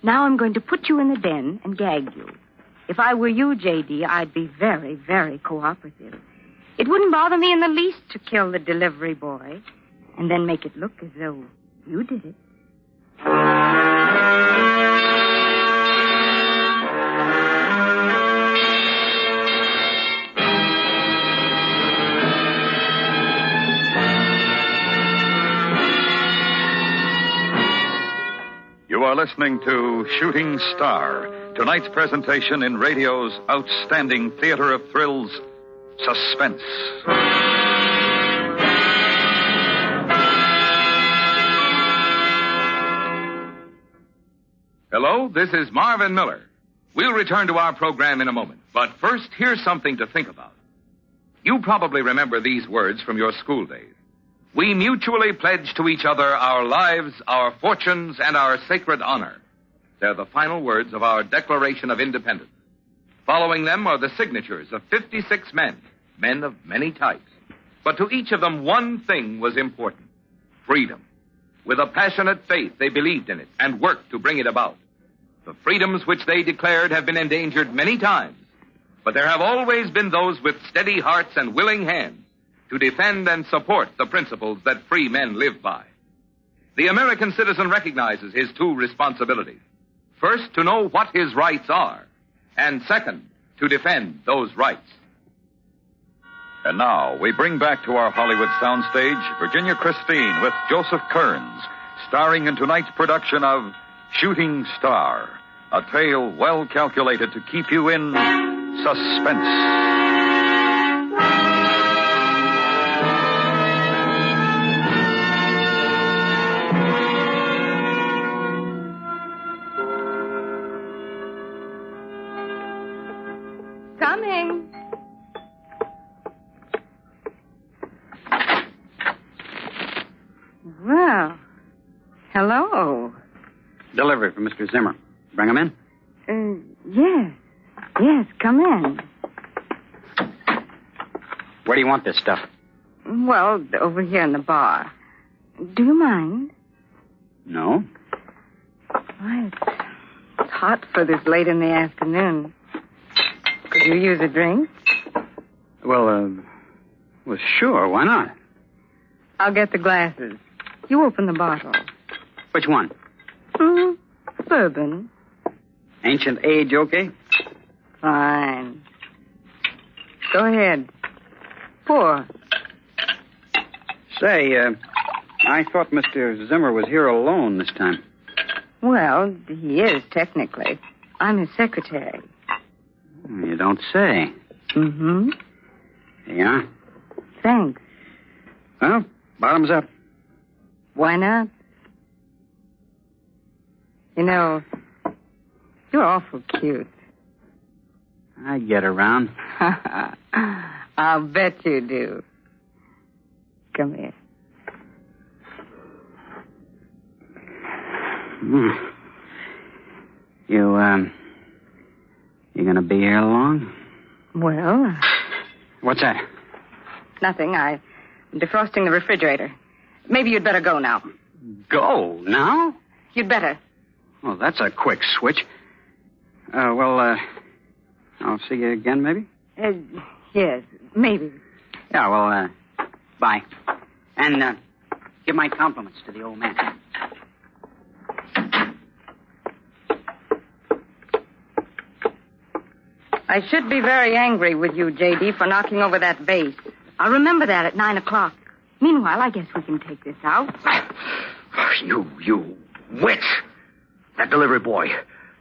Now I'm going to put you in the den and gag you. If I were you, J.D., I'd be very, very cooperative. It wouldn't bother me in the least to kill the delivery boy and then make it look as though you did it. You are listening to Shooting Star, tonight's presentation in radio's outstanding theater of thrills, Suspense. Hello, this is Marvin Miller. We'll return to our program in a moment, but first, here's something to think about. You probably remember these words from your school days. We mutually pledge to each other our lives, our fortunes, and our sacred honor. They're the final words of our Declaration of Independence. Following them are the signatures of 56 men of many types. But to each of them, one thing was important: freedom. With a passionate faith, they believed in it and worked to bring it about. The freedoms which they declared have been endangered many times, but there have always been those with steady hearts and willing hands to defend and support the principles that free men live by. The American citizen recognizes his two responsibilities. First, to know what his rights are, and second, to defend those rights. And now, we bring back to our Hollywood soundstage Virginia Christine with Joseph Kearns, starring in tonight's production of Shooting Star, a tale well calculated to keep you in suspense. Coming. Well, hello. Delivery for Mr. Zimmer. Bring him in? Yes. Yes, come in. Where do you want this stuff? Well, over here in the bar. Do you mind? No. Why, it's hot for this late in the afternoon. Could you use a drink? Well, sure. Why not? I'll get the glasses. You open the bottle. Which one? Bourbon. Ancient age, okay? Fine. Go ahead. Pour. Say, I thought Mr. Zimmer was here alone this time. Well, he is, technically. I'm his secretary. You don't say. Mm-hmm. Yeah? Thanks. Well, bottoms up. Why not? You know, you're awful cute. I get around. I'll bet you do. Come here. You gonna be here long? Well... What's that? Nothing. I'm defrosting the refrigerator. Maybe you'd better go now. Go? Now? You'd better. Well, that's a quick switch. I'll see you again, maybe? Yes, maybe. Yeah, well, bye. And give my compliments to the old man. I should be very angry with you, J.D., for knocking over that vase. I'll remember that at 9 o'clock. Meanwhile, I guess we can take this out. You witch! That delivery boy.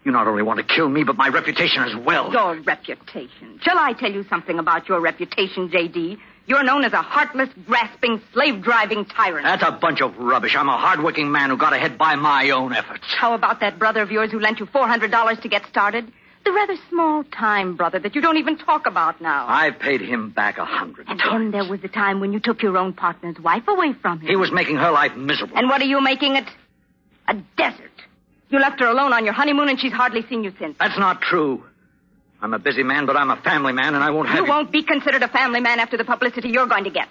You not only want to kill me, but my reputation as well. Your reputation. Shall I tell you something about your reputation, J.D.? You're known as a heartless, grasping, slave-driving tyrant. That's a bunch of rubbish. I'm a hard-working man who got ahead by my own efforts. How about that brother of yours who lent you $400 to get started? The rather small-time brother that you don't even talk about now. I've paid him back 100 And times. then there was the time when you took your own partner's wife away from him. He was making her life miserable. And what are you making it? A desert. You left her alone on your honeymoon, and she's hardly seen you since. That's not true. I'm a busy man, but I'm a family man, and I won't have You won't be considered a family man after the publicity you're going to get.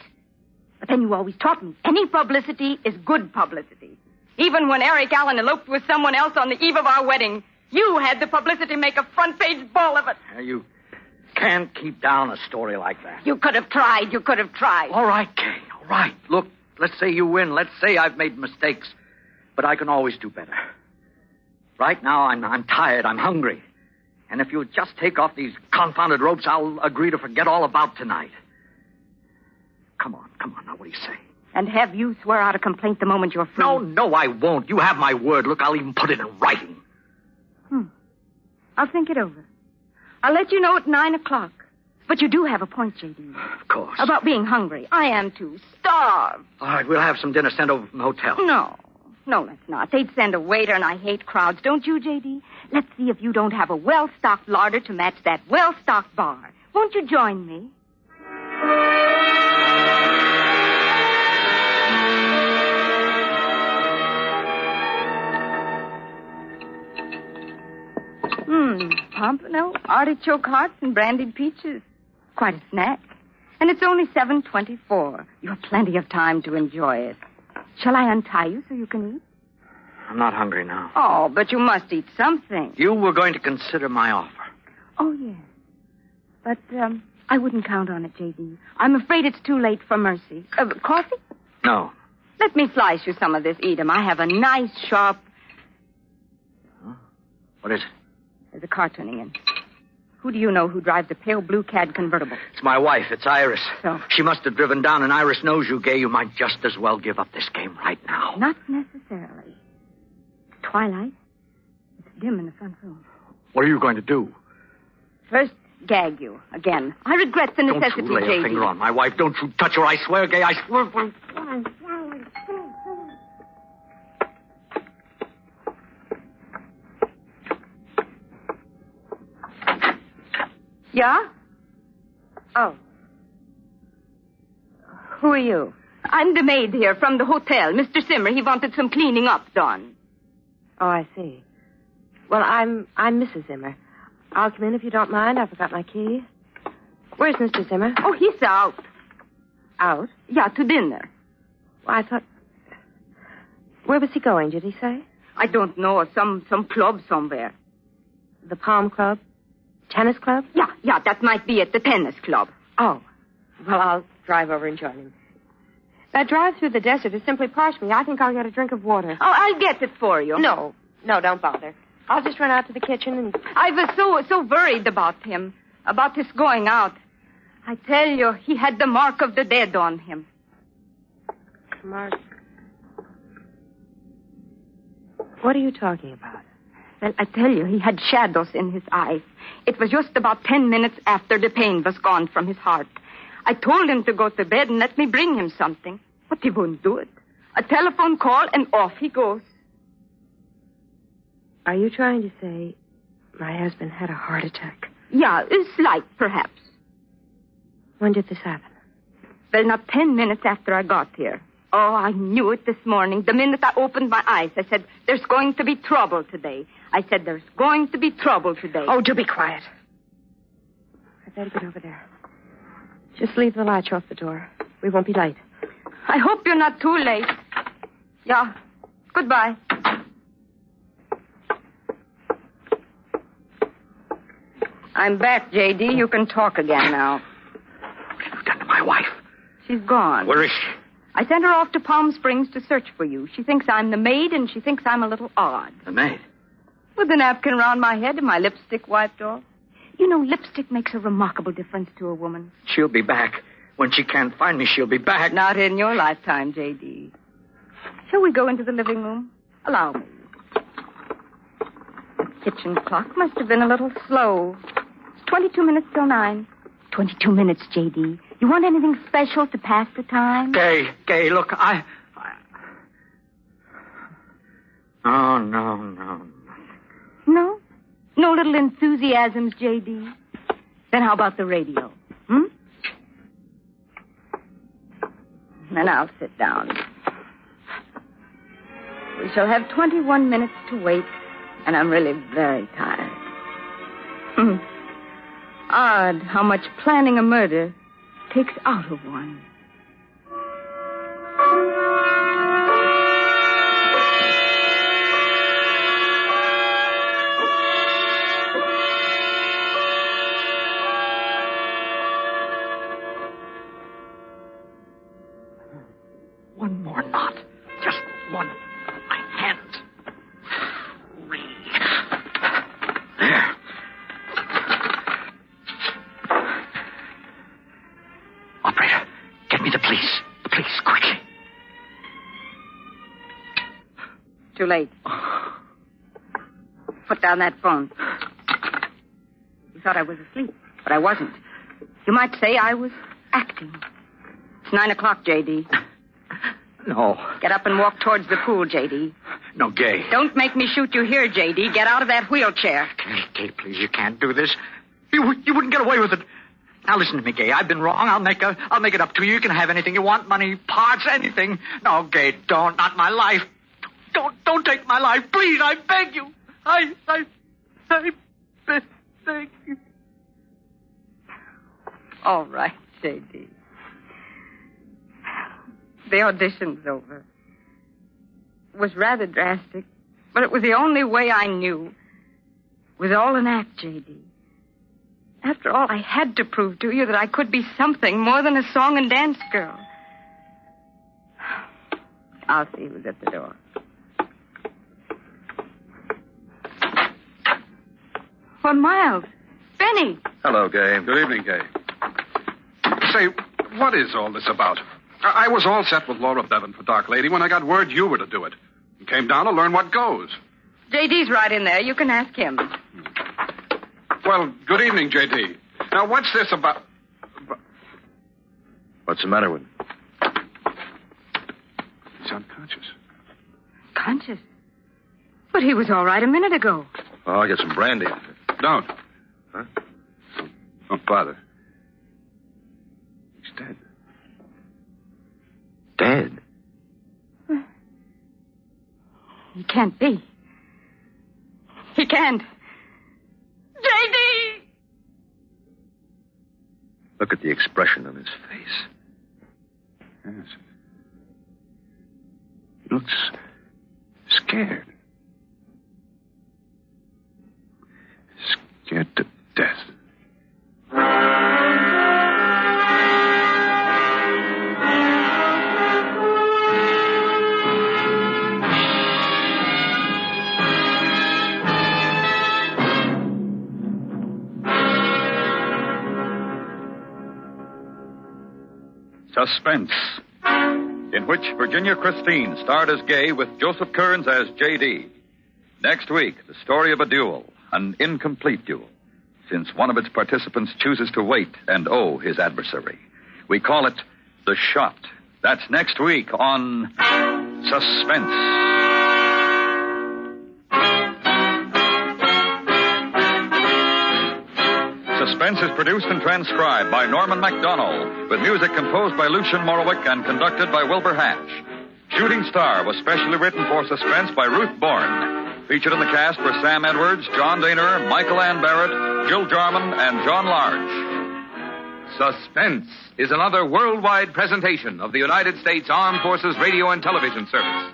But then you always taught me, any publicity is good publicity. Even when Eric Allen eloped with someone else on the eve of our wedding, you had the publicity make a front-page ball of it. You can't keep down a story like that. You could have tried. You could have tried. All right, Kay, all right. Look, let's say you win. Let's say I've made mistakes. But I can always do better. Right now, I'm tired. I'm hungry. And if you'll just take off these confounded ropes, I'll agree to forget all about tonight. Come on. Now, what do you say? And have you swear out a complaint the moment you're free? No, I won't. You have my word. Look, I'll even put it in writing. I'll think it over. I'll let you know at 9 o'clock. But you do have a point, J.D. Of course. About being hungry. I am too. Starved. All right, we'll have some dinner sent over from the hotel. No, let's not. They'd send a waiter, and I hate crowds. Don't you, J.D.? Let's see if you don't have a well-stocked larder to match that well-stocked bar. Won't you join me? Pompano, artichoke hearts, and brandied peaches. Quite a snack. And it's only 7:24. You have plenty of time to enjoy it. Shall I untie you so you can eat? I'm not hungry now. Oh, but you must eat something. You were going to consider my offer. Oh, yes. But, I wouldn't count on it, J.D. I'm afraid it's too late for mercy. Coffee? No. Let me slice you some of this, Edam. I have a nice, sharp... What is it? There's a car turning in. Who do you know who drives a pale blue cad convertible? It's my wife. It's Iris. So? She must have driven down, and Iris knows you, Gay. You might just as well give up this game right now. Not necessarily. Twilight. It's dim in the front room. What are you going to do? First, gag you. Again. I regret the necessity, Don't you lay J.D. a finger on my wife. Don't you touch her. I swear, Gay. I swear. Yeah? Oh. Who are you? I'm the maid here from the hotel. Mr. Simmer, he wanted some cleaning up done. Oh, I see. Well, I'm Mrs. Zimmer. I'll come in if you don't mind. I forgot my key. Where's Mr. Zimmer? Oh, he's out. Out? Yeah, to dinner. Well, I thought... Where was he going, did he say? I don't know. Some club somewhere. The Palm Club? Tennis club? Yeah, that might be at the tennis club. Oh. Well, I'll drive over and join him. That drive through the desert has simply parched me. I think I'll get a drink of water. Oh, I'll get it for you. No, don't bother. I'll just run out to the kitchen and... I was so worried about him, about his going out. I tell you, he had the mark of the dead on him. Mark? What are you talking about? Well, I tell you, he had shadows in his eyes. It was just about 10 minutes after the pain was gone from his heart. I told him to go to bed and let me bring him something. But he wouldn't do it. A telephone call and off he goes. Are you trying to say my husband had a heart attack? Yeah, slight, perhaps. When did this happen? Well, not 10 minutes after I got here. Oh, I knew it this morning. The minute I opened my eyes, I said, there's going to be trouble today. I said, there's going to be trouble today. Oh, do be quiet. I better get over there. Just leave the latch off the door. We won't be late. I hope you're not too late. Yeah. Goodbye. I'm back, J.D. You can talk again now. What have you done to my wife? She's gone. Where is she? I sent her off to Palm Springs to search for you. She thinks I'm the maid, and she thinks I'm a little odd. The maid? With the napkin around my head and my lipstick wiped off. You know, lipstick makes a remarkable difference to a woman. She'll be back. When she can't find me, she'll be back. Not in your lifetime, J.D. Shall we go into the living room? Allow me. The kitchen clock must have been a little slow. It's 22 minutes till 9. 22 minutes, J.D. You want anything special to pass the time? Gay, look, Oh, no. No? No little enthusiasms, J.D.? Then how about the radio? Then I'll sit down. We shall have 21 minutes to wait, and I'm really very tired. Odd how much planning a murder takes out of one. One more knot. Just one. My hands. There. Operator, get me the police. The police, quickly. Too late. Put down that phone. You thought I was asleep, but I wasn't. You might say I was acting. It's 9 o'clock, J.D. No. Get up and walk towards the pool, J.D. No, Gay. Don't make me shoot you here, J.D. Get out of that wheelchair. Gay, please, you can't do this. You wouldn't get away with it. Now, listen to me, Gay. I've been wrong. I'll make it up to you. You can have anything you want, money, parts, anything. No, Gay, don't. Not my life. Don't take my life. Please, I beg you. I beg you. All right, J.D. The audition's over. It was rather drastic, but it was the only way I knew. It was all an act, J.D. After all, I had to prove to you that I could be something more than a song and dance girl. I'll see who's at the door. Well, Miles. Benny. Hello, Gay. Good evening, Gay. Say, what is all this about? I was all set with Laura Bevan for Dark Lady when I got word you were to do it. You came down to learn what goes. J.D.'s right in there. You can ask him. Well, good evening, J.D. Now, what's this about? What's the matter with him? He's unconscious. Conscious? But he was all right a minute ago. Oh, I'll get some brandy. Don't. Huh? Don't bother. He's dead. Dead? He can't be. He can't. J.D.! Look at the expression on his face. Yes. He looks scared. Scared to death. Suspense, in which Virginia Christine starred as Gay with Joseph Kearns as J.D. Next week, the story of a duel, an incomplete duel, since one of its participants chooses to wait and owe his adversary. We call it The Shot. That's next week on Suspense. Suspense is produced and transcribed by Norman MacDonald, with music composed by Lucian Morowick and conducted by Wilbur Hatch. Shooting Star was specially written for Suspense by Ruth Bourne. Featured in the cast were Sam Edwards, John Daner, Michael Ann Barrett, Jill Jarman, and John Large. Suspense is another worldwide presentation of the United States Armed Forces Radio and Television Service.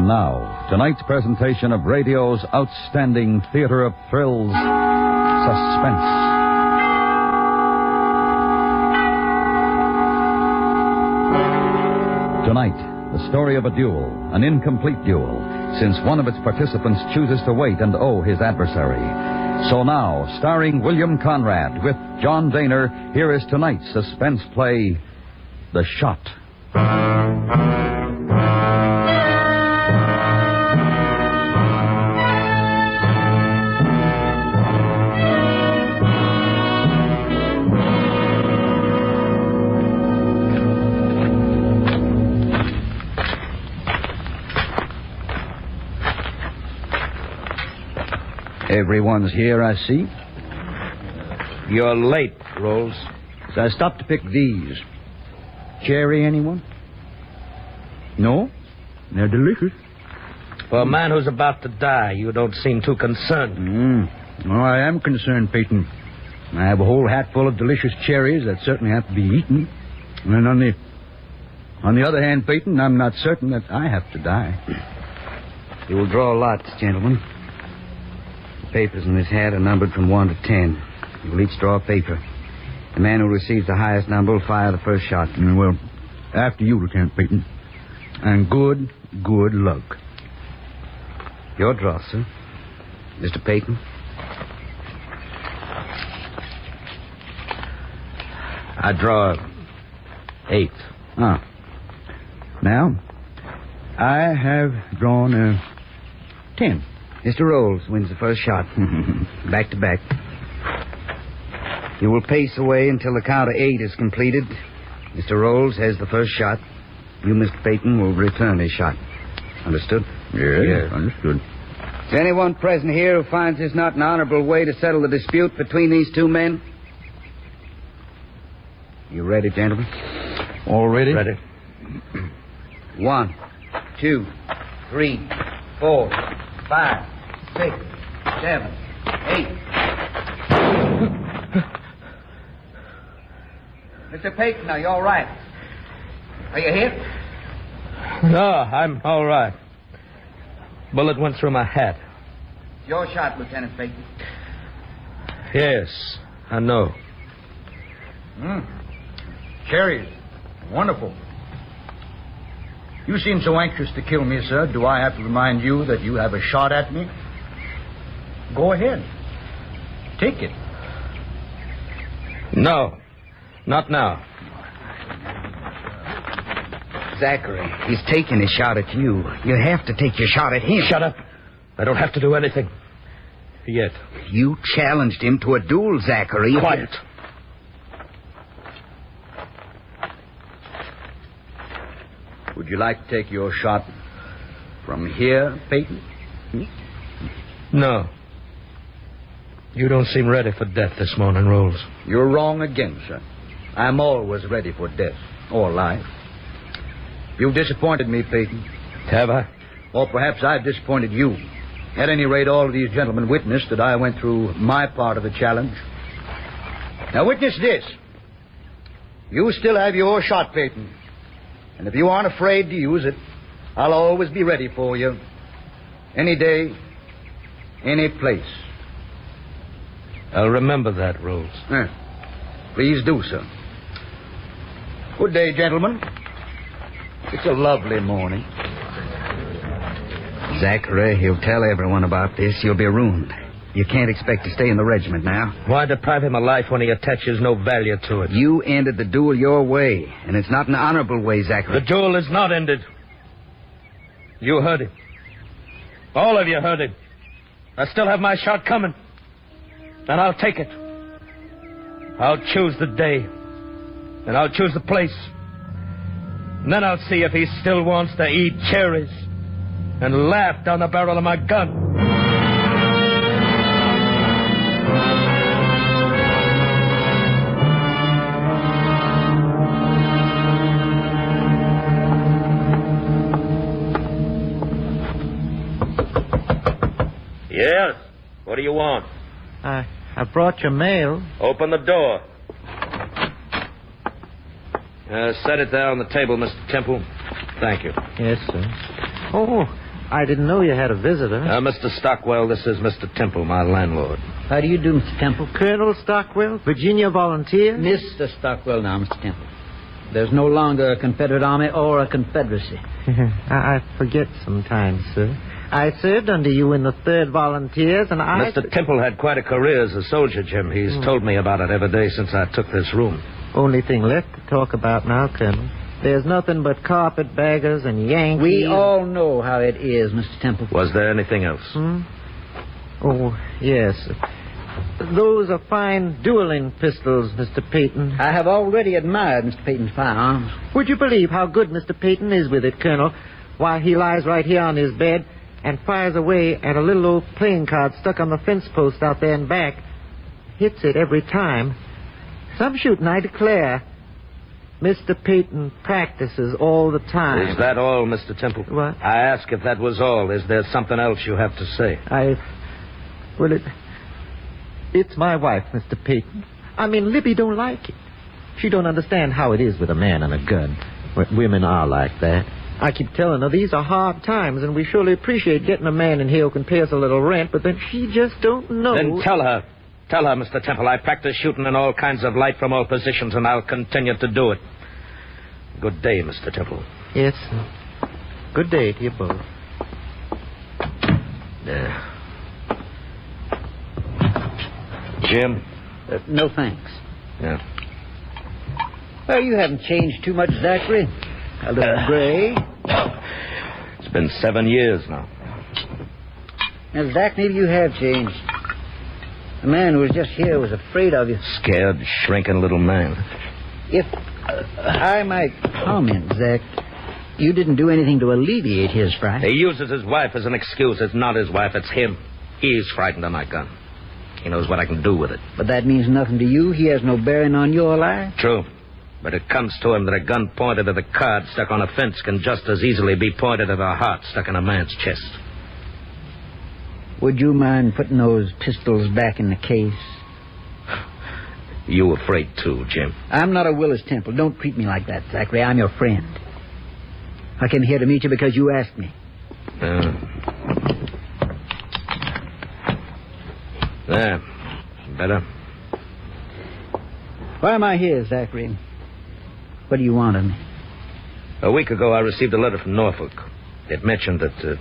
And now, tonight's presentation of radio's outstanding theater of thrills, Suspense. Tonight, the story of a duel, an incomplete duel, since one of its participants chooses to wait and owe his adversary. So now, starring William Conrad with John Daner, here is tonight's suspense play, The Shot. Everyone's here, I see. You're late, Rolls. So I stopped to pick these. Cherry, anyone? No? They're delicious. For a man who's about to die, you don't seem too concerned. Well, I am concerned, Peyton. I have a whole hatful of delicious cherries that certainly have to be eaten. And on the other hand, Peyton, I'm not certain that I have to die. You will draw lots, gentlemen. The papers in this hat are numbered from 1 to 10. You will each draw a paper. The man who receives the highest number will fire the first shot. Well, after you, Lieutenant Peyton. And good luck. Your draw, sir. Mr. Peyton. I draw 8. Now, I have drawn 10. Mr. Rolls wins the first shot. Back to back. You will pace away until the count of 8 is completed. Mr. Rolls has the first shot. You, Mr. Peyton, will return his shot. Understood? Yes, understood. Is there anyone present here who finds this not an honorable way to settle the dispute between these two men? You ready, gentlemen? All ready? Ready. 1, 2, 3, 4, 5, 6, 7, 8. Mr. Peyton, are you all right? Are you hit? No, I'm all right. Bullet went through my hat. Your shot, Lieutenant Peyton. Yes, I know. Cherries. Wonderful. You seem so anxious to kill me, sir. Do I have to remind you that you have a shot at me? Go ahead. Take it. No, not now. Zachary, he's taking his shot at you. You have to take your shot at him. Shut up. I don't have to do anything. Yet. You challenged him to a duel, Zachary. Quiet. Would you like to take your shot from here, Peyton? No. You don't seem ready for death this morning, Rolls. You're wrong again, sir. I'm always ready for death or life. You've disappointed me, Peyton. Have I? Or perhaps I've disappointed you. At any rate, all of these gentlemen witnessed that I went through my part of the challenge. Now witness this. You still have your shot, Peyton. And if you aren't afraid to use it, I'll always be ready for you. Any day, any place. I'll remember that, Rolls. Please do, sir. Good day, gentlemen. It's a lovely morning. Zachary, he'll tell everyone about this. You'll be ruined. You can't expect to stay in the regiment now. Why deprive him of life when he attaches no value to it? You ended the duel your way, and it's not an honorable way, Zachary. The duel is not ended. You heard him. All of you heard him. I still have my shot coming. And I'll take it. I'll choose the day. And I'll choose the place. And then I'll see if he still wants to eat cherries and laugh down the barrel of my gun. Yes? What do you want? I brought your mail. Open the door. Set it there on the table, Mr. Temple. Thank you. Yes, sir. Oh, I didn't know you had a visitor. Mr. Stockwell, this is Mr. Temple, my landlord. How do you do, Mr. Temple? Colonel Stockwell, Virginia Volunteers? Mr. Stockwell now, Mr. Temple. There's no longer a Confederate Army or a Confederacy. I forget sometimes, sir. I served under you in the 3rd Volunteers, and Mr. Temple had quite a career as a soldier, Jim. He's told me about it every day since I took this room. Only thing left to talk about now, Colonel. There's nothing but carpetbaggers and Yankees. We all know how it is, Mr. Temple. Was there anything else? Oh, yes. Those are fine dueling pistols, Mr. Peyton. I have already admired Mr. Peyton's firearms. Would you believe how good Mr. Peyton is with it, Colonel? Why, he lies right here on his bed and fires away at a little old playing card stuck on the fence post out there in back. Hits it every time. Some shooting, I declare. Mr. Peyton practices all the time. Is that all, Mr. Temple? What? I ask if that was all. Is there something else you have to say? Well, it's my wife, Mr. Peyton. I mean, Libby don't like it. She don't understand how it is with a man and a gun. Women are like that. I keep telling her these are hard times, and we surely appreciate getting a man in here who can pay us a little rent, but then she just don't know. Then tell her. Tell her, Mr. Temple, I practice shooting in all kinds of light from all positions, and I'll continue to do it. Good day, Mr. Temple. Yes, sir. Good day to you both. Jim? No, thanks. Yeah. Well, you haven't changed too much, Zachary. A little gray. It's been 7 years now. Now, Zach, maybe you have changed. The man who was just here was afraid of you. Scared, shrinking little man. If I might comment, Zach, you didn't do anything to alleviate his fright. He uses his wife as an excuse. It's not his wife, it's him. He's frightened of my gun. He knows what I can do with it. But that means nothing to you. He has no bearing on your life. True. But it comes to him that a gun pointed at a card stuck on a fence can just as easily be pointed at a heart stuck in a man's chest. Would you mind putting those pistols back in the case? You afraid too, Jim? I'm not a Willis Temple. Don't treat me like that, Zachary. I'm your friend. I came here to meet you because you asked me. There. Better. Why am I here, Zachary? What do you want of me? A week ago, I received a letter from Norfolk. It mentioned that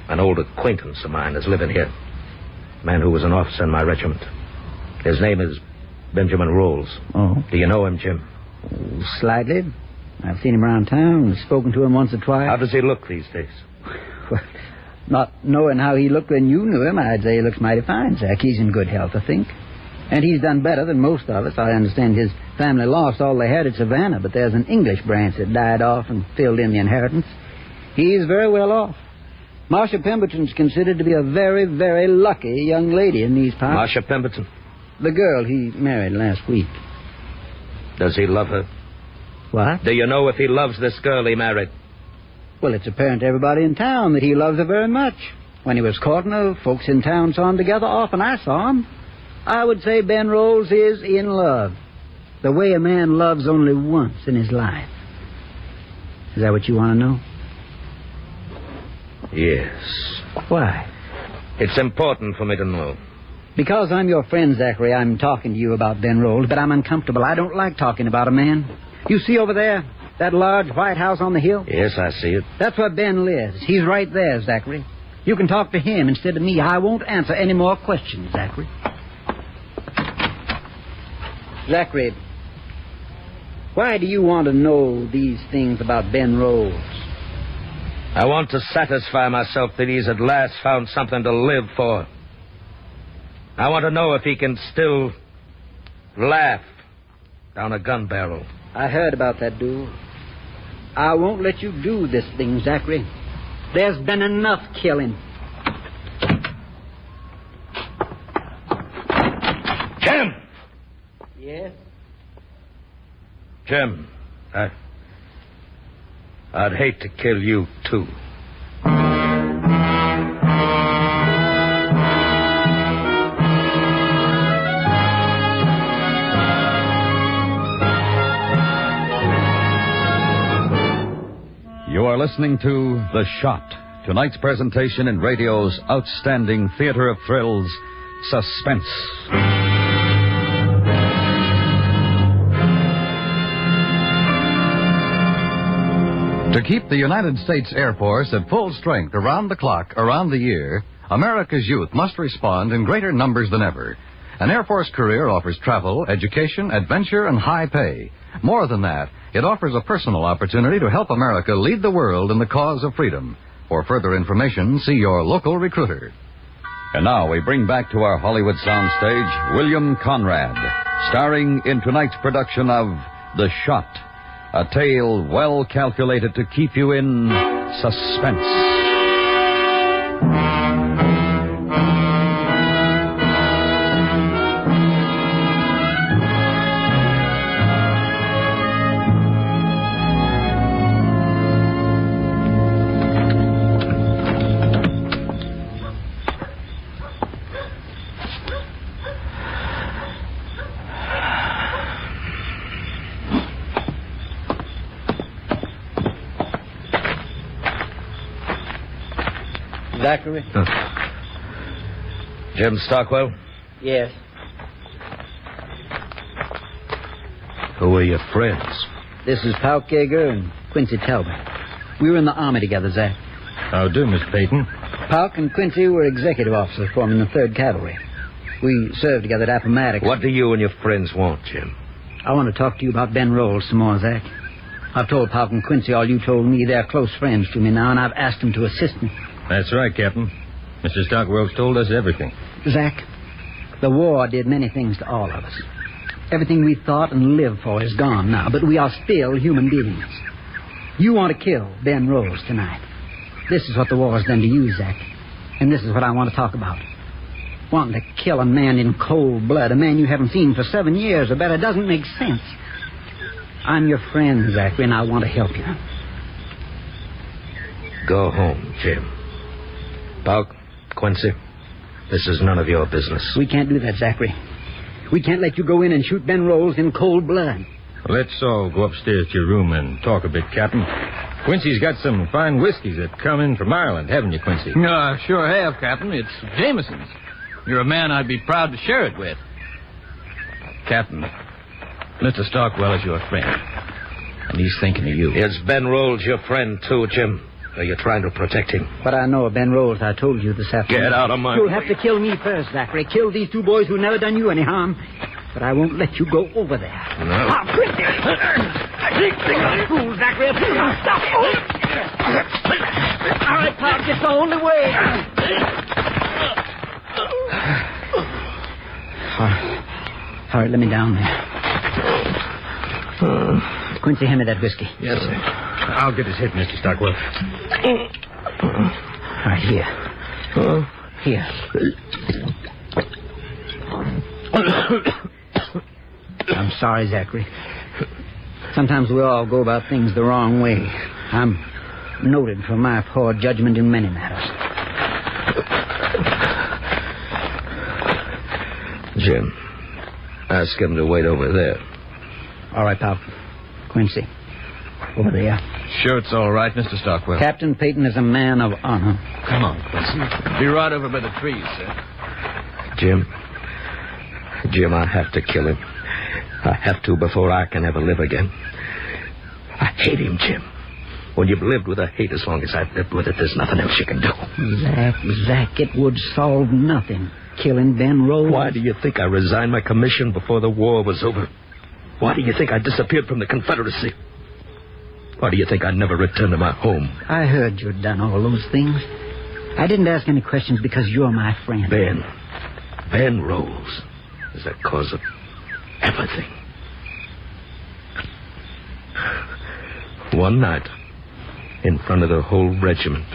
an old acquaintance of mine is living here. A man who was an officer in my regiment. His name is Benjamin Rolls. Oh? Do you know him, Jim? Slightly. I've seen him around town and spoken to him once or twice. How does he look these days? Well, not knowing how he looked when you knew him, I'd say he looks mighty fine, Zach. He's in good health, I think. And he's done better than most of us. I understand his family lost all they had at Savannah, but there's an English branch that died off and filled in the inheritance. He's very well off. Marcia Pemberton's considered to be a very, very lucky young lady in these parts. Marcia Pemberton? The girl he married last week. Does he love her? What? Do you know if he loves this girl he married? Well, it's apparent to everybody in town that he loves her very much. When he was courting her, folks in town saw them together often. I saw him. I would say Ben Rolls is in love. The way a man loves only once in his life. Is that what you want to know? Yes. Why? It's important for me to know. Because I'm your friend, Zachary, I'm talking to you about Ben Rolls, but I'm uncomfortable. I don't like talking about a man. You see over there, that large white house on the hill? Yes, I see it. That's where Ben lives. He's right there, Zachary. You can talk to him instead of me. I won't answer any more questions, Zachary. Zachary, why do you want to know these things about Ben Rolls? I want to satisfy myself that he's at last found something to live for. I want to know if he can still laugh down a gun barrel. I heard about that duel. I won't let you do this thing, Zachary. There's been enough killing. Jim! Yes? Jim, I'd hate to kill you, too. You are listening to The Shot, tonight's presentation in radio's outstanding theater of thrills, Suspense. To keep the United States Air Force at full strength around the clock, around the year, America's youth must respond in greater numbers than ever. An Air Force career offers travel, education, adventure, and high pay. More than that, it offers a personal opportunity to help America lead the world in the cause of freedom. For further information, see your local recruiter. And now we bring back to our Hollywood soundstage William Conrad, starring in tonight's production of The Shot, a tale well calculated to keep you in suspense. Zachary? Jim Stockwell? Yes. Who are your friends? This is Pauk Yeager and Quincy Talbot. We were in the Army together, Zach. How do, Miss Peyton? Pauk and Quincy were executive officers for me in the 3rd Cavalry. We served together at Appomattox. What do you and your friends want, Jim? I want to talk to you about Ben Rolls some more, Zach. I've told Pauk and Quincy all you told me. They're close friends to me now, and I've asked them to assist me. That's right, Captain. Mr. Stockwell's told us everything. Zach, the war did many things to all of us. Everything we thought and lived for is gone now, but we are still human beings. You want to kill Ben Rolls tonight. This is what the war has done to you, Zach. And this is what I want to talk about. Wanting to kill a man in cold blood, a man you haven't seen for 7 years or better, doesn't make sense. I'm your friend, Zachary, and I want to help you. Go home, Jim. Pauk, Quincy, this is none of your business. We can't do that, Zachary. We can't let you go in and shoot Ben Rolls in cold blood. Let's all go upstairs to your room and talk a bit, Captain. Quincy's got some fine whiskeys that come in from Ireland, haven't you, Quincy? No, I sure have, Captain. It's Jameson's. You're a man I'd be proud to share it with. Captain, Mr. Stockwell is your friend, and he's thinking of you. Is Ben Rolls your friend, too, Jim? Are you trying to protect him? But I know of Ben Rolls, I told you this afternoon. Get out of my You'll way. have to kill me first, Zachary. Kill these 2 boys who never done you any harm. But I won't let you go over there. No. Ah, Quincy! Fool, Zachary. Stop. All right, Pop, it's the only way. All right, let me down there. Quincy, hand me that whiskey. Yes, sir. I'll get his hit, Mr. Stockwell. Right here. Here. I'm sorry, Zachary. Sometimes we all go about things the wrong way. I'm noted for my poor judgment in many matters. Jim, ask him to wait over there. All right, Pop. Quincy, over there. Sure it's all right, Mr. Stockwell. Captain Peyton is a man of honor. Come on, Quincy. Be right over by the trees, sir. Jim, I have to kill him. I have to before I can ever live again. I hate him, Jim. When you've lived with a hate as long as I've lived with it, there's nothing else you can do. Zach, it would solve nothing. Killing Ben Rolls. Why do you think I resigned my commission before the war was over? Why do you think I disappeared from the Confederacy? Why do you think I'd never return to my home? I heard you'd done all those things. I didn't ask any questions because you're my friend. Ben Rolls is the cause of everything. One night, in front of the whole regiment,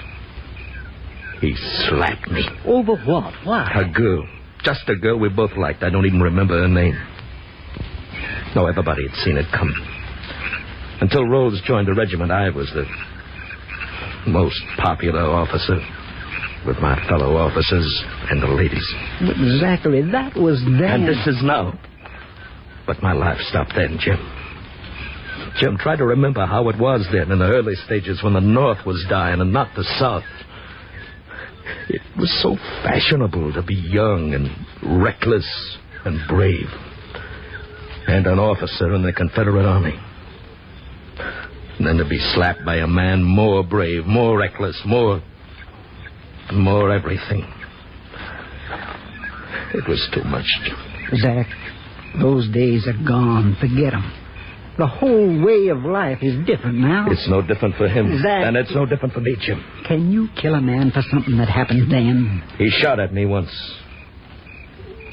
he slapped me. Over what? Why? A girl. Just a girl we both liked. I don't even remember her name. No, everybody had seen it coming. Until Rolls joined the regiment, I was the most popular officer with my fellow officers and the ladies. But Zachary, that was then. And this is now. But my life stopped then, Jim. Jim, try to remember how it was then in the early stages when the North was dying and not the South. It was so fashionable to be young and reckless and brave. And an officer in the Confederate Army. And then to be slapped by a man more brave, more reckless, more everything. It was too much. Zach, those days are gone. Forget them. The whole way of life is different now. It's no different for him. Zach. And it's no different for me, Jim. Can you kill a man for something that happened then? He shot at me once.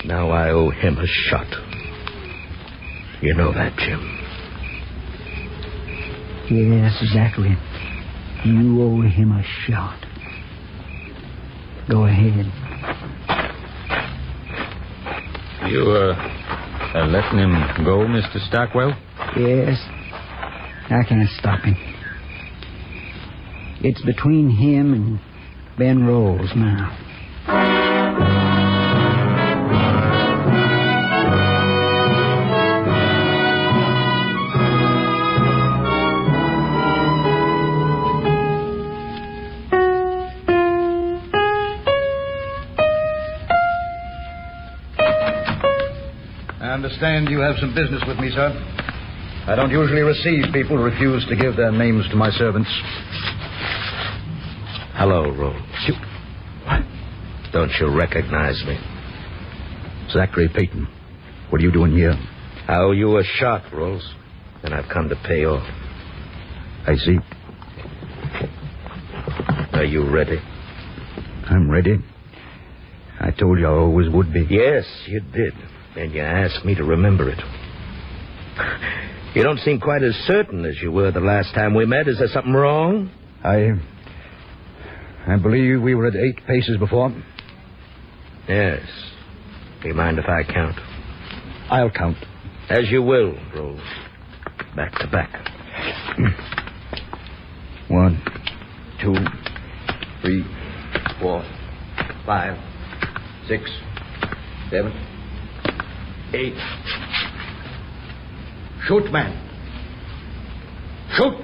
Now I owe him a shot. You know that, Jim. Yes, exactly. You owe him a shot. Go ahead. You, letting him go, Mr. Stockwell? Yes. I can't stop him. It's between him and Ben Rolls now. I understand you have some business with me, sir. I don't usually receive people who refuse to give their names to my servants. Hello, Rolls. What? Don't you recognize me? Zachary Peyton. What are you doing here? I owe you a shot, Rolls. And I've come to pay off. I see. Are you ready? I'm ready. I told you I always would be. Yes, you did. And you asked me to remember it. You don't seem quite as certain as you were the last time we met. Is there something wrong? I believe we were at 8 paces before. Yes. Do you mind if I count? I'll count. As you will, Rolls. Back to back. 1, 2, 3, 4, 5, 6, 7, 8. Shoot, man. Shoot!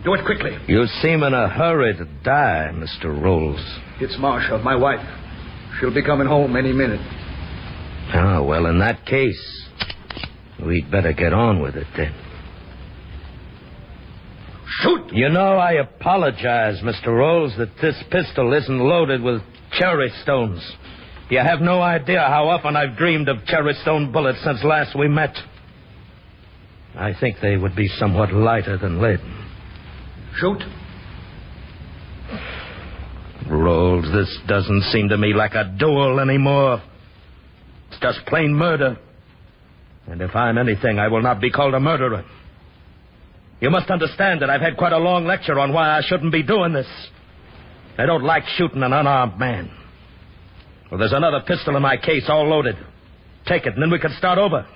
Do it quickly. You seem in a hurry to die, Mr. Rolls. It's Marcia, my wife. She'll be coming home any minute. Ah, well, in that case, we'd better get on with it then. Shoot! You know, I apologize, Mr. Rolls, that this pistol isn't loaded with cherry stones. You have no idea how often I've dreamed of cherry stone bullets since last we met. I think they would be somewhat lighter than lead. Shoot. Rolls, this doesn't seem to me like a duel anymore. It's just plain murder. And if I'm anything, I will not be called a murderer. You must understand that I've had quite a long lecture on why I shouldn't be doing this. I don't like shooting an unarmed man. Well, there's another pistol in my case, all loaded. Take it, and then we can start over.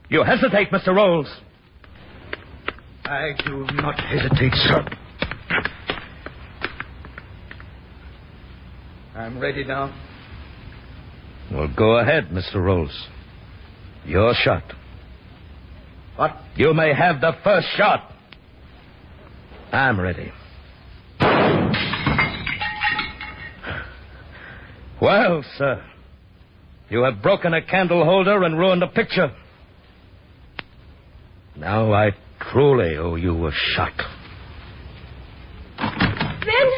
You hesitate, Mr. Rolls. I do not hesitate, sir. I'm ready now. Well, go ahead, Mr. Rolls. Your shot. What? You may have the first shot. I'm ready. Well, sir, you have broken a candle holder and ruined a picture. Now I truly owe you a shot. Ben,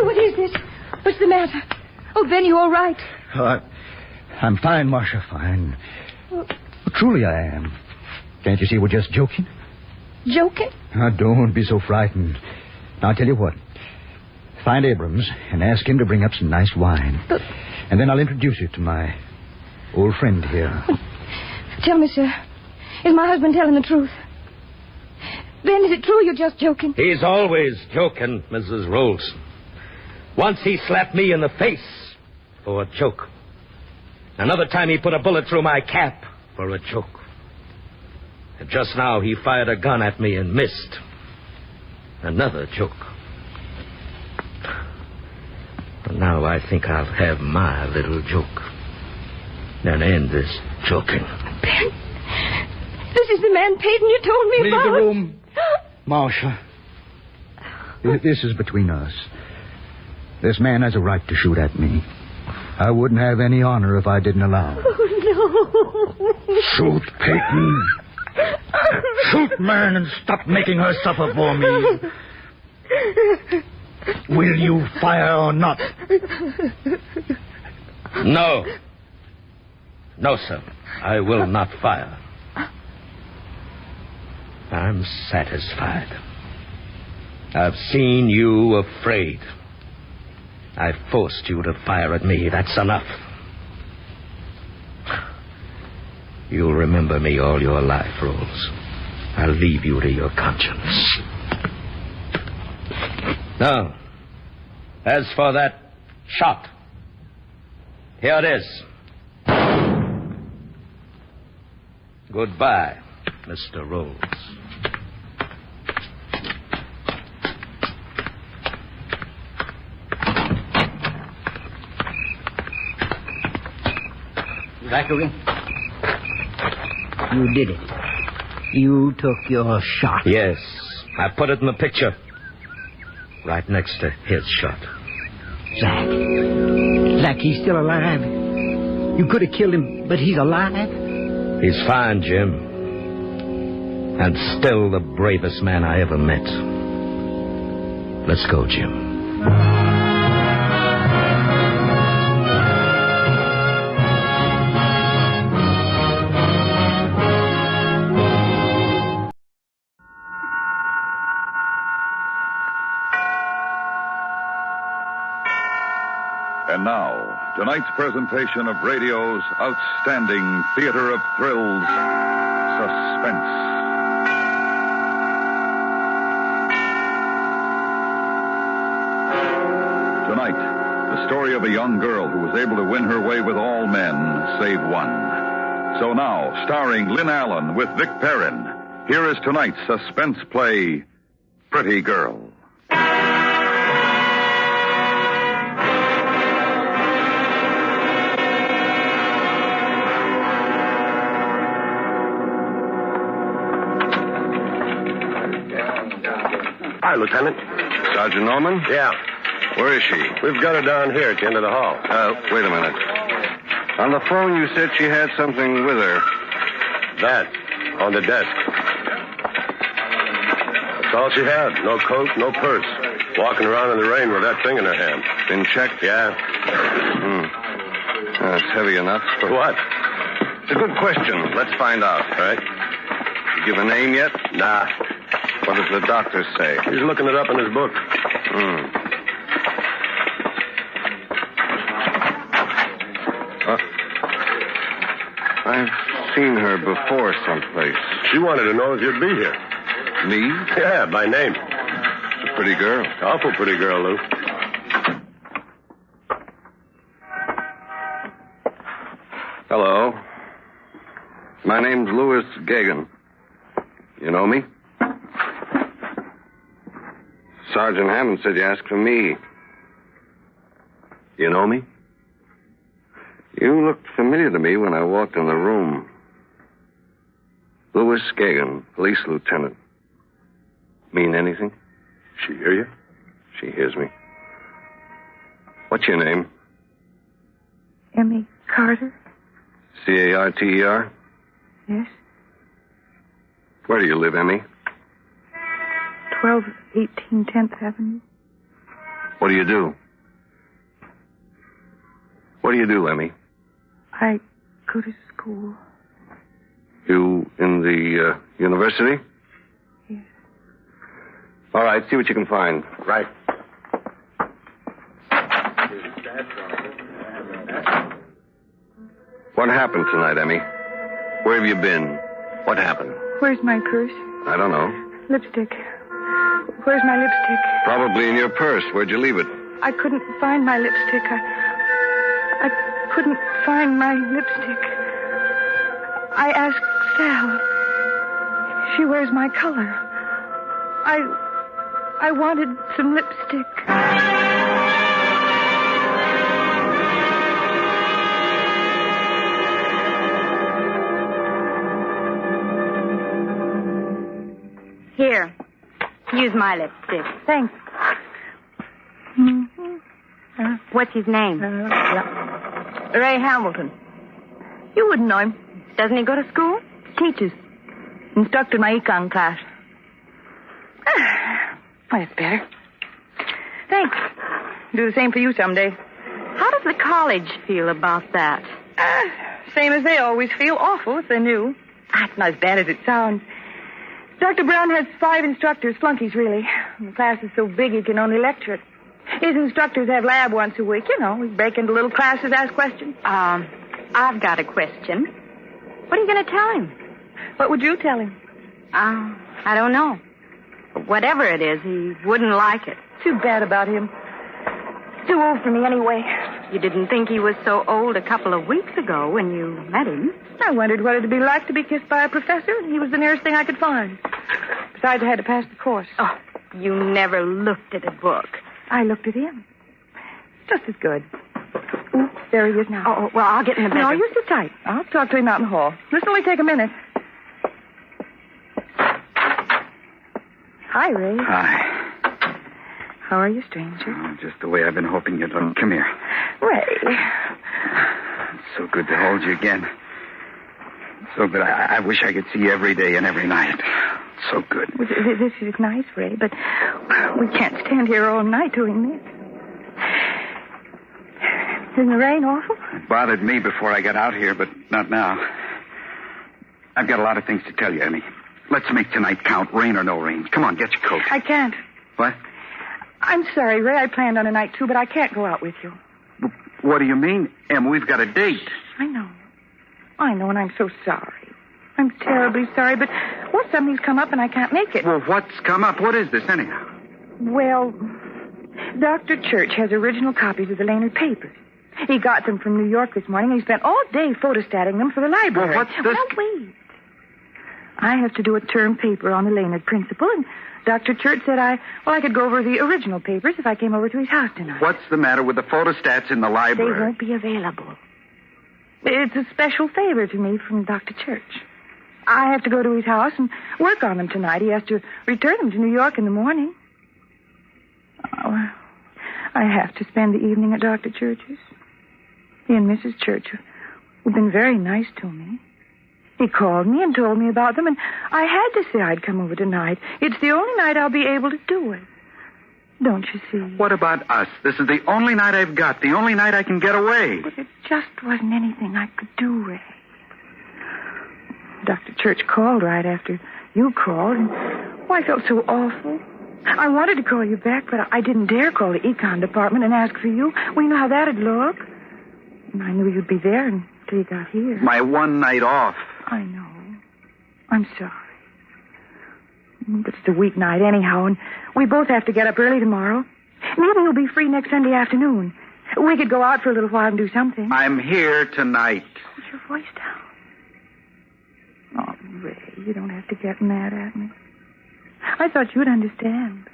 what is this? What's the matter? Oh, Ben, you all right? I'm fine, Marcia, fine. Truly I am. Can't you see we're just joking? Joking? Now, don't be so frightened. Now, I'll tell you what. Find Abrams and ask him to bring up some nice wine. But... And then I'll introduce you to my old friend here. Tell me, sir, is my husband telling the truth? Ben, is it true you're just joking? He's always joking, Mrs. Rolls. Once he slapped me in the face for a joke. Another time he put a bullet through my cap for a joke. And just now he fired a gun at me and missed. Another joke. But now I think I'll have my little joke. Then end this joking. Ben, this is the man Peyton you told me Leave about. the room, Marcia. This is between us. This man has a right to shoot at me. I wouldn't have any honor if I didn't allow him. Oh, no. Shoot, Peyton. Shoot, man, and stop making her suffer for me. Will you fire or not? No. No, sir. I will not fire. I'm satisfied. I've seen you afraid. I forced you to fire at me. That's enough. You'll remember me all your life, Rose. I'll leave you to your conscience. Now, as for that shot, here it is. Goodbye, Mr. Rose. Zachary, you did it. You took your shot. Yes, I put it in the picture. Right next to his shot. Zach, he's still alive. You could have killed him, but he's alive? He's fine, Jim. And still the bravest man I ever met. Let's go, Jim. And now, tonight's presentation of radio's outstanding theater of thrills, Suspense. Tonight, the story of a young girl who was able to win her way with all men, save one. So now, starring Lynn Allen with Vic Perrin, here is tonight's suspense play, Pretty Girl. Hi, Lieutenant. Sergeant Norman? Yeah. Where is she? We've got her down here at the end of the hall. Wait a minute. On the phone, you said she had something with her. That. On the desk. That's all she had. No coat, no purse. Walking around in the rain with that thing in her hand. Been checked? Yeah. It's heavy enough. For what? It's a good question. Let's find out. All right. You give a name yet? Nah. What does the doctor say? He's looking it up in his book. I've seen her before someplace. She wanted to know if you'd be here. Me? Yeah, by name. A pretty girl. Awful pretty girl, Lou. Hello. My name's Louis Gagan. You know me? Sergeant Hammond said you asked for me. You know me? You looked familiar to me when I walked in the room. Louis Gagan, police lieutenant. Mean anything? She hear you? She hears me. What's your name? Emmy Carter? Carter? Yes. Where do you live, Emmy? 1218 10th Avenue. What do you do? What do you do, Emmy? I go to school. You in the university? Yes. All right, see what you can find. Right. What happened tonight, Emmy? Where have you been? What happened? Where's my purse? I don't know. Lipstick. Where's my lipstick? Probably in your purse. Where'd you leave it? I couldn't find my lipstick. I couldn't find my lipstick. I asked Sal. She wears my color. I wanted some lipstick. Here. Use my lipstick. Thanks. What's his name? Ray Hamilton. You wouldn't know him. Doesn't he go to school? Teaches. Instructor in my econ class. Well, that's better. Thanks. Do the same for you someday. How does the college feel about that? Same as they always feel. Awful if they knew. It's not as bad as it sounds. Dr. Brown has 5 instructors, flunkies, really. And the class is so big he can only lecture it. His instructors have lab once a week. You know, we break into little classes, ask questions. I've got a question. What are you going to tell him? What would you tell him? I don't know. Whatever it is, he wouldn't like it. Too bad about him. Too old for me anyway. You didn't think he was so old a couple of weeks ago when you met him. I wondered what it'd be like to be kissed by a professor, and he was the nearest thing I could find. Besides, I had to pass the course. Oh, you never looked at a book. I looked at him. Just as good. Ooh, there he is now. Oh, well, I'll get in the bedroom. No, you sit tight. I'll talk to him out in the hall. This'll only take a minute. Hi, Ray. Hi. How are you, stranger? Oh, just the way I've been hoping you'd look. Come here. Ray. It's so good to hold you again. So good. I wish I could see you every day and every night. So good. Well, this is nice, Ray, but we can't stand here all night doing this. Isn't the rain awful? It bothered me before I got out here, but not now. I've got a lot of things to tell you, Emmy. Let's make tonight count, rain or no rain. Come on, get your coat. I can't. What? I'm sorry, Ray. I planned on a night, too, but I can't go out with you. What do you mean? Em, we've got a date. I know, and I'm so sorry. I'm terribly sorry, but something's come up and I can't make it. Well, what's come up? What is this, anyhow? Well, Dr. Church has original copies of the Laynard papers. He got them from New York this morning. He spent all day photostating them for the library. Well, what's this? Well, wait. I have to do a term paper on the Laynard principle, and Dr. Church said I could go over the original papers if I came over to his house tonight. What's the matter with the photostats in the library? They won't be available. It's a special favor to me from Dr. Church. I have to go to his house and work on them tonight. He has to return them to New York in the morning. Oh, I have to spend the evening at Dr. Church's. He and Mrs. Church have been very nice to me. He called me and told me about them, and I had to say I'd come over tonight. It's the only night I'll be able to do it. Don't you see? What about us? This is the only night I've got, the only night I can get away. But it just wasn't anything I could do, Ray. Dr. Church called right after you called, and I felt so awful. I wanted to call you back, but I didn't dare call the econ department and ask for you. Well, you know how that'd look. And I knew you'd be there until you got here. My one night off. I know. I'm sorry. But it's a weeknight anyhow, and we both have to get up early tomorrow. Maybe you'll be free next Sunday afternoon. We could go out for a little while and do something. I'm here tonight. Put your voice down. Oh, Ray, you don't have to get mad at me. I thought you'd understand.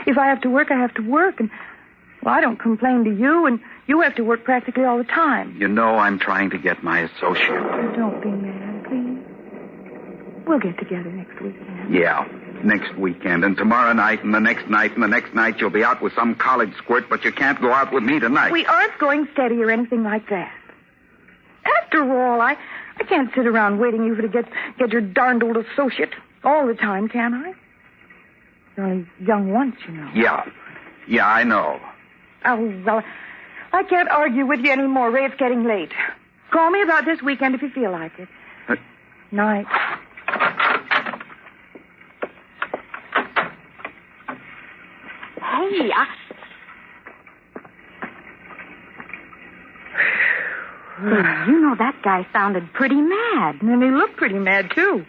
If I have to work, I have to work, and, well, I don't complain to you, and you have to work practically all the time. You know I'm trying to get my associate. Don't be mad, please. We'll get together next weekend. Yeah, next weekend, and tomorrow night, and the next night, and the next night you'll be out with some college squirt, but you can't go out with me tonight. We aren't going steady or anything like that. After all, I can't sit around waiting you to get your darned old associate all the time, can I? You're only young once, you know. Yeah, I know. Oh, well, I can't argue with you anymore, Ray. It's getting late. Call me about this weekend if you feel like it. Night. Hey, Well, you know that guy sounded pretty mad. And he looked pretty mad, too.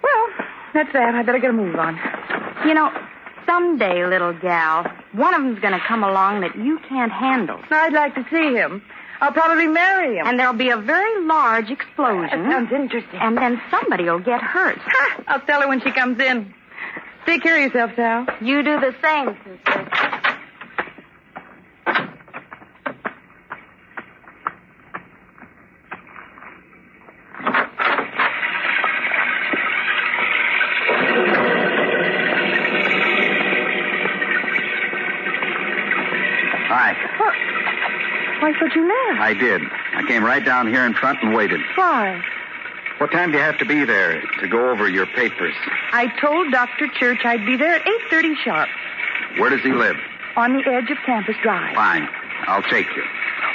Well, that's that. I better get a move on. You know, someday, little gal, one of them's going to come along that you can't handle. I'd like to see him. I'll probably marry him. And there'll be a very large explosion. That sounds interesting. And then somebody will get hurt. Ha! I'll tell her when she comes in. Take care of yourself, Sal. You do the same, sister. I thought you left. I did. I came right down here in front and waited. Why? What time do you have to be there to go over your papers? I told Dr. Church I'd be there at 8:30 sharp. Where does he live? On the edge of Campus Drive. Fine. I'll take you.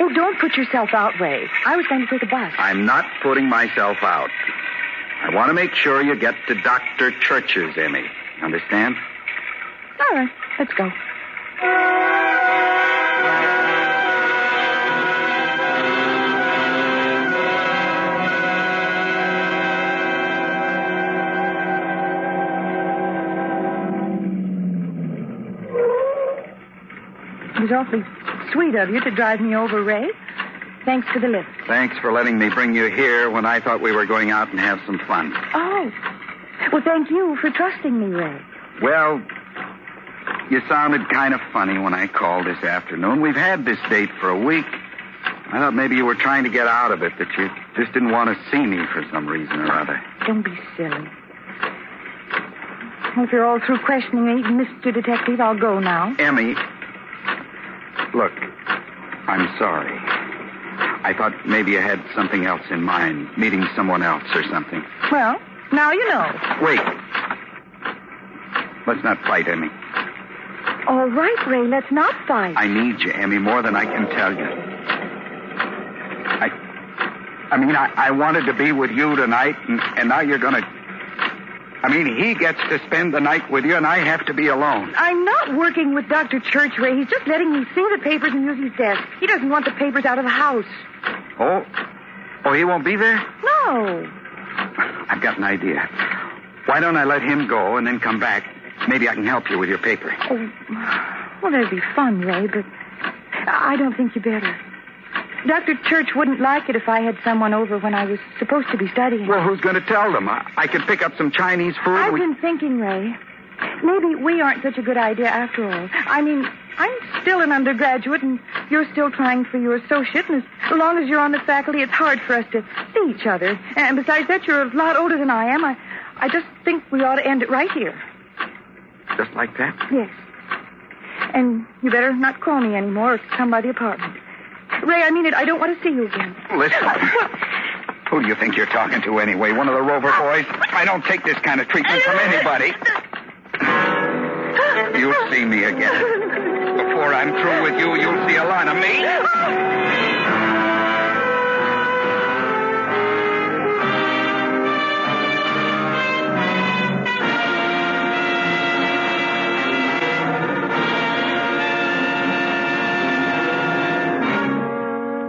Oh, don't put yourself out, Ray. I was going to take a bus. I'm not putting myself out. I want to make sure you get to Dr. Church's, Emmy. Understand? All right. Let's go. It was awfully sweet of you to drive me over, Ray. Thanks for the lift. Thanks for letting me bring you here when I thought we were going out and have some fun. Oh. Well, thank you for trusting me, Ray. Well, you sounded kind of funny when I called this afternoon. We've had this date for a week. I thought maybe you were trying to get out of it, that you just didn't want to see me for some reason or other. Don't be silly. Well, if you're all through questioning me, Mr. Detective, I'll go now. Emmy, look, I'm sorry. I thought maybe you had something else in mind, meeting someone else or something. Well, now you know. Wait. Let's not fight, Emmy. All right, Ray, let's not fight. I need you, Emmy, more than I can tell you. I wanted to be with you tonight, and now you're going to... he gets to spend the night with you, and I have to be alone. I'm not working with Dr. Church, Ray. He's just letting me see the papers and use his desk. He doesn't want the papers out of the house. Oh, he won't be there? No. I've got an idea. Why don't I let him go and then come back? Maybe I can help you with your paper. Oh, well, that'd be fun, Ray, but I don't think you better. Dr. Church wouldn't like it if I had someone over when I was supposed to be studying. Well, who's going to tell them? I could pick up some Chinese food. I've been thinking, Ray. Maybe we aren't such a good idea after all. I'm still an undergraduate, and you're still trying for your associate, and as long as you're on the faculty, it's hard for us to see each other. And besides that, you're a lot older than I am. I just think we ought to end it right here. Just like that? Yes. And you better not call me anymore or come by the apartment. Ray, I mean it. I don't want to see you again. Listen. Who do you think you're talking to anyway? One of the Rover boys? I don't take this kind of treatment from anybody. You'll see me again. Before I'm through with you, you'll see a lot of me.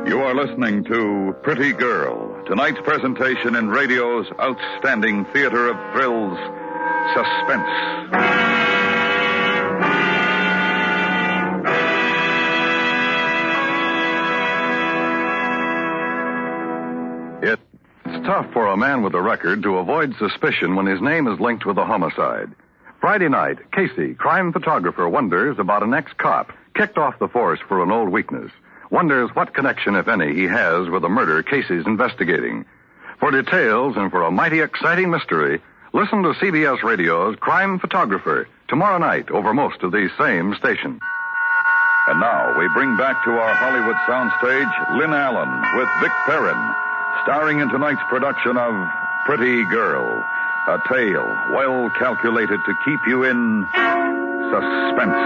You are listening to Pretty Girl, tonight's presentation in radio's outstanding theater of thrills, Suspense. It's tough for a man with a record to avoid suspicion when his name is linked with a homicide. Friday night, Casey, crime photographer, wonders about an ex-cop kicked off the force for an old weakness. Wonders what connection, if any, he has with the murder Casey's investigating. For details and for a mighty exciting mystery, listen to CBS Radio's Crime Photographer tomorrow night over most of these same stations. And now we bring back to our Hollywood soundstage Lynn Allen with Vic Perrin, starring in tonight's production of Pretty Girl, a tale well calculated to keep you in suspense.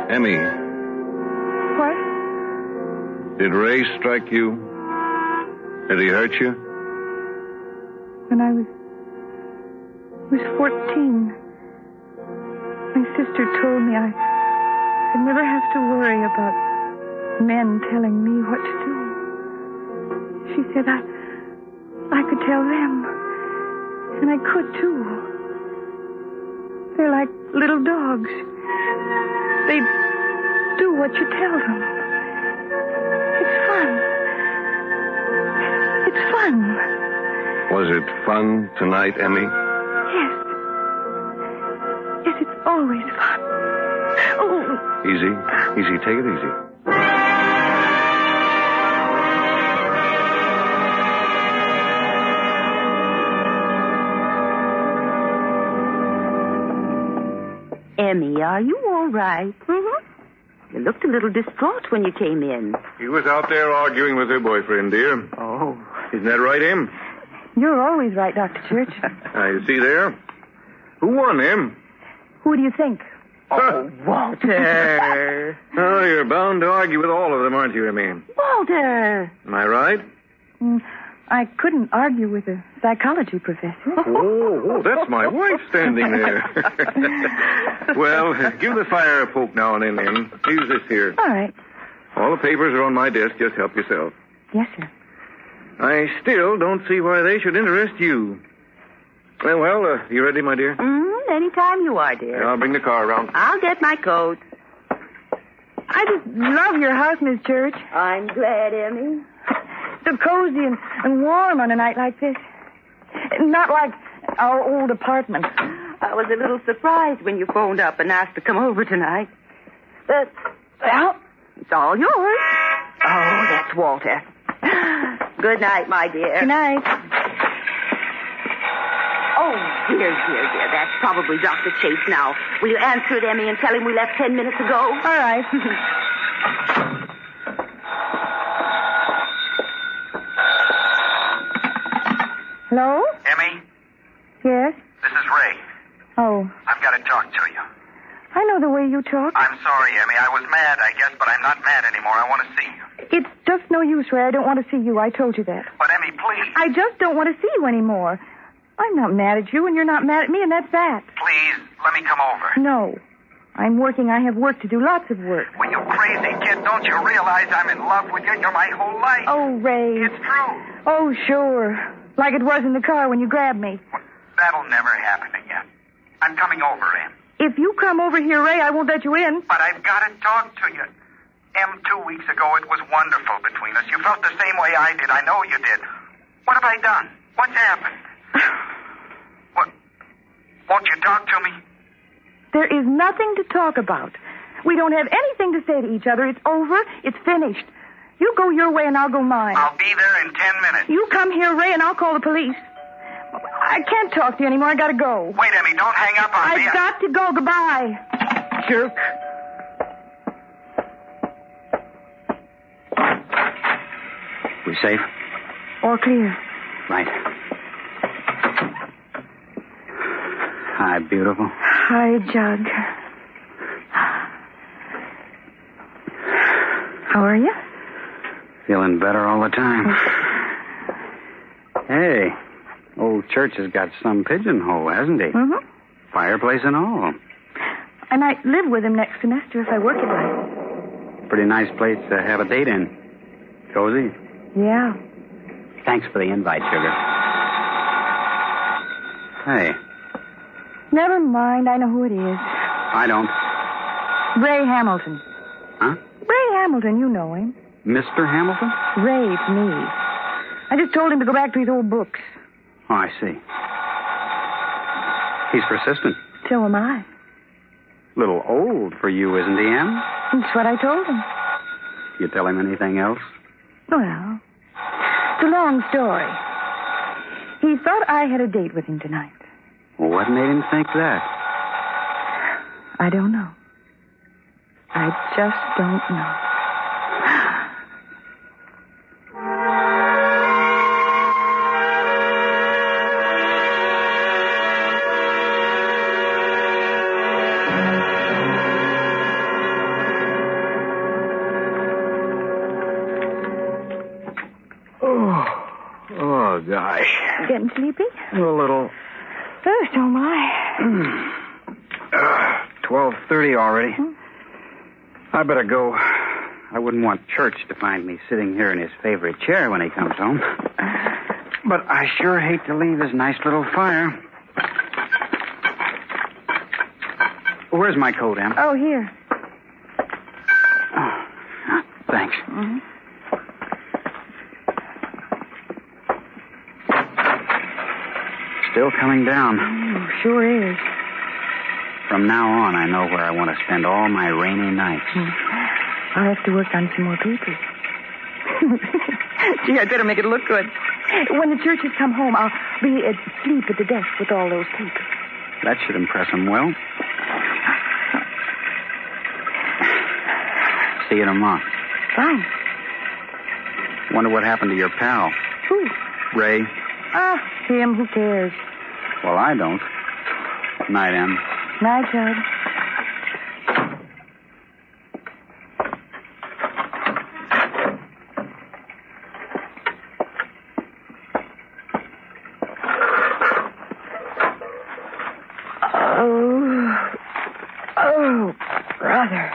Emmy. What? Did Ray strike you? Did he hurt you? When I was 14, my sister told me I'd never have to worry about men telling me what to do. She said I could tell them, and I could too. They're like little dogs. They do what you tell them. It's fun. It's fun. Was it fun tonight, Emmy? Yes. Yes, it's always fun. Oh, Easy. Easy. Take it easy. Emmy, are you all right? Mm-hmm. You looked a little distraught when you came in. He was out there arguing with her boyfriend, dear. Oh. Isn't that right, Em? You're always right, Dr. Church. You see there? Who won, Em? Who do you think? Oh, Walter. Oh, you're bound to argue with all of them, aren't you, Emmy? Walter. Am I right? I couldn't argue with a psychology professor. Oh, that's my wife standing there. Well, give the fire a poke now and then, Em. Use this here. All right. All the papers are on my desk. Just help yourself. Yes, sir. I still don't see why they should interest you. Well, you ready, my dear? Anytime you are, dear. I'll bring the car around. I'll get my coat. I just love your house, Miss Church. I'm glad, Emmy. So cozy and warm on a night like this. Not like our old apartment. I was a little surprised when you phoned up and asked to come over tonight. But, well, it's all yours. Oh, that's Walter. Good night, my dear. Good night. Oh, dear. That's probably Dr. Chase now. Will you answer it, Emmy, and tell him we left 10 minutes ago? All right. Hello? Emmy? Yes? This is Ray. Oh. I've got to talk to you. I know the way you talk. I'm sorry, Emmy. I was mad, I guess, but I'm not mad anymore. I want to see you. It's just no use, Ray. I don't want to see you. I told you that. But, Emmy, please. I just don't want to see you anymore. I'm not mad at you, and you're not mad at me, and that's that. Please, let me come over. No. I'm working. I have work to do, lots of work. Well, you crazy kid, don't you realize I'm in love with you? You're my whole life. Oh, Ray. It's true. Oh, sure. Like it was in the car when you grabbed me. That'll never happen again. I'm coming over, Em. If you come over here, Ray, I won't let you in. But I've got to talk to you. Em, 2 weeks ago, it was wonderful between us. You felt the same way I did. I know you did. What have I done? What's happened? What? Won't you talk to me? There is nothing to talk about. We don't have anything to say to each other. It's over. It's finished. You go your way and I'll go mine. I'll be there in 10 minutes. You come here, Ray, and I'll call the police. I can't talk to you anymore. I gotta go. Wait, Emmy, don't hang up on me. I've got to go. Goodbye. Jerk. We safe? All clear. Right. Hi, beautiful. Hi, Jug. How are you? Feeling better all the time. Hey, old Church has got some pigeonhole, hasn't he? Mm-hmm. Fireplace and all. I might live with him next semester if I work it right. Pretty nice place to have a date in. Cozy? Yeah. Thanks for the invite, sugar. Hey. Never mind. I know who it is. I don't. Ray Hamilton. Huh? Ray Hamilton, you know him. Mr. Hamilton? Ray, it's me. I just told him to go back to his old books. Oh, I see. He's persistent. So am I. Little old for you, isn't he, Em? That's what I told him. You tell him anything else? Well, it's a long story. He thought I had a date with him tonight. What made him think that? I don't know. I just don't know. Oh, gosh. Getting sleepy? A little. Oh, so am I. 12:30 already. I better go. I wouldn't want Church to find me sitting here in his favorite chair when he comes home. But I sure hate to leave his nice little fire. Where's my coat, Em? Oh, here. Oh, thanks. Mm-hmm. Still coming down. Sure is. From now on, I know where I want to spend all my rainy nights. I'll have to work on some more papers. Gee, I'd better make it look good. When the churches come home, I'll be asleep at the desk with all those papers. That should impress them well. See you tomorrow. Fine. Wonder what happened to your pal. Who? Ray. Ah, him. Who cares? Well, I don't. Night, Em. Night, Judd. Oh, brother.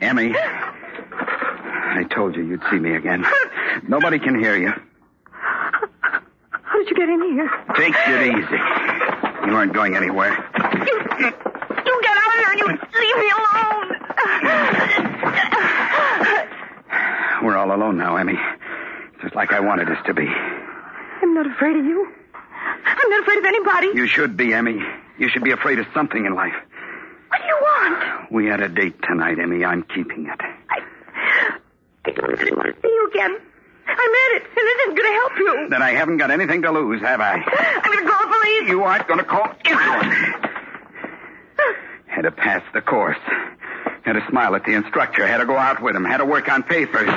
Emmy, I told you you'd see me again. Nobody can hear you. How did you get in here? Take it easy. You aren't going anywhere. You get out of here and you leave me alone. We're all alone now, Emmy. Just like I wanted us to be. I'm not afraid of you. I'm not afraid of anybody. You should be, Emmy. You should be afraid of something in life. What do you want? We had a date tonight, Emmy. I'm keeping it. I don't want to see you again. I meant it, and it isn't going to help you. Then I haven't got anything to lose, have I? I'm going to call the police. You aren't going to call anyone. Had to pass the course. Had to smile at the instructor. Had to go out with him. Had to work on papers.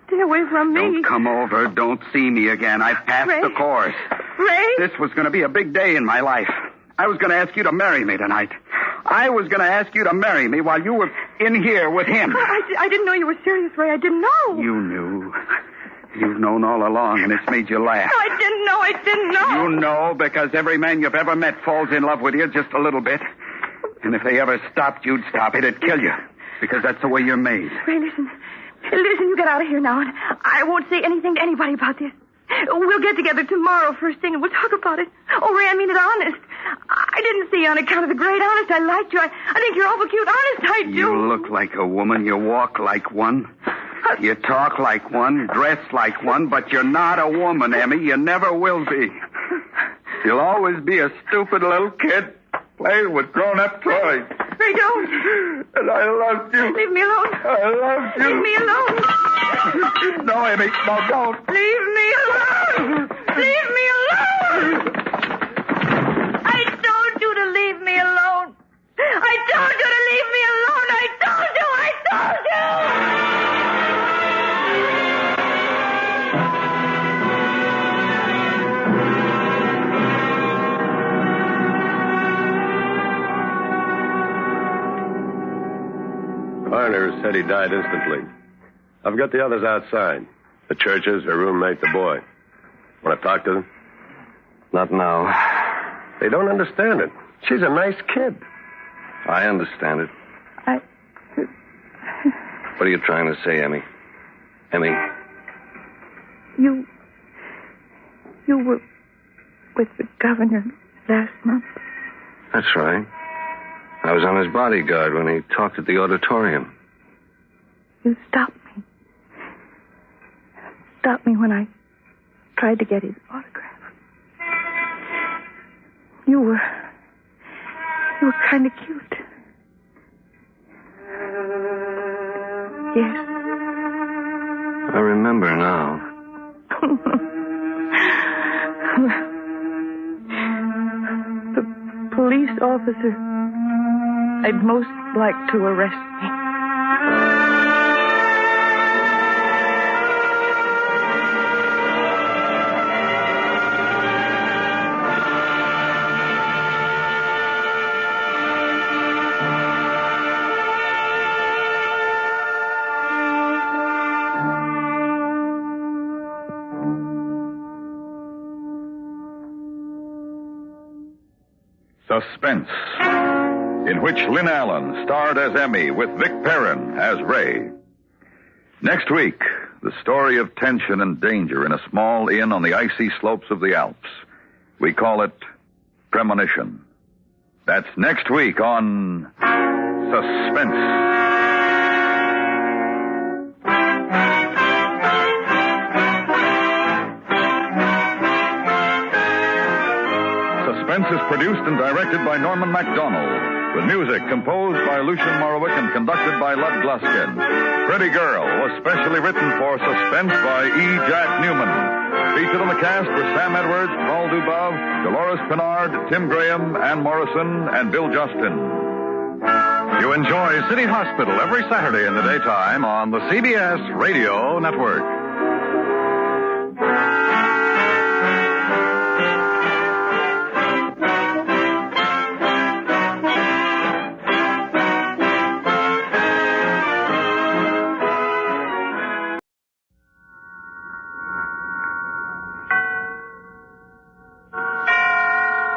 Stay away from me. Don't come over. Don't see me again. I passed Ray? the course. Ray? This was going to be a big day in my life. I was going to ask you to marry me tonight. I was going to ask you to marry me while you were in here with him. I didn't know you were serious, Ray. I didn't know. You knew. You've known all along, and it's made you laugh. I didn't know. You know because every man you've ever met falls in love with you just a little bit. And if they ever stopped, you'd stop. It'd kill you. Because that's the way you're made. Ray, listen. Listen, you get out of here now, and I won't say anything to anybody about this. We'll get together tomorrow first thing, and we'll talk about it. Oh, Ray, I mean it honest. I didn't see you on account of the great honest. I liked you. I think you're awful cute. Honest, I do. You look like a woman. You walk like one. You talk like one, dress like one, but you're not a woman, Emmy. You never will be. You'll always be a stupid little kid playing with grown-up toys. Ray, don't. And I loved you. Leave me alone. I loved you. Leave me alone. No, Emmy. No, don't. Leave me alone. Leave me alone. I told you to leave me alone. I told you to leave me alone. I told you. Coroner said he died instantly. I've got the others outside. The churches, her roommate, the boy. Want to talk to them? Not now. They don't understand it. She's a nice kid. I understand it. What are you trying to say, Emmy? Emmy? You were with the governor last month. That's right. I was on his bodyguard when he talked at the auditorium. You stopped me. Stopped me when I tried to get his autograph. You were kind of cute. Yes. I remember now. The police officer I'd most like to arrest me. Suspense, in which Lynn Allen starred as Emmy with Vic Perrin as Ray. Next week, the story of tension and danger in a small inn on the icy slopes of the Alps. We call it Premonition. That's next week on Suspense. Suspense is produced and directed by Norman MacDonald, with music composed by Lucian Morowick and conducted by Lud Gluskin. Pretty Girl was specially written for Suspense by E. Jack Newman. Featured on the cast were Sam Edwards, Paul Dubov, Dolores Pinard, Tim Graham, Ann Morrison, and Bill Justin. You enjoy City Hospital every Saturday in the daytime on the CBS Radio Network.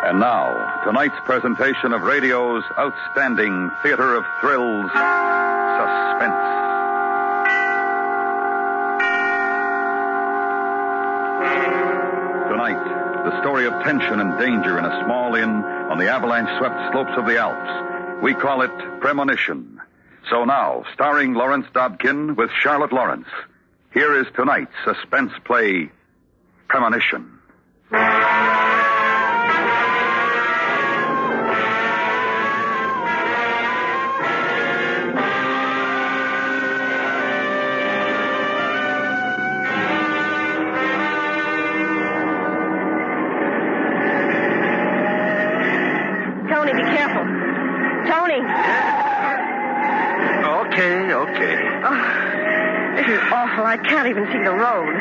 And now, tonight's presentation of radio's outstanding theater of thrills, Suspense. Tonight, the story of tension and danger in a small inn on the avalanche-swept slopes of the Alps. We call it Premonition. So now, starring Lawrence Dobkin with Charlotte Lawrence, here is tonight's suspense play, Premonition. I can't even see the road.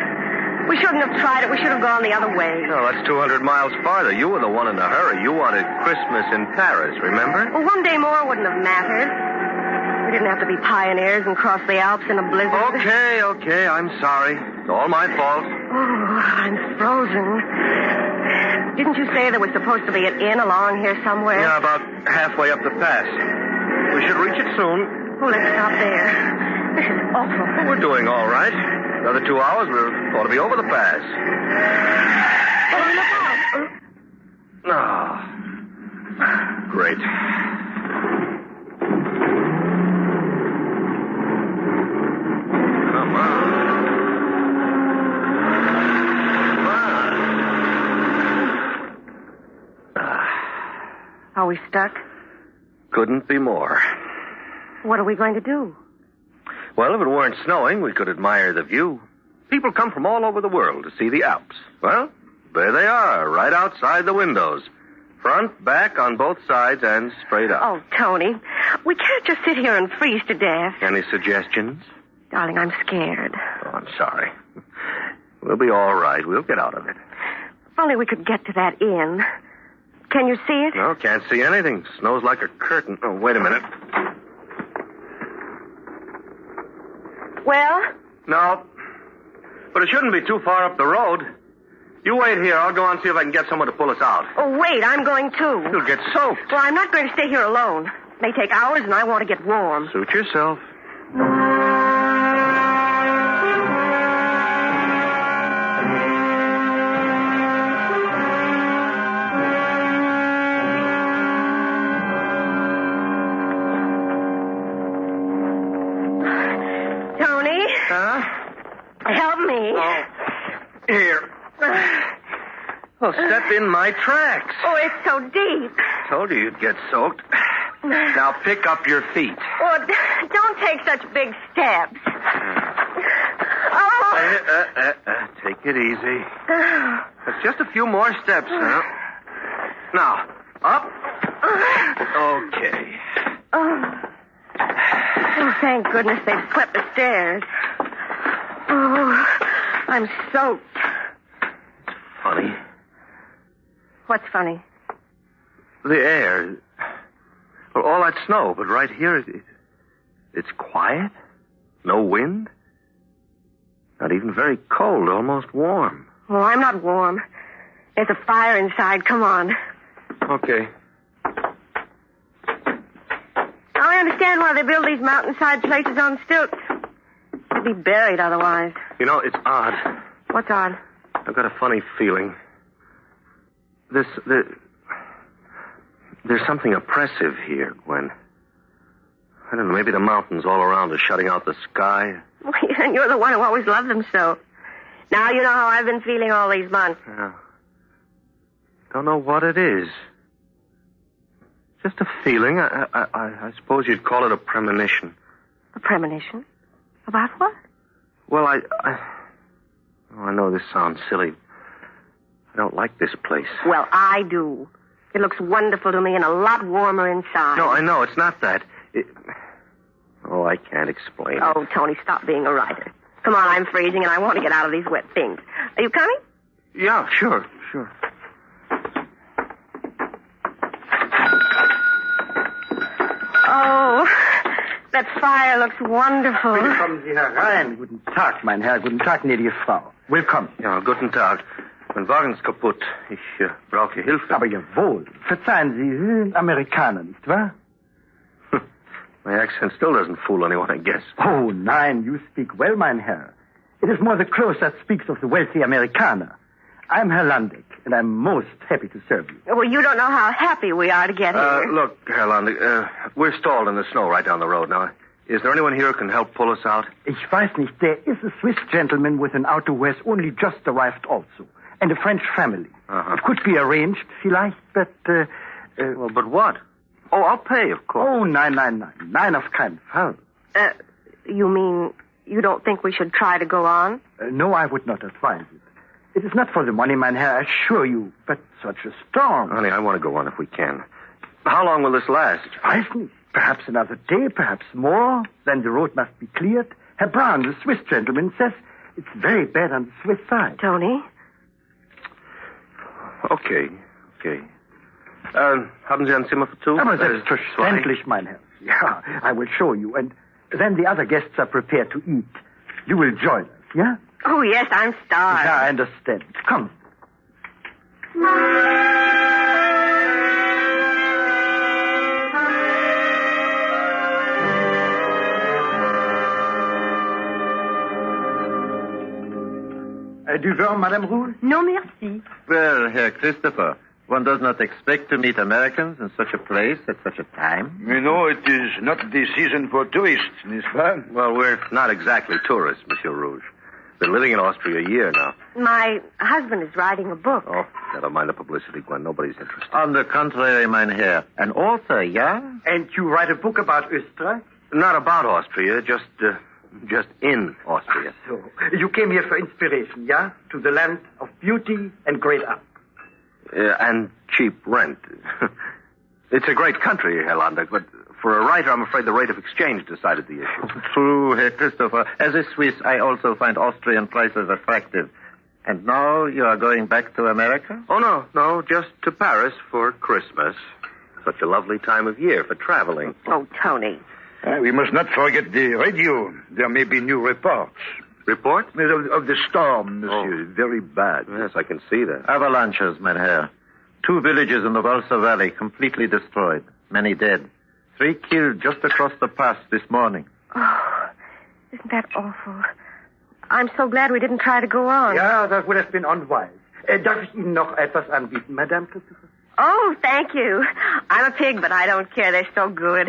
We shouldn't have tried it. We should have gone the other way. No, that's 200 miles farther. You were the one in a hurry. You wanted Christmas in Paris, remember? Well, one day more wouldn't have mattered. We didn't have to be pioneers and cross the Alps in a blizzard. Okay. I'm sorry. It's all my fault. Oh, I'm frozen. Didn't you say there was supposed to be an inn along here somewhere? Yeah, about halfway up the pass. We should reach it soon. Oh, let's stop there. This is awful. Well, we're doing all right. Another 2 hours, we're ought to be over the pass. Oh, look out. Oh, great. Come on. Are we stuck? Couldn't be more. What are we going to do? Well, if it weren't snowing, we could admire the view. People come from all over the world to see the Alps. Well, there they are, right outside the windows. Front, back, on both sides, and straight up. Oh, Tony, we can't just sit here and freeze to death. Any suggestions? Darling, I'm scared. Oh, I'm sorry. We'll be all right. We'll get out of it. If only we could get to that inn. Can you see it? No, can't see anything. Snow's like a curtain. Oh, wait a minute. Well? No. But it shouldn't be too far up the road. You wait here. I'll go and see if I can get someone to pull us out. Oh, wait. I'm going too. You'll get soaked. Well, I'm not going to stay here alone. It may take hours, and I want to get warm. Suit yourself. Help me. Oh, here. Oh, step in my tracks. Oh, it's so deep. Told you you'd get soaked. Now pick up your feet. Oh, don't take such big steps. Oh. Take it easy. It's just a few more steps now. Now, up. Okay. Oh, thank goodness they've swept the stairs. Oh, I'm soaked. Funny. What's funny? The air. Well, all that snow, but right here, it's quiet. No wind. Not even very cold, almost warm. Oh, I'm not warm. There's a fire inside. Come on. Okay. I understand why they build these mountainside places on stilts. They'd be buried otherwise. You know, it's odd. What's odd? I've got a funny feeling. There's something oppressive here, Gwen. I don't know, maybe the mountains all around are shutting out the sky. And you're the one who always loved them so. Now you know how I've been feeling all these months. Yeah. Don't know what it is. Just a feeling. I suppose you'd call it a premonition. A premonition? About what? Well, I know this sounds silly. I don't like this place. Well, I do. It looks wonderful to me and a lot warmer inside. No, I know. It's not that. Oh, I can't explain. Oh, Tony, stop being a writer. Come on, I'm freezing and I want to get out of these wet things. Are you coming? Yeah, sure. Oh, that fire looks wonderful. Bitte kommen Sie herein. Guten Tag, mein Herr. Guten Tag, gnädige Frau. Willkommen. Ja, guten Tag. Mein Wagen ist kaputt. Ich brauche Hilfe. Aber jawohl. Verzeihen Sie, Sie sind Amerikaner, nicht wahr? My accent still doesn't fool anyone, I guess. Oh, nein, you speak well, mein Herr. It is more the close that speaks of the wealthy Amerikaner. I'm Herr Landig, and I'm most happy to serve you. Well, you don't know how happy we are to get here. Look, Herr Landig, we're stalled in the snow right down the road now. Is there anyone here who can help pull us out? Ich weiß nicht. There is a Swiss gentleman with an auto who has only just arrived also, and a French family. Uh-huh. It could be arranged, vielleicht, but... Well, but what? Oh, I'll pay, of course. Oh, nein, auf keinen Fall. You mean you don't think we should try to go on? No, I would not advise it. It is not for the money, mein Herr, I assure you, but such a storm. Honey, I want to go on if we can. How long will this last? Weiß nicht. Perhaps another day, perhaps more. Then the road must be cleared. Herr Brown, the Swiss gentleman, says it's very bad on the Swiss side. Tony? Okay. Haben Sie ein Zimmer für two? Aber selbstverständlich, mein Herr. Ja, I will show you. And then the other guests are prepared to eat. You will join us, yeah? Oh, yes, I'm starved. Yeah, I understand. Come. Du veux, Madame Rouge? No, merci. Well, Herr Christopher, one does not expect to meet Americans in such a place at such a time. You know, it is not the season for tourists, n'est-ce pas? Well, we're not exactly tourists, Monsieur Rouge. Been living in Austria a year now. My husband is writing a book. Oh, never mind the publicity, Gwen. Nobody's interested. On the contrary, mein Herr. An author, yeah? And you write a book about Österreich? Not about Austria, just in Austria. So, you came here for inspiration, yeah? To the land of beauty and great art. And cheap rent. It's a great country, Herr Landig, but for a writer, I'm afraid the rate of exchange decided the issue. True, Herr Christopher. As a Swiss, I also find Austrian prices attractive. And now you are going back to America? Oh, no, just to Paris for Christmas. Such a lovely time of year for traveling. Oh, Tony. We must not forget the radio. There may be new reports. Report? Of the storm, monsieur. Very bad. Yes, I can see that. Avalanches, mein Herr. 2 villages in the Valsa Valley completely destroyed. Many dead. 3 killed just across the pass this morning. Oh, isn't that awful? I'm so glad we didn't try to go on. Yeah, that would have been unwise. Darf ich Ihnen noch etwas anbieten, Madame Christopher? Oh, thank you. I'm a pig, but I don't care. They're so good.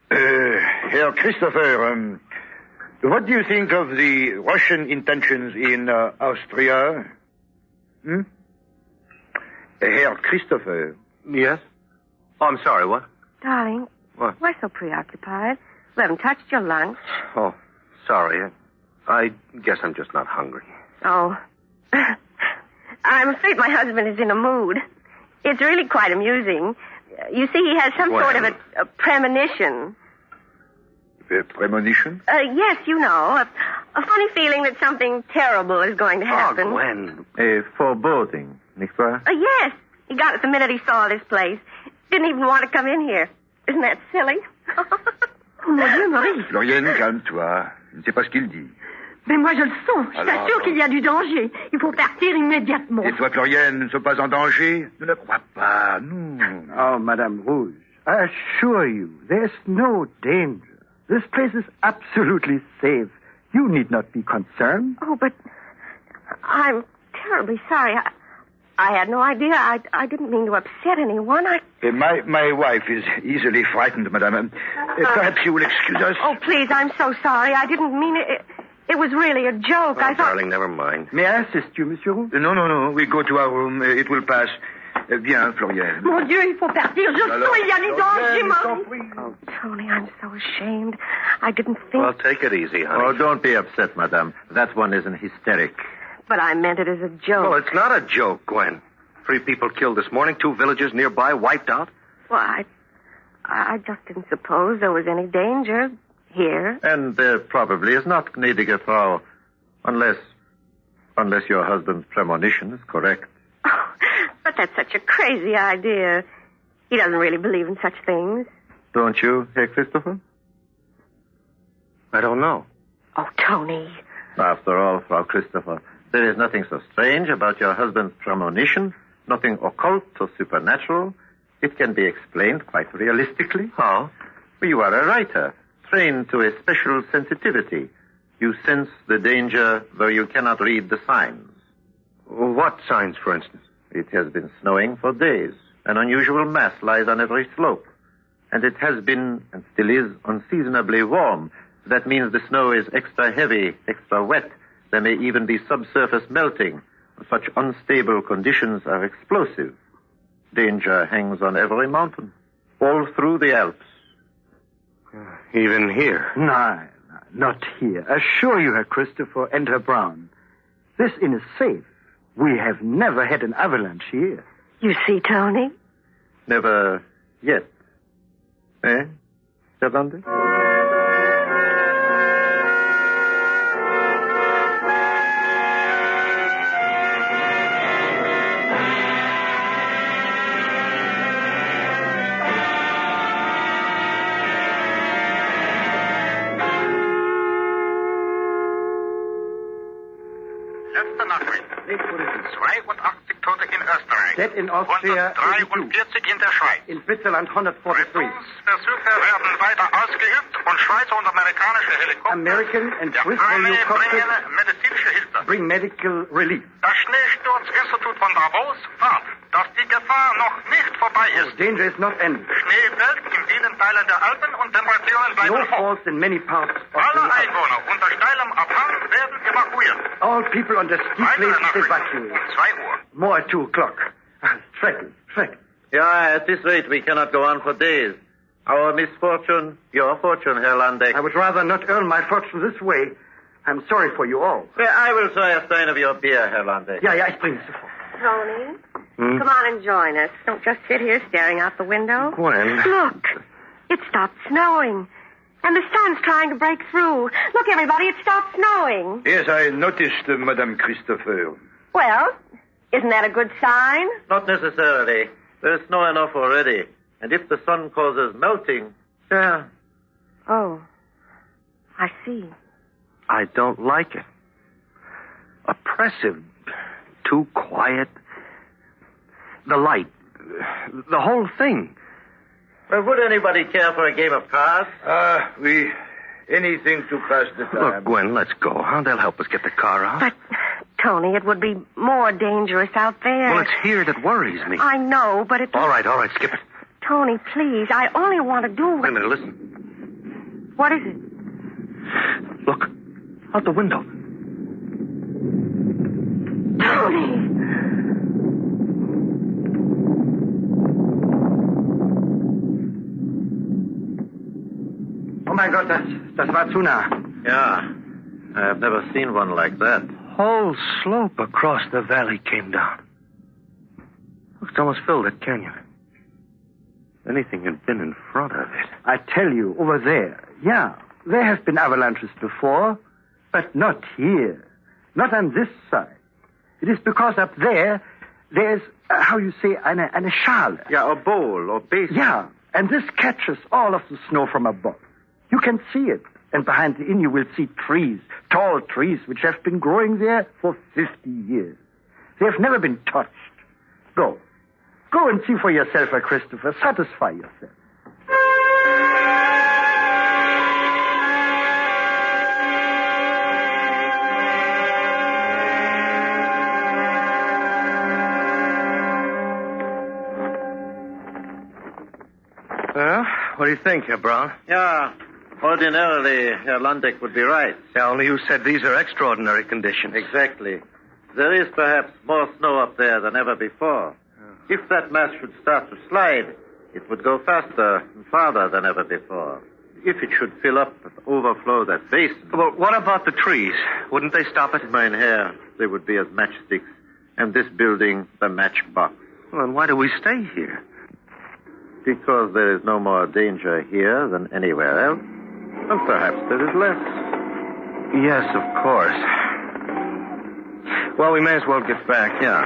Herr Christopher, what do you think of the Russian intentions in Austria? Herr Christopher. Yes? Oh, I'm sorry, what? Darling, what? Why so preoccupied? We haven't touched your lunch. Oh, sorry. I guess I'm just not hungry. Oh. I'm afraid my husband is in a mood. It's really quite amusing. You see, he has some sort of a premonition. A premonition? Yes, you know. A funny feeling that something terrible is going to happen. Oh, Gwen. A foreboding, nicht wahr? Yes. He got it the minute he saw this place. Didn't even want to come in here. Isn't that silly? Oh, mon Dieu, Maurice. Floriane, calme-toi. Je ne sais pas ce qu'il dit. Mais moi, je le sens. Je t'assure qu'il y a du danger. Il faut partir immédiatement. Et toi, Floriane, ne sois pas en danger? Ne le crois pas, non. Oh, Madame Rouge, I assure you, there's no danger. This place is absolutely safe. You need not be concerned. Oh, but I'm terribly sorry. I had no idea. I didn't mean to upset anyone. My wife is easily frightened, madame. Perhaps you will excuse us. Oh, please, I'm so sorry. I didn't mean it. It was really a joke. I thought... Darling, never mind. May I assist you, monsieur? No. We go to our room. It will pass. Viens, Florian. Mon Dieu, il faut partir. Je Alors, suis Yanni danger, Florian, Oh, Tony, I'm so ashamed. I didn't think... Well, take it easy, honey. Oh, don't be upset, madame. That one isn't hysteric. But I meant it as a joke. Well, it's not a joke, Gwen. 3 people killed this morning, 2 villages nearby wiped out. Well, I just didn't suppose there was any danger here. And there probably is not, gnädige Frau, unless your husband's premonition is correct. Oh, but that's such a crazy idea. He doesn't really believe in such things. Don't you, Herr Christopher? I don't know. Oh, Tony. After all, Frau Christopher, there is nothing so strange about your husband's premonition, nothing occult or supernatural. It can be explained quite realistically. How? You are a writer, trained to a special sensitivity. You sense the danger, though you cannot read the signs. What signs, for instance? It has been snowing for days. An unusual mass lies on every slope. And it has been, and still is, unseasonably warm. That means the snow is extra heavy, extra wet. There may even be subsurface melting. Such unstable conditions are explosive. Danger hangs on every mountain, all through the Alps. Even here? No, not here. Assure you, Herr Christopher and Herr Brown. This inn is safe. We have never had an avalanche here. You see, Tony? Never yet. Eh, Yolande? Dead in Austria, 143 in der Schweiz. in Switzerland 143. Rettungsversuche werden weiter ausgeübt und Schweizer und amerikanische Helikopter American and der Swiss Armee helicopters bringen medizinische Hilfe. bring medical relief. Das Schneesturzinstitut von Davos warnt, dass die Gefahr noch nicht vorbei ist. Danger is not ended. Schnee fällt in vielen Teilen der Alpen und Temperaturen Snow bleiben hoch. falls in many parts of the Alle Alps. Einwohner unter steilem Abhang werden evakuiert. All people on the steep Weitere places Nachrichten evacuated. um 2 Uhr. More at 2 o'clock. Schrecklich. Yeah, at this rate, we cannot go on for days. Our misfortune, your fortune, Herr Landeck. I would rather not earn my fortune this way. I'm sorry for you all. Yeah, I will try a stein of your beer, Herr Landeck. Yeah, ich bringe es sofort. Tony, come on and join us. Don't just sit here staring out the window. Gwen. Look, it stopped snowing. And the sun's trying to break through. Look, everybody, it stopped snowing. Yes, I noticed, Madame Christopher. Well, isn't that a good sign? Not necessarily. There's snow enough already. And if the sun causes melting, yeah. Oh, I see. I don't like it. Oppressive. Too quiet. The light. The whole thing. Well, would anybody care for a game of cards? Anything to pass the time. Look, Gwen, let's go, huh? They'll help us get the car out. But, Tony, it would be more dangerous out there. Well, it's here that worries me. I know, but it's... All right, skip it. Tony, please, I only want to do... Wait a minute, listen. What is it? Look, out the window. Tony! Oh, my God, das war zu nah. Yeah. I have never seen one like that. Whole slope across the valley came down. Look, it's almost filled that canyon. Anything had been in front of it. I tell you, over there. Yeah, there have been avalanches before, but not here. Not on this side. It is because up there's, how you say, eine Schale. Yeah, a bowl or basin. Yeah, and this catches all of the snow from above. You can see it. And behind the inn you will see trees, tall trees, which have been growing there for 50 years. They have never been touched. Go. Go and see for yourself, Christopher. Satisfy yourself. What do you think, Herr Braun? Yeah. Ordinarily, Herr Landeck would be right. Yeah, only you said these are extraordinary conditions. Exactly. There is perhaps more snow up there than ever before. If that mass should start to slide, it would go faster and farther than ever before. If it should fill up and overflow that basin... Well, what about the trees? Wouldn't they stop it? Mein Herr, they would be as matchsticks, and this building the matchbox. Well, then why do we stay here? Because there is no more danger here than anywhere else, and perhaps there is less. Yes, of course. Well, we may as well get back. Yeah.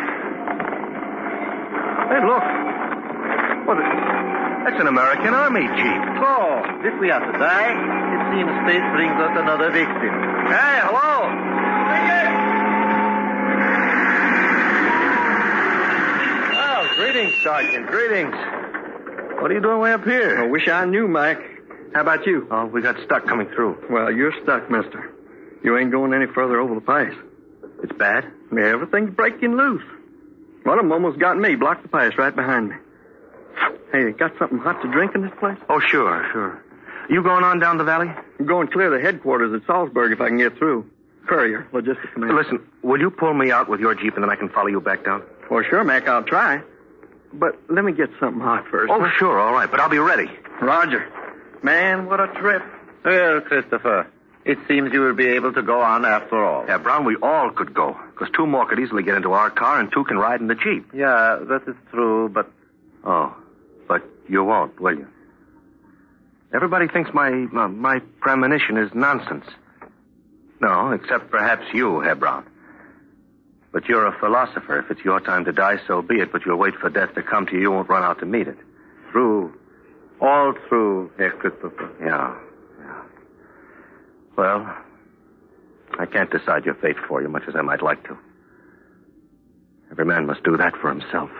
Hey, look. That's an American Army Jeep. So, if we are to die, it seems fate brings us another victim. Hey, hello. Oh, greetings, Sergeant. Greetings. What are you doing way up here? I wish I knew, Mike. How about you? Oh, we got stuck coming through. Well, you're stuck, mister. You ain't going any further over the pass. It's bad? Yeah, everything's breaking loose. One of them almost got me, blocked the pass right behind me. Hey, got something hot to drink in this place? Oh, sure. You going on down the valley? I'm going clear the headquarters at Salzburg if I can get through. Courier, logistics command. Listen, will you pull me out with your Jeep and then I can follow you back down? Well, sure, Mac, I'll try. But let me get something hot first. Oh, sure, all right, but I'll be ready. Roger. Man, what a trip. Well, Christopher, it seems you will be able to go on after all. Yeah, Brown, we all could go, because 2 more could easily get into our car and 2 can ride in the Jeep. Yeah, that is true, but... Oh, but you won't, will you? Everybody thinks my premonition is nonsense. No, except perhaps you, Herr Braun. But you're a philosopher. If it's your time to die, so be it, but you'll wait for death to come to you. You won't run out to meet it. True. All true, Herr Christopher. Yeah. Well, I can't decide your fate for you, much as I might like to. Every man must do that for himself.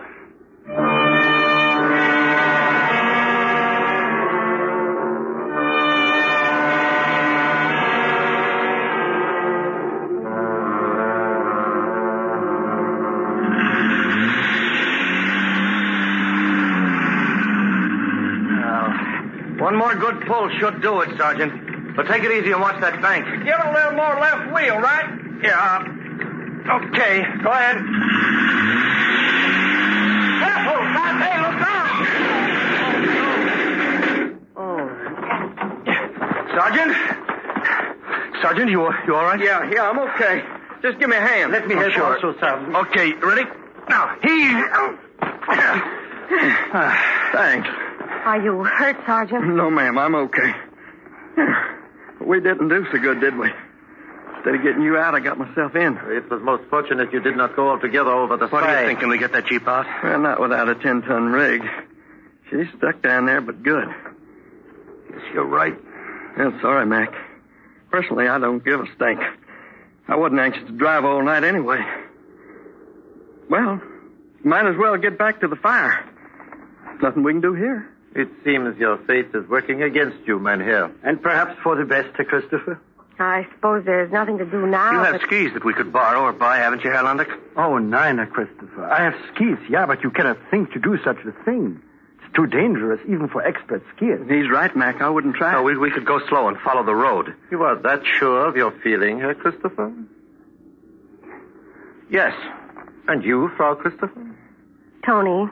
One more good pull should do it, Sergeant. But take it easy and watch that bank. Give it a little more left wheel, right? Yeah. Okay, go ahead. Careful! Hey, look down! Oh. Sergeant, you all right? Yeah, I'm okay. Just give me a hand. Let me help you also, Sergeant. Okay, ready? Now, heave. Thanks. Are you hurt, Sergeant? No, ma'am, I'm okay. We didn't do so good, did we? Instead of getting you out, I got myself in. It was most fortunate you did not go altogether over the side. What do you think? Can we get that Jeep out? Well, not without a 10-ton rig. She's stuck down there, but good. Guess you're right. Yeah, sorry, Mac. Personally, I don't give a stink. I wasn't anxious to drive all night anyway. Well, might as well get back to the fire. Nothing we can do here. It seems your fate is working against you, mein Herr. And perhaps for the best, Christopher. I suppose there's nothing to do now. You have skis that we could borrow or buy, haven't you, Herr Landeck? Oh, nein, Christopher. I have skis, yeah, but you cannot think to do such a thing. It's too dangerous, even for expert skiers. He's right, Mac. I wouldn't try. No, we could go slow and follow the road. You are that sure of your feeling, Herr Christopher? Yes. And you, Frau Christopher? Tony,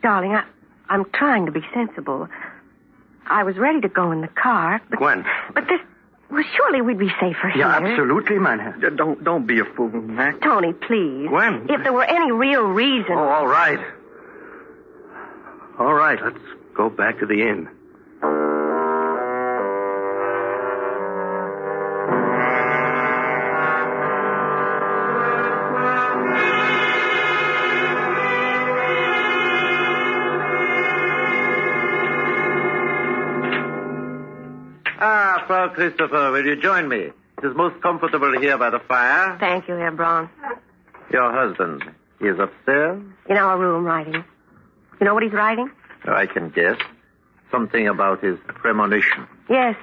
darling, I'm trying to be sensible. I was ready to go in the car, but... Gwen. But this... Well, surely we'd be safer here. Yeah, absolutely, mein Herr. Don't be a fool, Mac. Tony, please. Gwen. If there were any real reason... Oh, all right. All right, let's go back to the inn. Frau Christopher, will you join me? It is most comfortable here by the fire. Thank you, Herr Braun. Your husband, he is upstairs? In our room, writing. You know what he's writing? I can guess. Something about his premonition. Yes.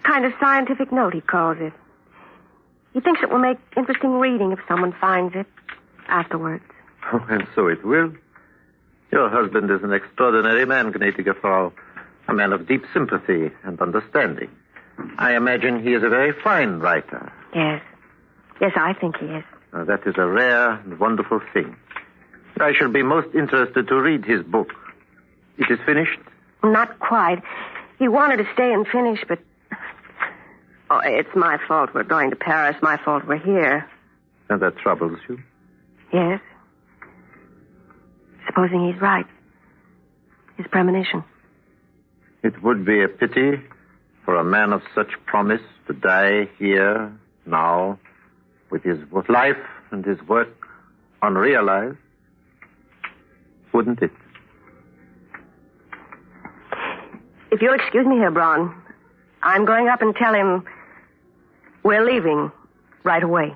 Kind of scientific note, he calls it. He thinks it will make interesting reading if someone finds it afterwards. Oh, and so it will. Your husband is an extraordinary man, gnädige Frau. A man of deep sympathy and understanding. I imagine he is a very fine writer. Yes. Yes, I think he is. That is a rare and wonderful thing. I shall be most interested to read his book. It is finished? Not quite. He wanted to stay and finish, but... Oh, it's my fault we're going to Paris. My fault we're here. And that troubles you? Yes. Supposing he's right. His premonition. It would be a pity for a man of such promise to die here, now, with his life and his work unrealized. Wouldn't it? If you'll excuse me here, Bron, I'm going up and tell him we're leaving right away.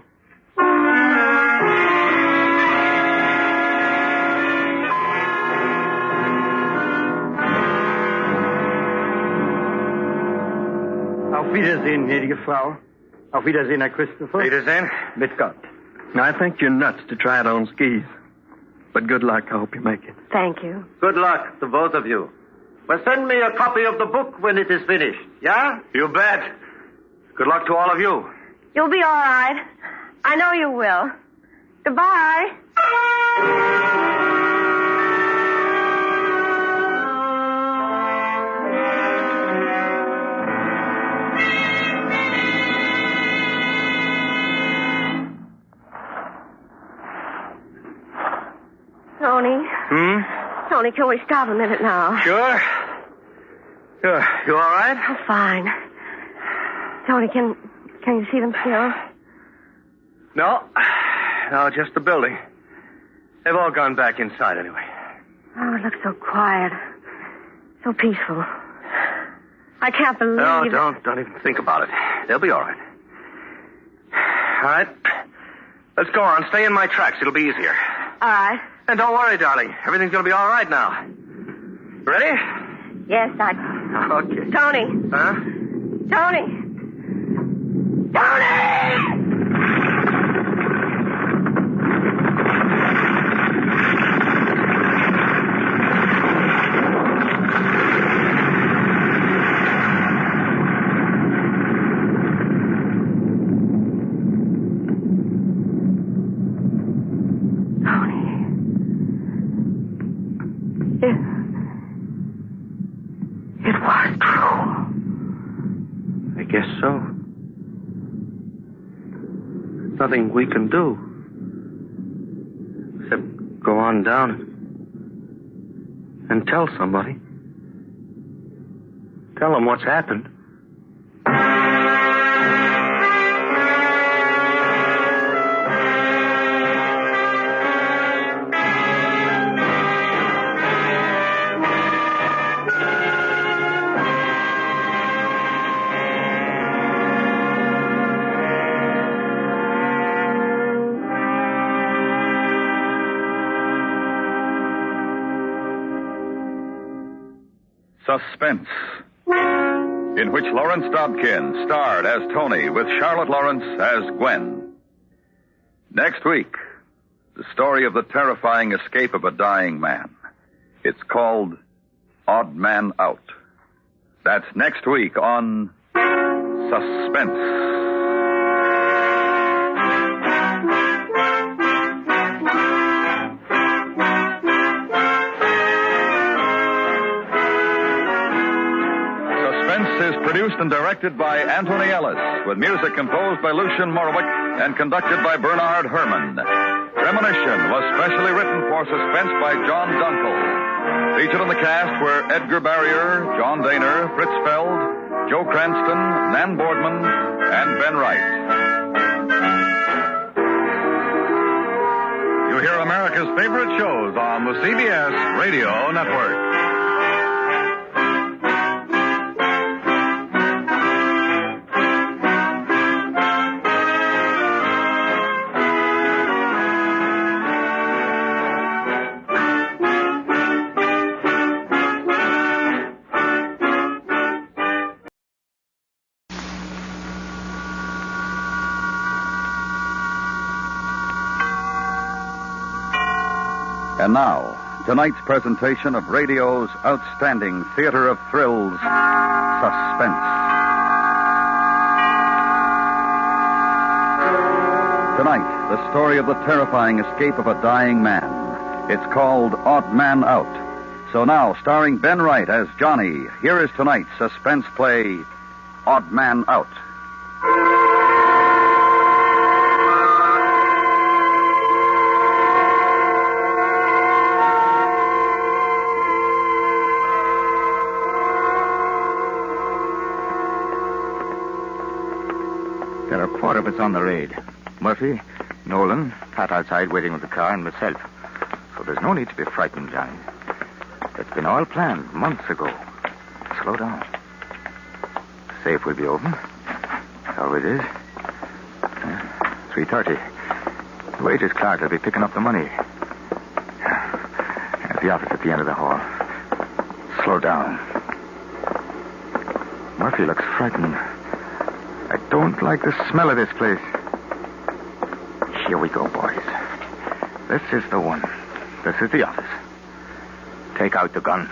Auf Wiedersehen, gnädige Frau. Auf Wiedersehen, Herr Christopher. Wiedersehen. Mit Gott. I think you're nuts to try it on skis. But good luck. I hope you make it. Thank you. Good luck to both of you. Well, send me a copy of the book when it is finished, yeah? You bet. Good luck to all of you. You'll be all right. I know you will. Goodbye. Tony. Tony, can we stop a minute now? Sure. You all right? I'm fine. Tony, can you see them still? No, just the building. They've all gone back inside anyway. Oh, it looks so quiet. So peaceful. I can't believe... No, don't even think about it. They'll be all right. All right. Let's go on. Stay in my tracks. It'll be easier. All right. And don't worry, darling. Everything's going to be all right now. Ready? Yes, Okay. Tony. Huh? Tony! Tony! It was true. I guess so. Nothing we can do. Except go on down and tell somebody. Tell them what's happened. Suspense, in which Lawrence Dobkin starred as Tony with Charlotte Lawrence as Gwen. Next week, the story of the terrifying escape of a dying man. It's called Odd Man Out. That's next week on Suspense. Is produced and directed by Anthony Ellis, with music composed by Lucien Morawick and conducted by Bernard Herrmann. Premonition was specially written for Suspense by John Dunkel. Featured in the cast were Edgar Barrier, John Daner, Fritz Feld, Joe Cranston, Nan Boardman, and Ben Wright. You hear America's favorite shows on the CBS Radio Network. And now, tonight's presentation of radio's outstanding theater of thrills, Suspense. Tonight, the story of the terrifying escape of a dying man. It's called Odd Man Out. So now, starring Ben Wright as Johnny, here is tonight's suspense play, Odd Man Out. There are 4 of us on the raid. Murphy, Nolan, Pat outside waiting with the car, and myself. So there's no need to be frightened, Johnny. It's been all planned months ago. Slow down. The safe will be open. Always is. 3:30. The wages clerk will be picking up the money. At the office at the end of the hall. Slow down. Murphy looks frightened. I don't like the smell of this place. Here we go, boys. This is the one. This is the office. Take out the gun.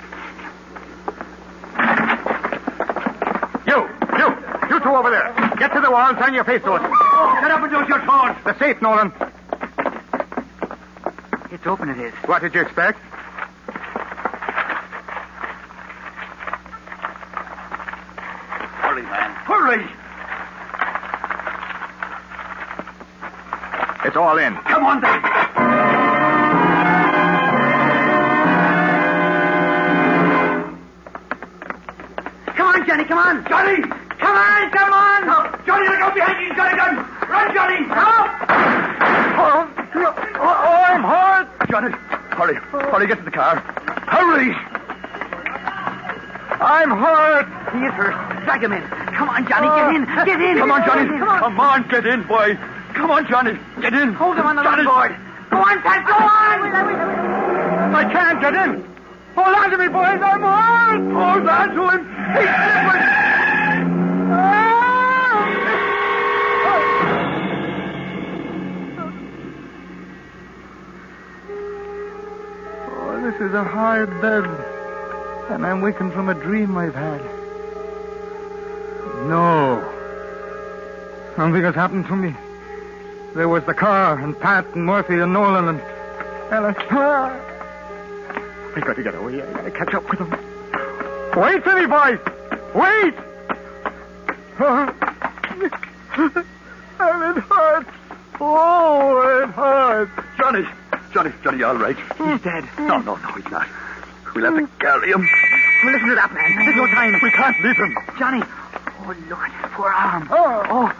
You two over there. Get to the wall and turn your face to us. Get up and do your tones. The safe, Nolan. It's open, it is. What did you expect? Hurry, man. Hurry! It's all in. Come on, then. Come on, Johnny, come on. Johnny! Come on, come on. No. Johnny, look out behind you. He's got a gun. Run, Johnny. Help! Oh, I'm hurt. Johnny, hurry, get to the car. Hurry! I'm hurt. He is hurt. Drag him in. Come on, Johnny, get in. Get in. Come on, Johnny. Come on. Come on, get in, boy. Come on, Johnny. Get in. Hold him on the Johnny. board. Go on, Pat, go on. I can't get in. Hold on to me, boys. I'm hurt. Hold on to him. He's slipping. Oh, this is a hard bed. And I'm waking from a dream I've had. No. Something has happened to me. There was the car, and Pat, and Murphy, and Nolan, and Ella. I got to get away. I got to catch up with them. Wait for me, boys. Wait. And it hurts. Oh, it hurts. Johnny, you all right? He's dead. No, he's not. We'll have to carry him. Well, listen to that, man. There's no time. We can't leave him. Johnny. Oh, look at his poor arm. Oh,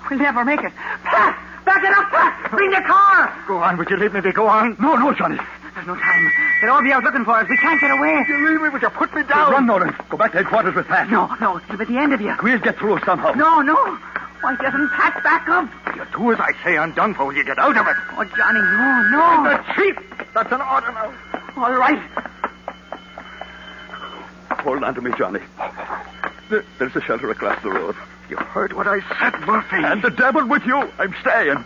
we'll never make it. Pat! Back it up, Pat! Bring the car! Go on, would you leave me be? Go on. No, Johnny. There's no time. They'll all be out looking for us. We can't get away. Would you leave me? Would you put me down? Run, Nolan. Go back to headquarters with Pat. No, it'll be the end of you. We'll get through somehow. No. Why doesn't Pat back up? You do as I say, I'm done for. Will you get out of it? Oh, Johnny, no. I'm the chief. That's an order now. All right. Hold on to me, Johnny. There's a shelter across the road. You heard what I said, Murphy. And the devil with you. I'm staying.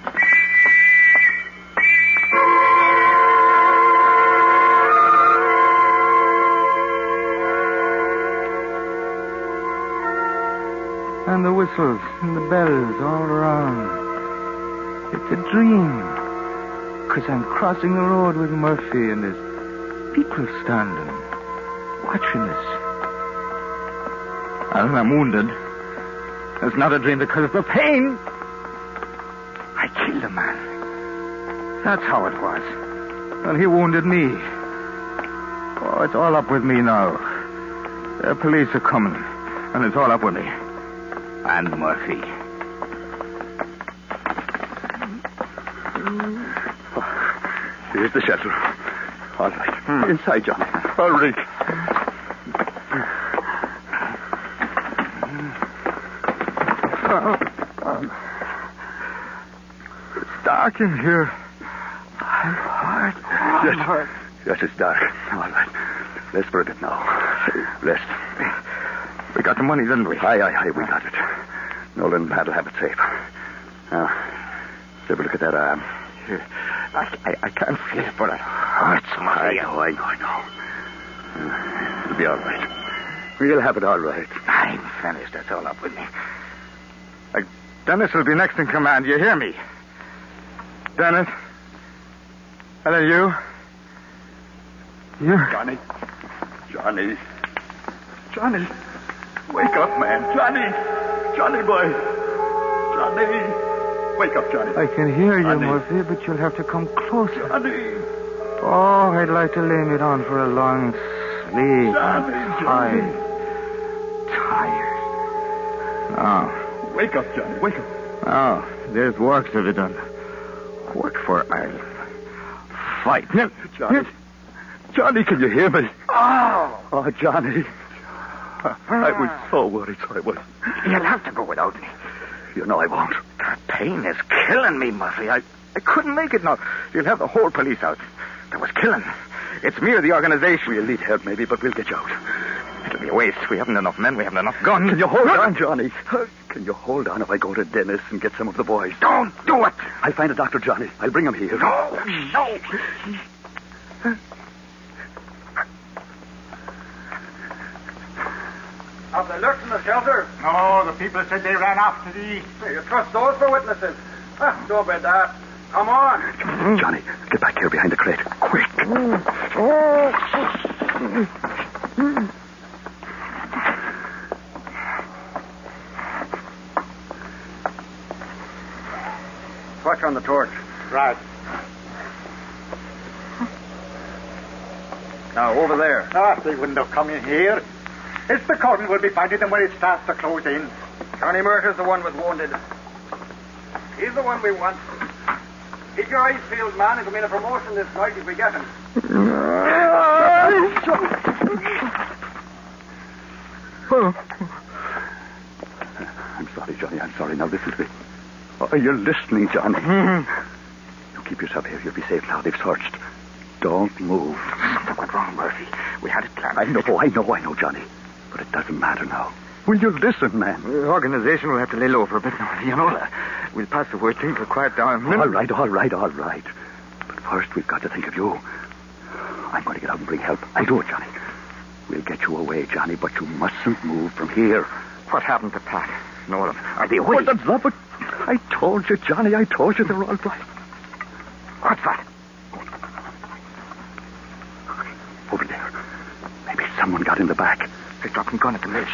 And the whistles and the bells all around. It's a dream. 'Cause I'm crossing the road with Murphy and there's people standing, watching us. And I'm wounded. It's not a dream because of the pain. I killed a man. That's how it was. And he wounded me. Oh, it's all up with me now. The police are coming. And it's all up with me. And Murphy. Here's the shelter. All right. Inside, Johnny. Hurry. It's dark in here. I'm hurt. I'm hurt. Yes, it's dark. All right. Rest for a bit now. Rest. We got the money, didn't we? Aye, we got it. Nolan and Pat will have it safe. Now, have a look at that arm. I can't feel it, but it hurts, Murphy. I know. It'll be all right. We'll have it all right. I'm finished. That's all up with me. Dennis will be next in command. You hear me? Dennis? And then you? Johnny. Wake up, man. Johnny boy. Johnny. Wake up, Johnny. I can hear you, Johnny. Murphy, but you'll have to come closer. Johnny. Oh, I'd like to lay me down for a long sleep. Johnny. Tired. Oh. Wake up, Johnny. Wake up. Oh, there's work to be done. Work for Ireland. Fight. Johnny, can you hear me? Oh, Johnny. I was so worried, so I was. You'll have to go without me. You know I won't. That pain is killing me, Murphy. I couldn't make it now. You'll have the whole police out. That was killing. It's me or the organization. We'll need help, maybe, but we'll get you out. It'll be a waste. We haven't enough men. We haven't enough guns. Can you hold on, Johnny? Can you hold on if I go to Dennis and get some of the boys? Don't do it. I'll find a doctor, Johnny. I'll bring him here. No. Have they lurked in the shelter? No, the people said they ran off to the east. You trust those for witnesses? Don't bet that. Come on. Johnny, get back here behind the crate. Quick. Swatch on the torch. Right. Now, over there. They wouldn't have come in here. It's the curtain. We'll be finding them when it starts to close in. Johnny Murtagh's the one with wounded. He's the one we want. Keep your eyes peeled, man. It'll mean a promotion this night if we get him. I'm sorry, Johnny. I'm sorry. Now, listen to me. Oh, you're listening, Johnny. You keep yourself here. You'll be safe now. They've searched. Don't move. What went wrong, Murphy? We had it planned. I know, Johnny. But it doesn't matter now. Will you listen, man? The organization will have to lay low for a bit now. You know, we'll pass the word. Things will quiet down. All right. But first, we've got to think of you. I'm going to get out and bring help. I'll do it, Johnny. We'll get you away, Johnny, but you mustn't move from here. What happened to Pat? Nolan? Are they away? But I told you, Johnny. I told you they're all right. What's that? Over there. Maybe someone got in the back. They're dropping gun at the mill.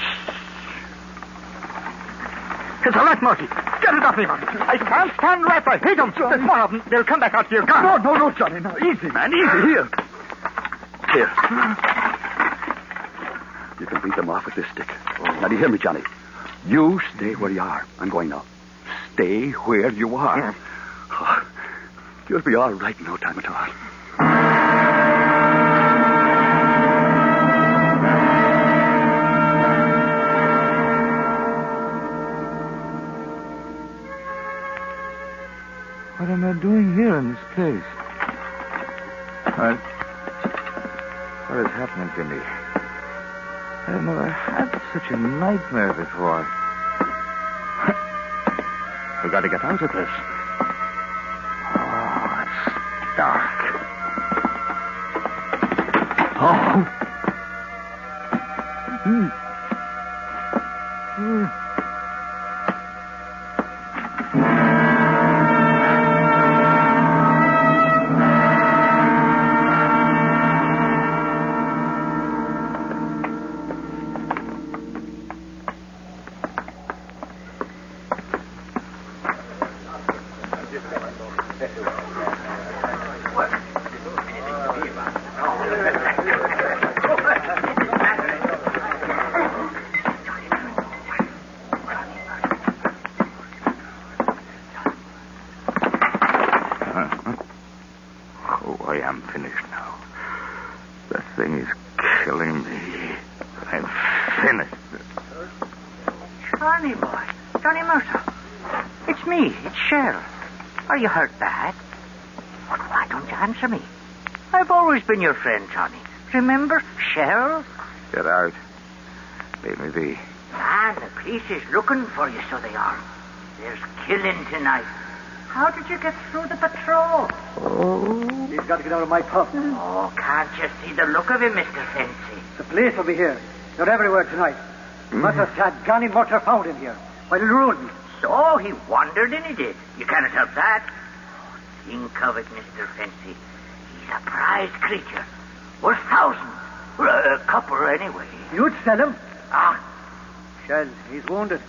It's all right, Murphy. Get it off me, Murphy. I can't stand right by. Hit them. There's more of them. They'll come back out to your gun. No, Johnny. No, easy, man. Easy. Here. You can beat them off with this stick. Now, do you hear me, Johnny? You stay where you are. I'm going now. Stay where you are. Oh, you'll be all right in no time at all. What am I doing here in this place? What is happening to me? I've never had such a nightmare before. We've got to get out of this. Oh, it's dark. Oh. I am finished now. The thing is killing me. I'm finished. Johnny, boy. Johnny Murtaugh. It's me. It's Cheryl. Are you hurt bad? Well, why don't you answer me? I've always been your friend, Johnny. Remember Cheryl? Get out. Leave me be. Man, the police is looking for you, so they are. There's killing tonight. How did you get through the patrol? Oh. He's got to get out of my pub. Oh, can't you see the look of him, Mr. Fancy? The police will be here. They're everywhere tonight. Must have had Johnny Murter found him here. Why, it'll ruin me. So he wandered in, he did. You cannot help that. Oh, think of it, Mr. Fancy. He's a prized creature. Worth thousands. A couple, anyway. You'd sell him? Shell, he's wounded.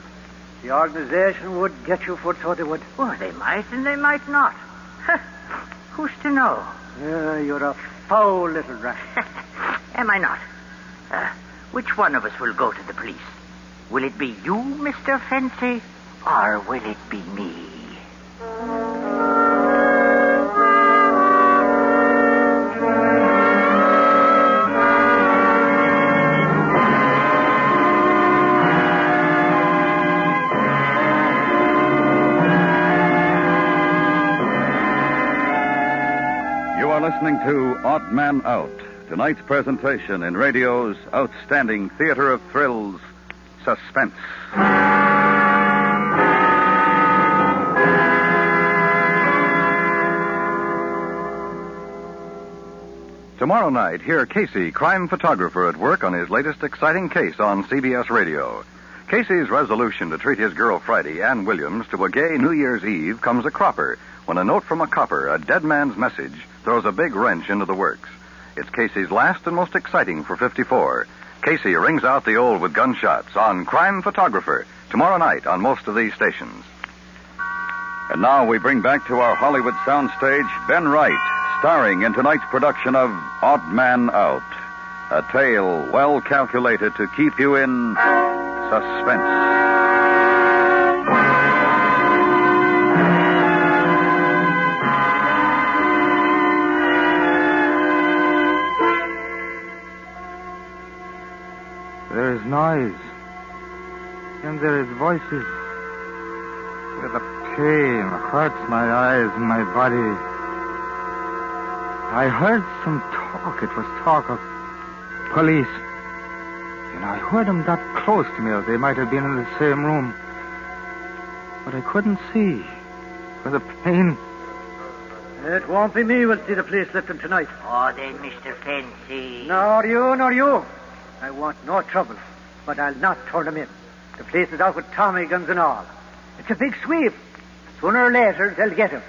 The organization would get you for so they would. Well, they might and they might not. Who's to know? You're a foul little rat. Am I not? Which one of us will go to the police? Will it be you, Mr. Fancy, or will it be me? Listening to Odd Man Out, tonight's presentation in radio's outstanding theater of thrills, Suspense. Tomorrow night, hear Casey, crime photographer, at work on his latest exciting case on CBS Radio. Casey's resolution to treat his girl Friday, Ann Williams, to a gay New Year's Eve comes a cropper when a note from a copper, a dead man's message, throws a big wrench into the works. It's Casey's last and most exciting for 54. Casey rings out the old with gunshots on Crime Photographer tomorrow night on most of these stations. And now we bring back to our Hollywood soundstage Ben Wright, starring in tonight's production of Odd Man Out, a tale well calculated to keep you in suspense. There is noise, and there is voices. The pain hurts my eyes and my body. I heard some talk. It was talk of police. And I heard them that close to me, or they might have been in the same room. But I couldn't see for the pain. It won't be me who'll see the police lifting tonight. Oh, then, Mr. Fancy. Nor you. I want no trouble, but I'll not turn them in. The police is out with Tommy guns and all. It's a big sweep. Sooner or later, they'll get him.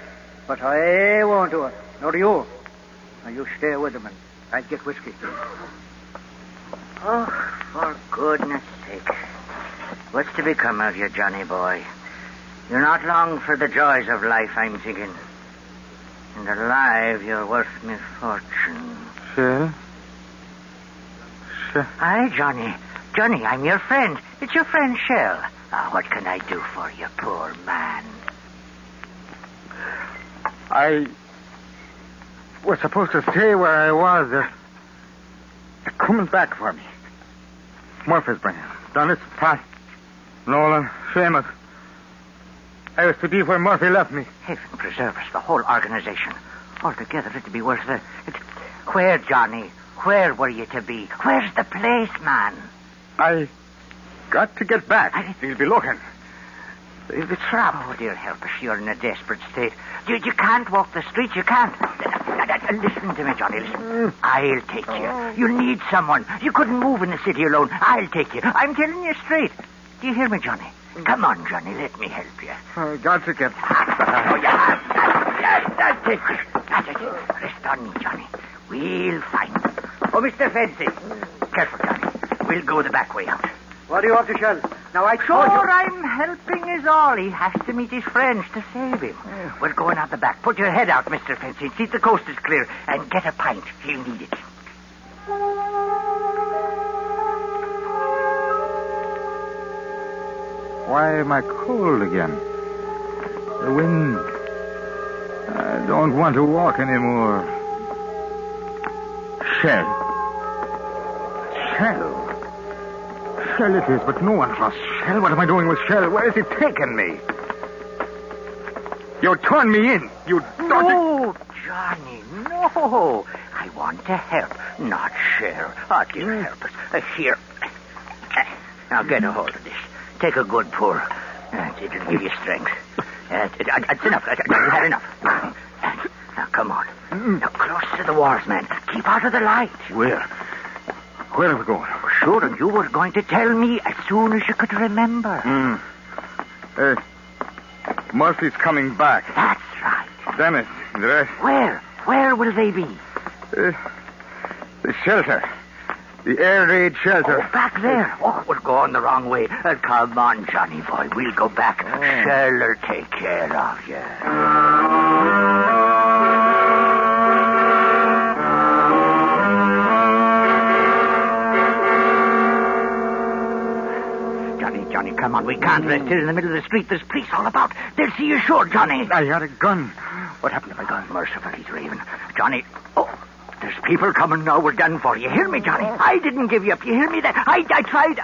But I won't do it. Nor you. Now, you stay with them and I'll get whiskey. Oh, for goodness sake. What's to become of you, Johnny boy? You're not long for the joys of life, I'm thinking. And alive, you're worth me fortune. Sure. Aye, Johnny. Johnny, I'm your friend. It's your friend, Shell. What can I do for you, poor man? I was supposed to stay where I was. They're coming back for me. Murphy's bringing Dennis, Pat, Nolan, Seamus. I was to be where Murphy left me. Heaven preserve us, the whole organization. Altogether, it'd be worth it. Where, Johnny? Where were you to be? Where's the place, man? I got to get back. He'll be looking. He'll be trapped. Oh, dear help us. You're in a desperate state. You can't walk the streets. You can't. Listen to me, Johnny. Listen. I'll take you. You need someone. You couldn't move in the city alone. I'll take you. I'm telling you straight. Do you hear me, Johnny? Come on, Johnny. Let me help you. I got to get back. Oh, yeah. That's it. Rest on me, Johnny. We'll find him. Oh, Mr. Fancy. Careful, Johnny. We'll go the back way out. What do you want to Shell? Now, I told you. I'm helping is all. He has to meet his friends to save him. We're going out the back. Put your head out, Mr. Fancy. See if the coast is clear. And get a pint. He'll need it. Why am I cold again? The wind. I don't want to walk anymore. Shell. Shell it is, but no one trusts Shell. What am I doing with Shell? Where is he taking me? You turned me in. You don't... No, Johnny, no. I want to help, not share. Oh, dear, help us. Here. Now get a hold of this. Take a good pull. It'll give you strength. That's enough. You had enough. Now, come on. Now, close to the walls, man. Keep out of the light. Where? Where are we going? Sure, and you were going to tell me as soon as you could remember. Murphy's coming back. That's right. Dennis, the rest. Where? Where will they be? The shelter. The air raid shelter. Oh, back there. We're going the wrong way. Come on, Johnny boy. We'll go back. Shell'll take care of you. Johnny, come on. We can't rest here in the middle of the street. There's police all about. They'll see you sure, Johnny. I had a gun. What happened to my gun? Merciful, he's raving. Johnny, there's people coming now. We're done for. You hear me, Johnny? I didn't give you up. You hear me? That I tried.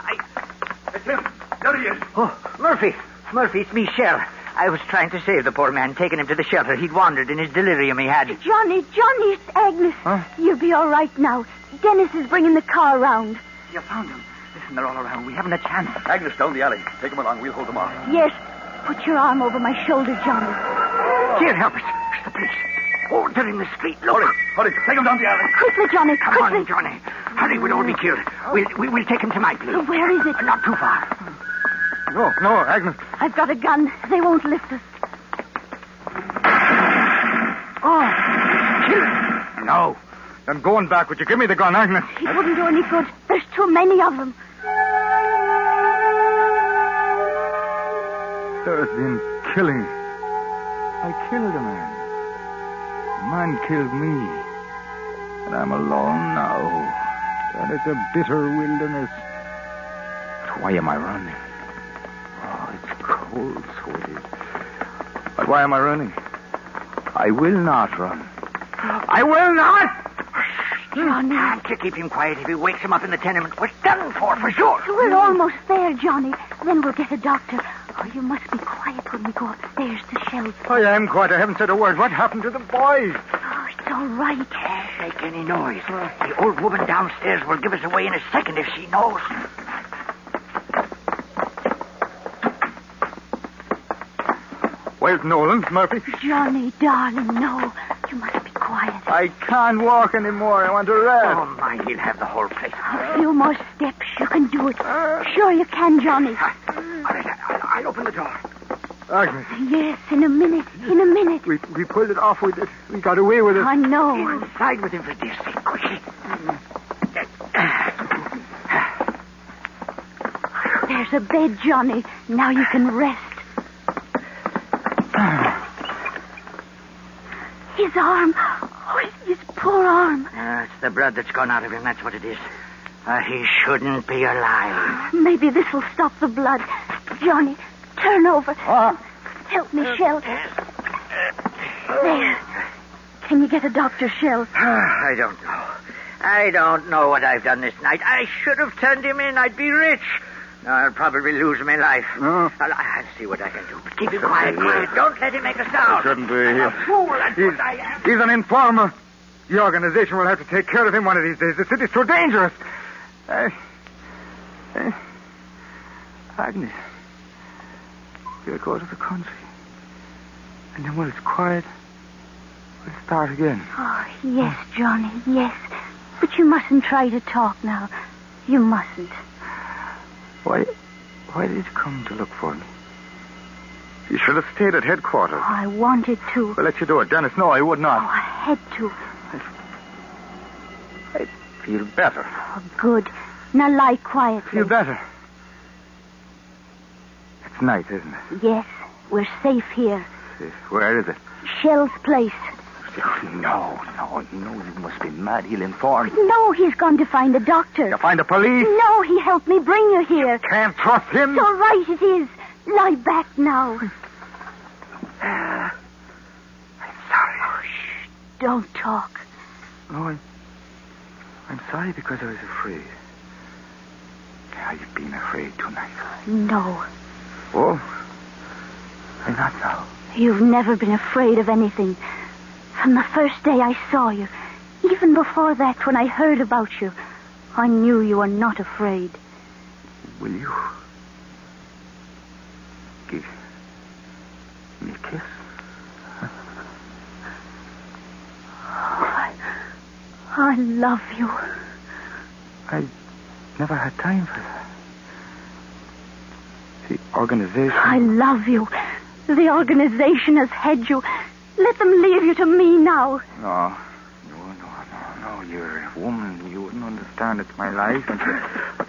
It's him. There he is. Oh, Murphy, it's me, Shell. I was trying to save the poor man, taking him to the shelter. He'd wandered in his delirium. He had... Johnny, it's Agnes. Huh? You'll be all right now. Dennis is bringing the car round. You found him. Listen, they're all around. We haven't a chance. Agnes, down the alley. Take him along. We'll hold them off. Yes. Put your arm over my shoulder, Johnny. Here, help us. It's the police. Oh, they're in the street. Look. Hurry. Take him down the alley. Quickly, Johnny, Come on, Johnny. Hurry, we'll all be killed. We'll take him to my place. Where is it? Not too far. No, Agnes. I've got a gun. They won't lift us. Kill him. No. I'm going back. Would you give me the gun, Agnes? It wouldn't do any good. There's too many of them. There's been killing. I killed a man. A man killed me. And I'm alone now. And it's a bitter wilderness. But why am I running? Oh, it's cold, so it is. But why am I running? I will not run. I will not! Johnny. Can't you keep him quiet? If he wakes him up in the tenement, we're done for sure. We're almost there, Johnny. Then we'll get a doctor. Oh, you must be quiet when we go upstairs to Shell's. I am quiet. I haven't said a word. What happened to the boys? Oh, it's all right. Can't make any noise. The old woman downstairs will give us away in a second if she knows. Where's Nolan, Murphy? Johnny, darling, no. You must be quiet. I can't walk anymore. I want to rest. Oh, my, he'll have the whole place. A few more steps. You can do it. Sure you can, Johnny. All right, I'll open the door. Agnes. Yes, in a minute. We pulled it off with it. We got away with it. I know. Inside with him for dear sake, quickly. There's a bed, Johnny. Now you can rest. His arm. Oh, his poor arm. It's the blood that's gone out of him. That's what it is. He shouldn't be alive. Maybe this will stop the blood. Johnny, turn over. Help me, Shell. There. Can you get a doctor, Shell? I don't know. I don't know what I've done this night. I should have turned him in. I'd be rich. Now, I'll probably lose my life. I'll see what I can do. But keep him quiet. Don't let him make a sound. Shouldn't be here. Fool, that's what I am. He's an informer. The organization will have to take care of him one of these days. The city's too dangerous. Agnes, we'll go to the country. And then when it's quiet, we'll start again. Oh, yes, Johnny, yes. But you mustn't try to talk now. You mustn't. Why did you come to look for me? You should have stayed at headquarters. Oh, I wanted to. We'll let you do it, Dennis. No, I would not. Oh, I had to. I feel better. Oh, good. Now lie quietly. Feel better. It's night, isn't it? Yes, we're safe here. Where is it? Shell's place. No, you must be mad. He'll inform. No, he's gone to find a doctor. You find the police? No, he helped me bring you here. Can't trust him. It's all right, it is. Lie back now. I'm sorry. Oh, shh. Don't talk. No, I'm sorry because I was afraid. Are you being afraid tonight? No. Oh? I'm not now. You've never been afraid of anything. From the first day I saw you, even before that, when I heard about you, I knew you were not afraid. Will you give me kiss? I love you. I never had time for that. The organization... I love you. The organization has had you. Let them leave you to me now. No. You're a woman. You wouldn't understand. It's my life. And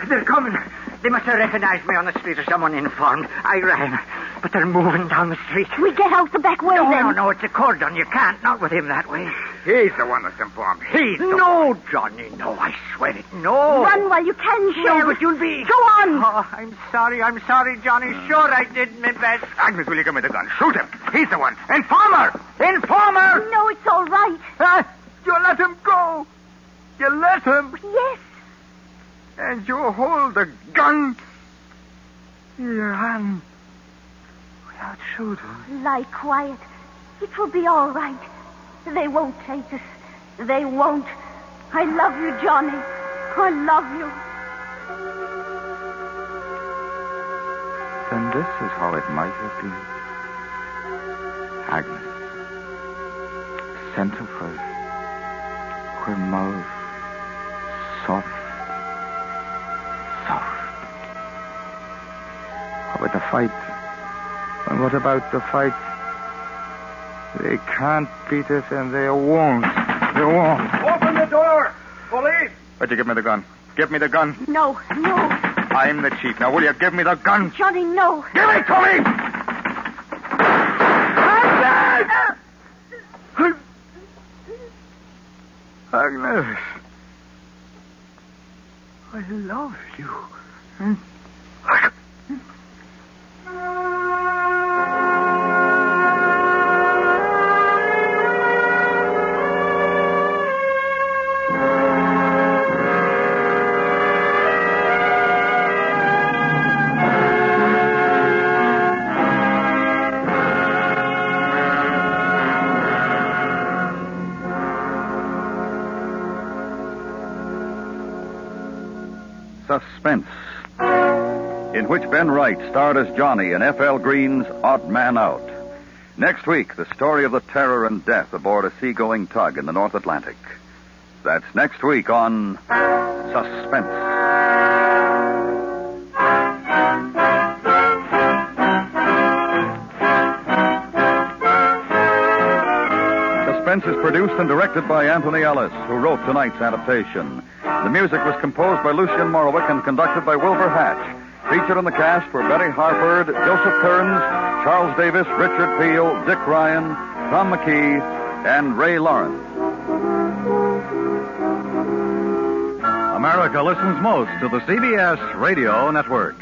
They're coming. They must have recognized me on the street or someone informed. I ran. But they're moving down the street. We get out the back way, then. No, it's a cordon. You can't. Not with him that way. He's the one that's informed. He's the No, Johnny, no. I swear it. No. Run while you can, Shell. No, but you'll be... Go on. Oh, I'm sorry, Johnny. Sure I did my best. Agnes, will you give me the gun? Shoot him. He's the one. Informer! Informer! No, it's all right. You let him go. You let him? Yes. And you hold the gun in your hand without shooting. Lie quiet. It will be all right. They won't take us. They won't. I love you, Johnny. I love you. Then this is how it might have been. Agnes. Center first. Her mouth soft. What about the fight? And what about the fight? They can't beat us, and they won't. They won't. Open the door! Police! But you give me the gun. Give me the gun. No. I'm the chief. Now, will you give me the gun? Johnny, no. Give it to me! Agnes. I love you. Suspense, in which Ben Wright starred as Johnny in F.L. Green's Odd Man Out. Next week, the story of the terror and death aboard a seagoing tug in the North Atlantic. That's next week on Suspense. Suspense is produced and directed by Anthony Ellis, who wrote tonight's adaptation. The music was composed by Lucien Morawick and conducted by Wilbur Hatch. Featured in the cast were Betty Harford, Joseph Kearns, Charles Davis, Richard Peel, Dick Ryan, Tom McKee, and Ray Lawrence. America listens most to the CBS Radio Network.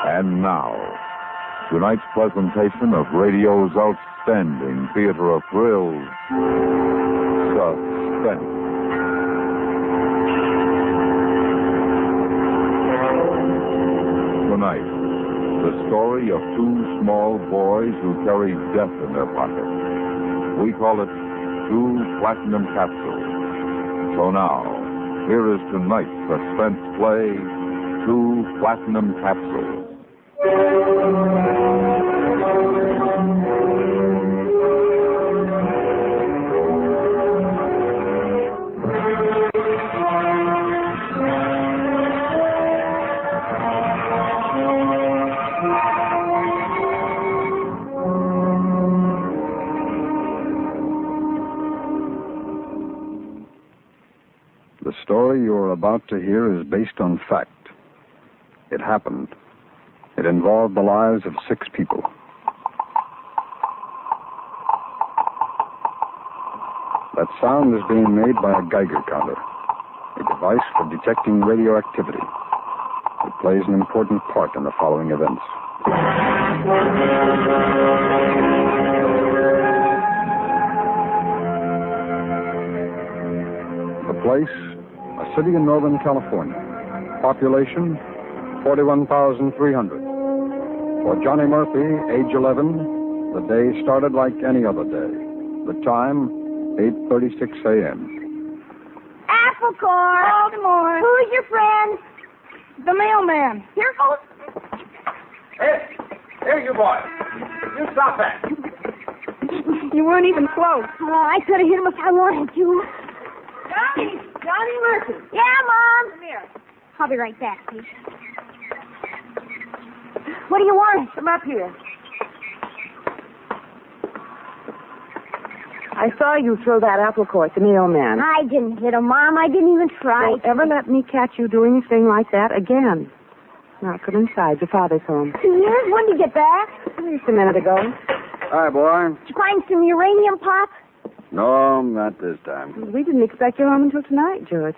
And now, tonight's presentation of radio's outstanding theater of thrills, Suspense. Tonight, the story of two small boys who carry death in their pockets. We call it Two Platinum Capsules. So now, here is tonight's suspense play, Two Platinum Capsules. The story you are about to hear is based on fact. It happened. It involved the lives of 6 people. That sound is being made by a Geiger counter, a device for detecting radioactivity. It plays an important part in the following events. The place, a city in Northern California. Population, 41,300. For Johnny Murphy, age 11, the day started like any other day. The time, 8:36 a.m. Apple core. Oh, good morning. Who's your friend? The mailman. Here goes. Hey, you boy. You stop that. You weren't even close. I could have hit him if I wanted to. Johnny Murphy. Yeah, Mom. Come here. I'll be right back, please. What do you want? Come up here. I saw you throw that apple core at the mailman. I didn't hit him, Mom. I didn't even try. Don't ever let me catch you doing anything like that again. Now, come inside. Your father's home. Yes? When did you get back? Just a minute ago. Hi, boy. Did you find some uranium, Pop? No, not this time. We didn't expect you home until tonight, George.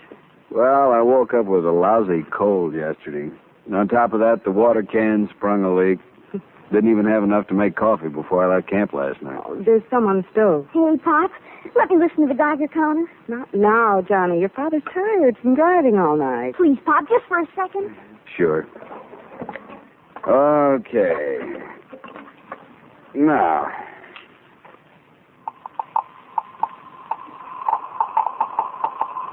Well, I woke up with a lousy cold yesterday. And on top of that, the water can sprung a leak. Didn't even have enough to make coffee before I left camp last night. Oh, there's some on the stove. Hey, Pop, let me listen to the Geiger counter. Not now, Johnny. Your father's tired from driving all night. Please, Pop, just for a second. Sure. Okay. Now.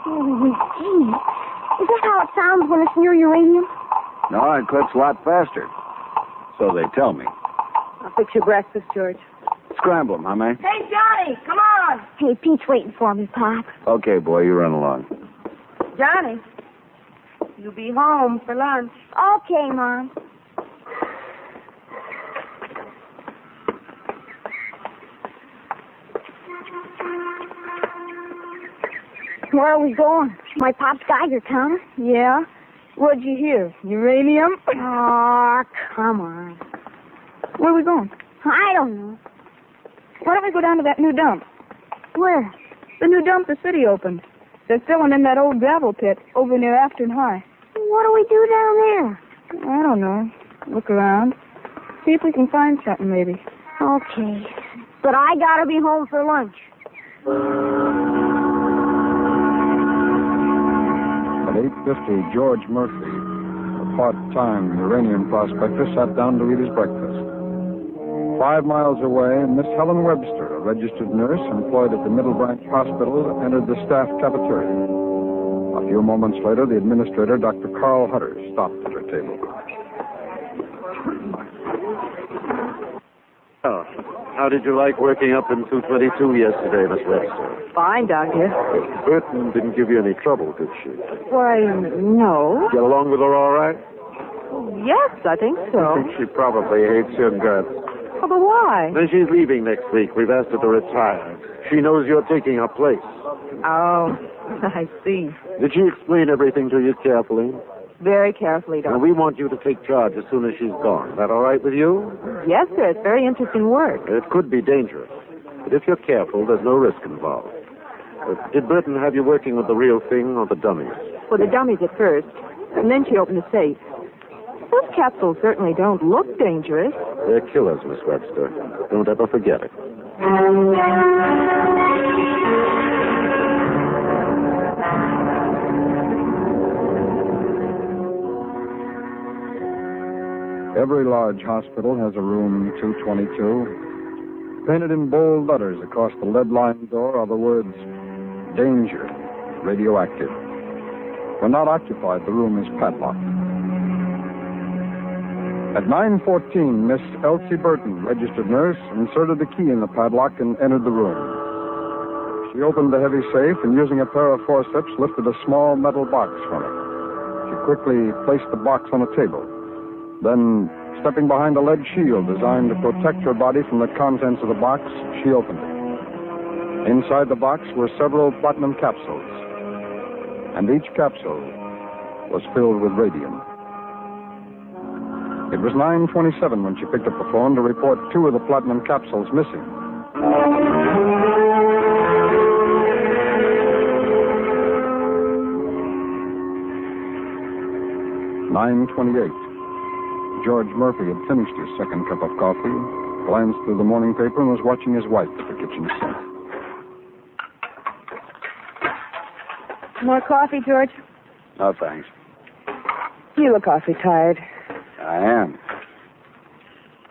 Oh, gee. Is that how it sounds when it's near uranium? No, it clicks a lot faster. So they tell me. I'll fix your breakfast, George. Scramble them, huh, man? Hey, Johnny, come on. Hey, Pete's waiting for me, Pop. Okay, boy, you run along. Johnny, you'll be home for lunch. Okay, Mom. Where are we going? My Pop's Geiger counter. Yeah? What'd you hear? Uranium? Oh, come on. Where are we going? I don't know. Why don't we go down to that new dump? Where? The new dump the city opened. They're filling in that old gravel pit over near Afton High. What do we do down there? I don't know. Look around. See if we can find something, maybe. Okay. But I gotta be home for lunch. At 8:50, George Murphy, a part-time uranium prospector, sat down to eat his breakfast. 5 miles away, Miss Helen Webster, a registered nurse employed at the Middle Branch Hospital, entered the staff cafeteria. A few moments later, the administrator, Dr. Carl Hutter, stopped at her table. Oh, how did you like working up in 222 yesterday, Miss Webster? Fine, Doctor. Burton didn't give you any trouble, did she? Why, no. Get along with her all right? Yes, I think I so. think she probably hates your guts. Oh, but why? Then she's leaving next week. We've asked her to retire. She knows you're taking her place. Oh, I see. Did she explain everything to you carefully? Very carefully, Doctor. And we want you to take charge as soon as she's gone. Is that all right with you? Yes, sir. It's very interesting work. It could be dangerous. But if you're careful, there's no risk involved. Did Burton have you working with the real thing or the dummies? Well, the dummies at first, and then she opened the safe. Those capsules certainly don't look dangerous. They're killers, Miss Webster. Don't ever forget it. Every large hospital has a room 222. Painted in bold letters across the lead-lined door are the words, "Danger, radioactive." When not occupied, the room is padlocked. At 9:14, Miss Elsie Burton, registered nurse, inserted the key in the padlock and entered the room. She opened the heavy safe and, using a pair of forceps, lifted a small metal box from it. She quickly placed the box on a table. Then, stepping behind a lead shield designed to protect her body from the contents of the box, she opened it. Inside the box were several platinum capsules. and each capsule was filled with radium. It was 9:27 when she picked up the phone to report 2 of the platinum capsules missing. 9:28. George Murphy had finished his second cup of coffee, glanced through the morning paper, and was watching his wife at the kitchen sink. More coffee, George? No, thanks. You look awfully tired. I am.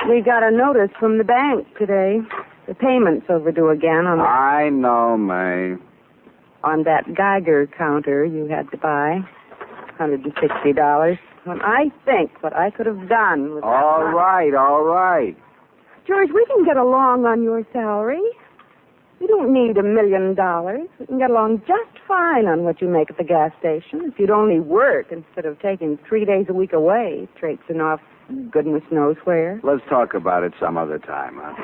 We got a notice from the bank today. The payment's overdue again on I know, May. on that Geiger counter you had to buy. $160. When I think what I could have done with All right. George, we can get along on your salary. You don't need $1 million. We can get along just fine on what you make at the gas station. If you'd only work instead of taking 3 days a week away, traipsing off goodness knows where. Let's talk about it some other time, huh?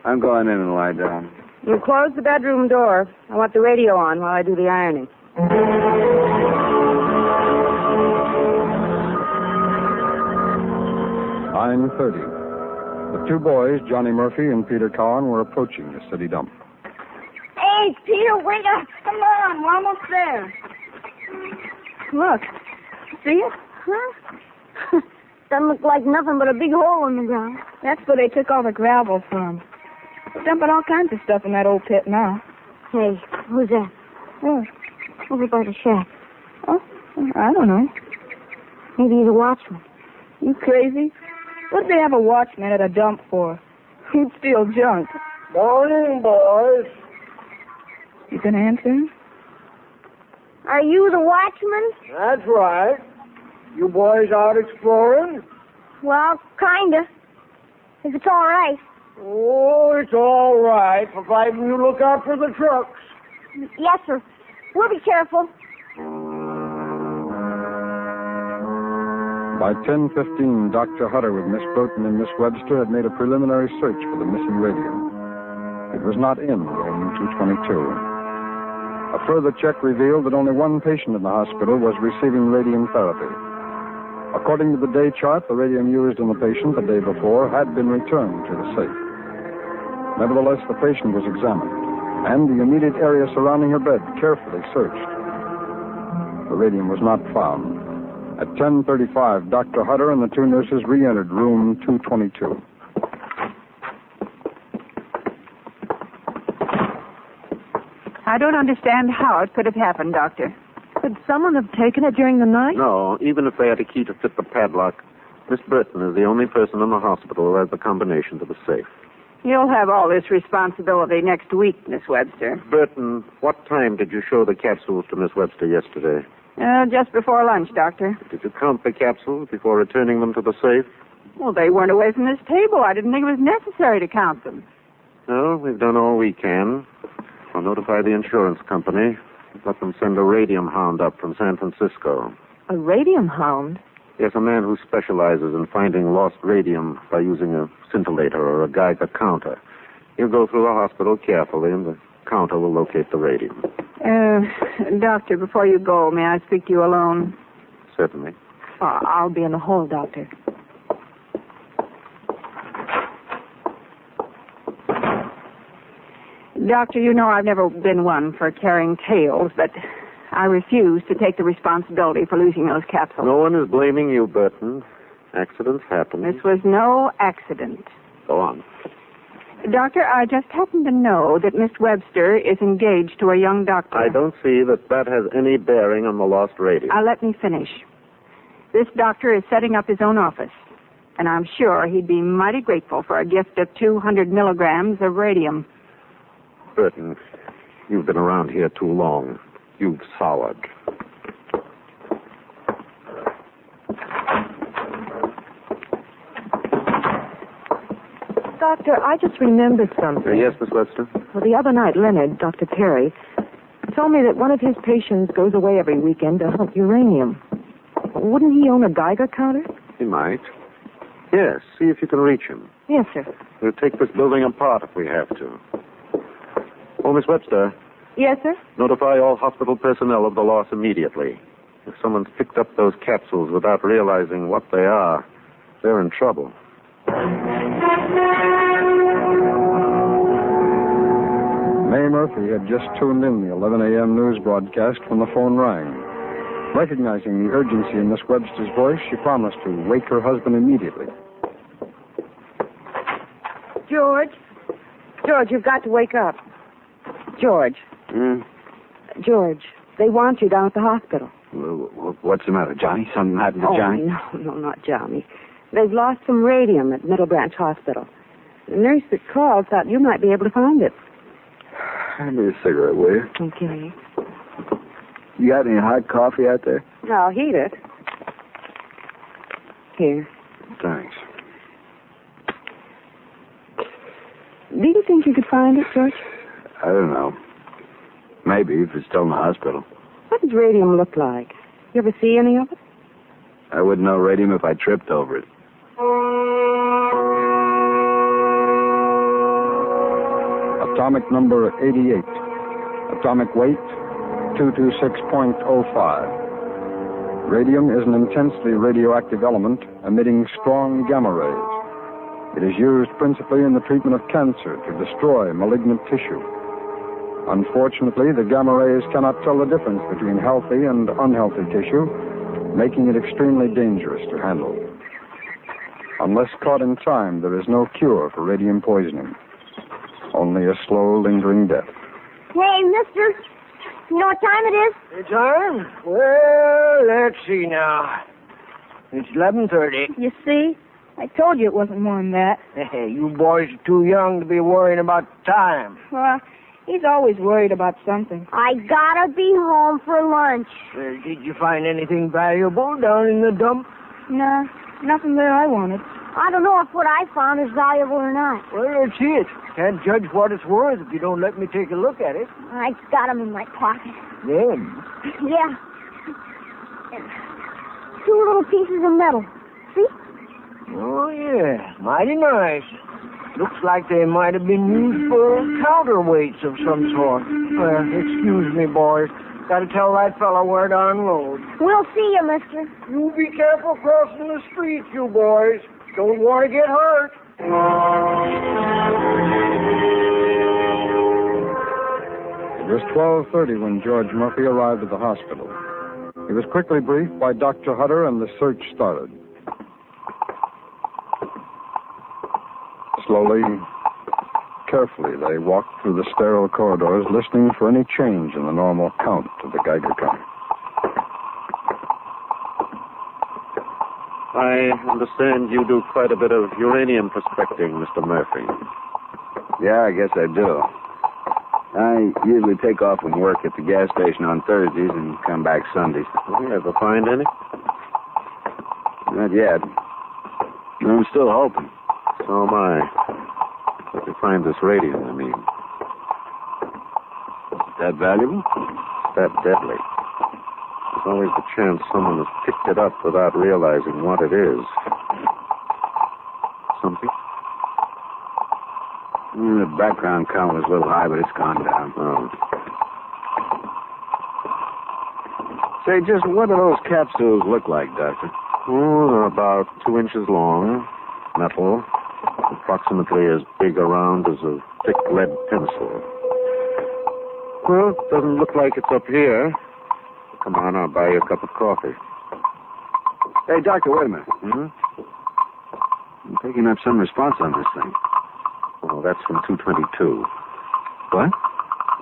I'm going in and lie down. You close the bedroom door. I want the radio on while I do the ironing. 9:30. The 2 boys, Johnny Murphy and Peter Cowan, were approaching the city dump. Hey, Peter, wait up. Come on, we're almost there. Look. See it? Huh? Doesn't look like nothing but a big hole in the ground. That's where they took all the gravel from. They're dumping all kinds of stuff in that old pit now. Hey, who's that? What? Over by the shack. Oh, I don't know. Maybe he's a watchman. You crazy? What'd they have a watchman at a dump for? He'd steal junk. Morning, boys. You gonna answer him? Are you the watchman? That's right. You boys out exploring? Well, kinda. If it's all right. Oh, it's all right, providing you look out for the trucks. Yes, sir. We'll be careful. By 10:15, Dr. Hutter with Miss Burton and Miss Webster had made a preliminary search for the missing radio. It was not in room 222. A further check revealed that only 1 patient in the hospital was receiving radium therapy. According to the day chart, the radium used in the patient the day before had been returned to the safe. Nevertheless, the patient was examined, and the immediate area surrounding her bed carefully searched. The radium was not found. At 10:35, Dr. Hutter and the 2 nurses re-entered room 222. I don't understand how it could have happened, Doctor. Could someone have taken it during the night? No, even if they had a key to fit the padlock, Miss Burton is the only person in the hospital who has the combination to the safe. You'll have all this responsibility next week, Miss Webster. Burton, what time did you show the capsules to Miss Webster yesterday? Just before lunch, Doctor. Did you count the capsules before returning them to the safe? Well, they weren't away from this table. I didn't think it was necessary to count them. No, we've done all we can. I'll notify the insurance company. Let them send a radium hound up from San Francisco. A radium hound? Yes, a man who specializes in finding lost radium by using a scintillator or a Geiger counter. He'll go through the hospital carefully, and the counter will locate the radium. Doctor, before you go, may I speak to you alone? Certainly. I'll be in the hall, Doctor. Doctor, you know I've never been one for carrying tales, but I refuse to take the responsibility for losing those capsules. No one is blaming you, Burton. Accidents happen. This was no accident. Go on. Doctor, I just happen to know that Miss Webster is engaged to a young doctor. I don't see that has any bearing on the lost radium. Let me finish. This doctor is setting up his own office, and I'm sure he'd be mighty grateful for a gift of 200 milligrams of radium. Burton, you've been around here too long. You've soured. Doctor, I just remembered something. Yes, Miss Webster? Well, the other night, Leonard, Dr. Perry, told me that one of his patients goes away every weekend to hunt uranium. Wouldn't he own a Geiger counter? He might. Yes, see if you can reach him. Yes, sir. We'll take this building apart if we have to. Oh, Miss Webster, Yes, sir? Notify all hospital personnel of the loss immediately. If someone's picked up those capsules without realizing what they are, they're in trouble. Mae Murphy had just tuned in the 11 a.m. news broadcast when the phone rang. Recognizing the urgency in Miss Webster's voice, she promised to wake her husband immediately. George? George, you've got to wake up. George. George, they want you down at the hospital. What's the matter, Johnny? Something happened to Johnny? No, not Johnny. They've lost some radium at Middle Branch Hospital. The nurse that called thought you might be able to find it. Hand me a cigarette, will you? Okay. You got any hot coffee out there? I'll heat it. Here. Thanks. Do you think you could find it, George? I don't know. Maybe, if it's still in the hospital. What does radium look like? You ever see any of it? I wouldn't know radium if I tripped over it. Atomic number 88. Atomic weight, 226.05. Radium is an intensely radioactive element emitting strong gamma rays. It is used principally in the treatment of cancer to destroy malignant tissue. Unfortunately, the gamma rays cannot tell the difference between healthy and unhealthy tissue, making it extremely dangerous to handle. Unless caught in time, there is no cure for radium poisoning. Only a slow, lingering death. Hey, mister, you know what time it is? The time? Well, let's see now. It's 11:30. You see? I told you it wasn't more than that. Hey, you boys are too young to be worrying about time. Well, he's always worried about something. I gotta be home for lunch. Did you find anything valuable down in the dump? No, nothing there I wanted. I don't know if what I found is valuable or not. Well, let's see it. Can't judge what it's worth if you don't let me take a look at it. I got 'em in my pocket. Them? Yeah. 2 little pieces of metal. See? Oh, yeah. Mighty nice. Looks like they might have been used for counterweights of some sort. Well, excuse me, boys. Gotta tell that fellow where to unload. We'll see you, mister. You be careful crossing the street, you boys. Don't want to get hurt. It was 12:30 when George Murphy arrived at the hospital. He was quickly briefed by Dr. Hutter, and the search started. Slowly, carefully, they walked through the sterile corridors, listening for any change in the normal count of the Geiger counter. I understand you do quite a bit of uranium prospecting, Mr. Murphy. Yeah, I guess I do. I usually take off from work at the gas station on Thursdays and come back Sundays. You ever find any? Not yet. I'm still hoping. So am I. But to find this radium, I mean. Is that valuable? It's that deadly. There's always the chance someone has picked it up without realizing what it is. Something? The background count was a little high, but it's gone down. Oh. Say, just what do those capsules look like, Doctor? Oh, they're about 2 inches long, metal, approximately as big around as a thick lead pencil. Well, it doesn't look like it's up here. Come on, I'll buy you a cup of coffee. Hey, Doctor, wait a minute. I'm picking up some response on this thing. Oh, that's from 222. What?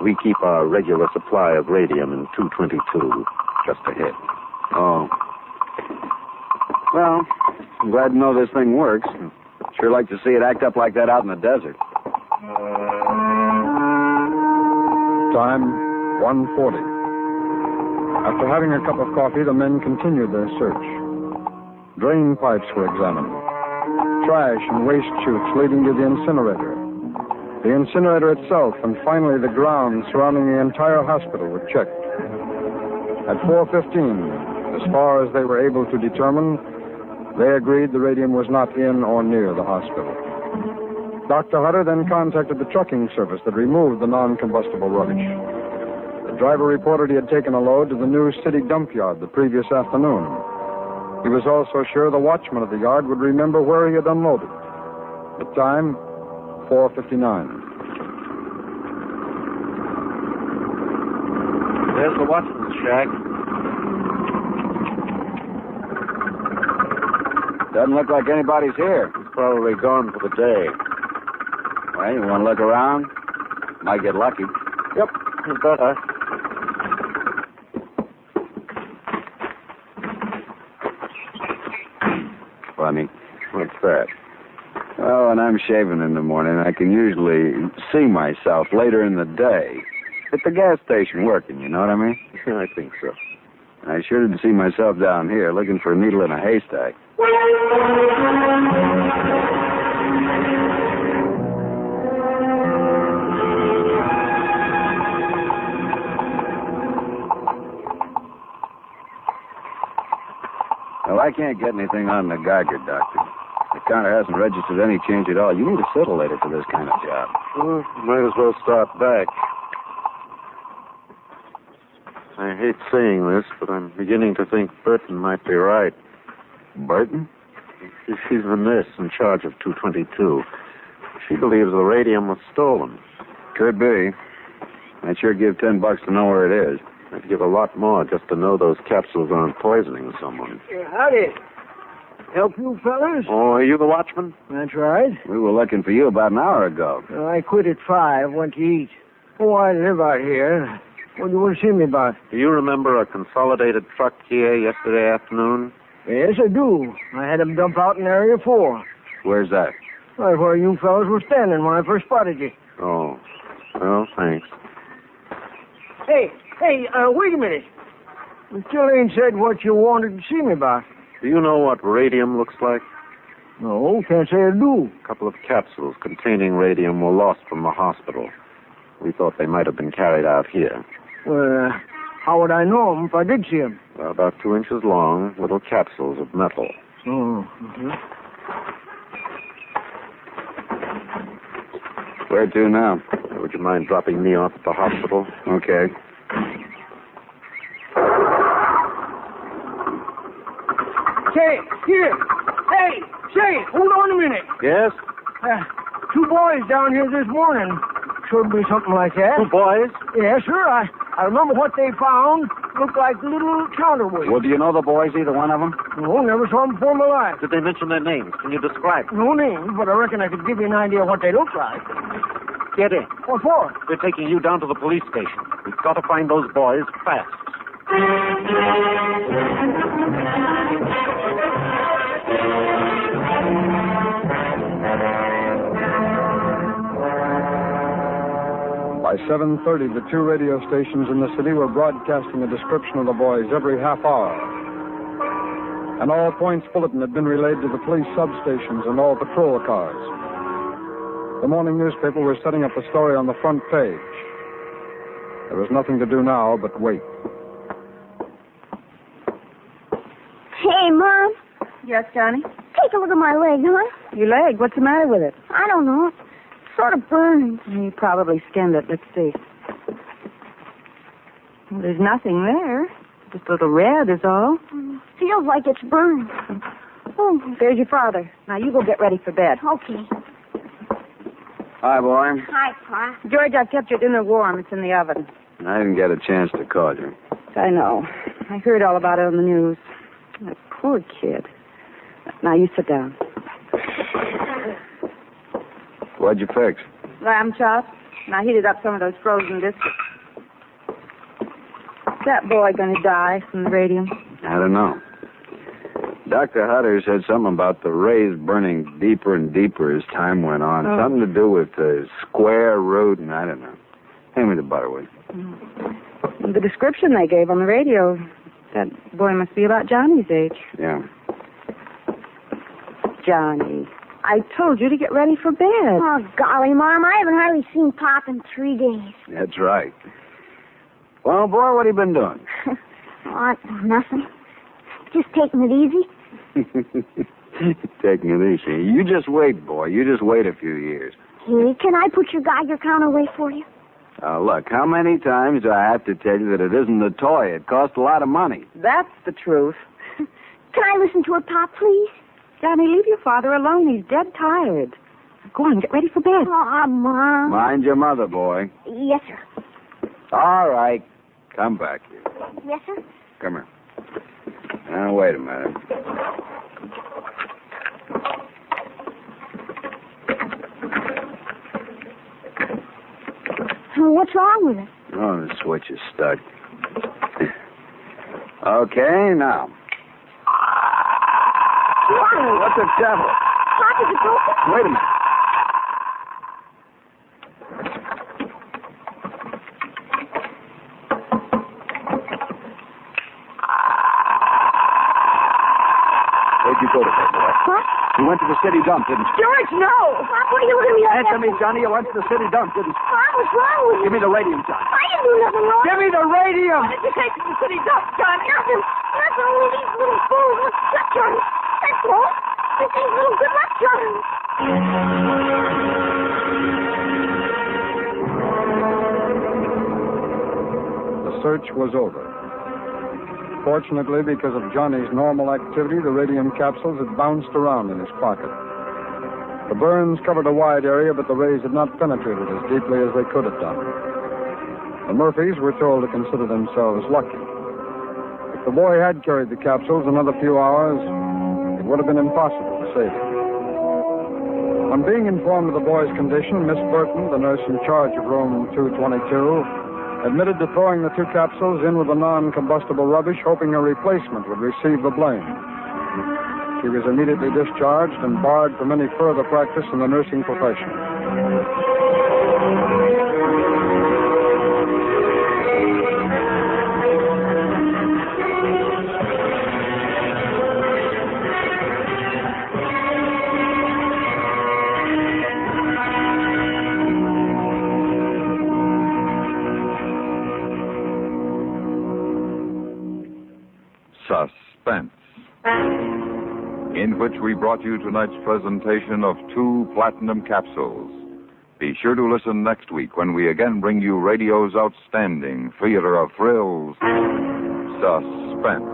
We keep our regular supply of radium in 222, just ahead. Oh. Well, I'm glad to know this thing works. Sure like to see it act up like that out in the desert. Time, 1:40. After having a cup of coffee, the men continued their search. Drain pipes were examined. Trash and waste chutes leading to the incinerator. The incinerator itself, and finally the grounds surrounding the entire hospital were checked. At 4:15, as far as they were able to determine, they agreed the radium was not in or near the hospital. Dr. Hutter then contacted the trucking service that removed the non-combustible rubbish. The driver reported he had taken a load to the new city dump yard the previous afternoon. He was also sure the watchman of the yard would remember where he had unloaded. The time, 4:59. There's the watchman's shack. Doesn't look like anybody's here. He's probably gone for the day. Well, you want to look around? Might get lucky. Yep, you better. Funny. What's that? Well, when I'm shaving in the morning, I can usually see myself later in the day. At the gas station working, you know what I mean? Yeah, I think so. I sure didn't see myself down here looking for a needle in a haystack. Well, I can't get anything on the Geiger, Doctor. The counter hasn't registered any change at all. You need a scintillator for this kind of job. Well, might as well start back. I hate saying this, but I'm beginning to think Burton might be right. Burton? She's the nurse in charge of 222. She believes the radium was stolen. Could be. I'd sure give $10 to know where it is. I'd give a lot more just to know those capsules aren't poisoning someone. Howdy. Help you fellas? Oh, are you the watchman? That's right. We were looking for you about an hour ago. I quit at 5, went to eat. Oh, I live out here. What do you want to see me about? Do you remember a consolidated truck here yesterday afternoon? Yes, I do. I had them dump out in Area 4. Where's that? Right where you fellas were standing when I first spotted you. Oh. Well, thanks. Hey, wait a minute. You still ain't said what you wanted to see me about. Do you know what radium looks like? No, can't say I do. A couple of capsules containing radium were lost from the hospital. We thought they might have been carried out here. Well, how would I know them if I did see them? Well, about 2 inches long, little capsules of metal. Oh, mm-hmm. Where to now? Would you mind dropping me off at the hospital? Okay. Say, hold on a minute. Yes? 2 boys down here this morning. Should be something like that. 2 boys? Yes, sir. I remember what they found. Looked like little counterweights. Well, do you know the boys, either one of them? No, never saw them before in my life. Did they mention their names? Can you describe them? No names, but I reckon I could give you an idea of what they look like. Get in. What for? They're taking you down to the police station. We've got to find those boys fast. By 7:30, the 2 radio stations in the city were broadcasting a description of the boys every half hour. An all-points bulletin had been relayed to the police substations and all patrol cars. The morning newspaper was setting up a story on the front page. There was nothing to do now but wait. Hey, Mom. Yes, Johnny? Take a look at my leg, huh? Your leg? What's the matter with it? I don't know. It's sort of burning. You probably skinned it. Let's see. Well, there's nothing there. Just a little red is all. Feels like it's burned. Oh, there's your father. Now, you go get ready for bed. Okay. Hi, boy. Hi, Pa. George, I've kept your dinner warm. It's in the oven. I didn't get a chance to call you. I know. I heard all about it on the news. That poor kid. Now, you sit down. What'd you fix? Lamb chops. And I heated up some of those frozen biscuits. Is that boy going to die from the radium? I don't know. Dr. Hutter said something about the rays burning deeper and deeper as time went on. Oh. Something to do with the square root, and I don't know. Hand me the butter, will you? The description they gave on the radio, that boy must be about Johnny's age. Yeah. Johnny, I told you to get ready for bed. Oh, golly, Mom, I haven't hardly seen Pop in 3 days. That's right. Well, boy, what have you been doing? Oh, nothing. Just taking it easy. Taking it easy. You just wait, boy. You just wait a few years. Hey, can I put your Geiger count away for you? Look, how many times do I have to tell you that it isn't a toy? It costs a lot of money. That's the truth. Can I listen to it, Pop, please? Johnny, leave your father alone. He's dead tired. Go on, get ready for bed. Oh, Mom. Mind your mother, boy. Yes, sir. All right. Come back here. Yes, sir. Come here. Now, wait a minute. What's wrong with it? Oh, the switch is stuck. Okay, now. What the devil? Pop, is it broken? Wait a minute. Where'd you go to bed, boy? What? You went to the city dump, didn't you? George, no! Pop, what are you looking at me like Answer that? me, Johnny. You went to the city dump, didn't you? Pop, what's wrong with you? Give me the radium, Johnny. I didn't do nothing wrong. Give me the radium! What did you take to the city dump, Johnny? Nothing. Only these little fools. Look, Johnny. That's all. This ain't little good luck, Johnny. The search was over. Fortunately, because of Johnny's normal activity, the radium capsules had bounced around in his pocket. The burns covered a wide area, but the rays had not penetrated as deeply as they could have done. The Murphys were told to consider themselves lucky. If the boy had carried the capsules another few hours, it would have been impossible to save him. On being informed of the boy's condition, Miss Burton, the nurse in charge of room 222, admitted to throwing the two capsules in with the non-combustible rubbish, hoping a replacement would receive the blame. She was immediately discharged and barred from any further practice in the nursing profession. Suspense, in which we brought you tonight's presentation of 2 platinum capsules. Be sure to listen next week when we again bring you radio's outstanding theater of thrills, Suspense.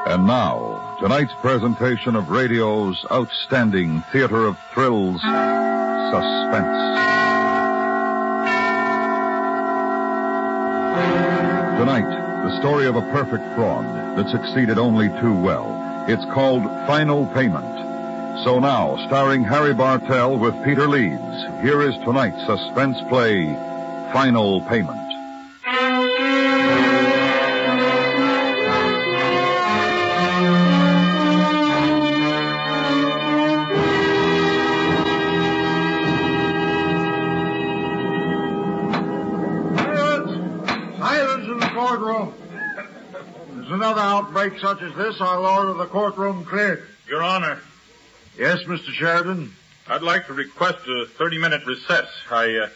And now, tonight's presentation of radio's outstanding theater of thrills, Suspense. Tonight, the story of a perfect fraud that succeeded only too well. It's called Final Payment. So now, starring Harry Bartell with Peter Leeds, here is tonight's suspense play, Final Payment. Another outbreak such as this, I'll order the courtroom cleared. Your Honor. Yes, Mr. Sheridan? I'd like to request a 30-minute recess. I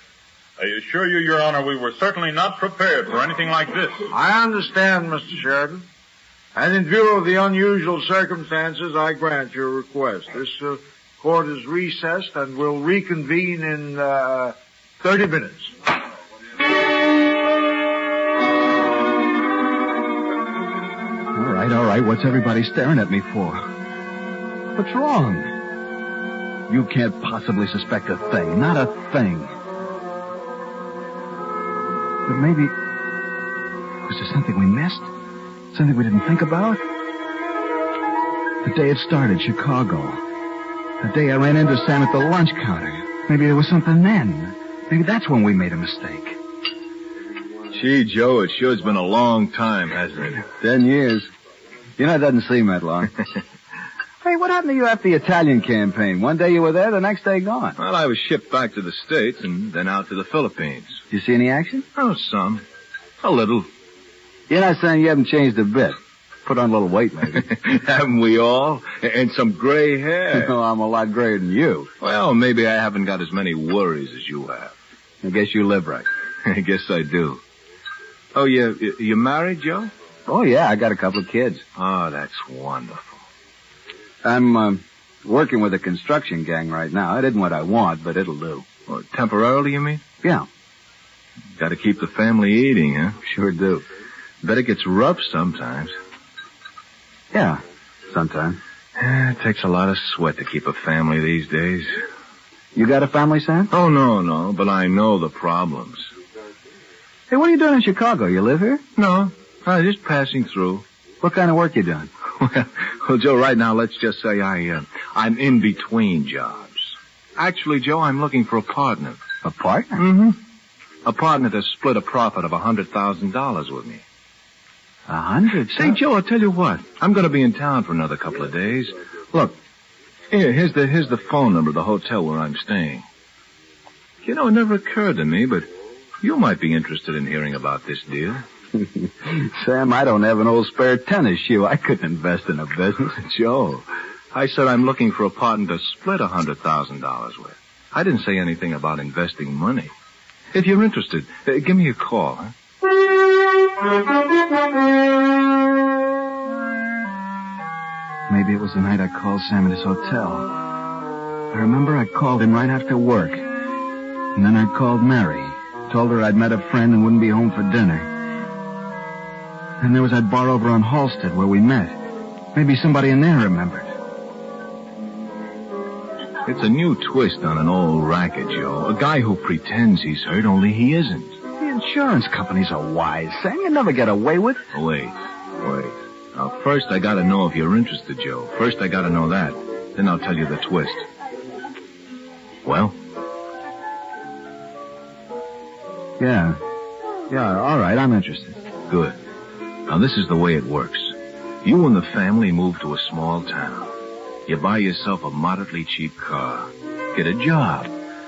assure you, Your Honor, we were certainly not prepared for anything like this. I understand, Mr. Sheridan. And in view of the unusual circumstances, I grant your request. This court is recessed and will reconvene in 30 minutes. All right. What's everybody staring at me for? What's wrong? You can't possibly suspect a thing. Not a thing. But maybe... Was there something we missed? Something we didn't think about? The day it started, Chicago. The day I ran into Sam at the lunch counter. Maybe there was something then. Maybe that's when we made a mistake. Gee, Joe, it sure's been a long time, hasn't it? 10 years. You know, it doesn't seem that long. Hey, what happened to you after the Italian campaign? One day you were there, the next day gone. Well, I was shipped back to the States and then out to the Philippines. You see any action? Oh, some. A little. You're not saying you haven't changed a bit. Put on a little weight, maybe. Haven't we all? And some gray hair. No, I'm a lot grayer than you. Well, maybe I haven't got as many worries as you have. I guess you live right. I guess I do. Oh, you married, Joe? Oh, yeah, I got a couple of kids. Oh, that's wonderful. I'm working with a construction gang right now. It isn't what I want, but it'll do. Well, temporarily, you mean? Yeah. Got to keep the family eating, huh? Sure do. Bet it gets rough sometimes. Yeah, sometimes. It takes a lot of sweat to keep a family these days. You got a family, Sam? Oh, no, but I know the problems. Hey, what are you doing in Chicago? You live here? No, I'm just passing through. What kind of work you doing? Well, Joe, right now, let's just say I'm in between jobs. Actually, Joe, I'm looking for a partner. A partner? Mm-hmm. A partner to split a profit of $100,000 with me. 100? Say, Joe, I'll tell you what. I'm going to be in town for another couple of days. Look, here's the phone number of the hotel where I'm staying. You know, it never occurred to me, but you might be interested in hearing about this deal. Sam, I don't have an old spare tennis shoe. I couldn't invest in a business. Joe, I said I'm looking for a partner to split $100,000 with. I didn't say anything about investing money. If you're interested, give me a call, huh? Maybe it was the night I called Sam at his hotel. I remember I called him right after work. And then I called Mary. Told her I'd met a friend and wouldn't be home for dinner. And there was that bar over on Halsted where we met. Maybe somebody in there remembered. It's a new twist on an old racket, Joe. A guy who pretends he's hurt, only he isn't. The insurance companies are wise, Sam. You never get away with it. Wait. Now, first I gotta know if you're interested, Joe. First I gotta know that. Then I'll tell you the twist. Well? Yeah, all right, I'm interested. Good. Now, this is the way it works. You and the family move to a small town. You buy yourself a moderately cheap car. Get a job.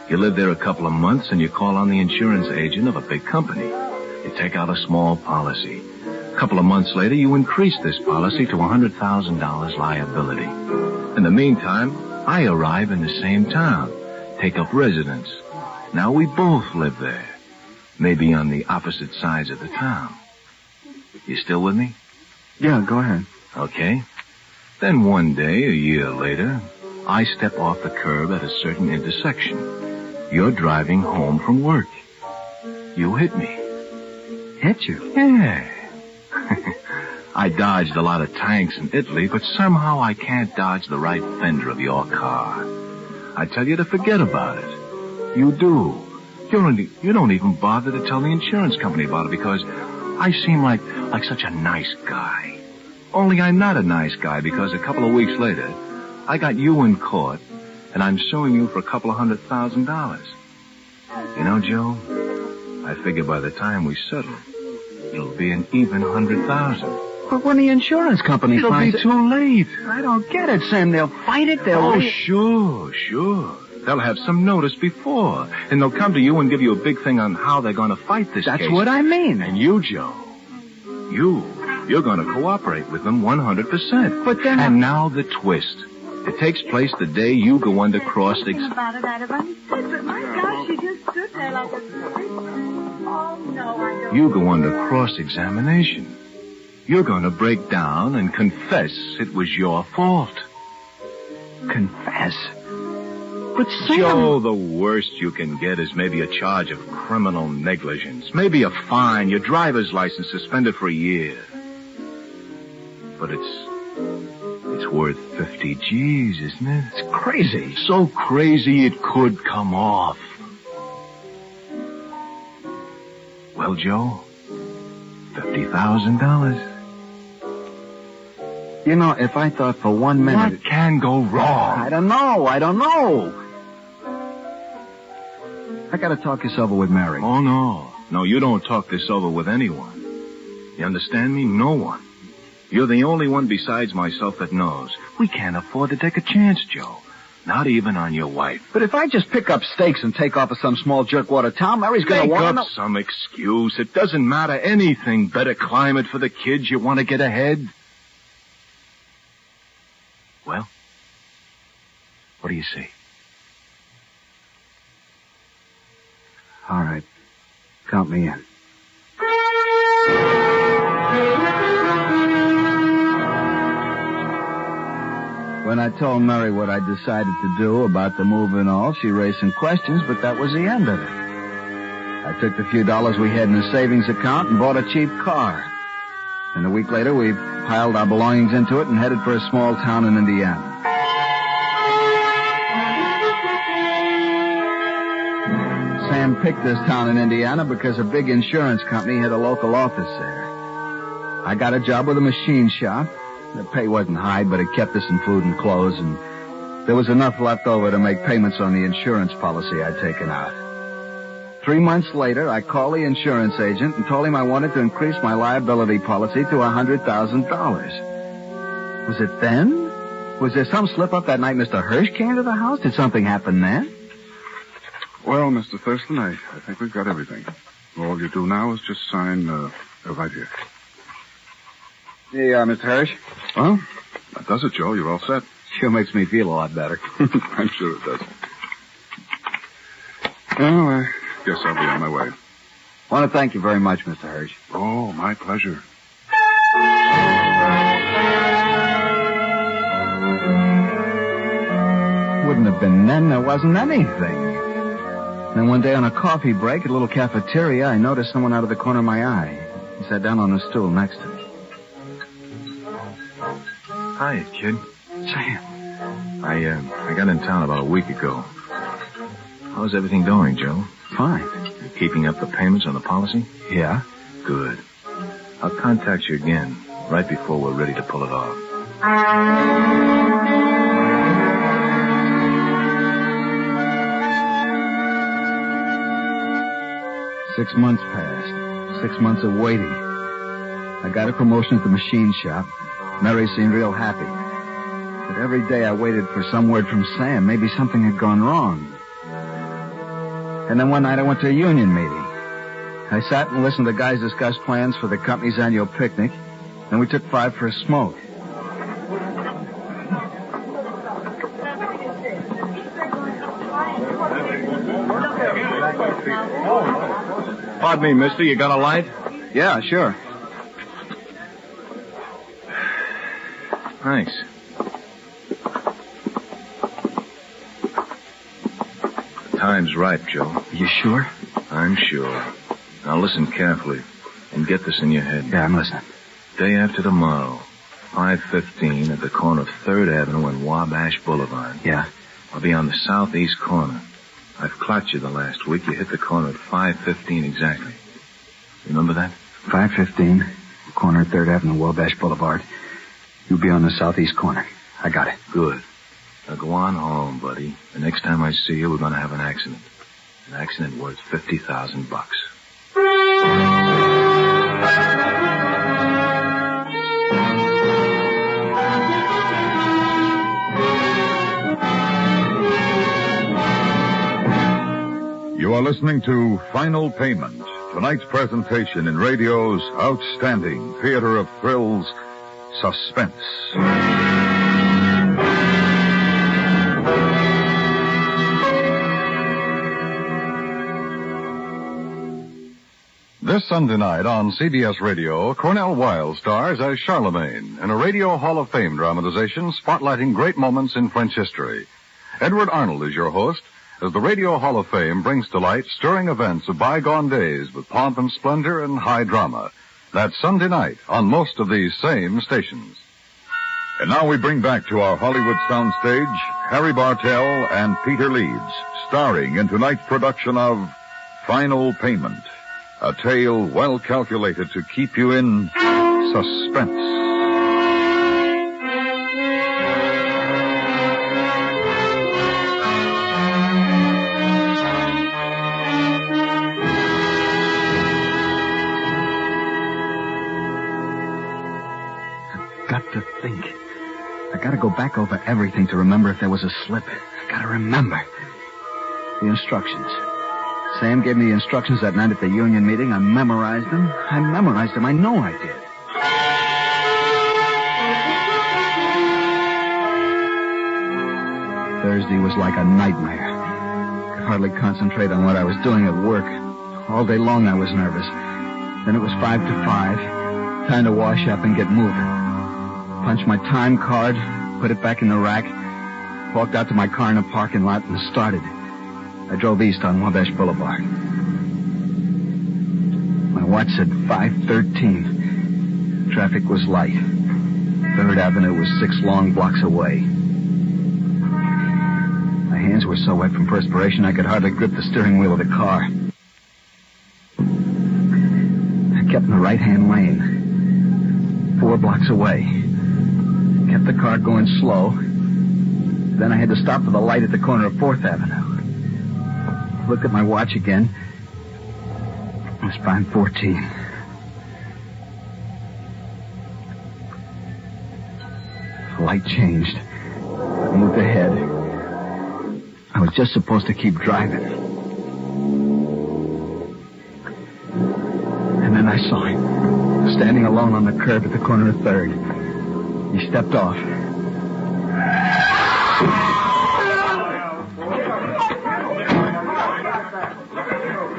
You live there a couple of months, and you call on the insurance agent of a big company. You take out a small policy. A couple of months later, you increase this policy to $100,000 liability. In the meantime, I arrive in the same town, take up residence. Now we both live there. Maybe on the opposite sides of the town. You still with me? Yeah, go ahead. Okay. Then one day, a year later, I step off the curb at a certain intersection. You're driving home from work. You hit me. Hit you? Yeah. I dodged a lot of tanks in Italy, but somehow I can't dodge the right fender of your car. I tell you to forget about it. You do. You don't even bother to tell the insurance company about it because I seem like such a nice guy. Only I'm not a nice guy because a couple of weeks later, I got you in court, and I'm suing you for a couple of $100,000. You know, Joe, I figure by the time we settle, it'll be an even $100,000. But when the insurance company finds it... It'll be too late. I don't get it, Sam. They'll fight it. Oh, sure. They'll have some notice before, and they'll come to you and give you a big thing on how they're going to fight this case. That's what I mean. And you, Joe, you're going to cooperate with them 100%. But then... And now the twist. It takes place the day you go under cross-examination. But my gosh, she just stood there like a... Oh, no, I don't... You go under cross-examination. You're going to break down and confess it was your fault. Confess? But Sam... Joe, the worst you can get is maybe a charge of criminal negligence. Maybe a fine, your driver's license suspended for a year. But it's worth 50 G's, isn't it? It's crazy. So crazy it could come off. Well, Well, Joe, $50,000. You know, if I thought for 1 minute... What can go wrong? I don't know. I gotta talk this over with Mary. Oh, no. No, you don't talk this over with anyone. You understand me? No one. You're the only one besides myself that knows. We can't afford to take a chance, Joe. Not even on your wife. But if I just pick up stakes and take off of some small jerkwater town, Mary's gonna want to know... Make up some excuse. It doesn't matter anything. Better climate for the kids. You want to get ahead? Well, what do you say? All right. Count me in. When I told Mary what I decided to do about the move and all, she raised some questions, but that was the end of it. I took the few dollars we had in the savings account and bought a cheap car. And a week later, we piled our belongings into it and headed for a small town in Indiana. Sam picked this town in Indiana because a big insurance company had a local office there. I got a job with a machine shop. The pay wasn't high, but it kept us in food and clothes, and there was enough left over to make payments on the insurance policy I'd taken out. 3 months later, I called the insurance agent and told him I wanted to increase my liability policy to $100,000. Was it then? Was there some slip-up that night Mr. Hirsch came to the house? Did something happen then? Well, Mr. Thurston, I think we've got everything. All you do now is just sign right here. Hey, Mr. Hirsch. Well, that does it, Joe. You're all set. Sure makes me feel a lot better. I'm sure it does. Well, I guess I'll be on my way. I want to thank you very much, Mr. Hirsch. Oh, my pleasure. Wouldn't have been then. There wasn't anything. Then one day on a coffee break at a little cafeteria, I noticed someone out of the corner of my eye. He sat down on a stool next to me. Hi, kid. Sam. I got in town about a week ago. How's everything going, Joe? Fine. You keeping up the payments on the policy? Yeah. Good. I'll contact you again right before we're ready to pull it off. 6 months passed. 6 months of waiting. I got a promotion at the machine shop. Mary seemed real happy. But every day I waited for some word from Sam. Maybe something had gone wrong. And then one night I went to a union meeting. I sat and listened to the guys discuss plans for the company's annual picnic. Then we took 5 for a smoke. Pardon me, mister. You got a light? Yeah, sure. Thanks. The time's ripe, Joe. You sure? I'm sure. Now listen carefully and get this in your head. Yeah, I'm listening. Day after tomorrow, 5:15 at the corner of 3rd Avenue and Wabash Boulevard. Yeah. I'll be on the southeast corner. I've clocked you the last week. You hit the corner at 5:15 exactly. Remember that? 5:15, corner of 3rd Avenue, Wabash Boulevard. You'll be on the southeast corner. I got it. Good. Now go on home, buddy. The next time I see you, we're going to have an accident. An accident worth $50,000. You are listening to Final Payment, tonight's presentation in radio's outstanding theater of thrills, Suspense. This Sunday night on CBS Radio, Cornell Wilde stars as Charlemagne in a Radio Hall of Fame dramatization spotlighting great moments in French history. Edward Arnold is your host as the Radio Hall of Fame brings to light stirring events of bygone days with pomp and splendor and high drama. That's Sunday night on most of these same stations. And now we bring back to our Hollywood soundstage Harry Bartell and Peter Leeds, starring in tonight's production of Final Payment. A tale well calculated to keep you in suspense. Got to think. I gotta go back over everything to remember if there was a slip. I gotta remember. The instructions. Sam gave me the instructions that night at the union meeting. I memorized them. I know I did. Thursday was like a nightmare. Could hardly concentrate on what I was doing at work. All day long I was nervous. Then it was 5 to 5. Time to wash up and get moving. Punched my time card, put it back in the rack, walked out to my car in the parking lot and started. I drove east on Wabash Boulevard. My watch said 5:13. Traffic was light. 3rd Avenue was 6 long blocks away. My hands were so wet from perspiration I could hardly grip the steering wheel of the car. I kept in the right-hand lane. 4 blocks away. Kept the car going slow. Then I had to stop for the light at the corner of 4th Avenue. Looked at my watch again. It was 5:14. The light changed. I moved ahead. I was just supposed to keep driving. And then I saw him, standing alone on the curb at the corner of 3rd. He stepped off.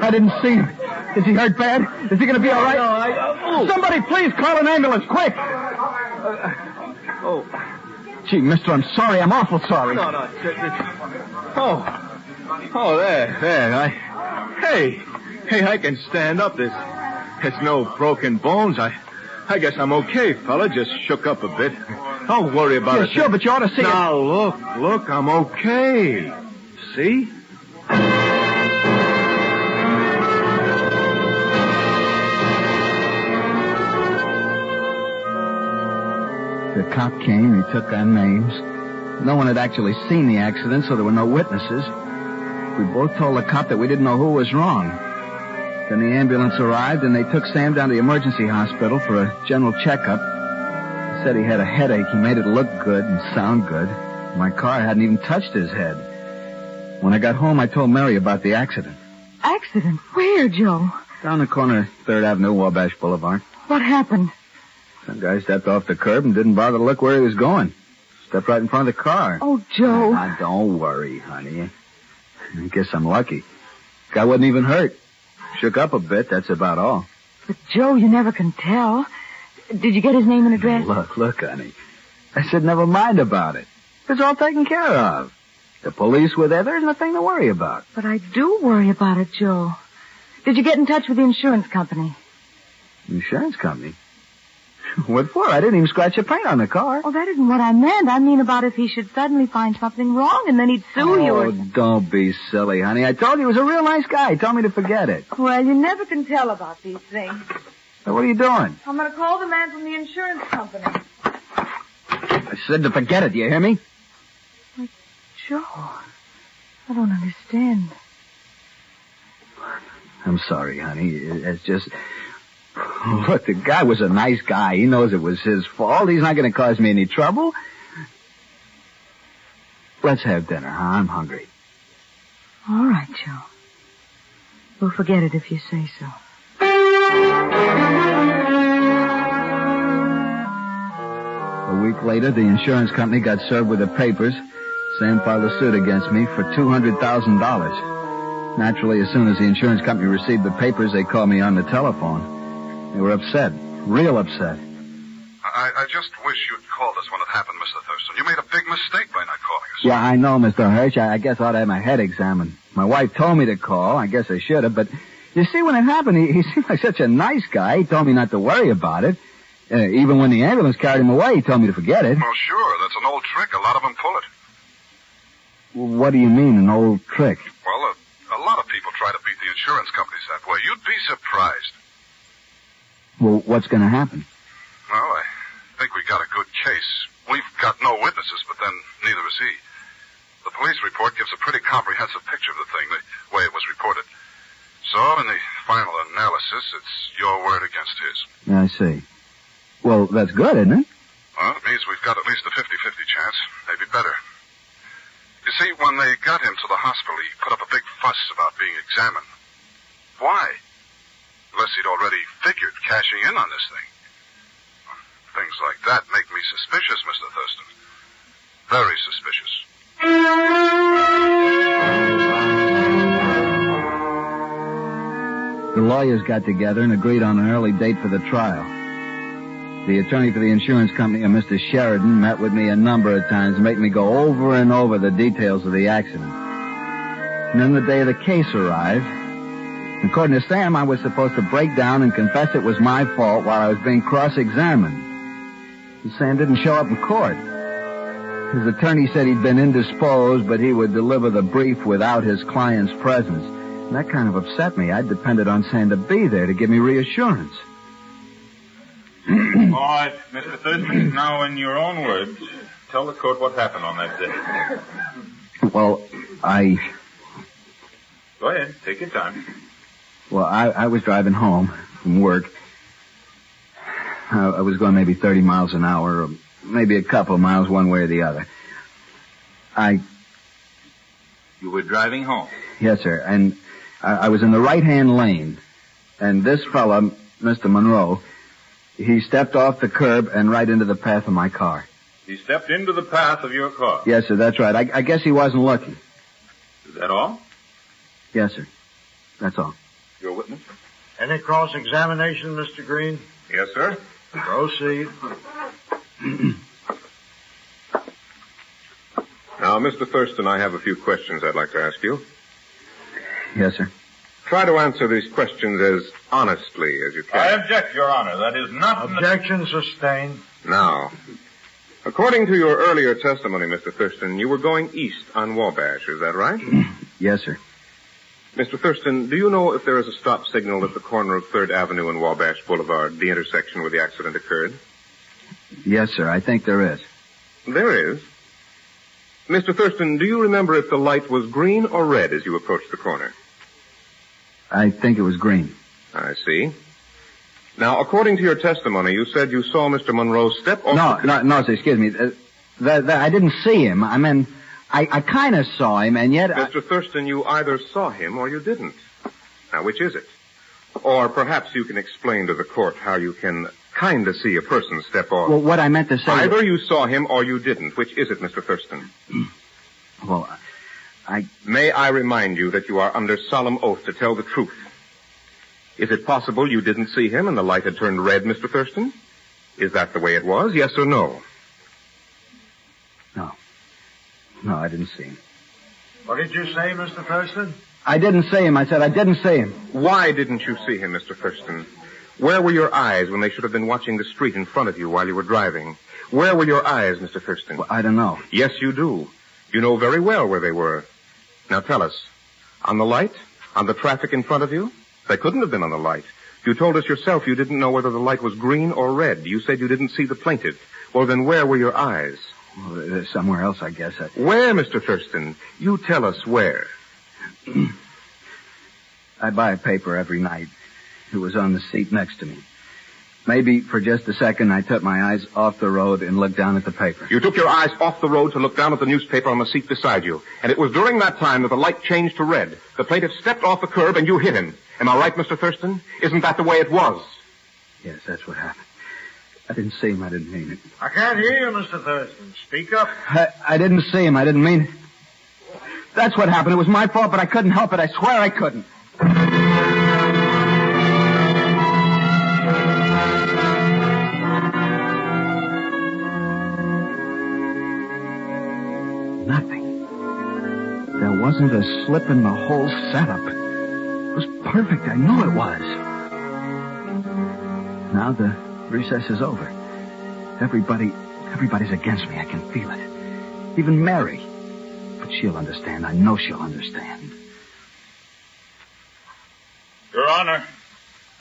I didn't see him. Is he hurt bad? Is he going to be all right? No, Somebody please call an ambulance, quick! Gee, mister, I'm sorry. I'm awful sorry. No. There. Hey, I can stand up. There's no broken bones. I guess I'm okay, fella. Just shook up a bit. Don't worry about it. Sure, but you ought to see it. Now, look, I'm okay. See? The cop came. He took our names. No one had actually seen the accident, so there were no witnesses. We both told the cop that we didn't know who was wrong. Then the ambulance arrived, and they took Sam down to the emergency hospital for a general checkup. He said he had a headache. He made it look good and sound good. My car hadn't even touched his head. When I got home, I told Mary about the accident. Accident? Where, Joe? Down the corner of 3rd Avenue, Wabash Boulevard. What happened? Some guy stepped off the curb and didn't bother to look where he was going. Stepped right in front of the car. Oh, Joe. Now, don't worry, honey. I guess I'm lucky. Guy wasn't even hurt. Shook up a bit, that's about all. But, Joe, you never can tell. Did you get his name and address? Look, honey. I said never mind about it. It's all taken care of. The police were there. There's nothing to worry about. But I do worry about it, Joe. Did you get in touch with the insurance company? Insurance company? What for? I didn't even scratch a paint on the car. Oh, that isn't what I meant. I mean about if he should suddenly find something wrong and then he'd sue you or... Oh, don't be silly, honey. I told you he was a real nice guy. He told me to forget it. Well, you never can tell about these things. So what are you doing? I'm going to call the man from the insurance company. I said to forget it. Do you hear me? But, Joe, I don't understand. I'm sorry, honey. It's just... Look, the guy was a nice guy. He knows it was his fault. He's not going to cause me any trouble. Let's have dinner, huh? I'm hungry. All right, Joe. We'll forget it if you say so. A week later, the insurance company got served with the papers. Sam filed a suit against me for $200,000. Naturally, as soon as the insurance company received the papers, they called me on the telephone. They were upset. Real upset. I just wish you'd called us when it happened, Mr. Thurston. You made a big mistake by not calling us. Yeah, I know, Mr. Hirsch. I guess I ought to have my head examined. My wife told me to call. I guess I should have. But you see, when it happened, he seemed like such a nice guy. He told me not to worry about it. Even when the ambulance carried him away, he told me to forget it. Well, sure. That's an old trick. A lot of them pull it. What do you mean, an old trick? Well, a lot of people try to beat the insurance companies that way. You'd be surprised. Well, what's going to happen? Well, I think we got a good case. We've got no witnesses, but then neither has he. The police report gives a pretty comprehensive picture of the thing, the way it was reported. So, in the final analysis, it's your word against his. I see. Well, that's good, isn't it? Well, it means we've got at least a 50-50 chance, maybe better. You see, when they got him to the hospital, he put up a big fuss about being examined. Why? Unless he'd already figured cashing in on this thing. Things like that make me suspicious, Mr. Thurston. Very suspicious. The lawyers got together and agreed on an early date for the trial. The attorney for the insurance company, Mr. Sheridan, met with me a number of times, making me go over and over the details of the accident. And then the day of the case arrived. According to Sam, I was supposed to break down and confess it was my fault while I was being cross-examined. But Sam didn't show up in court. His attorney said he'd been indisposed, but he would deliver the brief without his client's presence. And that kind of upset me. I depended on Sam to be there to give me reassurance. All right, Mr. Thurston, now in your own words, tell the court what happened on that day. Well, Go ahead, take your time. Well, I was driving home from work. I was going maybe 30 miles an hour, or maybe a couple of miles one way or the other. You were driving home? Yes, sir, and I was in the right-hand lane, and this fella, Mr. Monroe, he stepped off the curb and right into the path of my car. He stepped into the path of your car? Yes, sir, that's right. I guess he wasn't looking. Is that all? Yes, sir. That's all. Your witness? Any cross-examination, Mr. Green? Yes, sir. Proceed. Now, Mr. Thurston, I have a few questions I'd like to ask you. Yes, sir. Try to answer these questions as honestly as you can. I object, Your Honor. That is not... Objection sustained. Now, according to your earlier testimony, Mr. Thurston, you were going east on Wabash, is that right? Yes, sir. Mr. Thurston, do you know if there is a stop signal at the corner of 3rd Avenue and Wabash Boulevard, the intersection where the accident occurred? Yes, sir. I think there is. There is? Mr. Thurston, do you remember if the light was green or red as you approached the corner? I think it was green. I see. Now, according to your testimony, you said you saw Mr. Monroe step off... No, sir, excuse me. I didn't see him. I mean, I kind of saw him, and yet... Mr. Thurston, you either saw him or you didn't. Now, which is it? Or perhaps you can explain to the court how you can kind of see a person step off. Well, what I meant to say... Either you saw him or you didn't. Which is it, Mr. Thurston? Well, May I remind you that you are under solemn oath to tell the truth. Is it possible you didn't see him and the light had turned red, Mr. Thurston? Is that the way it was, yes or no? No. No, I didn't see him. What did you say, Mr. Thurston? I didn't see him. I said I didn't see him. Why didn't you see him, Mr. Thurston? Where were your eyes when they should have been watching the street in front of you while you were driving? Where were your eyes, Mr. Thurston? Well, I don't know. Yes, you do. You know very well where they were. Now tell us, on the light? On the traffic in front of you? They couldn't have been on the light. You told us yourself you didn't know whether the light was green or red. You said you didn't see the plaintiff. Well, then where were your eyes? Well, somewhere else, I guess. Where, Mr. Thurston? You tell us where. I buy a paper every night. It was on the seat next to me. Maybe for just a second I took my eyes off the road and looked down at the paper. You took your eyes off the road to look down at the newspaper on the seat beside you. And it was during that time that the light changed to red. The plaintiff stepped off the curb and you hit him. Am I right, Mr. Thurston? Isn't that the way it was? Yes, that's what happened. I didn't see him. I didn't mean it. I can't hear you, Mr. Thurston. Speak up. I didn't see him. I didn't mean it. That's what happened. It was my fault, but I couldn't help it. I swear I couldn't. Nothing. There wasn't a slip in the whole setup. It was perfect. I know it was. Now the recess is over. Everybody's against me. I can feel it. Even Mary. But she'll understand. I know she'll understand. Honor,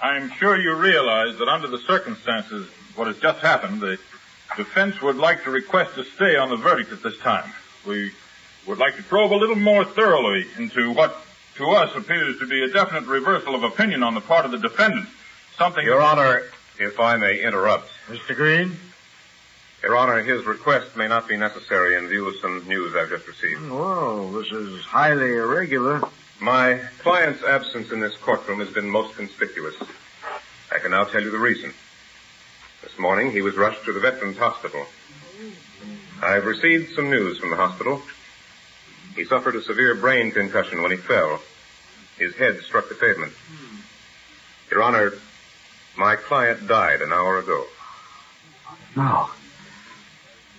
I'm sure you realize that under the circumstances, what has just happened, the defense would like to request a stay on the verdict at this time. We would like to probe a little more thoroughly into what, to us, appears to be a definite reversal of opinion on the part of the defendant. Something... Your Honor, if I may interrupt. Mr. Green? Your Honor, his request may not be necessary in view of some news I've just received. Well, this is highly irregular. My client's absence in this courtroom has been most conspicuous. I can now tell you the reason. This morning, he was rushed to the Veterans Hospital. I've received some news from the hospital. He suffered a severe brain concussion when he fell. His head struck the pavement. Your Honor, my client died an hour ago. No.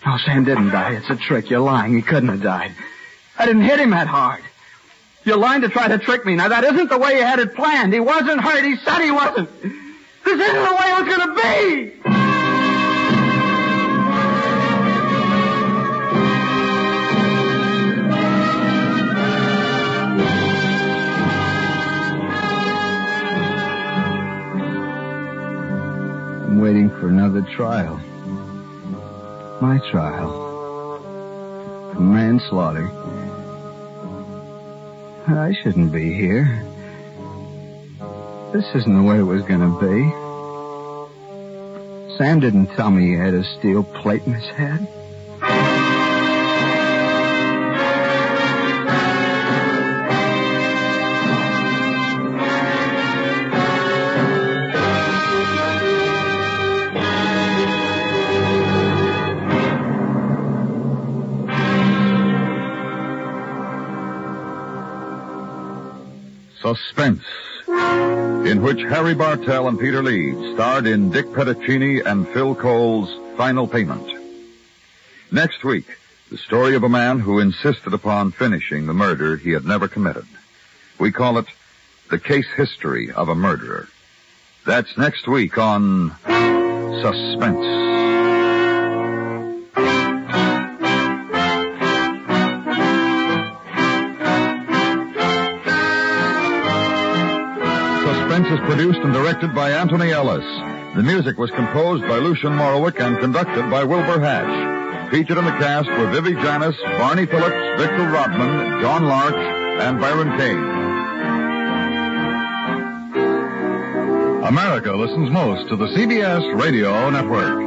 No, Sam didn't die. It's a trick. You're lying. He couldn't have died. I didn't hit him that hard. You're lying to try to trick me. Now, that isn't the way you had it planned. He wasn't hurt. He said he wasn't. This isn't the way it was going to be. I'm waiting for another trial. My trial. For manslaughter. I shouldn't be here. This isn't the way it was going to be. Sam didn't tell me he had a steel plate in his head. Suspense, in which Harry Bartell and Peter Leeds starred in Dick Petticini and Phil Cole's Final Payment. Next week, the story of a man who insisted upon finishing the murder he had never committed. We call it The Case History of a Murderer. That's next week on Suspense. Suspense is produced and directed by Anthony Ellis. The music was composed by Lucian Morowick and conducted by Wilbur Hatch. Featured in the cast were Vivi Janis, Barney Phillips, Victor Rodman, John Larch, and Byron Kane. America listens most to the CBS Radio Network.